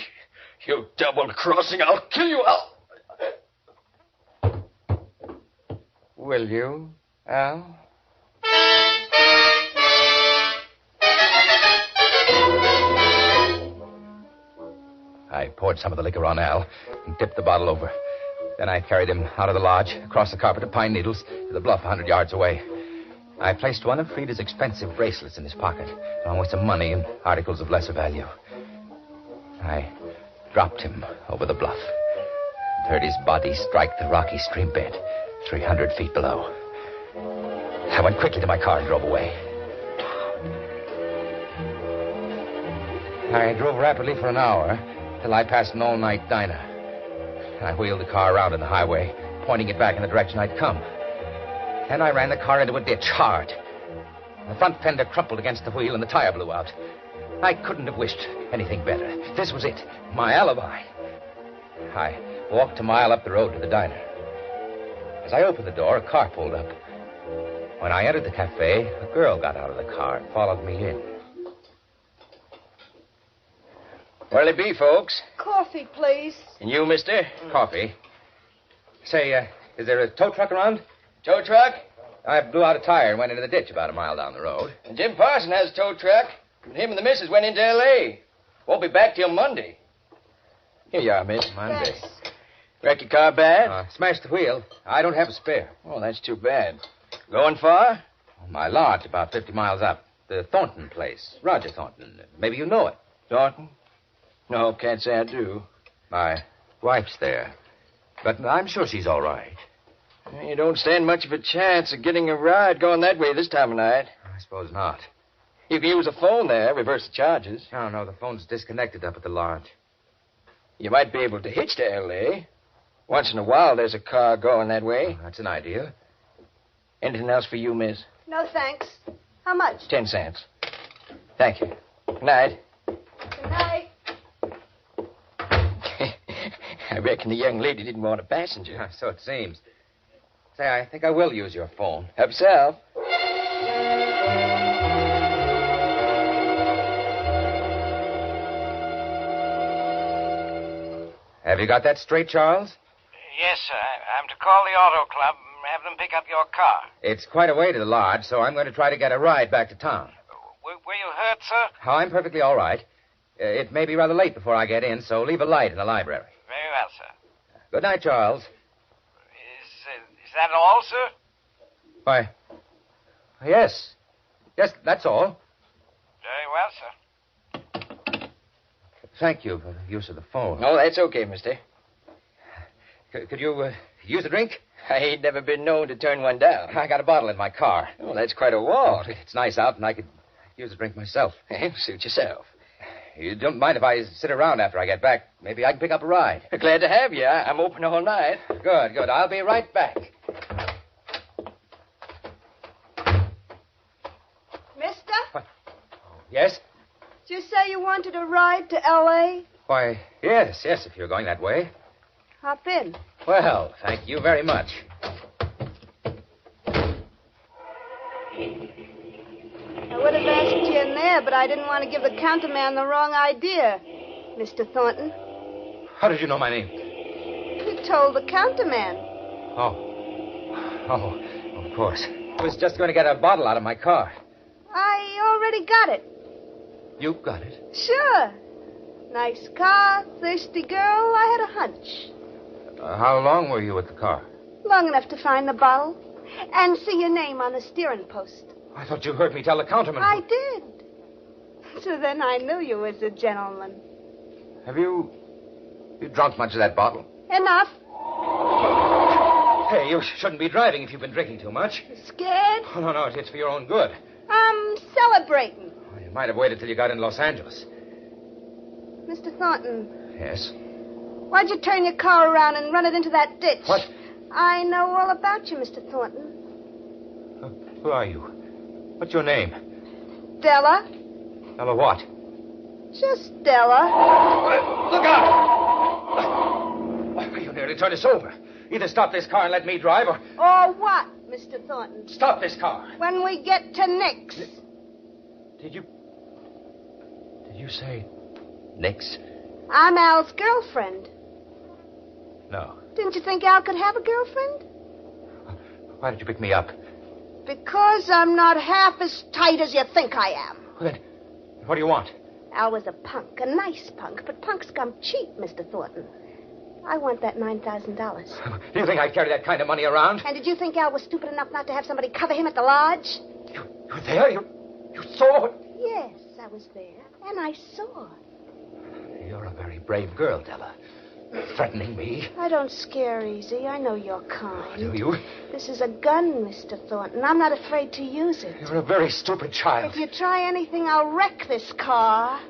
double-crossing. I'll kill you, Al. Will you, Al? I poured some of the liquor on Al and tipped the bottle over. Then I carried him out of the lodge, across the carpet of pine needles, to the bluff 100 yards away. I placed one of Frida's expensive bracelets in his pocket, along with some money and articles of lesser value. I dropped him over the bluff and heard his body strike the rocky stream bed 300 feet below. I went quickly to my car and drove away. I drove rapidly for an hour till I passed an all-night diner. I wheeled the car around on the highway, pointing it back in the direction I'd come. Then I ran the car into a ditch hard. The front fender crumpled against the wheel and the tire blew out. I couldn't have wished anything better. This was it, my alibi. I walked a mile up the road to the diner. As I opened the door, a car pulled up. When I entered the cafe, a girl got out of the car and followed me in. Where'll it be, folks? Coffee, please. And you, mister? Coffee. Say, is there a tow truck around? Tow truck? I blew out a tire and went into the ditch about a mile down the road. And Jim Parson has a tow truck. And him and the missus went into L.A. Won't be back till Monday. Here you are, miss. Monday. Thanks. Wreck your car bad? Smashed the wheel. I don't have a spare. Oh, that's too bad. Going far? My lodge, about 50 miles up. The Thornton place. Roger Thornton. Maybe you know it. Thornton? No, can't say I do. My wife's there. But I'm sure she's all right. You don't stand much of a chance of getting a ride going that way this time of night. I suppose not. You can use a phone there, reverse the charges. No, the phone's disconnected up at the lodge. You might be able to hitch to L.A. Once in a while, there's a car going that way. That's an idea. Anything else for you, miss? No, thanks. How much? 10 cents. Thank you. Good night. Good night. I reckon the young lady didn't want a passenger. So it seems. Say, I think I will use your phone. Help yourself. Have you got that straight, Charles? Yes, sir. I'm to call the auto club and have them pick up your car. It's quite a way to the lodge, so I'm going to try to get a ride back to town. Were you hurt, sir? Oh, I'm perfectly all right. It may be rather late before I get in, so leave a light in the library. Very well, sir. Good night, Charles. Is that all, sir? Why, yes. Yes, that's all. Very well, sir. Thank you for the use of the phone. No, that's okay, mister. Could you use a drink? I ain't never been known to turn one down. I got a bottle in my car. Oh, that's quite a walk. Oh, it's nice out, and I could use a drink myself. Suit yourself. You don't mind if I sit around after I get back? Maybe I can pick up a ride. Glad to have you. I'm open all night. Good. I'll be right back. Mister? What? Yes? Did you say you wanted a ride to L.A.? Why, yes, if you're going that way. Hop in. Well, thank you very much. I would have asked you in there, but I didn't want to give the counterman the wrong idea, Mr. Thornton. How did you know my name? You told the counterman. Oh, of course. was just going to get a bottle out of my car. I already got it. You got it? Sure. Nice car, thirsty girl. I had a hunch. How long were you at the car? Long enough to find the bottle and see your name on the steering post. I thought you heard me tell the counterman. I did. So then I knew you was a gentleman. Have you drunk much of that bottle? Enough. Hey, you shouldn't be driving if you've been drinking too much. Scared? Oh, no, it's for your own good. I'm celebrating. You might have waited till you got in Los Angeles. Mr. Thornton, Yes? why'd you turn your car around and run it into that ditch? What? I know all about you, Mr. Thornton. Who are you? What's your name? Della? Ella what? Just Della. Look out! You nearly turned us over. Either stop this car and let me drive, or Or what, Mr. Thornton? stop this car. When we get to Nick's. Did you say Nick's? I'm Al's girlfriend. No. Didn't you think Al could have a girlfriend? Why did you pick me up? Because I'm not half as tight as you think I am. Then, what do you want? Al was a punk, a nice punk, but punks come cheap, Mr. Thornton. I want that $9,000. Do you think I'd carry that kind of money around? And did you think Al was stupid enough not to have somebody cover him at the lodge? You were there? You saw it? Yes, I was there, and I saw. You're a very brave girl, Della. Threatening me. I don't scare easy. I know you're kind. Do you? This is a gun, Mr. Thornton. I'm not afraid to use it. You're a very stupid child. If you try anything, I'll wreck this car.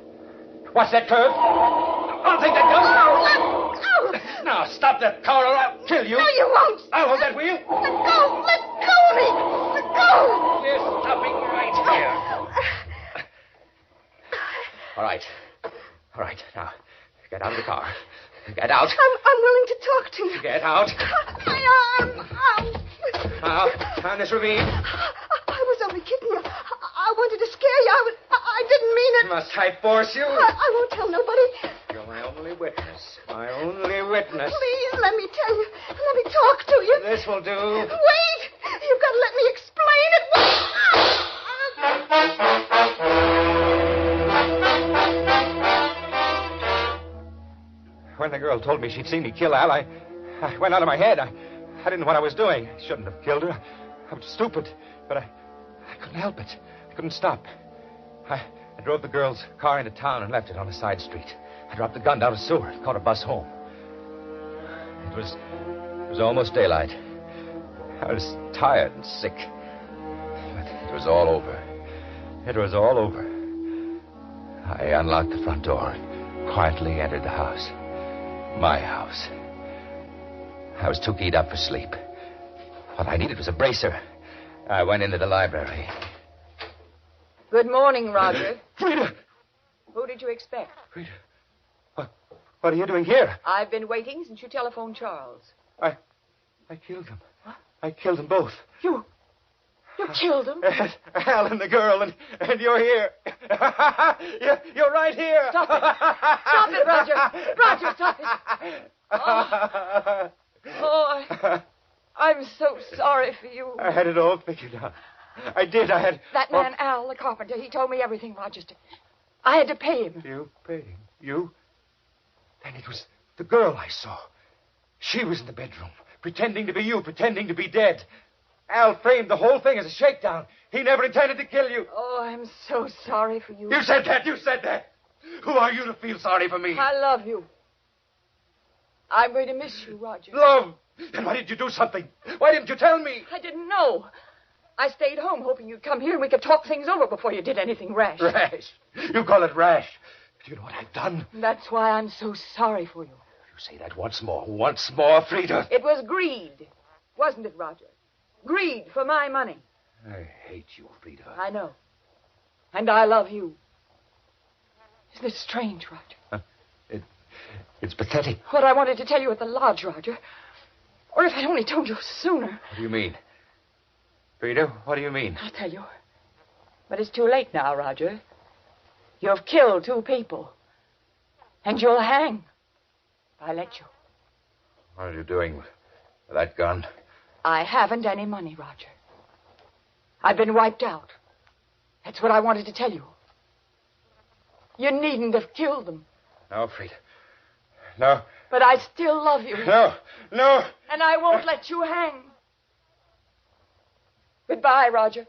What's that, curve? I'll take that gun. Now, stop that car or I'll kill you. No, you won't. I'll hold that wheel. Let go. Let go of me. Let go. You're stopping right here. All right. All right. Now, get out of the car. Get out. I'm willing to talk to you. Get out. My arm. Ow. Now, on this ravine. I was only kidding you. I wanted to scare you. I didn't mean it. Must I force you? I won't tell nobody. You're my only witness. My only witness. Please, let me tell you. Let me talk to you. This will do. Wait. You've got to let me explain it. When the girl told me she'd seen me kill Al, I went out of my head. I didn't know what I was doing. I shouldn't have killed her. I was stupid, but I couldn't help it. I couldn't stop. I drove the girl's car into town and left it on a side street. I dropped the gun down a sewer, caught a bus home. It was almost daylight. I was tired and sick. But it was all over. It was all over. I unlocked the front door and quietly entered the house. My house. I was too keyed up for sleep. What I needed was a bracer. I went into the library. Good morning, Roger. Frida! Who did you expect? Frida. What are you doing here? I've been waiting since you telephoned Charles. I killed them. What? I killed them both. You killed them? Al and the girl, and you're here. You're right here. Stop it. Stop it, Roger. Roger, stop it. Oh, I'm so sorry for you. I had it all figured out. I did. I had... That man, Al, the carpenter, he told me everything, Rochester. I had to pay him. You paid him? You? Then it was the girl I saw. She was in the bedroom, pretending to be you, pretending to be dead. Al framed the whole thing as a shakedown. He never intended to kill you. Oh, I'm so sorry for you. You said that. You said that. Who are you to feel sorry for me? I love you. I'm going to miss you, Roger. Love? Then why didn't you do something? Why didn't you tell me? I didn't know. I stayed home hoping you'd come here and we could talk things over before you did anything rash. Rash? You call it rash? Do you know what I've done? That's why I'm so sorry for you. You say that once more, Frida. It was greed, wasn't it, Roger? Greed for my money. I hate you, Frida. I know. And I love you. Isn't it strange, Roger? It's pathetic. What I wanted to tell you at the lodge, Roger. Or if I'd only told you sooner. What do you mean? Frida, what do you mean? I'll tell you. But it's too late now, Roger. You've killed 2 people. And you'll hang. If I let you. What are you doing with that gun? I haven't any money, Roger. I've been wiped out. That's what I wanted to tell you. You needn't have killed them. No, Frida. No. But I still love you. No. No. And I won't let you hang. Goodbye, Roger.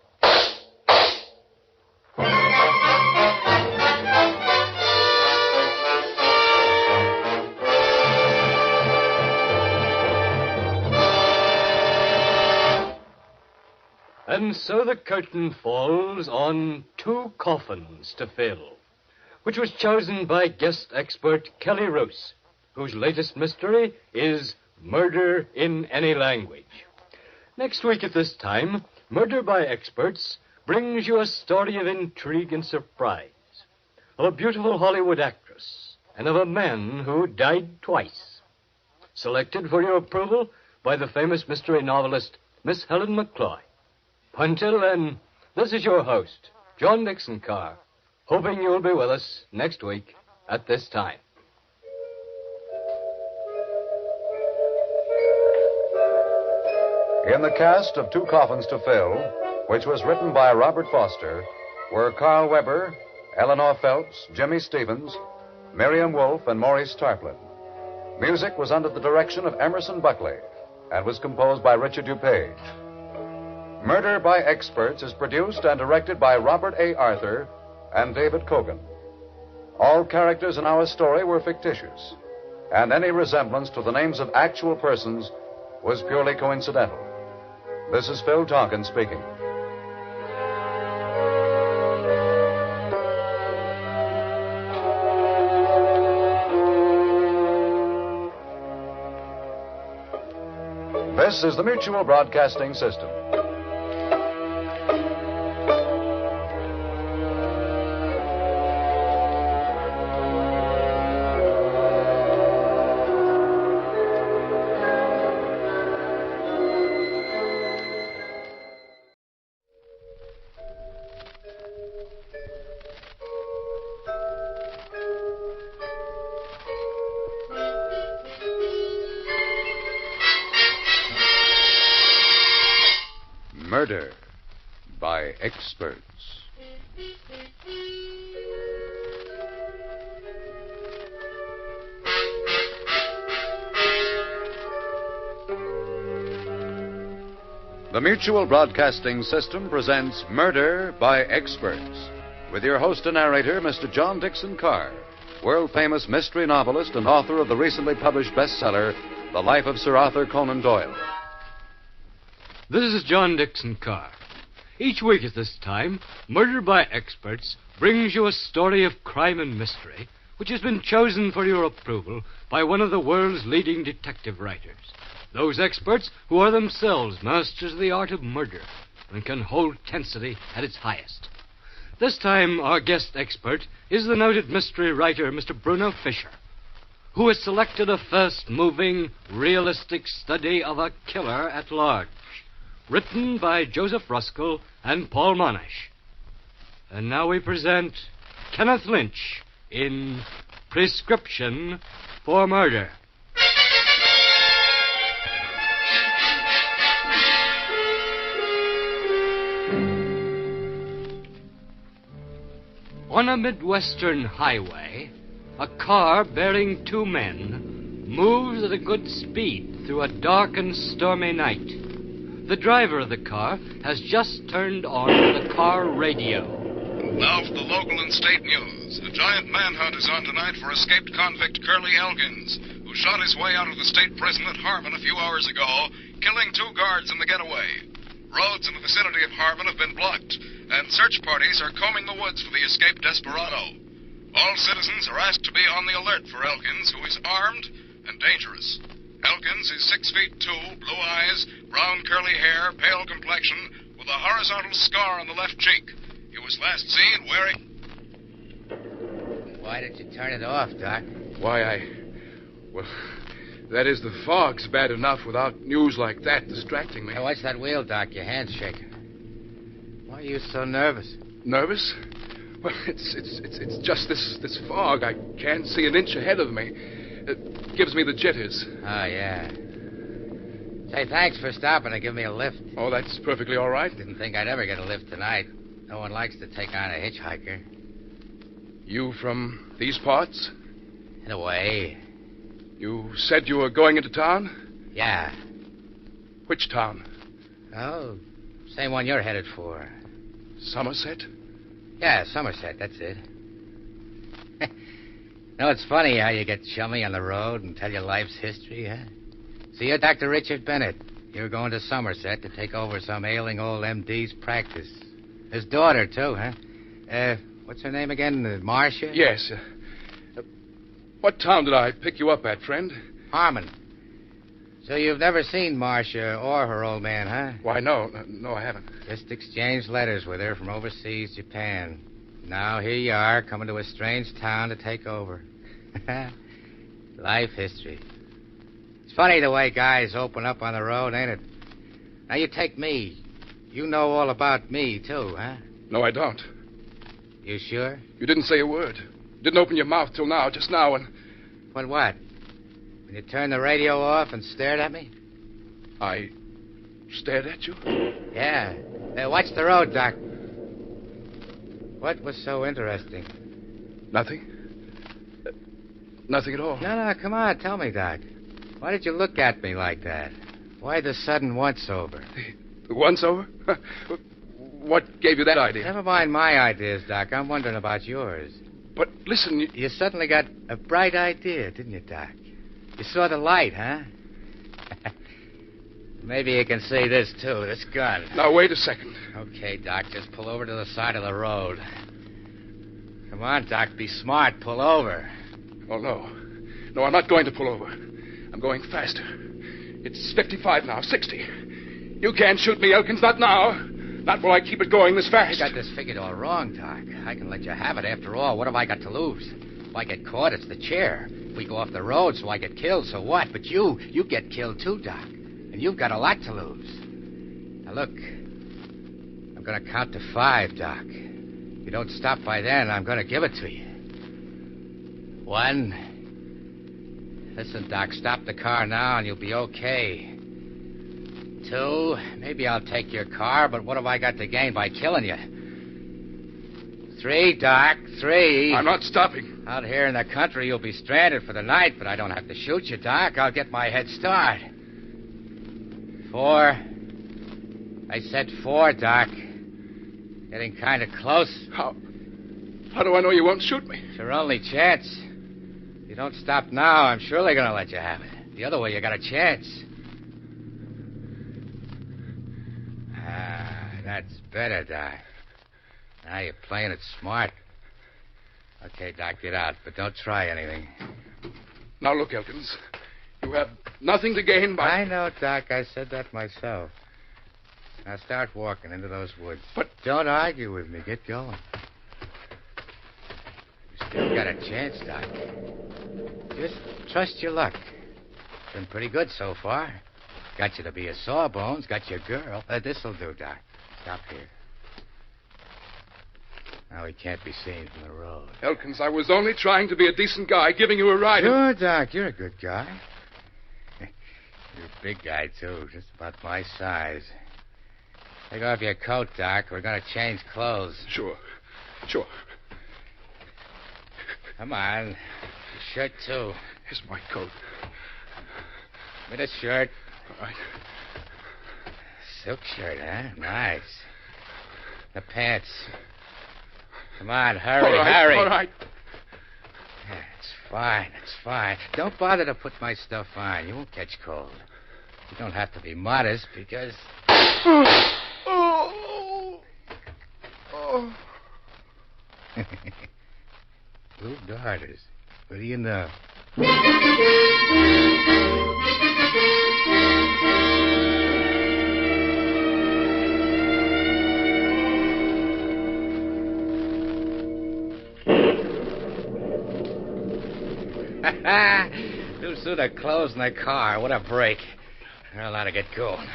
And so the curtain falls on Two Coffins to Fill, which was chosen by guest expert Kelly Roos, whose latest mystery is Murder in Any Language. Next week at this time, Murder by Experts brings you a story of intrigue and surprise, of a beautiful Hollywood actress, and of a man who died twice. Selected for your approval by the famous mystery novelist, Miss Helen McCloy. Until then, this is your host, John Dixon Carr, hoping you'll be with us next week at this time. In the cast of Two Coffins to Fill, which was written by Robert Foster, were Carl Weber, Eleanor Phelps, Jimmy Stevens, Miriam Wolfe, and Maurice Tarplin. Music was under the direction of Emerson Buckley and was composed by Richard DuPage. Murder by Experts is produced and directed by Robert A. Arthur and David Cogan. All characters in our story were fictitious, and any resemblance to the names of actual persons was purely coincidental. This is Phil Tonkin speaking. This is the Mutual Broadcasting System. Murder by Experts. The Mutual Broadcasting System presents Murder by Experts, with your host and narrator, Mr. John Dixon Carr, world-famous mystery novelist and author of the recently published bestseller, The Life of Sir Arthur Conan Doyle. This is John Dixon Carr. Each week at this time, Murder by Experts brings you a story of crime and mystery which has been chosen for your approval by one of the world's leading detective writers. Those experts who are themselves masters of the art of murder and can hold tensity at its highest. This time, our guest expert is the noted mystery writer, Mr. Bruno Fisher, who has selected a fast-moving, realistic study of a killer at large, written by Joseph Ruskell and Paul Monash. And now we present Kenneth Lynch in Prescription for Murder. On a Midwestern highway, a car bearing two men moves at a good speed through a dark and stormy night. The driver of the car has just turned on the car radio. Now for the local and state news. A giant manhunt is on tonight for escaped convict Curly Elkins, who shot his way out of the state prison at Harmon a few hours ago, killing two guards in the getaway. Roads in the vicinity of Harmon have been blocked, and search parties are combing the woods for the escaped desperado. All citizens are asked to be on the alert for Elkins, who is armed and dangerous. Elkins is 6'2", blue eyes, brown curly hair, pale complexion, with a horizontal scar on the left cheek. He was last seen wearing... Why did you turn it off, Doc? Well, that is, the fog's bad enough without news like that distracting me. Hey, watch that wheel, Doc. Your hand's shaking. Why are you so nervous? Nervous? Well, it's just this fog. I can't see an inch ahead of me. It gives me the jitters. Oh, yeah. Say, thanks for stopping to give me a lift. Oh, that's perfectly all right. Didn't think I'd ever get a lift tonight. No one likes to take on a hitchhiker. You from these parts? In a way. You said you were going into town? Yeah. Which town? Oh, same one you're headed for. Somerset? Yeah, Somerset, that's it. No, it's funny how you get chummy on the road and tell your life's history, huh? See, you're Dr. Richard Bennett. You're going to Somerset to take over some ailing old MD's practice. His daughter, too, huh? What's her name again? Marcia? Yes. What town did I pick you up at, friend? Harmon. So you've never seen Marcia or her old man, huh? Why, no. No, I haven't. Just exchanged letters with her from overseas Japan. Now here you are, coming to a strange town to take over. Life history. It's funny the way guys open up on the road, ain't it? Now, you take me. You know all about me, too, huh? No, I don't. You sure? You didn't say a word. Didn't open your mouth till now, just now, and... When what? When you turned the radio off and stared at me? I stared at you? Yeah. Watch the road, Doc. What was so interesting? Nothing. Nothing at all. No, come on, tell me, Doc. Why did you look at me like that? Why the sudden once-over? The once-over? What gave you that idea? Never mind my ideas, Doc. I'm wondering about yours. But listen... You suddenly got a bright idea, didn't you, Doc? You saw the light, huh? Maybe you can see this, too, this gun. Now, wait a second. Okay, Doc, just pull over to the side of the road. Come on, Doc, be smart. Pull over. Oh, no. No, I'm not going to pull over. I'm going faster. It's 55 now, 60. You can't shoot me, Elkins, not now. Not while I keep it going this fast. You got this figured all wrong, Doc. I can let you have it. After all, what have I got to lose? If I get caught, it's the chair. If we go off the road, so I get killed, so what? But you get killed too, Doc. And you've got a lot to lose. Now, look. I'm going to count to 5, Doc. If you don't stop by then, I'm going to give it to you. 1. Listen, Doc, stop the car now and you'll be okay. 2, maybe I'll take your car, but what have I got to gain by killing you? 3, Doc, 3. I'm not stopping. Out here in the country, you'll be stranded for the night, but I don't have to shoot you, Doc. I'll get my head start. 4. I said 4, Doc. Getting kind of close. How do I know you won't shoot me? It's your only chance. If you don't stop now, I'm surely going to let you have it. The other way, you got a chance. That's better, Doc. Now you're playing it smart. Okay, Doc, get out, but don't try anything. Now, look, Elkins. You have nothing to gain by... I know, Doc. I said that myself. Now start walking into those woods. But... Don't argue with me. Get going. You still got a chance, Doc. Just trust your luck. Been pretty good so far. Got you to be a sawbones. Got your girl. This'll do, Doc. Stop here. Now he can't be seen from the road. Elkins, I was only trying to be a decent guy, giving you a ride. Sure, Doc. You're a good guy. You're a big guy, too. Just about my size. Take off your coat, Doc. We're going to change clothes. Sure. Come on. Your shirt, too. Here's my coat. Give me the shirt. All right. Silk shirt, huh? Nice. The pants. Come on, hurry, hurry. All right. Yeah, it's fine. Don't bother to put my stuff on. You won't catch cold. You don't have to be modest because... Blue darters. What do you know? Too soon to close in the car. What a break. They're allowed to get going.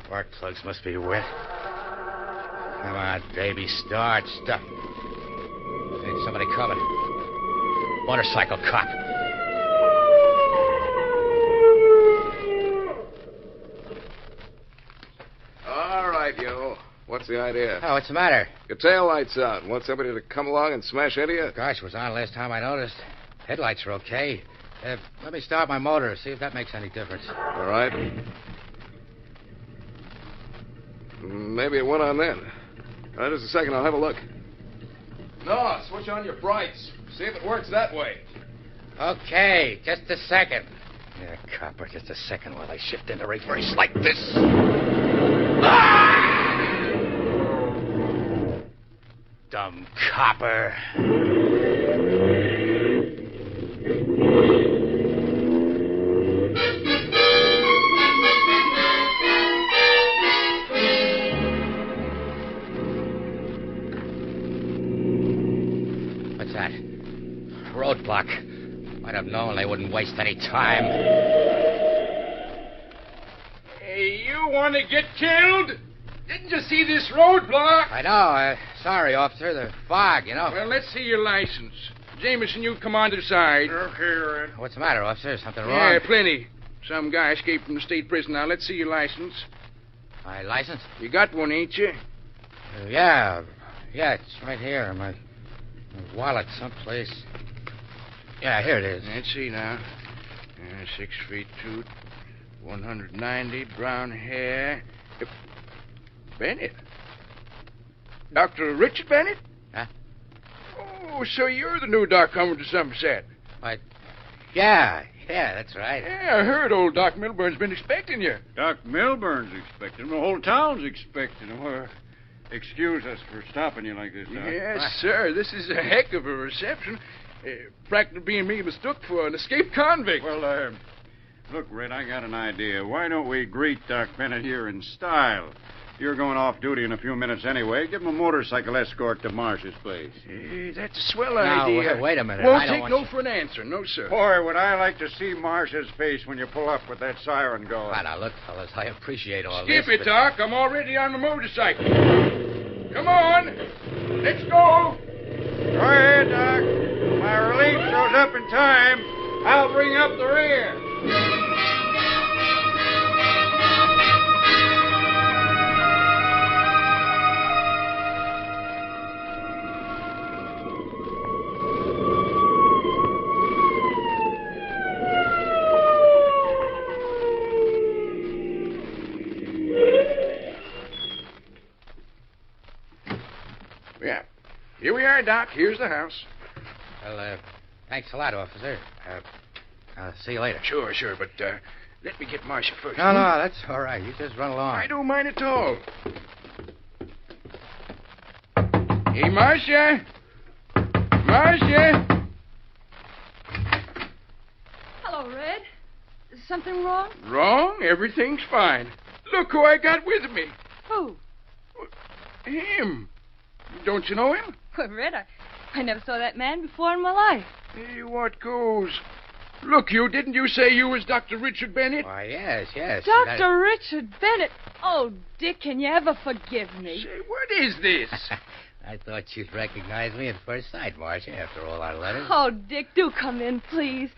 Spark plugs must be wet. Come on, baby. Start. Stop. There's somebody coming. Motorcycle cop. All right, yo. What's the idea? Oh, what's the matter? Your tail light's out. Want somebody to come along and smash into you? Gosh, it was on last time I noticed. Headlights are okay. Let me start my motor, see if that makes any difference. All right. Maybe it went on then. All right, just a second. I'll have a look. No, switch on your brights. See if it works that way. Okay, just a second. Yeah, copper, just a second while I shift into reverse like this. Dumb copper. What's that? Roadblock. Might have known they wouldn't waste any time. Hey, you want to get killed? Didn't you see this roadblock? I know. Sorry, officer. The fog, you know. Well, let's see your license. Jameson, you come on to the side. Okay, Red. What's the matter, officer? Something wrong? Yeah, plenty. Some guy escaped from the state prison. Now, let's see your license. My license? You got one, ain't you? Yeah. Yeah, it's right here. My wallet someplace. Yeah, here it is. Let's see now. 6 feet 2, 190, brown hair. Bennett? Dr. Richard Bennett? Huh? Oh, so you're the new doc coming to Somerset. Yeah, that's right. Yeah, I heard old Doc Milburn's been expecting you. Doc Milburn's expecting him. The whole town's expecting him. Well, excuse us for stopping you like this, Doc. Yes, sir. This is a heck of a reception. Practically being me mistook for an escaped convict. Well, look, Red, I got an idea. Why don't we greet Doc Bennett here in style? You're going off duty in a few minutes anyway. Give him a motorcycle escort to Marsh's place. That's a swell Now, idea. wait a minute. Won't take no for an answer. No, sir. Boy, would I like to see Marsh's face when you pull up with that siren going. Well, now, look, fellas, I appreciate all Skip this. it, Doc. I'm already on the motorcycle. Come on. Let's go. Go ahead, Doc. My relief shows up in time. I'll bring up the rear. Yeah. Here we are, Doc. Here's the house. Well, thanks a lot, officer. I'll see you later. Sure. But let me get Marcia first. No, that's all right. You just run along. I don't mind at all. Hey, Marcia. Marcia. Hello, Red. Is something wrong? Wrong? Everything's fine. Look who I got with me. Who? Him. Don't you know him? Well, Red, I never saw that man before in my life. Hey, what goes? Look, didn't you say you was Dr. Richard Bennett? Why, yes. Dr. Richard Bennett. Oh, Dick, can you ever forgive me? Say, what is this? I thought you'd recognize me at first sight, Marcia, after all our letters. Oh, Dick, do come in, please.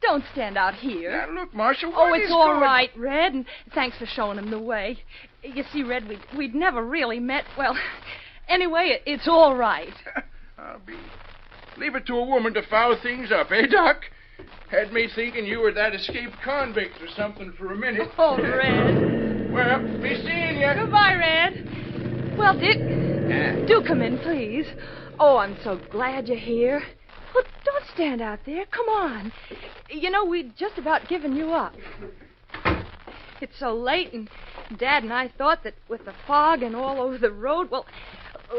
Don't stand out here. Now, look, Marcia, it's all right, Red, and thanks for showing him the way. You see, Red, we'd never really met. Well, anyway, it's all right. Leave it to a woman to foul things up, eh, Doc? Had me thinking you were that escaped convict or something for a minute. Oh, Red. Well, be seeing you. Goodbye, Red. Well, Dick, do come in, please. Oh, I'm so glad you're here. Well, don't stand out there. Come on. You know, we'd just about given you up. It's so late, and Dad and I thought that with the fog and all over the road, well,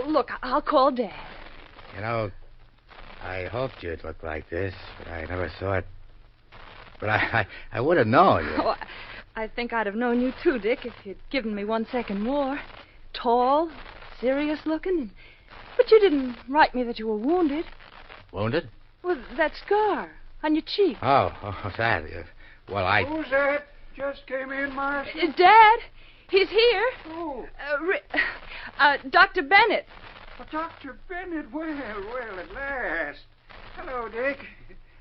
look, I'll call Dad. You know, I hoped you'd look like this, but I never thought. But I would have known. Oh, I think I'd have known you too, Dick, if you'd given me 1 second more. Tall, serious looking, but you didn't write me that you were wounded. Wounded? Well, that scar on your cheek. Oh, that. Well, Who's that? Just came in, Marcia? Dad, he's here. Oh. Dr. Bennett. Dr. Bennett, well, at last. Hello, Dick.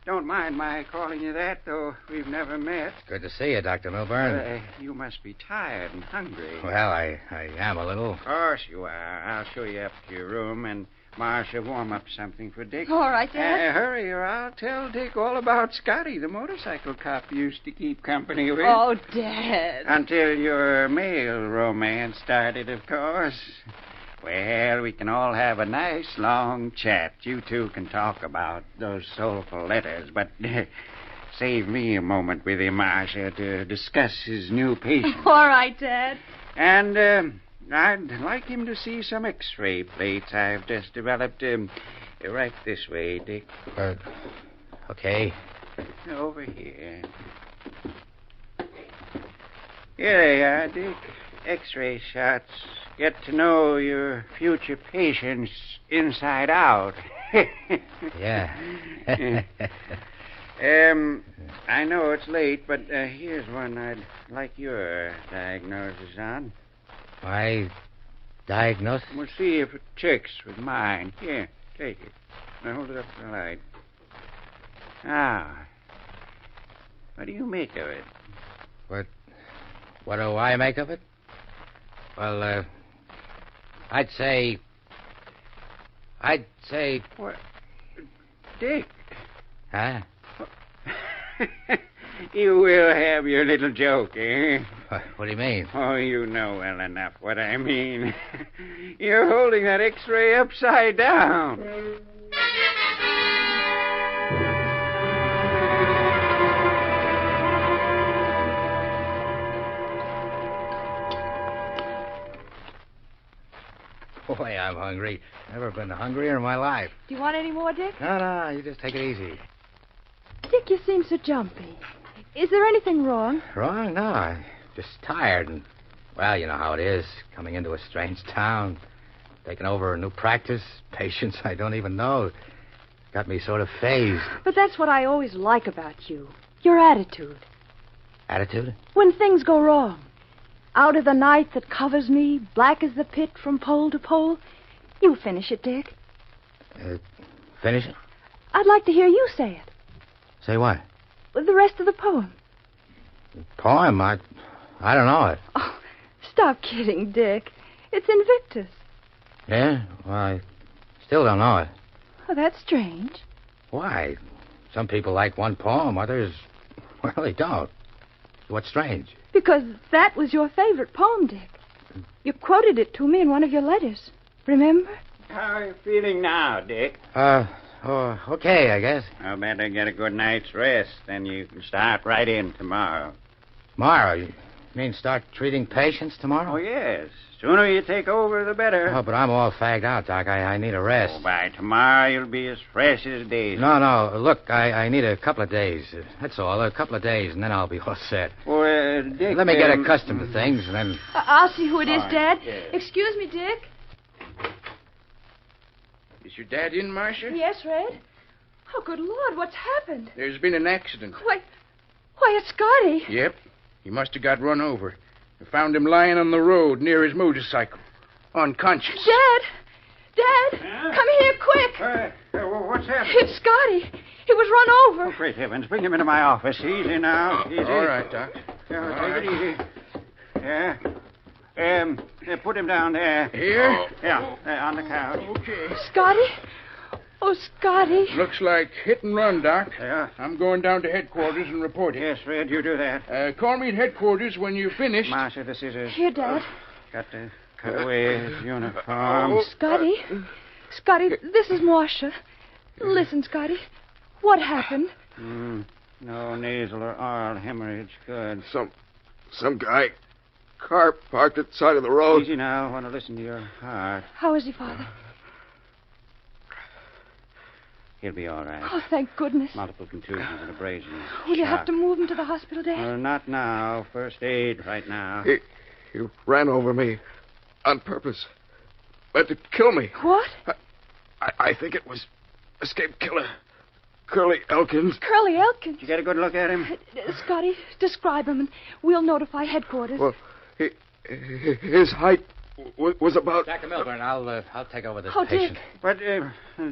Don't mind my calling you that, though we've never met. Good to see you, Dr. Milburn. You must be tired and hungry. Well, I am a little. Of course you are. I'll show you up to your room, and Marcia, warm up something for Dick. All right, Dad. Hurry, or I'll tell Dick all about Scotty, the motorcycle cop you used to keep company with. Oh, Dad. Until your male romance started, of course. Well, we can all have a nice long chat. You two can talk about those soulful letters, but save me a moment with him, Marcia, to discuss his new patient. All right, Dad. And I'd like him to see some X-ray plates I've just developed. Right this way, Dick. Okay. Over here. Here they are, Dick. X-ray shots. Get to know your future patients inside out. Yeah. I know it's late, but here's one I'd like your diagnosis on. My diagnosis? We'll see if it checks with mine. Here, take it. Now hold it up to the light. Ah. What do you make of it? What do I make of it? Well, I'd say... What? Dick. Huh? You will have your little joke, eh? What do you mean? Oh, you know well enough what I mean. You're holding that X-ray upside down. Boy, I'm hungry. Never been hungrier in my life. Do you want any more, Dick? No, you just take it easy. Dick, you seem so jumpy. Is there anything wrong? Wrong? No, I'm just tired and, well, you know how it is, coming into a strange town, taking over a new practice, patients I don't even know. Got me sort of phased. But that's what I always like about you. Your attitude. Attitude? When things go wrong. Out of the night that covers me, black as the pit from pole to pole. You finish it, Dick. Finish it? I'd like to hear you say it. Say what? With the rest of the poem. Poem? I don't know it. Oh, stop kidding, Dick. It's Invictus. Yeah? Well, I still don't know it. Oh, that's strange. Why? Some people like one poem, others, well, they don't. What's strange? Because that was your favorite poem, Dick. You quoted it to me in one of your letters. Remember? How are you feeling now, Dick? Okay, I guess. I'll better get a good night's rest. Then you can start right in tomorrow. Tomorrow? You mean start treating patients tomorrow? Oh, yes. Sooner you take over, the better. Oh, but I'm all fagged out, Doc. I need a rest. Oh, by tomorrow, you'll be as fresh as daisies. No. Look, I need a couple of days. That's all. A couple of days, and then I'll be all set. Well, Dick... Let me get accustomed to things, and then... I'll see who it is, Fine. Dad. Yes. Excuse me, Dick. Is your dad in, Marcia? Yes, Red? Oh, good Lord, what's happened? There's been an accident. Why, it's Scotty. Yep. He must have got run over. I found him lying on the road near his motorcycle. Unconscious. Dad, come here quick. What's happened? It's Scotty. He was run over. Oh, great heavens. Bring him into my office. Easy now. Easy. All right, Doc. Take it easy. Yeah. Put him down there. Here? Yeah, on the couch. Okay. Scotty? Oh, Scotty. Looks like hit and run, Doc. Yeah. I'm going down to headquarters and report it. Yes, Fred, you do that. Call me at headquarters when you're finished. Marcia, the scissors. Here, Dad. Got to cut away his uniform. Scotty, this is Marcia. Listen, Scotty. What happened? No nasal or oral hemorrhage. Good. Some guy. Car parked at the side of the road. Easy now. I want to listen to your heart. How is he, Father? He'll be all right. Oh, thank goodness. Multiple contusions and abrasions. Will you have Shock. to move him to the hospital, Dad? Not now. First aid right now. He ran over me on purpose. Meant to kill me. What? I think it was escaped killer. Curly Elkins. Curly Elkins? Did you get a good look at him? Scotty, describe him, and we'll notify headquarters. Well, his height was about... Dr. Milburn, I'll take over this Oh, patient. Dick. But,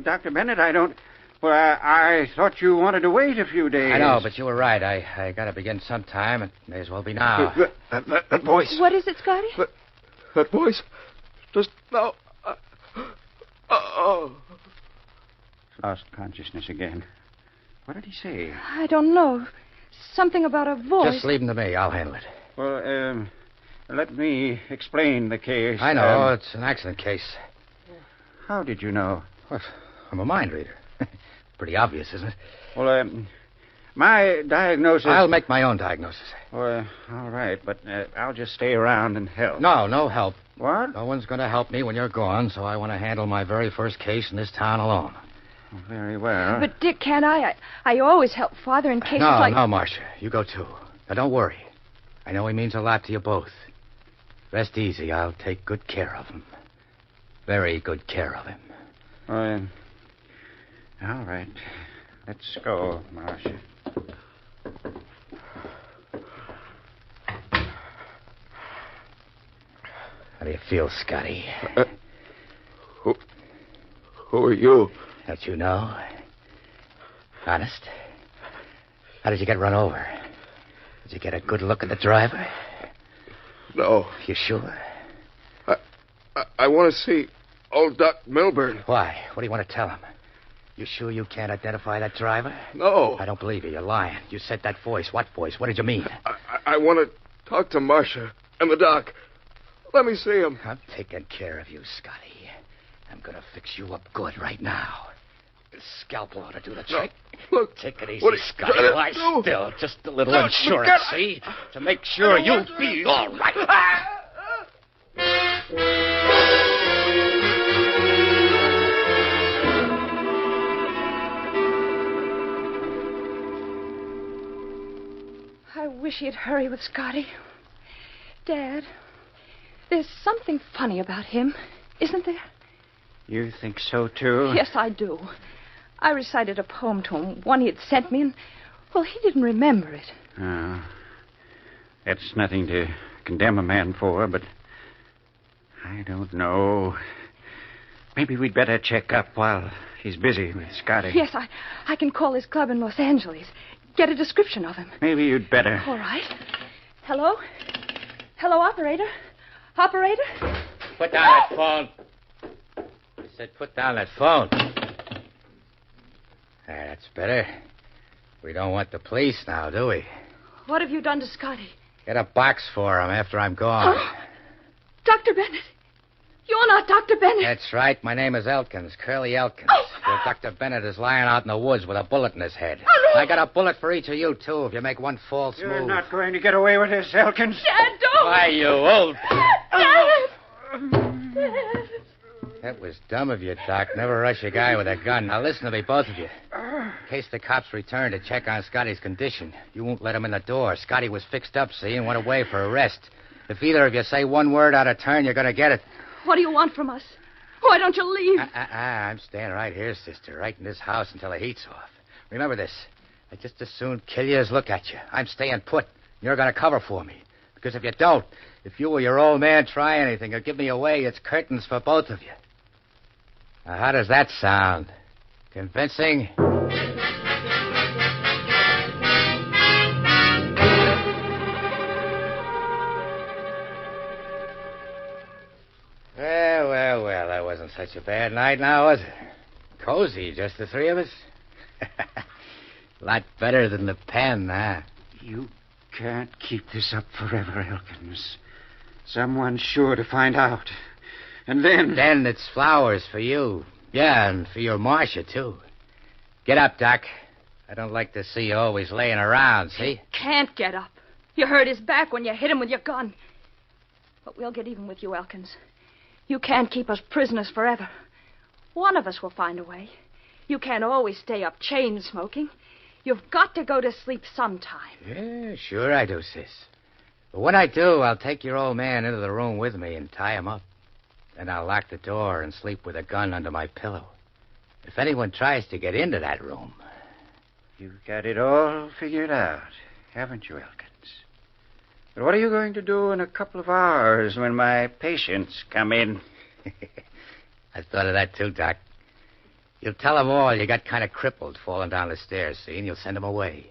Dr. Bennett, I don't... Well, I thought you wanted to wait a few days. I know, but you were right. I got to begin sometime. It may as well be now. That voice. What is it, Scotty? That voice. Just now. Lost consciousness again. What did he say? I don't know. Something about a voice. Just leave him to me. I'll handle it. Well, let me explain the case. I know. It's an accident case. How did you know? Well, I'm a mind reader. Pretty obvious, isn't it? Well, my diagnosis... I'll make my own diagnosis. Well, all right, but I'll just stay around and help. No help. What? No one's going to help me when you're gone, so I want to handle my very first case in this town alone. Well, very well. But, Dick, can't I? I always help Father in cases like... No, Marcia. You go, too. Now, don't worry. I know he means a lot to you both. Rest easy. I'll take good care of him. Very good care of him. All right. Let's go, Marcia. How do you feel, Scotty? Who are you? Don't you know? Honest? How did you get run over? Did you get a good look at the driver? No. You sure? I want to see old Doc Milburn. Why? What do you want to tell him? You sure you can't identify that driver? No. I don't believe you. You're lying. You said that voice. What voice? What did you mean? I want to talk to Marcia and the doc. Let me see him. I'm taking care of you, Scotty. I'm going to fix you up good right now. This scalpel ought to do the trick. No, look. Take it easy, Scotty. Lie still. Just a little insurance, see? To make sure you'll be all right. I wish he'd hurry with Scotty. Dad, there's something funny about him, isn't there? You think so, too? Yes, I do. I recited a poem to him, one he had sent me, and, well, he didn't remember it. Oh. That's nothing to condemn a man for, but I don't know. Maybe we'd better check up while he's busy with Scotty. Yes, I can call his club in Los Angeles. Get a description of him. Maybe you'd better. All right. Hello? Hello, operator? Operator? Put down that phone. I said put down that phone. That's better. We don't want the police now, do we? What have you done to Scotty? Get a box for him after I'm gone. Huh? Dr. Bennett. You're not Dr. Bennett. That's right. My name is Elkins, Curly Elkins. Oh. Your Dr. Bennett is lying out in the woods with a bullet in his head. Oh, no. I got a bullet for each of you, too, if you make one false move. You're not going to get away with this, Elkins. Dad, don't. Why, you old... Dad. Dad. That was dumb of you, Doc. Never rush a guy with a gun. Now, listen to me, both of you. In case the cops return to check on Scotty's condition, you won't let him in the door. Scotty was fixed up, see, and went away for arrest. If either of you say one word out of turn, you're going to get it. What do you want from us? Why don't you leave? I'm staying right here, sister, right in this house until the heat's off. Remember this. I'd just as soon kill you as look at you. I'm staying put. You're going to cover for me. Because if you don't, if you or your old man try anything or give me away, it's curtains for both of you. Now, how does that sound? Convincing? Well, that wasn't such a bad night now, was it? Cozy, just the three of us? Lot better than the pen, huh? You can't keep this up forever, Elkins. Someone's sure to find out. And then... Then it's flowers for you. Yeah, and for your Marcia, too. Get up, Doc. I don't like to see you always laying around, see? Can't get up. You hurt his back when you hit him with your gun. But we'll get even with you, Elkins. You can't keep us prisoners forever. One of us will find a way. You can't always stay up chain smoking. You've got to go to sleep sometime. Yeah, sure I do, sis. But when I do, I'll take your old man into the room with me and tie him up. Then I'll lock the door and sleep with a gun under my pillow. If anyone tries to get into that room... You've got it all figured out, haven't you, Elkins? But what are you going to do in a couple of hours when my patients come in? I thought of that too, Doc. You'll tell them all you got kind of crippled falling down the stairs, see, and you'll send them away.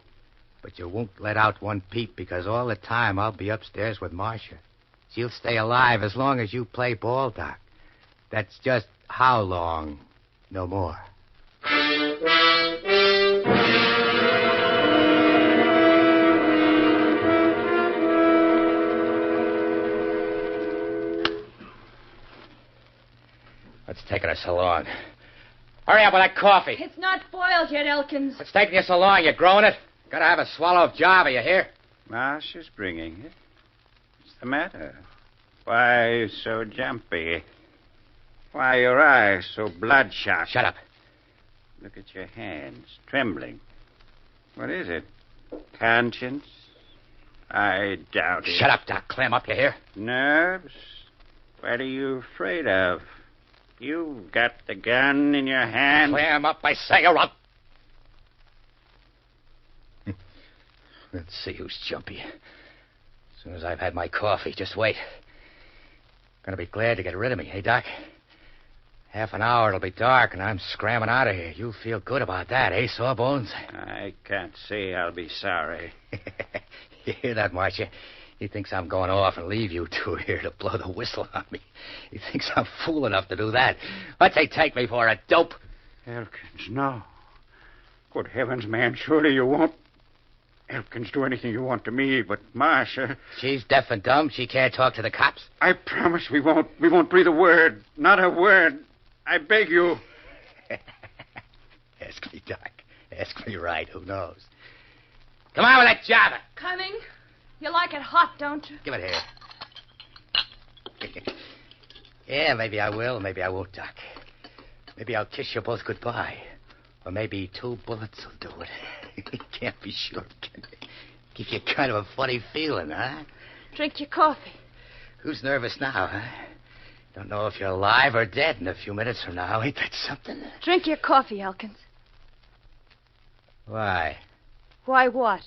But you won't let out one peep because all the time I'll be upstairs with Marcia. She'll stay alive as long as you play ball, Doc. That's just how long, no more. What's taking us so long? Hurry up with that coffee. It's not boiled yet, Elkins. What's taking you so long? You growing it? Gotta have a swallow of Java, you hear? Marcia's bringing it. What's the matter? Why are you so jumpy? Why are your eyes so bloodshot? Shut up. Look at your hands, trembling. What is it? Conscience? I doubt it. Shut up, Doc. Clam up, you hear? Nerves? What are you afraid of? You've got the gun in your hand. Clam up, I say, or I'll... Let's see who's jumpy. As soon as I've had my coffee, just wait. Gonna be glad to get rid of me, hey, Doc? Half an hour, it'll be dark, and I'm scrambling out of here. You'll feel good about that, eh, Sawbones? I can't say I'll be sorry. You hear that, Marcia? He thinks I'm going off and leave you two here to blow the whistle on me. He thinks I'm fool enough to do that. What's he take me for, a dope? Elkins, no. Good heavens, man, surely you won't. Elkins, do anything you want to me, but Marcia... She's deaf and dumb. She can't talk to the cops. I promise we won't. We won't breathe a word. Not a word. I beg you. Ask me, Doc. Ask me right. Who knows? Come on with that Java. Coming. You like it hot, don't you? Give it here. Yeah, maybe I will. Maybe I won't, Doc. Maybe I'll kiss you both goodbye. Or maybe 2 bullets will do it. Can't be sure, can it? Gives you kind of a funny feeling, huh? Drink your coffee. Who's nervous now, huh? Don't know if you're alive or dead in a few minutes from now. Ain't that something? Drink your coffee, Elkins. Why? Why what?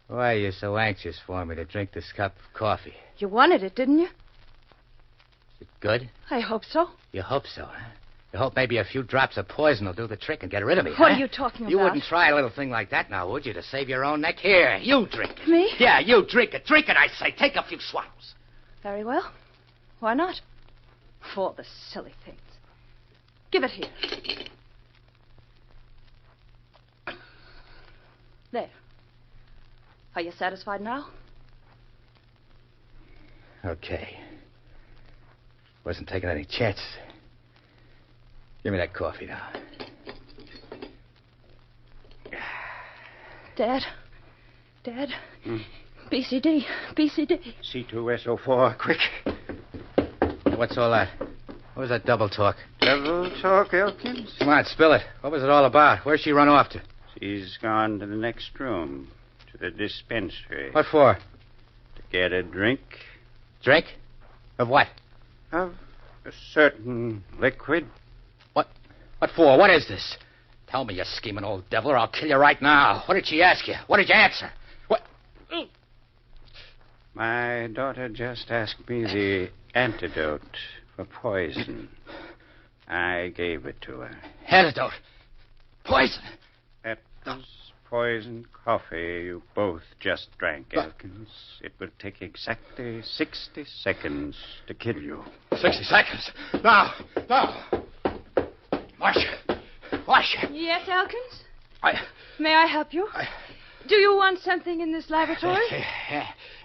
Why are you so anxious for me to drink this cup of coffee? You wanted it, didn't you? Is it good? I hope so. You hope so, huh? You hope maybe a few drops of poison will do the trick and get rid of me, What huh? are you talking about? You wouldn't try a little thing like that now, would you, to save your own neck? Here, you drink it. Me? Yeah, you drink it. Drink it, I say. Take a few swallows. Very well. Why not? For the silly things. Give it here. There. Are you satisfied now? Okay. Wasn't taking any chances. Give me that coffee now. Dad. BCD. C2SO4, quick. What's all that? What was that double talk? Double talk, Elkins? Come on, spill it. What was it all about? Where'd she run off to? She's gone to the next room, to the dispensary. What for? To get a drink. Drink? Of what? Of a certain liquid. What for? What is this? Tell me, you scheming old devil, or I'll kill you right now. What did she ask you? What did you answer? What? My daughter just asked me the antidote for poison. I gave it to her. Antidote? Poison? That was poisoned coffee you both just drank, Elkins. It will take exactly 60 seconds to kill you. 60 seconds? Now! Marcia! Yes, Elkins? May I help you? Do you want something in this laboratory?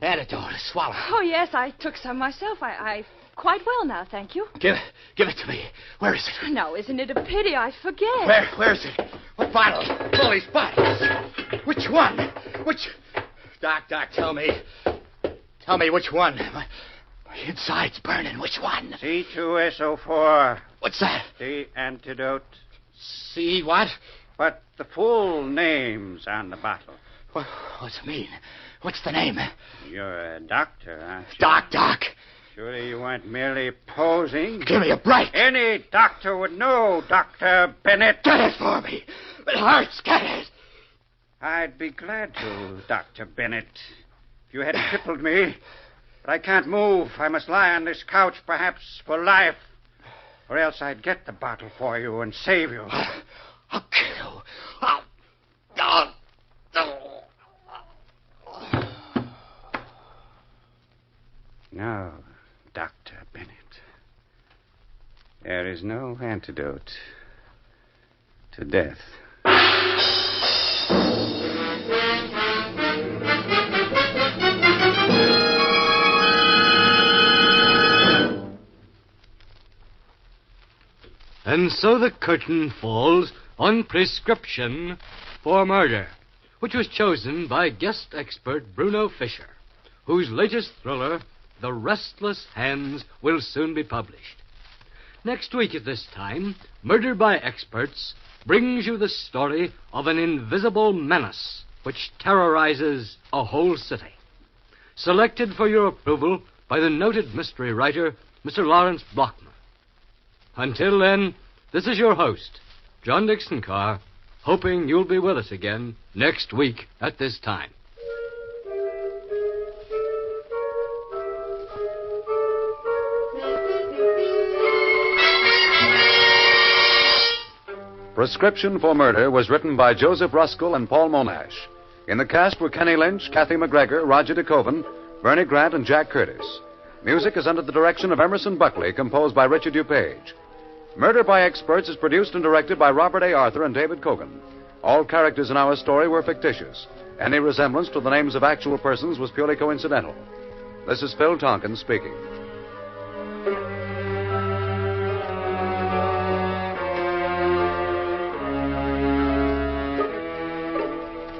Antidote, swallow. Oh, yes, I took some myself. I'm quite well now, thank you. Give it to me. Where is it? Now, isn't it a pity I forget? Where is it? What bottle? All these bottles. Which one? Doc, tell me. Tell me which one. My inside's burning. Which one? C2SO4. What's that? The antidote. C what? But the full name's on the bottle. What's it mean? What's the name? You're a doctor, aren't you? Doc. Surely you weren't merely posing. Give me a break. Any doctor would know, Dr. Bennett. Get it for me. It hurts. Get it. I'd be glad to, Dr. Bennett, if you hadn't crippled me. But I can't move. I must lie on this couch, perhaps for life. or else I'd get the bottle for you and save you. I'll kill you. No, Dr. Bennett. There is no antidote to death. And so the curtain falls on Prescription for Murder, which was chosen by guest expert Bruno Fisher, whose latest thriller, The Restless Hands, will soon be published. Next week at this time, Murder by Experts brings you the story of an invisible menace which terrorizes a whole city. Selected for your approval by the noted mystery writer, Mr. Lawrence Blockman. Until then, this is your host, John Dixon Carr, hoping you'll be with us again next week at this time. Prescription for Murder was written by Joseph Ruskell and Paul Monash. In the cast were Kenny Lynch, Kathy McGregor, Roger DeKoven, Bernie Grant, and Jack Curtis. Music is under the direction of Emerson Buckley, composed by Richard DuPage. Murder by Experts is produced and directed by Robert A. Arthur and David Kogan. All characters in our story were fictitious. Any resemblance to the names of actual persons was purely coincidental. This is Phil Tompkins speaking.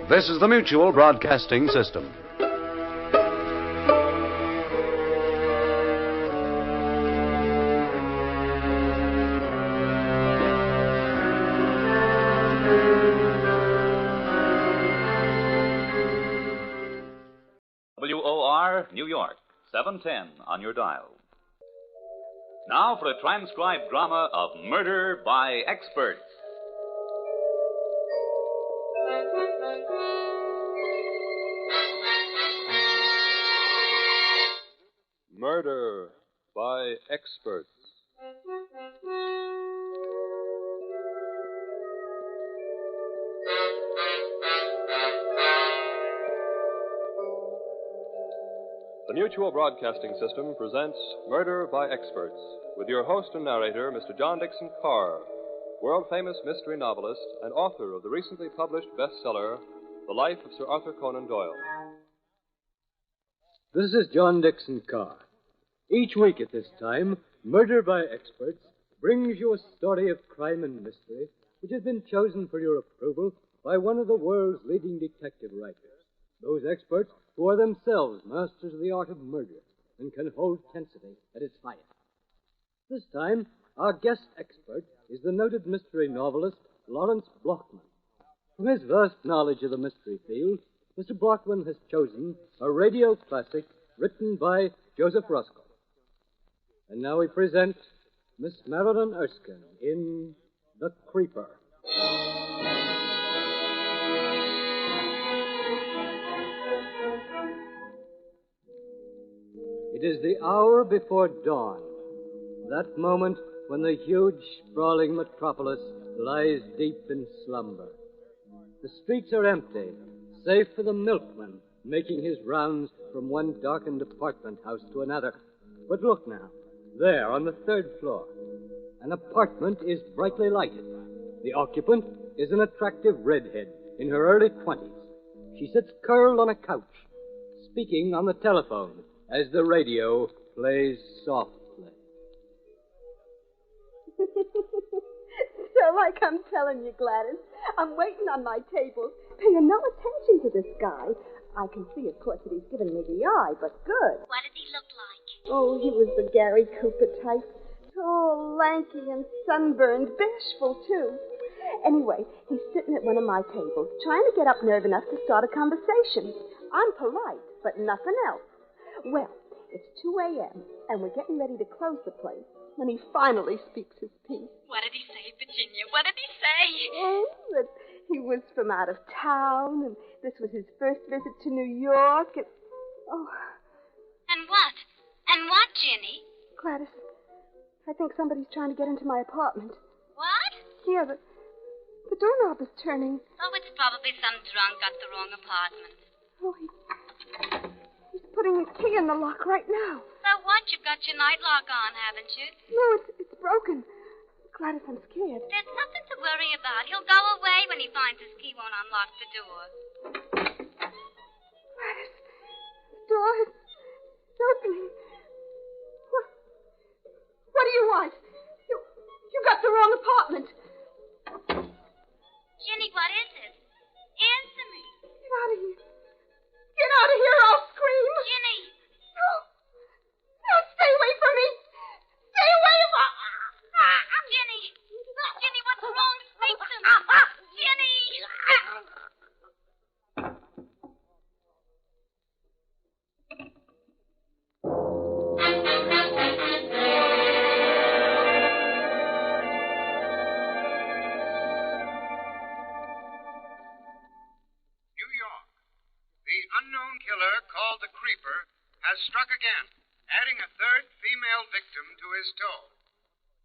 This is the Mutual Broadcasting System. WOR, New York, 710 on your dial. Now for a transcribed drama of Murder by Experts. Murder by Experts. The Mutual Broadcasting System presents Murder by Experts with your host and narrator, Mr. John Dixon Carr, world-famous mystery novelist and author of the recently published bestseller, The Life of Sir Arthur Conan Doyle. This is John Dixon Carr. Each week at this time, Murder by Experts brings you a story of crime and mystery which has been chosen for your approval by one of the world's leading detective writers. Those experts who are themselves masters of the art of murder and can hold tensity at its highest. This time, our guest expert is the noted mystery novelist Lawrence Blockman. From his vast knowledge of the mystery field, Mr. Blockman has chosen a radio classic written by Joseph Ruskell. And now we present Miss Marilyn Erskine in The Creeper. It is the hour before dawn, that moment when the huge, sprawling metropolis lies deep in slumber. The streets are empty, save for the milkman making his rounds from one darkened apartment house to another. But look now, there on the third floor, an apartment is brightly lighted. The occupant is an attractive redhead in her early 20s. She sits curled on a couch, speaking on the telephone as the radio plays softly. So, like I'm telling you, Gladys, I'm waiting on my table, paying no attention to this guy. I can see, of course, that he's given me the eye, but good. What did he look like? Oh, he was the Gary Cooper type. Tall, lanky, and sunburned, bashful, too. Anyway, he's sitting at one of my tables, trying to get up nerve enough to start a conversation. I'm polite, but nothing else. Well, it's 2 a.m., and we're getting ready to close the place when he finally speaks his piece. What did he say, Virginia? What did he say? Oh, that he was from out of town, and this was his first visit to New York, and... Oh. And what? And what, Ginny? Gladys, I think somebody's trying to get into my apartment. What? Yeah, the doorknob is turning. Oh, it's probably some drunk got the wrong apartment. Oh, he's putting the key in the lock right now. So what? You've got your night lock on, haven't you? No, it's broken. Gladys, I'm scared. There's nothing to worry about. He'll go away when he finds his key won't unlock the door. Gladys, the door is opening. What do you want? You got the wrong apartment. Ginny, what is it? Answer me. Get out of here. Get out of here, I'll scream. Ginny. No. No, stay away from me. Stay away from... Ginny. Ginny, what's wrong? Speak to me. Ginny. The unknown killer, called the Creeper, has struck again, adding a third female victim to his toll.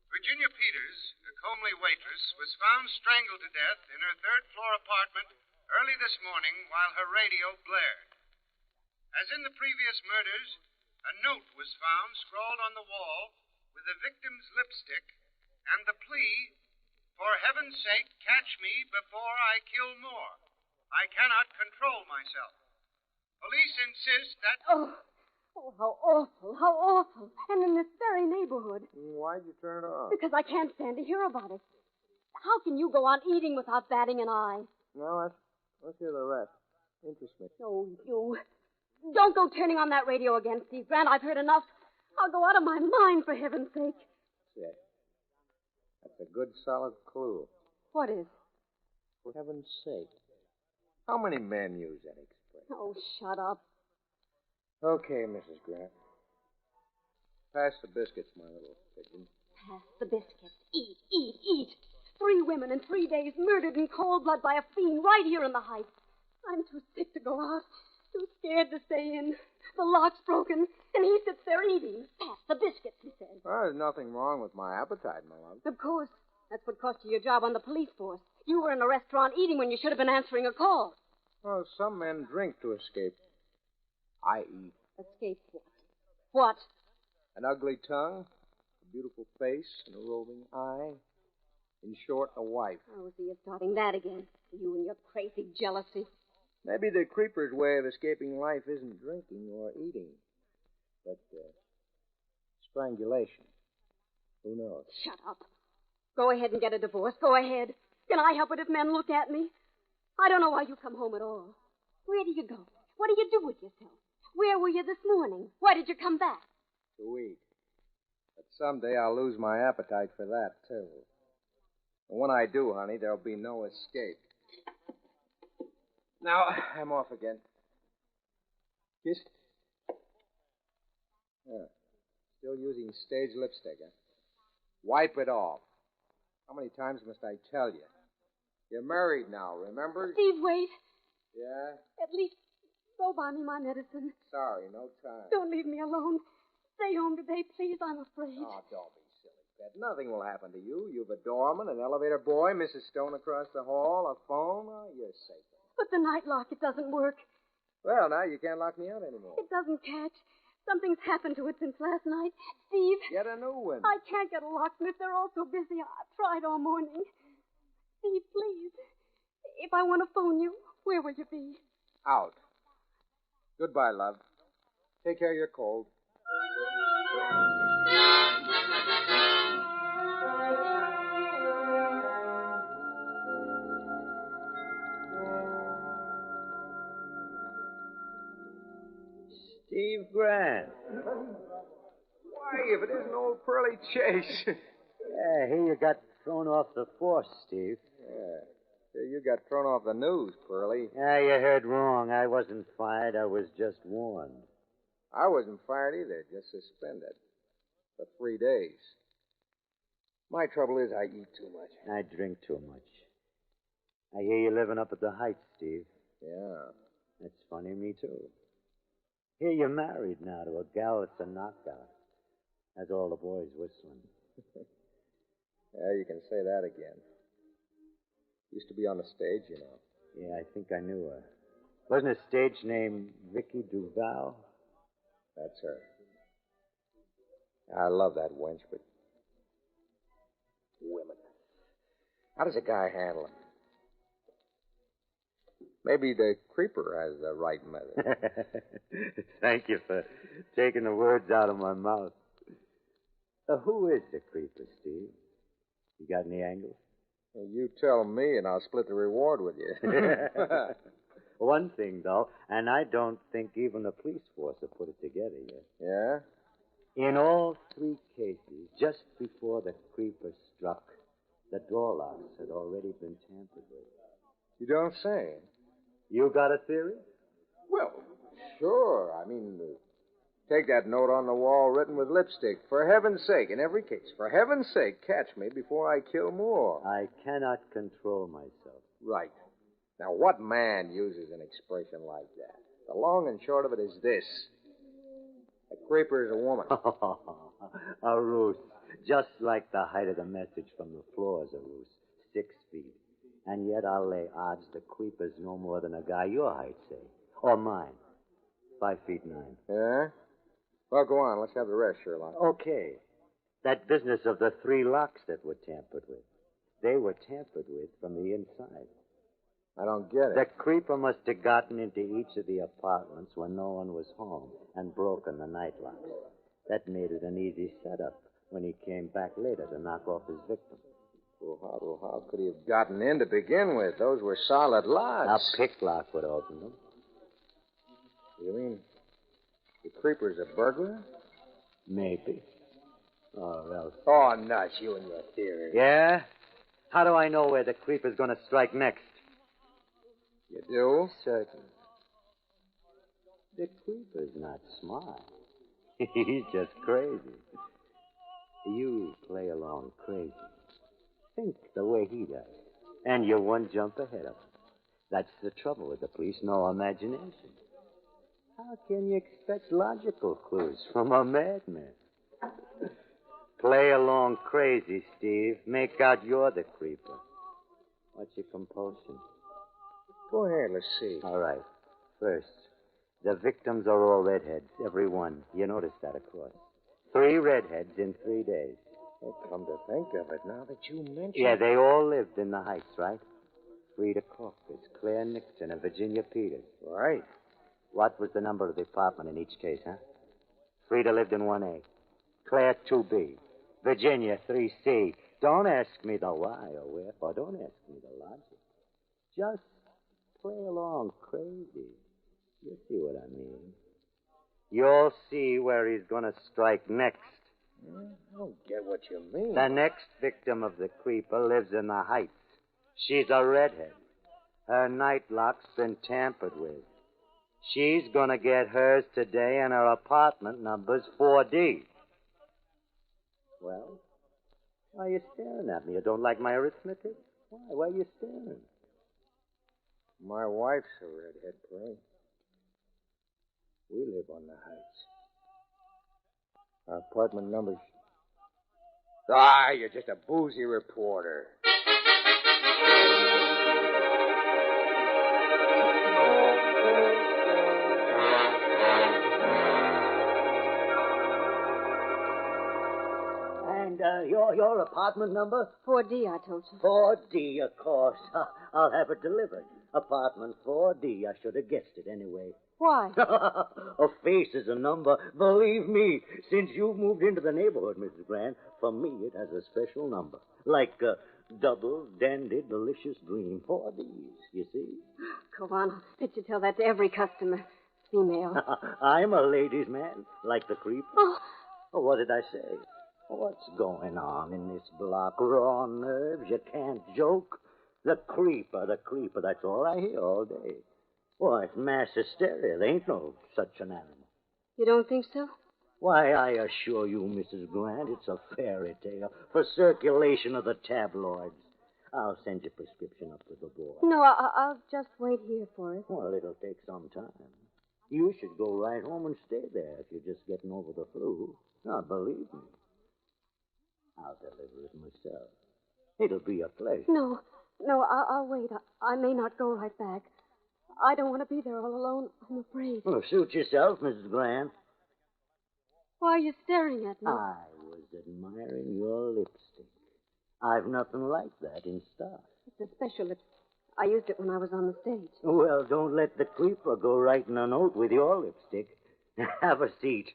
Virginia Peters, a comely waitress, was found strangled to death in her third-floor apartment early this morning while her radio blared. As in the previous murders, a note was found scrawled on the wall with the victim's lipstick and the plea, "For heaven's sake, catch me before I kill more. I cannot control myself." Police insist that... Oh, how awful, how awful. And in this very neighborhood. Why'd you turn it off? Because I can't stand to hear about it. How can you go on eating without batting an eye? No, let's hear the rest. Interest me. Oh, you. Don't go turning on that radio again, Steve Grant. I've heard enough. I'll go out of my mind, for heaven's sake. Yeah. That's a good, solid clue. What is? For heaven's sake. How many men use that expression? Oh, shut up. Okay, Mrs. Grant. Pass the biscuits, my little pigeon. Pass the biscuits. Eat, eat, eat. 3 women in 3 days murdered in cold blood by a fiend right here in the Heights. I'm too sick to go out. Too scared to stay in. The lock's broken, and he sits there eating. Pass the biscuits, he said. Well, there's nothing wrong with my appetite, my love. Of course. That's what cost you your job on the police force. You were in a restaurant eating when you should have been answering a call. Well, some men drink to escape. I eat. Escape what? What? An ugly tongue, a beautiful face, and a roving eye. In short, a wife. Oh, so you're starting that again. You and your crazy jealousy. Maybe the creeper's way of escaping life isn't drinking or eating, but strangulation. Who knows? Shut up. Go ahead and get a divorce. Go ahead. Can I help it if men look at me? I don't know why you come home at all. Where do you go? What do you do with yourself? Where were you this morning? Why did you come back? To eat. But someday I'll lose my appetite for that, too. And when I do, honey, there'll be no escape. Now, I'm off again. Kiss? Yeah. Still using stage lipstick, huh? Wipe it off. How many times must I tell you? You're married now, remember? Steve, wait. Yeah? At least go buy me my medicine. Sorry, no time. Don't leave me alone. Stay home today, please. I'm afraid. Oh, don't be silly, Pet. Nothing will happen to you. You've a doorman, an elevator boy, Mrs. Stone across the hall, a phone. Oh, you're safe. But the night lock, it doesn't work. Well, now you can't lock me out anymore. It doesn't catch. Something's happened to it since last night. Steve. Get a new one. I can't get a locksmith. They're all so busy. I've tried all morning. Steve, please. If I want to phone you, where will you be? Out. Goodbye, love. Take care of your cold. Steve Grant. Why, if it isn't old Pearly Chase. Yeah, here you got thrown off the force, Steve. Yeah. Here you got thrown off the news, Pearly. Yeah, you heard wrong. I wasn't fired. I was just warned. I wasn't fired either, just suspended. For 3 days. My trouble is I eat too much. I drink too much. I hear you living up at the Heights, Steve. Yeah. That's funny, me too. Here you're married now to a gal that's a knockout. Has all the boys whistling. Yeah, you can say that again. Used to be on the stage, you know. Yeah, I think I knew her. Wasn't a stage name Vicky Duval? That's her. I love that wench, but women. How does a guy handle them? Maybe the creeper has the right method. Thank you for taking the words out of my mouth. Who is the creeper, Steve? You got any angles? Well, you tell me, and I'll split the reward with you. One thing, though, and I don't think even the police force have put it together yet. Yeah? In all three cases, just before the creeper struck, the door locks had already been tampered with. You don't say. You got a theory? Well, sure. I mean, take that note on the wall written with lipstick. For heaven's sake, in every case, for heaven's sake, catch me before I kill more. I cannot control myself. Right. Now, what man uses an expression like that? The long and short of it is this. A creeper is a woman. A ruse. Just like the height of the message from the floor is a ruse. 6 feet. And yet I'll lay odds the creeper's no more than a guy your height, say. Or mine. 5'9". Yeah? Well, go on. Let's have the rest, Sherlock. Okay. That business of the 3 locks that were tampered with. They were tampered with from the inside. I don't get it. The creeper must have gotten into each of the apartments when no one was home and broken the night locks. That made it an easy setup when he came back later to knock off his victim. Well, how could he have gotten in to begin with? Those were solid locks. A pick lock would open them. You mean the creeper's a burglar? Maybe. Or else. Oh, nuts, you and your theory. Yeah? How do I know where the creeper's going to strike next? You do? Certain. The creeper's not smart. He's just crazy. You play along crazy. Think the way he does. And you're one jump ahead of him. That's the trouble with the police, no imagination. How can you expect logical clues from a madman? Play along crazy, Steve. Make out you're the creeper. What's your compulsion? Go ahead, let's see. All right. First, the victims are all redheads, every one. You noticed that, of course. 3 redheads in 3 days. Well, come to think of it, now that you mention Yeah, it. they all lived in the Heights, right? Frida Corpus, Claire Nixon, and Virginia Peters. Right. What was the number of the apartment in each case, huh? Frida lived in 1A. Claire, 2B. Virginia, 3C. Don't ask me the why or wherefore. Don't ask me the logic. Just play along crazy. You see what I mean. You'll see where he's going to strike next. I don't get what you mean. The next victim of the creeper lives in the Heights. She's a redhead. Her night lock's been tampered with. She's going to get hers today, and her apartment number's 4D. Well, why are you staring at me? You don't like my arithmetic? Why are you staring? My wife's a redhead, Pray. We live on the Heights. Our apartment number's... Ah, you're just a boozy reporter. And your apartment number? 4D, I told you. 4D, of course. I'll have it delivered. Apartment 4D. I should have guessed it anyway. Why? A face is a number. Believe me, since you've moved into the neighborhood, Mrs. Grant, for me it has a special number. Like double, dandy, delicious dream. 4Ds, you see? Go on. I'll bet you tell that to every customer. Female. I'm a ladies' man, like the creep. Oh. What did I say? What's going on in this block? Raw nerves? You can't joke. The creeper, that's all I hear all day. Why, it's mass hysteria. There ain't no such an animal. You don't think so? Why, I assure you, Mrs. Grant, it's a fairy tale for circulation of the tabloids. I'll send your prescription up to the boy. No, I'll just wait here for it. Well, it'll take some time. You should go right home and stay there if you're just getting over the flu. Now, believe me. I'll deliver it myself. It'll be a pleasure. No, I'll wait. I may not go right back. I don't want to be there all alone. I'm afraid. Well, suit yourself, Mrs. Grant. Why are you staring at me? I was admiring your lipstick. I've nothing like that in stock. It's a special lipstick. I used it when I was on the stage. Well, don't let the creeper go writing a note with your lipstick. Have a seat.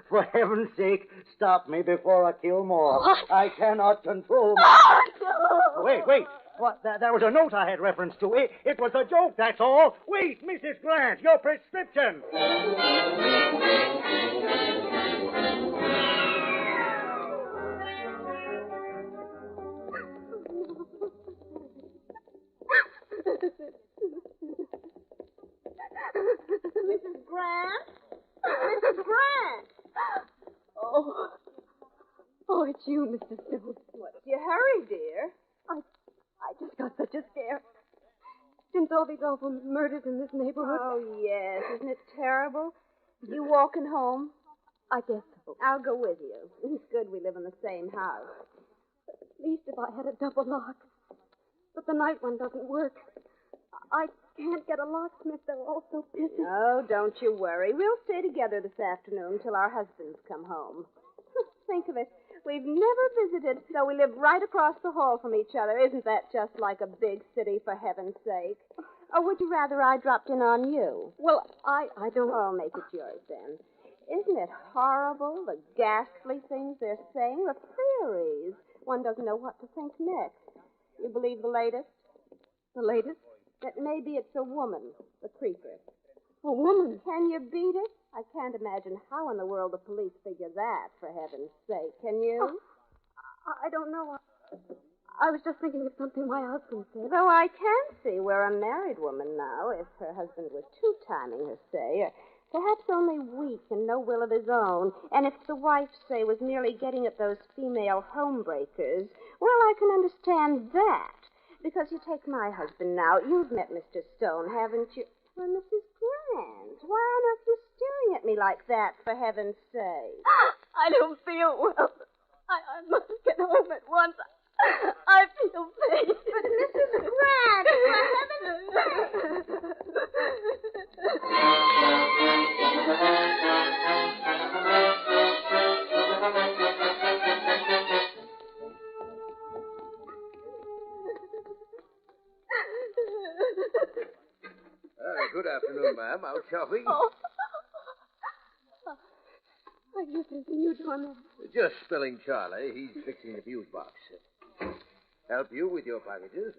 For heaven's sake, stop me before I kill more. What? I cannot control Oh, myself. Wait. What? There was a note I had reference to. It was a joke, that's all. Wait, Mrs. Grant, your prescription. Mrs. Grant? Mrs. Grant! Oh, it's you, Mr. Stone. What's your hurry, dear? I just got such a scare. Since all these awful murders in this neighborhood. Oh, yes. Isn't it terrible? You walking home? I guess so. I'll go with you. It's good we live in the same house. At least if I had a double lock. But the night one doesn't work. I can't get a locksmith. They're all so busy. Oh, don't you worry. We'll stay together this afternoon till our husbands come home. Think of it. We've never visited, though we live right across the hall from each other. Isn't that just like a big city, for heaven's sake? Or would you rather I dropped in on you? Well, I don't... Oh, make it yours, then. Isn't it horrible, the ghastly things they're saying? The theories. One doesn't know what to think next. You believe the latest? The latest? That maybe it's a woman, the creeper. A woman? Can you beat it? I can't imagine how in the world the police figure that, for heaven's sake. Can you? Oh, I don't know. I was just thinking of something my husband said. Though I can see we're a married woman now, if her husband was two-timing her, say, or perhaps only weak and no will of his own, and if the wife, say, was merely getting at those female homebreakers, well, I can understand that. Because you take my husband now. You've met Mr. Stone, haven't you? Well, Mrs. Grant, why on earth are you staring at me like that, for heaven's sake? I don't feel well. I must get home at once. I feel pain. But Mrs. Grant, for heaven's sake! Good afternoon, ma'am. Out shopping? Oh. I guess there's a new doorman. Just spilling Charlie. He's fixing the fuse box. Help you with your packages?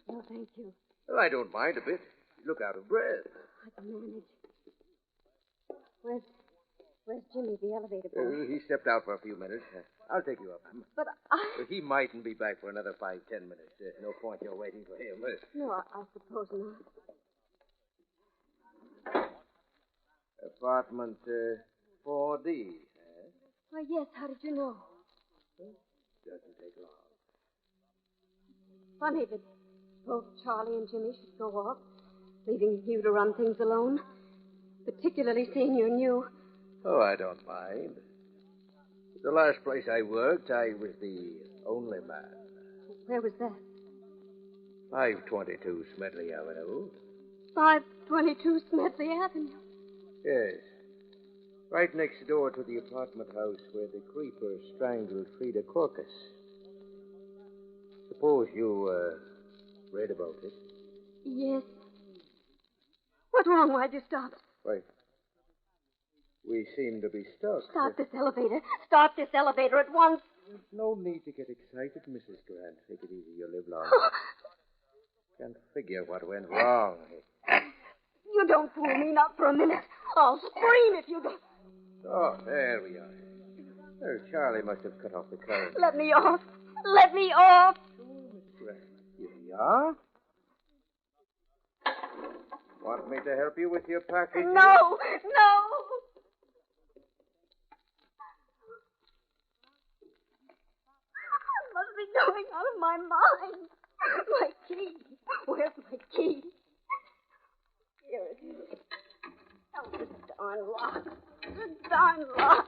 No, thank you. Well, I don't mind a bit. You look out of breath. I can manage. Where's Jimmy, the elevator boy? He stepped out for a few minutes. I'll take you up. But He mightn't be back for another 5-10 minutes. No point you're waiting for him. No, I suppose not. Apartment 4D. Why, yes. How did you know? Doesn't take long. Funny that both Charlie and Jimmy should go off, leaving you to run things alone. Particularly seeing you knew. Oh, I don't mind. The last place I worked, I was the only man. Where was that? 522 Smedley Avenue. 522 Smedley Avenue. Yes. Right next door to the apartment house where the creeper strangled Frida Corcus. Suppose you, read about it. Yes. What's wrong? Why'd you stop? Why, we seem to be stuck. Stop this elevator. Stop this elevator at once. There's no need to get excited, Mrs. Grant. Take it easy. You'll live long. Can't figure what went wrong. You don't fool me, not for a minute. I'll scream if you don't. Oh, there we are. Oh, Charlie must have cut off the current. Let me off. Let me off. Here we are. Want me to help you with your package? No, no. I must be going out of my mind. My key. Where's my key? Here it is. Oh, the darn lock. The darn lock.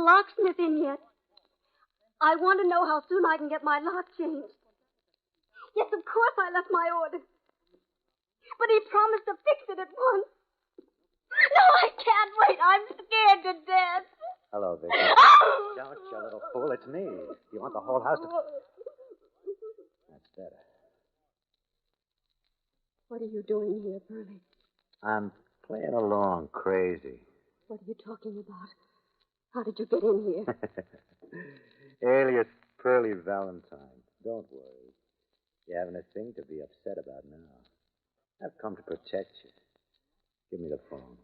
locksmith in yet. I want to know how soon I can get my lock changed. Yes, of course I left my order. But he promised to fix it at once. No, I can't wait. I'm scared to death. Hello, Vicky. Don't, you little fool. It's me. You want the whole house to... That's better. What are you doing here, Pearlie? I'm playing along crazy. What are you talking about? How did you get in here? Alias Pearlie Valentine. Don't worry. You haven't a thing to be upset about now. I've come to protect you. Give me the phone.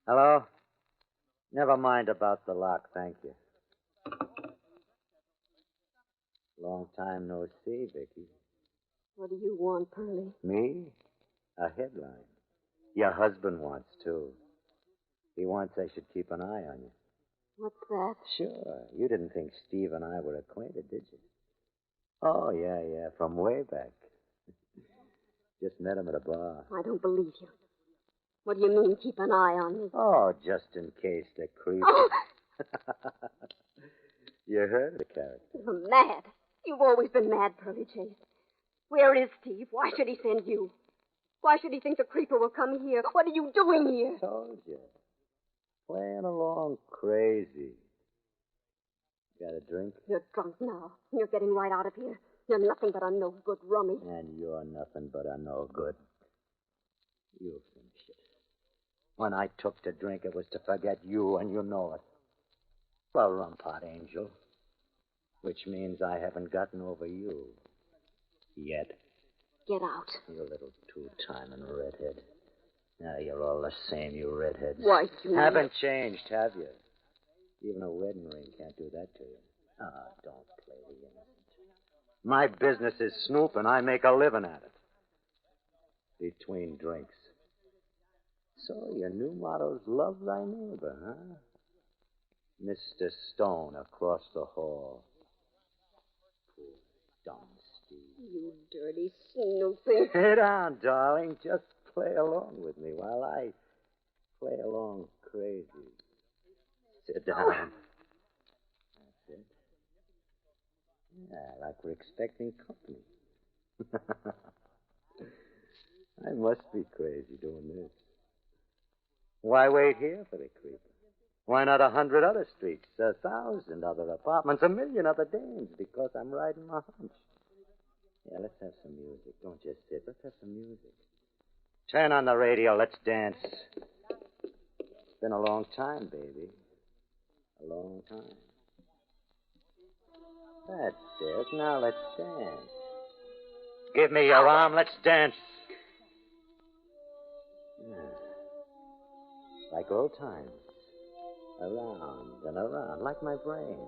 Hello? Never mind about the lock, thank you. Long time no see, Vicky. What do you want, Pearlie? Me? A headline. Your husband wants, too. He wants I should keep an eye on you. What's that? Sure. You didn't think Steve and I were acquainted, did you? Oh, yeah, from way back. Just met him at a bar. I don't believe you. What do you mean, keep an eye on me? Oh, just in case the creep... Oh! You heard the character. You're mad. You've always been mad, Pearlie Chase. Where is Steve? Why should he send you? Why should he think the creeper will come here? What are you doing here? Told you. Playing along crazy. Got a drink? You're drunk now. You're getting right out of here. You're nothing but a no-good rummy. And you're nothing but a no-good. You finish it. When I took to drink, it was to forget you, and you know it. Well, rum pot angel. Which means I haven't gotten over you. Yet. Get out. You little two-timing redhead. Now you're all the same, you redheads. Why, you... Haven't changed, have you? Even a wedding ring can't do that to you. Ah, don't play the innocent. My business is snooping. I make a living at it. Between drinks. So your new motto's love thy neighbor, huh? Mr. Stone across the hall. Poor dumb Steve. You dirty snooping. Sit down, darling. Just play along with me while I play along crazy. Sit down. That's it. Yeah, like we're expecting company. I must be crazy doing this. Why wait here for the creeper? Why not 100 other streets, 1,000 other apartments, 1,000,000 other dames? Because I'm riding my hunch. Yeah, let's have some music. Don't just sit. Let's have some music. Turn on the radio. Let's dance. It's been a long time, baby. A long time. That's it. Now let's dance. Give me your arm. Let's dance. Yeah. Like old times. Around and around, like my brain.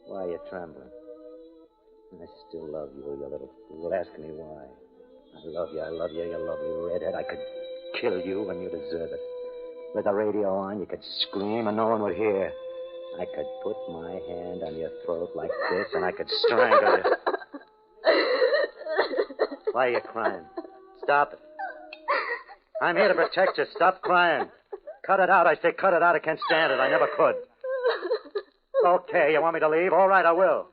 Why are you trembling? I still love you, you little fool. Ask me why. I love you, you lovely redhead. I could kill you and you deserve it. With the radio on, you could scream and no one would hear. I could put my hand on your throat like this and I could strangle you. Why are you crying? Stop it. I'm here to protect you. Stop crying. Cut it out. I say cut it out. I can't stand it. I never could. Okay, you want me to leave? All right, I will.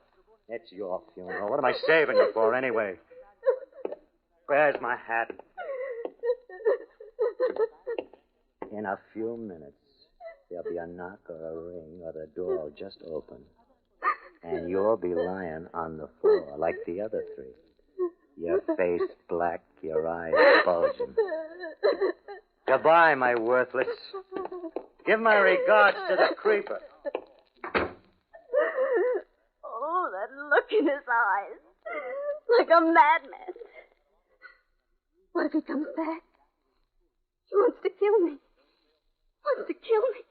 It's your funeral. What am I saving you for anyway? Where's my hat? In a few minutes, there'll be a knock or a ring or the door will just open. And you'll be lying on the floor like the other three. Your face black, your eyes bulging. Goodbye, my worthless. Give my regards to the creeper. Oh, that look in his eyes. Like a madman. What if he comes back? He wants to kill me. Wants to kill me.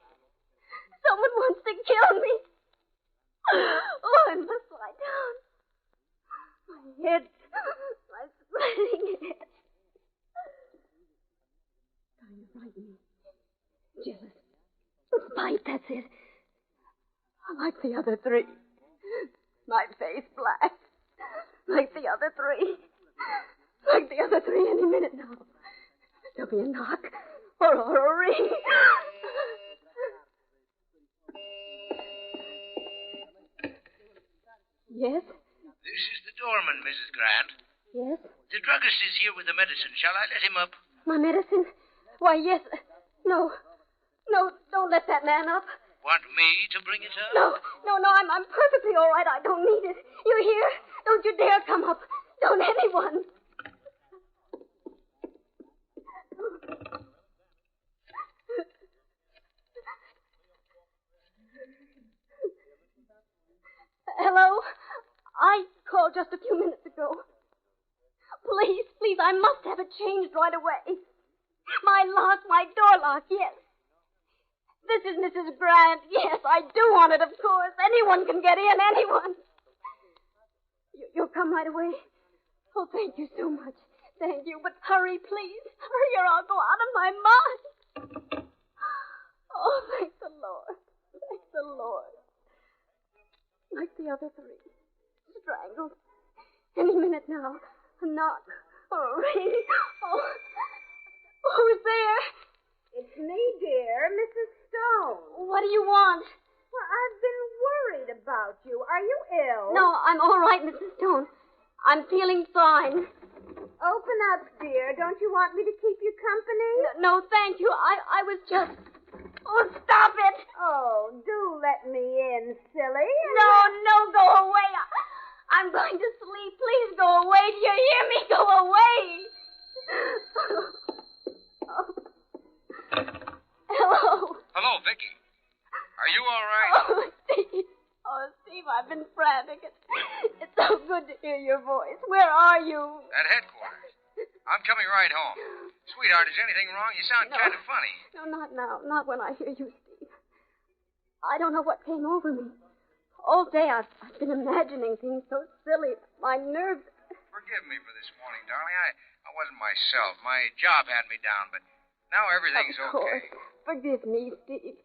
Someone wants to kill me. Oh, I must lie down. My head. My sweating head. Trying to frighten me. Jealous. Spite, that's it. Like the other three. My face black. Like the other three. Like the other three any minute now. There'll be a knock or a ring. Yes? This is the doorman, Mrs. Grant. Yes? The druggist is here with the medicine. Shall I let him up? My medicine? Why, yes. No. No, don't let that man up. Want me to bring it up? No, I'm perfectly all right. I don't need it. You hear? Don't you dare come up. Don't anyone. Hello? I called just a few minutes ago. Please, I must have it changed right away. My lock, my door lock, yes. This is Mrs. Grant. Yes, I do want it, of course. Anyone can get in, anyone. You'll come right away? Oh, thank you so much. Thank you, but hurry, please. Hurry or I'll go out of my mind. Oh, thank the Lord. Thank the Lord. Like the other three. Strangled. Any minute now. A knock or a ring. Oh, who's there? It's me, dear, Mrs. Stone. What do you want? Well, I've been worried about you. Are you ill? No, I'm all right, Mrs. Stone. I'm feeling fine. Open up, dear. Don't you want me to keep you company? No, thank you. I was just... Oh, stop it! Oh, do let me in, silly. No, go away. I'm going to sleep. Please go away. Do you hear me? Go away. Hello. Hello, Vicky. Are you all right? Oh, Steve, I've been frantic. It's so good to hear your voice. Where are you? At headquarters. I'm coming right home. Sweetheart, is anything wrong? You sound kind of funny. No, not now. Not when I hear you, Steve. I don't know what came over me. All day I've been imagining things so silly. My nerves... Forgive me for this morning, darling. I wasn't myself. My job had me down, but now everything's Of course. okay. Forgive me, Steve.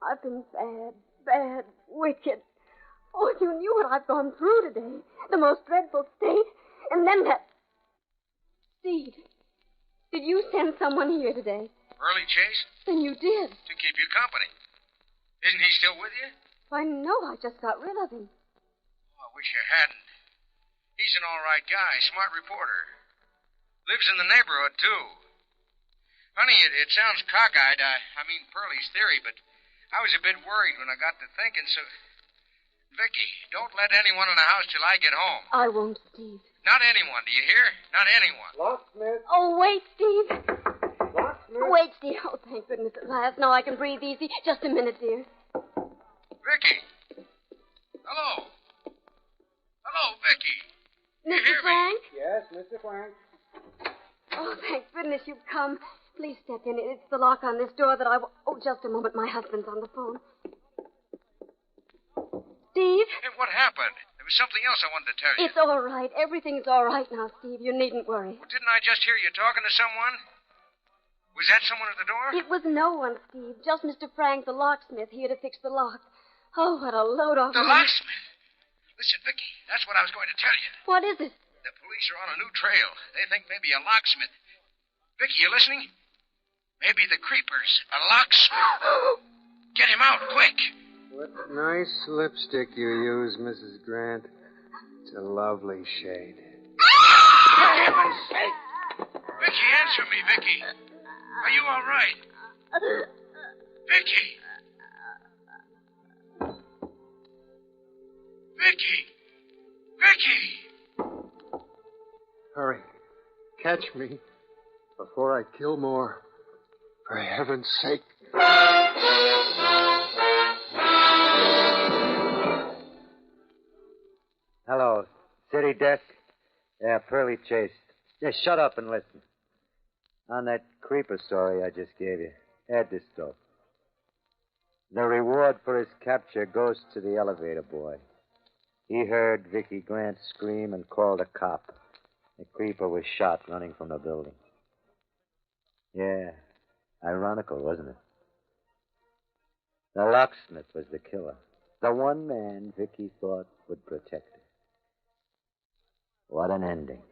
I've been bad, wicked. Oh, if you knew what I've gone through today. The most dreadful state. And then that... Steve, did you send someone here today? Early Chase? Then you did. To keep you company. Isn't he still with you? I know. I just got rid of him. Oh, I wish you hadn't. He's an all right guy, smart reporter. Lives in the neighborhood, too. Honey, it sounds cockeyed. I mean, Pearlie's theory, but I was a bit worried when I got to thinking, so... Vicky, don't let anyone in the house till I get home. I won't, Steve. Not anyone, do you hear? Not anyone. Locksmith. Oh, wait, Steve. Locksmith. Wait, Steve. Oh, thank goodness at last. Now I can breathe easy. Just a minute, dear. Vicky. Hello. Hello, Vicky. You Mr. hear Frank? me? Yes, Mr. Frank. Oh, thank goodness you've come. Please step in. It's the lock on this door that I... Oh, just a moment. My husband's on the phone. Steve? Hey, what happened? There was something else I wanted to tell you. It's all right. Everything's all right now, Steve. You needn't worry. Well, didn't I just hear you talking to someone? Was that someone at the door? It was no one, Steve. Just Mr. Frank, the locksmith, here to fix the lock. Oh, what a load off. The locksmith? Listen, Vicky, that's what I was going to tell you. What is it? The police are on a new trail. They think maybe a locksmith. Vicky, you listening? Maybe the creeper's a locksmith. Get him out, quick. What nice lipstick you use, Mrs. Grant. It's a lovely shade. For heaven's sake. Vicky, answer me, Vicky. Are you all right? Vicky. Vicky. Vicky. Hurry. Catch me before I kill more. For heaven's sake. Hello. City desk? Yeah, Pearlie Chase. Yeah, shut up and listen. On that creeper story I just gave you, add this stuff. The reward for his capture goes to the elevator boy. He heard Vicky Grant scream and called a cop. The creeper was shot running from the building. Yeah, ironical, wasn't it? The locksmith was the killer. The one man Vicky thought would protect her. What an ending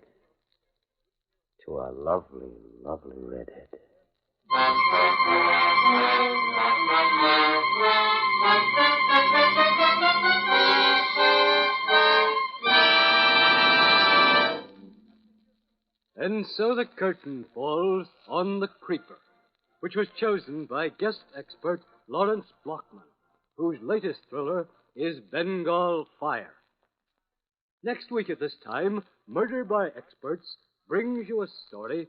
to a lovely, lovely redhead. And so the curtain falls on The Creeper, which was chosen by guest expert Lawrence Blockman, whose latest thriller is Bengal Fire. Next week at this time, Murder by Experts brings you a story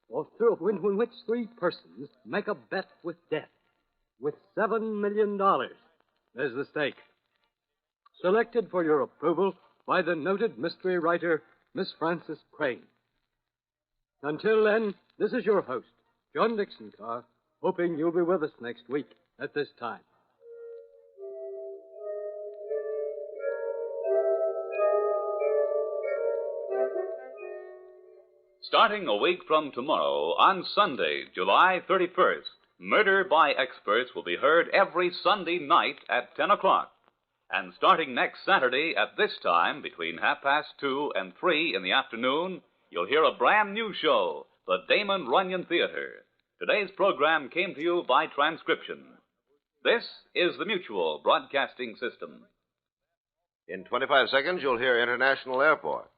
in which three persons make a bet with death, with $7 million as the stake. Selected for your approval by the noted mystery writer, Miss Frances Crane. Until then, this is your host, John Dixon Carr, hoping you'll be with us next week at this time. Starting a week from tomorrow, on Sunday, July 31st, Murder by Experts will be heard every Sunday night at 10 o'clock. And starting next Saturday at this time, between 2:30 and 3 in the afternoon, you'll hear a brand new show, the Damon Runyon Theater. Today's program came to you by transcription. This is the Mutual Broadcasting System. In 25 seconds, you'll hear International Airport.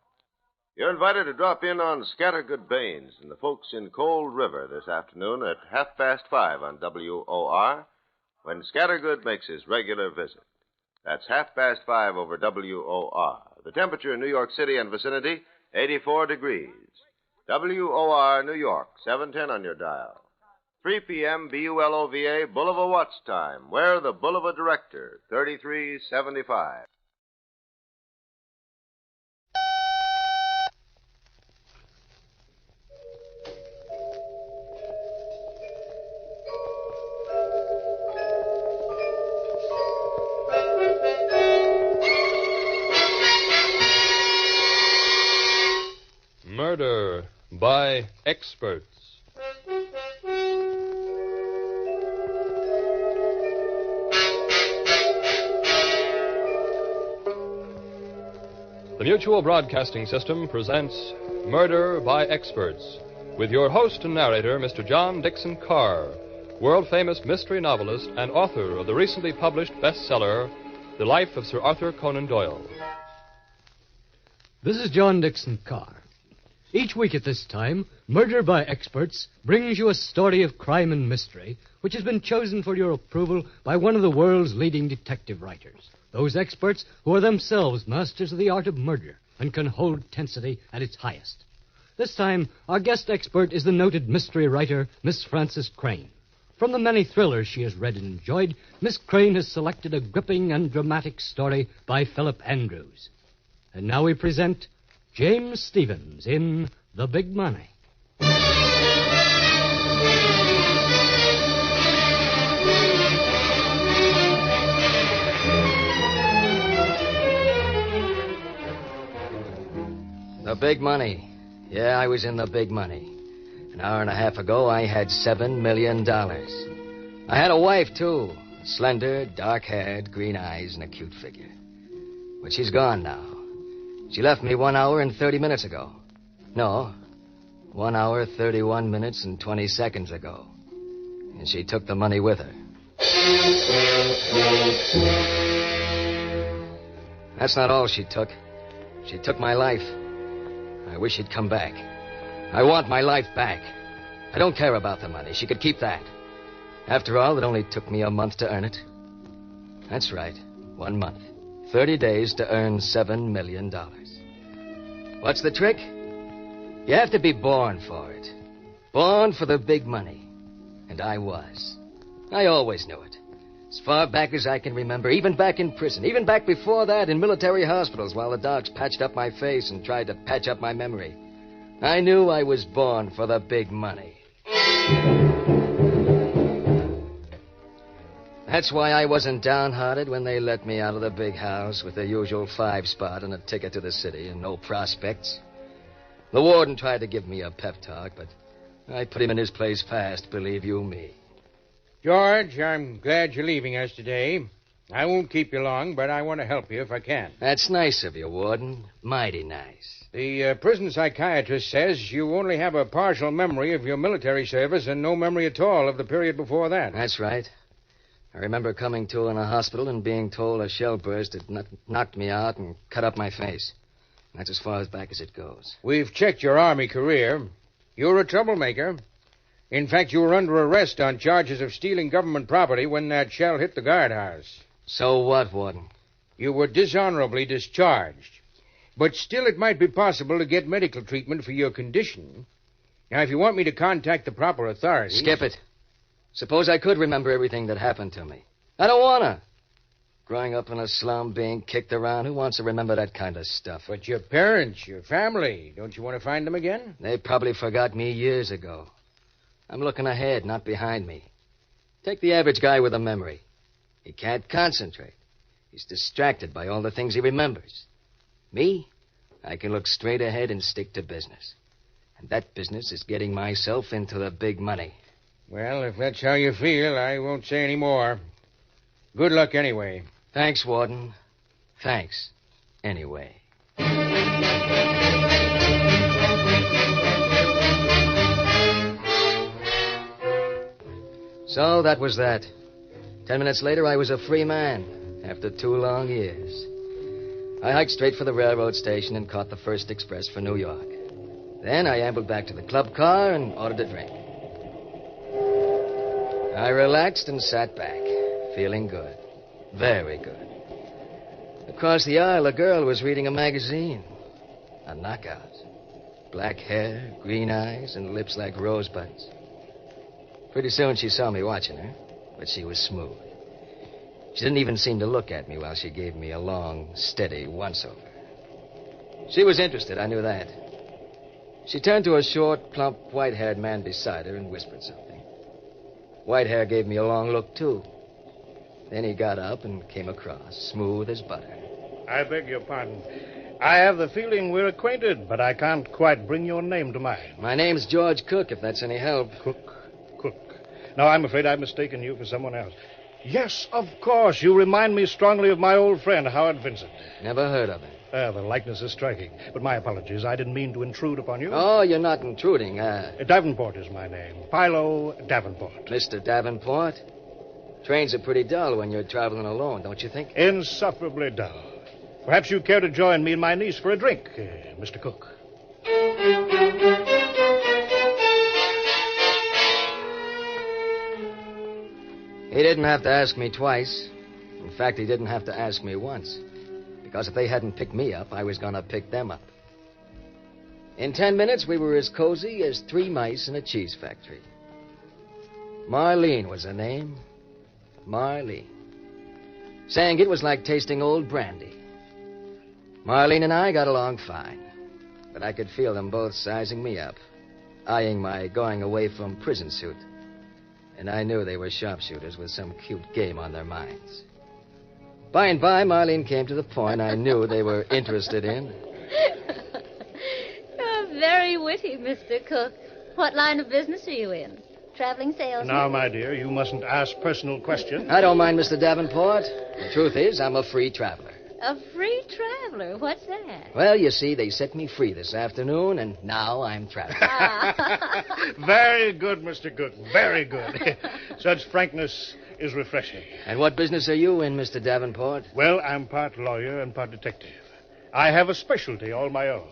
You're invited to drop in on Scattergood Baines and the folks in Cold River this afternoon at 5:30 on WOR, when Scattergood makes his regular visit. That's 5:30 over WOR. The temperature in New York City and vicinity, 84 degrees. WOR, New York, 710 on your dial. 3 p.m. BULOVA, Bulova Watts time. Where the Bulova Director, 3375. Murder by Experts. The Mutual Broadcasting System presents Murder by Experts, with your host and narrator, Mr. John Dixon Carr, world-famous mystery novelist and author of the recently published bestseller, The Life of Sir Arthur Conan Doyle. This is John Dixon Carr. Each week at this time, Murder by Experts brings you a story of crime and mystery which has been chosen for your approval by one of the world's leading detective writers. Those experts who are themselves masters of the art of murder and can hold tensity at its highest. This time, our guest expert is the noted mystery writer, Miss Frances Crane. From the many thrillers she has read and enjoyed, Miss Crane has selected a gripping and dramatic story by Philip Andrews. And now we present James Stevens in The Big Money. The Big Money. Yeah, I was in the Big Money. An hour and a half ago, I had $7 million. I had a wife, too. Slender, dark-haired, green eyes, and a cute figure. But she's gone now. She left me 1 hour and 30 minutes ago. No, 1 hour, 31 minutes, and 20 seconds ago. And she took the money with her. That's not all she took. She took my life. I wish she'd come back. I want my life back. I don't care about the money. She could keep that. After all, it only took me a month to earn it. That's right, 1 month. 30 days to earn $7 million. What's the trick? You have to be born for it. Born for the big money. And I was. I always knew it. As far back as I can remember, even back in prison, even back before that in military hospitals while the docs patched up my face and tried to patch up my memory. I knew I was born for the big money. That's why I wasn't downhearted when they let me out of the big house with the usual 5-spot and a ticket to the city and no prospects. The warden tried to give me a pep talk, but I put him in his place fast, believe you me. George, I'm glad you're leaving us today. I won't keep you long, but I want to help you if I can. That's nice of you, Warden. Mighty nice. The prison psychiatrist says you only have a partial memory of your military service and no memory at all of the period before that. That's right. I remember coming to in a hospital and being told a shell burst had knocked me out and cut up my face. That's as far back as it goes. We've checked your Army career. You're a troublemaker. In fact, you were under arrest on charges of stealing government property when that shell hit the guardhouse. So what, Warden? You were dishonorably discharged. But still, it might be possible to get medical treatment for your condition. Now, if you want me to contact the proper authorities... Skip it. Suppose I could remember everything that happened to me. I don't want to. Growing up in a slum, being kicked around, who wants to remember that kind of stuff? But your parents, your family, don't you want to find them again? They probably forgot me years ago. I'm looking ahead, not behind me. Take the average guy with a memory. He can't concentrate. He's distracted by all the things he remembers. Me, I can look straight ahead and stick to business. And that business is getting myself into the big money. Well, if that's how you feel, I won't say any more. Good luck anyway. Thanks, Warden. Thanks. Anyway. So that was that. 10 minutes later, I was a free man after 2 long years. I hiked straight for the railroad station and caught the first express for New York. Then I ambled back to the club car and ordered a drink. I relaxed and sat back, feeling good. Very good. Across the aisle, a girl was reading a magazine. A knockout. Black hair, green eyes, and lips like rosebuds. Pretty soon she saw me watching her, but she was smooth. She didn't even seem to look at me while she gave me a long, steady once-over. She was interested, I knew that. She turned to a short, plump, white-haired man beside her and whispered something. Whitehair gave me a long look, too. Then he got up and came across, smooth as butter. I beg your pardon. I have the feeling we're acquainted, but I can't quite bring your name to mind. My name's George Cook, if that's any help. Cook. No, I'm afraid I've mistaken you for someone else. Yes, of course. You remind me strongly of my old friend, Howard Vincent. Never heard of him. The likeness is striking. But my apologies. I didn't mean to intrude upon you. Oh, you're not intruding. Davenport is my name. Philo Davenport. Mr. Davenport? Trains are pretty dull when you're traveling alone, don't you think? Insufferably dull. Perhaps you care to join me and my niece for a drink, Mr. Cook. He didn't have to ask me twice. In fact, he didn't have to ask me once. Because if they hadn't picked me up, I was going to pick them up. In 10 minutes, we were as cozy as 3 mice in a cheese factory. Marlene was her name. Marlene. Saying it was like tasting old brandy. Marlene and I got along fine. But I could feel them both sizing me up, eyeing my going away from prison suit. And I knew they were sharpshooters with some cute game on their minds. By and by, Marlene came to the point I knew they were interested in. You're very witty, Mr. Cook. What line of business are you in? Traveling salesman? Now, my dear, you mustn't ask personal questions. I don't mind, Mr. Davenport. The truth is, I'm a free traveler. A free traveler? What's that? Well, you see, they set me free this afternoon, and now I'm traveling. Very good, Mr. Cook. Very good. Such frankness is refreshing. And what business are you in, Mr. Davenport? Well, I'm part lawyer and part detective. I have a specialty all my own.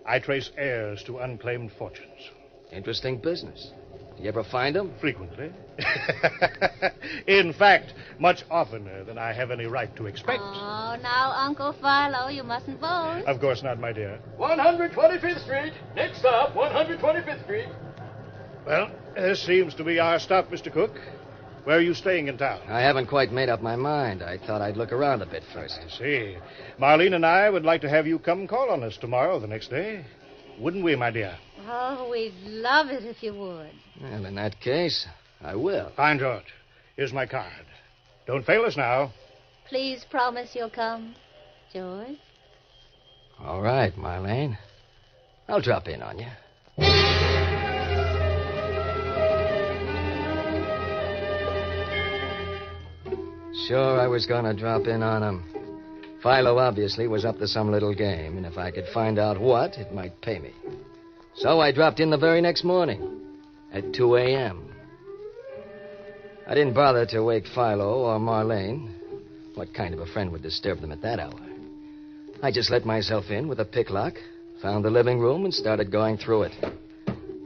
I trace heirs to unclaimed fortunes. Interesting business. You ever find them? Frequently. In fact, much oftener than I have any right to expect. Oh, now, Uncle Philo, you mustn't boast. Of course not, my dear. 125th Street. Next stop, 125th Street. Well, this seems to be our stop, Mr. Cook. Where are you staying in town? I haven't quite made up my mind. I thought I'd look around a bit first. I see. Marlene and I would like to have you come call on us tomorrow, the next day. Wouldn't we, my dear? Oh, we'd love it if you would. Well, in that case, I will. Fine, George. Here's my card. Don't fail us now. Please promise you'll come, George. All right, Marlene. I'll drop in on you. Sure, I was going to drop in on him. Philo obviously was up to some little game, and if I could find out what, it might pay me. So I dropped in the very next morning at 2 a.m. I didn't bother to wake Philo or Marlene. What kind of a friend would disturb them at that hour? I just let myself in with a picklock, found the living room, and started going through it.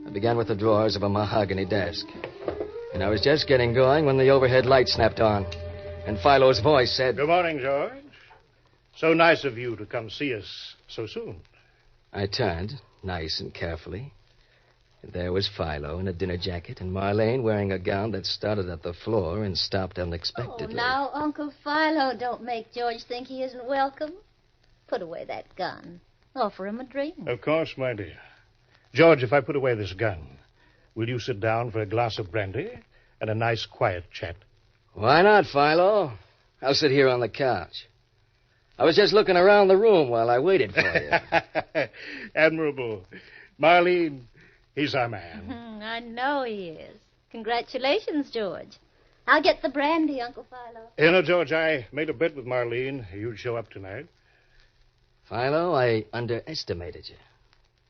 I began with the drawers of a mahogany desk. And I was just getting going when the overhead light snapped on. And Philo's voice said... Good morning, George. So nice of you to come see us so soon. I turned, nice and carefully. And there was Philo in a dinner jacket and Marlene wearing a gown that started at the floor and stopped unexpectedly. Oh, now, Uncle Philo, don't make George think he isn't welcome. Put away that gun. Offer him a drink. Of course, my dear. George, if I put away this gun, will you sit down for a glass of brandy and a nice quiet chat? Why not, Philo? I'll sit here on the couch. I was just looking around the room while I waited for you. Admirable. Marlene, he's our man. I know he is. Congratulations, George. I'll get the brandy, Uncle Philo. You know, George, I made a bet with Marlene you'd show up tonight. Philo, I underestimated you.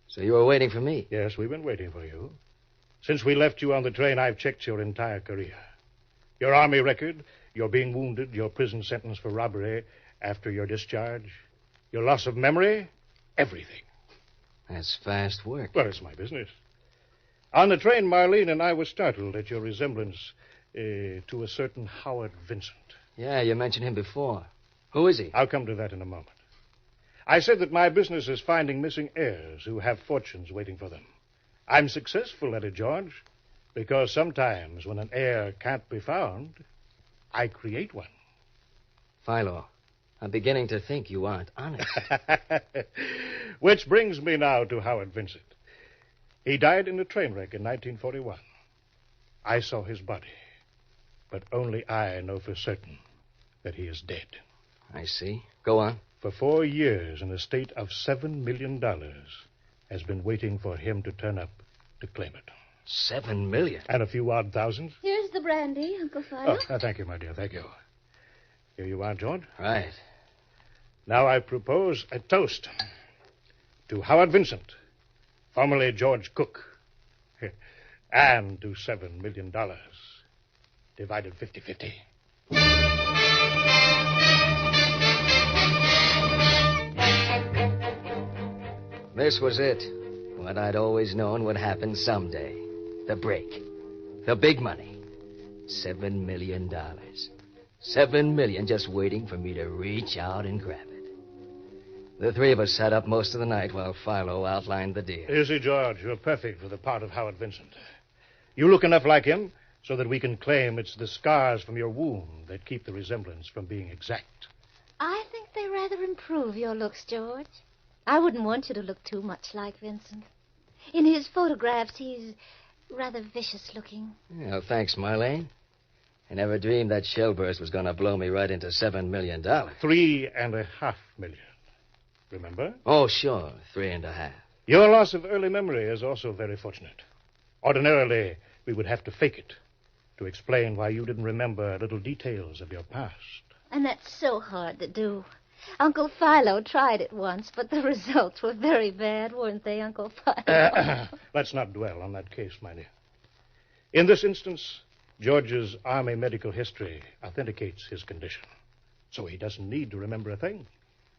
So you were waiting for me? Yes, we've been waiting for you. Since we left you on the train, I've checked your entire career. Your Army record, your being wounded, your prison sentence for robbery after your discharge, your loss of memory, everything. That's fast work. Well, it's my business. On the train, Marlene and I were startled at your resemblance to a certain Howard Vincent. Yeah, you mentioned him before. Who is he? I'll come to that in a moment. I said that my business is finding missing heirs who have fortunes waiting for them. I'm successful at it, George, because sometimes when an heir can't be found, I create one. Philo, I'm beginning to think you aren't honest. Which brings me now to Howard Vincent. He died in a train wreck in 1941. I saw his body, but only I know for certain that he is dead. I see. Go on. For 4 years, an estate of $7 million has been waiting for him to turn up to claim it. $7 million? And a few odd thousands. Here's the brandy, Uncle Philo. Oh, thank you, my dear, thank you. Here you are, George. Right. Now I propose a toast to Howard Vincent, formerly George Cook, and to $7 million, divided 50-50. This was it. What I'd always known would happen someday. The break. The big money. $7 million. $7 million just waiting for me to reach out and grab it. The three of us sat up most of the night while Philo outlined the deal. You see, George, you're perfect for the part of Howard Vincent. You look enough like him so that we can claim it's the scars from your wound that keep the resemblance from being exact. I think they rather improve your looks, George. I wouldn't want you to look too much like Vincent. In his photographs, he's rather vicious looking. Well, thanks, Marlene. I never dreamed that shellburst was going to blow me right into $7 million. $3.5 million. Remember? Oh, sure. 3.5. Your loss of early memory is also very fortunate. Ordinarily, we would have to fake it to explain why you didn't remember little details of your past. And that's so hard to do. Uncle Philo tried it once, but the results were very bad, weren't they, Uncle Philo? Let's not dwell on that case, my dear. In this instance, George's Army medical history authenticates his condition, so he doesn't need to remember a thing.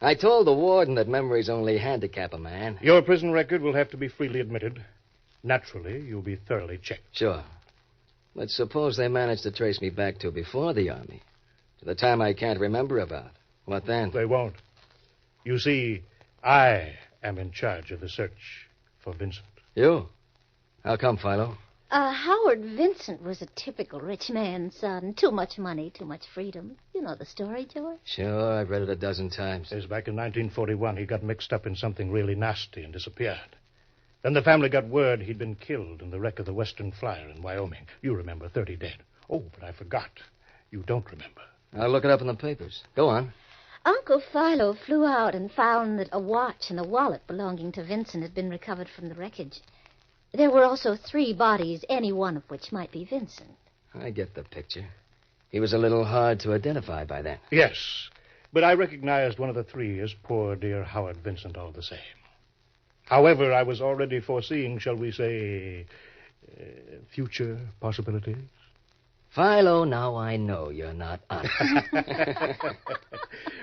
I told the warden that memories only handicap a man. Your prison record will have to be freely admitted. Naturally, you'll be thoroughly checked. Sure. But suppose they manage to trace me back to before the Army, to the time I can't remember about. What then? They won't. You see, I am in charge of the search for Vincent. You? How come, Philo? Howard Vincent was a typical rich man's son. Too much money, too much freedom. You know the story, George? Sure, I've read it a dozen times. Yes, back in 1941, he got mixed up in something really nasty and disappeared. Then the family got word he'd been killed in the wreck of the Western Flyer in Wyoming. You remember, 30 dead. Oh, but I forgot. You don't remember. I'll look it up in the papers. Go on. Uncle Philo flew out and found that a watch and a wallet belonging to Vincent had been recovered from the wreckage. There were also 3 bodies, any one of which might be Vincent. I get the picture. He was a little hard to identify by then. Yes, but I recognized one of the 3 as poor dear Howard Vincent all the same. However, I was already foreseeing, shall we say, future possibilities. Philo, now I know you're not honest.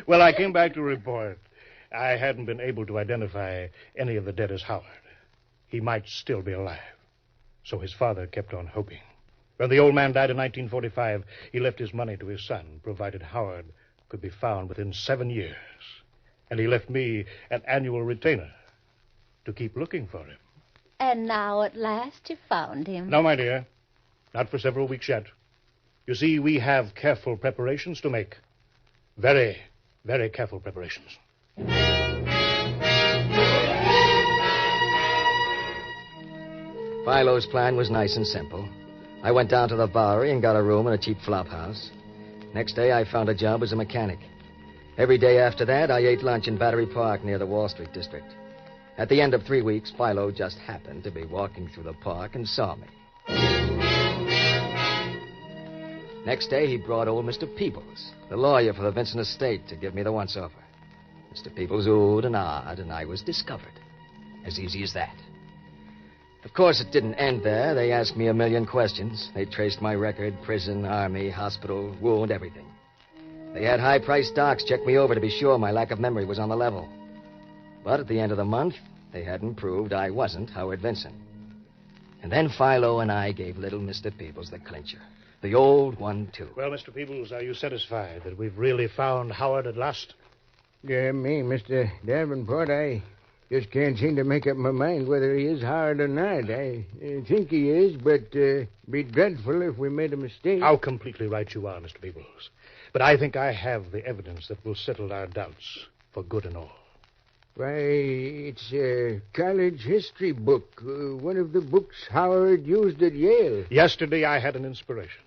Well, I came back to report I hadn't been able to identify any of the dead as Howard. He might still be alive. So his father kept on hoping. When the old man died in 1945, he left his money to his son, provided Howard could be found within 7 years. And he left me an annual retainer to keep looking for him. And now at last you found him. No, my dear. Not for several weeks yet. You see, we have careful preparations to make. Very, very careful preparations. Philo's plan was nice and simple. I went down to the Bowery and got a room in a cheap flop house. Next day, I found a job as a mechanic. Every day after that, I ate lunch in Battery Park near the Wall Street district. At the end of 3 weeks, Philo just happened to be walking through the park and saw me. Next day, he brought old Mr. Peebles, the lawyer for the Vincent estate, to give me the once-over. Mr. Peebles oohed and ahed, and I was discovered. As easy as that. Of course, it didn't end there. They asked me a million questions. They traced my record, prison, army, hospital, wound, everything. They had high-priced docs check me over to be sure my lack of memory was on the level. But at the end of the month, they hadn't proved I wasn't Howard Vincent. And then Philo and I gave little Mr. Peebles the clincher. The old one, too. Well, Mr. Peebles, are you satisfied that we've really found Howard at last? Yeah, me, Mr. Davenport, I just can't seem to make up my mind whether he is Howard or not. I think he is, but be dreadful if we made a mistake. How completely right you are, Mr. Peebles. But I think I have the evidence that will settle our doubts for good and all. Why, it's a college history book. One of the books Howard used at Yale. Yesterday I had an inspiration.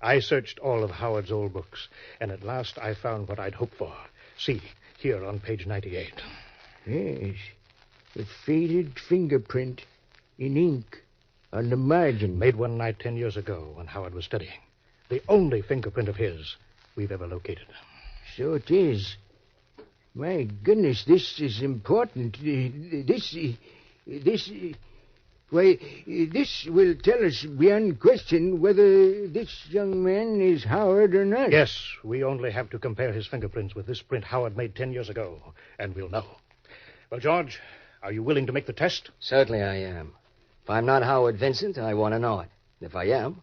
I searched all of Howard's old books, and at last I found what I'd hoped for. See, here on page 98. Yes, a faded fingerprint in ink on the margin. Made one night 10 years ago when Howard was studying. The only fingerprint of his we've ever located. So it is. My goodness, this is important. This will tell us beyond question whether this young man is Howard or not. Yes, we only have to compare his fingerprints with this print Howard made 10 years ago, and we'll know. Well, George, are you willing to make the test? Certainly I am. If I'm not Howard Vincent, I want to know it. If I am,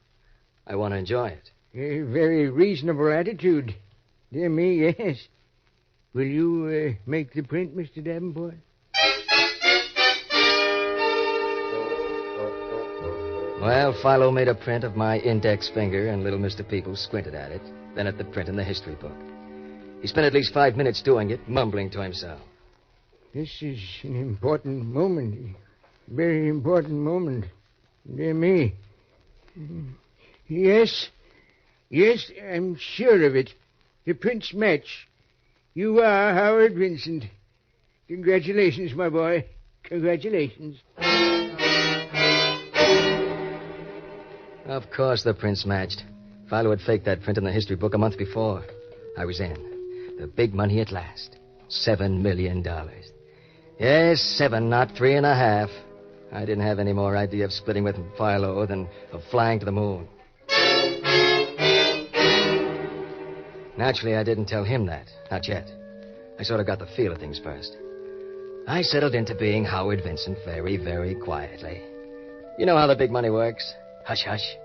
I want to enjoy it. A very reasonable attitude. Dear me, yes. Will you make the print, Mr. Davenport? Well, Philo made a print of my index finger, and little Mr. Peebles squinted at it, then at the print in the history book. He spent at least 5 minutes doing it, mumbling to himself. This is an important moment. A very important moment. Dear me. Yes, I'm sure of it. The prints match. You are Howard Vincent. Congratulations, my boy. Congratulations. Of course the prints matched. Philo had faked that print in the history book a month before. I was in. The big money at last. $7 million. Yes, 7, not 3.5. I didn't have any more idea of splitting with Philo than of flying to the moon. Naturally, I didn't tell him that. Not yet. I sort of got the feel of things first. I settled into being Howard Vincent very, very quietly. You know how the big money works. Hush, hush.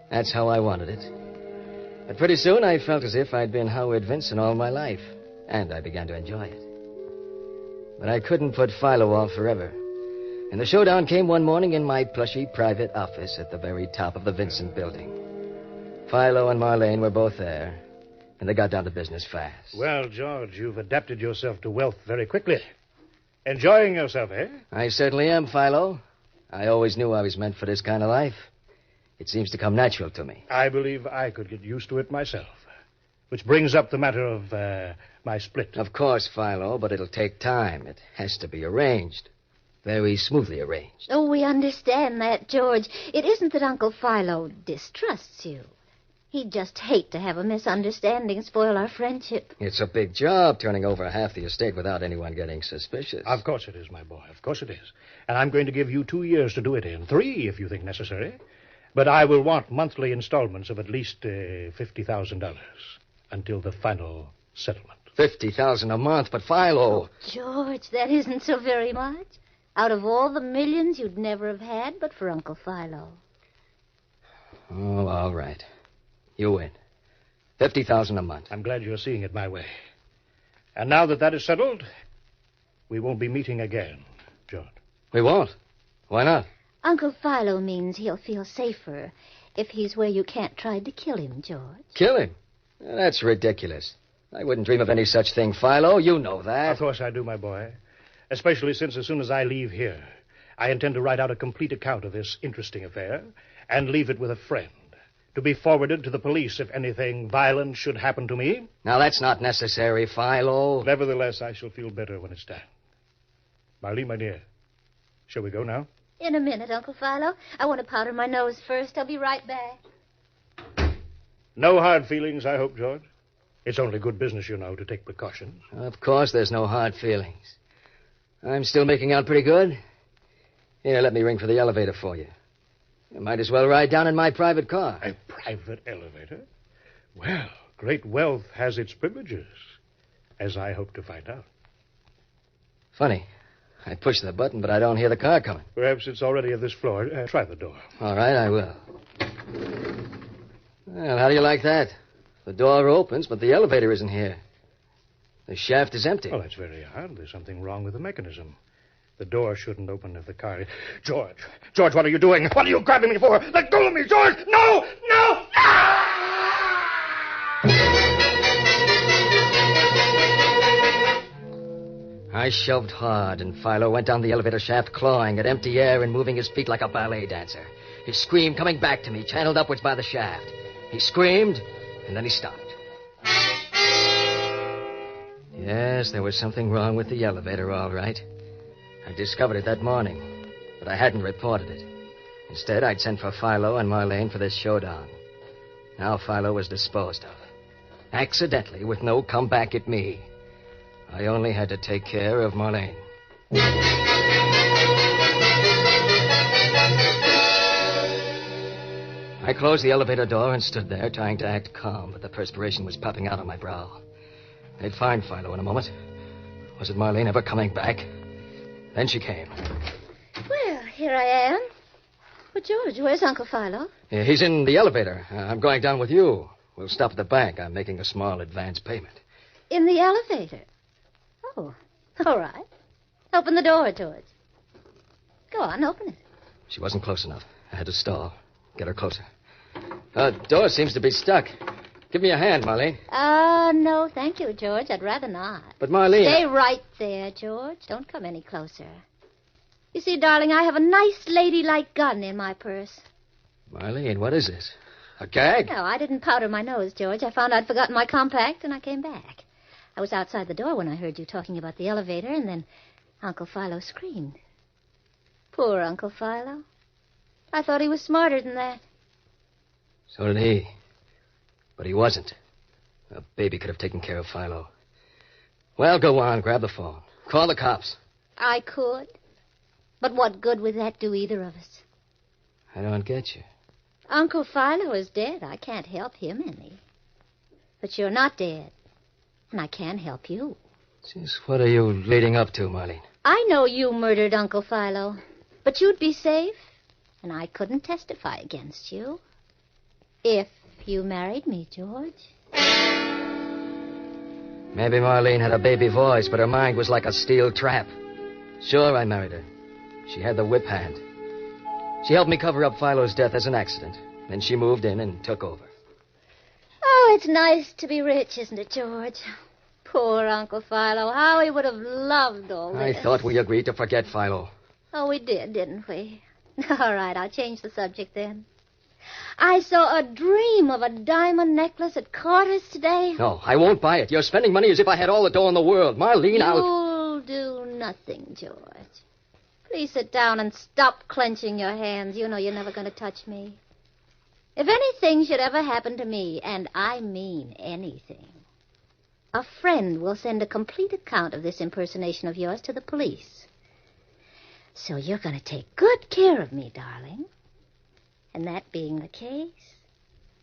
That's how I wanted it. But pretty soon I felt as if I'd been Howard Vincent all my life. And I began to enjoy it. But I couldn't put Philo off forever. And the showdown came one morning in my plushy private office at the very top of the Vincent building. Philo and Marlene were both there. And they got down to business fast. Well, George, you've adapted yourself to wealth very quickly. Enjoying yourself, eh? I certainly am, Philo. I always knew I was meant for this kind of life. It seems to come natural to me. I believe I could get used to it myself. Which brings up the matter of my split. Of course, Philo, but it'll take time. It has to be arranged. Very smoothly arranged. Oh, we understand that, George. It isn't that Uncle Philo distrusts you. He'd just hate to have a misunderstanding spoil our friendship. It's a big job, turning over half the estate without anyone getting suspicious. Of course it is, my boy. Of course it is. And I'm going to give you 2 years to do it in. 3, if you think necessary. But I will want monthly installments of at least $50,000 until the final settlement. $50,000 a month, but Philo... George, that isn't so very much. Out of all the millions you'd never have had but for Uncle Philo. Oh, all right. You win. $50,000 a month. I'm glad you're seeing it my way. And now that is settled, we won't be meeting again, George. We won't? Why not? Uncle Philo means he'll feel safer if he's where you can't try to kill him, George. Kill him? That's ridiculous. I wouldn't dream of any such thing, Philo. You know that. Of course I do, my boy. Especially since as soon as I leave here, I intend to write out a complete account of this interesting affair and leave it with a friend to be forwarded to the police if anything violent should happen to me. Now, that's not necessary, Philo. Nevertheless, I shall feel better when it's done. Marlene, my dear, shall we go now? In a minute, Uncle Philo. I want to powder my nose first. I'll be right back. No hard feelings, I hope, George. It's only good business, you know, to take precautions. Of course there's no hard feelings. I'm still making out pretty good. Here, let me ring for the elevator for you. You might as well ride down in my private car. A private elevator? Well, great wealth has its privileges, as I hope to find out. Funny. I push the button, but I don't hear the car coming. Perhaps it's already at this floor. Try the door. All right, I will. Well, how do you like that? The door opens, but the elevator isn't here. The shaft is empty. Oh, that's very odd. There's something wrong with the mechanism. The door shouldn't open if the car... George! George, what are you doing? What are you grabbing me for? Let go of me, George! No! No! I shoved hard, and Philo went down the elevator shaft, clawing at empty air and moving his feet like a ballet dancer. His scream coming back to me, channeled upwards by the shaft. He screamed, and then he stopped. Yes, there was something wrong with the elevator, all right. I discovered it that morning, but I hadn't reported it. Instead, I'd sent for Philo and Marlene for this showdown. Now Philo was disposed of. Accidentally, with no comeback at me. I only had to take care of Marlene. I closed the elevator door and stood there trying to act calm, but the perspiration was popping out on my brow. They'd find Philo in a moment. Was it Marlene ever coming back? Then she came. Well, here I am. But, George, where's Uncle Philo? Yeah, he's in the elevator. I'm going down with you. We'll stop at the bank. I'm making a small advance payment. In the elevator? Oh, all right. Open the door, George. Go on, open it. She wasn't close enough. I had to stall. Get her closer. Door seems to be stuck. Give me a hand, Marlene. No, thank you, George. I'd rather not. But, Marlene... Stay right there, George. Don't come any closer. You see, darling, I have a nice ladylike gun in my purse. Marlene, what is this? A gag? No, I didn't powder my nose, George. I found I'd forgotten my compact, and I came back. I was outside the door when I heard you talking about the elevator, and then Uncle Philo screamed. Poor Uncle Philo. I thought he was smarter than that. So did he. But he wasn't. A baby could have taken care of Philo. Well, go on. Grab the phone. Call the cops. I could. But what good would that do either of us? I don't get you. Uncle Philo is dead. I can't help him any. But you're not dead. And I can help you. Just what are you leading up to, Marlene? I know you murdered Uncle Philo. But you'd be safe. And I couldn't testify against you. If you married me, George. Maybe Marlene had a baby voice, but her mind was like a steel trap. Sure, I married her. She had the whip hand. She helped me cover up Philo's death as an accident. Then she moved in and took over. Oh, it's nice to be rich, isn't it, George? Poor Uncle Philo. How he would have loved all this. I thought we agreed to forget Philo. Oh, we did, didn't we? All right, I'll change the subject then. I saw a dream of a diamond necklace at Carter's today. No, I won't buy it. You're spending money as if I had all the dough in the world. Marlene, You'll do nothing, George. Please sit down and stop clenching your hands. You know you're never going to touch me. If anything should ever happen to me, and I mean anything, a friend will send a complete account of this impersonation of yours to the police. So you're going to take good care of me, darling. And that being the case,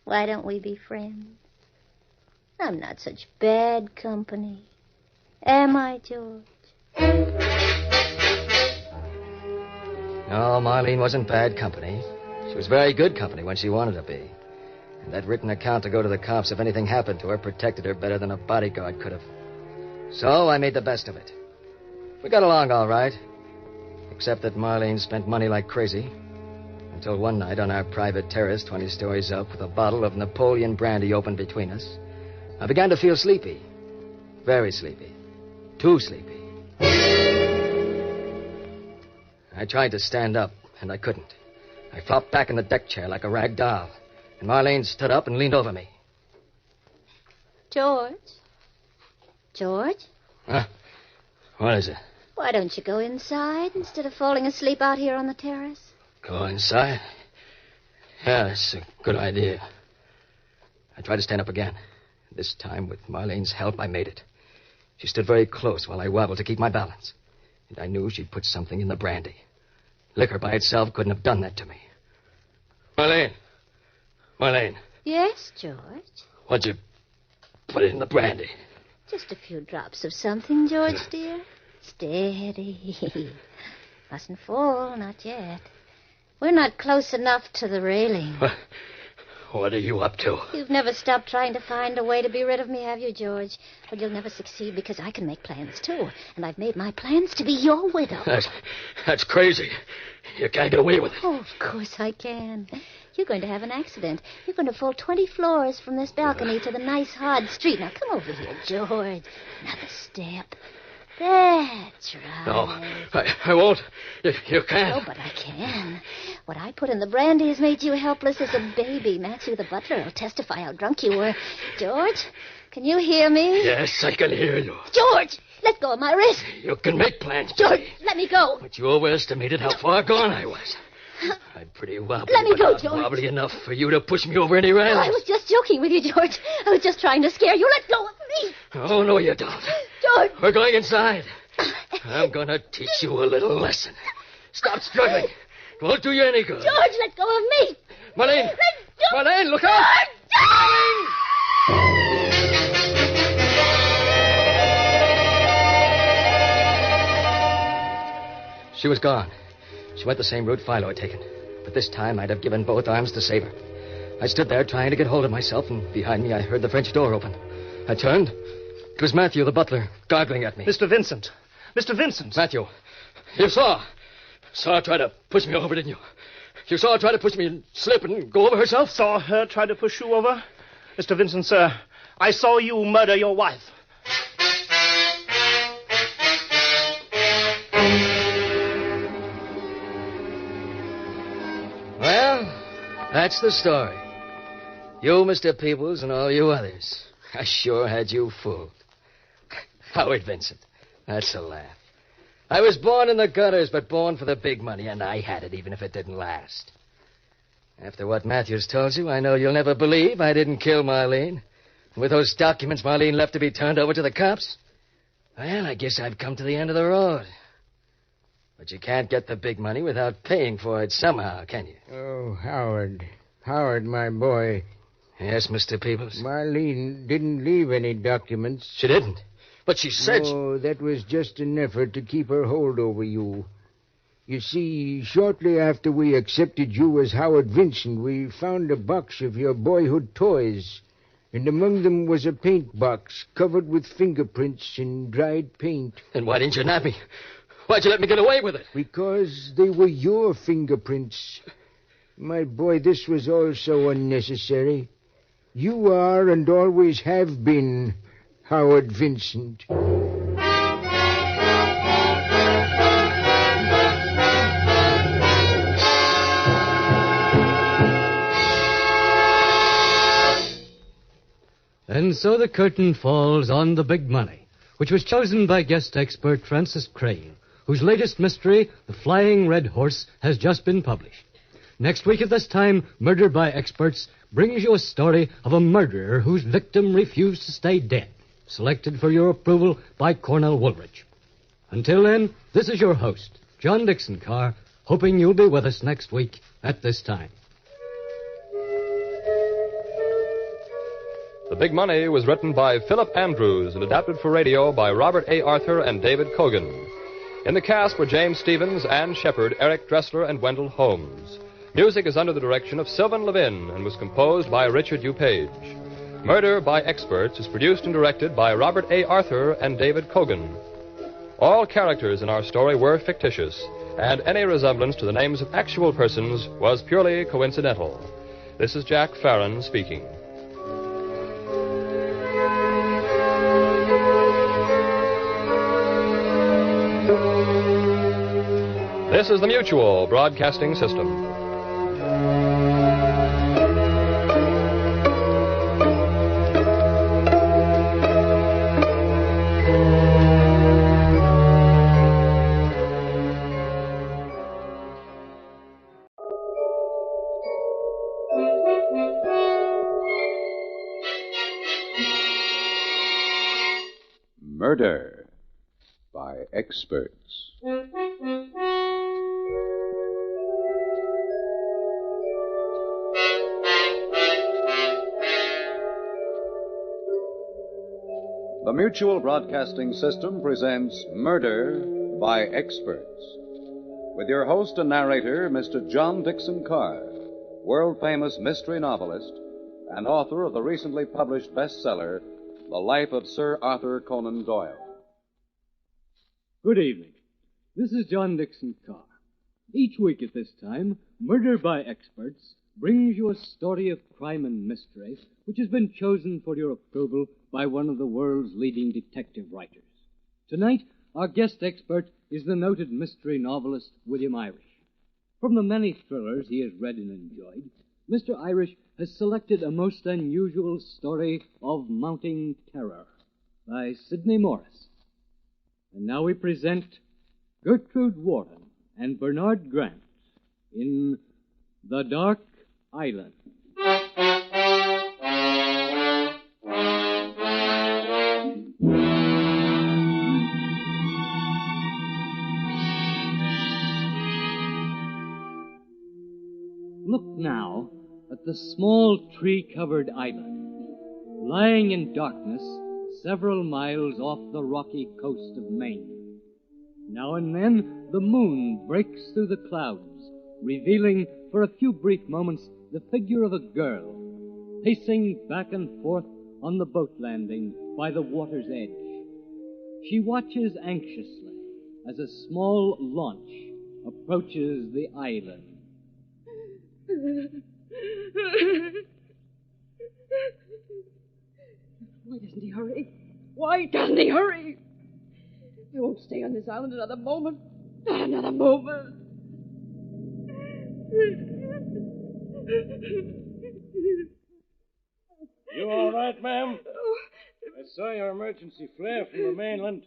why don't we be friends? I'm not such bad company. Am I, George? No, Marlene wasn't bad company. She was very good company when she wanted to be. And that written account to go to the cops if anything happened to her protected her better than a bodyguard could have. So I made the best of it. We got along all right. Except that Marlene spent money like crazy. Until one night on our private terrace 20 stories up with a bottle of Napoleon brandy open between us, I began to feel sleepy. Very sleepy. Too sleepy. I tried to stand up, and I couldn't. I flopped back in the deck chair like a rag doll, and Marlene stood up and leaned over me. George? George? Huh? What is it? Why don't you go inside instead of falling asleep out here on the terrace? Go inside? Yeah, that's a good idea. I tried to stand up again. This time, with Marlene's help, I made it. She stood very close while I wobbled to keep my balance. And I knew she'd put something in the brandy. Liquor by itself couldn't have done that to me. Marlene. Marlene. Yes, George? What'd you put in the brandy? Just a few drops of something, George, dear. Steady. Mustn't fall, not yet. We're not close enough to the railing. What are you up to? You've never stopped trying to find a way to be rid of me, have you, George? Well, you'll never succeed because I can make plans, too. And I've made my plans to be your widow. That's crazy. You can't get away with it. Oh, of course I can. You're going to have an accident. You're going to fall 20 floors from this balcony to the nice, hard street. Now, come over here, George. Another step. That's right. No, I won't. You can't. Oh, but I can. What I put in the brandy has made you helpless as a baby. Matthew, the butler, will testify how drunk you were. George, can you hear me? Yes, I can hear you. George, let go of my wrist. You can make plans, George, Betty. let me go. But you overestimated how far gone I was. I'm pretty wobbly. Let me but go, not George. Wobbly enough for you to push me over any railings. I was just joking with you, George. I was just trying to scare you. Let go of me. Oh, no, you don't. George. We're going inside. I'm going to teach you a little lesson. Stop struggling. It won't do you any good. George, let go of me. Marlene. Let go. Marlene, look out. Marlene! She was gone. She went the same route Philo had taken. But this time I'd have given both arms to save her. I stood there trying to get hold of myself, and behind me I heard the French door open. I turned. It was Matthew, the butler, gargling at me. Mr. Vincent. Mr. Vincent. Matthew, you saw her try to push me over, didn't you? You saw her try to push me and slip and go over herself? Saw her try to push you over? Mr. Vincent, sir, I saw you murder your wife. Well, that's the story. You, Mr. Peebles, and all you others. I sure had you fooled. Howard Vincent. That's a laugh. I was born in the gutters, but born for the big money, and I had it, even if it didn't last. After what Matthews told you, I know you'll never believe I didn't kill Marlene. And with those documents Marlene left to be turned over to the cops, well, I guess I've come to the end of the road. But you can't get the big money without paying for it somehow, can you? Oh, Howard. Howard, my boy. Yes, Mr. Peebles? Marlene didn't leave any documents. She didn't. But she said... No, that was just an effort to keep her hold over you. You see, shortly after we accepted you as Howard Vincent, we found a box of your boyhood toys. And among them was a paint box covered with fingerprints and dried paint. Then why didn't you nab me? Why'd you let me get away with it? Because they were your fingerprints. My boy, this was all so unnecessary. You are and always have been Howard Vincent. And so the curtain falls on The Big Money, which was chosen by guest expert Francis Crane, whose latest mystery, The Flying Red Horse, has just been published. Next week at this time, Murder by Experts brings you a story of a murderer whose victim refused to stay dead, selected for your approval by Cornell Woolridge. Until then, this is your host, John Dixon Carr, hoping you'll be with us next week at this time. The The Big Money was written by Philip Andrews and adapted for radio by Robert A. Arthur and David Cogan. In the cast were James Stevens, Ann Shepard, Eric Dressler, and Wendell Holmes. Music is under the direction of Sylvan Levin and was composed by Richard DuPage. Murder by Experts is produced and directed by Robert A. Arthur and David Cogan. All characters in our story were fictitious, and any resemblance to the names of actual persons was purely coincidental. This is Jack Farron speaking. This is the Mutual Broadcasting System. Murder by Experts. The Mutual Broadcasting System presents Murder by Experts, with your host and narrator, Mr. John Dixon Carr, world-famous mystery novelist and author of the recently published bestseller, The Life of Sir Arthur Conan Doyle. Good evening. This is John Dixon Carr. Each week at this time, Murder by Experts brings you a story of crime and mystery which has been chosen for your approval by one of the world's leading detective writers. Tonight, our guest expert is the noted mystery novelist William Irish. From the many thrillers he has read and enjoyed, Mr. Irish has selected a most unusual story of mounting terror by Sidney Morris. And now we present Gertrude Warren and Bernard Grant in The Dark Island. Look now at the small tree-covered island, lying in darkness several miles off the rocky coast of Maine. Now and then the moon breaks through the clouds, revealing for a few brief moments the figure of a girl, pacing back and forth on the boat landing by the water's edge. She watches anxiously as a small launch approaches the island. Why doesn't he hurry? Why doesn't he hurry? I won't stay on this island another moment. Not another moment. You all right, ma'am? I saw your emergency flare from the mainland.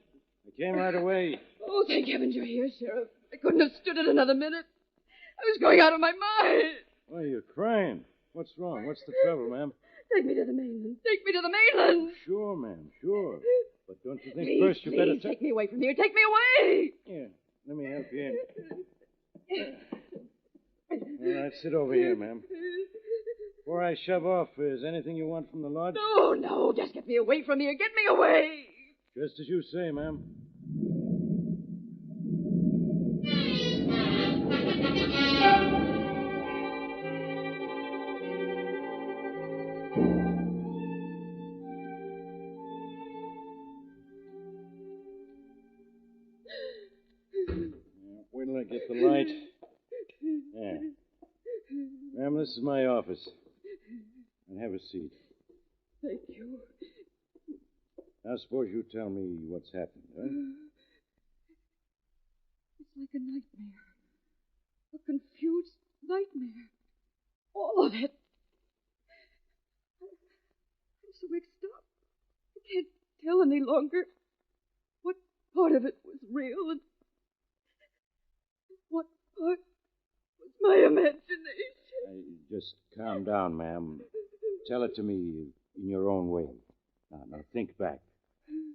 I came right away. Oh, thank heavens you're here, Sheriff. I couldn't have stood it another minute. I was going out of my mind. Why, you're crying. What's wrong? What's the trouble, ma'am? Take me to the mainland. Take me to the mainland. Sure, ma'am, sure. But don't you think Please, first you better... take me away from here. Take me away. Here, let me help you in. All right, sit over here, ma'am. Before I shove off, is anything you want from the lodge? No, no, just get me away from here. Get me away. Just as you say, ma'am. Wait till I get the light. There. Ma'am, this is my office. And have a seat. Thank you. Now, suppose you tell me what's happened, huh? It's like a nightmare. A confused nightmare. All of it. I'm so mixed up. I can't tell any longer what part of it was real and what part was my imagination. Just calm down, ma'am. Tell it to me in your own way. Now think back.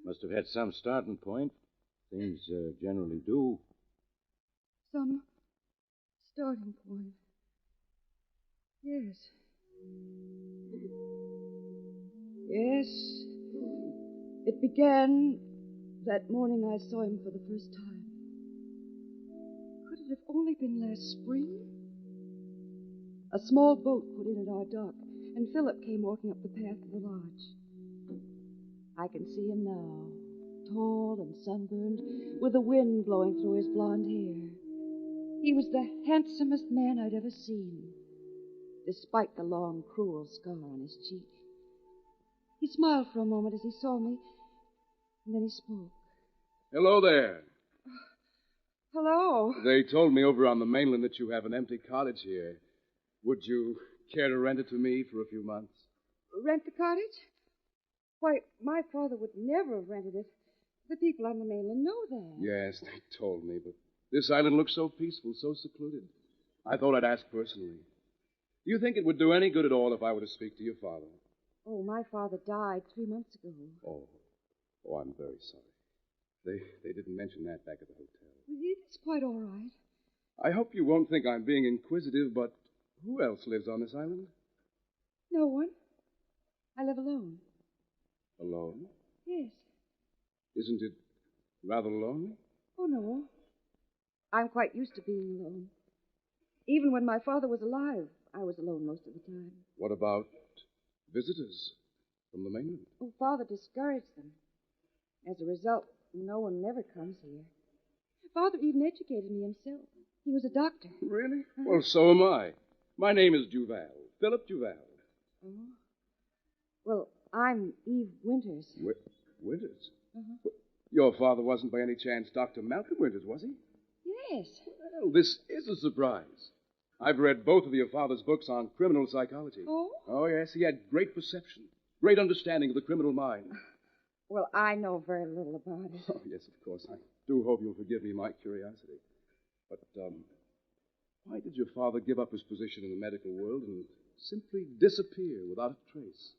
Must have had some starting point. Things generally do. Some starting point. Yes. Yes. It began that morning I saw him for the first time. Could it have only been last spring? A small boat put in at our dock, and Philip came walking up the path to the lodge. I can see him now, tall and sunburned, with the wind blowing through his blonde hair. He was the handsomest man I'd ever seen, despite the long, cruel scar on his cheek. He smiled for a moment as he saw me, and then he spoke. Hello there. Hello. They told me over on the mainland that you have an empty cottage here. Would you care to rent it to me for a few months? Rent the cottage? Why, my father would never have rented it. The people on the mainland know that. Yes, they told me, but this island looks so peaceful, so secluded. I thought I'd ask personally. Do you think it would do any good at all if I were to speak to your father? Oh, my father died 3 months ago. Oh, I'm very sorry. They didn't mention that back at the hotel. It's quite all right. I hope you won't think I'm being inquisitive, but who else lives on this island? No one. I live alone. Alone? Yes. Isn't it rather lonely? Oh, no. I'm quite used to being alone. Even when my father was alive, I was alone most of the time. What about visitors from the mainland? Oh, Father discouraged them. As a result, no one ever comes here. Father even educated me himself. He was a doctor. Really? Well, so am I. My name is Duval. Philip Duval. Oh? Well, I'm Eve Winters. Winters? Uh-huh. Your father wasn't by any chance Dr. Malcolm Winters, was he? Yes. Well, this is a surprise. I've read both of your father's books on criminal psychology. Oh? Oh, yes. He had great perception, great understanding of the criminal mind. Well, I know very little about it. Oh, yes, of course. I do hope you'll forgive me my curiosity. But, why did your father give up his position in the medical world and simply disappear without a trace?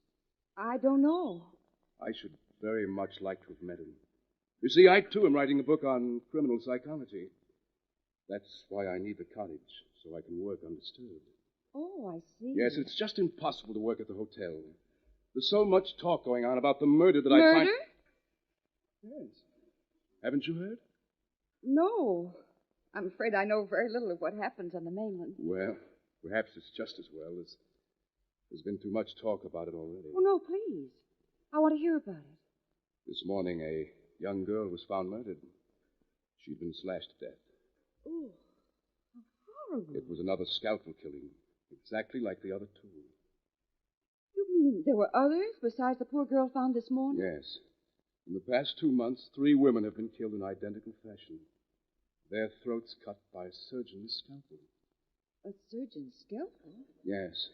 I don't know. I should very much like to have met him. You see, I, too, am writing a book on criminal psychology. That's why I need the cottage, so I can work undisturbed. Oh, I see. Yes, it's just impossible to work at the hotel. There's so much talk going on about the murder that I Murder? find... Yes. Haven't you heard? No. I'm afraid I know very little of what happens on the mainland. Well, perhaps it's just as well. There's been too much talk about it already. Oh, no, please. I want to hear about it. This morning, a young girl was found murdered. She'd been slashed to death. Oh, how horrible. It was another scalpel killing, exactly like the other two. You mean there were others besides the poor girl found this morning? Yes. In the past 2 months, 3 women have been killed in identical fashion. Their throats cut by a surgeon's scalpel. A surgeon's scalpel? Yes.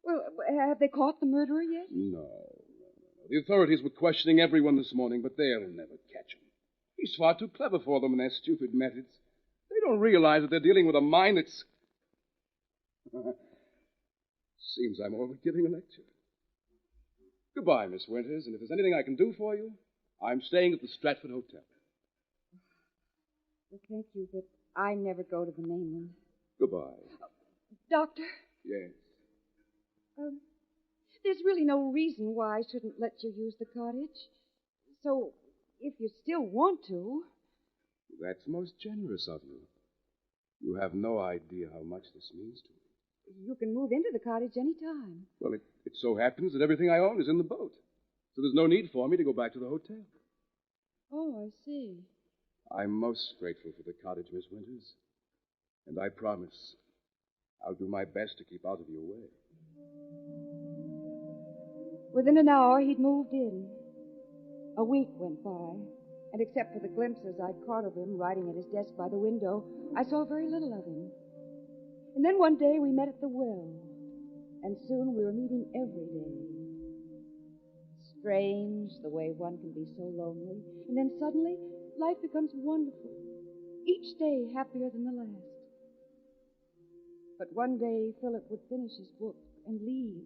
Well, have they caught the murderer yet? No. The authorities were questioning everyone this morning, but they'll never catch him. He's far too clever for them in their stupid methods. They don't realize that they're dealing with a mind that's... Seems I'm over giving a lecture. Goodbye, Miss Winters, and if there's anything I can do for you, I'm staying at the Stratford Hotel. Well, thank you, but I never go to the mainland. Goodbye. Doctor? Yes. There's really no reason why I shouldn't let you use the cottage. So, if you still want to... That's most generous of you. You have no idea how much this means to me. You can move into the cottage any time. Well, it so happens that everything I own is in the boat. So there's no need for me to go back to the hotel. Oh, I see. I'm most grateful for the cottage, Miss Winters. And I promise I'll do my best to keep out of your way. Within an hour, he'd moved in. A week went by, and except for the glimpses I'd caught of him writing at his desk by the window, I saw very little of him. And then one day we met at the well, and soon we were meeting every day. Strange the way one can be so lonely, and then suddenly life becomes wonderful, each day happier than the last. But one day Philip would finish his book and leave,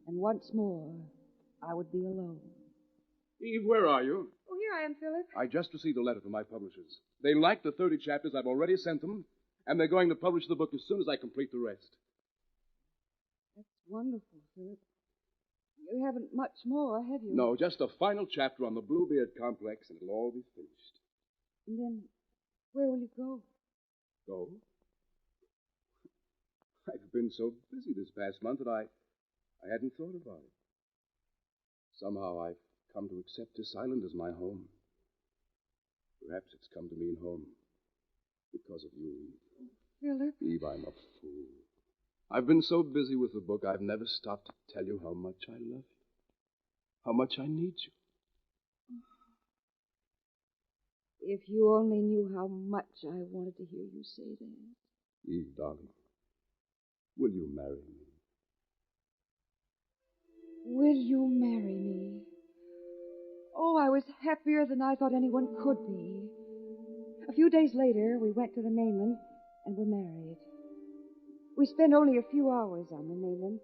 and once more I would be alone. Eve, where are you? Oh, here I am, Philip. I just received a letter from my publishers. They like the 30 chapters I've already sent them, and they're going to publish the book as soon as I complete the rest. That's wonderful, Philip. You haven't much more, have you? No, just the final chapter on the Bluebeard complex, and it'll all be finished. And then, where will you go? Go? I've been so busy this past month that I hadn't thought about it. Somehow I've come to accept this island as my home. Perhaps it's come to mean home because of you, Eve. Philip? Eve, I'm a fool. I've been so busy with the book, I've never stopped to tell you how much I love you, how much I need you. If you only knew how much I wanted to hear you say that. Eve, darling, will you marry me? Will you marry me? Oh, I was happier than I thought anyone could be. A few days later, we went to the mainland and were married. We spent only a few hours on the mainland,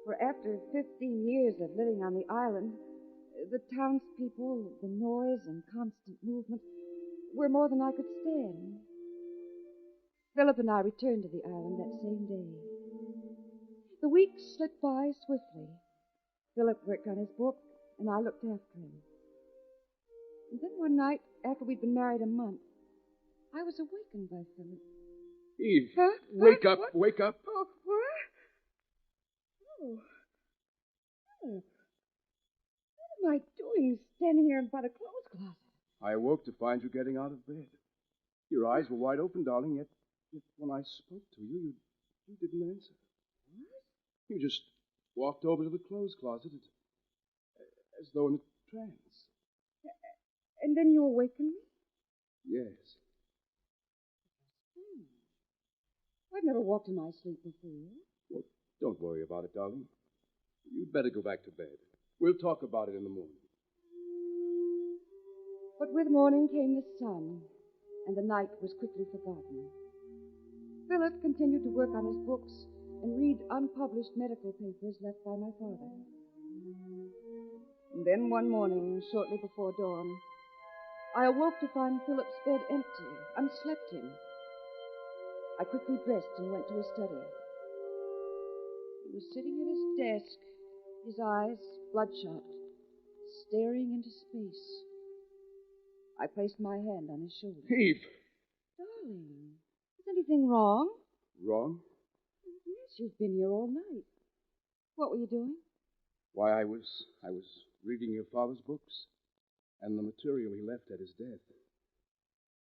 for after 15 years of living on the island, the townspeople, the noise and constant movement were more than I could stand. Philip and I returned to the island that same day. The weeks slipped by swiftly. Philip worked on his book, and I looked after him. And then one night, after we'd been married a month, I was awakened by Philip. Eve, Huh? wake up, What? wake up. Oh, what? Oh. Philip. What am I doing standing here by the clothes closet? I awoke to find you getting out of bed. Your eyes were wide open, darling, yet when I spoke to you, you didn't answer. What? You just walked over to the clothes closet as though in a trance. And then you awakened me? Yes. I've never walked in my sleep before. Well, don't worry about it, darling. You'd better go back to bed. We'll talk about it in the morning. But with morning came the sun, and the night was quickly forgotten. Philip continued to work on his books and read unpublished medical papers left by my father. And then one morning, shortly before dawn, I awoke to find Philip's bed empty, unslept in. I quickly dressed and went to his study. He was sitting at his desk, his eyes bloodshot, staring into space. I placed my hand on his shoulder. Eve! Darling, is anything wrong? Wrong? Yes, you've been here all night. What were you doing? Why, I was reading your father's books and the material he left at his death.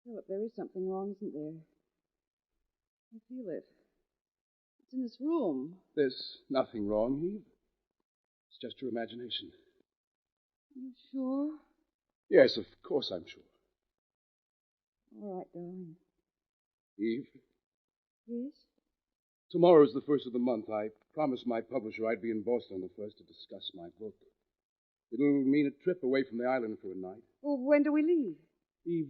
Philip, there is something wrong, isn't there? I feel it. It's in this room. There's nothing wrong, Eve. It's just your imagination. You sure? Yes, of course I'm sure. All right, darling. Eve, Yes? tomorrow's the first of the month. I promised my publisher I'd be in Boston on the first to discuss my book. It'll mean a trip away from the island for a night. Well, when do we leave? Eve,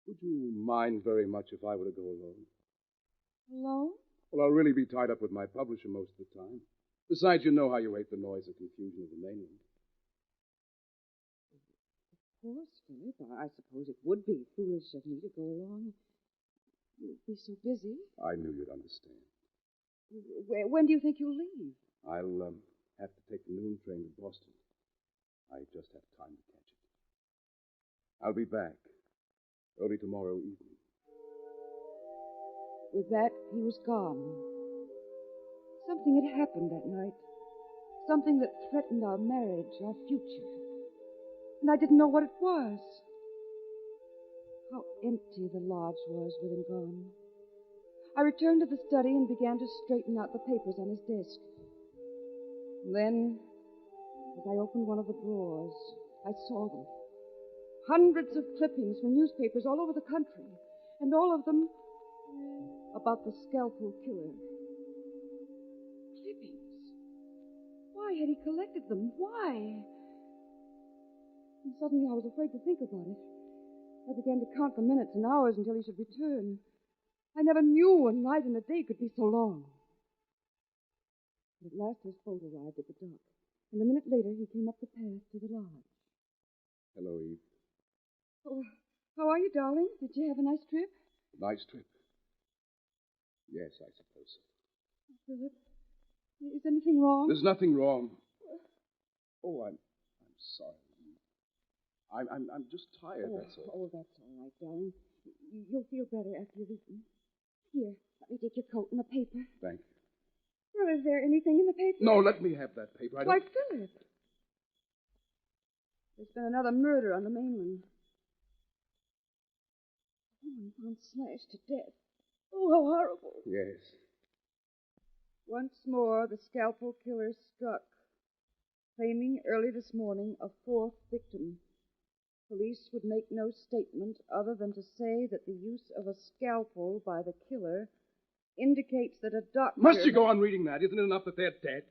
would you mind very much if I were to go alone? Alone? Well, I'll really be tied up with my publisher most of the time. Besides, you know how you hate the noise and confusion of the mainland. Of course, Philip. I suppose it would be foolish of me to go along. You'd be so busy. I knew you'd understand. When do you think you'll leave? I'll have to take the noon train to Boston. I just have time to catch it. I'll be back early tomorrow evening. With that, he was gone. Something had happened that night. Something that threatened our marriage, our future. And I didn't know what it was. How empty the lodge was with him gone. I returned to the study and began to straighten out the papers on his desk. And then, as I opened one of the drawers, I saw them. Hundreds of clippings from newspapers all over the country, and all of them about the scalpel killer. Clippings. Why had he collected them? Why? And suddenly I was afraid to think about it. I began to count the minutes and hours until he should return. I never knew a night and a day could be so long. But at last his boat arrived at the dock, and a minute later he came up the path to the lodge. Hello, Eve. Oh, how are you, darling? Did you have a nice trip? Nice trip. Yes, I suppose so. Philip, is anything wrong? There's nothing wrong. Oh, I'm sorry. I'm just tired, that's all. Oh, that's all right, darling. You'll feel better after you've eaten. Here, let me take your coat and the paper. Thank you. Well, is there anything in the paper? No, let me have that paper. Why, Philip. There's been another murder on the mainland. A woman found slashed to death. Oh, how horrible. Yes. Once more, the scalpel killer struck, claiming early this morning a fourth victim. Police would make no statement other than to say that the use of a scalpel by the killer indicates that a doctor... Must you go on reading that? Isn't it enough that they're dead?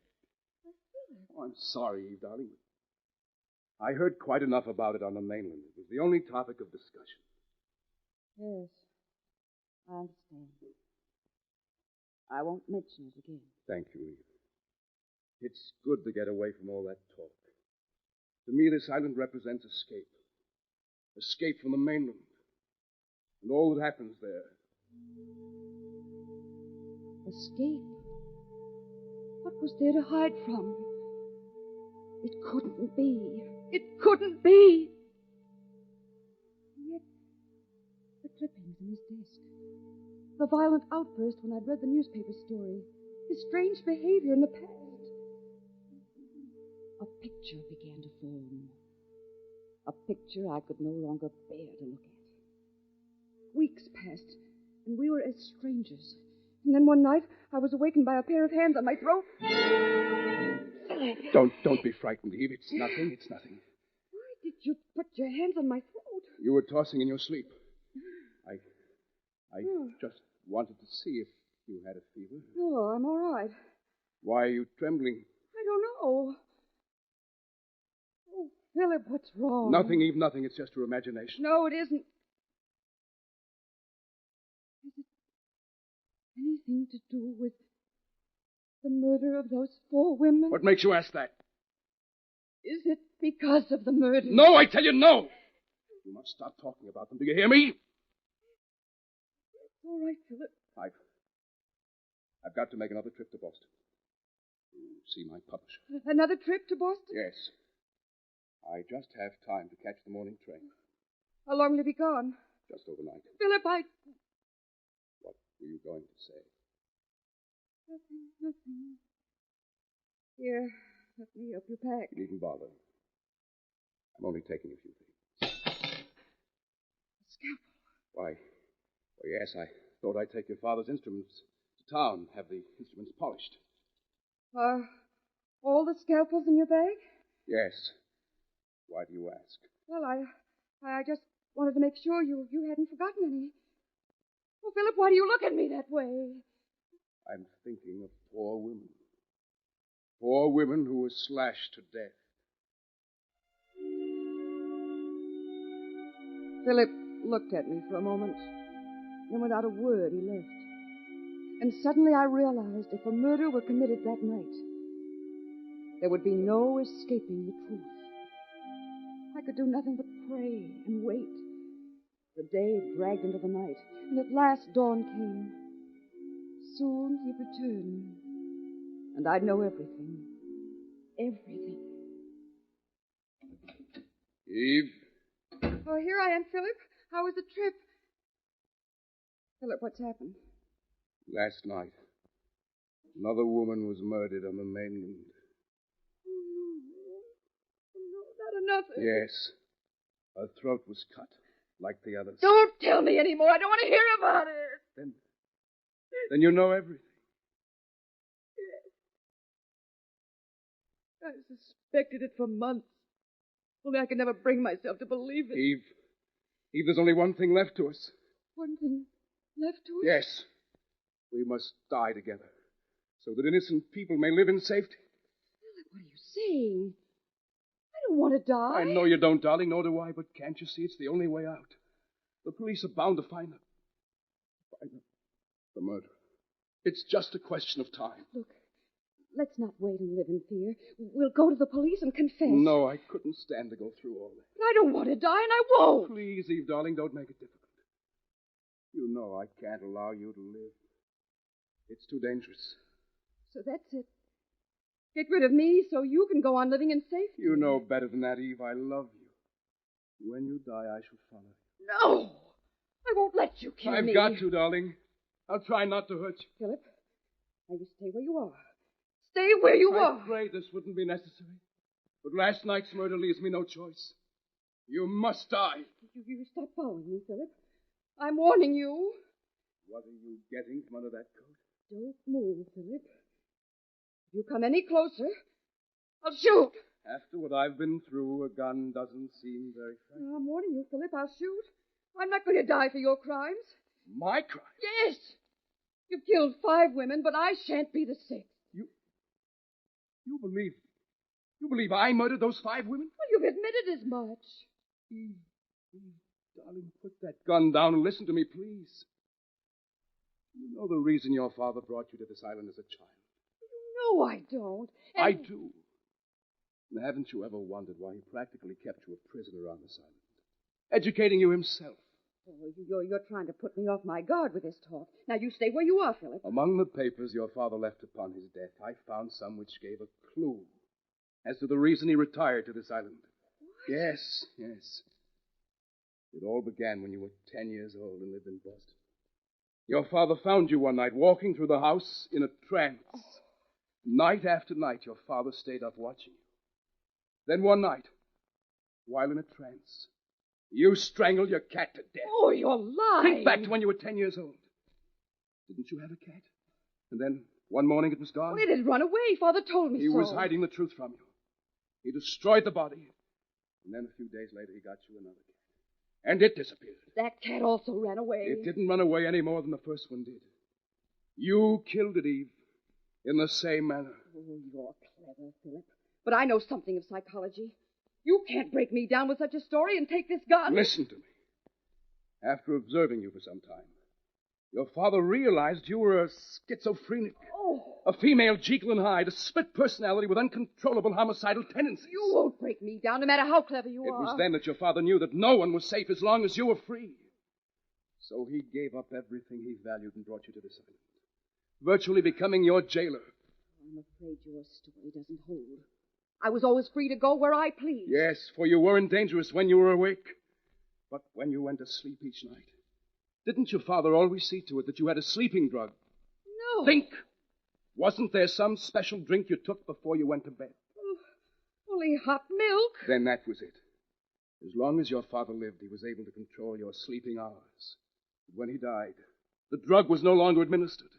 Oh, I'm sorry, Eve, darling. I heard quite enough about it on the mainland. It was the only topic of discussion. Yes, I understand. I won't mention it again. Thank you, Eve. It's good to get away from all that talk. To me, this island represents escape. Escape from the mainland. And all that happens there. Escape? What was there to hide from? It couldn't be. It couldn't be. And yet, the clippings in his desk. The violent outburst when I'd read the newspaper story. His strange behavior in the past. A picture began to form. A picture I could no longer bear to look at. Weeks passed, and we were as strangers. And then one night, I was awakened by a pair of hands on my throat. Don't be frightened, Eve. It's nothing. Why did you put your hands on my throat? You were tossing in your sleep. I just wanted to see if you had a fever. No, I'm all right. Why are you trembling? I don't know. Oh, Philip, what's wrong? Nothing, Eve, nothing. It's just your imagination. No, it isn't. Is it anything to do with the murder of those 4 women? What makes you ask that? Is it because of the murder? No, I tell you no! You must stop talking about them. Do you hear me? All right, Philip. I've got to make another trip to Boston. To see my publisher. Another trip to Boston? Yes. I just have time to catch the morning train. How long will you be gone? Just overnight. Philip, What were you going to say? Nothing. Here, let me help you pack. You needn't bother. I'm only taking a few things. A scalpel. Why, yes, I thought I'd take your father's instruments to town, have the instruments polished. Are all the scalpels in your bag? Yes. Why do you ask? Well, I just wanted to make sure you hadn't forgotten any. Oh, Philip, why do you look at me that way? I'm thinking of 4 women. 4 women who were slashed to death. Philip looked at me for a moment. Then without a word, he left. And suddenly I realized if a murder were committed that night, there would be no escaping the truth. I could do nothing but pray and wait. The day dragged into the night, and at last dawn came. Soon he'd return, and I'd know everything. Everything. Eve? Oh, here I am, Philip. How was the trip? Philip, what's happened? Last night, another woman was murdered on the mainland. No, not another. Yes. Her throat was cut, like the others. Don't tell me anymore. I don't want to hear about it. Then you know everything. Yes. I suspected it for months. Only I could never bring myself to believe it. Eve, there's only one thing left to us. One thing left to us? Yes. We must die together, so that innocent people may live in safety. Philip, what are you saying? I don't want to die. I know you don't, darling, nor do I, but can't you see it's the only way out? The police are bound to find them. The murderer. It's just a question of time. Look, let's not wait and live in fear. We'll go to the police and confess. No, I couldn't stand to go through all that. But I don't want to die, and I won't. Please, Eve, darling, don't make it difficult. You know I can't allow you to live. It's too dangerous. So that's it. Get rid of me so you can go on living in safety. You know better than that, Eve. I love you. When you die, I shall follow you. No! I won't let you kill me. I've got to, darling. I'll try not to hurt you. Philip, now you stay where you are. Stay where you are. I prayed this wouldn't be necessary. But last night's murder leaves me no choice. You must die. You stop following me, Philip. I'm warning you. What are you getting from under that coat? Don't move, Philip. If you come any closer, I'll shoot. After what I've been through, a gun doesn't seem very fair. I'm warning you, Philip. I'll shoot. I'm not going to die for your crimes. My crimes? Yes. You've killed 5 women, but I shan't be the 6th. You believe I murdered those 5 women? Well, you've admitted as much. Eve, darling, put that gun down and listen to me, please. You know the reason your father brought you to this island as a child. No, I don't. I do. And haven't you ever wondered why he practically kept you a prisoner on this island? Educating you himself. Oh, you're trying to put me off my guard with this talk. Now, you stay where you are, Philip. Among the papers your father left upon his death, I found some which gave a clue as to the reason he retired to this island. What? Yes. It all began when you were 10 years old and lived in Boston. Your father found you one night walking through the house in a trance. Oh. Night after night, your father stayed up watching you. Then one night, while in a trance, you strangled your cat to death. Oh, you're lying. Think back to when you were 10 years old. Didn't you have a cat? And then one morning it was gone? Well, it had run away. Father told me He so. was hiding the truth from you. He destroyed the body. And then a few days later he got you another cat. And it disappeared. That cat also ran away. It didn't run away any more than the first one did. You killed it, Eve, in the same manner. Oh, you're clever, Philip. But I know something of psychology. You can't break me down with such a story and take this gun. Listen to me. After observing you for some time, your father realized you were a schizophrenic. Oh. A female Jekyll and Hyde, a split personality with uncontrollable homicidal tendencies. You won't break me down, no matter how clever you are. It was then that your father knew that no one was safe as long as you were free. So he gave up everything he valued and brought you to this island, virtually becoming your jailer. I'm afraid your story doesn't hold. I was always free to go where I pleased. Yes, for you weren't dangerous when you were awake. But when you went to sleep each night, didn't your father always see to it that you had a sleeping drug? No. Think! Wasn't there some special drink you took before you went to bed? Only hot milk. Then that was it. As long as your father lived, he was able to control your sleeping hours. But when he died, the drug was no longer administered.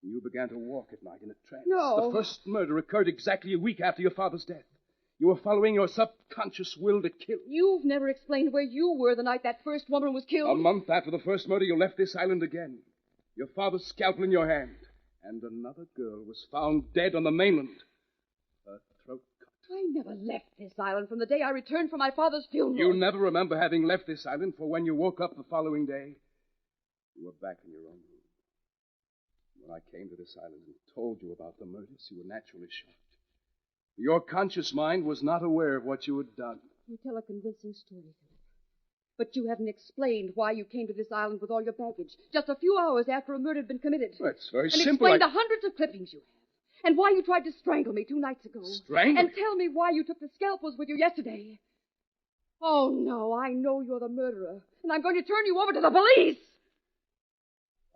You began to walk at night in a trance. No. The first murder occurred exactly a week after your father's death. You were following your subconscious will to kill. You've never explained where you were the night that first woman was killed. A month after the first murder, you left this island again. Your father's scalpel in your hand. And another girl was found dead on the mainland. Her throat cut. I never left this island from the day I returned from my father's funeral. You never remember having left this island, for when you woke up the following day, you were back in your own room. When I came to this island and told you about the murders, you were naturally shocked. Your conscious mind was not aware of what you had done. You tell a convincing story, Philip. But you haven't explained why you came to this island with all your baggage, just a few hours after a murder had been committed. Well, it's very and simple. Explain the hundreds of clippings you have, and why you tried to strangle me 2 nights ago. Strangle? And tell me why you took the scalpels with you yesterday. Oh, no, I know you're the murderer, and I'm going to turn you over to the police.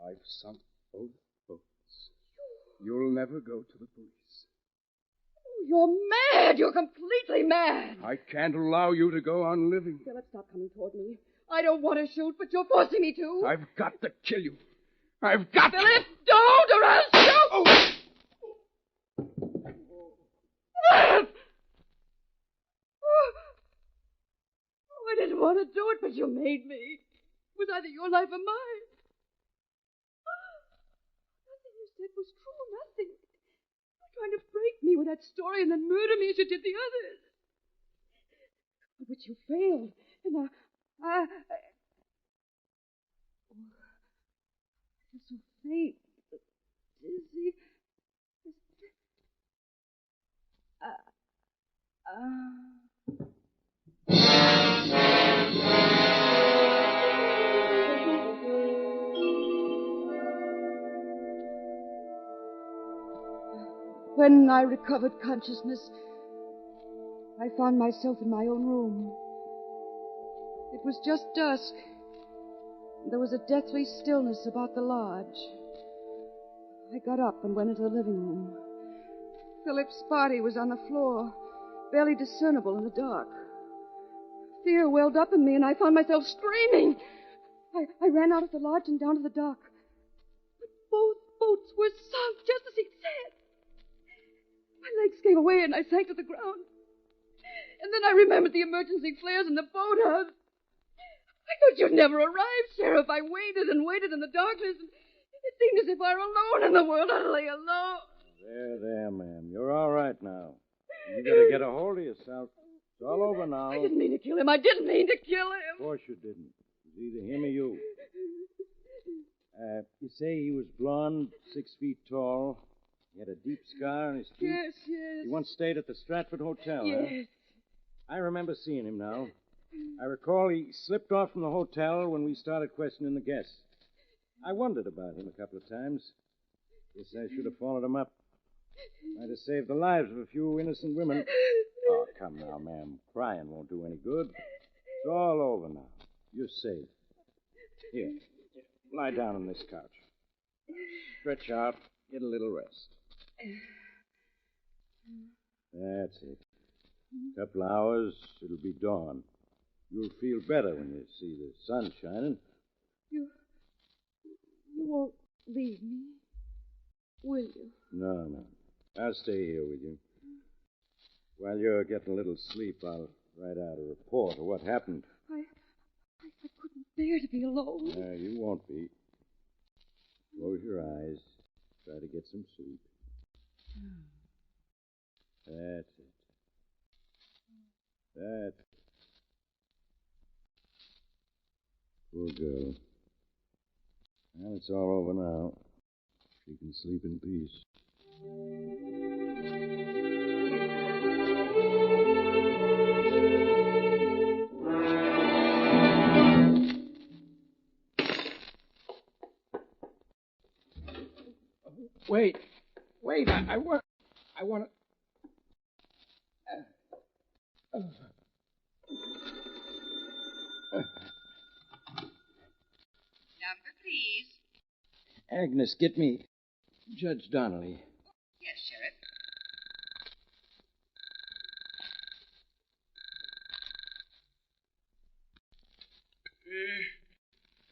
I've sunk both boats. You'll never go to the police. You're mad. You're completely mad. I can't allow you to go on living. Philip, stop coming toward me. I don't want to shoot, but you're forcing me to. I've got to kill you. I've got to. Philip, don't, or I'll shoot. Oh. Philip! Oh, I didn't want to do it, but you made me. It was either your life or mine. Nothing you said was true, nothing. Trying to break me with that story and then murder me as you did the others. But you failed. And I feel so faint, dizzy. When I recovered consciousness, I found myself in my own room. It was just dusk. There was a deathly stillness about the lodge. I got up and went into the living room. Philip's body was on the floor, barely discernible in the dark. Fear welled up in me, and I found myself screaming. I ran out of the lodge and down to the dock. But both boats were sunk, just as he'd said. My legs gave away, and I sank to the ground. And then I remembered the emergency flares in the boathouse. I thought you'd never arrive, Sheriff. I waited and waited in the darkness, and it seemed as if I were alone in the world, utterly alone. There, ma'am. You're all right now. You gotta get a hold of yourself. It's all over now. I didn't mean to kill him. I didn't mean to kill him. Of course you didn't. It was either him or you. You say he was blond, 6 feet tall. He had a deep scar on his cheek. Yes. He once stayed at the Stratford Hotel, Yes. huh? I remember seeing him now. I recall he slipped off from the hotel when we started questioning the guests. I wondered about him a couple of times. Guess I should have followed him up. Might have saved the lives of a few innocent women. Oh, come now, ma'am. Crying won't do any good. It's all over now. You're safe. Here, lie down on this couch. Stretch out. Get a little rest. That's it. A couple hours, it'll be dawn. You'll feel better when you see the sun shining. You won't leave me, will you? No. I'll stay here with you. While you're getting a little sleep, I'll write out a report of what happened. I couldn't bear to be alone. You won't be. Close your eyes. Try to get some sleep. That's it. That's it. Poor girl. Well, it's all over now. She can sleep in peace. Wait. I want to... Number, please. Agnes, get me Judge Donnelly. Yes, Sheriff.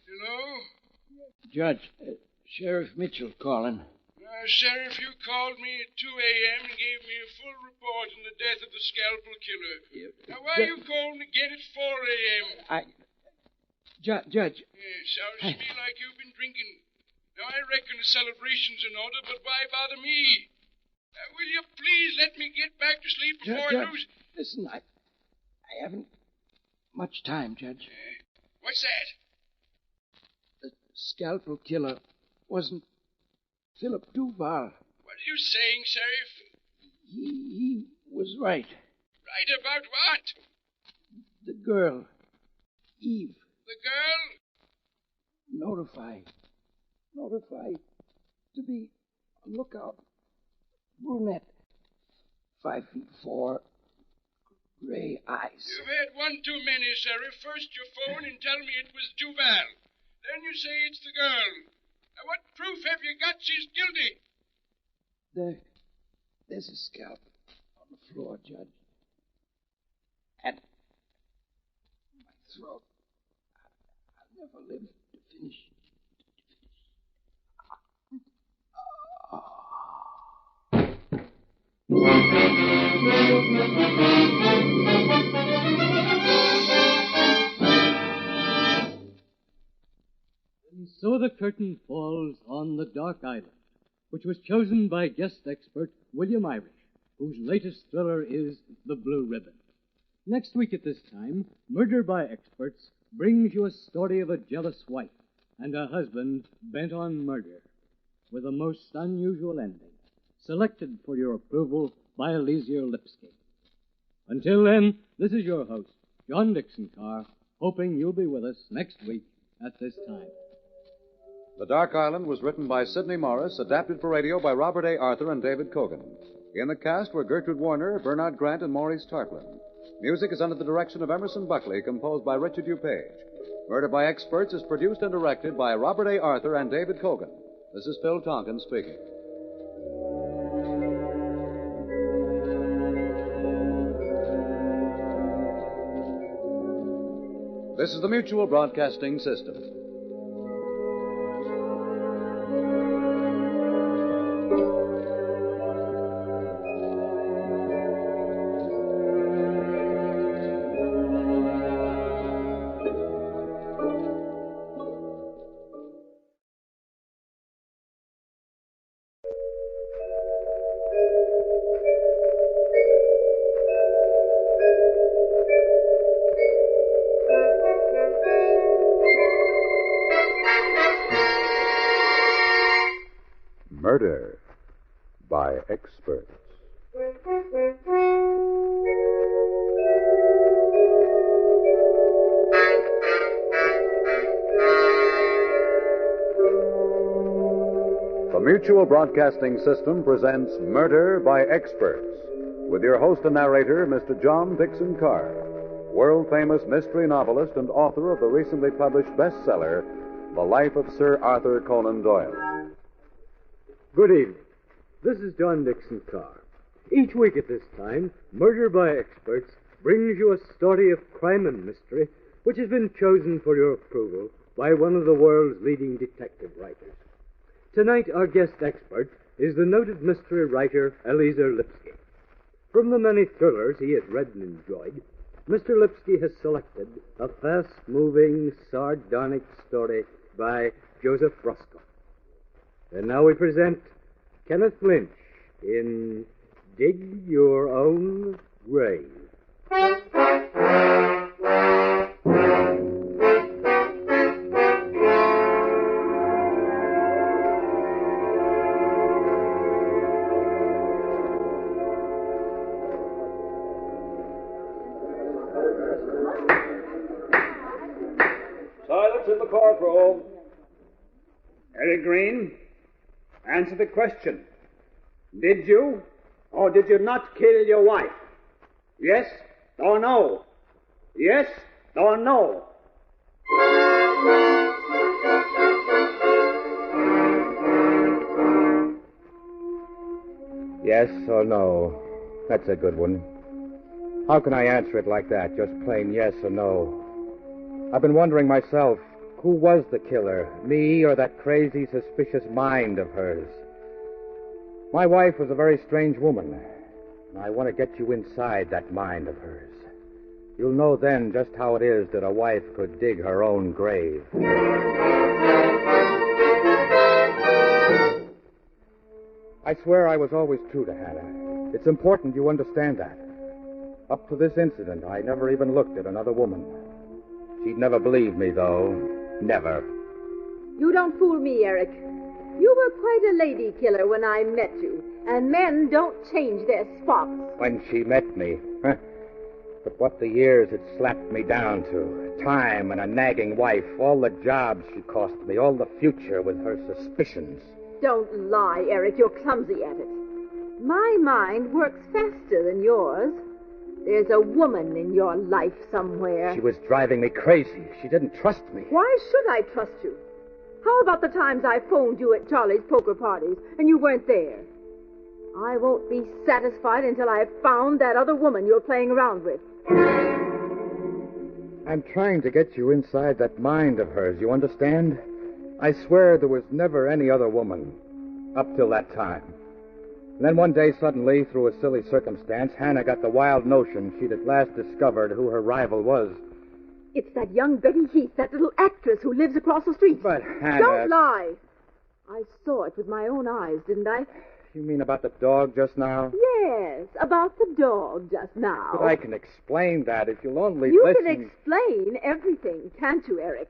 Hello? Judge, Sheriff Mitchell calling. Sheriff, you called me at 2 a.m. and gave me a full report on the death of the scalpel killer. Now, why you calling again at 4 a.m.? Judge. Sounds to me like you've been drinking. Now, I reckon the celebration's in order, but why bother me? Will you please let me get back to sleep before I lose... Listen, I haven't much time, Judge. What's that? The scalpel killer wasn't Philip Duval. What are you saying, Sheriff? He was right. Right about what? The girl, Eve. The girl? Notified to be on lookout. Brunette, 5'4", gray eyes. You've had one too many, Sheriff. First you phone and tell me it was Duval. Then you say it's the girl. Now, what proof have you got she's guilty? There's a scalp on the floor, Judge. And my throat. I'll never live to finish. And so the curtain falls on The Dark Island, which was chosen by guest expert William Irish, whose latest thriller is The Blue Ribbon. Next week at this time, Murder by Experts brings you a story of a jealous wife and a husband bent on murder, with a most unusual ending, selected for your approval by Elysier Lipsky. Until then, this is your host, John Dixon Carr, hoping you'll be with us next week at this time. The Dark Island was written by Sidney Morris, adapted for radio by Robert A. Arthur and David Cogan. In the cast were Gertrude Warner, Bernard Grant, and Maurice Tarplin. Music is under the direction of Emerson Buckley, composed by Richard DuPage. Murder by Experts is produced and directed by Robert A. Arthur and David Cogan. This is Phil Tompkins speaking. This is the Mutual Broadcasting System. Murder by Experts. The Mutual Broadcasting System presents Murder by Experts, with your host and narrator, Mr. John Dixon Carr, world-famous mystery novelist and author of the recently published bestseller, The Life of Sir Arthur Conan Doyle. Good evening. This is John Dixon Carr. Each week at this time, Murder by Experts brings you a story of crime and mystery which has been chosen for your approval by one of the world's leading detective writers. Tonight, our guest expert is the noted mystery writer Eleazar Lipsky. From the many thrillers he has read and enjoyed, Mr. Lipsky has selected a fast-moving, sardonic story by Joseph Roscoe. And now we present Kenneth Lynch in Dig Your Own Grave. Silence in the courtroom. Eric Green, answer the question. Did you or did you not kill your wife? Yes or no? Yes or no? Yes or no? That's a good one. How can I answer it like that? Just plain yes or no. I've been wondering myself, who was the killer? Me or that crazy, suspicious mind of hers? My wife was a very strange woman, and I want to get you inside that mind of hers. You'll know then just how it is that a wife could dig her own grave. I swear I was always true to Hannah. It's important you understand that. Up to this incident, I never even looked at another woman. She'd never believe me, though. Never. You don't fool me, Eric. You were quite a lady killer when I met you, and men don't change their spots. When she met me. But what the years had slapped me down to. Time and a nagging wife, all the jobs she cost me, all the future with her suspicions. Don't lie, Eric. You're clumsy at it. My mind works faster than yours. There's a woman in your life somewhere. She was driving me crazy. She didn't trust me. Why should I trust you? How about the times I phoned you at Charlie's poker parties and you weren't there? I won't be satisfied until I've found that other woman you're playing around with. I'm trying to get you inside that mind of hers, you understand? I swear there was never any other woman up till that time. And then one day, suddenly, through a silly circumstance, Hannah got the wild notion she'd at last discovered who her rival was. It's that young Betty Heath, that little actress who lives across the street. But, Hannah... Don't lie. I saw it with my own eyes, didn't I? You mean about the dog just now? Yes, about the dog just now. But I can explain that if you'll only you listen. You can explain everything, can't you, Eric?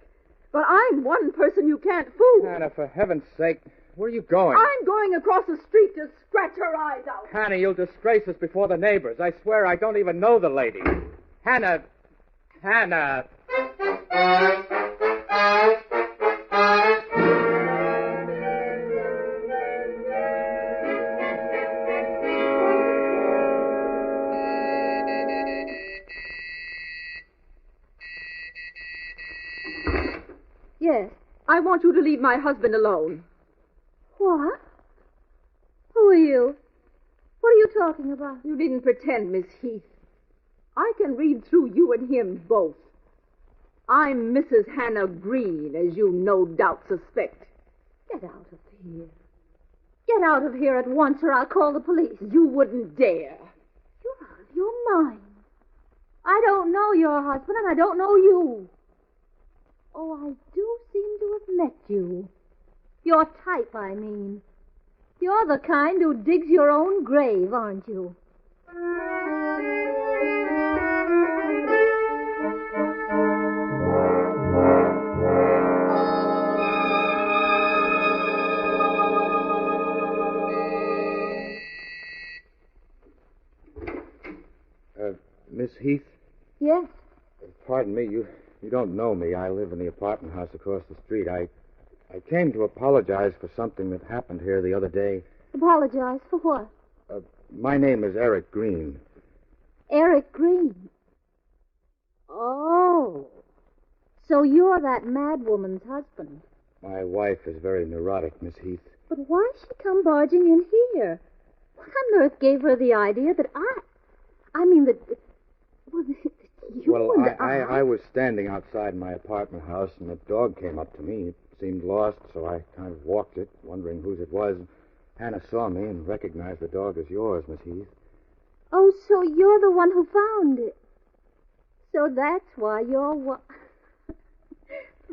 But I'm one person you can't fool. Hannah, for heaven's sake, where are you going? I'm going across the street to scratch her eyes out. Hannah, you'll disgrace us before the neighbors. I swear I don't even know the lady. Hannah. Hannah. want you to leave my husband alone. What? Who are you? What are you talking about? You needn't pretend, Miss Heath. I can read through you and him both. I'm Mrs. Hannah Green, as you no doubt suspect. Get out of here. Get out of here at once, or I'll call the police. You wouldn't dare. You're out of your mind. I don't know your husband, and I don't know you. Oh, I do seem to have met you. Your type, I mean. You're the kind who digs your own grave, aren't you? Miss Heath? Yes. Pardon me, you don't know me. I live in the apartment house across the street. I came to apologize for something that happened here the other day. Apologize for what? My name is Eric Green. Eric Green? Oh. So you're that mad woman's husband. My wife is very neurotic, Miss Heath. But why'd she come barging in here? What on earth gave her the idea that I mean that... Well, I was standing outside my apartment house, and a dog came up to me. It seemed lost, so I kind of walked it, wondering whose it was. Hannah saw me and recognized the dog as yours, Miss Heath. Oh, so you're the one who found it. So that's why you're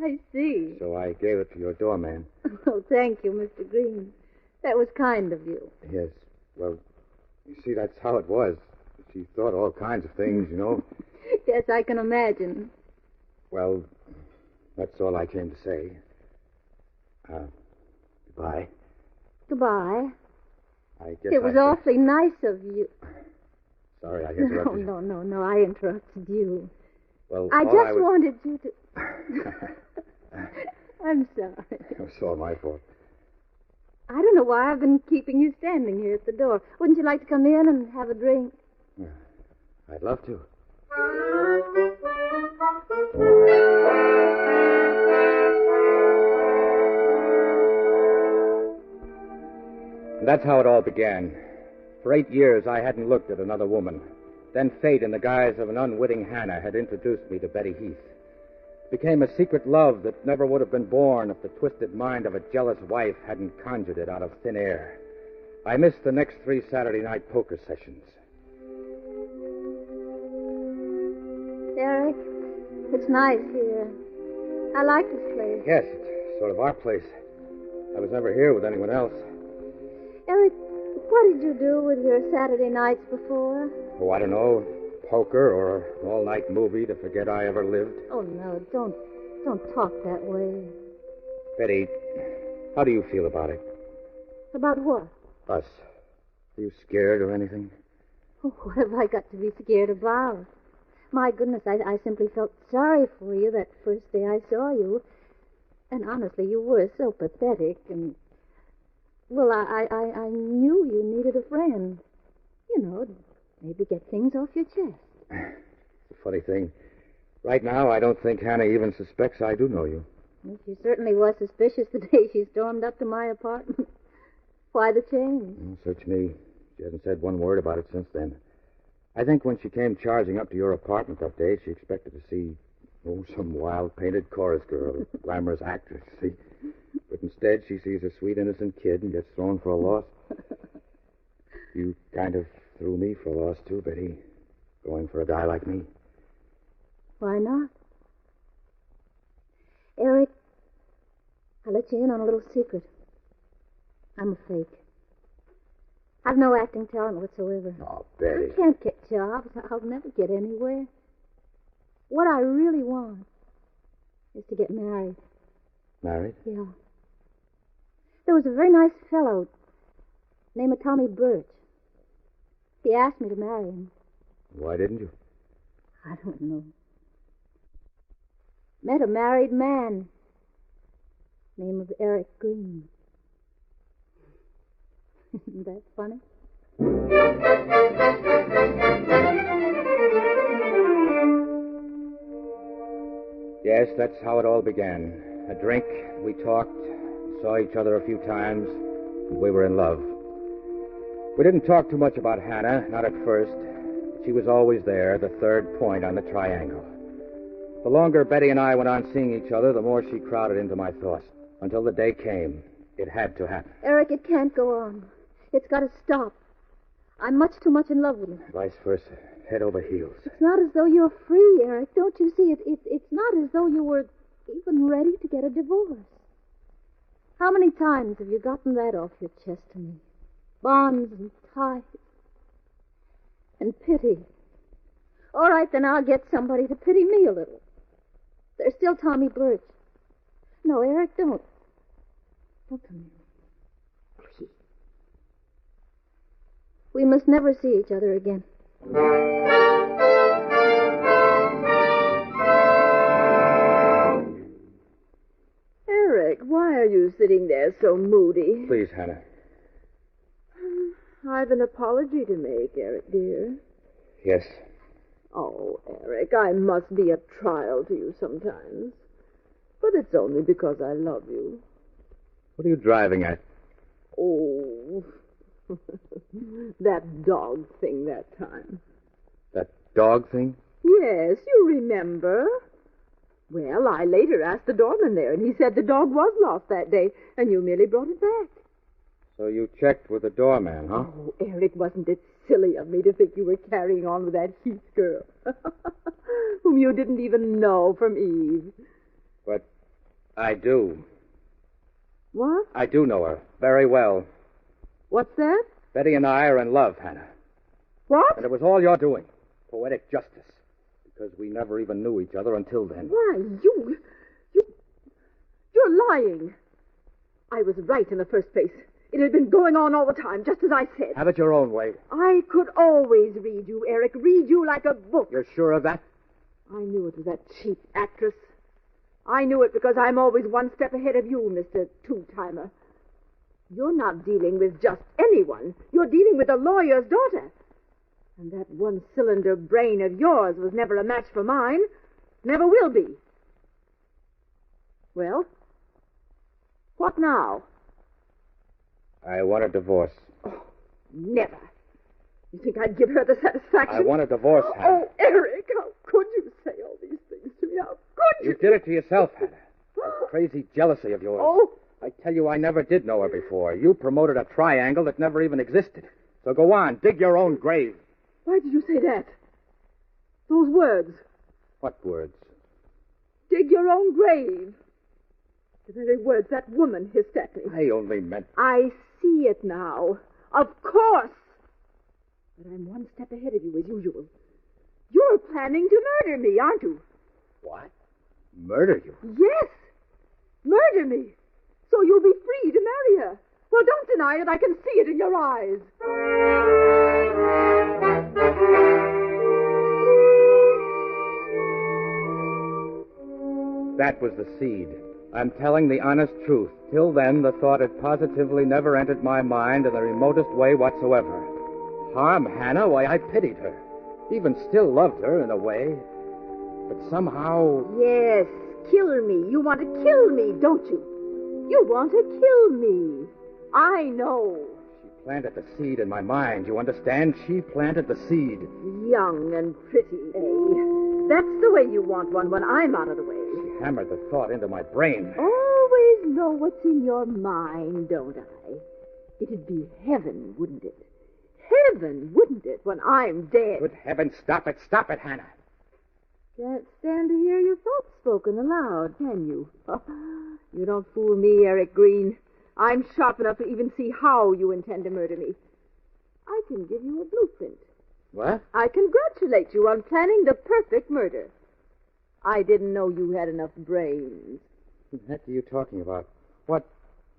I see. So I gave it to your doorman. Oh, thank you, Mr. Green. That was kind of you. Yes. Well, you see, that's how it was. She thought all kinds of things, you know. Yes, I can imagine. Well, that's all I came to say. Goodbye. Goodbye. I guess it was awfully nice of you. Sorry, I interrupted you. No, I interrupted you. Well, I just wanted you to... I'm sorry. It was all my fault. I don't know why I've been keeping you standing here at the door. Wouldn't you like to come in and have a drink? I'd love to. That's how it all began. For 8 years, I hadn't looked at another woman. Then fate, in the guise of an unwitting Hannah, had introduced me to Betty Heath. It became a secret love that never would have been born if the twisted mind of a jealous wife hadn't conjured it out of thin air. I missed the next 3 Saturday night poker sessions. Eric, it's nice here. I like this place. Yes, it's sort of our place. I was never here with anyone else. Eric, what did you do with your Saturday nights before? Oh, I don't know. Poker or an all-night movie to forget I ever lived. Oh, no, don't talk that way. Betty, how do you feel about it? About what? Us. Are you scared or anything? Oh, what have I got to be scared about? My goodness, I simply felt sorry for you that first day I saw you. And honestly, you were so pathetic and... Well, I knew you needed a friend. You know, maybe get things off your chest. It's a funny thing. Right now, I don't think Hannah even suspects I do know you. Well, she certainly was suspicious the day she stormed up to my apartment. Why the change? Search me. She hasn't said one word about it since then. I think when she came charging up to your apartment that day, she expected to see, some wild, painted chorus girl, a glamorous actress, see? But instead, she sees a sweet, innocent kid and gets thrown for a loss. You kind of threw me for a loss, too, Betty. Going for a guy like me. Why not? Eric, I'll let you in on a little secret. I'm a fake. I've no acting talent whatsoever. Oh, Betty. I can't get jobs. I'll never get anywhere. What I really want is to get married. Married? Yeah. There was a very nice fellow named Tommy Birch. He asked me to marry him. Why didn't you? I don't know. Met a married man. Name of Eric Green. Isn't that funny? Yes, that's how it all began. a drink, we talked, we saw each other a few times, and we were in love. We didn't talk too much about Hannah, not at first. She was always there, the third point on the triangle. The longer Betty and I went on seeing each other, the more she crowded into my thoughts. Until the day came. It had to happen. Eric, it can't go on. It's got to stop. I'm much too much in love with him. Vice versa. Head over heels. It's not as though you're free, Eric. Don't you see? It's not as though you were even ready to get a divorce. How many times have you gotten that off your chest to me? Bonds and ties. And pity. All right, then I'll get somebody to pity me a little. There's still Tommy Birch. No, Eric, don't. Don't come here. Please. We must never see each other again. Eric, why are you sitting there so moody? Please, Hannah. I've an apology to make, Eric, dear. Yes. Oh, Eric, I must be a trial to you sometimes. But it's only because I love you. What are you driving at? Oh, that dog thing that time. That dog thing? Yes, you remember. Well, I later asked the doorman there, and he said the dog was lost that day, and you merely brought it back. So you checked with the doorman, huh? Oh, Eric, wasn't it silly of me to think you were carrying on with that Heath girl, whom you didn't even know from Eve? But I do. What? I do know her very well. What's that? Betty and I are in love, Hannah. What? And it was all your doing. Poetic justice. Because we never even knew each other until then. Why, you're lying. I was right in the first place. It had been going on all the time, just as I said. Have it your own way. I could always read you, Eric. Read you like a book. You're sure of that? I knew it was that cheap actress. I knew it because I'm always one step ahead of you, Mr. Two-Timer. You're not dealing with just anyone. You're dealing with a lawyer's daughter. And that one-cylinder brain of yours was never a match for mine. Never will be. Well, what now? I want a divorce. Oh, never. You think I'd give her the satisfaction? I want a divorce, Hannah. Oh, Eric, how could you say all these things to me? How could you? You did it to yourself, Hannah. That crazy jealousy of yours. Oh. I tell you, I never did know her before. You promoted a triangle that never even existed. So go on, dig your own grave. Why did you say that? Those words. What words? Dig your own grave. The very words that woman hissed at me. I only meant... I see it now. Of course. But I'm one step ahead of you, as usual. You're planning to murder me, aren't you? What? Murder you? Yes. Murder me. So you'll be free to marry her. Well, don't deny it. I can see it in your eyes. That was the seed. I'm telling the honest truth. Till then, the thought had positively never entered my mind in the remotest way whatsoever. Harm Hannah? Why, I pitied her. Even still loved her in a way. But somehow... Yes, kill me. You want to kill me, don't you? You want to kill me. I know. She planted the seed in my mind. You understand? She planted the seed. Young and pretty, eh? That's the way you want one when I'm out of the way. She hammered the thought into my brain. Always know what's in your mind, don't I? It'd be heaven, wouldn't it? Heaven, wouldn't it, when I'm dead? Good heavens, stop it, Hannah. Can't stand to hear your thoughts spoken aloud, can you? You don't fool me, Eric Green. I'm sharp enough to even see how you intend to murder me. I can give you a blueprint. What? I congratulate you on planning the perfect murder. I didn't know you had enough brains. What the heck are you talking about? What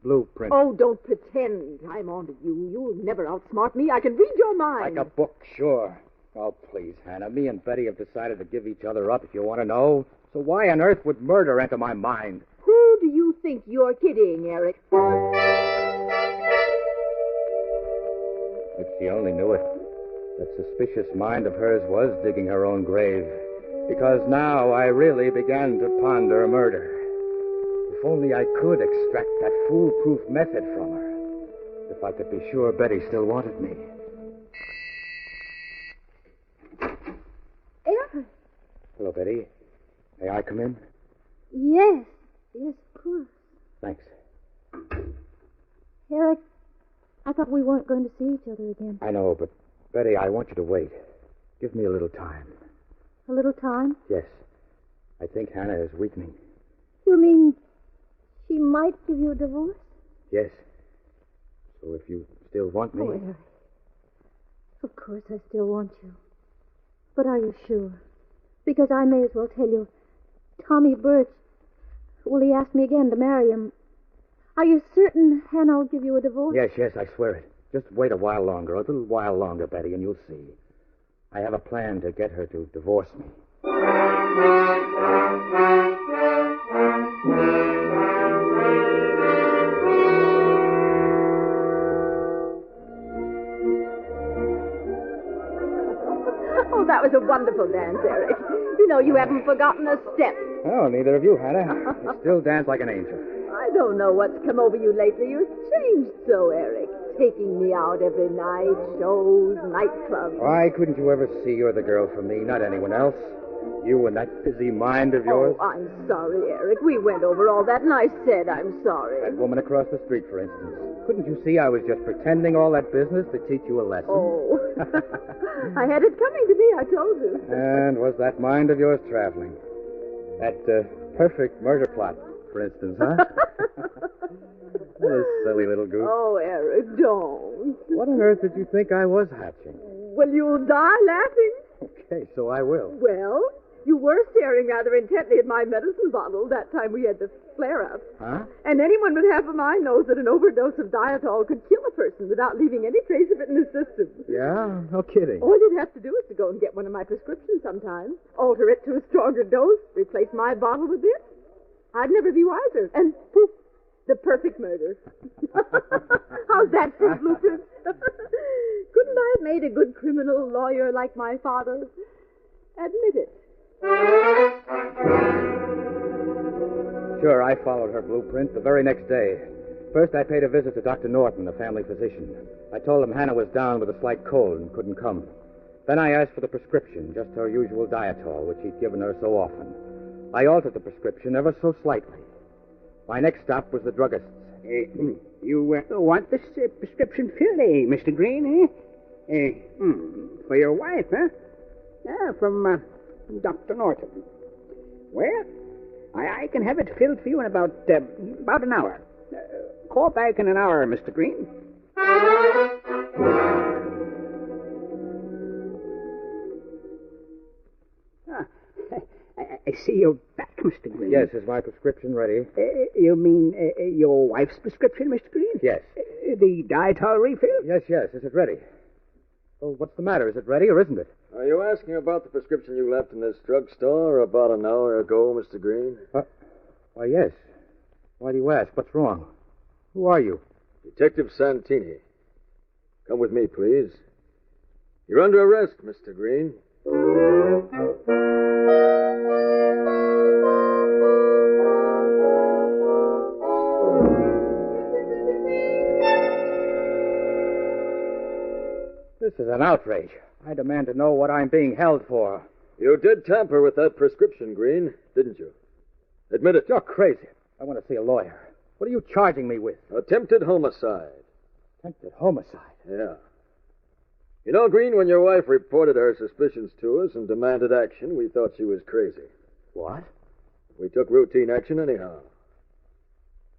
blueprint? Oh, don't pretend I'm on to you. You'll never outsmart me. I can read your mind. Like a book, sure. Oh, please, Hannah. Me and Betty have decided to give each other up, if you want to know. So why on earth would murder enter my mind? Who do you think you're kidding, Eric? If she only knew it. That suspicious mind of hers was digging her own grave. Because now I really began to ponder murder. If only I could extract that foolproof method from her. If I could be sure Betty still wanted me. Eric. Hello, Betty. May I come in? Yes, of course. Thanks. Eric, I thought we weren't going to see each other again. I know, but Betty, I want you to wait. Give me a little time. A little time? Yes. I think Hannah is weakening. You mean she might give you a divorce? Yes. So if you still want me... Oh, Eric. Of course I still want you. But are you sure? Because I may as well tell you, Tommy Birch, well, he asked me again to marry him. Are you certain Hannah will give you a divorce? Yes, I swear it. Just wait a while longer, a little while longer, Betty, and you'll see. I have a plan to get her to divorce me. Oh, that was a wonderful dance, Eric. You know, you haven't forgotten a step. Oh, neither of you, Hannah. You still dance like an angel. I don't know what's come over you lately. You've changed so, Eric. Taking me out every night, shows, nightclubs. Why couldn't you ever see you're the girl for me, not anyone else? You and that busy mind of yours. Oh, I'm sorry, Eric. We went over all that, and I said I'm sorry. That woman across the street, for instance. Couldn't you see I was just pretending all that business to teach you a lesson? Oh. I had it coming to me, I told you. And was that mind of yours traveling? That perfect murder plot, for instance, huh? What a silly little goose. Oh, Eric, don't. What on earth did you think I was hatching? Well, you'll die laughing. Okay, so I will. Well, you were staring rather intently at my medicine bottle that time we had the flare-up. Huh? And anyone with half a mind knows that an overdose of dietol could kill a person without leaving any trace of it in his system. Yeah? No kidding. All you'd have to do is to go and get one of my prescriptions sometime, alter it to a stronger dose, replace my bottle with this. I'd never be wiser. And poof, the perfect murder. How's that for a blueprint? Couldn't I have made a good criminal lawyer like my father? Admit it. Sure, I followed her blueprint the very next day. First, I paid a visit to Dr. Norton, the family physician. I told him Hannah was down with a slight cold and couldn't come. Then I asked for the prescription, just her usual dietol, which he'd given her so often. I altered the prescription ever so slightly. My next stop was the druggist's. You want this prescription filled, Mr. Green, for your wife, huh? Yeah, from Dr. Norton. Well, I can have it filled for you in about an hour. Call back in an hour, Mr. Green. I see you're back, Mr. Green. Yes, is my prescription ready? You mean your wife's prescription, Mr. Green? Yes. The dietol refill? Yes. Is it ready? Well, what's the matter? Is it ready or isn't it? Are you asking about the prescription you left in this drugstore about an hour ago, Mr. Green? Why, yes. Why do you ask? What's wrong? Who are you? Detective Santini. Come with me, please. You're under arrest, Mr. Green. This is an outrage. I demand to know what I'm being held for. You did tamper with that prescription, Green, didn't you? Admit it. You're crazy. I want to see a lawyer. What are you charging me with? Attempted homicide. Attempted homicide? Yeah. You know, Green, when your wife reported her suspicions to us and demanded action, we thought she was crazy. What? We took routine action anyhow.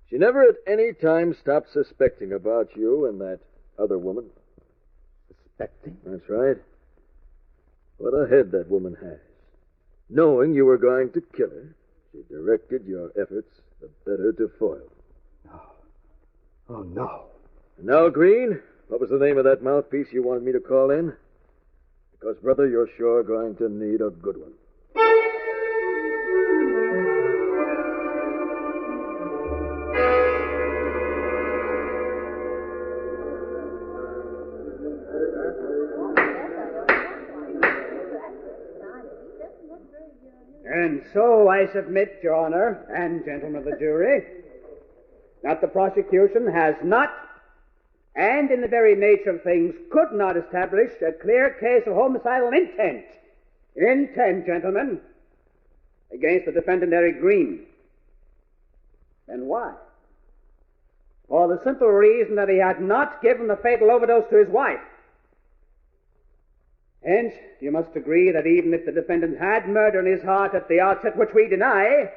She never at any time stopped suspecting about you and that other woman. Suspecting? That's right. What a head that woman has. Knowing you were going to kill her, she directed your efforts the better to foil. No. Oh, no. And now, Green, what was the name of that mouthpiece you wanted me to call in? Because, brother, you're sure going to need a good one. And so I submit, Your Honor, and gentlemen of the jury, that the prosecution has not, and in the very nature of things could not establish a clear case of homicidal intent. Intent, gentlemen, against the defendant Eric Green. And why? For the simple reason that he had not given the fatal overdose to his wife. Hence, you must agree that even if the defendant had murder in his heart at the outset, which we deny,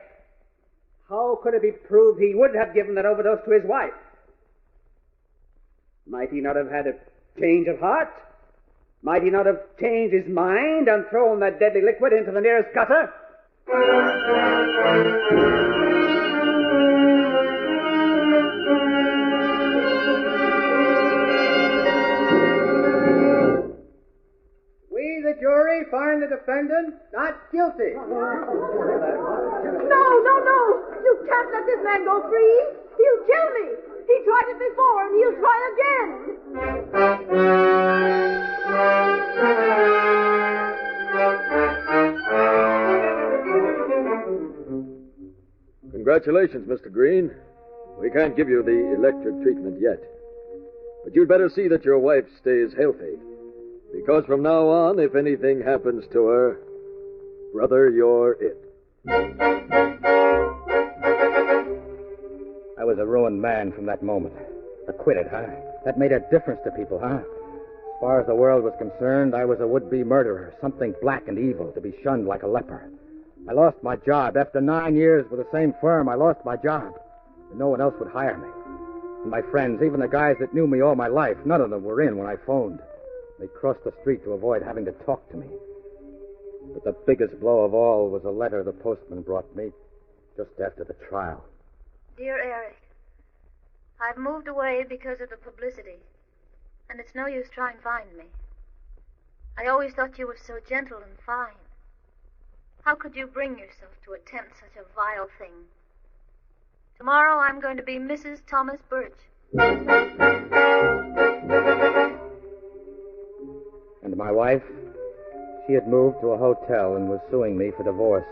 how could it be proved he would have given that overdose to his wife? Might he not have had a change of heart? Might he not have changed his mind and thrown that deadly liquid into the nearest gutter? We, the jury, find the defendant not guilty. No, no, no! You can't let this man go free! He'll kill me! He tried it before, and he'll try again! Congratulations, Mr. Green. We can't give you the electric treatment yet. But you'd better see that your wife stays healthy. Because from now on, if anything happens to her, brother, you're it. I was a ruined man from that moment. Acquitted, huh? That made a difference to people, huh? As far as the world was concerned, I was a would-be murderer, something black and evil, to be shunned like a leper. I lost my job. After 9 years with the same firm, I lost my job. And no one else would hire me. And my friends, even the guys that knew me all my life, none of them were in when I phoned. They crossed the street to avoid having to talk to me. But the biggest blow of all was a letter the postman brought me just after the trial. Dear Eric, I've moved away because of the publicity, and it's no use trying to find me. I always thought you were so gentle and fine. How could you bring yourself to attempt such a vile thing? Tomorrow I'm going to be Mrs. Thomas Birch. And my wife, she had moved to a hotel and was suing me for divorce.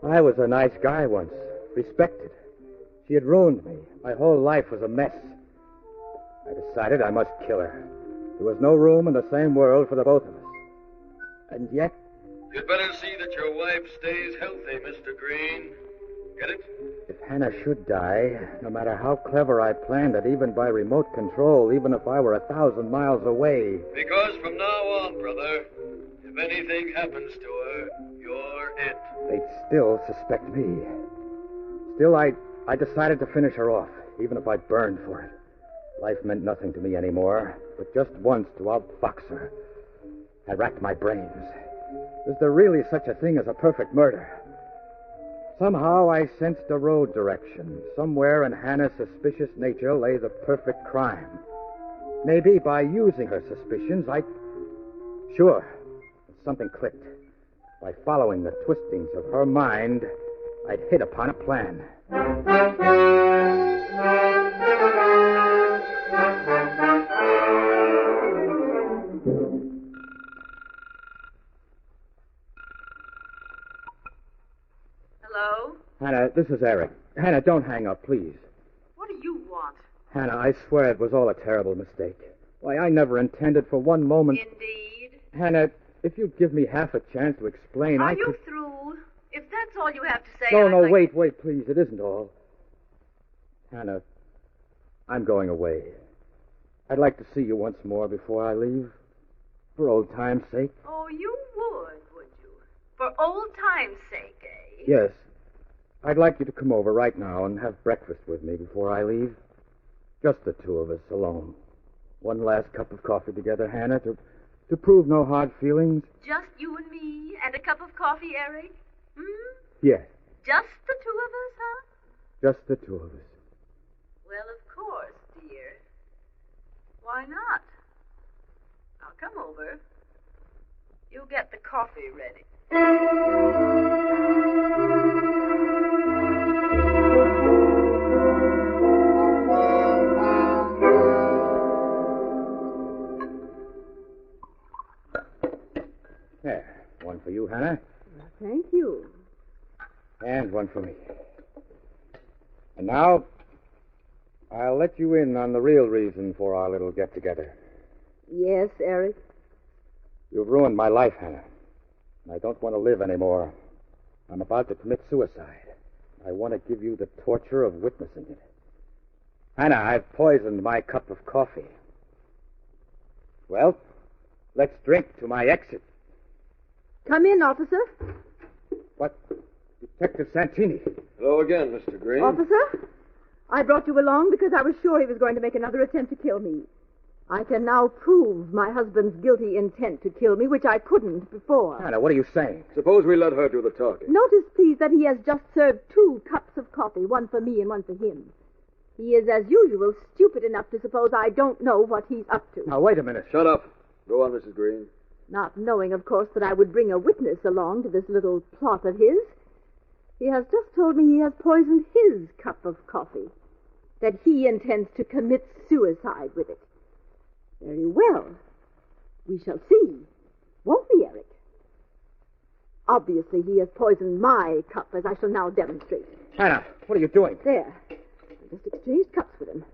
I was a nice guy once, respected. She had ruined me. My whole life was a mess. I decided I must kill her. There was no room in the same world for the both of us. And yet... You'd better see that your wife stays healthy, Mr. Green. Get it? If Hannah should die, no matter how clever I planned it, even by remote control, even if I were 1,000 miles away... Because from now on, brother, if anything happens to her, you're it. They'd still suspect me. Still, I decided to finish her off, even if I burned for it. Life meant nothing to me anymore, but just once to outfox her. I racked my brains. Is there really such a thing as a perfect murder? Somehow I sensed a road direction. Somewhere in Hannah's suspicious nature lay the perfect crime. Maybe by using her suspicions, Sure, something clicked. By following the twistings of her mind, I'd hit upon a plan. Hello? Hannah, this is Eric. Hannah, don't hang up, please. What do you want? Hannah, I swear it was all a terrible mistake. Why, I never intended for one moment... Indeed. Hannah, if you'd give me half a chance to explain, Are I you could... through? If that's all you have to say, No, I'd no, like... wait, please. It isn't all. Hannah, I'm going away. I'd like to see you once more before I leave. For old time's sake. Oh, you would you? For old time's sake, eh? Yes. I'd like you to come over right now and have breakfast with me before I leave. Just the two of us alone. One last cup of coffee together, Hannah, to prove no hard feelings. Just you and me and a cup of coffee, Eric? Yes, Just the two of us, huh? just the two of us. Well, of course, dear. Why not? I'll come over. You get the coffee ready. There, one for you, Hannah. Thank you. And one for me. And now, I'll let you in on the real reason for our little get-together. Yes, Eric? You've ruined my life, Hannah. I don't want to live anymore. I'm about to commit suicide. I want to give you the torture of witnessing it. Hannah, I've poisoned my cup of coffee. Well, let's drink to my exit. Come in, officer. What? Detective Santini. Hello again, Mr. Green. Officer, I brought you along because I was sure he was going to make another attempt to kill me. I can now prove my husband's guilty intent to kill me, which I couldn't before. Hannah, what are you saying? Suppose we let her do the talking. Notice, please, that he has just served 2 cups of coffee, one for me and one for him. He is, as usual, stupid enough to suppose I don't know what he's up to. Now, wait a minute. Shut up. Go on, Mrs. Green. Not knowing, of course, that I would bring a witness along to this little plot of his, he has just told me he has poisoned his cup of coffee, that he intends to commit suicide with it. Very well. We shall see, won't we, Eric? Obviously, he has poisoned my cup, as I shall now demonstrate. Hannah, what are you doing? There. I just exchanged cups with him.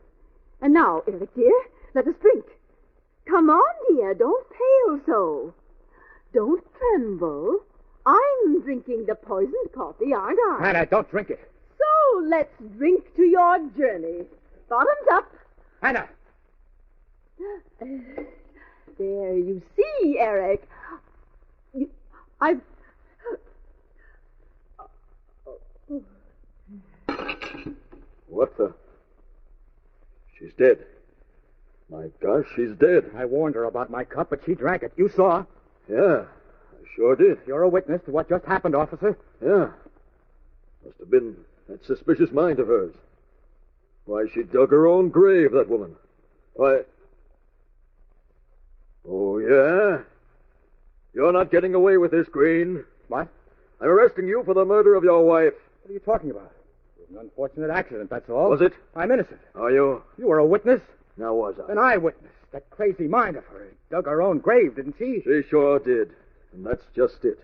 And now, Eric, dear, let us drink. Come on, dear, don't pale so. Don't tremble. I'm drinking the poisoned coffee, aren't I? Hannah, don't drink it. So let's drink to your journey. Bottoms up. Hannah! There, you see, Eric. What the? She's dead. My gosh, she's dead. I warned her about my cup, but she drank it. You saw. Yeah, I sure did. You're a witness to what just happened, officer. Yeah. Must have been that suspicious mind of hers. Why, she dug her own grave, that woman. Why... Oh, yeah? You're not getting away with this, Green. What? I'm arresting you for the murder of your wife. What are you talking about? It was an unfortunate accident, that's all. Was it? I'm innocent. Are you? You were a witness? Now was I? An eyewitness. That crazy mind of hers dug her own grave, didn't she? She sure did. And that's just it.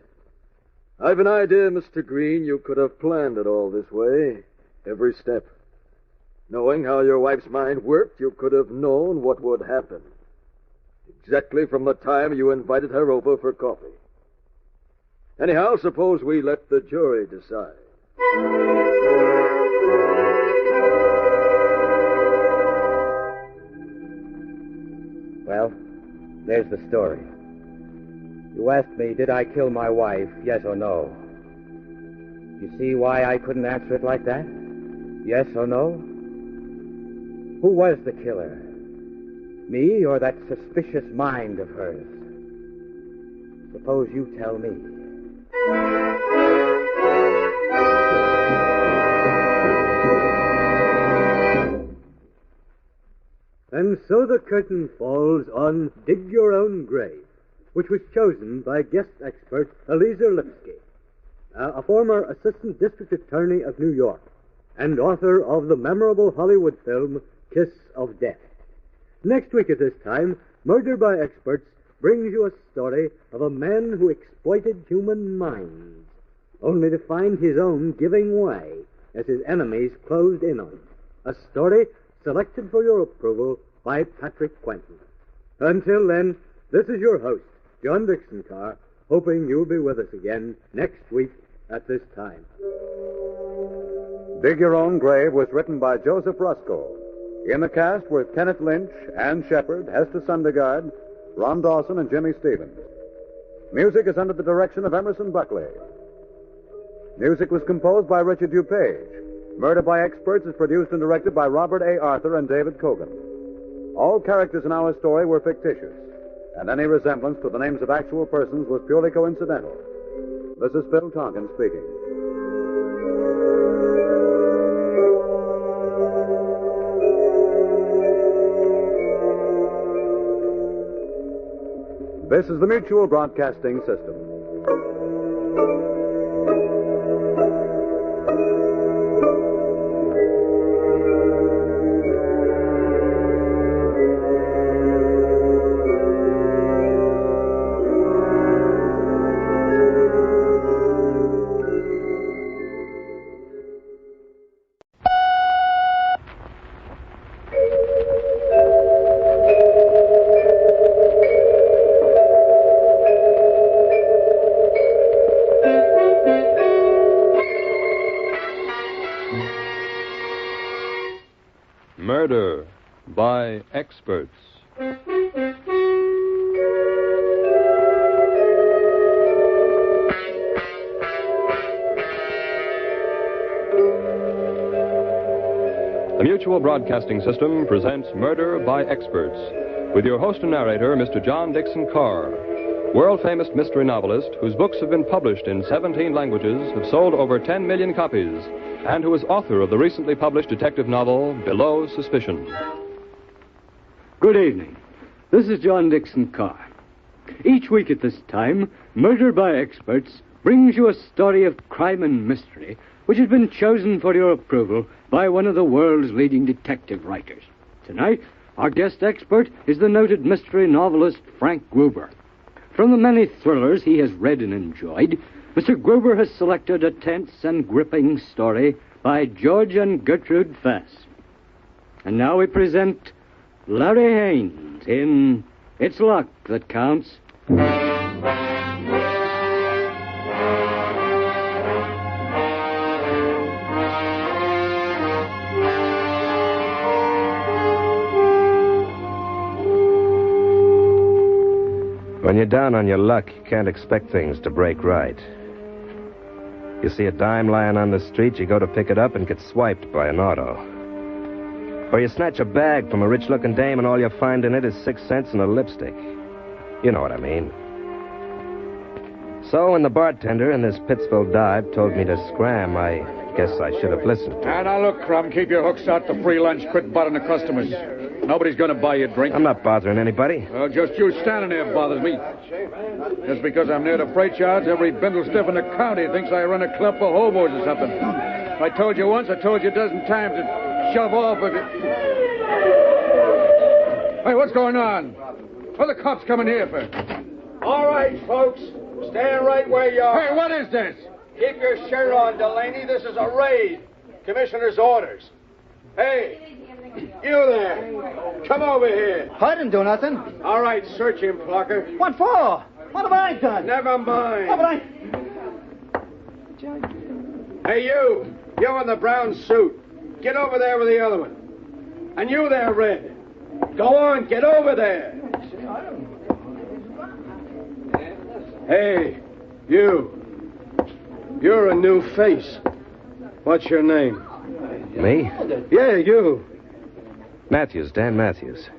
I've an idea, Mr. Green, you could have planned it all this way. Every step. Knowing how your wife's mind worked, you could have known what would happen. Exactly from the time you invited her over for coffee. Anyhow, suppose we let the jury decide. Well, there's the story. You asked me, did I kill my wife, yes or no? You see why I couldn't answer it like that? Yes or no? Who was the killer? Me or that suspicious mind of hers? Suppose you tell me. And so the curtain falls on Dig Your Own Grave, which was chosen by guest expert Eliezer Lipsky, a former assistant district attorney of New York and author of the memorable Hollywood film Kiss of Death. Next week at this time, Murder by Experts brings you a story of a man who exploited human minds, only to find his own giving way as his enemies closed in on him. A story selected for your approval by Patrick Quentin. Until then, this is your host, John Dixon Carr, hoping you'll be with us again next week at this time. Dig Your Own Grave was written by Joseph Rusko. In the cast were Kenneth Lynch, Ann Shepard, Hester Sundergaard, Ron Dawson, and Jimmy Stevens. Music is under the direction of Emerson Buckley. Music was composed by Richard DuPage. Murder by Experts is produced and directed by Robert A. Arthur and David Cogan. All characters in our story were fictitious, and any resemblance to the names of actual persons was purely coincidental. This is Phil Tonkin speaking. This is the Mutual Broadcasting System. Experts. The Mutual Broadcasting System presents Murder by Experts, with your host and narrator, Mr. John Dixon Carr, world-famous mystery novelist whose books have been published in 17 languages, have sold over 10 million copies, and who is author of the recently published detective novel, Below Suspicion. Good evening. This is John Dixon Carr. Each week at this time, Murder by Experts brings you a story of crime and mystery which has been chosen for your approval by one of the world's leading detective writers. Tonight, our guest expert is the noted mystery novelist Frank Gruber. From the many thrillers he has read and enjoyed, Mr. Gruber has selected a tense and gripping story by George and Gertrude Fass. And now we present Larry Haynes in It's Luck That Counts. When you're down on your luck, you can't expect things to break right. You see a dime lying on the street, you go to pick it up and get swiped by an auto. Or you snatch a bag from a rich-looking dame and all you find in it is 6 cents and a lipstick. You know what I mean. So when the bartender in this Pittsville dive told me to scram, I guess I should have listened. Now, look, Crumb, keep your hooks out to free lunch. Quit bothering the customers. Nobody's going to buy you a drink. I'm not bothering anybody. Well, just you standing there bothers me. Just because I'm near the freight yards, every bindle stiff in the county thinks I run a club for hobos or something. If I told you once, I told you a dozen times to shove off if it... Hey, what's going on? What are the cops coming here for? All right, folks. Stand right where you are. Hey, what is this? Keep your shirt on, Delaney. This is a raid. Commissioner's orders. Hey, you there. Come over here. I didn't do nothing. All right, search him, Plucker. What for? What have I done? Never mind. What have I... Hey, you. You in the brown suit. Get over there with the other one. And you there, Red. Go on, get over there. Hey, you. You're a new face. What's your name? Me? Yeah, you. Matthews, Dan Matthews.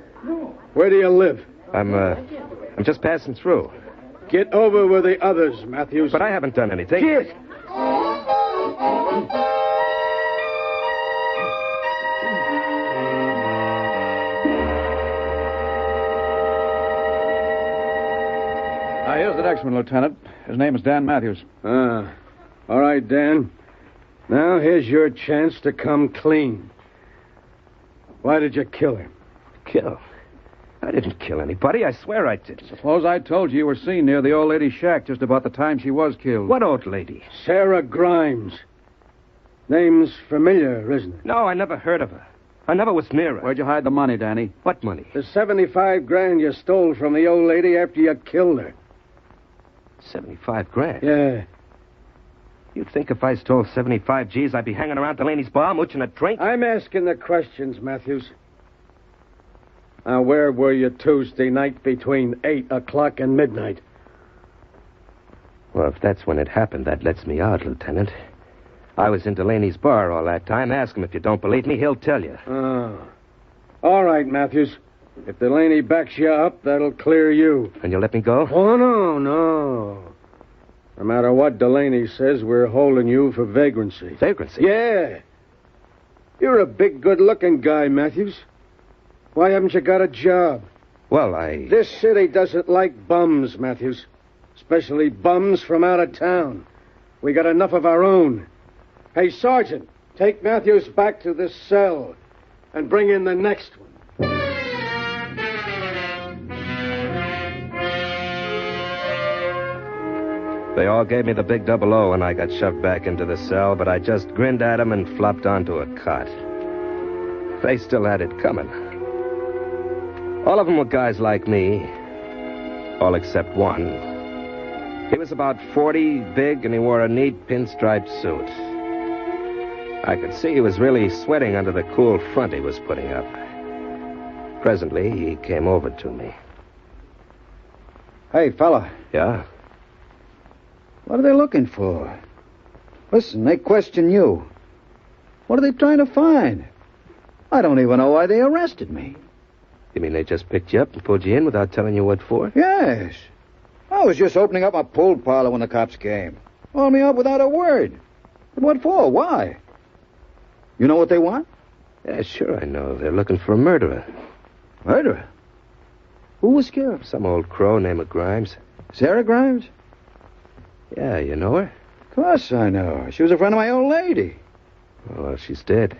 Where do you live? I'm just passing through. Get over with the others, Matthews. But I haven't done anything. Get! Here's the next one, Lieutenant. His name is Dan Matthews. All right, Dan. Now here's your chance to come clean. Why did you kill him? Kill? I didn't kill anybody. I swear I didn't. Suppose I told you were seen near the old lady's shack just about the time she was killed. What old lady? Sarah Grimes. Name's familiar, isn't it? No, I never heard of her. I never was near her. Where'd you hide the money, Danny? What money? The 75 grand you stole from the old lady after you killed her. 75 grand? Yeah. You'd think if I stole 75 G's, I'd be hanging around Delaney's bar mooching a drink? I'm asking the questions, Matthews. Now, where were you Tuesday night between 8 o'clock and midnight? Well, if that's when it happened, that lets me out, Lieutenant. I was in Delaney's bar all that time. Ask him if you don't believe me. He'll tell you. Oh. All right, Matthews. If Delaney backs you up, that'll clear you. And you'll let me go? Oh, no. No matter what Delaney says, we're holding you for vagrancy. Vagrancy? Yeah. You're a big, good-looking guy, Matthews. Why haven't you got a job? Well, This city doesn't like bums, Matthews. Especially bums from out of town. We got enough of our own. Hey, Sergeant, take Matthews back to this cell and bring in the next one. They all gave me the big 00 when I got shoved back into the cell, but I just grinned at them and flopped onto a cot. They still had it coming. All of them were guys like me, all except one. He was about 40, big, and he wore a neat pinstriped suit. I could see he was really sweating under the cool front he was putting up. Presently, he came over to me. Hey, fella. Yeah? What are they looking for? Listen, they question you. What are they trying to find? I don't even know why they arrested me. You mean they just picked you up and pulled you in without telling you what for? Yes. I was just opening up my pool parlor when the cops came. Hauled me up without a word. But what for? Why? You know what they want? Yeah, sure I know. They're looking for a murderer. Murderer? Who was killed? Some old crow named Grimes. Sarah Grimes? Yeah, you know her? Of course I know her. She was a friend of my old lady. Oh, well, she's dead.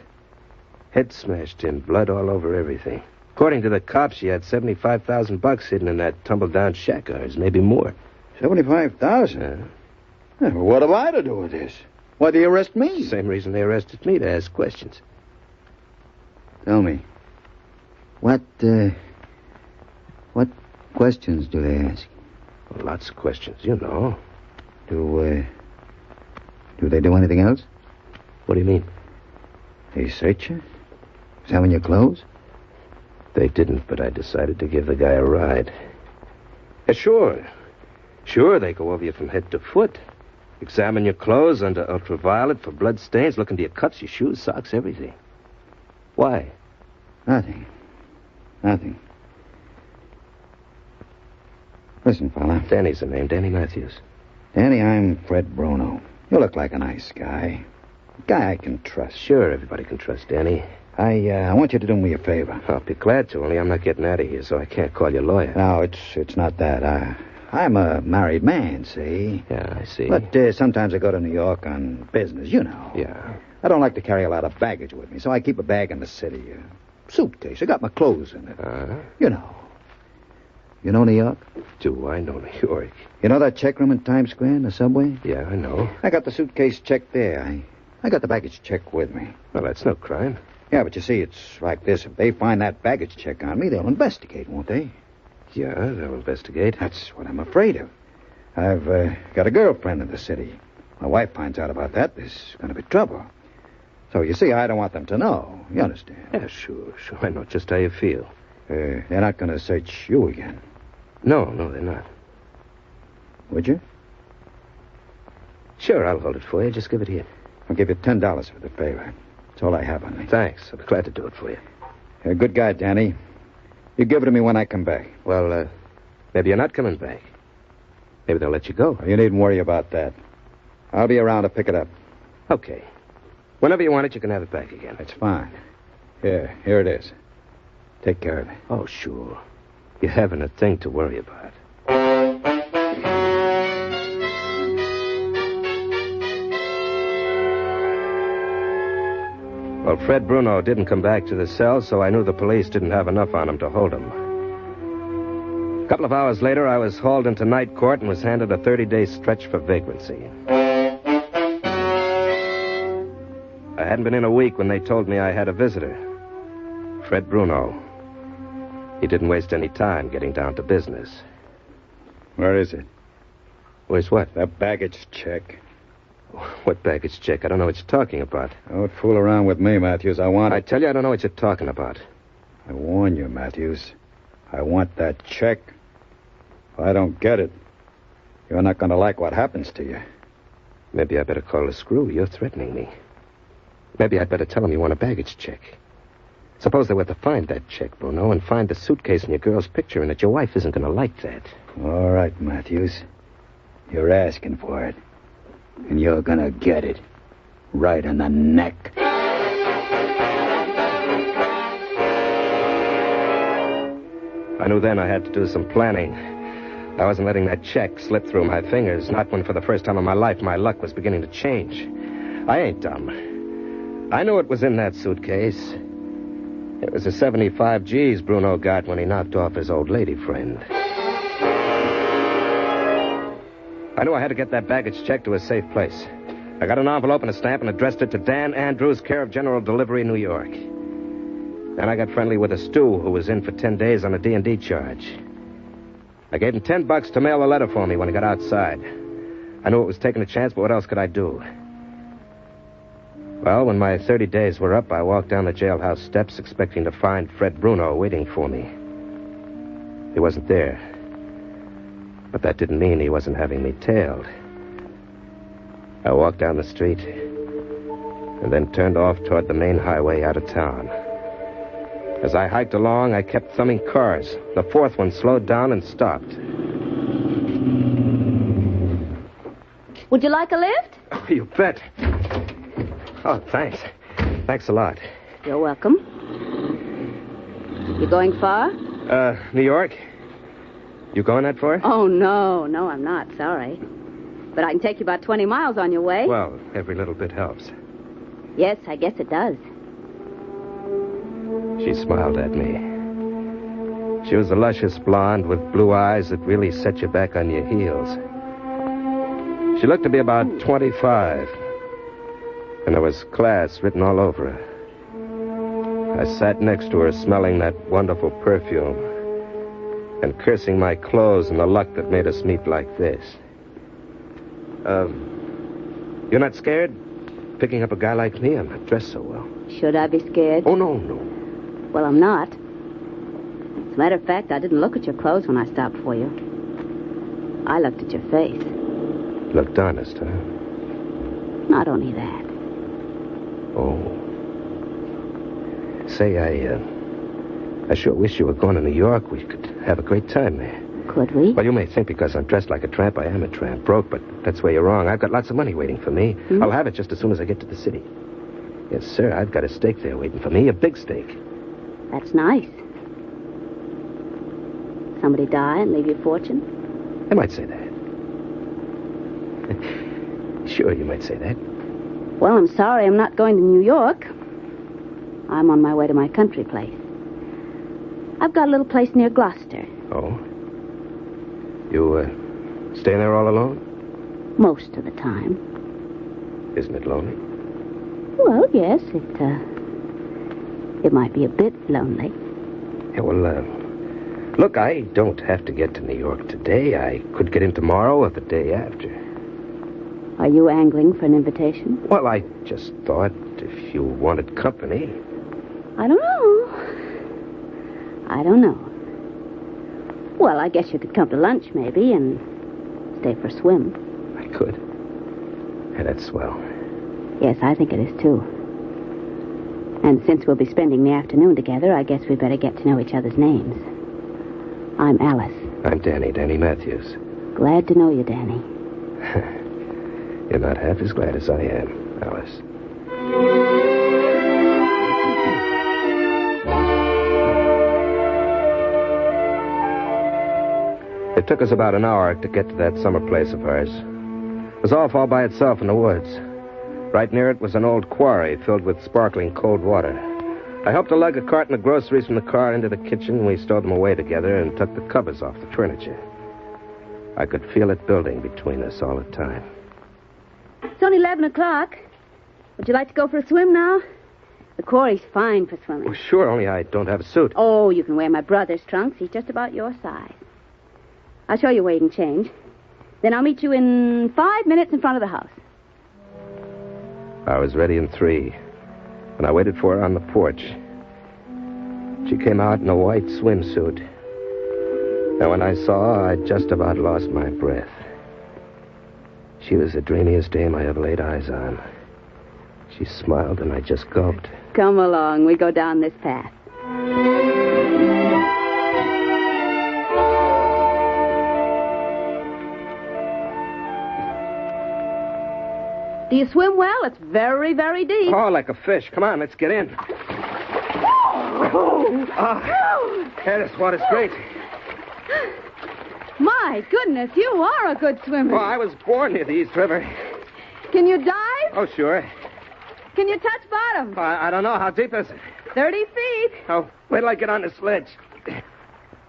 Head smashed in, blood all over everything. According to the cops, she had $75,000 hidden in that tumble-down shack of hers, maybe more. 75,000? Yeah, well, what have I to do with this? Why'd they arrest me? Same reason they arrested me, to ask questions. Tell me, what questions do they ask? Well, lots of questions, you know. Do they do anything else? What do you mean? They search you? Examine your clothes? They didn't, but I decided to give the guy a ride. Yeah, sure. Sure, they go over you from head to foot. Examine your clothes under ultraviolet for blood stains, look into your cuffs, your shoes, socks, everything. Why? Nothing. Listen, fella. Danny's the name, Danny Matthews. Danny, I'm Fred Bruno. You look like a nice guy. A guy I can trust. Sure, everybody can trust Danny. I want you to do me a favor. I'll be glad to, only I'm not getting out of here, so I can't call you lawyer. No, it's not that. I'm a married man, see? Yeah, I see. But sometimes I go to New York on business, you know. Yeah. I don't like to carry a lot of baggage with me, so I keep a bag in the city. A suitcase. I got my clothes in it. You know. You know New York? Do I know New York? You know that check room in Times Square in the subway? Yeah, I know. I got the suitcase checked there. I got the baggage check with me. Well, that's no crime. Yeah, but you see, it's like this. If they find that baggage check on me, they'll investigate, won't they? Yeah, they'll investigate. That's what I'm afraid of. I've got a girlfriend in the city. My wife finds out about that, there's going to be trouble. So, you see, I don't want them to know. You understand? Yeah, sure. I know just how you feel. They're not going to search you again. No, they're not. Would you? Sure, I'll hold it for you. Just give it here. I'll give you $10 for the favor. That's all I have on me. Thanks. I'll be glad to do it for you. You're a good guy, Danny. You give it to me when I come back. Well, maybe you're not coming back. Maybe they'll let you go. You needn't worry about that. I'll be around to pick it up. Okay. Whenever you want it, you can have it back again. That's fine. Here it is. Take care of it. Oh, sure. You haven't a thing to worry about. Well, Fred Bruno didn't come back to the cell, so I knew the police didn't have enough on him to hold him. A couple of hours later, I was hauled into night court and was handed a 30-day stretch for vagrancy. I hadn't been in a week when they told me I had a visitor. Fred Bruno. He didn't waste any time getting down to business. Where is it? Where's what? That baggage check. What baggage check? I don't know what you're talking about. Don't fool around with me, Matthews. I tell you, I don't know what you're talking about. I warn you, Matthews. I want that check. If I don't get it, you're not going to like what happens to you. Maybe I better call the screw. You're threatening me. Maybe I'd better tell them you want a baggage check. Suppose they were to find that check, Bruno, and find the suitcase and your girl's picture in it. Your wife isn't going to like that. All right, Matthews. You're asking for it. And you're going to get it. Right in the neck. I knew then I had to do some planning. I wasn't letting that check slip through my fingers, not when for the first time in my life my luck was beginning to change. I ain't dumb. I knew it was in that suitcase. It was the 75 G's Bruno got when he knocked off his old lady friend. I knew I had to get that baggage check to a safe place. I got an envelope and a stamp and addressed it to Dan Andrews, care of General Delivery, New York. Then I got friendly with a stew who was in for 10 days on a D&D charge. I gave him $10 to mail a letter for me when he got outside. I knew it was taking a chance, but what else could I do? Well, when my 30 days were up, I walked down the jailhouse steps expecting to find Fred Bruno waiting for me. He wasn't there. But that didn't mean he wasn't having me tailed. I walked down the street and then turned off toward the main highway out of town. As I hiked along, I kept thumbing cars. The fourth one slowed down and stopped. Would you like a lift? Oh, you bet. Oh, thanks. Thanks a lot. You're welcome. You going far? New York? You going that far? Oh, no, I'm not. Sorry. But I can take you about 20 miles on your way. Well, every little bit helps. Yes, I guess it does. She smiled at me. She was a luscious blonde with blue eyes that really set you back on your heels. She looked to be about 25, and there was class written all over her. I sat next to her smelling that wonderful perfume and cursing my clothes and the luck that made us meet like this. You're not scared? Picking up a guy like me? I'm not dressed so well. Should I be scared? Oh, no. Well, I'm not. As a matter of fact, I didn't look at your clothes when I stopped for you. I looked at your face. Looked honest, huh? Not only that. Oh. Say, I sure wish you were going to New York. We could have a great time there. Could we? Well, you may think because I'm dressed like a tramp, I am a tramp. Broke, but that's where you're wrong. I've got lots of money waiting for me. I'll have it just as soon as I get to the city. Yes, sir, I've got a steak there waiting for me, a big steak. That's nice. Somebody die and leave you a fortune? I might say that. Sure, you might say that. Well, I'm sorry I'm not going to New York. I'm on my way to my country place. I've got a little place near Gloucester. Oh? You, staying there all alone? Most of the time. Isn't it lonely? Well, yes, it might be a bit lonely. Yeah, well, look, I don't have to get to New York today. I could get in tomorrow or the day after. Are you angling for an invitation? Well, I just thought if you wanted company. I don't know. Well, I guess you could come to lunch, maybe, and stay for a swim. I could. Yeah, that's swell. Yes, I think it is, too. And since we'll be spending the afternoon together, I guess we better get to know each other's names. I'm Alice. I'm Danny Matthews. Glad to know you, Danny. You're not half as glad as I am, Alice. It took us about an hour to get to that summer place of hers. It was off all by itself in the woods. Right near it was an old quarry filled with sparkling cold water. I helped her lug a carton of groceries from the car into the kitchen, and we stowed them away together and took the covers off the furniture. I could feel it building between us all the time. It's only 11 o'clock. Would you like to go for a swim now? The quarry's fine for swimming. Oh, sure, only I don't have a suit. Oh, you can wear my brother's trunks. He's just about your size. I'll show you where you can change. Then I'll meet you in 5 minutes in front of the house. I was ready in 3, and I waited for her on the porch. She came out in a white swimsuit. And when I saw her, I just about lost my breath. She was the dreamiest dame I ever laid eyes on. She smiled, and I just gulped. Come along. We go down this path. Do you swim well? It's very, very deep. Oh, like a fish. Come on, let's get in. Yeah, this water's great. My goodness, you are a good swimmer. Oh, I was born near the East River. Can you dive? Oh, sure. Can you touch bottom? I don't know. How deep is it? 30 feet. Oh, wait till I get on the sledge.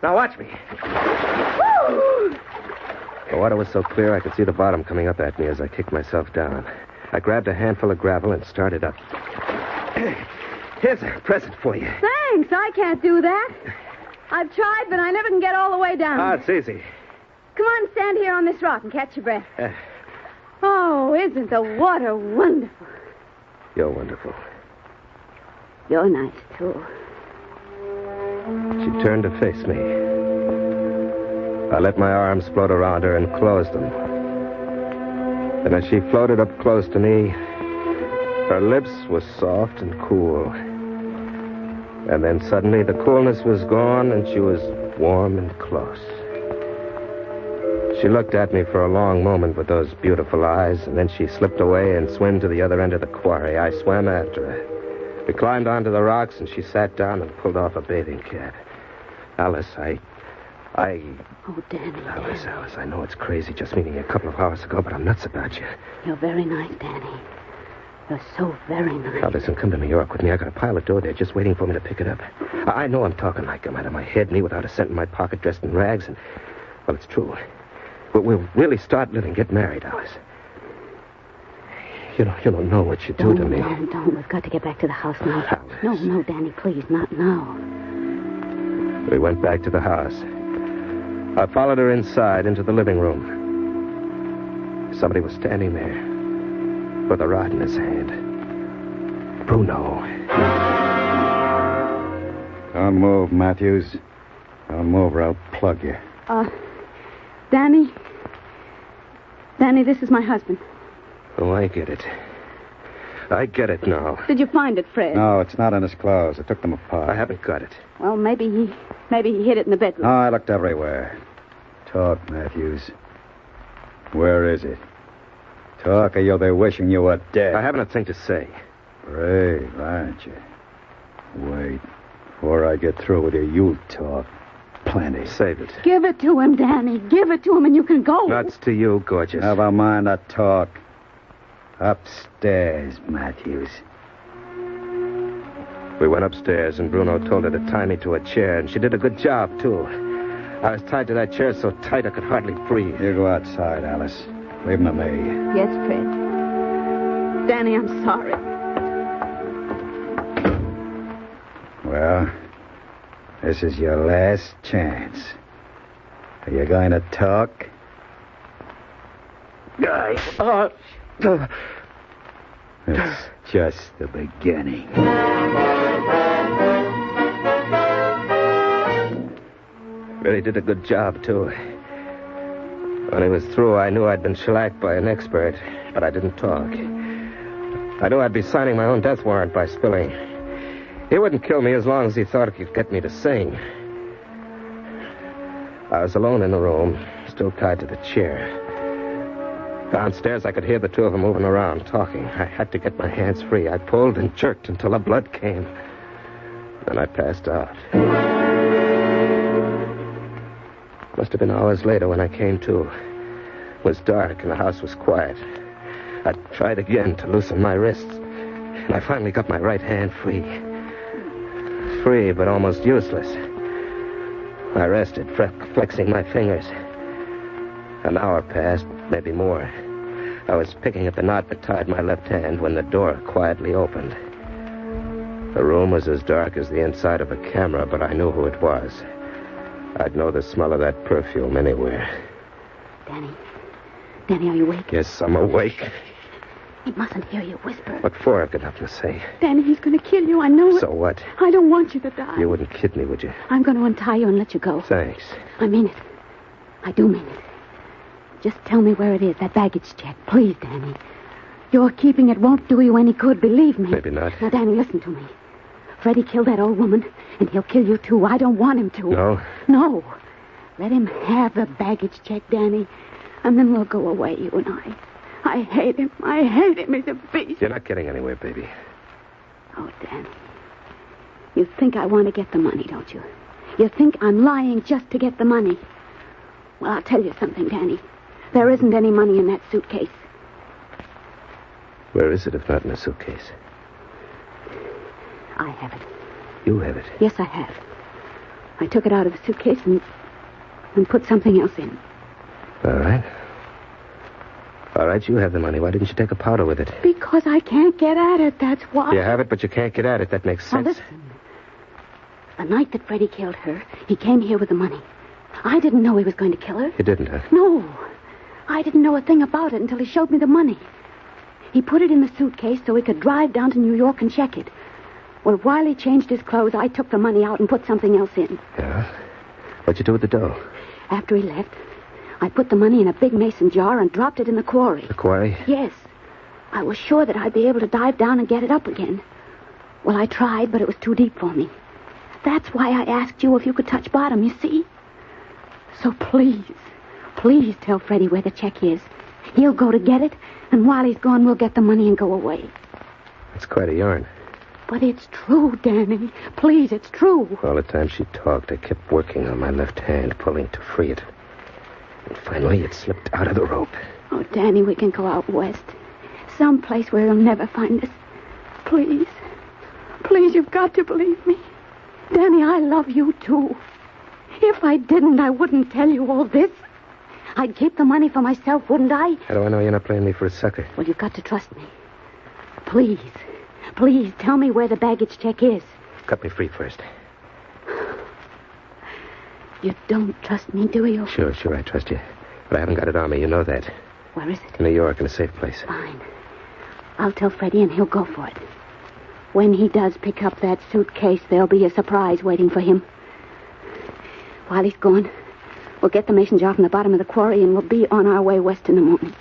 Now, watch me. The water was so clear I could see the bottom coming up at me as I kicked myself down. I grabbed a handful of gravel and started up. Here's a present for you. Thanks. I can't do that. I've tried, but I never can get all the way down. Ah, it's easy. Come on, stand here on this rock and catch your breath. Oh, isn't the water wonderful? You're wonderful. You're nice, too. She turned to face me. I let my arms float around her and closed them. And as she floated up close to me, her lips were soft and cool. And then suddenly the coolness was gone and she was warm and close. She looked at me for a long moment with those beautiful eyes, and then she slipped away and swam to the other end of the quarry. I swam after her. We climbed onto the rocks, and she sat down and pulled off a bathing cap. Alice, I... Oh, Danny. Alice, I know it's crazy just meeting you a couple of hours ago, but I'm nuts about you. You're very nice, Danny. You're so very nice. Now, listen, come to New York with me. I got a pile of dough there just waiting for me to pick it up. I know I'm talking like I'm out of my head, me without a cent in my pocket, dressed in rags, and... Well, it's true. But we'll really start living, get married, Alice. You don't know what you do to me. Don't. We've got to get back to the house now. Alice. No, Danny, please, not now. We went back to the house. I followed her inside into the living room. Somebody was standing there with a rod in his hand. Bruno. Don't move, Matthews. Don't move or I'll plug you. Danny? Danny, this is my husband. Oh, I get it. I get it now. Did you find it, Fred? No, it's not in his clothes. I took them apart. I haven't got it. Well, maybe he hid it in the bedroom. No, I looked everywhere. Talk, Matthews. Where is it? Talk or you'll be wishing you were dead. I haven't a thing to say. Brave, aren't you? Wait. Before I get through with you, you talk. Plenty. Save it. Give it to him, Danny. Give it to him and you can go. Nuts to you, gorgeous. Never mind the talk. Upstairs, Matthews. We went upstairs, and Bruno told her to tie me to a chair, and she did a good job, too. I was tied to that chair so tight I could hardly breathe. You go outside, Alice. Leave him to me. Yes, Fred. Danny, I'm sorry. Well, this is your last chance. Are you going to talk? It's just the beginning. Really did a good job, too. When he was through, I knew I'd been shellacked by an expert, but I didn't talk. I knew I'd be signing my own death warrant by spilling. He wouldn't kill me as long as he thought he could get me to sing. I was alone in the room, still tied to the chair. Downstairs, I could hear the two of them moving around, talking. I had to get my hands free. I pulled and jerked until the blood came. Then I passed out. Must have been hours later when I came to. It was dark and the house was quiet. I tried again to loosen my wrists, and I finally got my right hand free. Free, but almost useless. I rested, flexing my fingers. An hour passed, maybe more. I was picking at the knot that tied my left hand when the door quietly opened. The room was as dark as the inside of a camera, but I knew who it was. I'd know the smell of that perfume anywhere. Danny, are you awake? Yes, I'm awake. He mustn't hear you whisper. What for? I've got nothing to say. Danny, he's going to kill you. I know it. So what? I don't want you to die. You wouldn't kid me, would you? I'm going to untie you and let you go. Thanks. I mean it. I do mean it. Just tell me where it is, that baggage check. Please, Danny. Your keeping it won't do you any good, believe me. Maybe not. Now, Danny, listen to me. Freddie killed that old woman, and he'll kill you, too. I don't want him to. No? No. Let him have the baggage check, Danny, and then we'll go away, you and I. I hate him. I hate him. He's a beast. You're not getting anywhere, baby. Oh, Danny. You think I want to get the money, don't you? You think I'm lying just to get the money. Well, I'll tell you something, Danny. There isn't any money in that suitcase. Where is it if not in a suitcase? I have it. You have it? Yes, I have. I took it out of the suitcase and put something else in. All right. All right, you have the money. Why didn't you take a powder with it? Because I can't get at it, that's why. You have it, but you can't get at it. That makes sense. Now, listen. The night that Freddie killed her, he came here with the money. I didn't know he was going to kill her. You didn't, huh? No. I didn't know a thing about it until he showed me the money. He put it in the suitcase so he could drive down to New York and check it. Well, while he changed his clothes, I took the money out and put something else in. Yeah? What'd you do with the dough? After he left, I put the money in a big mason jar and dropped it in the quarry. The quarry? Yes. I was sure that I'd be able to dive down and get it up again. Well, I tried, but it was too deep for me. That's why I asked you if you could touch bottom, you see? So please tell Freddie where the check is. He'll go to get it, and while he's gone, we'll get the money and go away. That's quite a yarn. But it's true, Danny. Please, it's true. All the time she talked, I kept working on my left hand, pulling to free it. And finally, it slipped out of the rope. Oh, Danny, we can go out west. Someplace where he'll never find us. Please. Please, you've got to believe me. Danny, I love you, too. If I didn't, I wouldn't tell you all this. I'd keep the money for myself, wouldn't I? How do I know you're not playing me for a sucker? Well, you've got to trust me. Please tell me where the baggage check is. Cut me free first. You don't trust me, do you? Sure, I trust you. But I haven't got it on me, you know that. Where is it? In New York, in a safe place. Fine. I'll tell Freddie and he'll go for it. When he does pick up that suitcase, there'll be a surprise waiting for him. While he's gone, we'll get the mason jar from the bottom of the quarry and we'll be on our way west in the morning.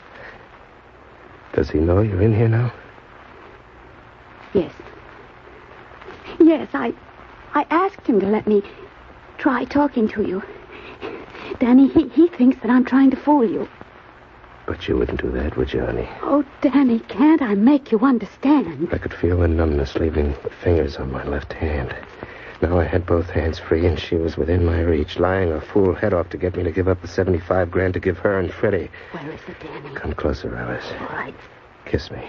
Does he know you're in here now? Yes. Yes, I asked him to let me try talking to you. Danny, he thinks that I'm trying to fool you. But you wouldn't do that, would you, honey? Oh, Danny, can't I make you understand? I could feel the numbness leaving fingers on my left hand. Now I had both hands free, and she was within my reach, lying a fool head off to get me to give up the $75,000 to give her and Freddie. Where is it, Danny? Come closer, Alice. All right. Kiss me.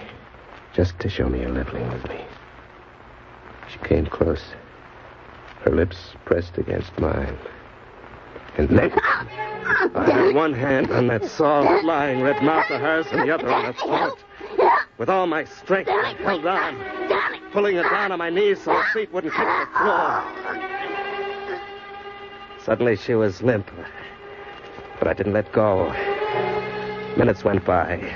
Just to show me you're leveling with me. She came close. Her lips pressed against mine. And then I had one hand on that soft, lying red mouth of hers and the other on her throat. With all my strength, I held on, pulling her down on my knees so her feet wouldn't hit the floor. Suddenly she was limp, but I didn't let go. Minutes went by.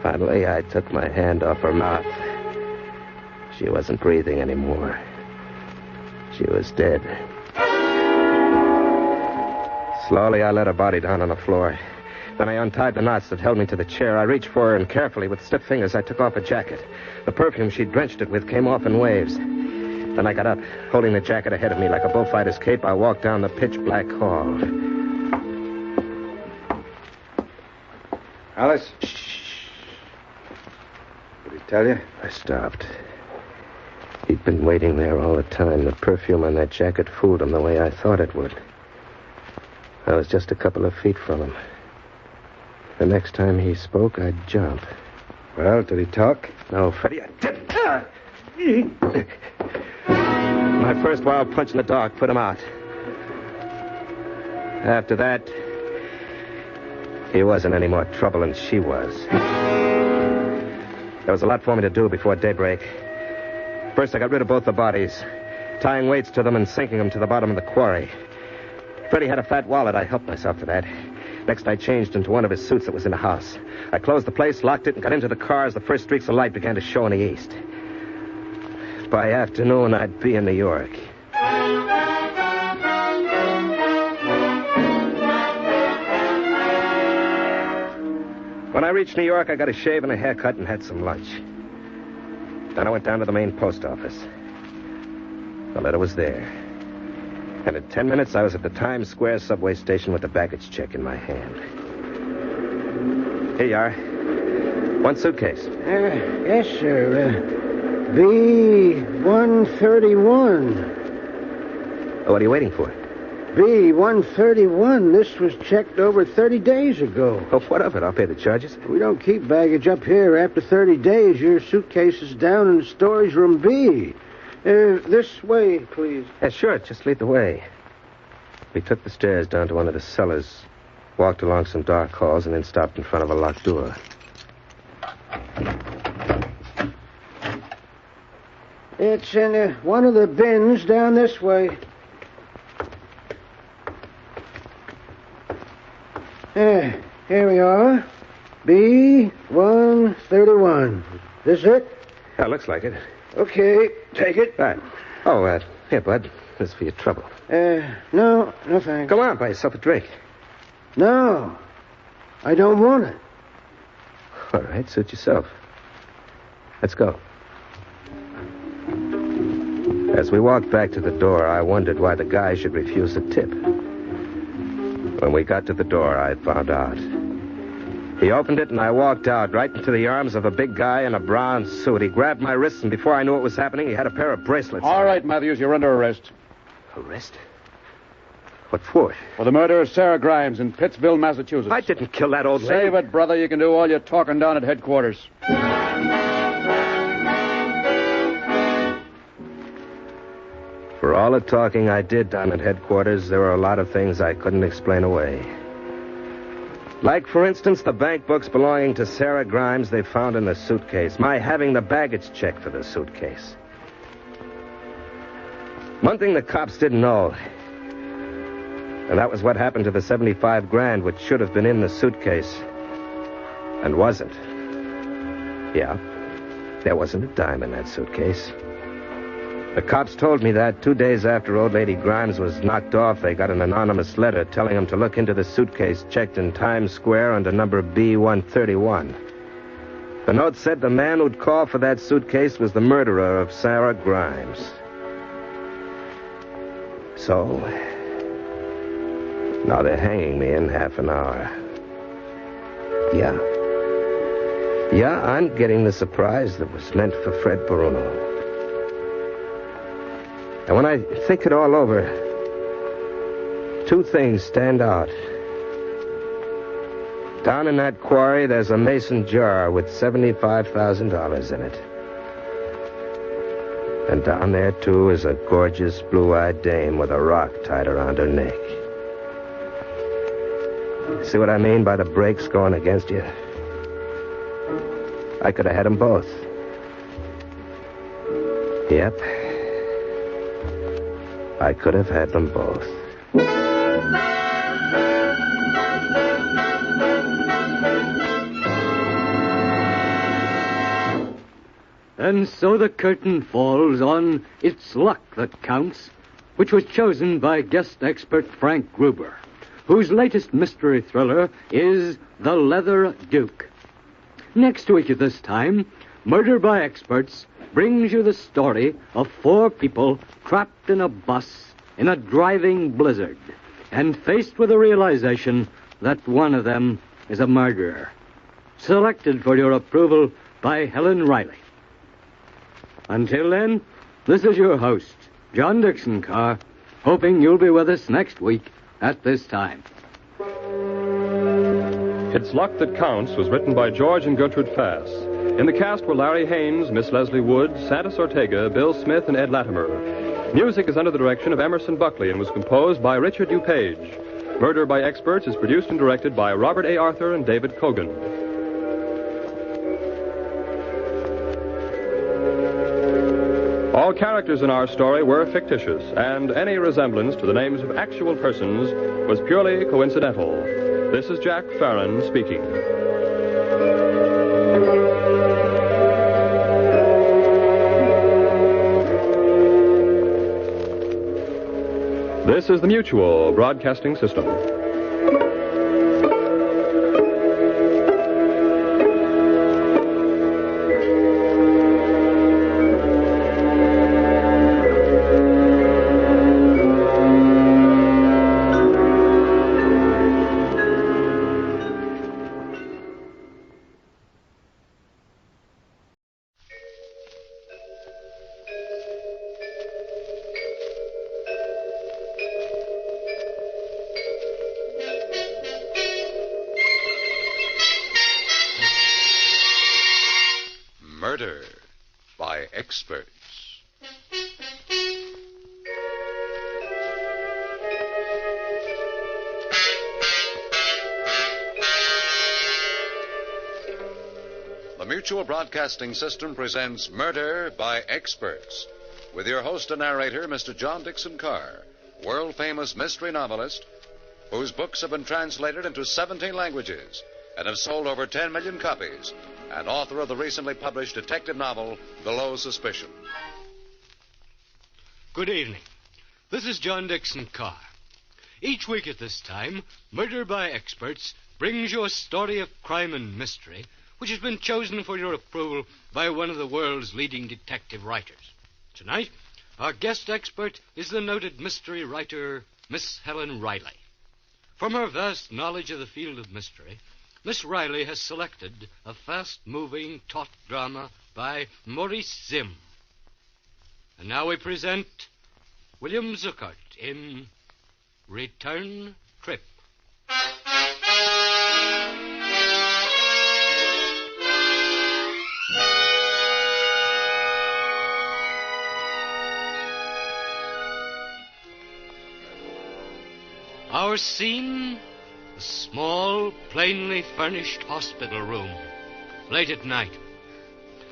Finally, I took my hand off her mouth. She wasn't breathing anymore. She was dead. Slowly, I let her body down on the floor. Then I untied the knots that held me to the chair. I reached for her, and carefully, with stiff fingers, I took off her jacket. The perfume she'd drenched it with came off in waves. Then I got up, holding the jacket ahead of me like a bullfighter's cape. I walked down the pitch-black hall. Alice? Shh. Did he tell you? I stopped. He'd been waiting there all the time. The perfume on that jacket fooled him the way I thought it would. I was just a couple of feet from him. The next time he spoke, I'd jump. Well, did he talk? No, Freddie, I didn't. My first wild punch in the dark put him out. After that, he wasn't any more trouble than she was. There was a lot for me to do before daybreak. First, I got rid of both the bodies, tying weights to them and sinking them to the bottom of the quarry. Freddie had a fat wallet. I helped myself to that. Next, I changed into one of his suits that was in the house. I closed the place, locked it, and got into the car as the first streaks of light began to show in the east. By afternoon, I'd be in New York. When I reached New York, I got a shave and a haircut and had some lunch. Then I went down to the main post office. The letter was there. And in 10 minutes, I was at the Times Square subway station with the baggage check in my hand. Here you are. One suitcase. Yes, sir. B-131. Oh, what are you waiting for? B-131. This was checked over 30 days ago. Oh, what of it? I'll pay the charges. We don't keep baggage up here. After 30 days, your suitcase is down in storage room B. This way, please. Yeah, sure. Just lead the way. We took the stairs down to one of the cellars, walked along some dark halls, and then stopped in front of a locked door. It's in one of the bins down this way. Here we are. B-131. This it? Yeah, looks like it. Okay, take it. Right. Oh, here, bud. This is for your trouble. No thanks. Come on, buy yourself a drink. No, I don't want it. All right, suit yourself. Let's go. As we walked back to the door, I wondered why the guy should refuse a tip. When we got to the door, I found out. He opened it, and I walked out right into the arms of a big guy in a brown suit. He grabbed my wrists, and before I knew what was happening, he had a pair of bracelets. All right, Matthews, you're under arrest. Arrest? What for? For the murder of Sarah Grimes in Pittsville, Massachusetts. I didn't kill that old lady. Save it, brother. You can do all your talking down at headquarters. For all the talking I did down at headquarters, there were a lot of things I couldn't explain away. Like, for instance, the bank books belonging to Sarah Grimes they found in the suitcase. My having the baggage check for the suitcase. One thing the cops didn't know, and that was what happened to the $75,000 which should have been in the suitcase and wasn't. Yeah, there wasn't a dime in that suitcase. The cops told me that 2 days after old lady Grimes was knocked off, they got an anonymous letter telling them to look into the suitcase checked in Times Square under number B-131. The note said the man who'd call for that suitcase was the murderer of Sarah Grimes. So, now they're hanging me in half an hour. Yeah, I'm getting the surprise that was meant for Fred Bruno. And when I think it all over, two things stand out. Down in that quarry, there's a mason jar with $75,000 in it. And down there, too, is a gorgeous blue-eyed dame with a rock tied around her neck. See what I mean by the brakes going against you? I could have had them both. Yep. I could have had them both. And so the curtain falls on It's Luck That Counts, which was chosen by guest expert Frank Gruber, whose latest mystery thriller is The Leather Duke. Next week at this time, Murder by Experts brings you the story of four people trapped in a bus in a driving blizzard and faced with the realization that one of them is a murderer. Selected for your approval by Helen Riley. Until then, this is your host, John Dixon Carr, hoping you'll be with us next week at this time. It's Luck That Counts was written by George and Gertrude Fass. In the cast were Larry Haynes, Miss Leslie Wood, Santos Ortega, Bill Smith, and Ed Latimer. Music is under the direction of Emerson Buckley and was composed by Richard DuPage. Murder by Experts is produced and directed by Robert A. Arthur and David Kogan. All characters in our story were fictitious, and any resemblance to the names of actual persons was purely coincidental. This is Jack Farron speaking. This is the Mutual Broadcasting System. Murder by Experts. The Mutual Broadcasting System presents Murder by Experts, with your host and narrator, Mr. John Dixon Carr, world-famous mystery novelist, whose books have been translated into 17 languages and have sold over 10 million copies, and author of the recently published detective novel, Below Suspicion. Good evening. This is John Dixon Carr. Each week at this time, Murder by Experts brings you a story of crime and mystery which has been chosen for your approval by one of the world's leading detective writers. Tonight, our guest expert is the noted mystery writer, Miss Helen Riley. From her vast knowledge of the field of mystery, Miss Riley has selected a fast-moving, taut drama by Maurice Zimm. And now we present William Zuckert in Return Trip. Our scene, a small, plainly furnished hospital room, late at night.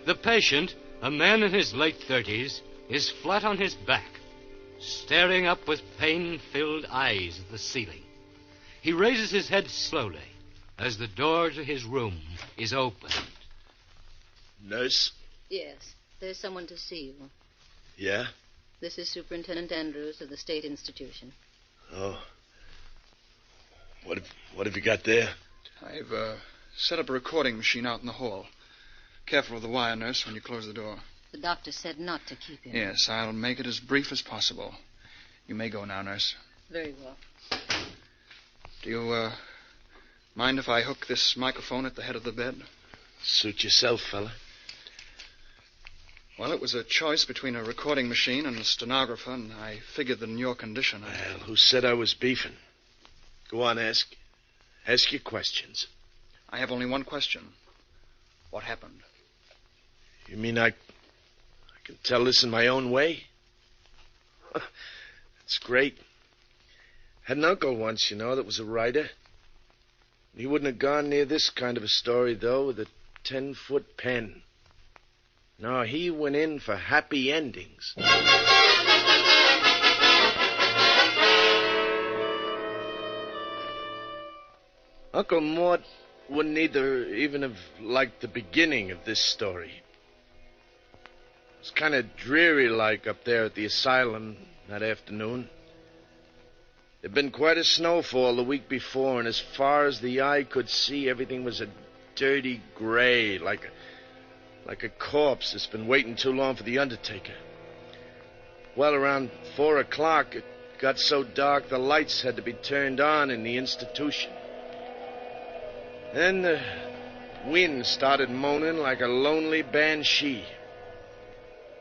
The patient, a man in his late 30s, is flat on his back, staring up with pain-filled eyes at the ceiling. He raises his head slowly as the door to his room is opened. Nurse? Yes, there's someone to see you. Yeah? This is Superintendent Andrews of the State Institution. Oh. What have you got there? I've set up a recording machine out in the hall. Careful with the wire, nurse, when you close the door. The doctor said not to keep him. Yes, I'll make it as brief as possible. You may go now, nurse. Very well. Do you mind if I hook this microphone at the head of the bed? Suit yourself, fella. Well, it was a choice between a recording machine and a stenographer, and I figured that in your condition... Well, who said I was beefing? Go on, ask your questions. I have only one question. What happened? You mean I can tell this in my own way? That's great. Had an uncle once, that was a writer. He wouldn't have gone near this kind of a story, though, with a 10-foot pen. No, he went in for happy endings. Uncle Mort wouldn't even have liked the beginning of this story. It was kind of dreary-like up there at the asylum that afternoon. There'd been quite a snowfall the week before, and as far as the eye could see, everything was a dirty gray, like a corpse that's been waiting too long for the undertaker. Well, around 4 o'clock, it got so dark the lights had to be turned on in the institution. Then the wind started moaning like a lonely banshee.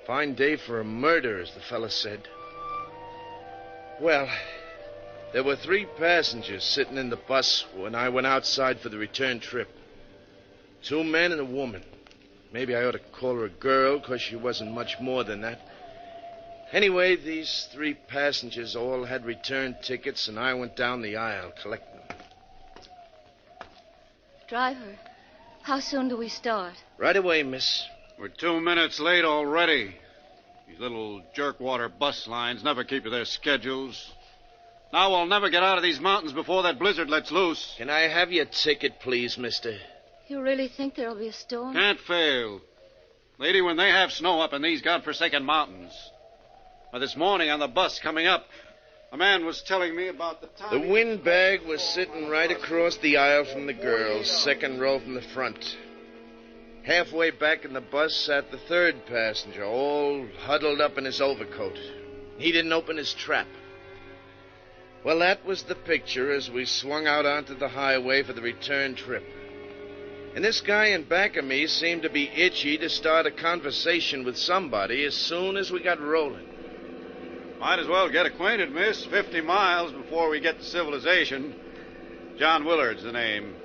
Fine day for a murder, as the fella said. Well, there were 3 passengers sitting in the bus when I went outside for the return trip. 2 men and a woman. Maybe I ought to call her a girl, because she wasn't much more than that. Anyway, these 3 passengers all had return tickets, and I went down the aisle collecting them. Driver, how soon do we start? Right away, miss. We're 2 minutes late already. These little jerkwater bus lines never keep to their schedules. Now we'll never get out of these mountains before that blizzard lets loose. Can I have your ticket, please, mister? You really think there'll be a storm? Can't fail. Lady, when they have snow up in these godforsaken mountains. Now, this morning on the bus coming up, a man was telling me about the time... The windbag was sitting right across the aisle from the girls, 2nd row from the front. Halfway back in the bus sat the 3rd passenger, all huddled up in his overcoat. He didn't open his trap. Well, that was the picture as we swung out onto the highway for the return trip. And this guy in back of me seemed to be itchy to start a conversation with somebody as soon as we got rolling. Might as well get acquainted, miss. 50 miles before we get to civilization. John Willard's the name.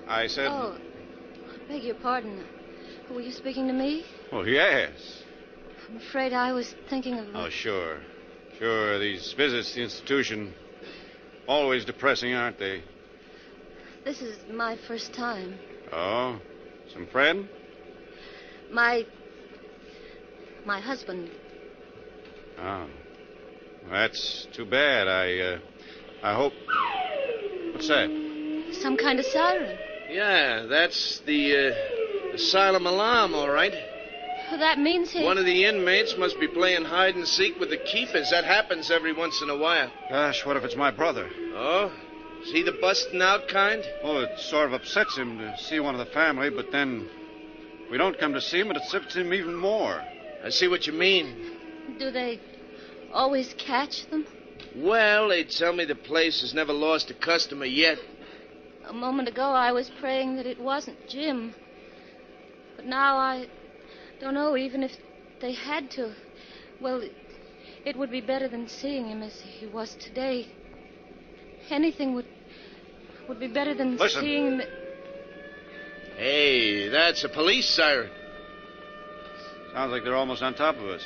I said... Oh, I beg your pardon. Were you speaking to me? Oh, yes. I'm afraid I was thinking of... Oh, sure. Sure, these visits to the institution, always depressing, aren't they? This is my first time. Oh? Some friend? My husband. Oh. Well, that's too bad. I hope... What's that? Some kind of siren. Yeah, that's the asylum alarm, all right. That means he... One of the inmates must be playing hide and seek with the keepers. That happens every once in a while. Gosh, what if it's my brother? Oh? Is he the busting out kind? Well, it sort of upsets him to see one of the family, but then we don't come to see him, it upsets him even more. I see what you mean. Do they always catch them? Well, they tell me the place has never lost a customer yet. A moment ago, I was praying that it wasn't Jim. But now I don't know, even if they had to. Well, it would be better than seeing him as he was today. Anything would be better than seeing him. Hey, that's a police siren. Sounds like they're almost on top of us.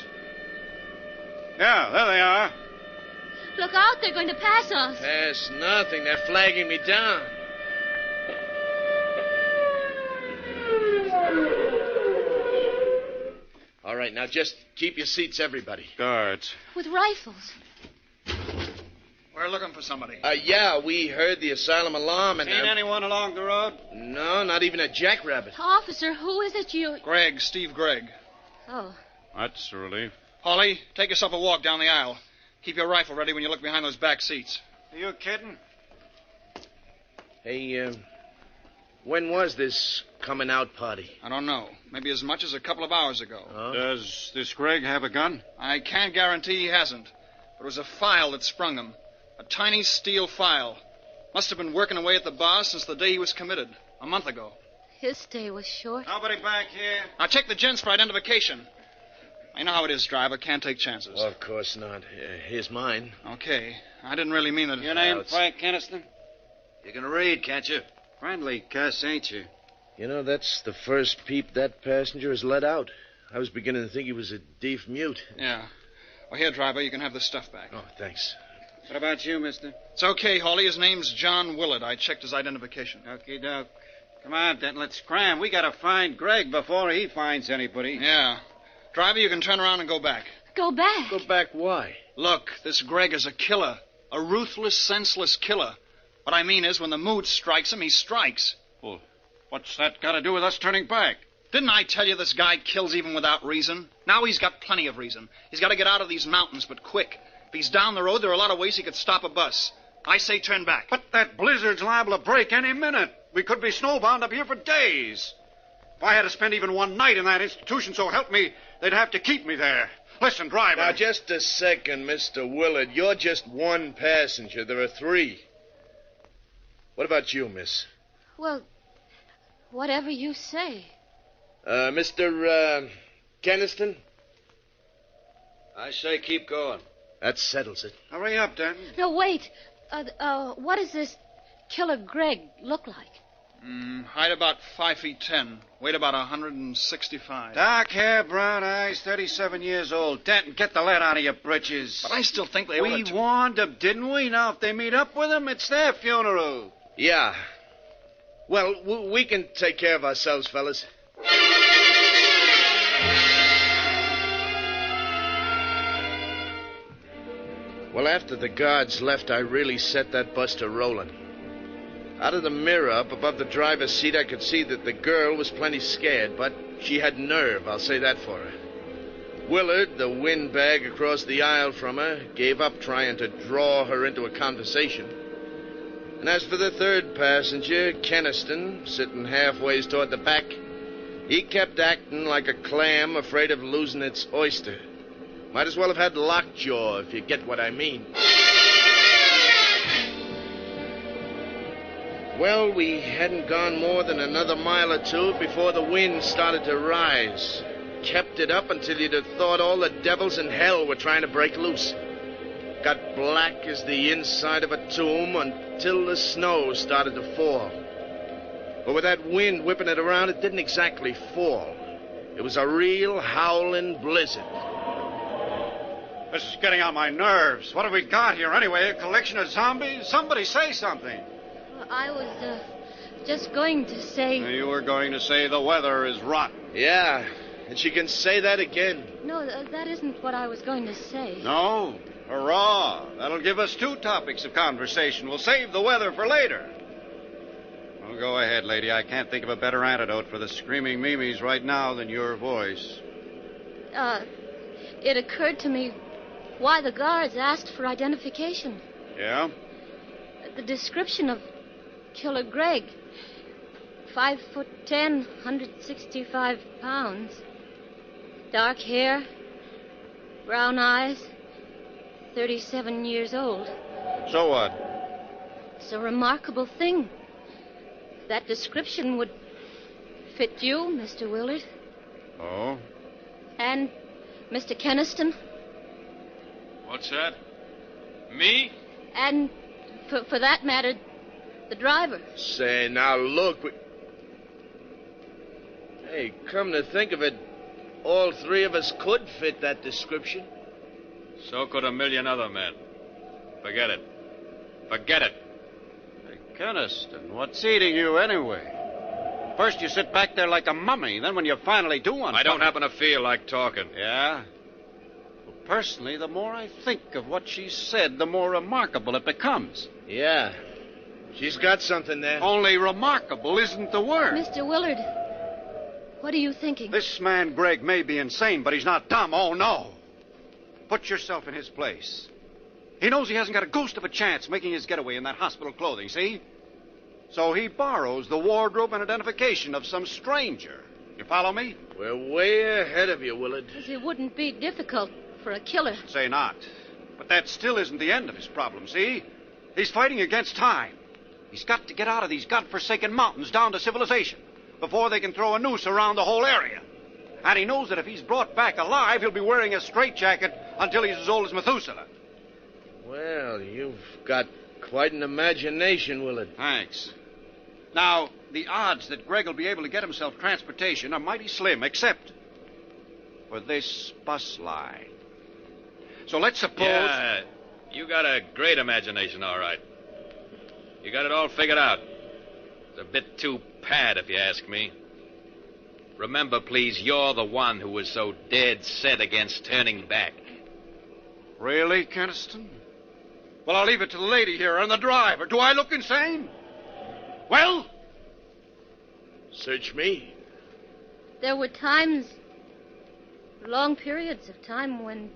Yeah, there they are. Look out, they're going to pass us. Pass nothing. They're flagging me down. All right, now just keep your seats, everybody. Guards. With rifles. We're looking for somebody. Yeah, we heard the asylum alarm and... Seen anyone along the road? No, not even a jackrabbit. Officer, who is it you... Gregg, Steve Gregg. Oh. That's a relief. Holly, take yourself a walk down the aisle. Keep your rifle ready when you look behind those back seats. Are you kidding? Hey, when was this coming out party? I don't know. Maybe as much as a couple of hours ago. Oh? Does this Gregg have a gun? I can't guarantee he hasn't. But it was a file that sprung him. A tiny steel file. Must have been working away at the bar since the day he was committed. A month ago. His stay was short. Nobody back here. Now check the gents for identification. I know how it is, driver. Can't take chances. Well, of course not. Here's mine. Okay. I didn't really mean that... Your name, Frank Keniston? You can read, can't you? Friendly cuss, ain't you? You know, that's the first peep that passenger has let out. I was beginning to think he was a deaf mute. Yeah. Well, here, driver, you can have this stuff back. Oh, thanks. What about you, mister? It's okay, Holly. His name's John Willard. I checked his identification. Okie doke. Come on, then, let's cram. We gotta find Gregg before he finds anybody. Yeah. Driver, you can turn around and go back. Go back? Go back why? Look, this Gregg is a killer. A ruthless, senseless killer. What I mean is, when the mood strikes him, he strikes. Well, what's that got to do with us turning back? Didn't I tell you this guy kills even without reason? Now he's got plenty of reason. He's got to get out of these mountains, but quick. If he's down the road, there are a lot of ways he could stop a bus. I say turn back. But that blizzard's liable to break any minute. We could be snowbound up here for days. If I had to spend even one night in that institution, so help me, they'd have to keep me there. Listen, driver. Now, just a second, Mr. Willard. You're just one passenger. There are three. What about you, miss? Well, whatever you say. Mr. Keniston? I say keep going. That settles it. Hurry up, Dan. No, wait. What does this killer Gregg look like? Height about 5'10", weight about 165. Dark hair, brown eyes, 37 years old. Denton, get the lead out of your britches. But I still think they We warned them, didn't we? Now, if they meet up with him, it's their funeral. Yeah. Well, we can take care of ourselves, fellas. Well, after the guards left, I really set that bus to rolling. Out of the mirror up above the driver's seat, I could see that the girl was plenty scared, but she had nerve, I'll say that for her. Willard, the windbag across the aisle from her, gave up trying to draw her into a conversation. And as for the third passenger, Keniston, sitting halfway toward the back, he kept acting like a clam afraid of losing its oyster. Might as well have had lockjaw, if you get what I mean. Well, we hadn't gone more than another mile or two before the wind started to rise. Kept it up until you'd have thought all the devils in hell were trying to break loose. Got black as the inside of a tomb until the snow started to fall. But with that wind whipping it around, it didn't exactly fall. It was a real howling blizzard. This is getting on my nerves. What have we got here anyway? A collection of zombies? Somebody say something. Well, I was just going to say... You were going to say the weather is rotten. Yeah, and she can say that again. No, that isn't what I was going to say. No? Hurrah. That'll give us two topics of conversation. We'll save the weather for later. Well, go ahead, lady. I can't think of a better antidote for the screaming Mimis right now than your voice. It occurred to me why the guards asked for identification. Yeah? The description of Killer Greg. 5'10", 165 pounds. Dark hair, brown eyes, 37 years old. So what? It's a remarkable thing. That description would fit you, Mr. Willard. Oh? And Mr. Keniston. What's that? Me? And, for that matter, the driver. Say, now look. Hey, come to think of it, all three of us could fit that description. So could a million other men. Forget it. Forget it. Hey, Keniston, what's eating you anyway? First you sit back there like a mummy, then when you finally do one... I don't happen to feel like talking. Yeah? Well, personally, the more I think of what she said, the more remarkable it becomes. Yeah. She's got something there. Only remarkable isn't the word. Mr. Willard, what are you thinking? This man, Greg, may be insane, but he's not dumb. Oh, no. Put yourself in his place. He knows he hasn't got a ghost of a chance making his getaway in that hospital clothing, see? So he borrows the wardrobe and identification of some stranger. You follow me? We're way ahead of you, Willard. It wouldn't be difficult for a killer. Say not. But that still isn't the end of his problem, see? He's fighting against time. He's got to get out of these godforsaken mountains down to civilization before they can throw a noose around the whole area. And he knows that if he's brought back alive, he'll be wearing a straitjacket until he's as old as Methuselah. Well, you've got quite an imagination, Willard. Thanks. Now, the odds that Greg will be able to get himself transportation are mighty slim, except for this bus line. So let's suppose... Yeah, you got a great imagination, all right. You got it all figured out. It's a bit too pat, if you ask me. Remember, please, you're the one who was so dead set against turning back. Really, Keniston? Well, I'll leave it to the lady here and the driver. Do I look insane? Well? Search me. There were times, long periods of time when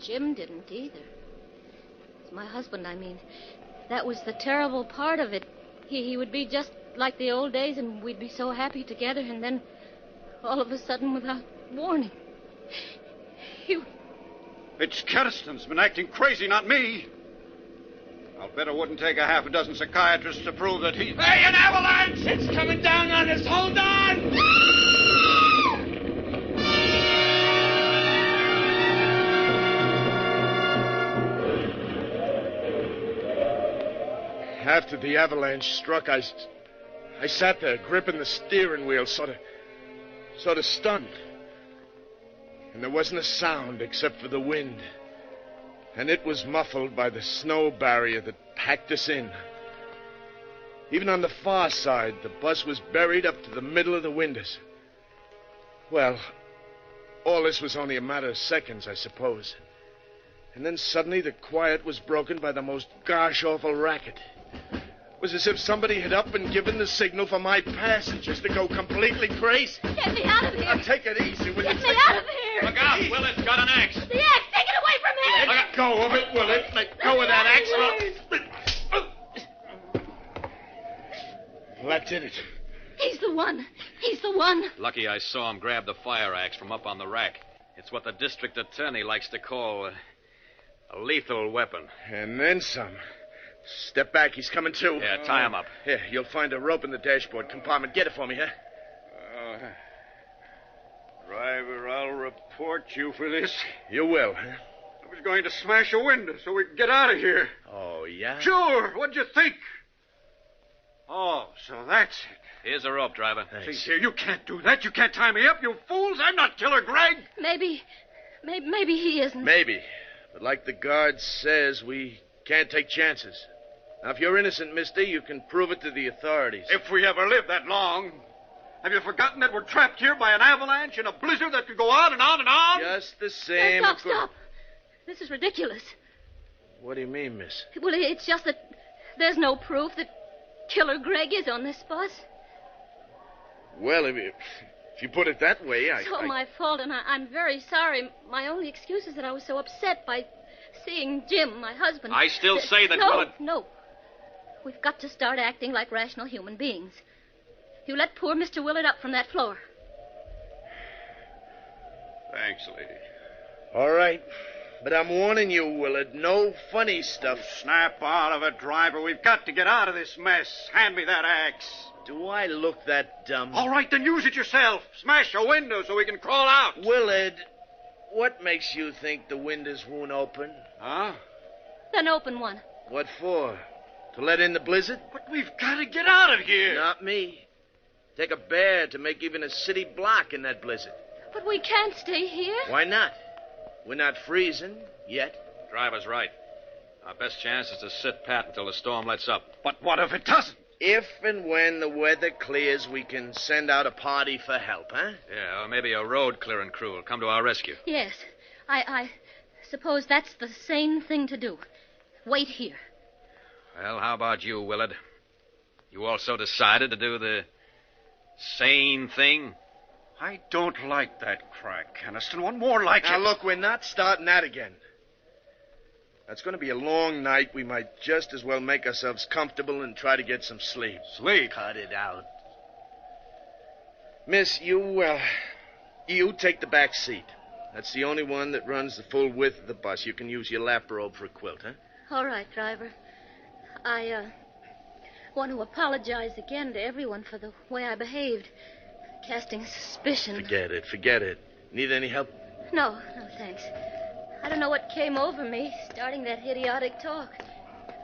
Jim didn't either. It's my husband, I mean. That was the terrible part of it. He would be just like the old days, and we'd be so happy together, and then all of a sudden, without warning, It's Keniston's been acting crazy, not me. I'll bet it wouldn't take a half a dozen psychiatrists to prove that he... Hey, an avalanche! It's coming down on us! Hold on! After the avalanche struck, I sat there, gripping the steering wheel, sort of stunned. And there wasn't a sound except for the wind. And it was muffled by the snow barrier that packed us in. Even on the far side, the bus was buried up to the middle of the windows. Well, all this was only a matter of seconds, I suppose. And then suddenly the quiet was broken by the most gosh-awful racket. It was as if somebody had up and given the signal for my passengers to go completely crazy. Get me out of here! Now, take it easy, will you? Get me out of here! Look out, Willard's got an axe. The axe! Take it away from me! Let go of it, Willard. Let go of that axe. Well, that did it. He's the one. He's the one. Lucky I saw him grab the fire axe from up on the rack. It's what the district attorney likes to call a lethal weapon. And then some. Step back, he's coming too. Yeah, tie him up. Here, you'll find a rope in the dashboard compartment. Get it for me, huh? Driver, I'll report you for this. You will, huh? I was going to smash a window so we could get out of here. Oh, yeah? Sure. What'd you think? Oh, so that's it. Here's a rope, driver. See here, you can't do that. You can't tie me up, you fools. I'm not Killer Greg. Maybe he isn't. Maybe. But like the guard says, we can't take chances. Now, if you're innocent, mister, you can prove it to the authorities. If we ever live that long. Have you forgotten that we're trapped here by an avalanche and a blizzard that could go on and on and on? Just the same. Stop. This is ridiculous. What do you mean, miss? Well, it's just that there's no proof that Killer Greg is on this bus. Well, if you put it that way, It's all my fault, and I'm very sorry. My only excuse is that I was so upset by seeing Jim, my husband. I still say that... No. We've got to start acting like rational human beings. You let poor Mr. Willard up from that floor. Thanks, lady. All right. But I'm warning you, Willard, no funny stuff. Snap out of it, driver. We've got to get out of this mess. Hand me that axe. Do I look that dumb? All right, then use it yourself. Smash a window so we can crawl out. Willard, what makes you think the windows won't open? Huh? Then open one. What for? To let in the blizzard? But we've got to get out of here. Not me. Take a bear to make even a city block in that blizzard. But we can't stay here. Why not? We're not freezing yet. Driver's right. Our best chance is to sit pat until the storm lets up. But what if it doesn't? If and when the weather clears, we can send out a party for help, huh? Yeah, or maybe a road clearing crew will come to our rescue. Yes. I suppose that's the sane thing to do. Wait here. Well, how about you, Willard? You also decided to do the sane thing? I don't like that crack, Keniston. One more like it. Now, look, we're not starting that again. That's going to be a long night. We might just as well make ourselves comfortable and try to get some sleep. Sleep? Cut it out. Miss, you take the back seat. That's the only one that runs the full width of the bus. You can use your lap robe for a quilt, huh? All right, driver. I want to apologize again to everyone for the way I behaved. Casting suspicion. Forget it. Need any help? No, thanks. I don't know what came over me, starting that idiotic talk.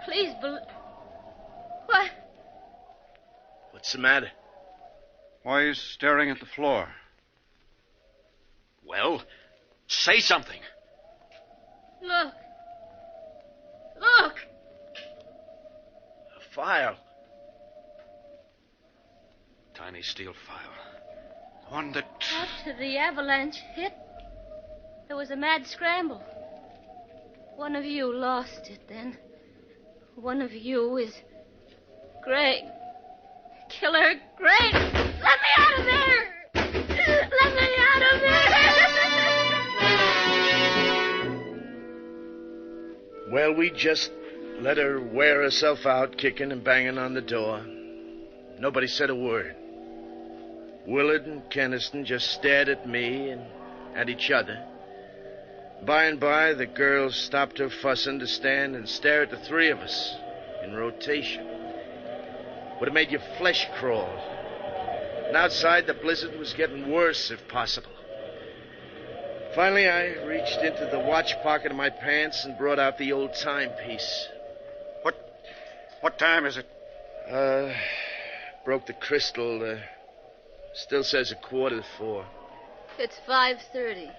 Please What? What's the matter? Why are you staring at the floor? Well, say something. Look. A file. Tiny steel file. One that... After the avalanche hit, there was a mad scramble. One of you lost it then. One of you is Greg. Killer Greg! Let me out of there! Let me out of there! Well, we just let her wear herself out, kicking and banging on the door. Nobody said a word. Willard and Keniston just stared at me and at each other. By and by, the girl stopped her fussing to stand and stare at the three of us in rotation. Would have made your flesh crawl. And outside, the blizzard was getting worse, if possible. Finally, I reached into the watch pocket of my pants and brought out the old timepiece. What time is it? Broke the crystal. Still says 4:15. It's 5:30.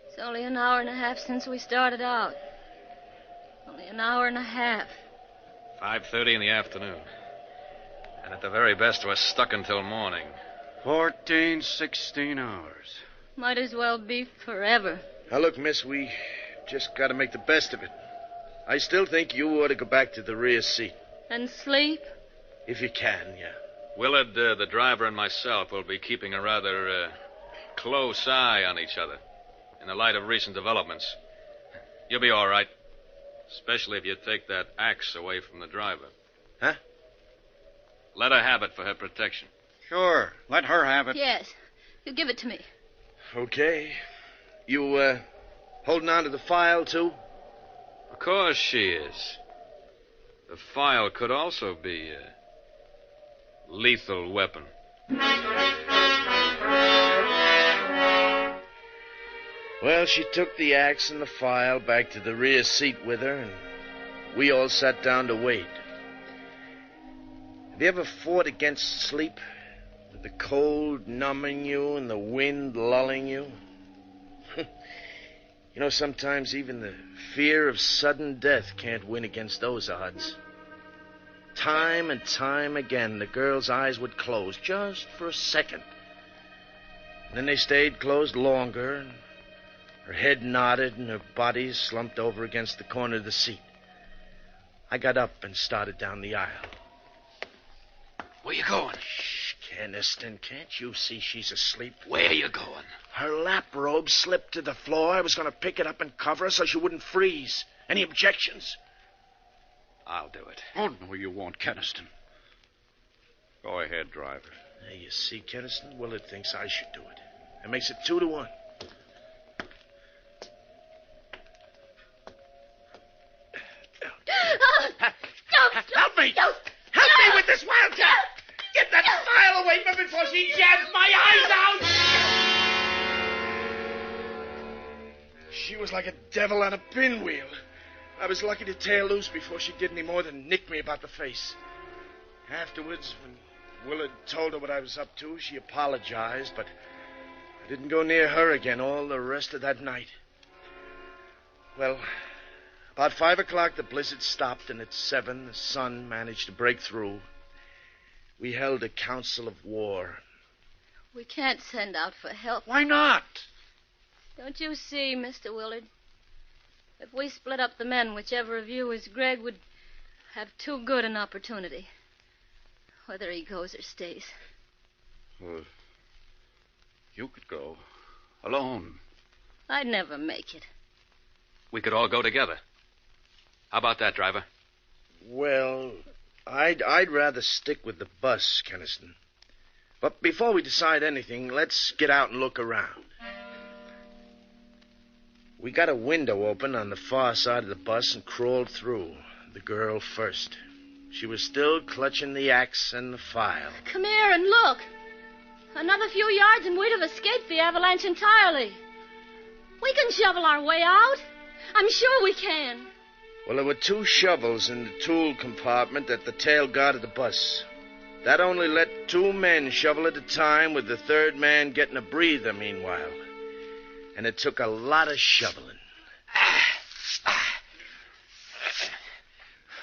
It's only an hour and a half since we started out. Only an hour and a half. 5:30 in the afternoon. And at the very best, we're stuck until morning. 16 hours. Might as well be forever. Now, look, miss, we just got to make the best of it. I still think you ought to go back to the rear seat. And sleep? If you can, yeah. Willard, the driver, and myself will be keeping a rather close eye on each other in the light of recent developments. You'll be all right, especially if you take that axe away from the driver. Huh? Let her have it for her protection. Sure, let her have it. Yes, you give it to me. Okay. You, holding on to the file, too? Of course she is. The file could also be a lethal weapon. Well, she took the axe and the file back to the rear seat with her, and we all sat down to wait. Have you ever fought against sleep? With the cold numbing you and the wind lulling you? You know, sometimes even the fear of sudden death can't win against those odds. Time and time again, the girl's eyes would close just for a second. And then they stayed closed longer, and her head nodded and her body slumped over against the corner of the seat. I got up and started down the aisle. Where you going? Shh, Keniston, can't you see she's asleep? Where you going? Her lap robe slipped to the floor. I was going to pick it up and cover her so she wouldn't freeze. Any objections? I'll do it. Oh, no, you won't, Keniston. Go ahead, driver. There you see, Keniston, Willard thinks I should do it. That makes it 2-1. Help me! Help me with this wildcat! Get that file away from me before she jabs my eyes out! She was like a devil on a pinwheel. I was lucky to tear loose before she did any more than nick me about the face. Afterwards, when Willard told her what I was up to, she apologized, but I didn't go near her again all the rest of that night. Well, about 5 o'clock, the blizzard stopped, and at 7, the sun managed to break through. We held a council of war. We can't send out for help. Why not? Don't you see, Mr. Willard? If we split up the men, whichever of you is Greg would have too good an opportunity. Whether he goes or stays. Well, you could go. Alone. I'd never make it. We could all go together. How about that, driver? Well, I'd rather stick with the bus, Keniston. But before we decide anything, let's get out and look around. We got a window open on the far side of the bus and crawled through. The girl first. She was still clutching the axe and the file. Come here and look. Another few yards and we'd have escaped the avalanche entirely. We can shovel our way out. I'm sure we can. Well, there were 2 shovels in the tool compartment at the tail guard of the bus. That only let 2 men shovel at a time, with the 3rd man getting a breather meanwhile. And it took a lot of shoveling.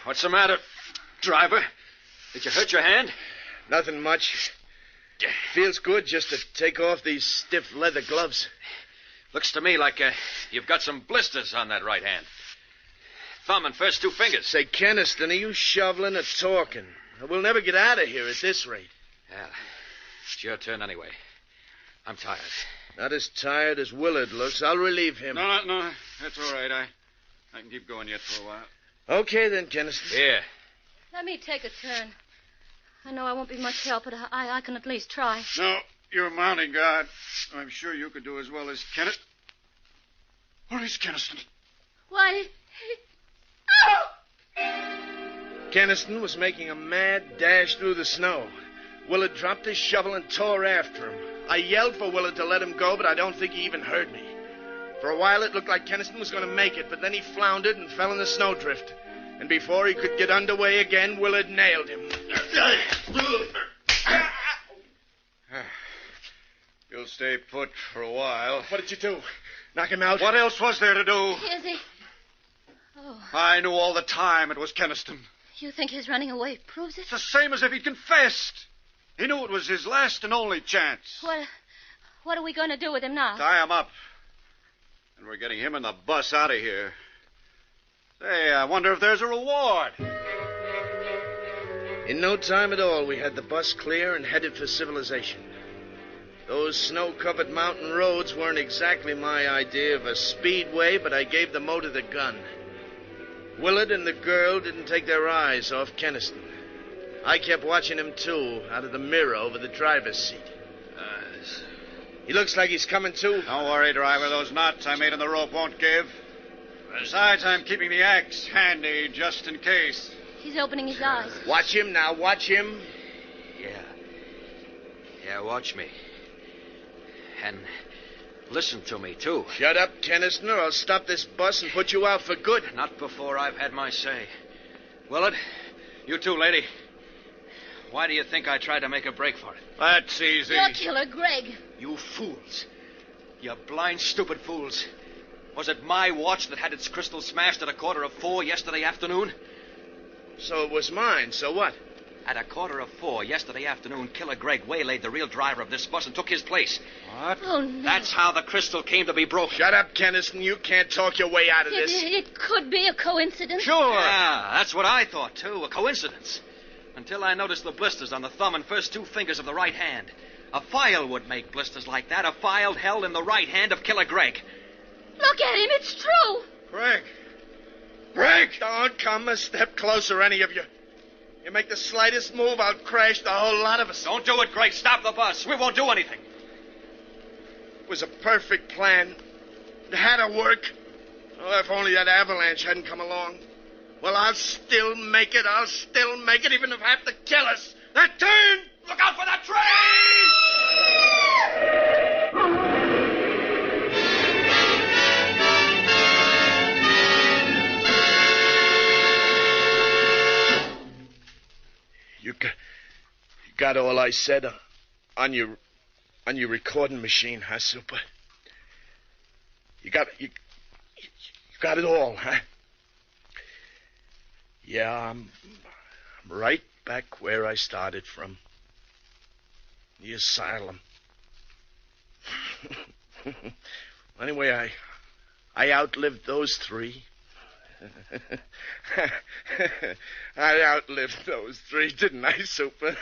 What's the matter, driver? Did you hurt your hand? Nothing much. Feels good just to take off these stiff leather gloves. Looks to me like you've got some blisters on that right hand. Thumb and first 2 fingers. Say, Keniston, are you shoveling or talking? We'll never get out of here at this rate. Well, it's your turn anyway. I'm tired. Not as tired as Willard looks. I'll relieve him. No. That's all right. I can keep going yet for a while. Okay, then, Keniston. Here. Let me take a turn. I know I won't be much help, but I can at least try. No, you're mounting guard. I'm sure you could do as well as Kenneth. Where is Keniston? Why... Keniston was making a mad dash through the snow. Willard dropped his shovel and tore after him. I yelled for Willard to let him go, but I don't think he even heard me. For a while, it looked like Keniston was going to make it, but then he floundered and fell in the snowdrift. And before he could get underway again, Willard nailed him. You'll stay put for a while. What did you do? Knock him out? What else was there to do? Is he? Oh. I knew all the time it was Keniston. You think his running away proves it? It's the same as if he'd confessed. He knew it was his last and only chance. What are we going to do with him now? Tie him up. And we're getting him and the bus out of here. Say, I wonder if there's a reward. In no time at all, we had the bus clear and headed for civilization. Those snow-covered mountain roads weren't exactly my idea of a speedway, but I gave the motor the gun. Willard and the girl didn't take their eyes off Keniston. I kept watching him, too, out of the mirror over the driver's seat. He looks like he's coming to. Don't worry, driver. Those knots I made in the rope won't give. Besides, I'm keeping the axe handy just in case. He's opening his eyes. Watch him now. Watch him. Yeah, watch me. And listen to me, too. Shut up, Keniston, or I'll stop this bus and put you out for good. Not before I've had my say. Willard, you too, lady. Why do you think I tried to make a break for it? That's easy. You're Killer Greg. You fools. You blind, stupid fools. Was it my watch that had its crystal smashed at 4:15 yesterday afternoon? So it was mine. So what? At 4:15 yesterday afternoon, Killer Greg waylaid the real driver of this bus and took his place. What? Oh, no. That's how the crystal came to be broken. Shut up, Keniston. You can't talk your way out of this. It could be a coincidence. Sure. Yeah, that's what I thought, too. A coincidence. Until I noticed the blisters on the thumb and first 2 fingers of the right hand. A file would make blisters like that. A file held in the right hand of Killer Greg. Look at him. It's true. Greg! Greg! Don't come a step closer, any of you. You make the slightest move, I'll crash the whole lot of us. Don't do it, Greg. Stop the bus. We won't do anything. It was a perfect plan. It had to work. Oh, if only that avalanche hadn't come along. Well, I'll still make it. I'll still make it, even if I have to kill us. That turn! Look out for that train! You got all I said on your recording machine, huh, Super? You got it all, huh? Yeah, I'm right back where I started from. The asylum. Anyway, I outlived those 3. I outlived those 3, didn't I, Super?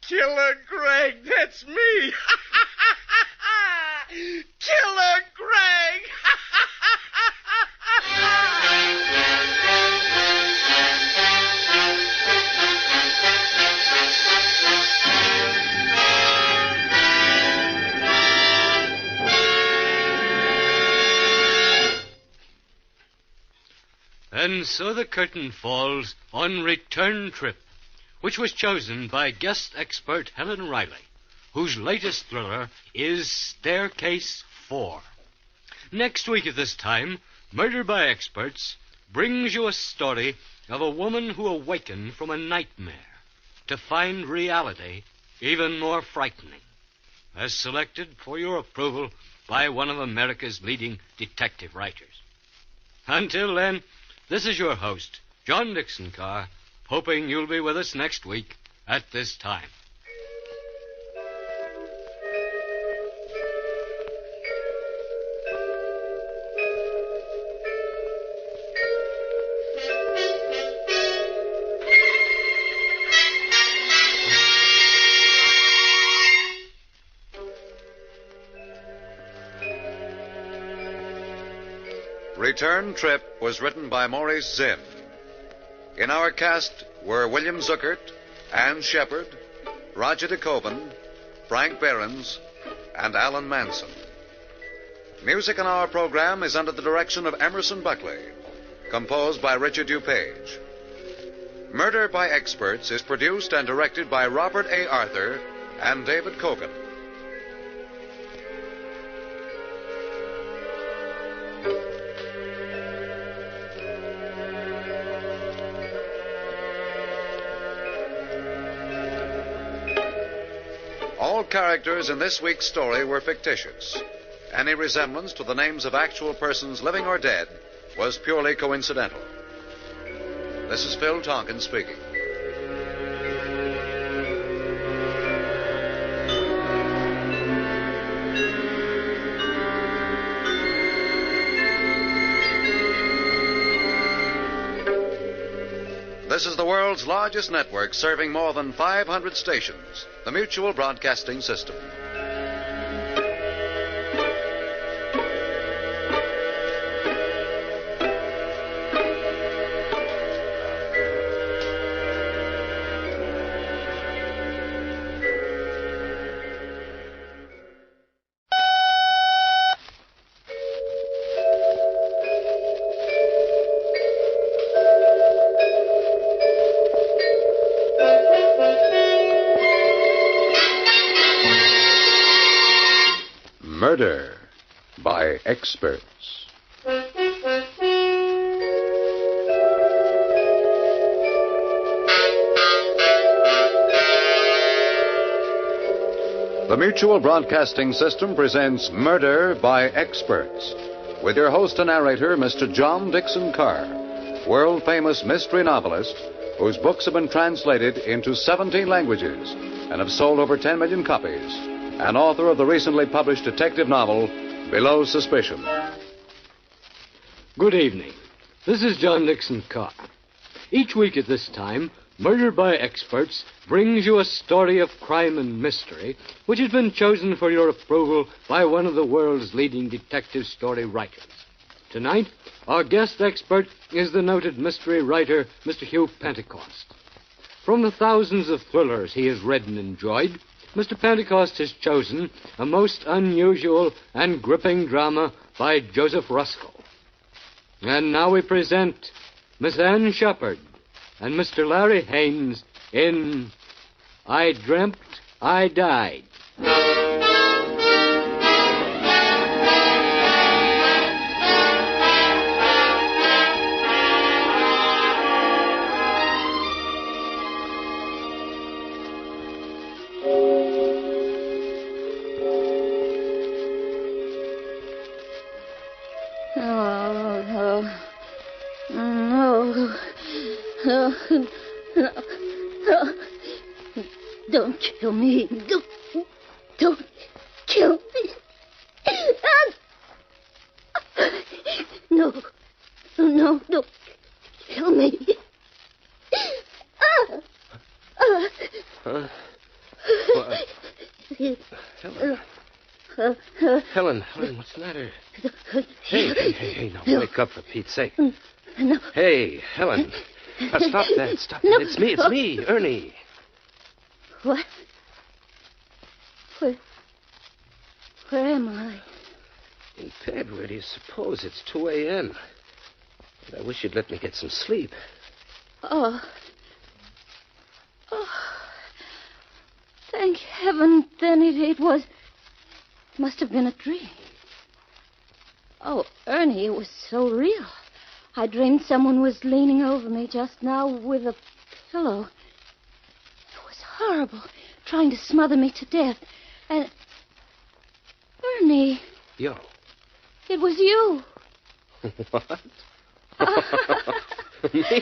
Killer Greg, that's me. Killer Greg. And so the curtain falls on Return Trip, which was chosen by guest expert Helen Riley, whose latest thriller is Staircase 4. Next week at this time, Murder by Experts brings you a story of a woman who awakened from a nightmare to find reality even more frightening, as selected for your approval by one of America's leading detective writers. Until then, this is your host, John Dixon Carr, hoping you'll be with us next week at this time. Return Trip was written by Maurice Zinn. In our cast were William Zuckert, Ann Shepard, Roger DeKoven, Frank Behrens, and Alan Manson. Music in our program is under the direction of Emerson Buckley, composed by Richard DuPage. Murder by Experts is produced and directed by Robert A. Arthur and David Kogan. All characters in this week's story were fictitious. Any resemblance to the names of actual persons living or dead was purely coincidental. This is Phil Tonkin speaking. This is the world's largest network serving more than 500 stations, the Mutual Broadcasting System. Murder by Experts. The Mutual Broadcasting System presents Murder by Experts, with your host and narrator, Mr. John Dixon Carr, world-famous mystery novelist whose books have been translated into 17 languages and have sold over 10 million copies, and author of the recently published detective novel, Below Suspicion. Good evening. This is John Dixon Carr. Each week at this time, Murder by Experts brings you a story of crime and mystery which has been chosen for your approval by one of the world's leading detective story writers. Tonight, our guest expert is the noted mystery writer, Mr. Hugh Pentecost. From the thousands of thrillers he has read and enjoyed, Mr. Pentecost has chosen a most unusual and gripping drama by Joseph Ruskell. And now we present Miss Anne Shepard and Mr. Larry Haynes in I Dreamt I Died. Don't kill me. Don't kill me. No. No, don't kill me. Huh? Helen, what's the matter? Hey, now wake up for Pete's sake. No. Hey, Helen. Stop that, No. It's me, Ernie. What? Where am I? In bed, where do you suppose? It's 2 a.m. I wish you'd let me get some sleep. Oh. Thank heaven, then it must have been a dream. Oh, Ernie, it was so real. I dreamed someone was leaning over me just now with a pillow. It was horrible, trying to smother me to death. And... Ernie. Yo. It was you. What? Me?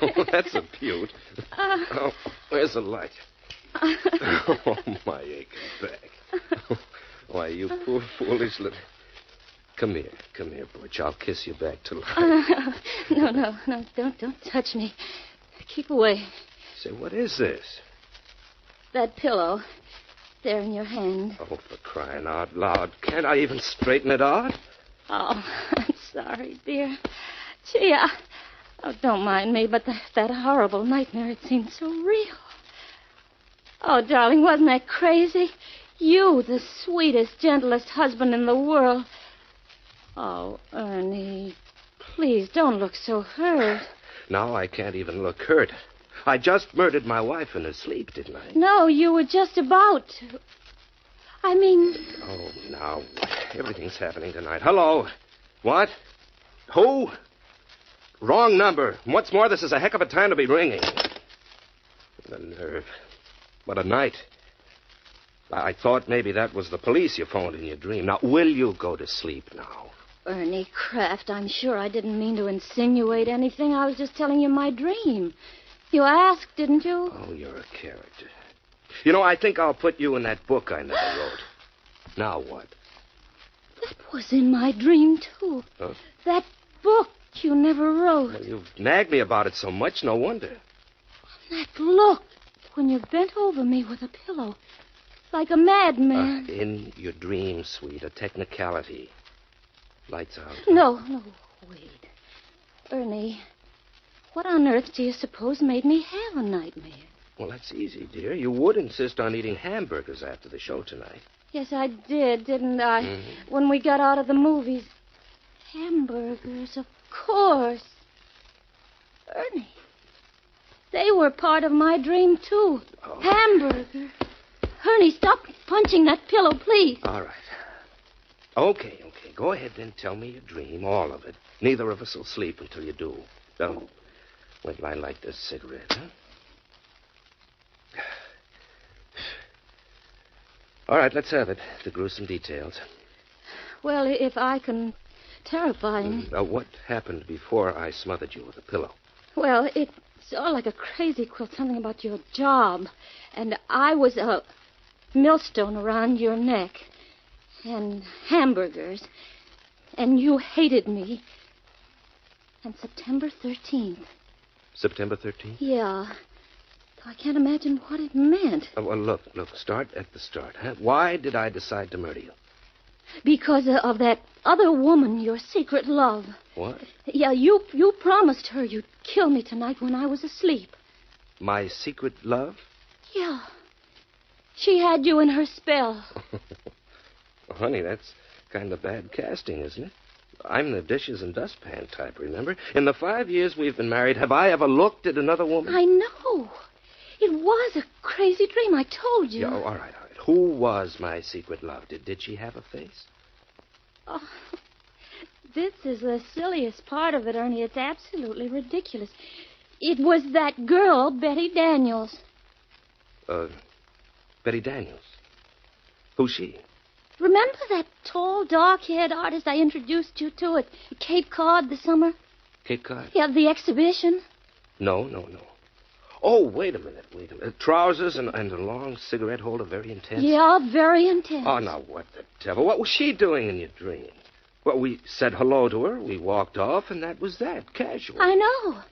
Oh, that's a beaut. Oh, where's the light? Oh, my aching back. Why, you poor, foolish little... Come here, Butch. I'll kiss you back to life. No, don't touch me. Keep away. Say, what is this? That pillow, there in your hand. Oh, for crying out loud. Can't I even straighten it out? Oh, I'm sorry, dear. Gee, don't mind me, but that horrible nightmare, it seemed so real. Oh, darling, wasn't that crazy? You, the sweetest, gentlest husband in the world. Oh, Ernie, please don't look so hurt. Now I can't even look hurt. I just murdered my wife in her sleep, didn't I? No, you were just about to. I mean... Oh, now what? Everything's happening tonight. Hello? What? Who? Wrong number. What's more, this is a heck of a time to be ringing. The nerve. What a night. I thought maybe that was the police you phoned in your dream. Now, will you go to sleep now? Ernie Kraft, I'm sure I didn't mean to insinuate anything. I was just telling you my dream. You asked, didn't you? Oh, you're a character. You know, I think I'll put you in that book I never wrote. Now what? That was in my dream, too. Huh? That book you never wrote. Well, you've nagged me about it so much, no wonder. That look when you bent over me with a pillow. Like a madman. In your dream, sweet, a technicality. Lights out. No, wait. Ernie, what on earth do you suppose made me have a nightmare? Well, that's easy, dear. You would insist on eating hamburgers after the show tonight. Yes, I did, didn't I? Mm-hmm. When we got out of the movies. Hamburgers, of course. Ernie, they were part of my dream, too. Oh. Hamburger. Ernie, stop punching that pillow, please. All right. Okay. Go ahead, then. Tell me your dream, all of it. Neither of us will sleep until you do. Now, wait till I light this cigarette, huh? All right, let's have it. The gruesome details. Well, if I can terrify me. Now, what happened before I smothered you with a pillow? Well, it's all like a crazy quilt, something about your job. And I was a millstone around your neck. And hamburgers. And you hated me. and September 13th. September 13th? Yeah. I can't imagine what it meant. Well, look, start at the start. Huh? Why did I decide to murder you? Because of that other woman, your secret love. What? Yeah, you promised her you'd kill me tonight when I was asleep. My secret love? Yeah. She had you in her spell. Well, honey, that's kind of bad casting, isn't it? I'm the dishes and dustpan type, remember? In the 5 years we've been married, have I ever looked at another woman? I know. It was a crazy dream, I told you. Yeah, all right. Who was my secret love? Did she have a face? Oh, this is the silliest part of it, Ernie. It's absolutely ridiculous. It was that girl, Betty Daniels. Betty Daniels? Who's she? Remember that tall, dark-haired artist I introduced you to at Cape Cod this summer? Cape Cod? Yeah, the exhibition. No. Oh, wait a minute. Trousers and a long cigarette holder, very intense? Yeah, very intense. Oh, now, what the devil? What was she doing in your dream? Well, we said hello to her, we walked off, and that was that, casual. I know.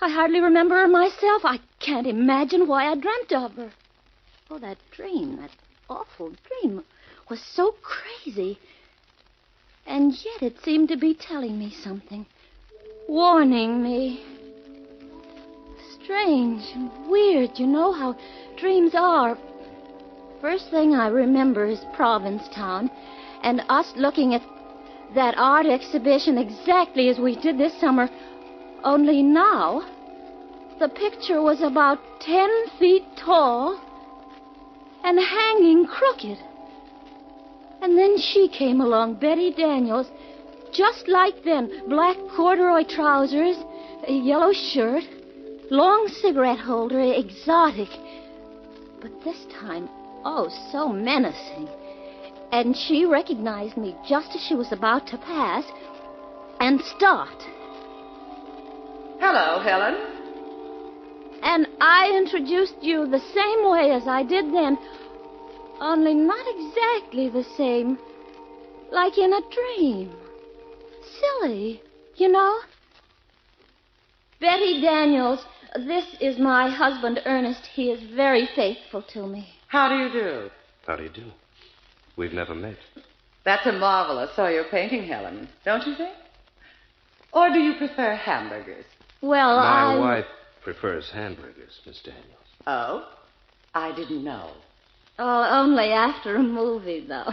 I hardly remember her myself. I can't imagine why I dreamt of her. Oh, that dream, that awful dream, was so crazy. And yet it seemed to be telling me something, warning me. Strange and weird, you know how dreams are. First thing I remember is Provincetown, and us looking at that art exhibition exactly as we did this summer. Only now, the picture was about 10 feet tall and hanging crooked. And then she came along, Betty Daniels, just like then. Black corduroy trousers, a yellow shirt, long cigarette holder, exotic. But this time, oh, so menacing. And she recognized me just as she was about to pass and stopped. Hello, Helen. And I introduced you the same way as I did then, only not exactly the same, like in a dream. Silly, you know. Betty Daniels, this is my husband, Ernest. He is very faithful to me. How do you do? How do you do? We've never met. That's a marvelous Sawyer painting, Helen, don't you think? Or do you prefer hamburgers? Well, My wife prefers hamburgers, Miss Daniels. Oh? I didn't know. Oh, only after a movie, though.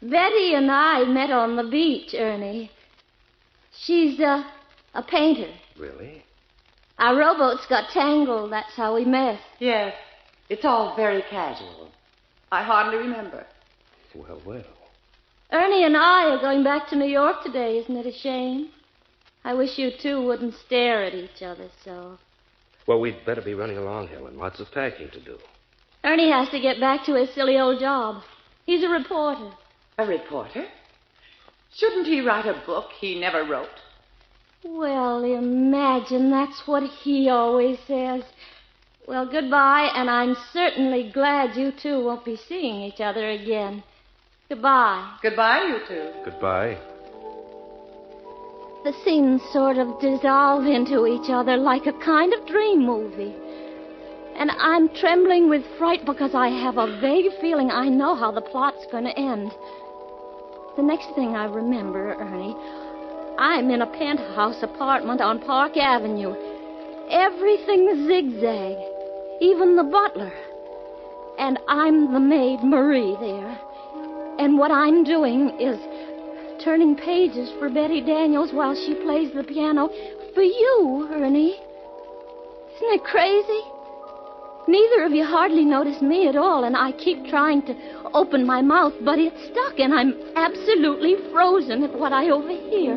Betty and I met on the beach, Ernie. She's a painter. Really? Our rowboats got tangled. That's how we met. Yes. It's all very casual. I hardly remember. Well. Ernie and I are going back to New York today. Isn't it a shame? I wish you two wouldn't stare at each other so. Well, we'd better be running along, Helen. Lots of packing to do. Ernie has to get back to his silly old job. He's a reporter. A reporter? Shouldn't he write a book he never wrote? Well, imagine that's what he always says. Well, goodbye, and I'm certainly glad you two won't be seeing each other again. Goodbye. Goodbye, you two. Goodbye. The scenes sort of dissolve into each other like a kind of dream movie. And I'm trembling with fright because I have a vague feeling I know how the plot's going to end. The next thing I remember, Ernie, I'm in a penthouse apartment on Park Avenue. Everything's zigzag, even the butler. And I'm the maid, Marie, there. And what I'm doing is turning pages for Betty Daniels while she plays the piano for you, Ernie. Isn't it crazy? Neither of you hardly notice me at all, and I keep trying to open my mouth, but it's stuck, and I'm absolutely frozen at what I overhear.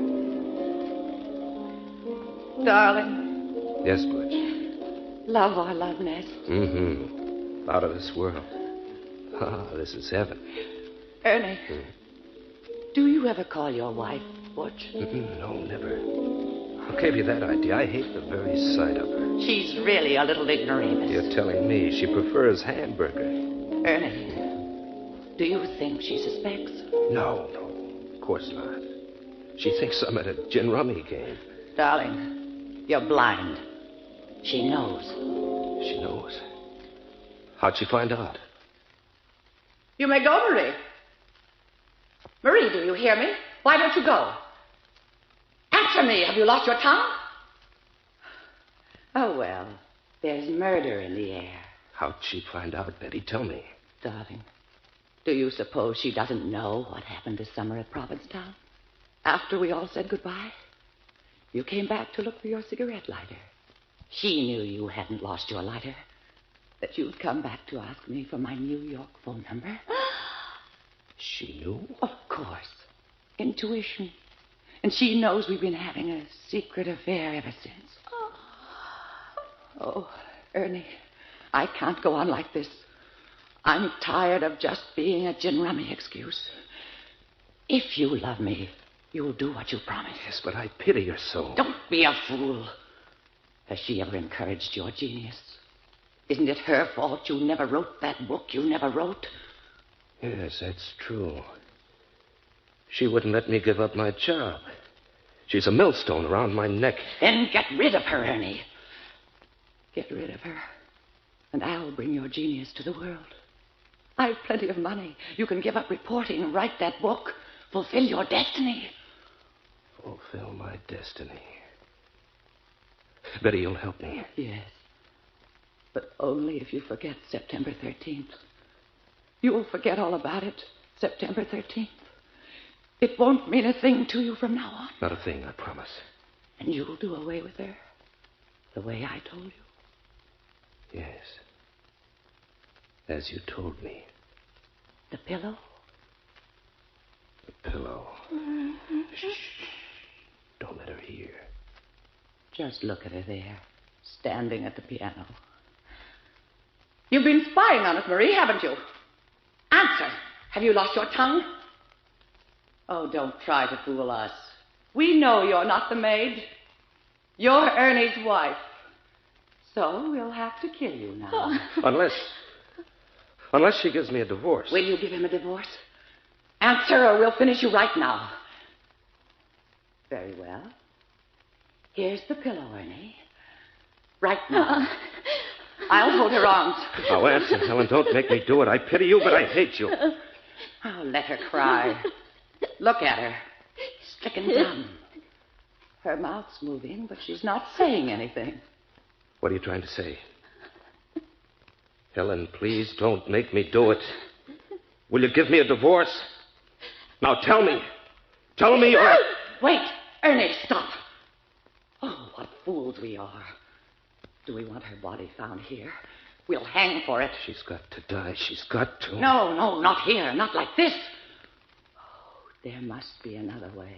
Darling. Yes, Butch. Love our loveness. Mm-hmm. Out of this world. Ah, this is heaven. Ernie, do you ever call your wife Butch? No, never. Who gave you that idea? I hate the very sight of her. She's really a little ignoramus. You're telling me she prefers hamburger. Ernie, do you think she suspects? No, of course not. She thinks I'm at a gin rummy game. Darling, you're blind. She knows. She knows. How'd she find out? You may go, Marie. Marie, do you hear me? Why don't you go? Answer me. Have you lost your tongue? Oh, well, there's murder in the air. How'd she find out, Betty? Tell me. Darling, do you suppose she doesn't know what happened this summer at Provincetown? After we all said goodbye, you came back to look for your cigarette lighter. She knew you hadn't lost your lighter, that you'd come back to ask me for my New York phone number. She knew? Of course. Intuition. And she knows we've been having a secret affair ever since. Oh, Ernie, I can't go on like this. I'm tired of just being a gin rummy excuse. If you love me, you'll do what you promised. Yes, but I pity her so. Don't be a fool. Has she ever encouraged your genius? Isn't it her fault you never wrote that book you never wrote? Yes, that's true. She wouldn't let me give up my job. She's a millstone around my neck. Then get rid of her, Ernie. Get rid of her, and I'll bring your genius to the world. I've plenty of money. You can give up reporting, write that book, fulfill your destiny. Fulfill my destiny. Betty, you'll help me. Yes, but only if you forget September 13th. You'll forget all about it, September 13th. It won't mean a thing to you from now on. Not a thing, I promise. And you'll do away with her, the way I told you. Yes. As you told me. The pillow? The pillow. Shh. Don't let her hear. Just look at her there, standing at the piano. You've been spying on us, Marie, haven't you? Answer. Have you lost your tongue? Oh, don't try to fool us. We know you're not the maid. You're Ernie's wife. So we'll have to kill you now. Unless she gives me a divorce. Will you give him a divorce? Answer or we'll finish you right now. Very well. Here's the pillow, Ernie. Right now. I'll hold her arms. Oh, answer, Helen. Don't make me do it. I pity you, but I hate you. Oh, let her cry. Look at her. Stricken dumb. Her mouth's moving, but she's not saying anything. What are you trying to say? Helen, please don't make me do it. Will you give me a divorce? Now tell me. Tell me or... Wait. Ernie, stop. Oh, what fools we are. Do we want her body found here? We'll hang for it. She's got to die. She's got to. No, not here. Not like this. Oh, there must be another way.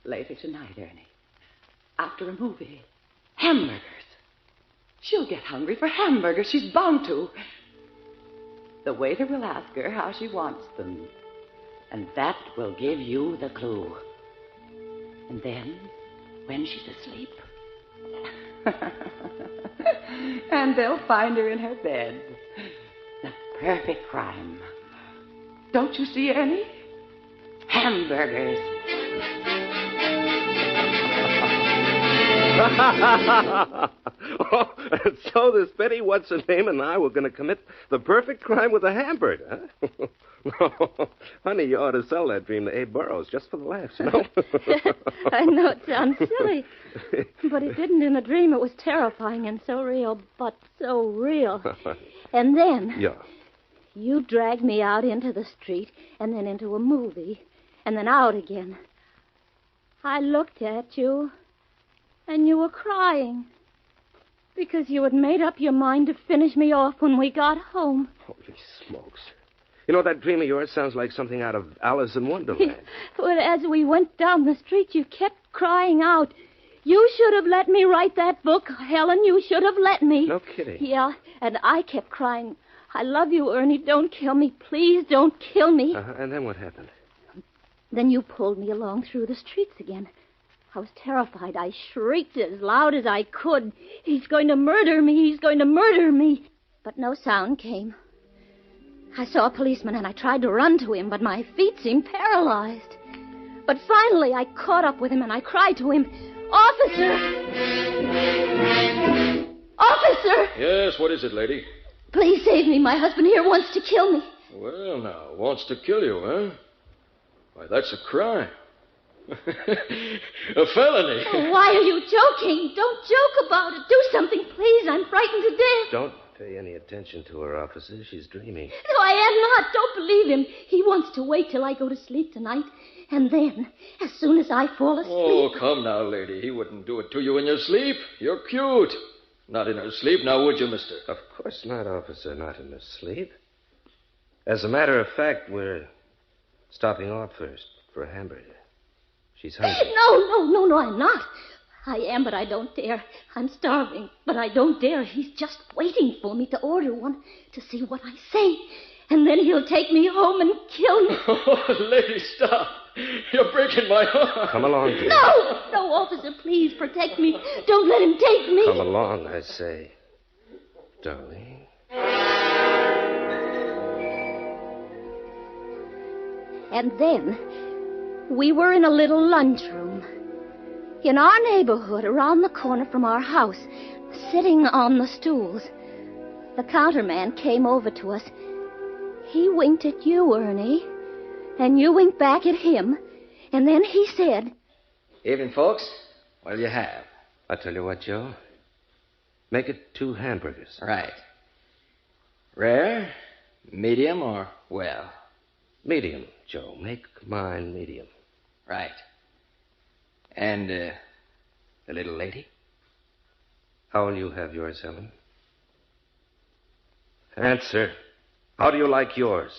Later tonight, Ernie. After a movie. Hamburgers. She'll get hungry for hamburgers. She's bound to. The waiter will ask her how she wants them. And that will give you the clue. And then, when she's asleep... and they'll find her in her bed. The perfect crime. Don't you see, Ernie? Hamburgers. Oh, and so this Betty What's-Her-Name and I were going to commit the perfect crime with a hamburger, huh? No, honey, you ought to sell that dream to Abe Burrows just for the laughs, you know? I know it sounds silly, but it didn't in a dream. It was terrifying and so real, but so real. And then... Yeah. You dragged me out into the street and then into a movie and then out again. I looked at you and you were crying because you had made up your mind to finish me off when we got home. Holy smokes. You know, that dream of yours sounds like something out of Alice in Wonderland. But as we went down the street, you kept crying out. You should have let me write that book, Helen. You should have let me. No kidding. Yeah, and I kept crying. I love you, Ernie. Don't kill me. Please don't kill me. And then what happened? Then you pulled me along through the streets again. I was terrified. I shrieked as loud as I could. He's going to murder me. He's going to murder me. But no sound came. I saw a policeman and I tried to run to him, but my feet seemed paralyzed. But finally I caught up with him and I cried to him, Officer! Officer! Yes, what is it, lady? Please save me. My husband here wants to kill me. Well, now, wants to kill you, huh? Why, that's a crime. A felony. Oh, why are you joking? Don't joke about it. Do something, please. I'm frightened to death. Don't pay any attention to her, officer. She's dreaming. No, I am not. Don't believe him. He wants to wait till I go to sleep tonight. And then, as soon as I fall asleep... Oh, come now, lady. He wouldn't do it to you in your sleep. You're cute. Not in her sleep, now would you, mister? Of course not, officer. Not in her sleep. As a matter of fact, we're stopping off first for a hamburger. She's hungry. No, I'm not. I am, but I don't dare. I'm starving, but I don't dare. He's just waiting for me to order one to see what I say. And then he'll take me home and kill me. Oh, lady, stop. You're breaking my heart. Come along, dear. No, officer, please protect me. Don't let him take me. Come along, I say, darling. And then we were in a little lunchroom in our neighborhood around the corner from our house, sitting on the stools. The counterman came over to us. He winked at you, Ernie, and you winked back at him, and then he said, Evening, folks. What'll you have? I tell you what, Joe. Make it 2 hamburgers. Right. Rare, medium, or well? Medium, Joe. Make mine medium. Right. And, the little lady? How will you have yours, Helen? Answer. How do you like yours?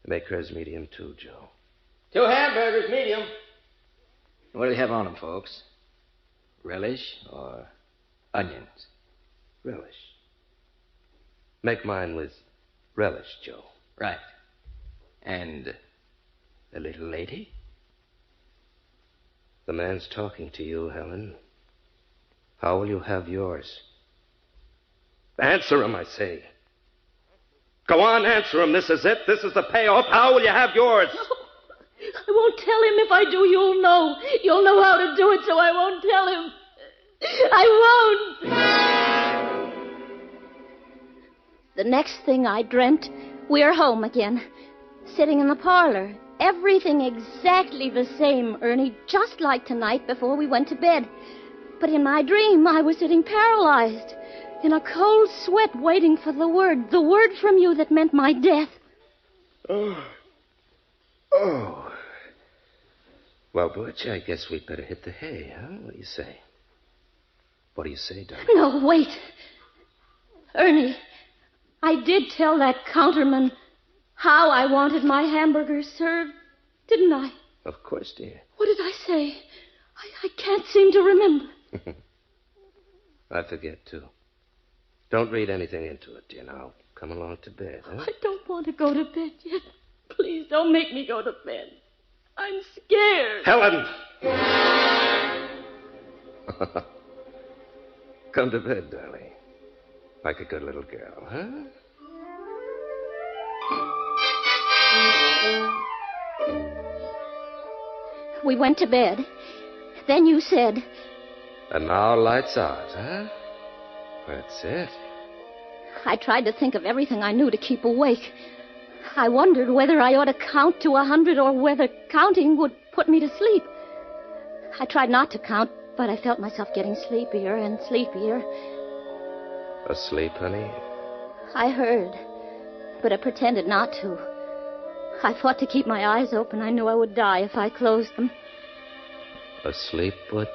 Make hers medium, too, Joe. 2 hamburgers, medium. What do you have on them, folks? Relish or onions? Relish. Make mine with relish, Joe. Right. And the little lady? The man's talking to you, Helen. How will you have yours? Answer him, I say. Go on, answer him. This is it. This is the payoff. How will you have yours? No, I won't tell him. If I do, you'll know. You'll know how to do it, so I won't tell him. I won't. The next thing I dreamt, we're home again, sitting in the parlor. Everything exactly the same, Ernie, just like tonight before we went to bed. But in my dream, I was sitting paralyzed, in a cold sweat, waiting for the word from you that meant my death. Oh. Well, Butch, I guess we'd better hit the hay, huh? What do you say? What do you say, darling? No, wait. Ernie, I did tell that counterman how I wanted my hamburgers served, didn't I? Of course, dear. What did I say? I can't seem to remember. I forget, too. Don't read anything into it, dear. Now, come along to bed, huh? I don't want to go to bed yet. Please don't make me go to bed. I'm scared. Helen! Come to bed, darling. Like a good little girl, huh? We went to bed. Then you said... And now lights out, huh? That's it. I tried to think of everything I knew to keep awake. I wondered whether I ought to count to 100 or whether counting would put me to sleep. I tried not to count, but I felt myself getting sleepier and sleepier. Asleep, honey? I heard, but I pretended not to. I fought to keep my eyes open. I knew I would die if I closed them. Asleep, Butch?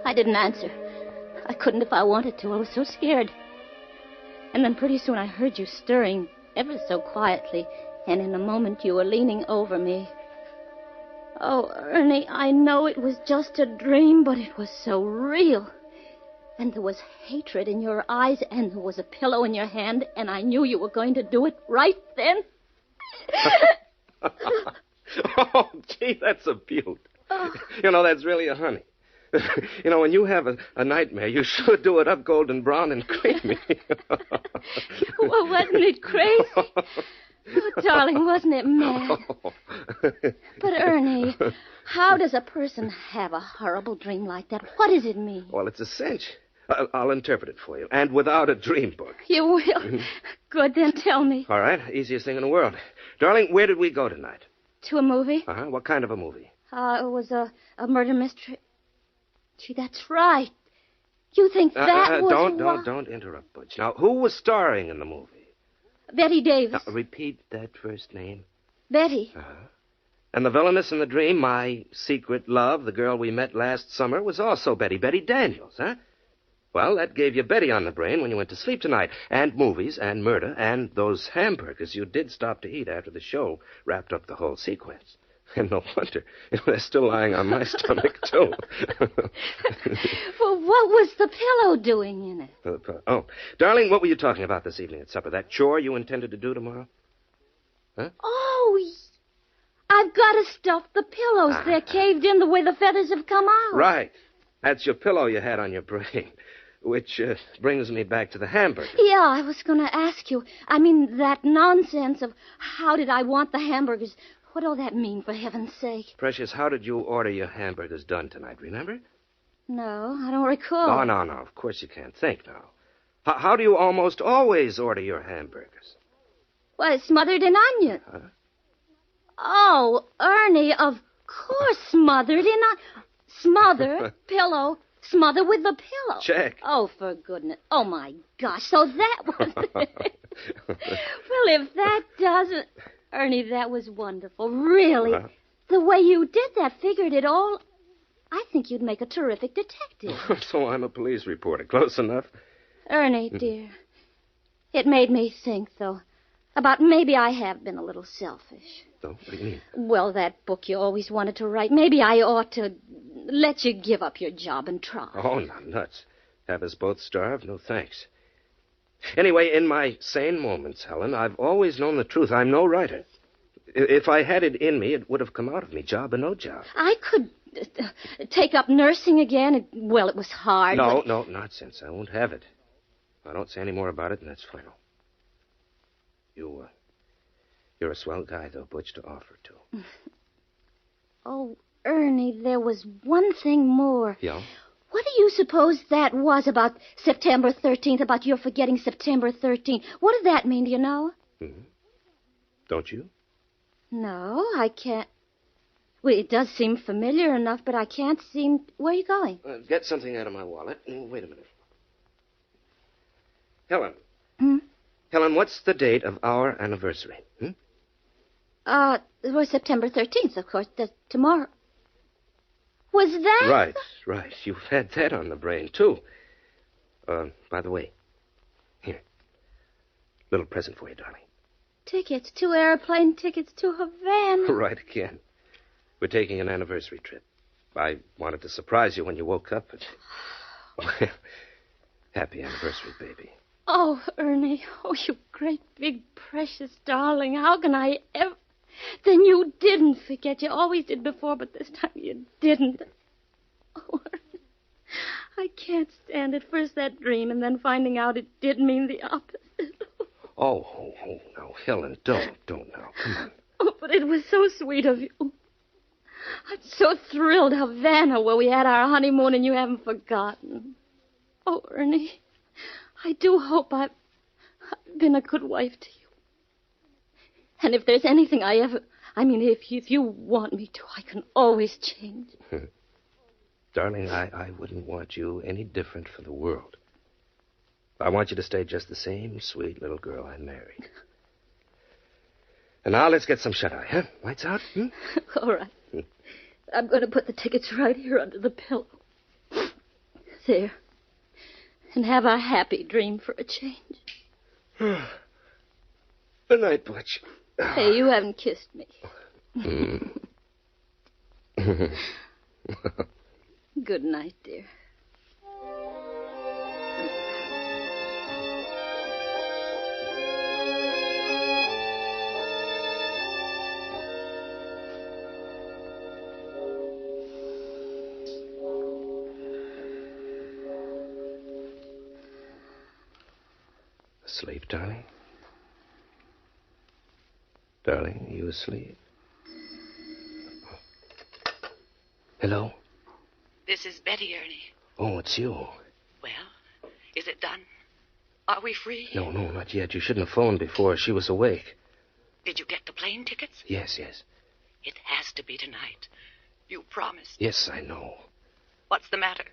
I didn't answer. I couldn't if I wanted to. I was so scared. And then pretty soon I heard you stirring ever so quietly, and in a moment you were leaning over me. Oh, Ernie, I know it was just a dream, but it was so real. And there was hatred in your eyes, and there was a pillow in your hand, and I knew you were going to do it right then. Oh, gee, that's a beaut. You know, that's really a honey. You know, when you have a nightmare, you sure do it up golden brown and creamy. Well, wasn't it crazy? Oh, darling, wasn't it mad? But, Ernie, how does a person have a horrible dream like that? What does it mean? Well, it's a cinch. I'll interpret it for you, and without a dream book. You will? Good, then tell me. All right, easiest thing in the world. Darling, where did we go tonight? To a movie? Uh-huh. What kind of a movie? It was a murder mystery. Gee, that's right. You think that was Don't interrupt, Butch. Now, who was starring in the movie? Betty Davis. Now, repeat that first name. Betty. And the villainess in the dream, my secret love, the girl we met last summer, was also Betty Daniels, huh? Well, that gave you Betty on the brain when you went to sleep tonight. And movies, and murder, and those hamburgers you did stop to eat after the show wrapped up the whole sequence. And no wonder. They're still lying on my stomach, too. Well, what was the pillow doing in it? Oh, darling, what were you talking about this evening at supper? That chore you intended to do tomorrow? Huh? Oh, I've got to stuff the pillows. They're caved in the way the feathers have come out. Right. That's your pillow you had on your brain. Which brings me back to the hamburger. Yeah, I was going to ask you. I mean, that nonsense of how did I want the hamburgers. What all that mean, for heaven's sake? Precious, how did you order your hamburgers done tonight, remember? No, I don't recall. No. Of course you can't think now. How do you almost always order your hamburgers? Well, smothered in onion. Huh? Oh, Ernie, of course smothered in smother, pillow, smother with the pillow. Check. Oh, for goodness. Oh, my gosh. So that was it. Well, if that doesn't... Ernie, that was wonderful. Really. The way you did that figured it all. I think you'd make a terrific detective. So I'm a police reporter. Close enough? Ernie, dear. It made me think, though, about maybe I have been a little selfish. So, what do you mean? Well, that book you always wanted to write. Maybe I ought to let you give up your job and try. Oh, not nuts. Have us both starve? No thanks. Anyway, in my sane moments, Helen, I've always known the truth. I'm no writer. If I had it in me, it would have come out of me, job or no job. I could take up nursing again. Well, it was hard. No, nonsense. I won't have it. I don't say any more about it, and that's final. You're a swell guy, though, Butch, to offer to. Oh, Ernie, there was one thing more. Yeah? What do you suppose that was about September 13th, about your forgetting September 13th? What did that mean, do you know? Mm-hmm. Don't you? No, I can't. Well, it does seem familiar enough, but I can't seem... Where are you going? Get something out of my wallet. Wait a minute. Helen. Helen, what's the date of our anniversary? It was September 13th, of course. Tomorrow. Was that... Right. You've had that on the brain, too. By the way, here. Little present for you, darling. Tickets. 2 airplane tickets to Havana. Right again. We're taking an anniversary trip. I wanted to surprise you when you woke up, but... Well, happy anniversary, baby. Oh, Ernie. Oh, you great, big, precious darling. How can I ever... Then you didn't forget. You always did before, but this time you didn't. Oh, Ernie. I can't stand it. First that dream, and then finding out it did mean the opposite. Oh, no, Helen, don't now. Come on. Oh, but it was so sweet of you. I'm so thrilled, Havana, where we had our honeymoon, and you haven't forgotten. Oh, Ernie, I do hope I've been a good wife to you. And if there's anything if you want me to, I can always change. Darling, I wouldn't want you any different for the world. I want you to stay just the same sweet little girl I married. And now let's get some shut-eye, huh? Lights out? All right. I'm going to put the tickets right here under the pillow. There. And have a happy dream for a change. Good night, Butch. Hey, you haven't kissed me. Good night, dear. Sleep, darling. Darling, are you asleep? Hello? This is Betty, Ernie. Oh, it's you. Well, is it done? Are we free? No, not yet. You shouldn't have phoned before. She was awake. Did you get the plane tickets? Yes. It has to be tonight. You promised. Yes, I know. What's the matter?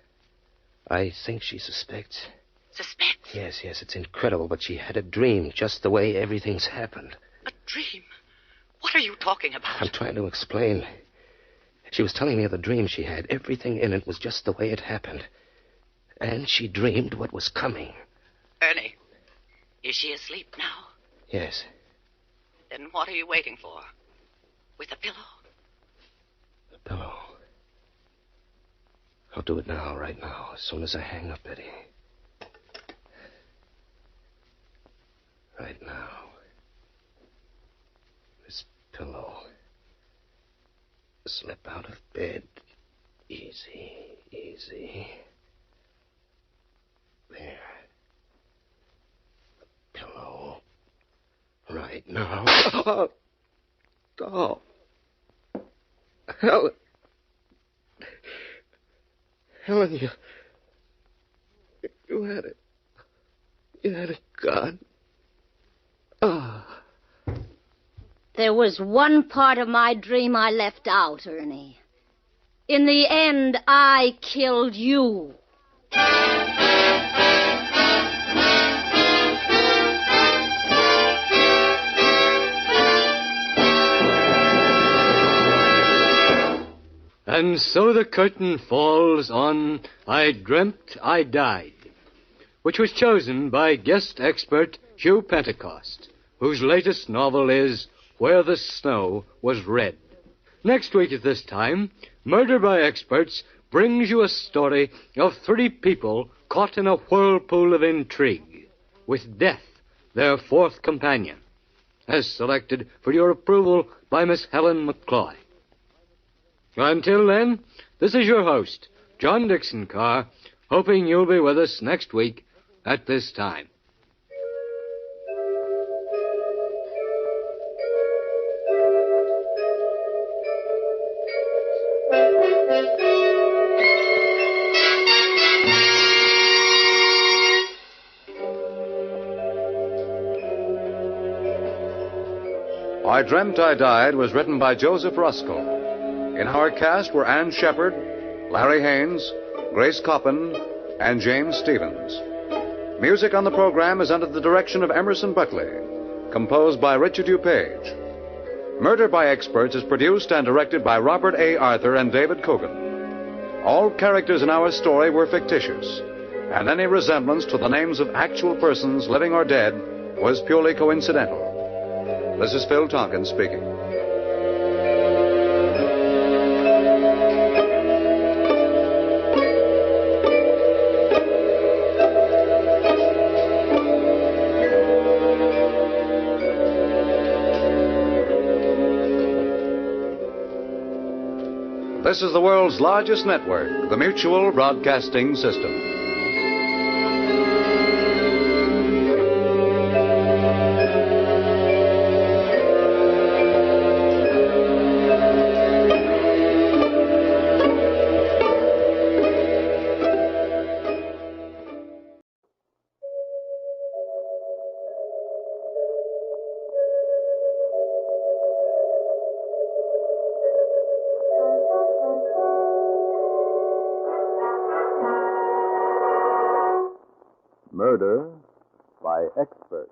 I think she suspects. Suspects? Yes, it's incredible, but she had a dream just the way everything's happened. A dream? What are you talking about? I'm trying to explain. She was telling me of the dream she had. Everything in it was just the way it happened. And she dreamed what was coming. Ernie, is she asleep now? Yes. Then what are you waiting for? With a pillow? The pillow. I'll do it now, right now, as soon as I hang up, Betty. Right now. This pillow. Slip out of bed. Easy. There. The pillow. Right now. Oh. Helen, you had it. You had it, God. There was one part of my dream I left out, Ernie. In the end, I killed you. And so the curtain falls on I Dreamt I Died, which was chosen by guest expert Hugh Pentecost, whose latest novel is Where the Snow Was Red. Next week at this time, Murder by Experts brings you a story of 3 people caught in a whirlpool of intrigue, with death their 4th companion, as selected for your approval by Miss Helen McCloy. Until then, this is your host, John Dixon Carr, hoping you'll be with us next week at this time. I Dreamt I Died was written by Joseph Ruskell. In our cast were Ann Shepard, Larry Haynes, Grace Coppin, and James Stevens. Music on the program is under the direction of Emerson Buckley, composed by Richard DuPage. Murder by Experts is produced and directed by Robert A. Arthur and David Coogan. All characters in our story were fictitious, and any resemblance to the names of actual persons, living or dead, was purely coincidental. This is Phil Tompkins speaking. This is the world's largest network, the Mutual Broadcasting System. Murder by Experts.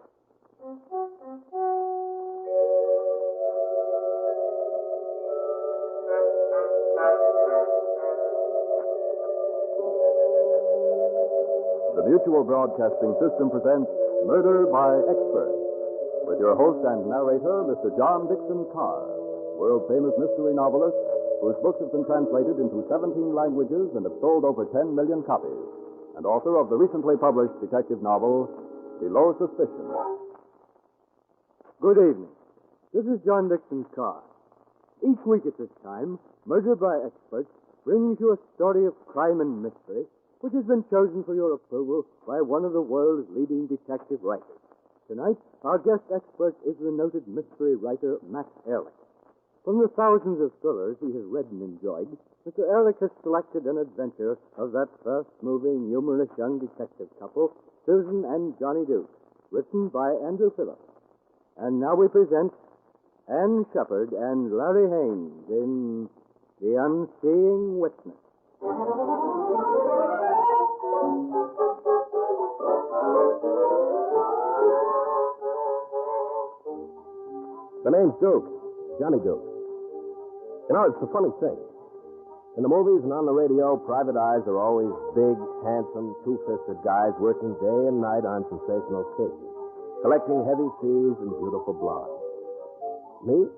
The Mutual Broadcasting System presents Murder by Experts, with your host and narrator, Mr. John Dixon Carr, world-famous mystery novelist whose books have been translated into 17 languages and have sold over 10 million copies, and author of the recently published detective novel, Below Suspicion. Good evening. This is John Dixon Carr. Each week at this time, Murder by Experts brings you a story of crime and mystery which has been chosen for your approval by one of the world's leading detective writers. Tonight, our guest expert is the noted mystery writer Max Ehrlich. From the thousands of thrillers he has read and enjoyed, Mr. Ehrlich has selected an adventure of that fast-moving, humorous young detective couple, Susan and Johnny Duke, written by Andrew Phillips. And now we present Anne Shepard and Larry Haynes in The Unseeing Witness. The name's Duke. Johnny Duke. You know, it's a funny thing. In the movies and on the radio, private eyes are always big, handsome, two-fisted guys working day and night on sensational cases, collecting heavy fees and beautiful blondes. Me?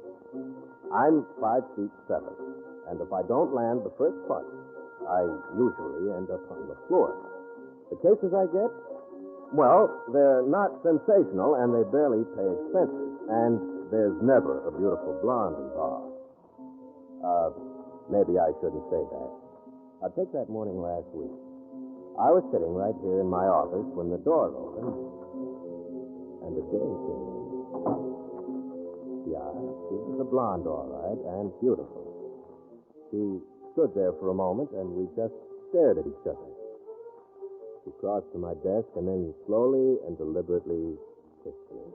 I'm 5'7", and if I don't land the first punch, I usually end up on the floor. The cases I get? Well, they're not sensational, and they barely pay expenses, and there's never a beautiful blonde involved. Maybe I shouldn't say that. I'll take that morning last week. I was sitting right here in my office when the door opened, and a dame came in. Yeah, she was a blonde, all right, and beautiful. She stood there for a moment, and we just stared at each other. She crossed to my desk and then slowly and deliberately kissed me.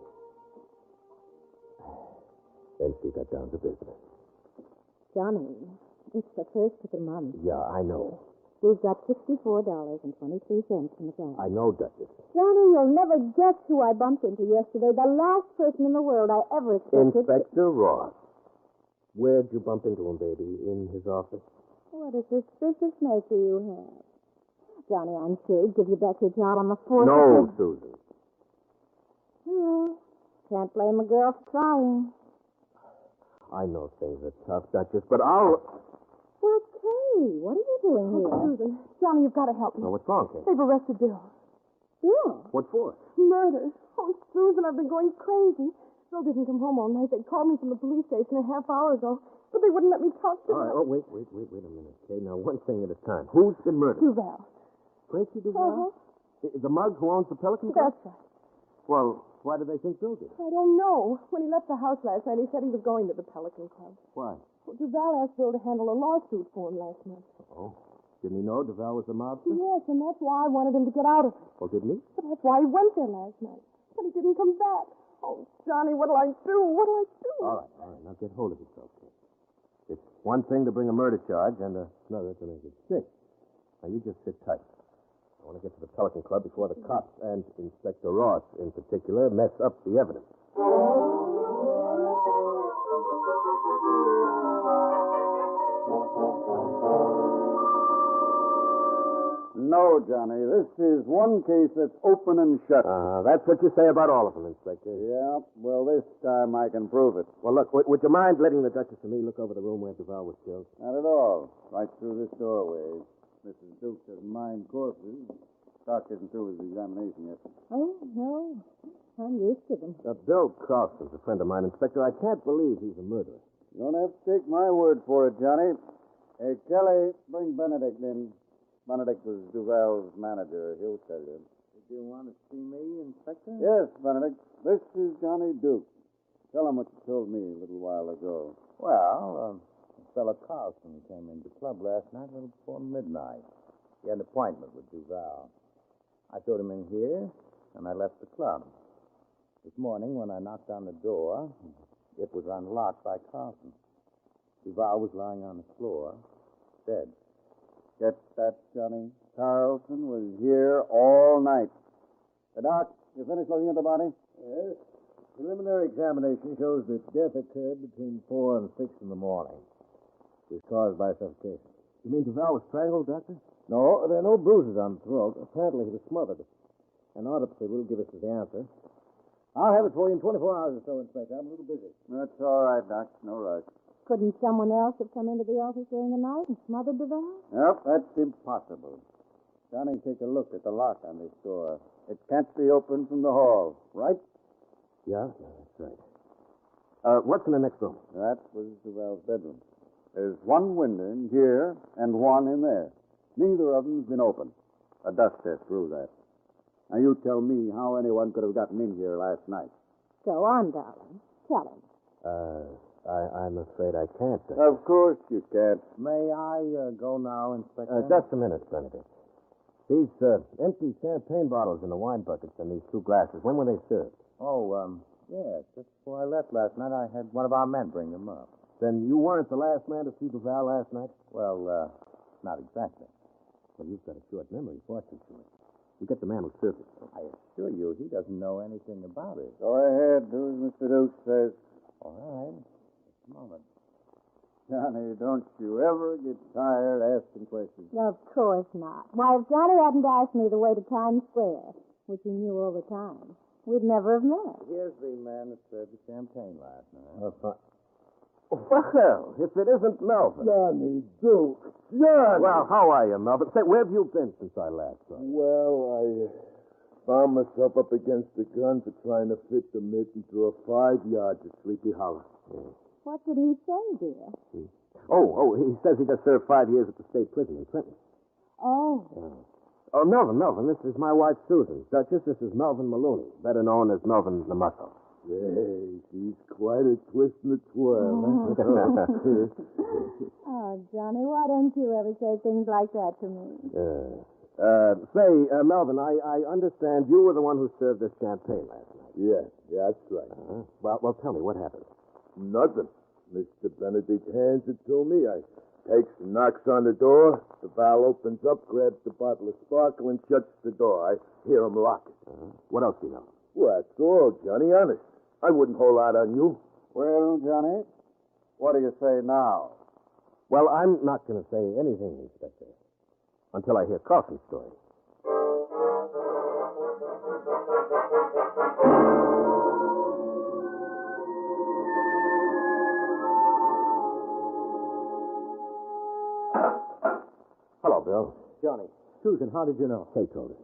Then she got down to business. Johnny, it's the first of the month. Yeah, I know. We've got $64.23 in the bank. I know, Duchess. Johnny, you'll never guess who I bumped into yesterday. The last person in the world I ever expected. Inspector Ross. Where'd you bump into him, baby? In his office? What a suspicious nature you have. Johnny, I'm sure he'd give you back your job on the 4th. No, Susan. Well, can't blame a girl for trying. I know things are tough, Duchess, but I'll... Well, Kay, what are you doing here? Susan, Johnny, you've got to help me. Oh, what's wrong, Kate? They've arrested Bill. Bill? What for? Murder. Oh, Susan, I've been going crazy. Bill didn't come home all night. They called me from the police station a half hour ago, but they wouldn't let me talk to All right, them. oh, wait a minute, Kate. Now, one thing at a time. Who's been murdered? Duval. Gracie Duval? The mug who owns the Pelican Club? That's right. Well, why do they think Bill did? I don't know. When he left the house last night, he said he was going to the Pelican Club. Why? Well, Duval asked Bill to handle a lawsuit for him last month. Oh. Didn't he know Duval was a mobster? Yes, and that's why I wanted him to get out of it. Oh, didn't he? But that's why he went there last night. But he didn't come back. Oh, Johnny, what'll I do? What'll I do? All right. Now get hold of yourself, Kate. It's one thing to bring a murder charge and another to make it stick. Now, you just sit tight. I want to get to the Pelican Club before the cops and Inspector Ross, in particular, mess up the evidence. No, Johnny. This is one case that's open and shut. That's what you say about all of them, Inspector. Yeah, well, this time I can prove it. Well, look, would you mind letting the Duchess and me look over the room where Duval was killed? Not at all. Right through this doorway. Mrs. Duke doesn't mind corpses. Doc isn't through his examination yet. Oh, no. I'm used to them. Bill Carlson's a friend of mine, Inspector. I can't believe he's a murderer. You don't have to take my word for it, Johnny. Hey, Kelly, bring Benedict in. Benedict was Duval's manager. He'll tell you. Did you want to see me, Inspector? Yes, Benedict. This is Johnny Duke. Tell him what you told me a little while ago. Well, a fellow Carlson came into the club last night a little before midnight. He had an appointment with Duval. I showed him in here, and I left the club. This morning, when I knocked on the door, it was unlocked by Carlson. Duval was lying on the floor, dead. Get that, Johnny? Carlson was here all night. Hey, Doc, you finished looking at the body? Yes. Preliminary examination shows that death occurred between 4 and 6 in the morning. It was caused by suffocation. You mean Duval was strangled, Doctor? No, there are no bruises on the throat. Apparently he was smothered. An autopsy will give us the answer. I'll have it for you in 24 hours or so, Inspector. I'm a little busy. That's all right, Doc. No rush. Couldn't someone else have come into the office during the night and smothered Duval? Nope, that's impossible. Johnny, take a look at the lock on this door. It can't be opened from the hall, right? Yeah, that's right. What's in the next room? That was Duval's bedroom. There's one window in here and one in there. Neither of them's been opened. A dust test proves that. Now, you tell me how anyone could have gotten in here last night. Go on, darling. Tell him. I'm afraid I can't. Of course you can't. May I go now, Inspector? Just a minute, Benedict. These empty champagne bottles in the wine buckets and these 2 glasses, when were they served? Oh, yes. Just before I left last night, I had one of our men bring them up. Then you weren't the last man to see Duval last night? Well, not exactly. Well, you've got a short memory, fortunately. You get the man who served it. I assure you, he doesn't know anything about it. Go ahead, do as Mr. Duke says. All right. Just a moment. Johnny, don't you ever get tired asking questions. Of course not. Why, if Johnny hadn't asked me the way to Times Square, which he knew all the time, we'd never have met. Here's the man that served the champagne last night. Well, if it isn't Melvin. Johnny, Duke. Johnny! Well, how are you, Melvin? Say, where have you been since I last saw you? Well, I found myself up against the gun for trying to fit the mitten through a 5 yards of Sleepy Hollow. Yeah. What did he say, dear? Oh, he says he just served 5 years at the state prison in Trenton. Oh. Oh, Melvin, this is my wife, Susan. Duchess, this is Melvin Maloney, better known as Melvin the Muscle. Hey, she's quite a twist and a twirl. Oh, Johnny, why don't you ever say things like that to me? Melvin, I understand you were the one who served this champagne last night. Yeah, that's right. Well, tell me, what happened? Nothing. Mr. Benedict hands it to me. I takes and knocks on the door. The valve opens up, grabs the bottle of sparkle, and shuts the door. I hear him lock it. What else do you know? Well, that's all, Johnny, honest. I wouldn't hold out on you. Well, Johnny, what do you say now? Well, I'm not going to say anything, Inspector, until I hear Carson's story. Hello, Bill. Johnny. Susan, how did you know? Kate told us.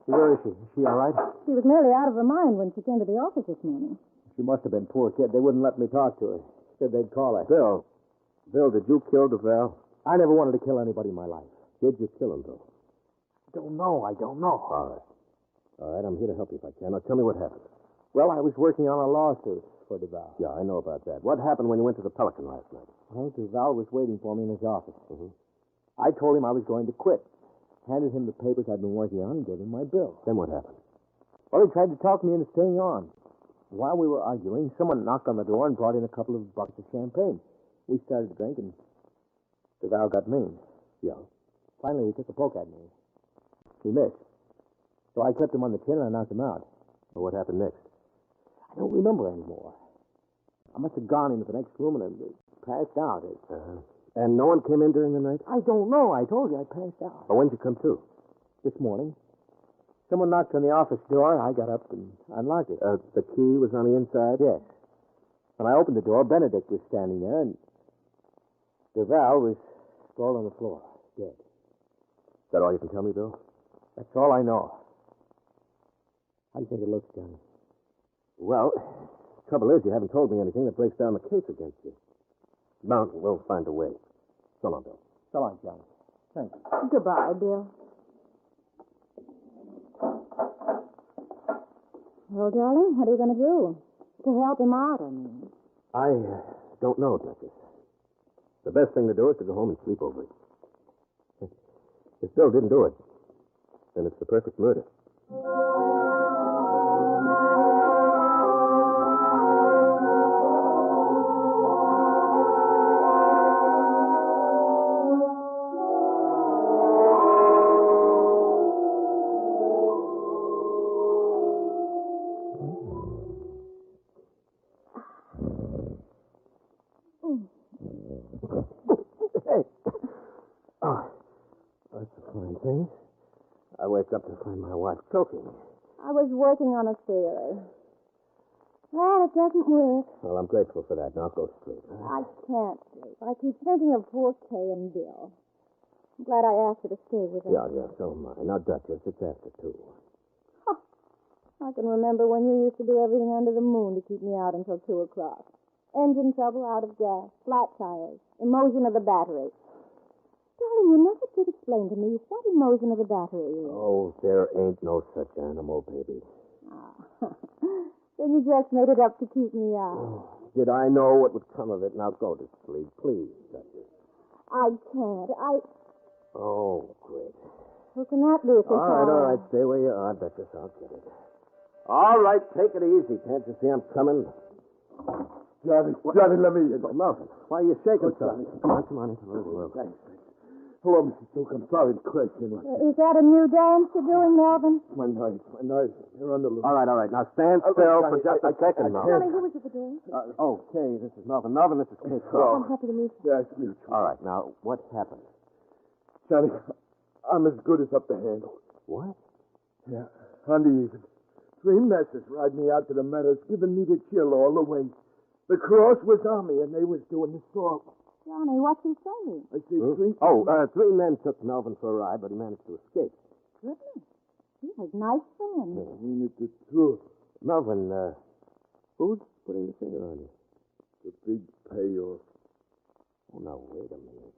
Where is she? Is she all right? She was nearly out of her mind when she came to the office this morning. She must have been, poor kid. They wouldn't let me talk to her. Said they'd call her. Bill, did you kill Duval? I never wanted to kill anybody in my life. Did you kill him, Bill? I don't know. All right, I'm here to help you if I can. Now, tell me what happened. Well, I was working on a lawsuit for Duval. Yeah, I know about that. What happened when you went to the Pelican last night? Well, Duval was waiting for me in his office. I told him I was going to quit. Handed him the papers I'd been working on and gave him my bill. Then what happened? Well, he tried to talk me into staying on. While we were arguing, someone knocked on the door and brought in a couple of buckets of champagne. We started to drink, and Duval got mean. Yeah. Finally, he took a poke at me. He missed. So I clipped him on the chin and I knocked him out. Well, what happened next? I don't remember anymore. I must have gone into the next room and passed out. And no one came in during the night? I don't know. I told you I passed out. Well, when did you come to? This morning. Someone knocked on the office door. I got up and unlocked it. The key was on the inside? Yes. When I opened the door, Benedict was standing there, and Duval was sprawled on the floor, dead. Is that all you can tell me, Bill? That's all I know. How do you think it looks, Johnny? Well, the trouble is you haven't told me anything that breaks down the case against you. Mountain, we'll find a way. So long, Bill. So long, Johnny. Thanks. Goodbye, Bill. Well, darling, what are you going to do? To help him out, I mean. I don't know, Duchess. The best thing to do is to go home and sleep over it. If Bill didn't do it, then it's the perfect murder. I wake up to find my wife choking. I was working on a theory. Well, it doesn't work. Well, I'm grateful for that. Now go to sleep. I can't sleep. I keep thinking of poor Kay and Bill. I'm glad I asked her to stay with us. Yeah, so am I. Now, Duchess, it's after 2. I can remember when you used to do everything under the moon to keep me out until 2 o'clock. Engine trouble, out of gas, flat tires, emotion of the battery. Darling, you never did explain to me what emotion of the battery is. Oh, there ain't no such animal, baby. Oh. Then you just made it up to keep me out. Oh, did I know what would come of it? Now go to sleep, please, Duchess. I can't. Oh, great. Who can that be at this All hour? right. Stay where you are, Duchess. I'll get it. All right, take it easy. Can't you see I'm coming? Johnny, let me in. Melvin, why are you shaking so? Johnny. Come on into the little room. Thanks. Hello, Mrs. Duke. I'm sorry to question. Is that a new dance you're doing, Melvin? My knife. You're on the loose. All right. Now stand still for just a second, Melvin. Johnny, who was at the door? Okay, this is Melvin. Melvin, this is Kate. I'm happy to meet you. Yes, mutual. All right, now, what happened? Johnny, I'm as good as up to handle. What? Yeah, on the even. 3 messes ride me out to the meadows, giving me the chill all the way. The cross was on me, and they was doing the salt. Johnny, what's he saying? I see 3... Oh, 3 men took Melvin for a ride, but he managed to escape. Goodness. He has nice friends. I mean, it's the truth. Melvin, who's putting the finger on you? The big payoff. Oh, now, wait a minute.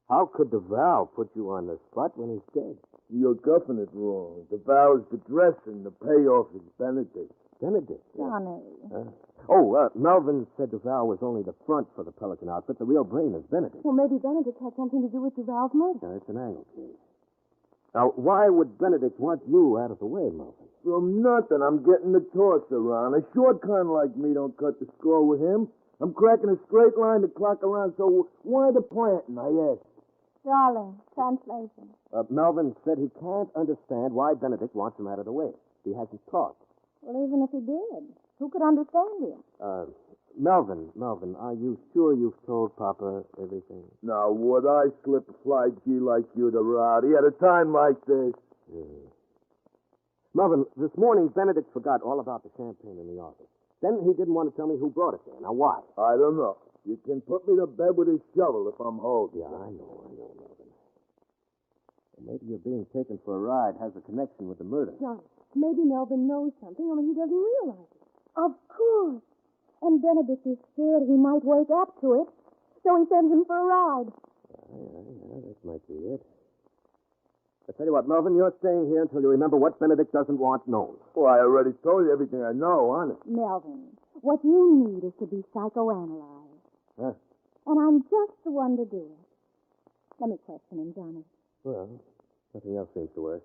How could DeVal put you on the spot when he's dead? You're guffing it wrong. The vow's the dressing. The payoff is Benedict. Benedict? Johnny. Melvin said DeVal was only the front for the Pelican outfit. The real brain is Benedict. Well, maybe Benedict had something to do with Duval's murder. Yeah, it's an angle, Kate. Now, why would Benedict want you out of the way, Melvin? From nothing. I'm getting the toss around. A short kind like me don't cut the score with him. I'm cracking a straight line to clock around, so why the planting, I ask? Darling, translation. Melvin said he can't understand why Benedict wants him out of the way. He hasn't talked. Well, even if he did, who could understand him? Melvin, are you sure you've told Papa everything? Now, would I slip a fly G like you to Rowdy at a time like this? Melvin, this morning Benedict forgot all about the champagne in the office. Then he didn't want to tell me who brought it there. Now, why? I don't know. You can put me to bed with a shovel if I'm holding. Yeah, I know, Melvin. Well, maybe you're being taken for a ride has a connection with the murder. John, maybe Melvin knows something, only he doesn't realize it. Of course. And Benedict is scared he might wake up to it, so he sends him for a ride. Yeah, that might be it. I tell you what, Melvin, you're staying here until you remember what Benedict doesn't want known. Well, I already told you everything I know, honest. Melvin, what you need is to be psychoanalyzed. Huh? And I'm just the one to do it. Let me question him, Johnny. Well, nothing else seems to work.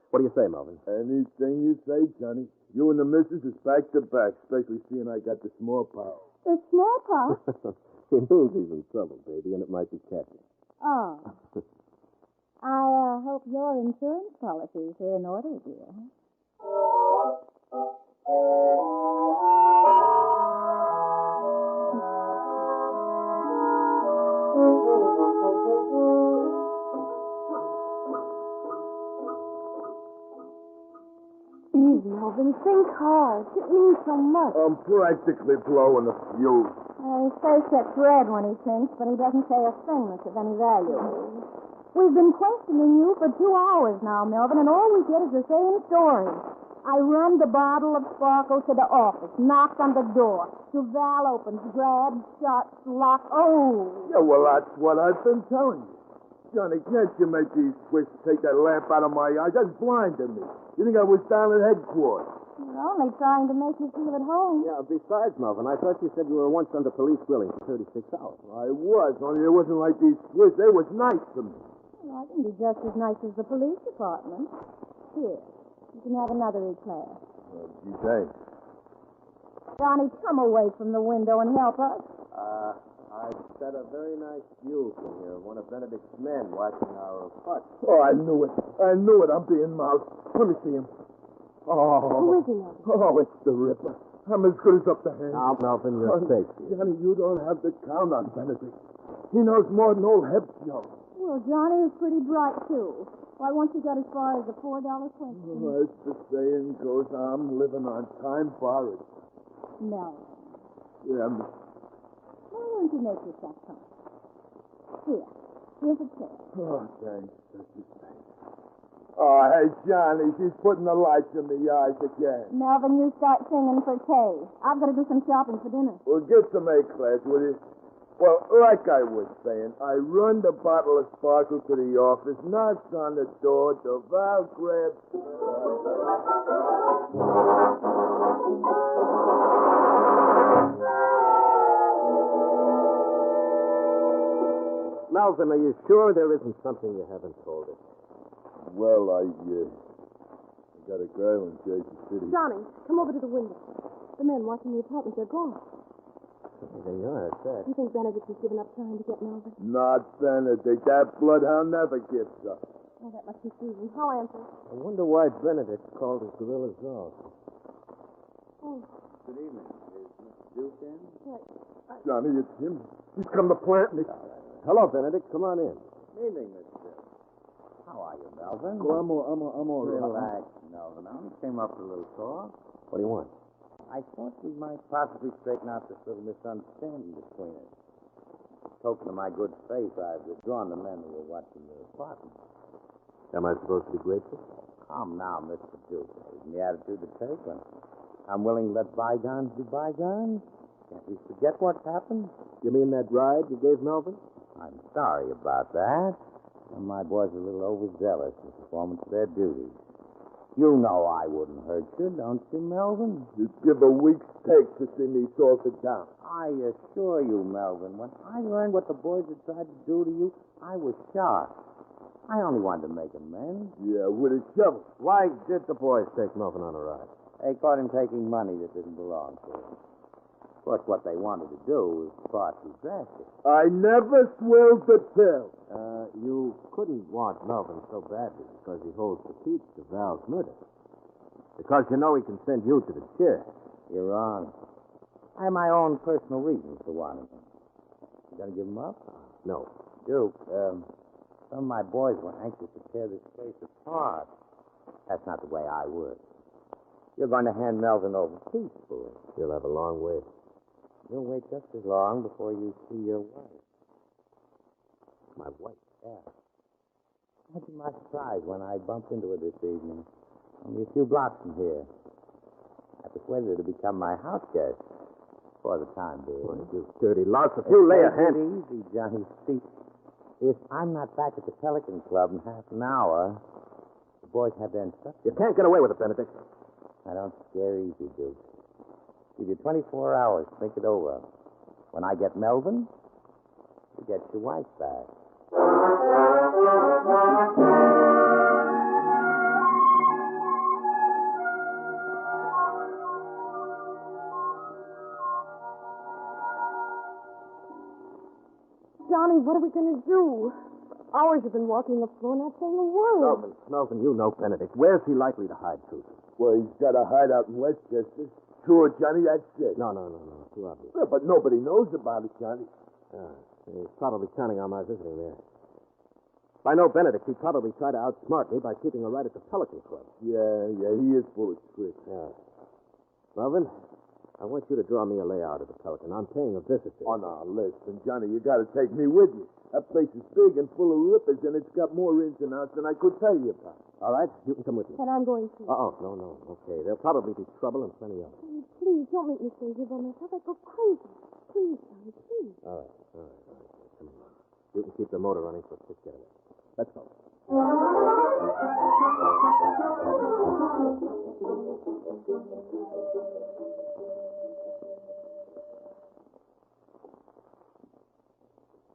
What do you say, Melvin? Anything you say, Johnny. You and the missus is back to back, especially seeing I got the smallpox. The smallpox? He means he's in trouble, baby, and it might be catching. Oh. I hope your insurance policies are in order, dear. Easy, Melvin. Think hard. It means so much. I'm practically blowing the fuse. His face gets red when he thinks, but he doesn't say a thing that's of any value. We've been questioning you for 2 hours now, Melvin, and all we get is the same story. I run the bottle of sparkle to the office, knocks on the door. Duval opens, grabs, shuts, locks. Oh! Yeah, well, that's what I've been telling you. Johnny, can't you make these twists take that lamp out of my eyes? That's blinding me. You think I was down at headquarters? You're only trying to make you feel at home. Yeah, besides, Melvin, I thought you said you were once under police grilling for 36 hours. I was, only it wasn't like these twists. They was nice to me. Well, I can be just as nice as the police department. Here, you can have another eclair. Gee, thanks. Johnny, come away from the window and help us. I set a very nice view from here of one of Benedict's men watching our hut. Oh, I knew it. I'm being moused. Let me see him. Oh. Who is he, Melvin? Oh, it's the Ripper. I'm as good as up to hand. Now, Melvin, you're safe. Johnny, you don't have to count on Benedict. He knows more than old Heb's Joe. Well, Johnny is pretty bright, too. Why, once he got as far as the $4 question. Oh, as the saying goes, I'm living on time borrowed. No. Yeah, Why don't you make yourself comfortable? Here's a chair. Oh, thanks. Oh, hey, Johnny, she's putting the lights in the eyes again. Melvin, you start singing for Kay. I've got to do some shopping for dinner. Well, get some A-class, will you? Well, like I was saying, I run the bottle of sparkle to the office, knocks on the door, Duval grabs... Melvin, are you sure there isn't something you haven't told us? Well, I got a girl in Jersey City. Johnny, come over to the window. The men watching the apartment, they're gone. There they are, at that. You think Benedict has given up trying to get Melvin? Not Benedict. That bloodhound never gives up. Oh, that must be Susan. How answer? I wonder why Benedict called his gorillas off. Oh, Good evening. Is Mr. Duke in? right. Johnny, it's him. He's come to plant me. Hello, Benedict. Come on in. Evening, Mr. Duke. How are you, Melvin? Well, I'm all right. Relax, Melvin. I only came up for a little talk. What do you want? I thought we might possibly straighten out this little misunderstanding between us. Token of my good faith, I've withdrawn the men who were watching your apartment. Am I supposed to be grateful? Come now, Mr. Duke. Isn't the attitude to take one? I'm willing to let bygones be bygones. Can't we forget what happened? You mean that ride you gave Melvin? I'm sorry about that. And my boys are a little overzealous in the performance of their duties. You know I wouldn't hurt you, don't you, Melvin? You'd give a week's take to see me salted down. I assure you, Melvin, when I learned what the boys had tried to do to you, I was shocked. I only wanted to make amends. Yeah, with a shovel. Why did the boys take Melvin on a ride? They caught him taking money that didn't belong to him. Of course, what they wanted to do was far too drastic. I never swilled the pill. You couldn't want Melvin so badly because he holds the key to Val's murder. Because you know he can send you to the chair. You're wrong. I have my own personal reasons for wanting him. You gonna give him up? No. Duke, some of my boys were anxious to tear this place apart. That's not the way I work. You're going to hand Melvin over peacefully. You'll have a long wait. You'll wait just as long before you see your wife. My wife? Yeah. Imagine my surprise when I bumped into her this evening. Only a few blocks from here. I persuaded her to become my house guest. For the time being. Boy, you dirty louse. If you lay a hand... Easy, Johnny. See, if I'm not back at the Pelican Club in half an hour, the boys have their instructions. You can't get away with it, Benedict. I don't scare easy, Duke. Give you 24 hours to think it over. When I get Melvin, you get your wife back. Johnny, what are we going to do? Hours have been walking the floor, not saying a word. Melvin, you know Benedict. Where's he likely to hide, Susan? Well, he's got a hideout in Westchester. Sure, Johnny, that's it. No. Too obvious. Yeah, but nobody knows about it, Johnny. He's probably counting on my visiting there. If I know Benedict, he'd probably try to outsmart me by keeping her right at the Pelican Club. Yeah, he is full of tricks. Yeah. Melvin, I want you to draw me a layout of the Pelican. I'm paying a visit there. On our list. And, Johnny, you got to take me with you. That place is big and full of rippers, and it's got more ins and outs than I could tell you about. All right, you can come with me. And I'm going to. No. Okay, there'll probably be trouble and plenty of it. Johnny, please, don't make me stay here by myself. I go crazy. Please, Johnny, please. All right. Come on. You can keep the motor running for a quick getaway. Let's go.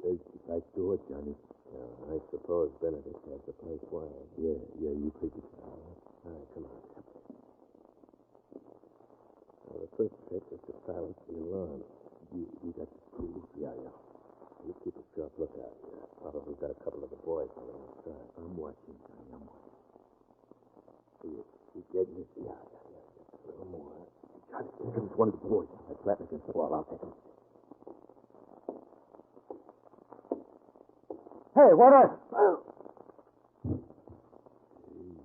There's the back door, Johnny. Yeah, I suppose Benedict has the place wired. Yeah, you take it. All right, come on. Well, the first trick is to silence the alarm. You got the tools? Yeah. You keep a sharp lookout. Probably got a couple of the boys on the inside. I'm watching, Johnny. I'm watching. You getting it? Yeah. Just a little more. Johnny, here comes one of the boys. I flat against the wall. I'll take him. Hey, what is?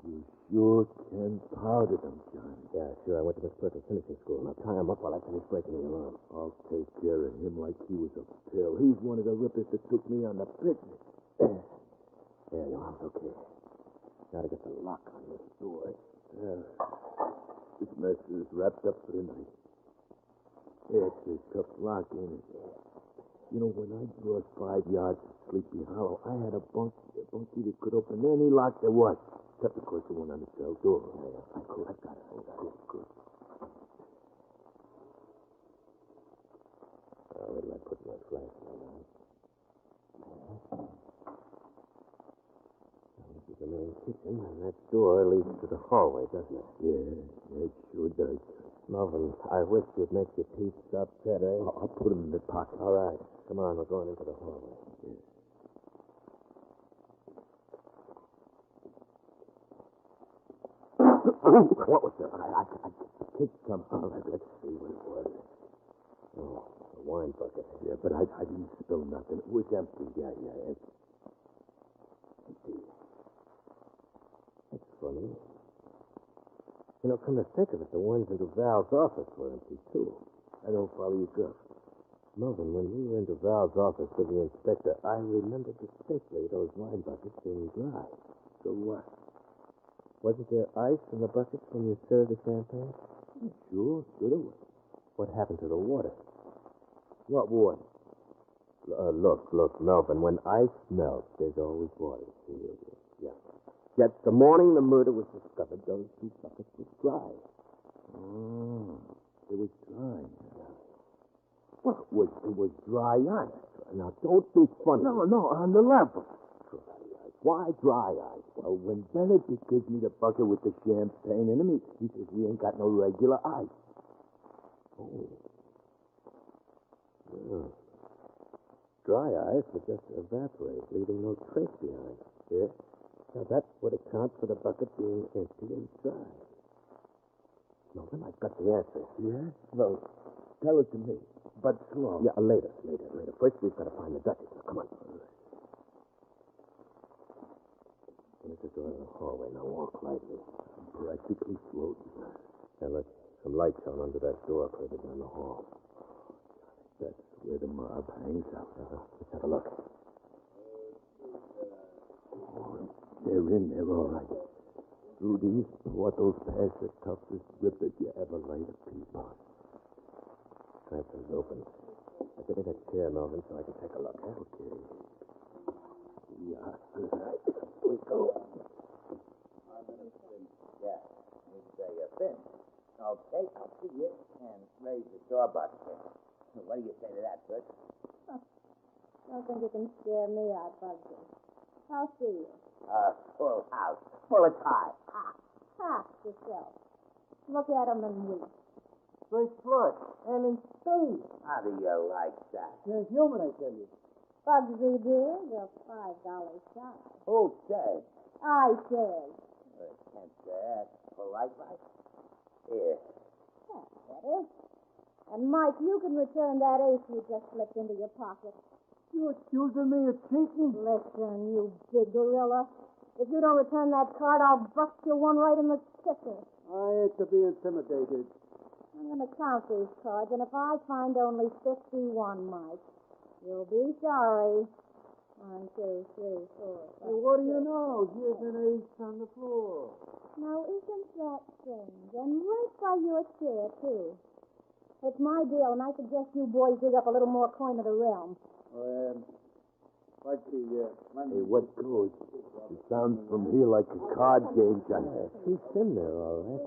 You sure can powder them, Johnny. Yeah, sure. I went to Miss Perkins' finishing school. Now tie him up while I finish breaking the alarm. I'll take care of him like he was a pill. He's one of the rippers that took me on the picnic. Yeah, your arm's okay. Gotta get the lock on this door. Yeah. This mess is wrapped up for the night. It's a tough lock, ain't it? You know, when I draws 5 yards to Sleepy Hollow, I had a bunkie that could open any lock there was. Except, of course, the one on the cell door. Yeah. I got it. Good. Where did I put my flashlight on? This is the main kitchen, and that door leads to the hallway, doesn't it? Yeah, it sure does. Melvin, I wish you'd make your teeth stop chattering. I'll put them in the pocket. All right. Come on, we're going into the hallway. Yeah. What was that? I kicked somehow. Let's see what it was. Oh, a wine bucket. Yeah, but I didn't spill nothing. It was empty. Yeah, empty. That's funny. You know, come to think of it, the ones into Val's office were empty, too. I don't follow you, girl. Melvin, when we were into Val's office with the inspector, I remember distinctly those wine buckets being dry. So what? Wasn't there ice in the buckets when you served the champagne? Sure there was. What happened to the water? What water? Look, Melvin, when ice melts, there's always water. Yeah. Yet the morning the murder was discovered, those 2 buckets were dry. Oh, it was dry. Well, it was dry ice. Now, don't be funny. No, on the level. Why dry ice? Well, when Benedict gives me the bucket with the champagne in it, he says we ain't got no regular ice. Oh. Yeah. Dry ice would just evaporate, leaving no trace behind. Yeah? Now, that would account for the bucket being empty and dry. No, then I've got the answer. Yeah? Well, tell it to me, but slow. Yeah, later. First, we've got to find the Duchess. Now, come on. There's the door to the hallway. Now, walk lightly. I'm practically floating. Now, look, some lights on under that door further down the hall. That's where the mob hangs out. Let's have a look. Oh, they're in there, all right. Rudy, what those pants are toughest rippers you ever laid a peep on. Transfer's open. Now, give me that chair, Melvin, so I can take a look. Okay. Yeah, right. We go. Yeah, you say you're finished. Okay, I'll see you and raise the door button. What do you say to that, Bert? Don't think you can scare me out, Bugsy. I'll see you. Full house. Full of time. Ha, yourself. Look at him and weep. First floor, and in space. How do you like that? You're human, I tell you. Bugsy, dear, you're $5 shy. Who says? I said. Can't that's polite, right? Here. That's better. And, Mike, you can return that ace you just slipped into your pocket. You accusing me of cheating? Listen, you big gorilla. If you don't return that card, I'll bust you one right in the kisser. I hate to be intimidated. I'm going to count these cards, and if I find only 51, Mike, you'll be sorry. 1, 2, 3, 4, 5. Hey, what do you know? Here's an ace on the floor. Now, isn't that strange? And right by your chair, too. It's my deal, and I suggest you boys dig up a little more coin of the realm. Hey, what goes? It sounds from here like a card game, Johnny. She's in there, all right.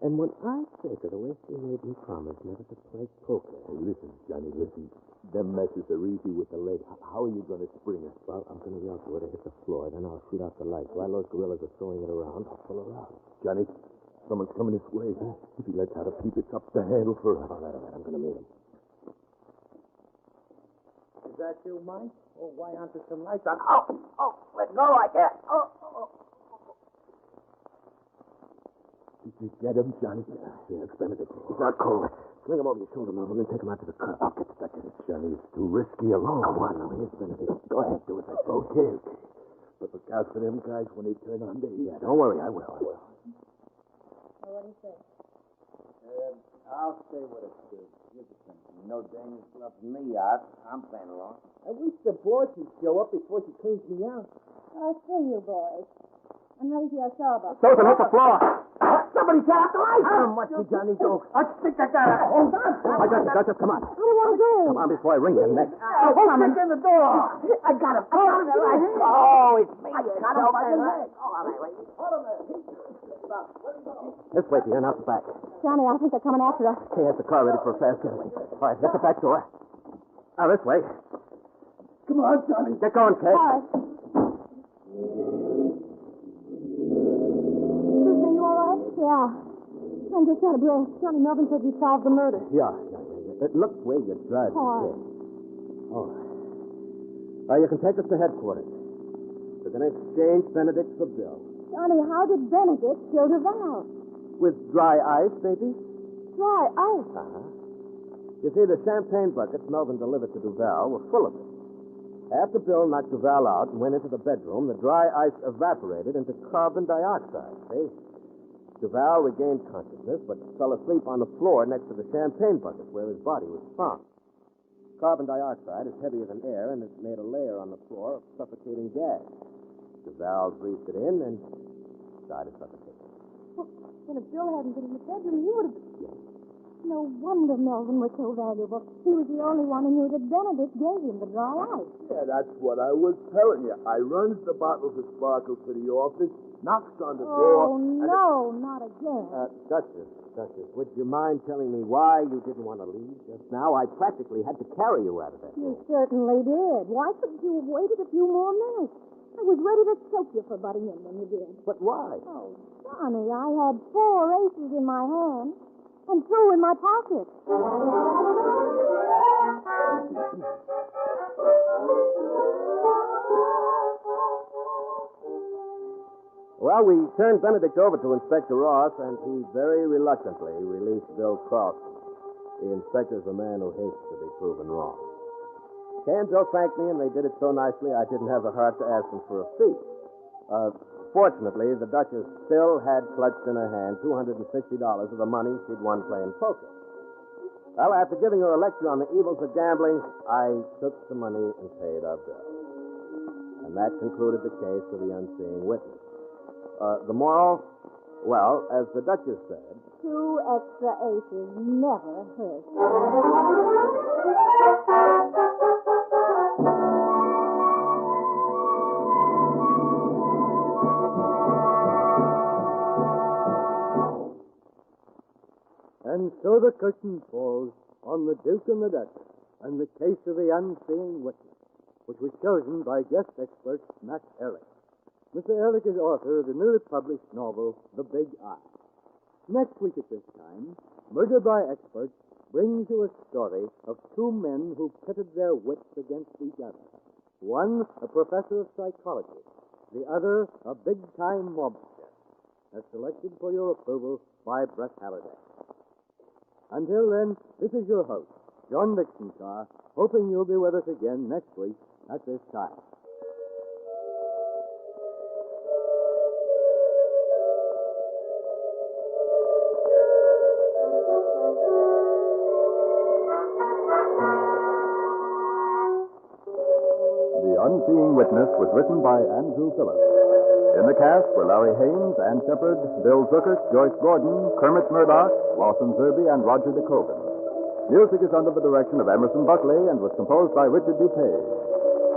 And when I think of the way she made me promise never to play poker. Hey, listen, Johnny, listen. Them messes are easy with the leg. How are you going to spring it? Well, I'm going to yell to her to hit the floor, then I'll shoot out the lights. While those gorillas are throwing it around, I'll pull her out. Johnny, someone's coming this way. If he lets out a peep, it's up the handle for her. All right. I'm going to meet him. Is that you, Mike? Oh, why aren't there some lights on? Oh, let go, I can't. Oh. Did you get him, Johnny? Yeah, it's Benedict. He's not cold. Sling him over your shoulder, Melvin, and take him out to the car. I'll get the Duchess. Johnny, it's too risky alone. Come on, now, here's Benedict. Go ahead, do it. Okay. But look out for them guys when they turn on the heat. Yeah, don't worry, I will. Well, what do you say? I'll stay with us, too. No danger bluffing me out. I'm playing along. I wish the boss would show up before she cleans me out. I'll see you, boys. and raise your sober. Susan, hit the floor. Somebody turn out the lights. Watch me, Johnny Duke. I think I got it. Hold on. I got you, Duchess. Come on. I don't want to go. Come on before I wring your neck. Who's kicking the door? I got him. Oh, it's me. I got him by the leg. All right, wait. This way, dear, not the back. Johnny, I think they're coming after us. Okay, have the car ready for a fast getaway. All right, hit the back door. Now, this way. Come on, Johnny. Get going, Kate. All right. Susan, you all right? Yeah. I'm just out of breath. Johnny Melvin said you solved the murder. Yeah. Look where you're driving, All right. Kate. All right. You can take us to headquarters. We're going to exchange Benedict for Bill. Johnny, how did Benedict kill Duval? With dry ice, maybe? Dry ice? Uh-huh. You see, the champagne buckets Melvin delivered to Duval were full of it. After Bill knocked Duval out and went into the bedroom, the dry ice evaporated into carbon dioxide, see? Duval regained consciousness, but fell asleep on the floor next to the champagne bucket where his body was found. Carbon dioxide is heavier than air, and it made a layer on the floor of suffocating gas. Duval breathed it in and died of suffocation. Well, then if Bill hadn't been in the bedroom, he would have... No wonder Melvin was so valuable. He was the only one who knew that Benedict gave him the dry ice. Yeah, that's what I was telling you. I runs the bottles of sparkle to the office, knocks on the door. Oh, no, not again. Duchess, would you mind telling me why you didn't want to leave just now? I practically had to carry you out of that You room. certainly did. Why couldn't you have waited a few more minutes? I was ready to choke you for butting in when you did. But why? Oh, Johnny, I had 4 aces in my hand and 2 in my pocket. Well, we turned Benedict over to Inspector Ross, and he very reluctantly released Bill Carlson. The inspector's a man who hates to be proven wrong. Kay and Bill thanked me, and they did it so nicely I didn't have the heart to ask them for a fee. Fortunately, the Duchess still had clutched in her hand $260 of the money she'd won playing poker. Well, after giving her a lecture on the evils of gambling, I took the money and paid our bill. And that concluded the case of the unseeing witness. The moral? Well, as the Duchess said... 2 extra aces never hurt. And so the curtain falls on The Duke and the Duchess and the case of the unseeing witness, which was chosen by guest expert Matt Ehrlich. Mr. Ehrlich is author of the newly published novel, The Big Eye. Next week at this time, Murder by Experts brings you a story of 2 men who pitted their wits against each other. One, a professor of psychology. The other, a big-time mobster. As selected for your approval by Brett Halliday. Until then, this is your host, John Dixon Carr, hoping you'll be with us again next week at this time. The Unseeing Witness was written by Andrew Phillips. In the cast were Larry Haynes, Ann Shepard, Bill Zuckert, Joyce Gordon, Kermit Murdoch, Lawson Zerby, and Roger DeCoven. Music is under the direction of Emerson Buckley and was composed by Richard DuPage.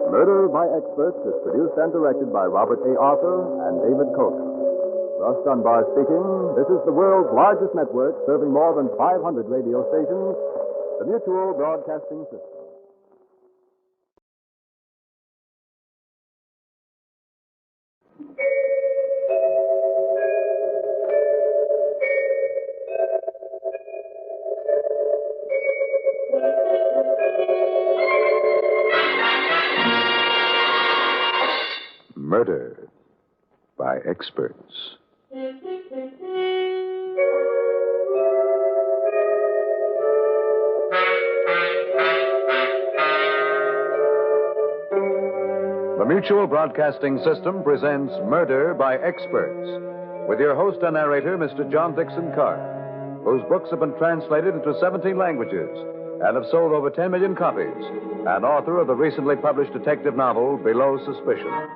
Murder by Experts is produced and directed by Robert A. Arthur and David Cogan. Russ Dunbar speaking. This is the world's largest network serving more than 500 radio stations, the Mutual Broadcasting System. Murder by Experts. The Mutual Broadcasting System presents Murder by Experts with your host and narrator, Mr. John Dixon Carr, whose books have been translated into 17 languages and have sold over 10 million copies, and author of the recently published detective novel, Below Suspicion.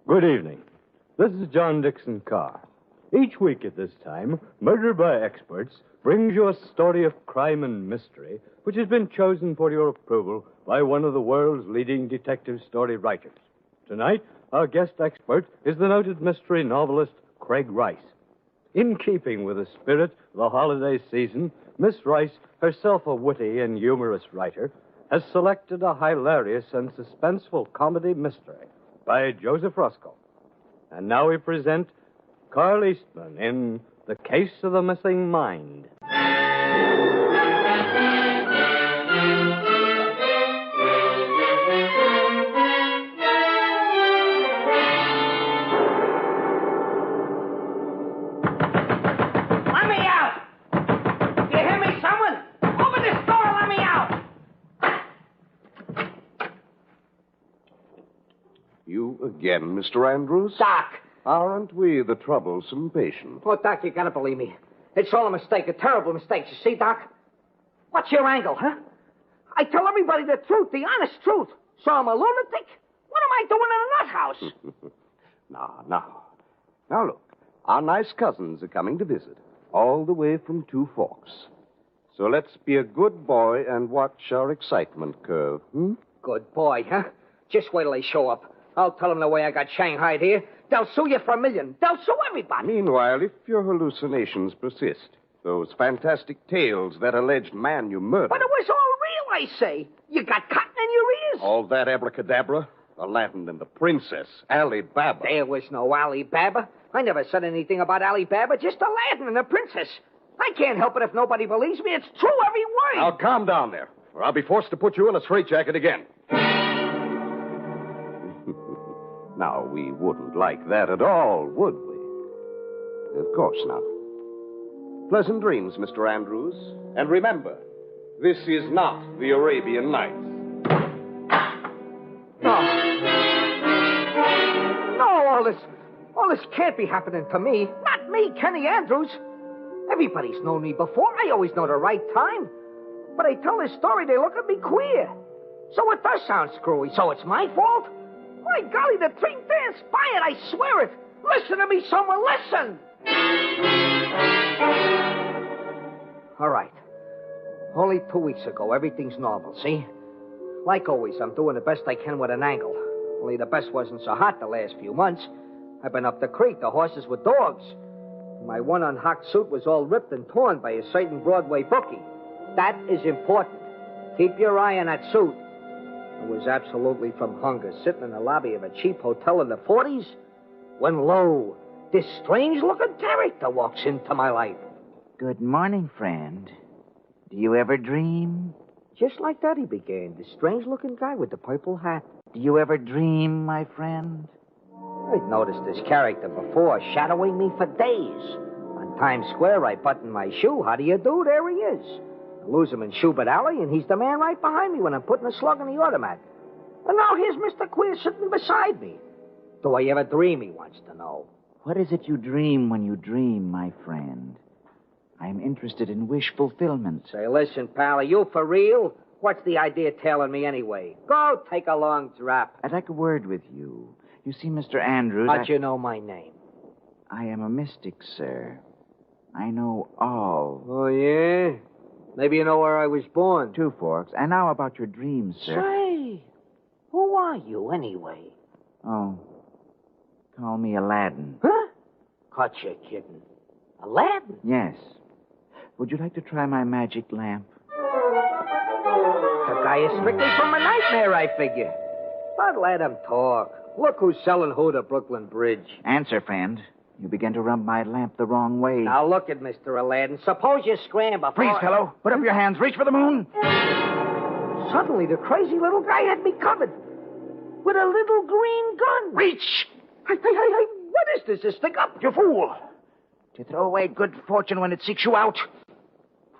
Good evening. This is John Dixon Carr. Each week at this time, Murder by Experts brings you a story of crime and mystery which has been chosen for your approval by one of the world's leading detective story writers. Tonight, our guest expert is the noted mystery novelist Craig Rice. In keeping with the spirit of the holiday season, Miss Rice, herself a witty and humorous writer, has selected a hilarious and suspenseful comedy mystery by Joseph Roscoe. And now we present Carl Eastman in The Case of the Missing Mind. Let me out! You hear me, someone? Open this door and let me out! You again, Mr. Andrews? Doc! Aren't we the troublesome patient? Oh, Doc, you gotta believe me. It's all a mistake, a terrible mistake. You see, Doc? What's your angle, huh? I tell everybody the truth, the honest truth. So I'm a lunatic? What am I doing in a nut house? Now, look. Our nice cousins are coming to visit, all the way from Two Forks. So let's be a good boy and watch our excitement curve, Good boy, huh? Just wait till they show up. I'll tell them the way I got shanghaied here. They'll sue you for $1 million. They'll sue everybody. Meanwhile, if your hallucinations persist, those fantastic tales, that alleged man you murdered... But it was all real, I say. You got cotton in your ears. All that abracadabra? Aladdin and the princess, Ali Baba. There was no Ali Baba. I never said anything about Ali Baba, just Aladdin and the princess. I can't help it if nobody believes me. It's true, every word. Now, calm down there, or I'll be forced to put you in a straitjacket again. Now, we wouldn't like that at all, would we? Of course not. Pleasant dreams, Mr. Andrews. And remember, this is not the Arabian Nights. No, all this can't be happening to me. Not me, Kenny Andrews. Everybody's known me before. I always know the right time. But I tell this story, they look at me queer. So it does sound screwy. So it's my fault? My golly, the thing transpired, I swear it. Listen to me, someone, listen! All right. Only 2 weeks ago, everything's normal, see? Like always, I'm doing the best I can with an angle. Only the best wasn't so hot the last few months. I've been up the creek, the horses were dogs. My one unhocked suit was all ripped and torn by a certain Broadway bookie. That is important. Keep your eye on that suit. I was absolutely from hunger, sitting in the lobby of a cheap hotel in the 40s, when, lo, this strange-looking character walks into my life. Good morning, friend. Do you ever dream? Just like that he began, the strange-looking guy with the purple hat. Do you ever dream, my friend? I'd noticed this character before, shadowing me for days. On Times Square, I button my shoe. How do you do? There he is. I lose him in Schubert Alley, and he's the man right behind me when I'm putting a slug in the automat. And now here's Mr. Queer sitting beside me. Do I ever dream, he wants to know. What is it you dream when you dream, my friend? I'm interested in wish fulfillment. Say, listen, pal, are you for real? What's the idea of telling me anyway? Go take a long drop. I'd like a word with you. You see, Mr. Andrews... How'd you know my name? I am a mystic, sir. I know all. Oh, yeah? Maybe you know where I was born. Two Forks. And now about your dreams, sir. Say, who are you anyway? Oh, call me Aladdin. Huh? Caught you kidding. Aladdin? Yes. Would you like to try my magic lamp? The guy is strictly from a nightmare, I figure. But let him talk. Look who's selling who to Brooklyn Bridge. Answer, friend. You begin to rub my lamp the wrong way. Now look at Mr. Aladdin. Suppose you scram before... Freeze, fellow. Put up your hands. Reach for the moon. Suddenly, the crazy little guy had me covered. With a little green gun. Reach! Hey, what is this? This thing up? You fool! To throw away good fortune when it seeks you out.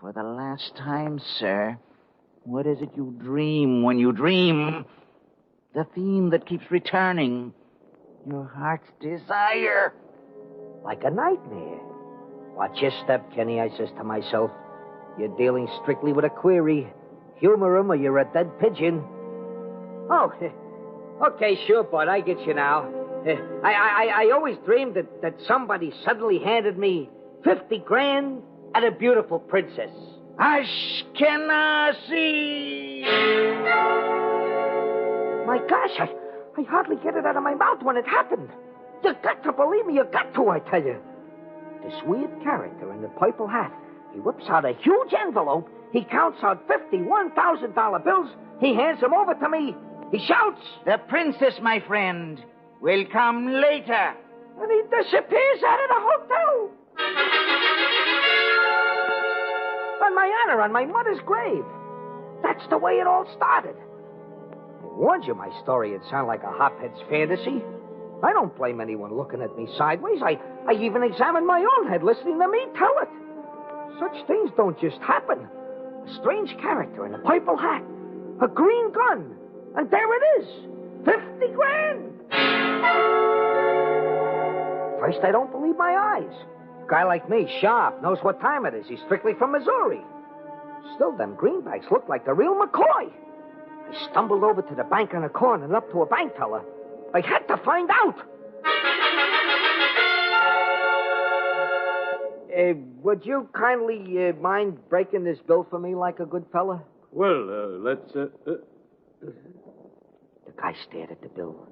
For the last time, sir, what is it you dream when you dream? The theme that keeps returning. Your heart's desire. Like a nightmare. Watch your step, Kenny, I says to myself. You're dealing strictly with a query. Humor him or you're a dead pigeon. Oh, okay, sure, bud, I get you now. I always dreamed that somebody suddenly handed me 50 grand and a beautiful princess. Ashkenazi! My gosh, I hardly get it out of my mouth when it happened. You got to believe me, you got to, I tell you. This weird character in the purple hat, he whips out a huge envelope, he counts out 50 $1,000 bills, he hands them over to me, he shouts, "The princess, my friend, will come later." And he disappears out of the hotel. On my honor, on my mother's grave. That's the way it all started. I warned you my story would sound like a hophead's fantasy. I don't blame anyone looking at me sideways. I even examined my own head listening to me tell it. Such things don't just happen. A strange character in a purple hat, a green gun, and there it is, 50 grand. First, I don't believe my eyes. A guy like me, sharp, knows what time it is. He's strictly from Missouri. Still, them greenbacks look like the real McCoy. I stumbled over to the bank on the corner and up to a bank teller. I had to find out. Would you kindly mind breaking this bill for me like a good fella? Well, let's... The guy stared at the bill.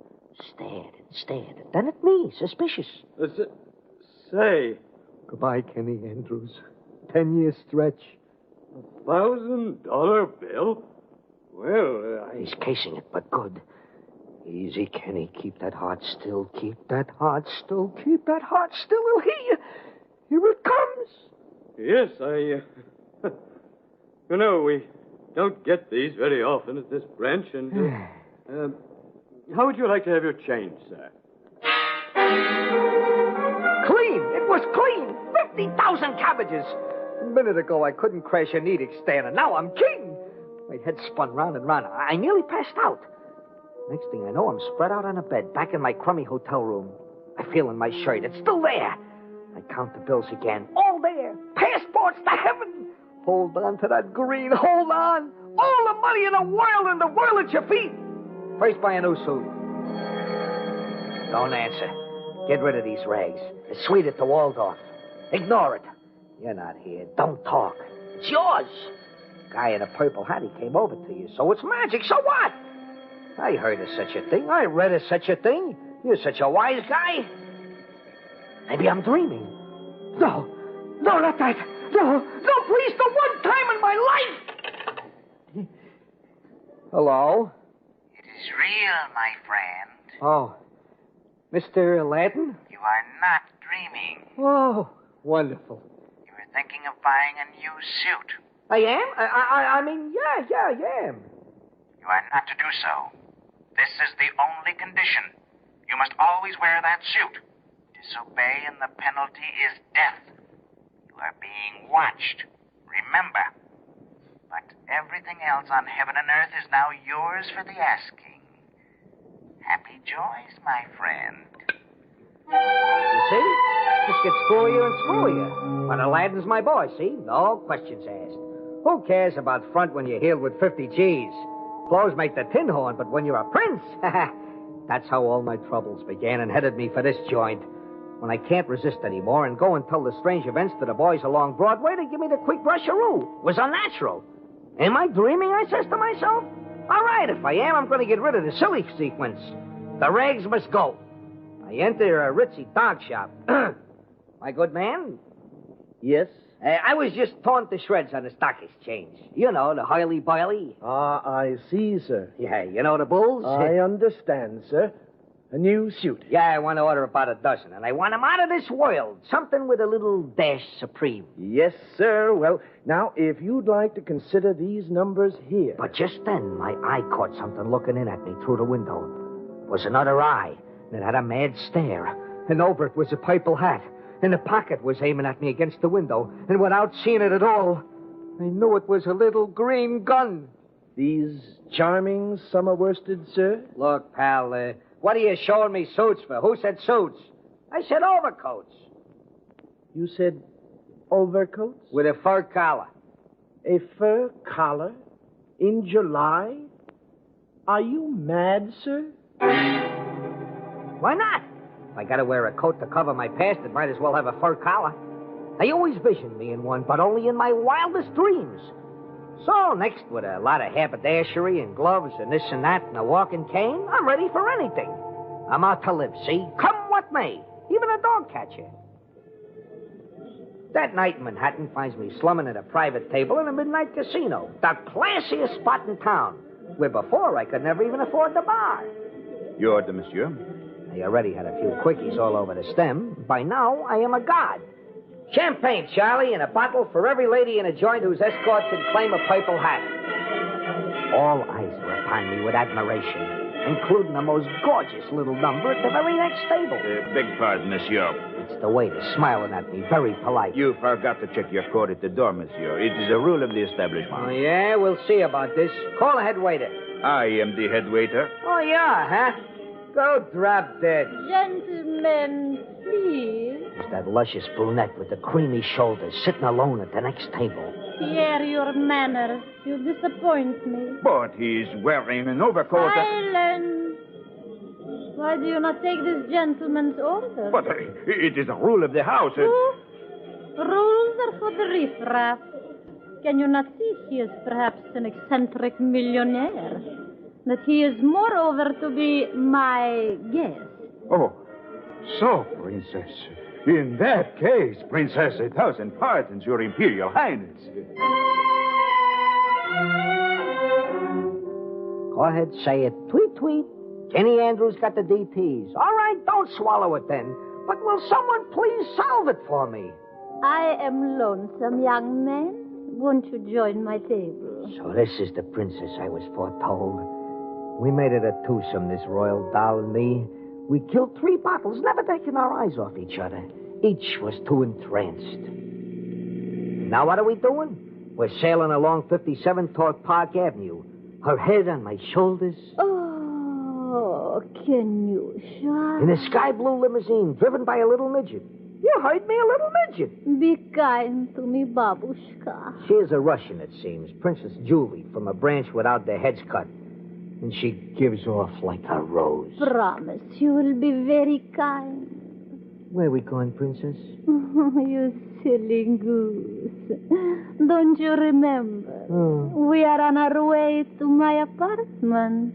Stared and stared. And then at me, suspicious. Say... Goodbye, Kenny Andrews. 10-year stretch. $1,000 bill? Well, He's casing it, but good. Easy, Kenny. Keep that heart still. Keep that heart still. Keep that heart still. Here it comes. Yes, you know, we don't get these very often at this branch, and... how would you like to have your change, sir? Clean! It was clean! 50,000 cabbages! A minute ago, I couldn't crash a needle stand, and now I'm king! My head spun round and round. I nearly passed out. Next thing I know, I'm spread out on a bed, back in my crummy hotel room. I feel in my shirt. It's still there. I count the bills again. All there. Passports to heaven. Hold on to that green. Hold on. All the money in the world at your feet. First, buy a new suit. Don't answer. Get rid of these rags. The suite at the Waldorf. Ignore it. You're not here. Don't talk. It's yours. Guy in a purple hat, he came over to you. So it's magic. So what? I heard of such a thing. I read of such a thing. You're such a wise guy. Maybe I'm dreaming. No, not that. No, please, the one time in my life. Hello? It is real, my friend. Oh, Mr. Aladdin? You are not dreaming. Oh, wonderful. You are thinking of buying a new suit. I am? I mean, yeah, I am. You are not to do so. This is the only condition. You must always wear that suit. Disobey and the penalty is death. You are being watched. Remember. But everything else on heaven and earth is now yours for the asking. Happy joys, my friend. You see? This gets screwier and screwier. But Aladdin's my boy, see? No questions asked. Who cares about front when you're healed with 50 G's? Clothes make the tin horn, but when you're a prince, that's how all my troubles began and headed me for this joint. When I can't resist anymore and go and tell the strange events to the boys along Broadway, they give me the quick brusharoo. It was unnatural. Am I dreaming, I says to myself? All right, if I am, I'm going to get rid of the silly sequence. The rags must go. I enter a ritzy dog shop. My good man? Yes? I was just torn to shreds on the stock exchange. You know, the Hurly-Burly. I see, sir. Yeah, you know the bulls? I understand, sir. A new suit. Yeah, I want to order about a dozen, and I want them out of this world. Something with a little dash supreme. Yes, sir. Well, now, if you'd like to consider these numbers here. But just then, my eye caught something looking in at me through the window. It was another eye, and it had a mad stare. And over it was a purple hat. And the pocket was aiming at me against the window. And without seeing it at all, I knew it was a little green gun. These charming summer worsted, sir? Look, pal, what are you showing me suits for? Who said suits? I said overcoats. You said overcoats? With a fur collar. A fur collar? In July? Are you mad, sir? Why not? If I gotta wear a coat to cover my past, it might as well have a fur collar. I always visioned me in one, but only in my wildest dreams. So, next, with a lot of haberdashery and gloves and this and that and a walking cane, I'm ready for anything. I'm out to live, see? Come what may. Even a dog catcher. That night in Manhattan finds me slumming at a private table in a midnight casino. The classiest spot in town. Where before I could never even afford the bar. Your order, monsieur. I already had a few quickies all over the stem. By now, I am a god. Champagne, Charlie, and a bottle for every lady in a joint whose escort can claim a purple hat. All eyes were upon me with admiration, including the most gorgeous little number at the very next table. Beg pardon, monsieur. It's the waiter smiling at me, very polite. You forgot to check your code at the door, monsieur. It is a rule of the establishment. Oh, yeah? We'll see about this. Call the head waiter. I am the head waiter. Oh, yeah, huh? Go drop dead. Gentlemen, please. It's that luscious brunette with the creamy shoulders sitting alone at the next table. Pierre, your manners. You disappoint me. But he's wearing an overcoat. Silence. Why do you not take this gentleman's order? But it is a rule of the house. Rules are for the riffraff. Can you not see he is perhaps an eccentric millionaire? That he is moreover to be my guest. Oh, so, Princess. In that case, Princess, 1,000 pardons, Your Imperial Highness. Go ahead, say it. Tweet, tweet. Kenny Andrews got the DTs. All right, don't swallow it then. But will someone please solve it for me? I am lonesome, young man. Won't you join my table? So this is the princess I was foretold. We made it a twosome, this royal doll and me. We killed 3 bottles, never taking our eyes off each other. Each was too entranced. Now what are we doing? We're sailing along 57 toward Park Avenue. Her head on my shoulders. Oh, can you shine? In a sky blue limousine driven by a little midget. You heard me, a little midget. Be kind to me, babushka. She is a Russian, it seems. Princess Julie, from a branch without their heads cut. And she gives off like a rose. Promise you will be very kind. Where are we going, Princess? You silly goose. Don't you remember? Oh. We are on our way to my apartment.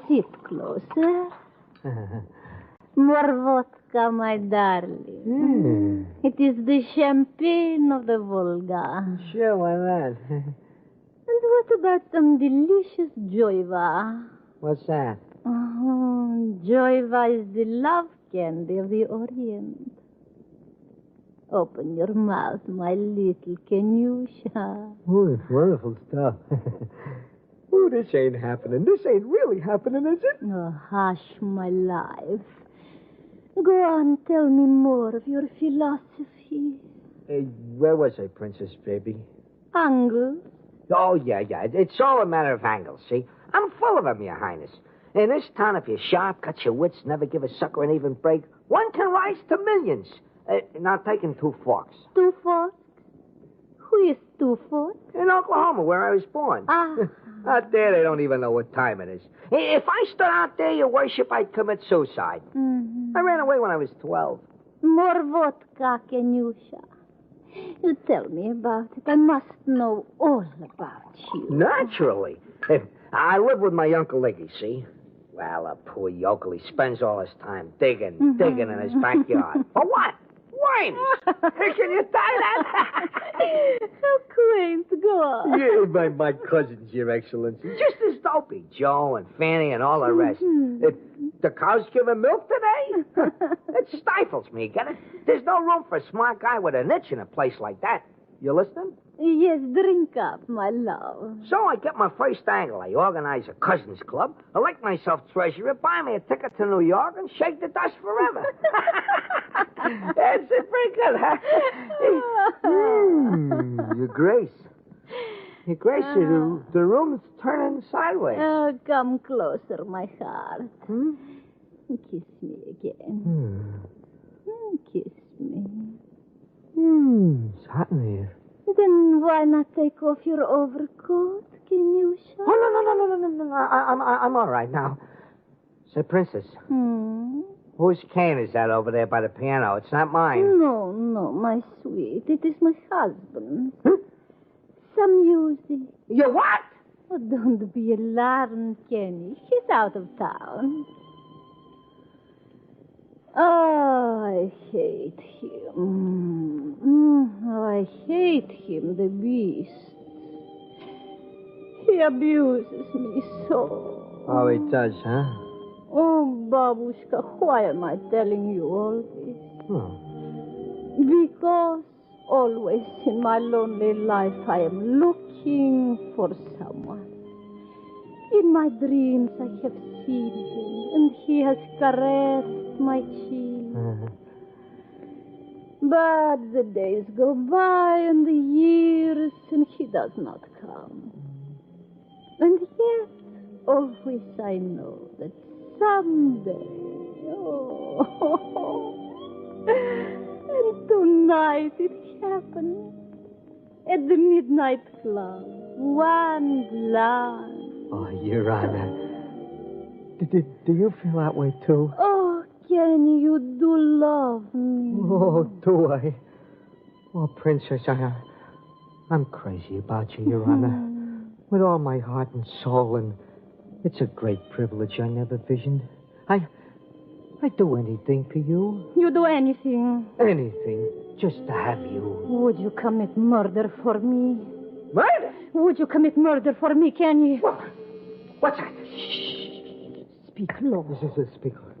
Sit closer. More vodka, my darling. It is the champagne of the Volga. Sure, why not? And what about some delicious joiva? What's that? Oh, joiva is the love candy of the Orient. Open your mouth, my little Kenyusha. Oh, it's wonderful stuff. Oh, this ain't happening. This ain't really happening, is it? Oh, hush, my life. Go on, tell me more of your philosophy. Where was I, Princess Baby? Angles? Oh, yeah. It's all a matter of angles, see? I'm full of them, Your Highness. In this town, if you're sharp, cut your wits, never give a sucker an even break, one can rise to millions. Now, taking 2 forks. 2 forks? Who is 2 forks? In Oklahoma, where I was born. Ah. Out there, they don't even know what time it is. If I stood out there, Your Worship, I'd commit suicide. Mm-hmm. I ran away when I was 12. More vodka, Kenyusha. You tell me about it. I must know all about you. Naturally. I live with my Uncle Iggy, see? Well, a poor yokel, he spends all his time digging in his backyard. For what? Worms! Can you tie that? How quaint. Go on. Yeah, my cousins, Your Excellency. Just as dopey. Joe and Fanny and all the rest. The cows giving milk today? It stifles me, get it? There's no room for a smart guy with an itch in a place like that. You listening? Yes, drink up, my love. So I get my first angle. I organize a cousins club, elect myself treasurer, buy me a ticket to New York, and shake the dust forever. That's it, pretty good, huh? Your Grace. Your Grace, the room's turning sideways. Oh, come closer, my heart. Kiss me again. Kiss me. It's hot in here. Then Why not take off your overcoat, Kenyusha? Oh, no. I'm all right now. Say, Princess, whose cane is that over there by the piano? It's not mine. No, my sweet. It is my husband's. Some music. You what? Oh, don't be alarmed, Kenny. He's out of town. Oh, I hate him. Oh, I hate him, the beast. He abuses me so. Oh, he does, huh? Oh, Babushka, why am I telling you all this? Because always in my lonely life I am looking for someone. In my dreams I have seen him, and he has caressed my cheek. But the days go by and the years, and he does not come. And yet, always I know that someday, and tonight it happened at the midnight club, one blind. Oh, Your Honor. Do you feel that way, too? Oh, Kenny, you do love me. Oh, do I? Oh, Princess, I'm crazy about you, Your Honor. With all my heart and soul, and it's a great privilege I never visioned. I'd do anything for you. You do anything? Anything, just to have you. Would you commit murder for me? Murder? Would you commit murder for me, Kenny? What's that? Speak low. This is a speaker.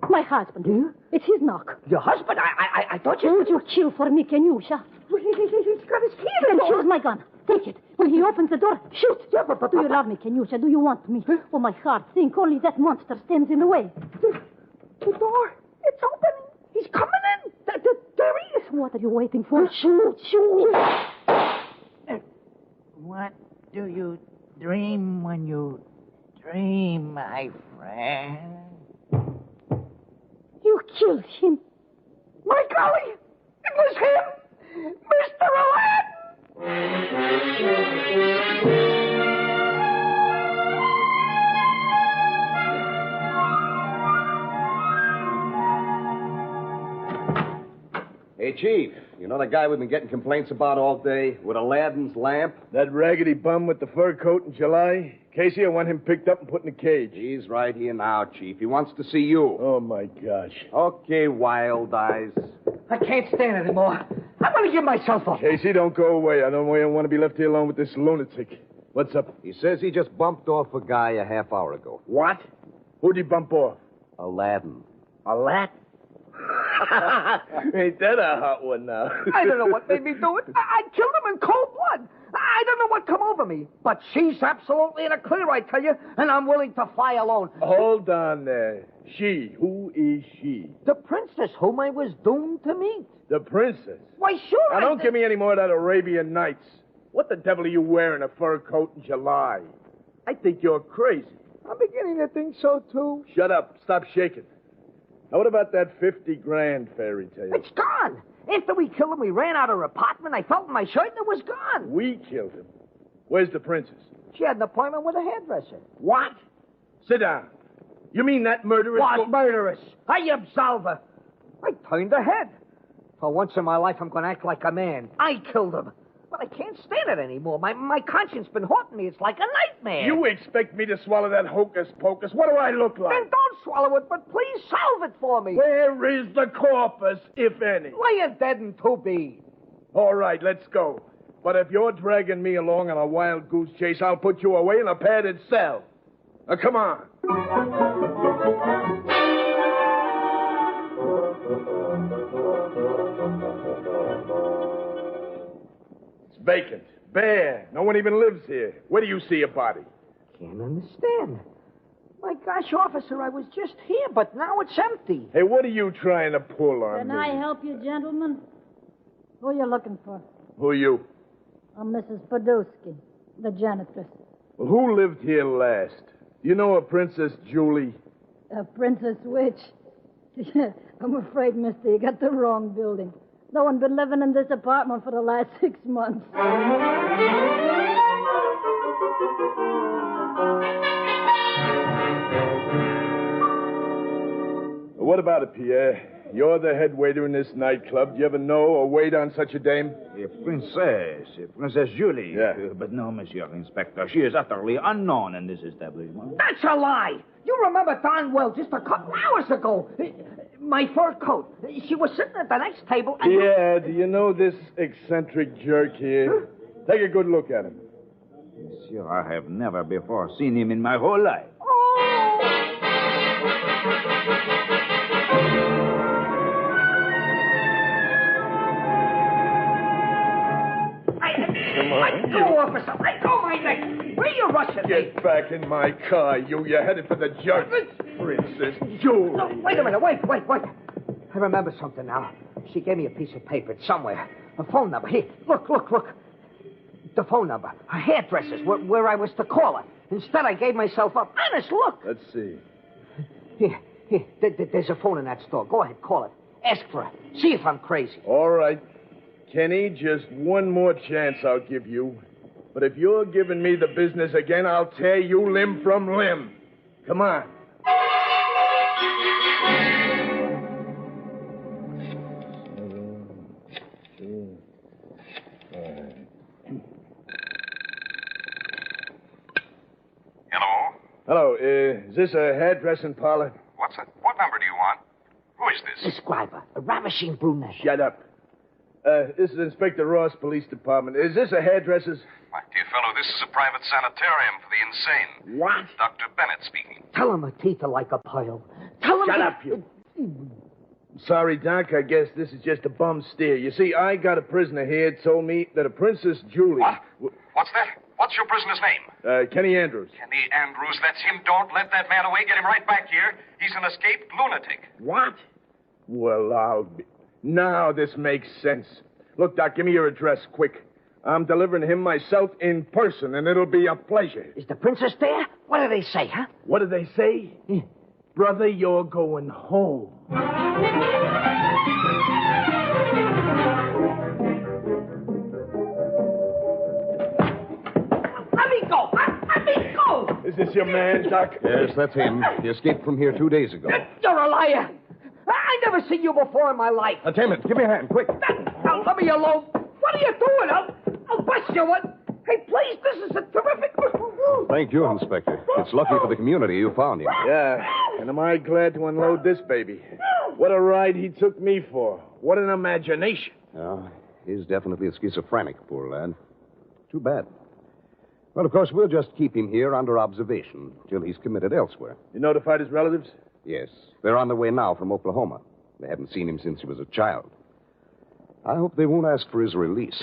My husband. It's his knock. Your husband? I thought you... Would you kill for me, Kenyusha? He's got his key in Then the door. here's my gun. Take it. When he opens the door, shoot. Yeah, but do you love me, Kenyusha? Do you want me? Oh, my heart, think only that monster stands in the way. The door, it's opening. He's coming in. There he is. What are you waiting for? Shoot. What do you dream when you dream, my friend? You killed him. My golly, it was him, Mr. Aladdin. Hey, Chief, you know the guy we've been getting complaints about all day with Aladdin's lamp? That raggedy bum with the fur coat in July? Casey, I want him picked up and put in a cage. He's right here now, Chief. He wants to see you. Oh, my gosh. Okay, Wild Eyes. I can't stand it anymore. I'm going to give myself up. Casey, don't go away. I don't want to be left here alone with this lunatic. What's up? He says he just bumped off a guy a half hour ago. What? Who'd he bump off? Aladdin. Aladdin? Ain't that a hot one now? I don't know what made me do it. I killed him in cold blood. I don't know what come over me. But she's absolutely in a clear, I tell you, and I'm willing to fly alone. Hold on there. She. Who is she? The princess whom I was doomed to meet. The princess? Why, sure. Now, don't give me any more of that Arabian Nights. What the devil are you wearing a fur coat in July? I think you're crazy. I'm beginning to think so, too. Shut up. Stop shaking. Now, what about that 50 grand fairy tale? It's gone. After we killed him, we ran out of her apartment. I felt in my shirt, and it was gone. We killed him. Where's the princess? She had an appointment with a hairdresser. What? Sit down. You mean that murderess? What murderess? I absolve her. I turned her head. For once in my life, I'm going to act like a man. I killed him. But I can't stand it anymore. My conscience been haunting me. It's like a nightmare. You expect me to swallow that hocus pocus? What do I look like? Then don't swallow it, but please solve it for me. Where is the corpus, if any? Laying dead and to be. All right, let's go. But if you're dragging me along on a wild goose chase, I'll put you away in a padded cell. Now, come on. It's vacant. Bare. No one even lives here. Where do you see a body? Can't understand. My gosh, officer, I was just here, but now it's empty. Hey, what are you trying to pull on Can me? I help you, gentlemen? Who are you looking for? Who are you? I'm Mrs. Podolsky, the janitress. Well, who lived here last? You know a Princess Julie? A princess witch. I'm afraid, mister, you got the wrong building. though I've been living in this apartment for the last 6 months. What about it, Pierre? You're the head waiter in this nightclub. Do you ever know or wait on such a dame? Princess Julie. Yeah. But no, Monsieur Inspector. She is utterly unknown in this establishment. That's a lie. You remember darn well just a couple hours ago. My fur coat. She was sitting at the next table. And Pierre, do you know this eccentric jerk here? Take a good look at him. Monsieur, I have never before seen him in my whole life. Let go, officer. Let go my neck. Where you rushing me? Get back in my car, you. You're headed for the judge. Princess Julie. No, wait a minute. Wait. I remember something now. She gave me a piece of paper. It's somewhere. A phone number. Here, look. The phone number. Her hairdresser's where I was to call her. Instead, I gave myself up. Honest, look. Let's see. Here. There's a phone in that store. Go ahead, call it. Ask for her. See if I'm crazy. All right. Kenny, just one more chance I'll give you. But if you're giving me the business again, I'll tear you limb from limb. Come on. Hello, is this a hairdressing parlor? What number do you want? Who is this? Describe her. A ravishing brunette. Shut up. This is Inspector Ross Police Department. Is this a hairdresser's? My dear fellow, this is a private sanitarium for the insane. What? Dr. Bennett speaking. Tell him her teeth are like a pile. Tell him... Shut up, you. Sorry, Doc. I guess this is just a bum steer. You see, I got a prisoner here told me that a Princess Julie... What? What's that? What's your prisoner's name? Kenny Andrews. Kenny Andrews. That's him. Don't let that man away. Get him right back here. He's an escaped lunatic. What? Well, I'll be... Now this makes sense. Look, Doc, give me your address, quick. I'm delivering him myself in person, and it'll be a pleasure. Is the princess there? What do they say, huh? What do they say? Brother, you're going home. Let me go. Let me go. Is this your man, Doc? Yes, that's him. He escaped from here 2 days ago. You're a liar. I never seen you before in my life. Attendant, give me a hand, quick. Now, let me alone. What are you doing? I'll bust you one. Hey, please, this is a terrific... Thank you, Inspector. It's lucky for the community you found him. Yeah, and am I glad to unload this baby. What a ride he took me for. What an imagination. Yeah, he's definitely a schizophrenic, poor lad. Too bad. Well, of course, we'll just keep him here under observation till he's committed elsewhere. You notified his relatives? Yes. They're on their way now from Oklahoma. They haven't seen him since he was a child. I hope they won't ask for his release.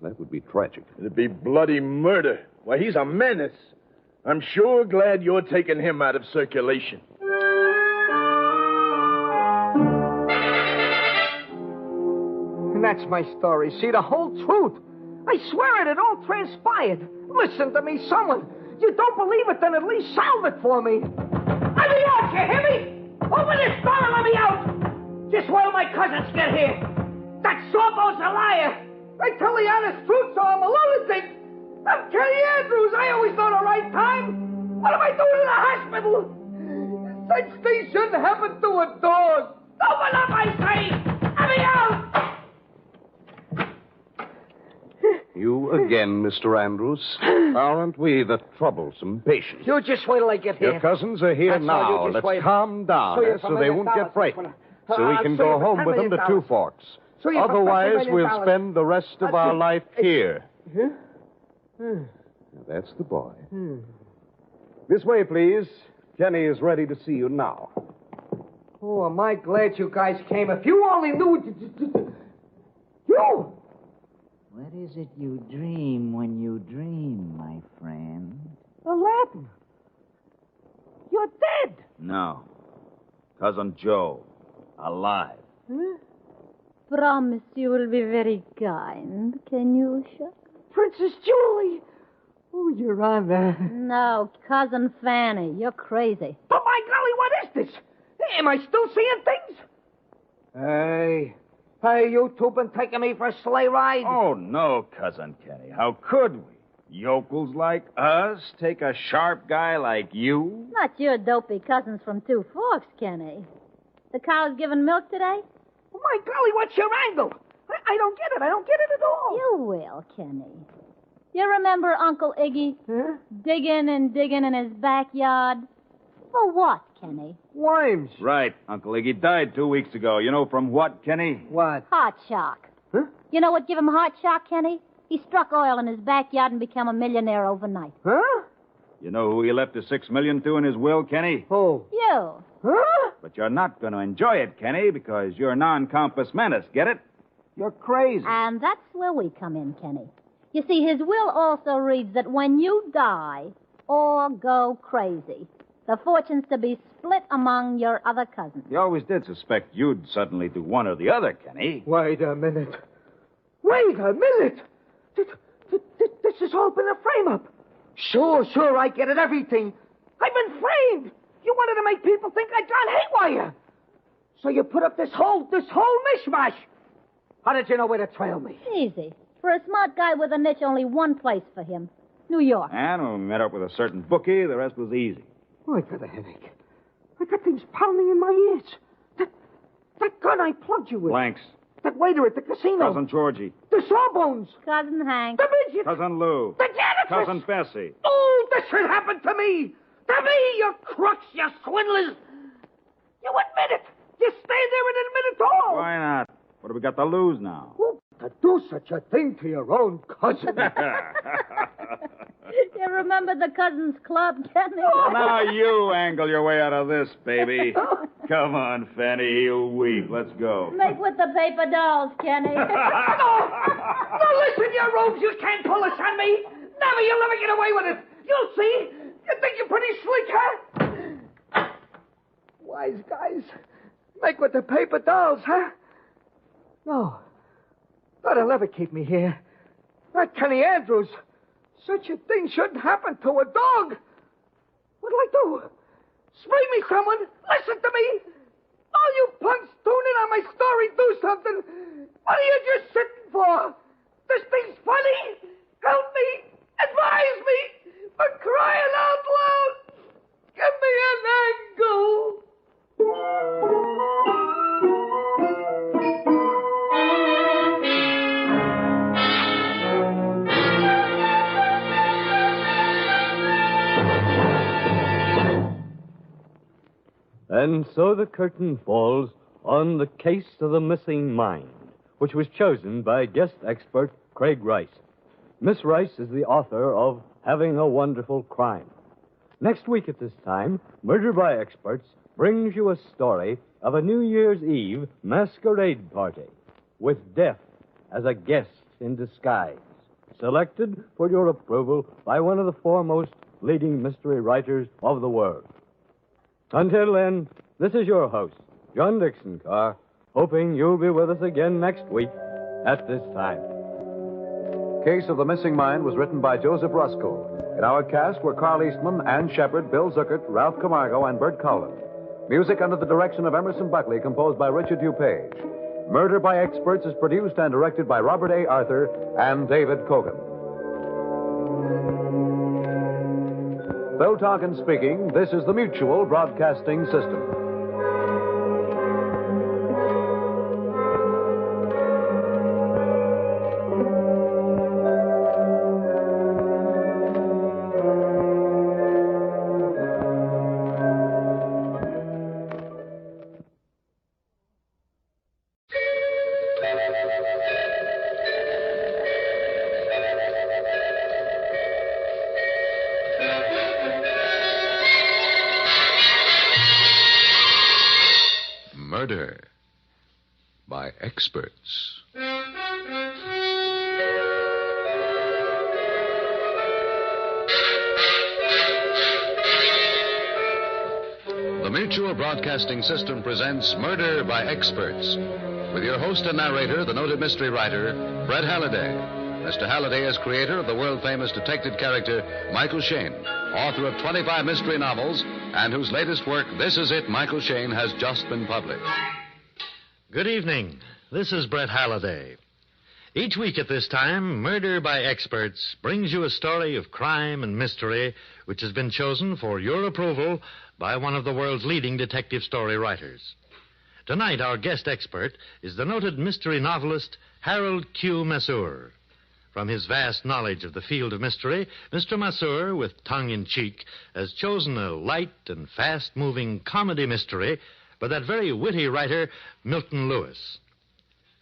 That would be tragic. It'd be bloody murder. Why, he's a menace. I'm sure glad you're taking him out of circulation. And that's my story. See, the whole truth. I swear it all transpired. Listen to me, someone. You don't believe it, then at least solve it for me. Let me out, you hear me? Open this door and let me out. Just while my cousins get here. That Sorbo's a liar. I tell the honest truth, so I'm a lunatic. I'm Kenny Andrews. I always know the right time. What am I doing in the hospital? Such things shouldn't happen to a dog. Open up, I say. Let me out. You again, Mr. Andrews. Aren't we the troublesome patients? You just wait till I get here. Your cousins are here That's all, now. you just Let's wait. calm down so they won't get frightened. So we can go home with them to Two Forks. Otherwise, we'll spend the rest of our life here. Huh? Now, that's the boy. This way, please. Kenny is ready to see you now. Oh, am I glad you guys came. If you only knew... You! What is it you dream when you dream, my friend? Aladdin. You're dead. No. Cousin Joe. Alive. Huh? Promise you will be very kind, can you, Chuck? Princess Julie. Oh, Your Honor. No, Cousin Fanny. You're crazy. But my golly, what is this? Am I still seeing things? Hey, Hey, you two been taking me for a sleigh ride? Oh, no, Cousin Kenny. How could we? Yokels like us take a sharp guy like you? Not your dopey cousins from Two Forks, Kenny. The cow's giving milk today? Oh, my golly, what's your angle? I don't get it. I don't get it at all. You will, Kenny. You remember Uncle Iggy? Huh? Digging and digging in his backyard? For what, Kenny? Worms. Right. Uncle Iggy died 2 weeks ago. You know from what, Kenny? What? Heart shock. Huh? You know what gave him heart shock, Kenny? He struck oil in his backyard and became a millionaire overnight. Huh? You know who he left the $6 million to in his will, Kenny? Who? You. Huh? But you're not going to enjoy it, Kenny, because you're non-compass menace. Get it? You're crazy. And that's where we come in, Kenny. You see, his will also reads that when you die or go crazy, the fortune's to be split among your other cousins. You always did suspect you'd suddenly do one or the other, Kenny. Wait a minute. Wait a minute. This has all been a frame-up. Sure, I get it, everything. I've been framed. You wanted to make people think I'd gone haywire. So you put up this whole mishmash. How did you know where to trail me? Easy. For a smart guy with a niche, only one place for him. New York. And when we met up with a certain bookie, the rest was easy. Oh, I got a headache. I got things pounding in my ears. That gun I plugged you with. Blanks. That waiter at the casino. Cousin Georgie. The Sawbones. Cousin Hank. The midget. Cousin Lou. The janitress. Cousin Bessie. Oh, this should happen to me. To me, you crooks, you swindlers. You admit it. You stand there and admit it all. Why not? What have we got to lose now? Who to do such a thing to your own cousin? You remember the Cousins Club, Kenny? Well, now you angle your way out of this, baby. Come on, Fanny, you weep. Let's go. Make with the paper dolls, Kenny. No, listen, you robes. You can't pull this on me. Never. You'll never get away with it. You'll see. You think you're pretty slick, huh? Wise guys. Make with the paper dolls, huh? No. That'll never keep me here. Not Kenny Andrews. Such a thing shouldn't happen to a dog. What'll I do? Spray me, someone. Listen to me. All you punks tune in on my story. Do something. What are you just sitting for? This thing's funny. Help me. Advise me. For crying out loud. Give me an angle. And so the curtain falls on the case of the missing mind, which was chosen by guest expert Craig Rice. Miss Rice is the author of Having a Wonderful Crime. Next week at this time, Murder by Experts brings you a story of a New Year's Eve masquerade party with death as a guest in disguise, selected for your approval by one of the foremost leading mystery writers of the world. Until then, this is your host, John Dixon Carr, hoping you'll be with us again next week at this time. Case of the Missing Mind was written by Joseph Rusko. In our cast were Carl Eastman, Ann Shepard, Bill Zuckert, Ralph Camargo, and Bert Cullen. Music under the direction of Emerson Buckley, composed by Richard DuPage. Murder by Experts is produced and directed by Robert A. Arthur and David Kogan. Bill Tonkin speaking. This is the Mutual Broadcasting System. Murder by Experts. The Mutual Broadcasting System presents Murder by Experts, with your host and narrator, the noted mystery writer, Fred Halliday. Mr. Halliday is creator of the world-famous detective character, Michael Shayne, author of 25 mystery novels, and whose latest work, This Is It, Michael Shayne, has just been published. Good evening. This is Brett Halliday. Each week at this time, Murder by Experts brings you a story of crime and mystery which has been chosen for your approval by one of the world's leading detective story writers. Tonight, our guest expert is the noted mystery novelist Harold Q. Masur. From his vast knowledge of the field of mystery, Mr. Masur, with tongue in cheek, has chosen a light and fast-moving comedy mystery by that very witty writer, Milton Lewis.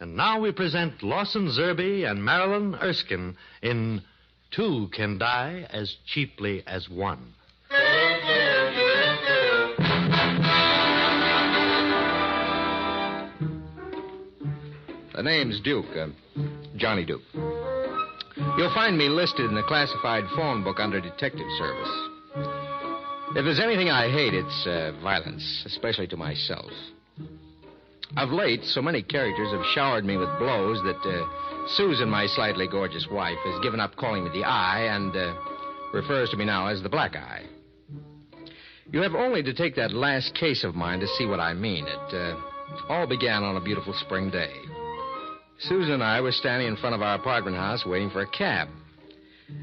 And now we present Lawson Zerby and Marilyn Erskine in Two Can Die as Cheaply as One. The name's Duke, Johnny Duke. You'll find me listed in the classified phone book under Detective Service. If there's anything I hate, it's violence, especially to myself. Of late, so many characters have showered me with blows that Susan, my slightly gorgeous wife, has given up calling me the Eye and refers to me now as the Black Eye. You have only to take that last case of mine to see what I mean. It all began on a beautiful spring day. Susan and I were standing in front of our apartment house waiting for a cab.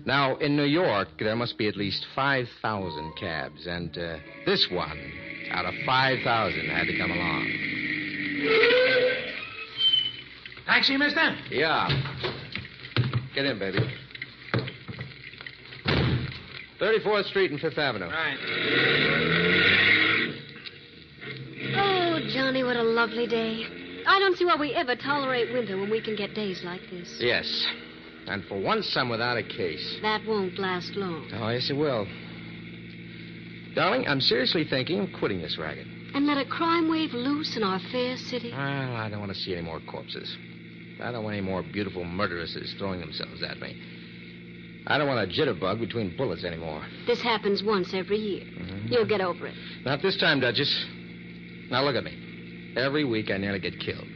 Now, in New York, there must be at least 5,000 cabs, and this one, out of 5,000, had to come along. Taxi, mister? Yeah. Get in, baby. 34th Street and 5th Avenue. Right. Oh, Johnny, what a lovely day. I don't see why we ever tolerate winter when we can get days like this. Yes. And for once, I'm without a case. That won't last long. Oh, yes, it will. Darling, I'm seriously thinking of quitting this racket. And let a crime wave loose in our fair city? Well, I don't want to see any more corpses. I don't want any more beautiful murderesses throwing themselves at me. I don't want a jitterbug between bullets anymore. This happens once every year. Mm-hmm. You'll get over it. Not this time, Duchess. Now, look at me. Every week I nearly get killed.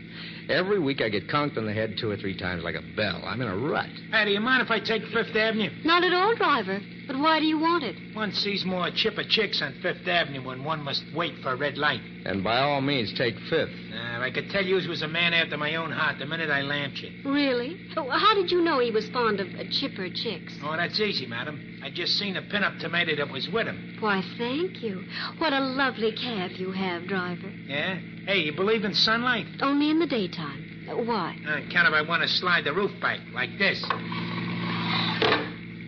Every week I get conked on the head 2 or 3 times like a bell. I'm in a rut. Hey, do you mind if I take 5th Avenue? Not at all, driver. But why do you want it? One sees more chipper chicks on 5th Avenue when one must wait for a red light. And by all means, take 5th. I could tell you was a man after my own heart the minute I lamped you. Really? Oh, how did you know he was fond of chipper chicks? Oh, that's easy, madam. I just seen a pin-up tomato that was with him. Why, thank you. What a lovely cab you have, driver. Yeah? Hey, you believe in sunlight? Only in the daytime. Why? On account of I want to slide the roof back, like this.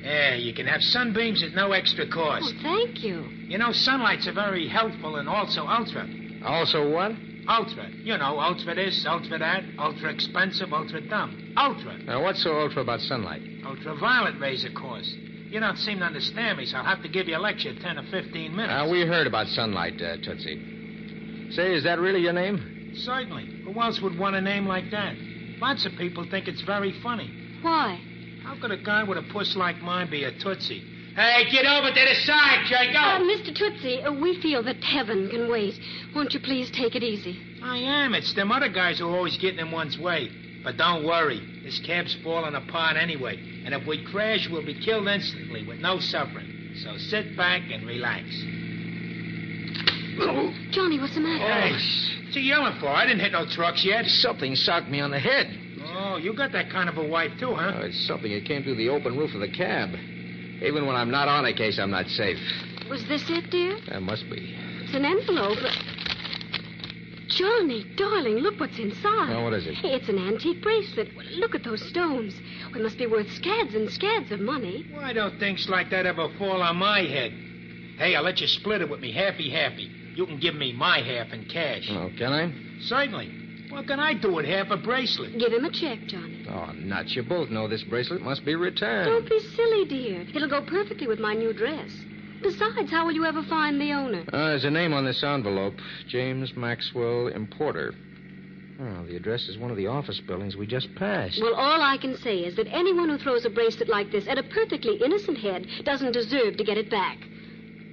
Yeah, you can have sunbeams at no extra cost. Oh, thank you. You know, sunlight's a very helpful and also ultra. Also what? Ultra. You know, ultra this, ultra that, ultra expensive, ultra dumb. Ultra. Now, what's so ultra about sunlight? Ultraviolet rays, of course. You don't seem to understand me, so I'll have to give you a lecture 10 or 15 minutes. We heard about sunlight, Tootsie. Say, is that really your name? Certainly. Who else would want a name like that? Lots of people think it's very funny. Why? How could a guy with a puss like mine be a Tootsie? Hey, get over to the side, Jago! Mr. Tootsie, we feel that heaven can wait. Won't you please take it easy? I am. It's them other guys who are always getting in one's way. But don't worry. This cab's falling apart anyway. And if we crash, we'll be killed instantly with no suffering. So sit back and relax. Johnny, what's the matter? Hey, what's you yelling for? I didn't hit no trucks yet. Something socked me on the head. Oh, you got that kind of a wife, too, huh? Oh, it's something that came through the open roof of the cab. Even when I'm not on a case, I'm not safe. Was this it, dear? That must be. It's an envelope. Johnny, darling, look what's inside. Oh, what is it? It's an antique bracelet. Look at those stones. It must be worth scads and scads of money. Why don't things like that ever fall on my head? Hey, I'll let you split it with me happy. You can give me my half in cash. Oh, can I? Certainly. What can I do with half a bracelet? Give him a check, Johnny. Oh, nuts. You both know this bracelet must be returned. Don't be silly, dear. It'll go perfectly with my new dress. Besides, how will you ever find the owner? There's a name on this envelope. James Maxwell, importer. Oh, the address is one of the office buildings we just passed. Well, all I can say is that anyone who throws a bracelet like this at a perfectly innocent head doesn't deserve to get it back.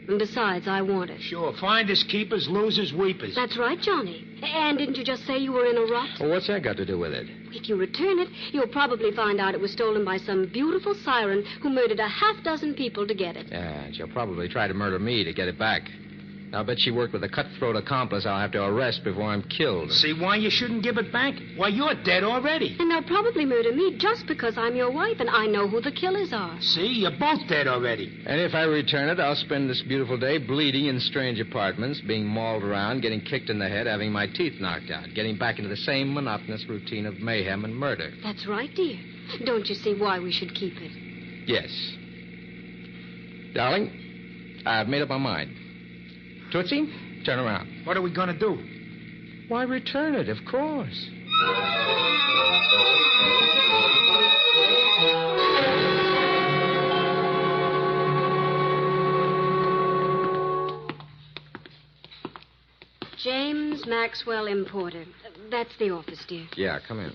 And besides, I want it. Sure, finders keepers, losers weepers. That's right, Johnny. And didn't you just say you were in a rut? Well, what's that got to do with it? If you return it, you'll probably find out it was stolen by some beautiful siren who murdered a half dozen people to get it. Yeah, and she'll probably try to murder me to get it back. I'll bet she worked with a cutthroat accomplice I'll have to arrest before I'm killed. See why you shouldn't give it back? Why, you're dead already. And they'll probably murder me just because I'm your wife and I know who the killers are. See, you're both dead already. And if I return it, I'll spend this beautiful day bleeding in strange apartments, being mauled around, getting kicked in the head, having my teeth knocked out, getting back into the same monotonous routine of mayhem and murder. That's right, dear. Don't you see why we should keep it? Yes. Darling, I've made up my mind. Tootsie, turn around. What are we going to do? Why, return it, of course. James Maxwell, importer. That's the office, dear. Yeah, come in.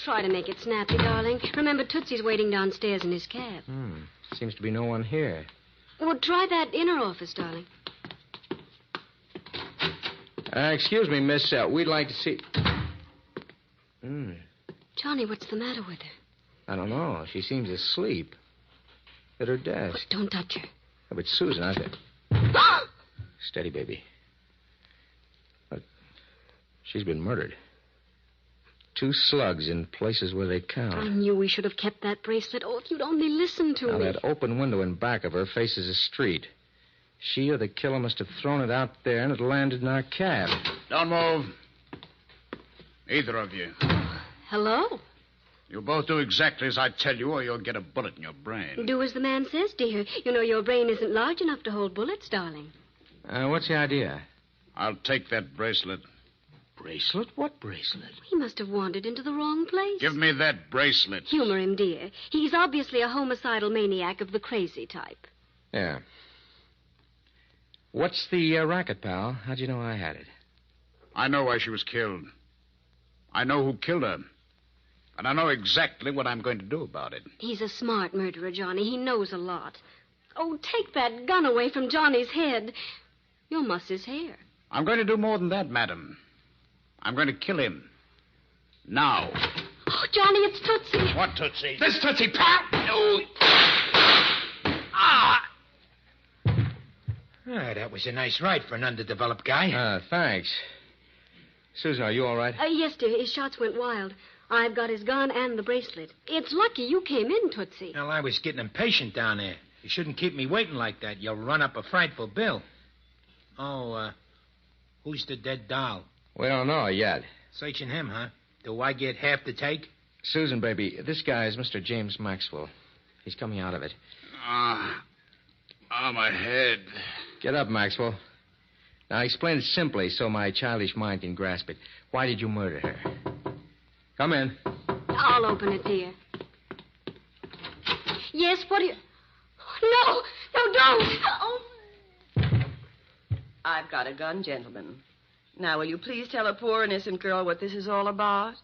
Try to make it snappy, darling. Remember, Tootsie's waiting downstairs in his cab. Seems to be no one here. Well, try that inner office, darling. Excuse me, miss. We'd like to see... Johnny, what's the matter with her? I don't know. She seems asleep. At her desk. But don't touch her. Oh, but Susan, I think... Steady, baby. Look, she's been murdered. 2 slugs in places where they count. I knew we should have kept that bracelet. Oh, if you'd only listened to Now, me. that open window in back of her faces a street. She or the killer must have thrown it out there and it landed in our cab. Don't move. Either of you. Hello? You both do exactly as I tell you, or you'll get a bullet in your brain. Do as the man says, dear. You know your brain isn't large enough to hold bullets, darling. What's the idea? I'll take that bracelet. Bracelet? What bracelet? He must have wandered into the wrong place. Give me that bracelet. Humor him, dear. He's obviously a homicidal maniac of the crazy type. Yeah. What's the racket, pal? How'd you know I had it? I know why she was killed. I know who killed her. And I know exactly what I'm going to do about it. He's a smart murderer, Johnny. He knows a lot. Oh, take that gun away from Johnny's head. You'll muss his hair. I'm going to do more than that, madam. I'm going to kill him. Now. Oh, Johnny, it's Tootsie. What Tootsie? This Tootsie, pal! Oh. Ah, that was a nice ride for an underdeveloped guy. Thanks. Susan, are you all right? Yes, dear. His shots went wild. I've got his gun and the bracelet. It's lucky you came in, Tootsie. Well, I was getting impatient down there. You shouldn't keep me waiting like that. You'll run up a frightful bill. Oh, who's the dead doll? We don't know yet. Searching him, huh? Do I get half the take? Susan, baby, this guy is Mr. James Maxwell. He's coming out of it. My head. Get up, Maxwell. Now, explain it simply so my childish mind can grasp it. Why did you murder her? Come in. I'll open it, dear. Yes, what do you... No, don't. Oh. I've got a gun, gentlemen. Now, will you please tell a poor innocent girl what this is all about?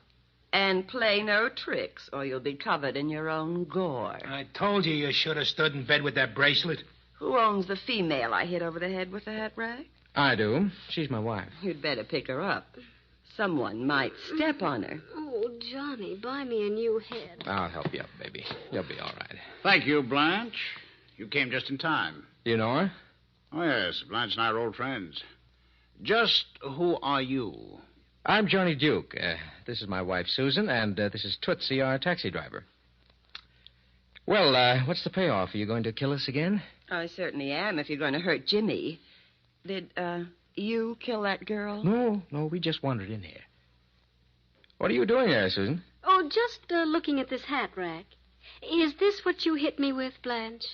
And play no tricks, or you'll be covered in your own gore. I told you should have stood in bed with that bracelet. Who owns the female I hit over the head with the hat rack? I do. She's my wife. You'd better pick her up. Someone might step on her. Oh, Johnny, buy me a new head. I'll help you up, baby. You'll be all right. Thank you, Blanche. You came just in time. You know her? Oh, yes. Blanche and I are old friends. Just who are you? I'm Johnny Duke. This is my wife, Susan, and this is Tootsie, our taxi driver. Well, what's the payoff? Are you going to kill us again? I certainly am, if you're going to hurt Jimmy. Did, you kill that girl? No, we just wandered in here. What are you doing there, Susan? Oh, just looking at this hat rack. Is this what you hit me with, Blanche?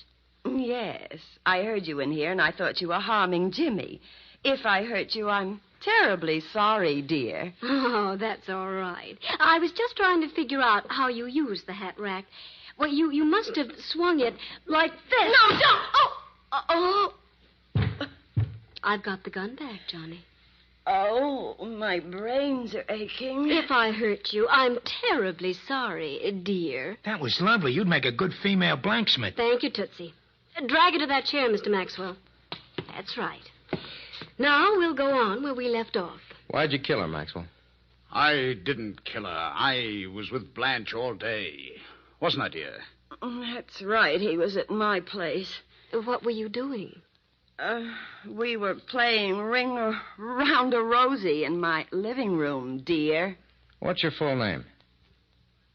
Yes. I heard you in here, and I thought you were harming Jimmy. If I hurt you, I'm terribly sorry, dear. Oh, that's all right. I was just trying to figure out how you use the hat rack. Well, you must have swung it like this. No, don't! Oh! I've got the gun back, Johnny. Oh, my brains are aching. If I hurt you, I'm terribly sorry, dear. That was lovely. You'd make a good female blanksmith. Thank you, Tootsie. Drag her to that chair, Mr. Maxwell. That's right. Now we'll go on where we left off. Why'd you kill her, Maxwell? I didn't kill her. I was with Blanche all day. Wasn't I, dear? That's right. He was at my place. What were you doing? We were playing Ring Around a Rosie in my living room, dear. What's your full name?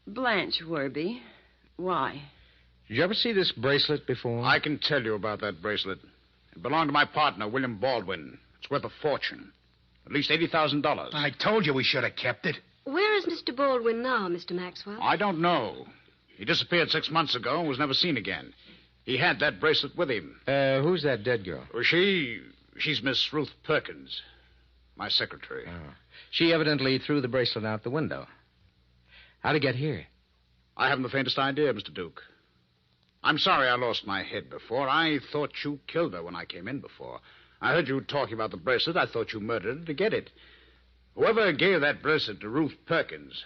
Blanche Werby. Why? Did you ever see this bracelet before? I can tell you about that bracelet. It belonged to my partner, William Baldwin. It's worth a fortune. At least $80,000. I told you we should have kept it. Where is Mr. Baldwin now, Mr. Maxwell? I don't know. He disappeared 6 months ago and was never seen again. He had that bracelet with him. Who's that dead girl? Well, she's Miss Ruth Perkins, my secretary. Oh. She evidently threw the bracelet out the window. How'd it get here? I haven't the faintest idea, Mr. Duke. I'm sorry I lost my head before. I thought you killed her when I came in before. I heard you talking about the bracelet. I thought you murdered her to get it. Whoever gave that bracelet to Ruth Perkins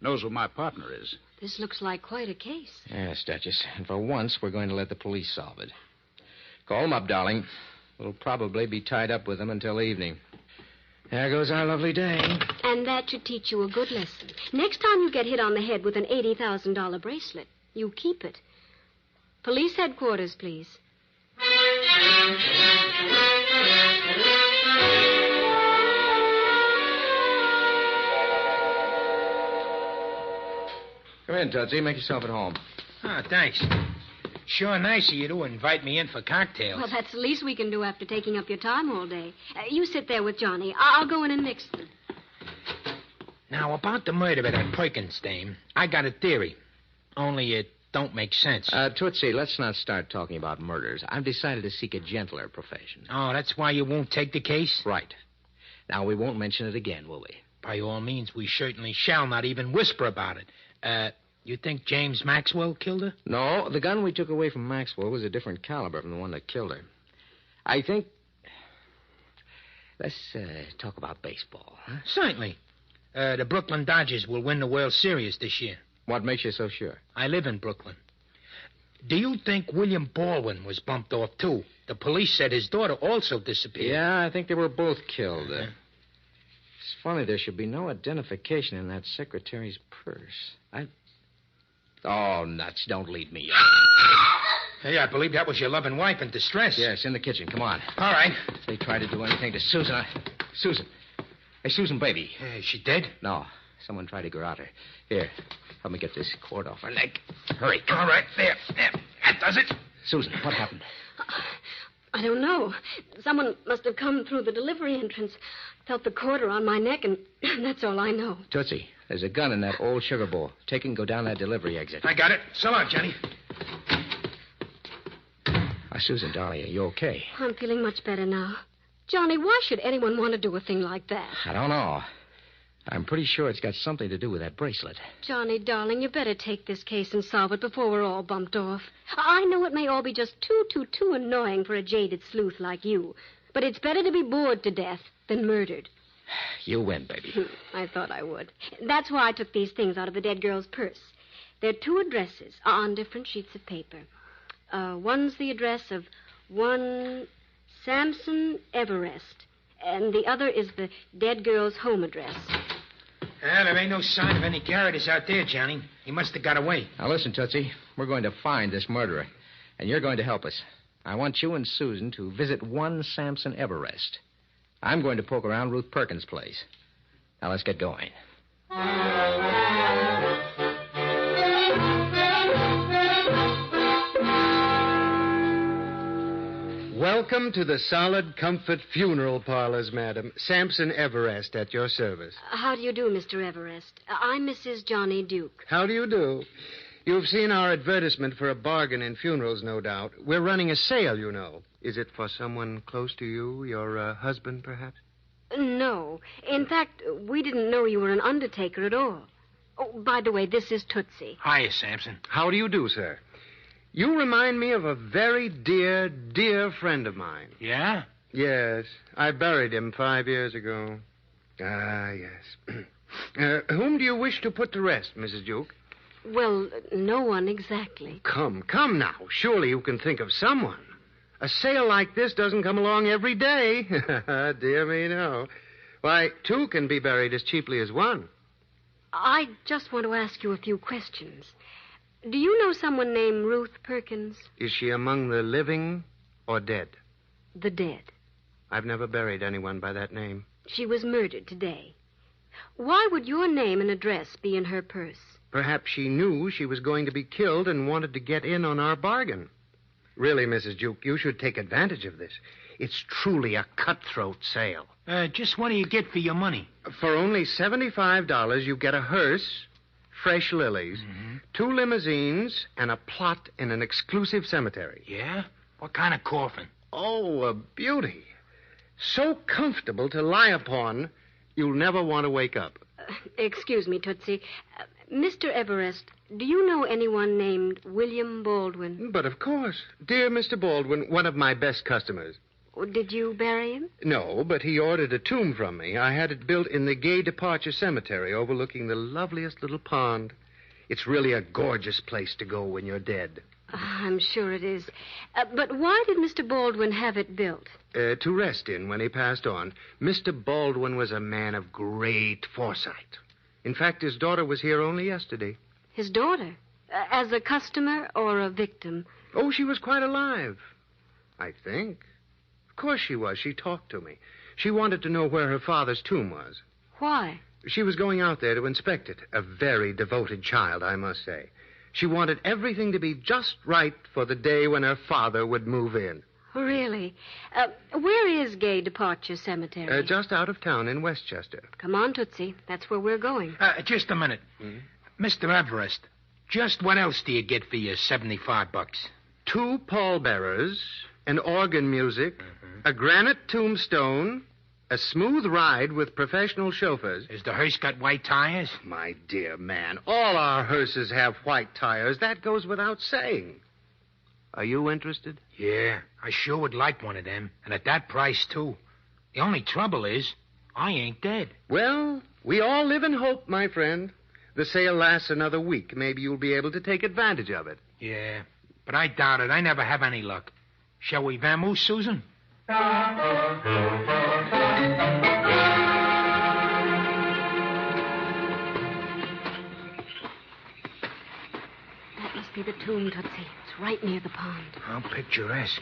knows who my partner is. This looks like quite a case. Yes, Duchess. And for once, we're going to let the police solve it. Call them up, darling. We'll probably be tied up with them until evening. There goes our lovely day. And that should teach you a good lesson. Next time you get hit on the head with an $80,000 bracelet, you keep it. Police headquarters, please. Come in, Tootsie. Make yourself at home. Oh, thanks. Sure nice of you to invite me in for cocktails. Well, that's the least we can do after taking up your time all day. You sit there with Johnny. I'll go in and mix them. Now, about the murder of that Perkins dame, I got a theory. Only it don't make sense. Tootsie, let's not start talking about murders. I've decided to seek a gentler profession. Oh, that's why you won't take the case? Right. Now, we won't mention it again, will we? By all means, we certainly shall not even whisper about it. You think James Maxwell killed her? No, the gun we took away from Maxwell was a different caliber from the one that killed her. I think... Let's talk about baseball. Huh? Certainly. The Brooklyn Dodgers will win the World Series this year. What makes you so sure? I live in Brooklyn. Do you think William Baldwin was bumped off, too? The police said his daughter also disappeared. Yeah, I think they were both killed. It's funny there should be no identification in that secretary's purse. Oh, nuts. Don't lead me on. Hey, I believe that was your loving wife in distress. Yes, in the kitchen. Come on. All right. If they tried to do anything to Susan, Susan. Hey, Susan, baby. Is she dead? No. Someone tried to garrote her. Here, help me get this cord off her neck. Hurry. All right, there. That does it. Susan, what happened? I don't know. Someone must have come through the delivery entrance, felt the cord around my neck, and that's all I know. Tootsie, there's a gun in that old sugar bowl. Take it and go down that delivery exit. I got it. So long, Johnny. Susan, darling, are you okay? I'm feeling much better now. Johnny, why should anyone want to do a thing like that? I don't know. I'm pretty sure it's got something to do with that bracelet. Johnny, darling, you better take this case and solve it before we're all bumped off. I know it may all be just too annoying for a jaded sleuth like you, but it's better to be bored to death than murdered. You win, baby. I thought I would. That's why I took these things out of the dead girl's purse. There are 2 addresses on different sheets of paper. One's the address of one Samson Everest, and the other is the dead girl's home address. Well, there ain't no sign of any Garrotters out there, Johnny. He must have got away. Now, listen, Tootsie. We're going to find this murderer, and you're going to help us. I want you and Susan to visit one Samson Everest. I'm going to poke around Ruth Perkins' place. Now, let's get going. Welcome to the Solid Comfort Funeral Parlors, madam. Samson Everest at your service. How do you do, Mr. Everest? I'm Mrs. Johnny Duke. How do you do? You've seen our advertisement for a bargain in funerals, no doubt. We're running a sale, you know. Is it for someone close to you, your husband, perhaps? No. In fact, we didn't know you were an undertaker at all. Oh, by the way, this is Tootsie. Hiya, Samson. How do you do, sir? You remind me of a very dear, dear friend of mine. Yeah? Yes. I buried him 5 years ago. Ah, yes. Whom do you wish to put to rest, Mrs. Duke? Well, no one exactly. Come now. Surely you can think of someone. A sale like this doesn't come along every day. Dear me, no. Why, 2 can be buried as cheaply as 1. I just want to ask you a few questions. Do you know someone named Ruth Perkins? Is she among the living or dead? the dead. I've never buried anyone by that name. She was murdered today. Why would your name and address be in her purse? Perhaps she knew she was going to be killed and wanted to get in on our bargain. Really, Mrs. Duke, you should take advantage of this. It's truly a cutthroat sale. Just what do you get for your money? For only $75, you get a hearse, fresh lilies, 2 limousines, and a plot in an exclusive cemetery. Yeah? What kind of coffin? Oh, a beauty. So comfortable to lie upon, you'll never want to wake up. Excuse me, Tootsie. Mr. Everest, do you know anyone named William Baldwin? But of course. Dear Mr. Baldwin, one of my best customers. Did you bury him? No, but he ordered a tomb from me. I had it built in the Gay Departure Cemetery overlooking the loveliest little pond. It's really a gorgeous place to go when you're dead. I'm sure it is. But why did Mr. Baldwin have it built? To rest in when he passed on. Mr. Baldwin was a man of great foresight. In fact, his daughter was here only yesterday. His daughter? As a customer or a victim? Oh, she was quite alive, I think. Of course she was. She talked to me. She wanted to know where her father's tomb was. Why? She was going out there to inspect it. A very devoted child, I must say. She wanted everything to be just right for the day when her father would move in. Really? Where is Gay Departure Cemetery? Just out of town in Westchester. Come on, Tootsie. That's where we're going. Just a minute. Mr. Everest, just what else do you get for your $75? 2 pallbearers, an organ music, a granite tombstone, a smooth ride with professional chauffeurs. Is the hearse got white tires? My dear man, all our hearses have white tires. That goes without saying. Are you interested? Yeah, I sure would like one of them, and at that price, too. The only trouble is, I ain't dead. Well, we all live in hope, my friend. The sale lasts another week. Maybe you'll be able to take advantage of it. Yeah, but I doubt it. I never have any luck. Shall we vamoose, Susan? That must be the tomb, Tootsie. It's right near the pond. How picturesque.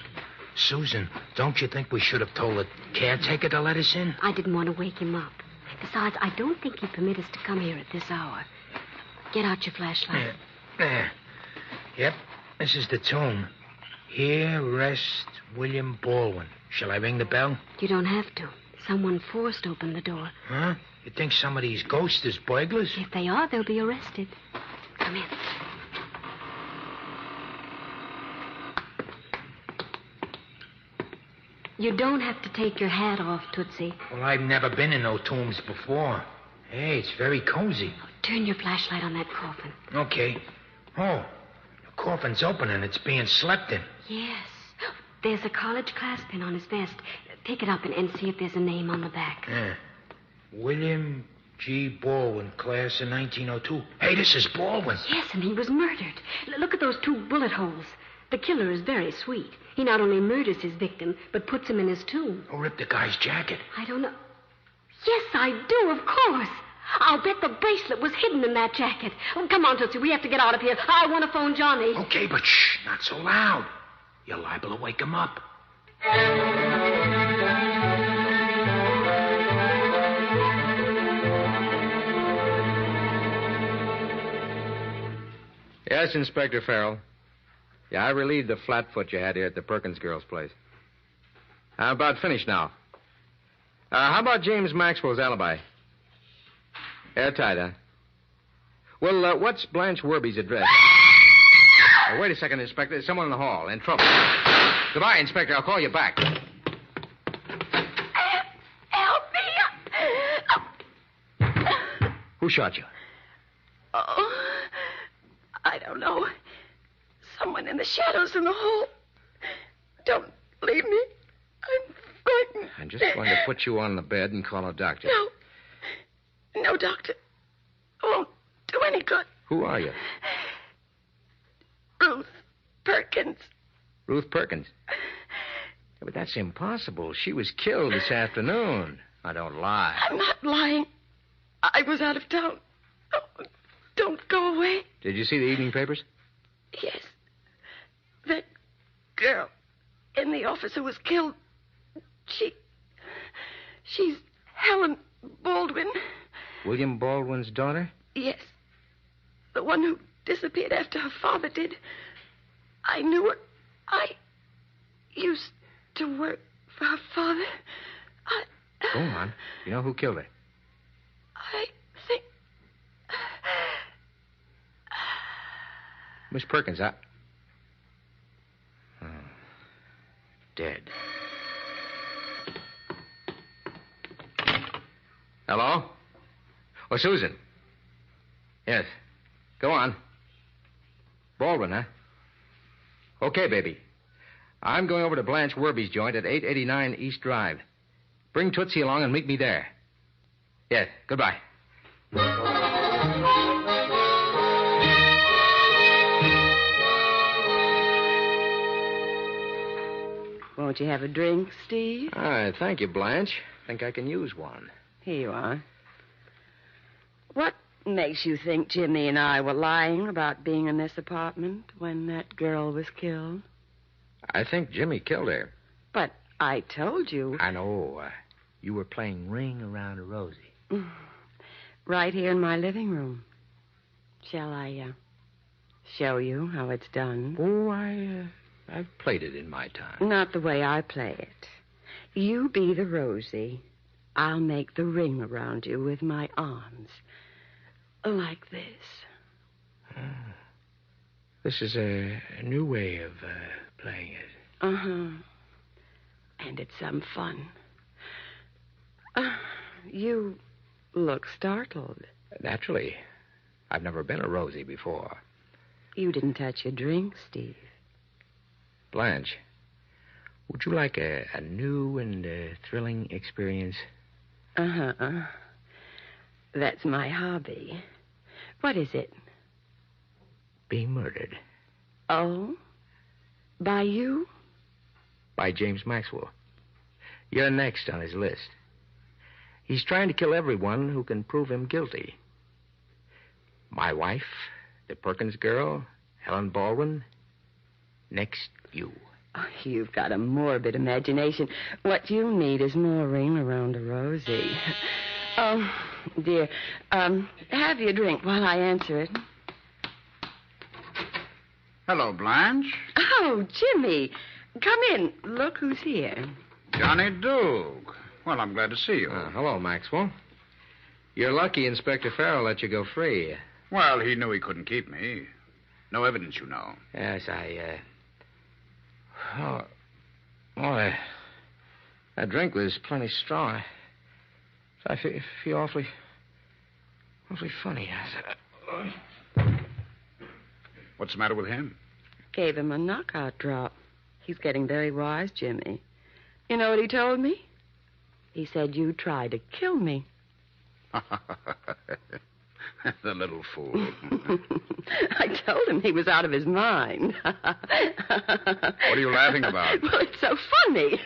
Susan, don't you think we should have told the caretaker to let us in? I didn't want to wake him up. Besides, I don't think he'd permit us to come here at this hour. Get out your flashlight. There. Yep, this is the tomb. Here rests William Baldwin. Shall I ring the bell? You don't have to. Someone forced open the door. Huh? You think some of these ghosts is burglars? If they are, they'll be arrested. Come in. You don't have to take your hat off, Tootsie. Well, I've never been in no tombs before. Hey, it's very cozy. Turn your flashlight on that coffin. Okay. Oh, the coffin's open and it's being slept in. Yes. There's a college classpin on his vest. Pick it up and see if there's a name on the back. Yeah. William G. Baldwin, class of 1902. Hey, this is Baldwin. Yes, and he was murdered. Look at those 2 bullet holes. The killer is very sweet. He not only murders his victim, but puts him in his tomb. Who ripped the guy's jacket? I don't know. Yes, I do, of course. I'll bet the bracelet was hidden in that jacket. Oh, come on, Tootsie. We have to get out of here. I want to phone Johnny. Okay, but shh, not so loud. You're liable to wake him up. Yes, Inspector Farrell. Yeah, I relieved the flatfoot you had here at the Perkins girl's place. How about finished now? How about James Maxwell's alibi? Airtight, huh? Well, what's Blanche Werby's address? Wait a second, Inspector. There's someone in the hall. In trouble. Goodbye, Inspector. I'll call you back. Help me! Who shot you? Oh, I don't know. Someone in the shadows in the hall. Don't leave me. I'm frightened. I'm just going to put you on the bed and call a doctor. No, doctor. Won't do any good. Who are you? Ruth Perkins. Ruth Perkins? Yeah, but that's impossible. She was killed this afternoon. I don't lie. I'm not lying. I was out of town. Oh, don't go away. Did you see the evening papers? Yes. That girl in the office who was killed She's Helen Baldwin. William Baldwin's daughter? Yes. The one who disappeared after her father did. I knew her. I used to work for her father. Go on. You know who killed her? I think... Miss Perkins, dead. Hello? Oh, Susan. Yes. Go on. Baldwin, huh? Okay, baby. I'm going over to Blanche Werby's joint at 889 East Drive. Bring Tootsie along and meet me there. Yes, goodbye. Won't you have a drink, Steve? Thank you, Blanche. Think I can use one. Here you are. What makes you think Jimmy and I were lying about being in this apartment when that girl was killed? I think Jimmy killed her. But I told you. I know. You were playing Ring Around a Rosie. Right here in my living room. Shall I show you how it's done? Oh, I've played it in my time. Not the way I play it. You be the Rosie. I'll make the ring around you with my arms. Like this. This is a new way of playing it. Uh-huh. And it's some fun. You look startled. Naturally. I've never been a Rosie before. You didn't touch your drink, Steve. Blanche, would you like a new and thrilling experience? Uh-huh. That's my hobby. What is it? Being murdered. Oh? By you? By James Maxwell. You're next on his list. He's trying to kill everyone who can prove him guilty. My wife, the Perkins girl, Helen Baldwin. Next, you. Oh, you've got a morbid imagination. What you need is more ring around a Rosie. Oh, dear. Have your drink while I answer it. Hello, Blanche. Oh, Jimmy. Come in. Look who's here. Johnny Duke. Well, I'm glad to see you. Hello, Maxwell. You're lucky Inspector Farrell let you go free. Well, he knew he couldn't keep me. No evidence, you know. Yes, that drink was plenty strong. I feel awfully funny. What's the matter with him? Gave him a knockout drop. He's getting very wise, Jimmy. You know what he told me? He said you tried to kill me. The little fool. I told him he was out of his mind. What are you laughing about? Well, it's so funny.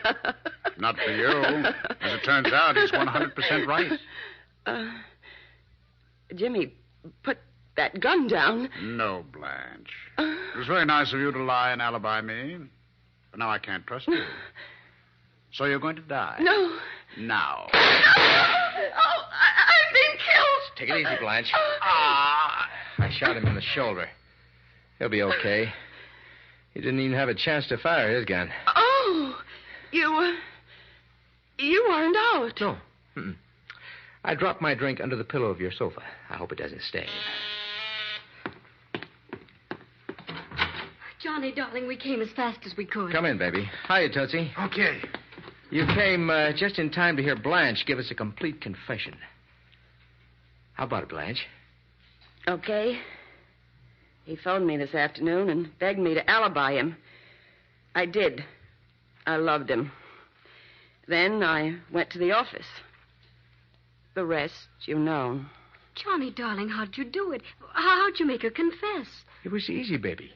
Not for you. As it turns out, he's 100% right. Jimmy, put that gun down. No, Blanche. It was very nice of you to lie and alibi me. But now I can't trust you. So you're going to die. No. Now. Oh, I've been killed. Take it easy, Blanche. I shot him in the shoulder. He'll be okay. He didn't even have a chance to fire his gun. Oh, you weren't out. No. I dropped my drink under the pillow of your sofa. I hope it doesn't stain. Johnny, darling, we came as fast as we could. Come in, baby. Hiya, Tootsie. Okay. You came just in time to hear Blanche give us a complete confession. How about it, Blanche? Okay. He phoned me this afternoon and begged me to alibi him. I did. I loved him. Then I went to the office. The rest, you know. Johnny, darling, how'd you do it? How'd you make her confess? It was easy, baby.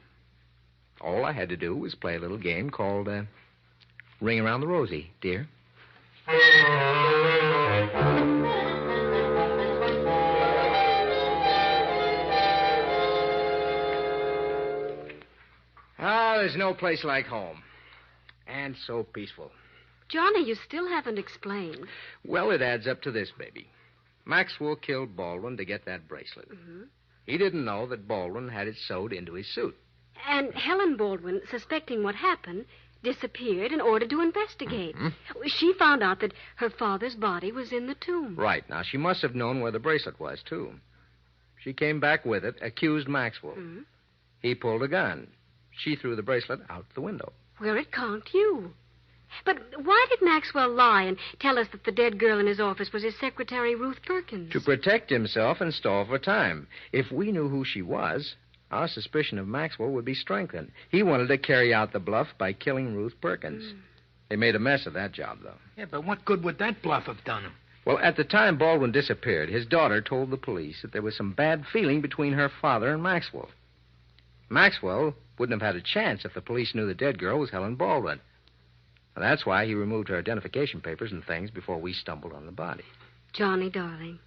All I had to do was play a little game called Ring Around the Rosie, dear. There's no place like home. And so peaceful. Johnny, you still haven't explained. Well, it adds up to this, baby. Maxwell killed Baldwin to get that bracelet. Mm-hmm. He didn't know that Baldwin had it sewed into his suit. And Helen Baldwin, suspecting what happened, disappeared in order to investigate. Mm-hmm. She found out that her father's body was in the tomb. Right. Now, she must have known where the bracelet was, too. She came back with it, accused Maxwell. Mm-hmm. He pulled a gun. She threw the bracelet out the window. Where it conked you. But why did Maxwell lie and tell us that the dead girl in his office was his secretary, Ruth Perkins? To protect himself and stall for time. If we knew who she was, our suspicion of Maxwell would be strengthened. He wanted to carry out the bluff by killing Ruth Perkins. They made a mess of that job, though. Yeah, but what good would that bluff have done him? Well, at the time Baldwin disappeared, his daughter told the police that there was some bad feeling between her father and Maxwell. Maxwell wouldn't have had a chance if the police knew the dead girl was Helen Baldwin. And that's why he removed her identification papers and things before we stumbled on the body. Johnny, darling,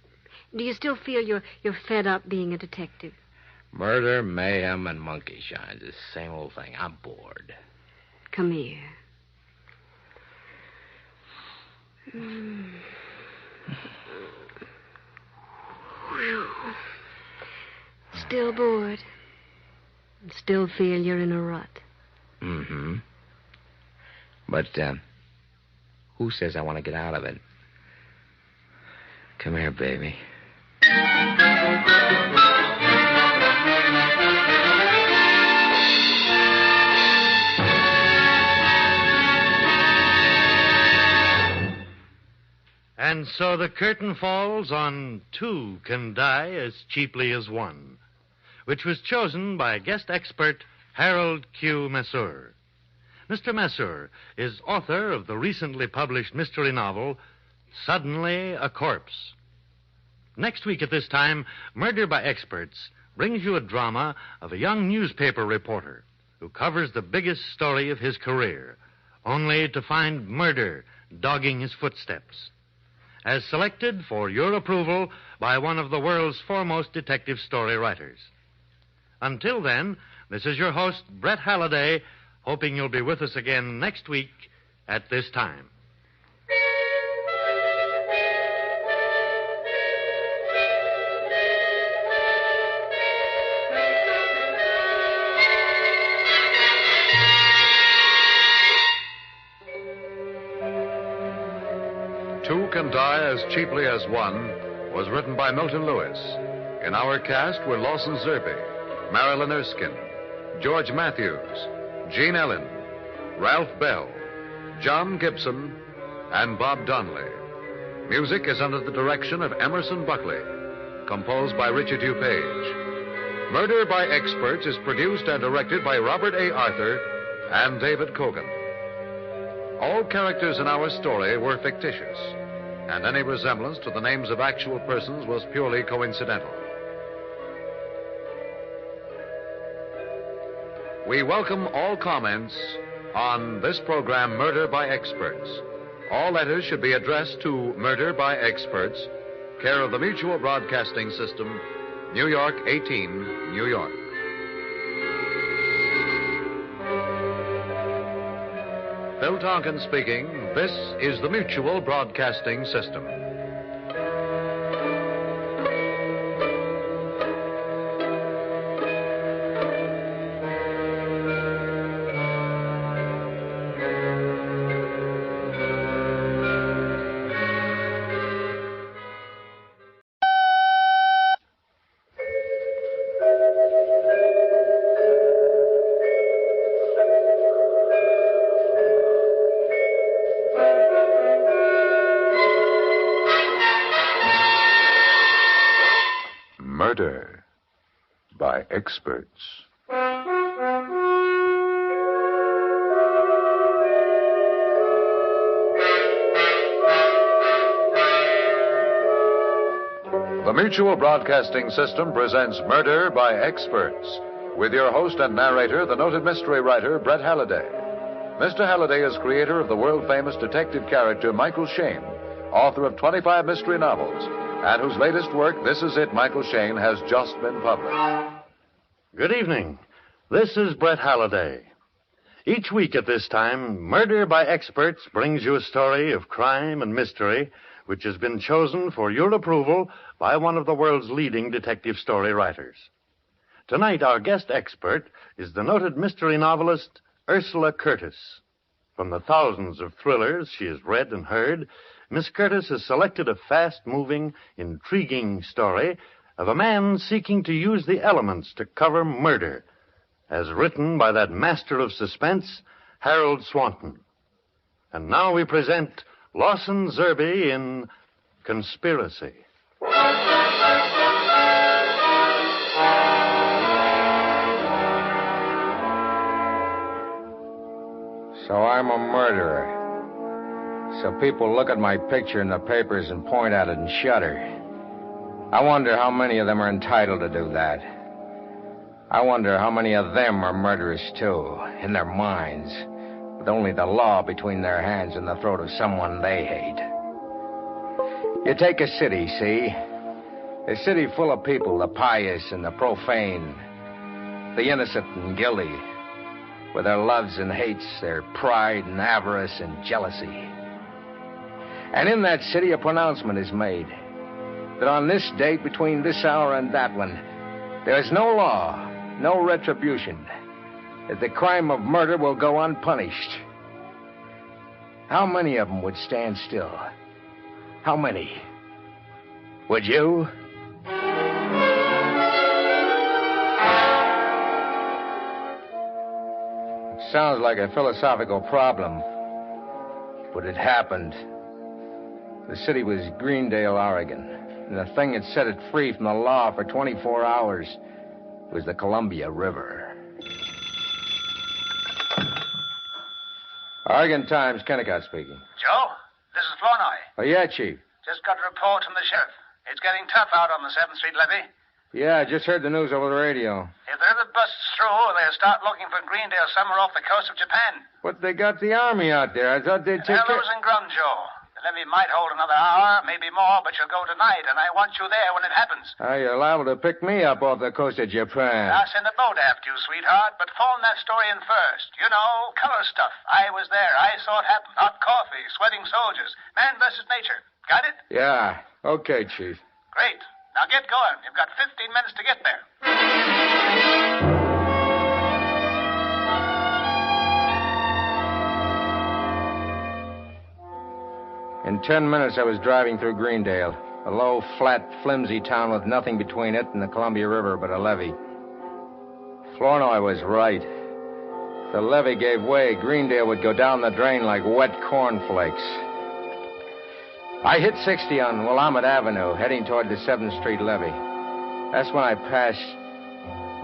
do you still feel you're fed up being a detective? Murder, mayhem, and monkey shines. The same old thing. I'm bored. Come here. Still bored. Still feel you're in a rut. Mm-hmm. But, who says I want to get out of it? Come here, baby. And so the curtain falls on Two Can Die as Cheaply as One, which was chosen by guest expert Harold Q. Masseur. Mr. Masseur is author of the recently published mystery novel, Suddenly a Corpse. Next week at this time, Murder by Experts brings you a drama of a young newspaper reporter who covers the biggest story of his career, only to find murder dogging his footsteps. As selected for your approval by one of the world's foremost detective story writers. Until then, this is your host, Brett Halliday, hoping you'll be with us again next week at this time. Two Can Die as Cheaply as One was written by Milton Lewis. In our cast were Lawson Zerbe, Marilyn Erskine, George Matthews, Gene Ellen, Ralph Bell, John Gibson, and Bob Donnelly. Music is under the direction of Emerson Buckley, composed by Richard DuPage. Murder by Experts is produced and directed by Robert A. Arthur and David Cogan. All characters in our story were fictitious, and any resemblance to the names of actual persons was purely coincidental. We welcome all comments on this program, Murder by Experts. All letters should be addressed to Murder by Experts, care of the Mutual Broadcasting System, New York 18, New York. Phil Tonkin speaking. This is the Mutual Broadcasting System. Murder by Experts. The Mutual Broadcasting System presents Murder by Experts, with your host and narrator, the noted mystery writer, Brett Halliday. Mr. Halliday is creator of the world-famous detective character Michael Shayne, author of 25 mystery novels, and whose latest work, This Is It, Michael Shayne, has just been published. Good evening. This is Brett Halliday. Each week at this time, Murder by Experts brings you a story of crime and mystery which has been chosen for your approval by one of the world's leading detective story writers. Tonight, our guest expert is the noted mystery novelist Ursula Curtis. From the thousands of thrillers she has read and heard, Miss Curtis has selected a fast-moving, intriguing story of a man seeking to use the elements to cover murder, as written by that master of suspense, Harold Swanton. And now we present Lawson Zerbe in Conspiracy. So I'm a murderer. So people look at my picture in the papers and point at it and shudder. I wonder how many of them are entitled to do that. I wonder how many of them are murderers, too, in their minds, with only the law between their hands and the throat of someone they hate. You take a city, see? A city full of people, the pious and the profane, the innocent and guilty, with their loves and hates, their pride and avarice and jealousy. And in that city, a pronouncement is made that on this date, between this hour and that one, there is no law, no retribution, that the crime of murder will go unpunished. How many of them would stand still? How many? Would you? It sounds like a philosophical problem, but it happened. The city was Greendale, Oregon, and the thing that set it free from the law for 24 hours was the Columbia River. Oregon Times, Kennicott speaking. Joe, this is Flournoy. Oh, yeah, Chief. Just got a report from the sheriff. It's getting tough out on the 7th Street levee. Yeah, I just heard the news over the radio. If the river busts through, they'll start looking for Greendale somewhere off the coast of Japan. But they got the army out there. I thought they'd take They're care... losing ground, Joe. The levee might hold another hour, maybe more, but you'll go tonight, and I want you there when it happens. You're liable to pick me up off the coast of Japan. I'll send a boat after you, sweetheart, but phone that story in first. You know, color stuff. I was there. I saw it happen. Hot coffee, sweating soldiers. Man versus nature. Got it? Yeah. Okay, Chief. Great. Now get going. You've got 15 minutes to get there. In 10 minutes, I was driving through Greendale, a low, flat, flimsy town with nothing between it and the Columbia River but a levee. Flournoy was right. If the levee gave way, Greendale would go down the drain like wet cornflakes. I hit 60 on Willamette Avenue, heading toward the 7th Street levee. That's when I passed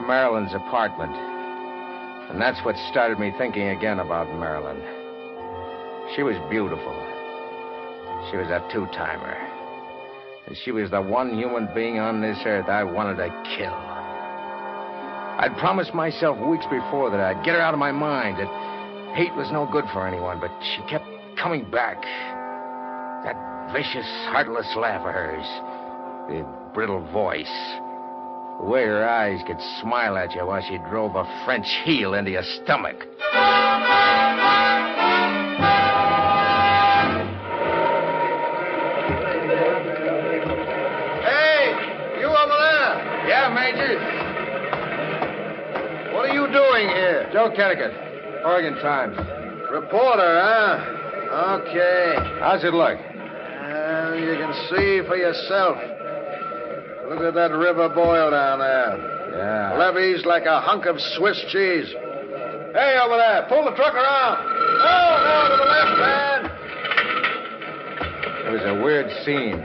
Marilyn's apartment. And that's what started me thinking again about Marilyn. She was beautiful. She was a two-timer. And she was the one human being on this earth I wanted to kill. I'd promised myself weeks before that I'd get her out of my mind, that hate was no good for anyone, but she kept coming back. That vicious, heartless laugh of hers, the brittle voice, the way her eyes could smile at you while she drove a French heel into your stomach. Hey, you over there? Yeah, Major. What are you doing here? Joe Kennicott, Oregon Times. Reporter, huh? Okay. How's it look? You can see for yourself. Look at that river boil down there. Yeah. Levee's like a hunk of Swiss cheese. Hey, over there, pull the truck around. No, to the left, man. It was a weird scene.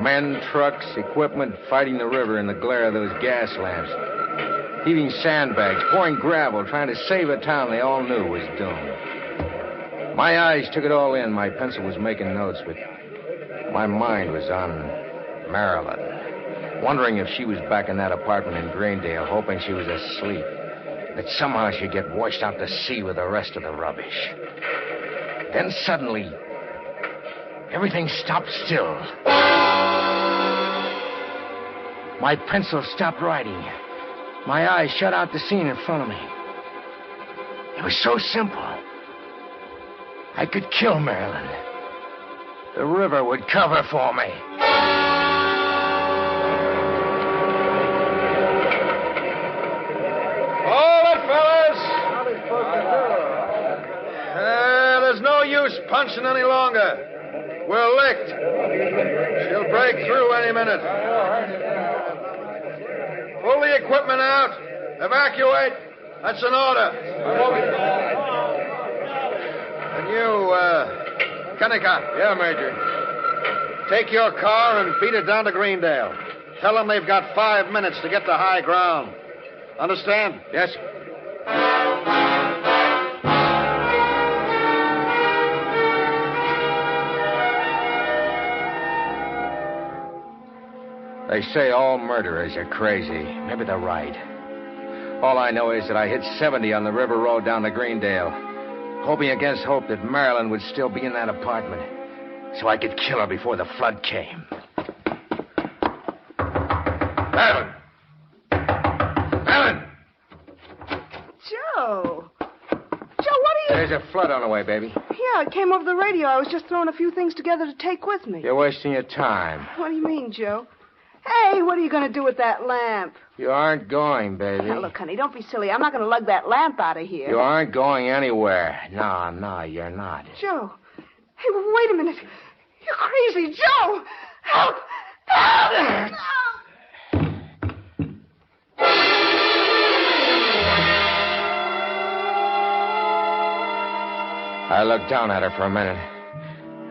Men, trucks, equipment fighting the river in the glare of those gas lamps. Heaving sandbags, pouring gravel, trying to save a town they all knew was doomed. My eyes took it all in. My pencil was making notes, but my mind was on Marilyn, wondering if she was back in that apartment in Greendale, hoping she was asleep, that somehow she'd get washed out to sea with the rest of the rubbish. Then suddenly, everything stopped still. My pencil stopped writing. My eyes shut out the scene in front of me. It was so simple. I could kill Marilyn. The river would cover for me. Hold it, fellas! There's no use punching any longer. We're licked. She'll break through any minute. Pull the equipment out. Evacuate. That's an order. And you, Kennicott. Yeah, Major. Take your car and beat it down to Greendale. Tell them they've got 5 minutes to get to high ground. Understand? Yes. They say all murderers are crazy. Maybe they're right. All I know is that I hit 70 on the river road down to Greendale, hoping against hope that Marilyn would still be in that apartment, so I could kill her before the flood came. Marilyn! Marilyn! Joe! Joe, what are you... There's a flood on the way, baby. Yeah, it came over the radio. I was just throwing a few things together to take with me. You're wasting your time. What do you mean, Joe? Hey, what are you going to do with that lamp? You aren't going, baby. Now, look, honey, don't be silly. I'm not going to lug that lamp out of here. You aren't going anywhere. No, you're not. Joe. Hey, wait a minute. You're crazy, Joe! Help! Help! I looked down at her for a minute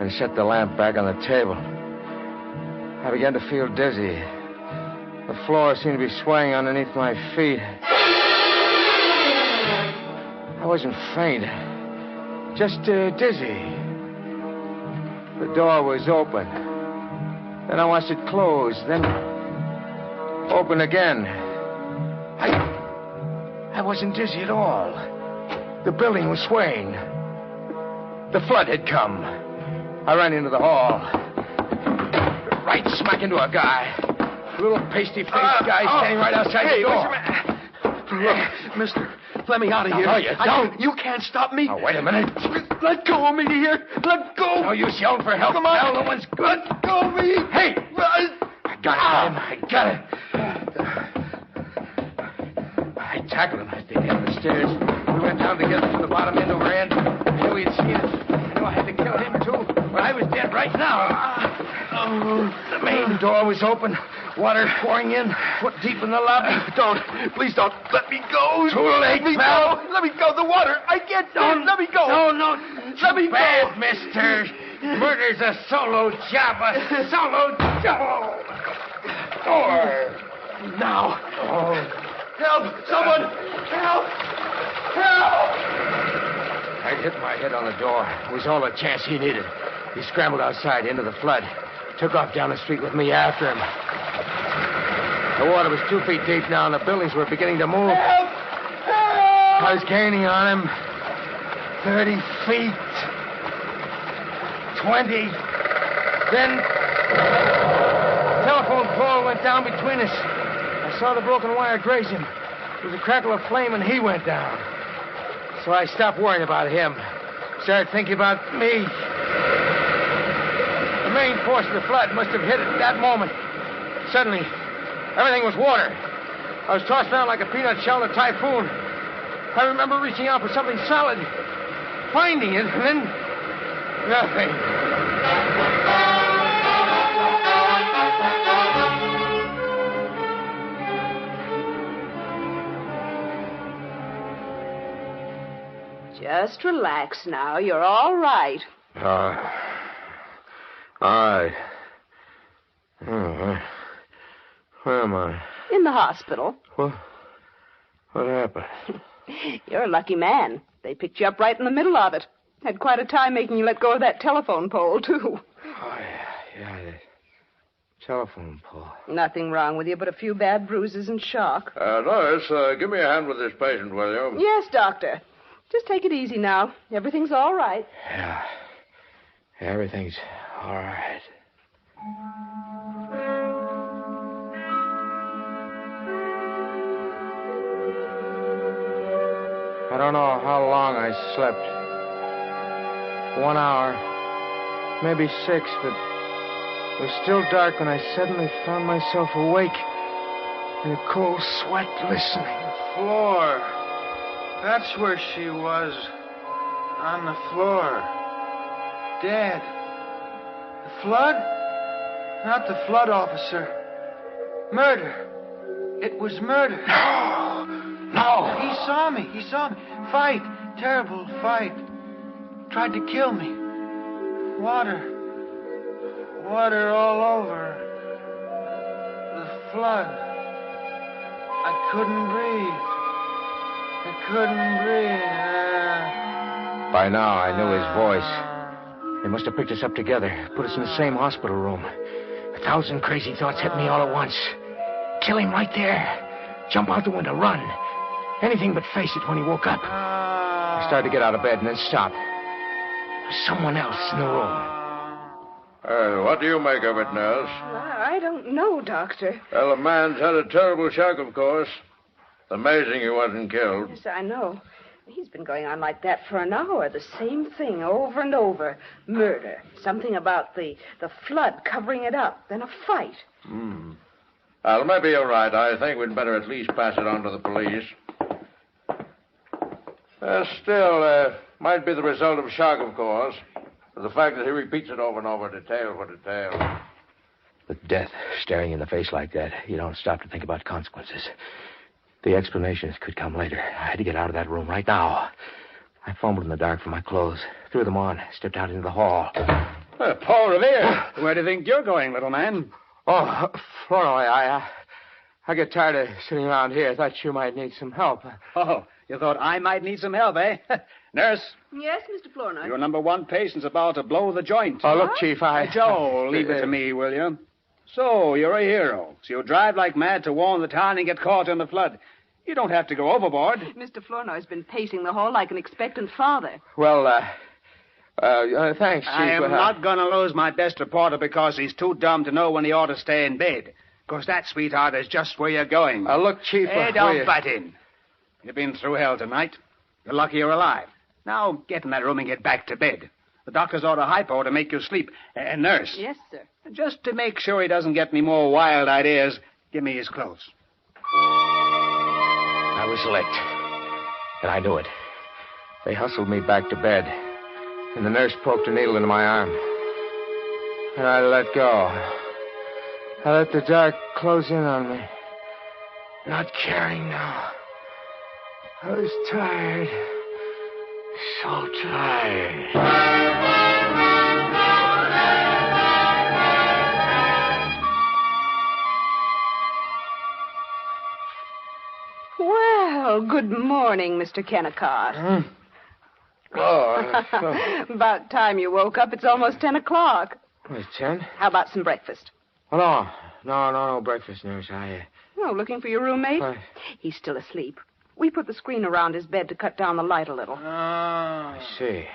and set the lamp back on the table. I began to feel dizzy. The floor seemed to be swaying underneath my feet. I wasn't faint, just dizzy. The door was open. Then I watched it close, then open again. I wasn't dizzy at all. The building was swaying. The flood had come. I ran into the hall. Right smack into a guy. A little pasty-faced guy standing right outside the door. Look, mister, let me out of here. No, you don't. You can't stop me. Oh, wait a minute. Let go of me here. Let go. No use yelling for help. Come on. Now no one's good. Let go of me. Hey! I got him. I got it. I tackled him as they came up the stairs. We went down together from the bottom end over end. I knew he'd seen it. I knew I had to kill him, too. But I was dead right now. The main door was open. Water pouring in, foot deep in the lobby. Please don't. Let me go. Too late, pal. Let me go. The water. I can't do it. Let me go. No. Let me bad, go. mister. Murder's a solo job. A solo job. Door. Now. Oh. Help. Someone. Help. Help. I hit my head on the door. It was all the chance he needed. He scrambled outside into the flood. Took off down the street with me after him. The water was 2 feet deep now, and the buildings were beginning to move. Help! Help! I was gaining on him. 30 feet. 20. Then, telephone pole went down between us. I saw the broken wire graze him. There was a crackle of flame, and he went down. So I stopped worrying about him. Started thinking about me. The main force of the flood must have hit at that moment. Suddenly, everything was water. I was tossed around like a peanut shell in a typhoon. I remember reaching out for something solid, finding it, and then nothing. Just relax now. You're all right. All right. Where am I? In the hospital. What happened? You're a lucky man. They picked you up right in the middle of it. Had quite a time making you let go of that telephone pole, too. Oh, yeah, the telephone pole. Nothing wrong with you but a few bad bruises and shock. Nurse, give me a hand with this patient, will you? Yes, doctor. Just take it easy now. Everything's all right. Yeah, everything's all right. I don't know how long I slept. 1 hour, maybe 6, but it was still dark when I suddenly found myself awake in a cold sweat listening. Floor. That's where she was. On the floor. Dead. The flood? Not the flood officer. Murder. It was murder. No. He saw me. Fight. Terrible fight. Tried to kill me. Water. Water all over. The flood. I couldn't breathe. By now, I knew his voice. They must have picked us up together, put us in the same hospital room. 1,000 crazy thoughts hit me all at once. Kill him right there. Jump out the window, run. Anything but face it when he woke up. I started to get out of bed and then stop. There was someone else in the room. What do you make of it, nurse? I don't know, Doctor. Well, the man's had a terrible shock, of course. It's amazing he wasn't killed. Yes, I know. He's been going on like that for an hour. The same thing over and over. Murder. Something about the flood covering it up. Then a fight. Well, maybe you're right. I think we'd better at least pass it on to the police. Still, might be the result of shock, of course. But the fact that he repeats it over and over, detail for detail. With death staring you in the face like that, you don't stop to think about consequences. The explanations could come later. I had to get out of that room right now. I fumbled in the dark for my clothes, threw them on, stepped out into the hall. Paul Revere, where do you think you're going, little man? Oh, Flournoy, I get tired of sitting around here. I thought you might need some help. Oh, you thought I might need some help, eh? Nurse, Yes, Mr. Flournoy. your number 1 patient's about to blow the joint. Oh, look, Chief, Joe, leave it to me, will you? So, you're a hero. So you drive like mad to warn the town and get caught in the flood. You don't have to go overboard. Mr. Flournoy's been pacing the hall like an expectant father. Well, thanks, Chief. I am not going to lose my best reporter because he's too dumb to know when he ought to stay in bed. Because that, sweetheart, is just where you're going. Look, Chief... Hey, don't butt in. You've been through hell tonight. You're lucky you're alive. Now, get in that room and get back to bed. The doctor's ordered hypo to make you sleep. And nurse. Yes, sir. Just to make sure he doesn't get any more wild ideas, give me his clothes. I was licked. And I knew it. They hustled me back to bed. And the nurse poked a needle into my arm. And I let go. I let the dark close in on me. Not caring now. I was tired. So tired. Well, good morning, Mr. Kennicott. About time you woke up. It's almost 10 o'clock. It's 10? How about some breakfast? Oh, no breakfast, nurse. Oh, looking for your roommate? He's still asleep. We put the screen around his bed to cut down the light a little. I see.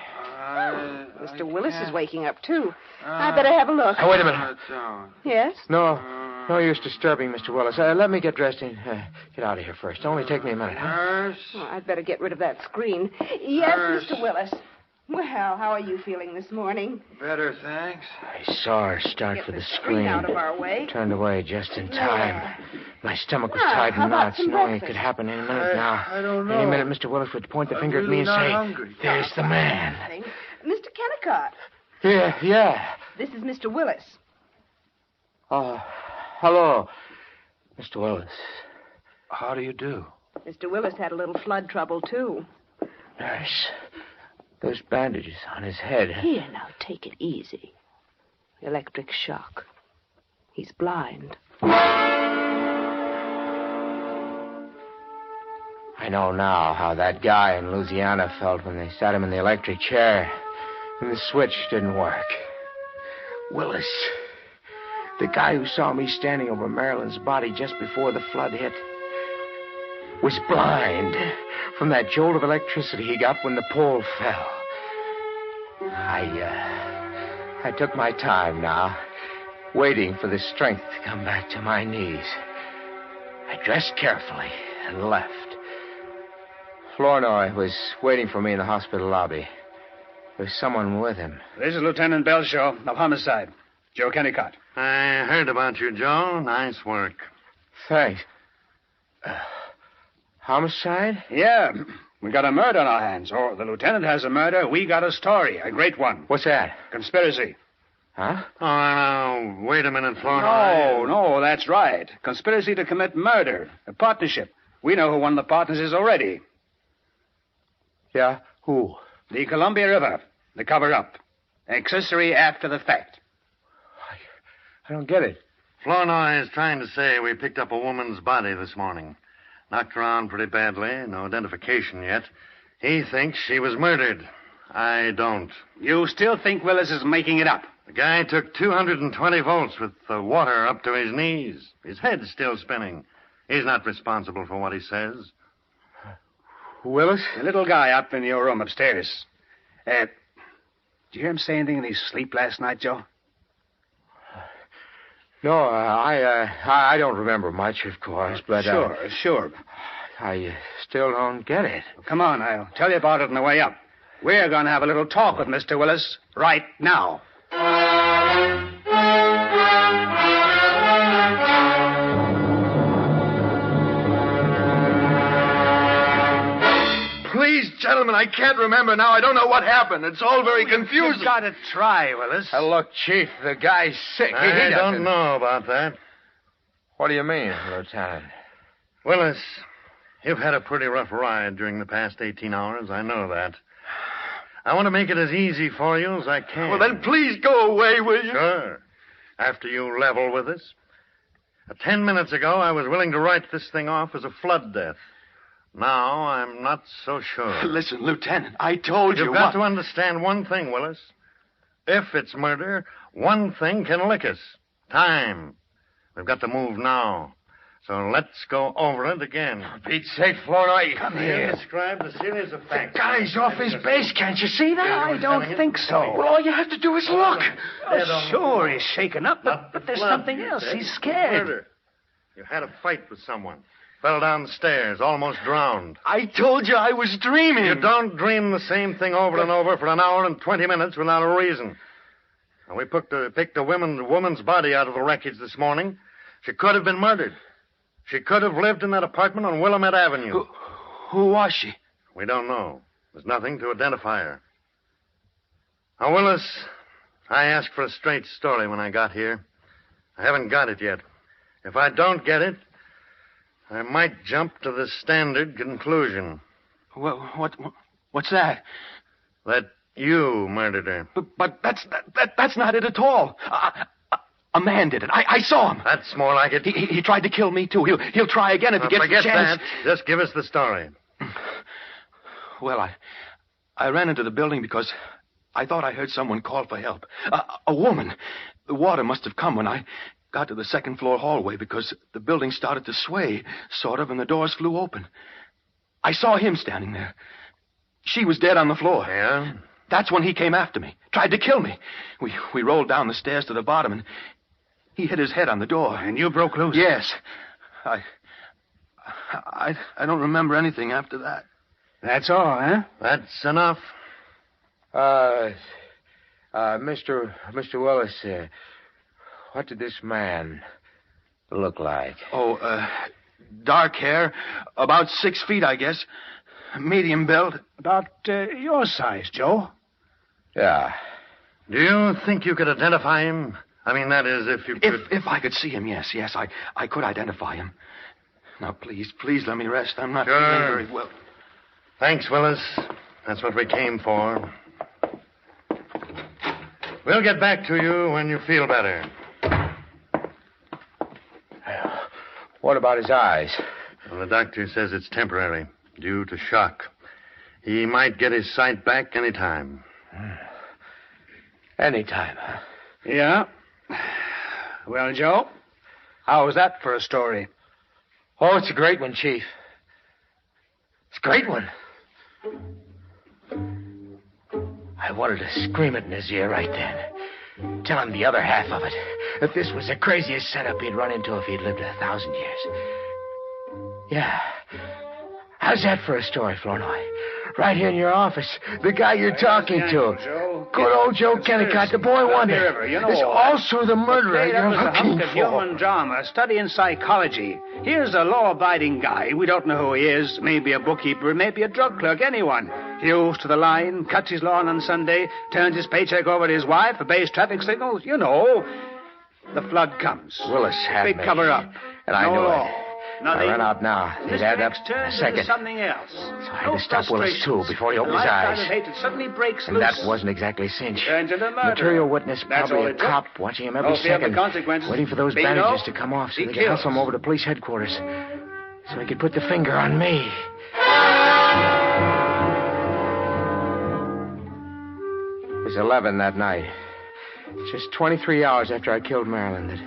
Mr. Willis is waking up, too. I better have a look. Oh, wait a minute. Yes? No use disturbing Mr. Willis. Let me get dressed and get out of here first. Only take me a minute. Nurse? Oh, I'd better get rid of that screen. Yes, Mr. Willis. Well, how are you feeling this morning? Better, thanks. I saw her start for the screen. Out of our way. Turned away just in time. My stomach was tied in knots, knowing it could happen any minute now. I don't know. Any minute, Mr. Willis would point the finger at me and say, hungry. "There's the man." Mr. Kennicott. Yeah. This is Mr. Willis. Oh, hello, Mr. Willis. How do you do? Mr. Willis had a little flood trouble, too. Nurse, those bandages on his head. Here, now, take it easy. Electric shock. He's blind. I know now how that guy in Louisiana felt when they sat him in the electric chair and the switch didn't work. Willis, the guy who saw me standing over Marilyn's body just before the flood hit, was blind from that jolt of electricity he got when the pole fell. I took my time now, waiting for the strength to come back to my knees. I dressed carefully and left. Flournoy was waiting for me in the hospital lobby. There's someone with him. This is Lieutenant Belshaw of Homicide. Joe Kennicott. I heard about you, Joe. Nice work. Thanks. Homicide? Yeah. We got a murder on our hands. Or the lieutenant has a murder. We got a story. A great one. What's that? Conspiracy. Huh? Oh, wait a minute, Flournoy. No, that's right. Conspiracy to commit murder. A partnership. We know who one of the partners is already. Yeah? Who? The Columbia River. The cover-up. Accessory after the fact. I don't get it. Flournoy is trying to say we picked up a woman's body this morning. Knocked around pretty badly. No identification yet. He thinks she was murdered. I don't. You still think Willis is making it up? The guy took 220 volts with the water up to his knees. His head's still spinning. He's not responsible for what he says. Willis? The little guy up in your room upstairs. Did you hear him say anything in his sleep last night, Joe? No, I don't remember much, of course, but... Sure. I still don't get it. Come on, I'll tell you about it on the way up. We're going to have a little talk with Mr. Willis right now. Please, gentlemen, I can't remember now. I don't know what happened. It's all very confusing. You've got to try, Willis. Look, Chief, the guy's sick. I don't know about that. What do you mean, Lieutenant? Willis, you've had a pretty rough ride during the past 18 hours. I know that. I want to make it as easy for you as I can. Well, then please go away, will you? Sure. After you level with us. 10 minutes ago, I was willing to write this thing off as a flood death. Now, I'm not so sure. Listen, Lieutenant, I told you. You've got to understand one thing, Willis. If it's murder, one thing can lick us. Time. We've got to move now. So let's go over it again. For Pete's sake, Flournoy. Come here. Describe the series of facts. The guy's off his base. Can't you see that? I don't think so. Well, all you have to do is look. Sure, he's shaken up, but there's something else. He's scared. Murder. You had a fight with someone. Fell down the stairs, almost drowned. I told you I was dreaming. You don't dream the same thing over and over for an hour and 20 minutes without a reason. And we picked a woman's body out of the wreckage this morning. She could have been murdered. She could have lived in that apartment on Willamette Avenue. Who was she? We don't know. There's nothing to identify her. Now, Willis, I asked for a straight story when I got here. I haven't got it yet. If I don't get it, I might jump to the standard conclusion. Well, what's that? That you murdered her. But that's not it at all. A man did it. I saw him. That's more like it. He tried to kill me, too. He'll try again if he gets the chance. Forget that. Just give us the story. Well, I ran into the building because I thought I heard someone call for help. A woman. The water must have come when I got to the second-floor hallway because the building started to sway, sort of, and the doors flew open. I saw him standing there. She was dead on the floor. Yeah? That's when he came after me. Tried to kill me. We rolled down the stairs to the bottom, and he hit his head on the door. And you broke loose? Yes. I don't remember anything after that. That's all, huh? That's enough. Mr. Willis, what did this man look like? Oh, dark hair, about 6 feet, I guess. Medium build. About your size, Joe. Yeah. Do you think you could identify him? I mean, that is, if you could... If I could see him, yes, I could identify him. Now, please let me rest. I'm not feeling very well. Thanks, Willis. That's what we came for. We'll get back to you when you feel better. What about his eyes? Well, the doctor says it's temporary, due to shock. He might get his sight back any time. Any time, huh? Yeah. Well, Joe, how was that for a story? Oh, it's a great one, Chief. It's a great one. I wanted to scream it in his ear right then. Tell him the other half of it. That this was the craziest setup he'd run into if he'd lived 1,000 years. Yeah. How's that for a story, Flournoy? Right here in your office. The guy you're talking to. Good old Joe Kennicott, the boy wonder. Is also the murderer that you're was a looking hunk of for. human drama, studying psychology. Here's a law-abiding guy. We don't know who he is. Maybe a bookkeeper, maybe a drug clerk, anyone. Hews to the line, cuts his lawn on Sunday, turns his paycheck over to his wife, obeys traffic signals. You know. The flood comes. Willis had Big me. cover-up. And I No knew law. it. Nothing. I ran out now. They'd add up in a second. Something else. So I had to stop Willis, too, before he opened his eyes. Of hatred suddenly breaks And loose. that wasn't exactly a cinch. Turns into murder. Material witness, That's probably all a it took. cop watching him every No fear of the second, consequences. waiting for those Bingo. bandages to come off so He they could hustle kills. him over to police headquarters so he could put the finger on me. It was 11 that night. Just 23 hours after I killed Marilyn that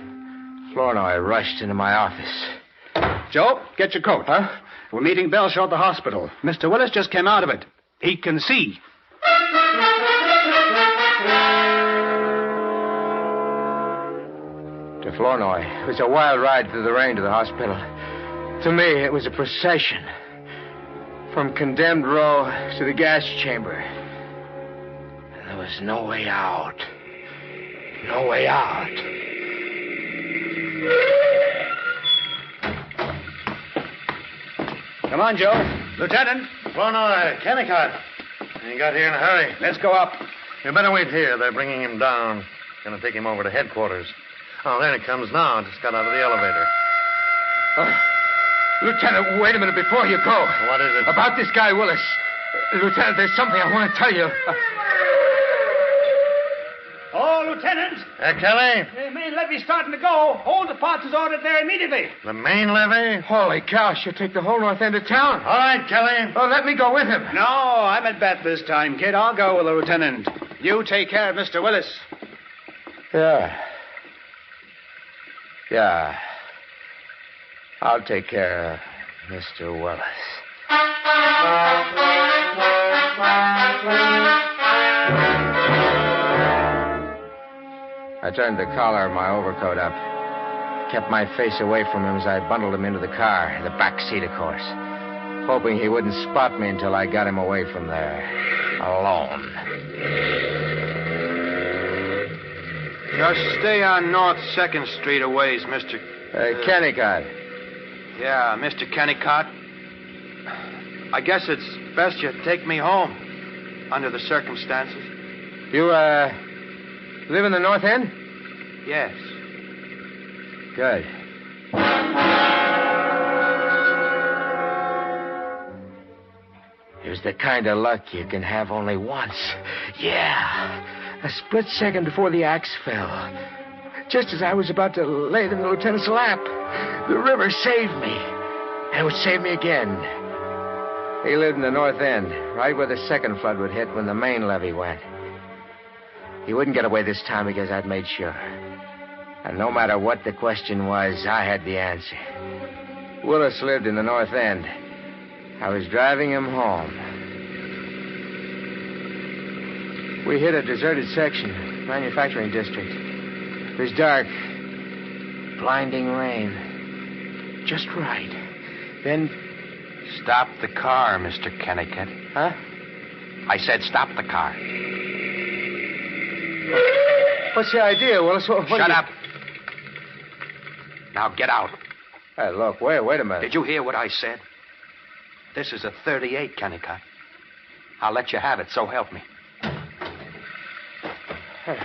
Flournoy rushed into my office. Joe, get your coat. Huh? We're meeting Belshaw at the hospital. Mr. Willis just came out of it. He can see. To Flournoy, it was a wild ride through the rain to the hospital. To me, it was a procession. From condemned row to the gas chamber. And there was no way out. No way out. Come on, Joe. Lieutenant. Flournoy, Kennicott. You got here in a hurry. Let's go up. You better wait here. They're bringing him down. Gonna take him over to headquarters. Oh, there he comes now. Just got out of the elevator. Lieutenant, wait a minute before you go. What is it? About this guy, Willis. Lieutenant, there's something I want to tell you. Oh, Lieutenant. Kelly? The main levee's starting to go. Hold the parts is ordered there immediately. The main levee? Holy cow, she'll take the whole north end of town. All right, Kelly. Oh, let me go with him. No, I'm at bat this time, kid. I'll go with the lieutenant. You take care of Mr. Willis. Yeah. Yeah. I'll take care of Mr. Willis. I turned the collar of my overcoat up. Kept my face away from him as I bundled him into the car, the back seat, of course. Hoping he wouldn't spot me until I got him away from there. Alone. Just stay on North 2nd Street a ways, Mr. Kennicott. Yeah, Mr. Kennicott. I guess it's best you take me home, under the circumstances. You, live in the North End? Yes. Good. Here's the kind of luck you can have only once. Yeah. A split second before the axe fell. Just as I was about to lay it in the lieutenant's lap, the river saved me. And it would save me again. He lived in the North End, right where the second flood would hit when the main levee went. He wouldn't get away this time because I'd made sure. And no matter what the question was, I had the answer. Willis lived in the North End. I was driving him home. We hit a deserted section, manufacturing district. It was dark, blinding rain. Just right. Then... Stop the car, Mr. Kennicott. Huh? I said stop the car. What's the idea, Willis? Shut up. Now get out. Hey, look, wait a minute. Did you hear what I said? This is a 38, Kennicott. I'll let you have it, so help me. Hey,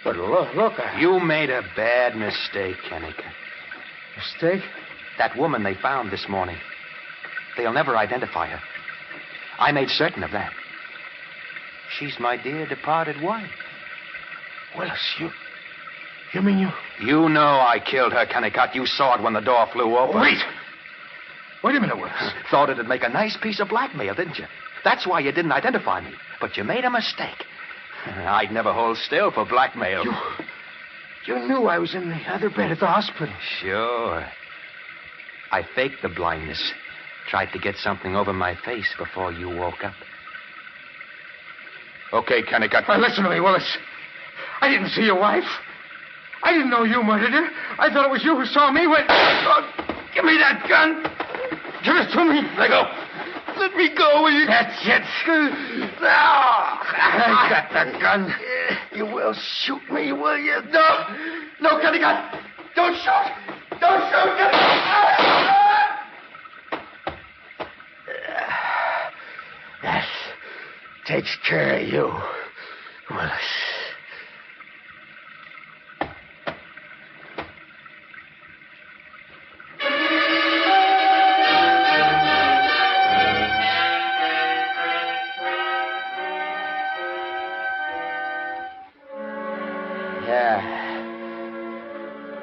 but look. You made a bad mistake, Kennicott. Mistake? That woman they found this morning. They'll never identify her. I made certain of that. She's my dear departed wife. Willis, you mean you... You know I killed her, Kennicott. You saw it when the door flew open. Wait a minute, Willis. Thought it'd make a nice piece of blackmail, didn't you? That's why you didn't identify me. But you made a mistake. I'd never hold still for blackmail. You knew I was in the other bed at the hospital. Sure. I faked the blindness. Tried to get something over my face before you woke up. Okay, Kennicott. Listen to me, Willis. I didn't see your wife. I didn't know you murdered her. I thought it was you who saw me when... Oh, give me that gun. Give it to me. Let go. Let me go, will you? That's it. Now, I got the gun. You will shoot me, will you? No. No, Kennicott. Don't shoot. Don't shoot. That takes care of you, Willis.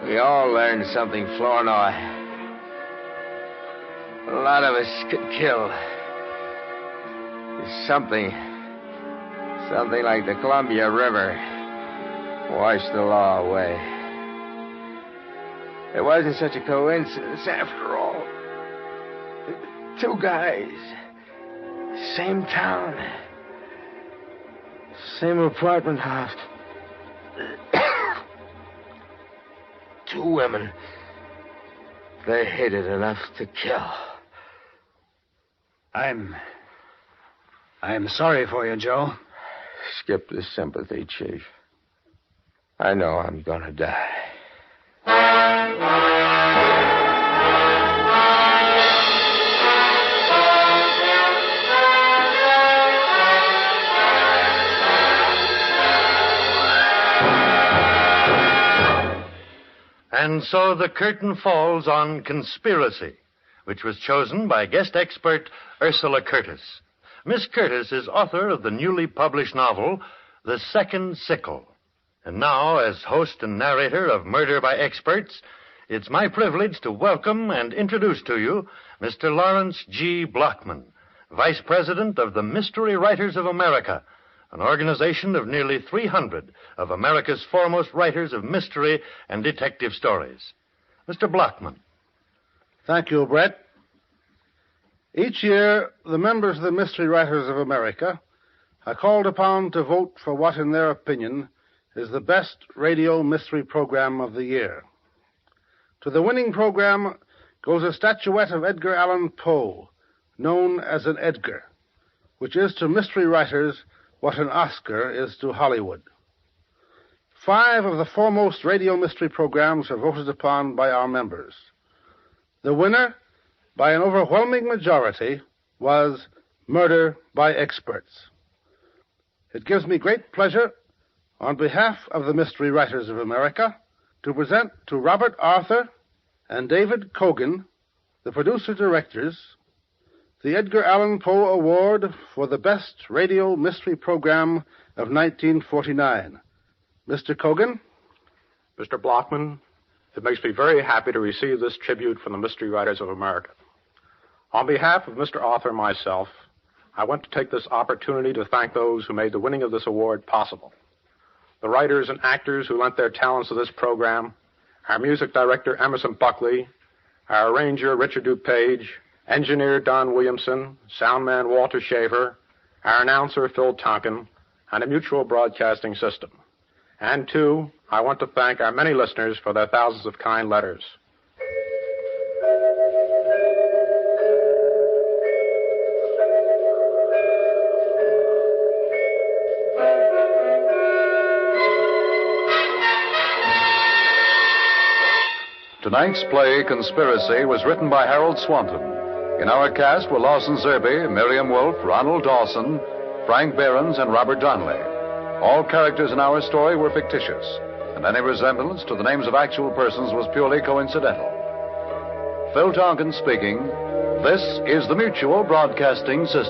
We all learned something, Flournoy. A lot of us could kill. Something like the Columbia River washed the law away. It wasn't such a coincidence after all. 2 guys, same town, same apartment house. 2 women. They hated enough to kill. I'm sorry for you, Joe. Skip the sympathy, Chief. I know I'm gonna die. And so the curtain falls on Conspiracy, which was chosen by guest expert Ursula Curtis. Miss Curtis is author of the newly published novel, The Second Sickle. And now, as host and narrator of Murder by Experts, it's my privilege to welcome and introduce to you Mr. Lawrence G. Blockman, Vice President of the Mystery Writers of America, an organization of nearly 300 of America's foremost writers of mystery and detective stories. Mr. Blockman. Thank you, Brett. Each year, the members of the Mystery Writers of America are called upon to vote for what, in their opinion, is the best radio mystery program of the year. To the winning program goes a statuette of Edgar Allan Poe, known as an Edgar, which is to mystery writers what an Oscar is to Hollywood. 5 of the foremost radio mystery programs are voted upon by our members. The winner, by an overwhelming majority, was Murder by Experts. It gives me great pleasure, on behalf of the Mystery Writers of America, to present to Robert Arthur and David Cogan, the producer-directors, the Edgar Allan Poe Award for the Best Radio Mystery Program of 1949. Mr. Cogan? Mr. Blockman, it makes me very happy to receive this tribute from the Mystery Writers of America. On behalf of Mr. Arthur and myself, I want to take this opportunity to thank those who made the winning of this award possible. The writers and actors who lent their talents to this program, our music director, Emerson Buckley, our arranger, Richard DuPage, engineer Don Williamson, soundman Walter Shaver, our announcer Phil Tonkin, and a Mutual Broadcasting System. And, too, I want to thank our many listeners for their thousands of kind letters. Tonight's play, Conspiracy, was written by Harold Swanton. In our cast were Lawson Zerby, Miriam Wolfe, Ronald Dawson, Frank Behrens, and Robert Donnelly. All characters in our story were fictitious, and any resemblance to the names of actual persons was purely coincidental. Phil Tonkin speaking. This is the Mutual Broadcasting System.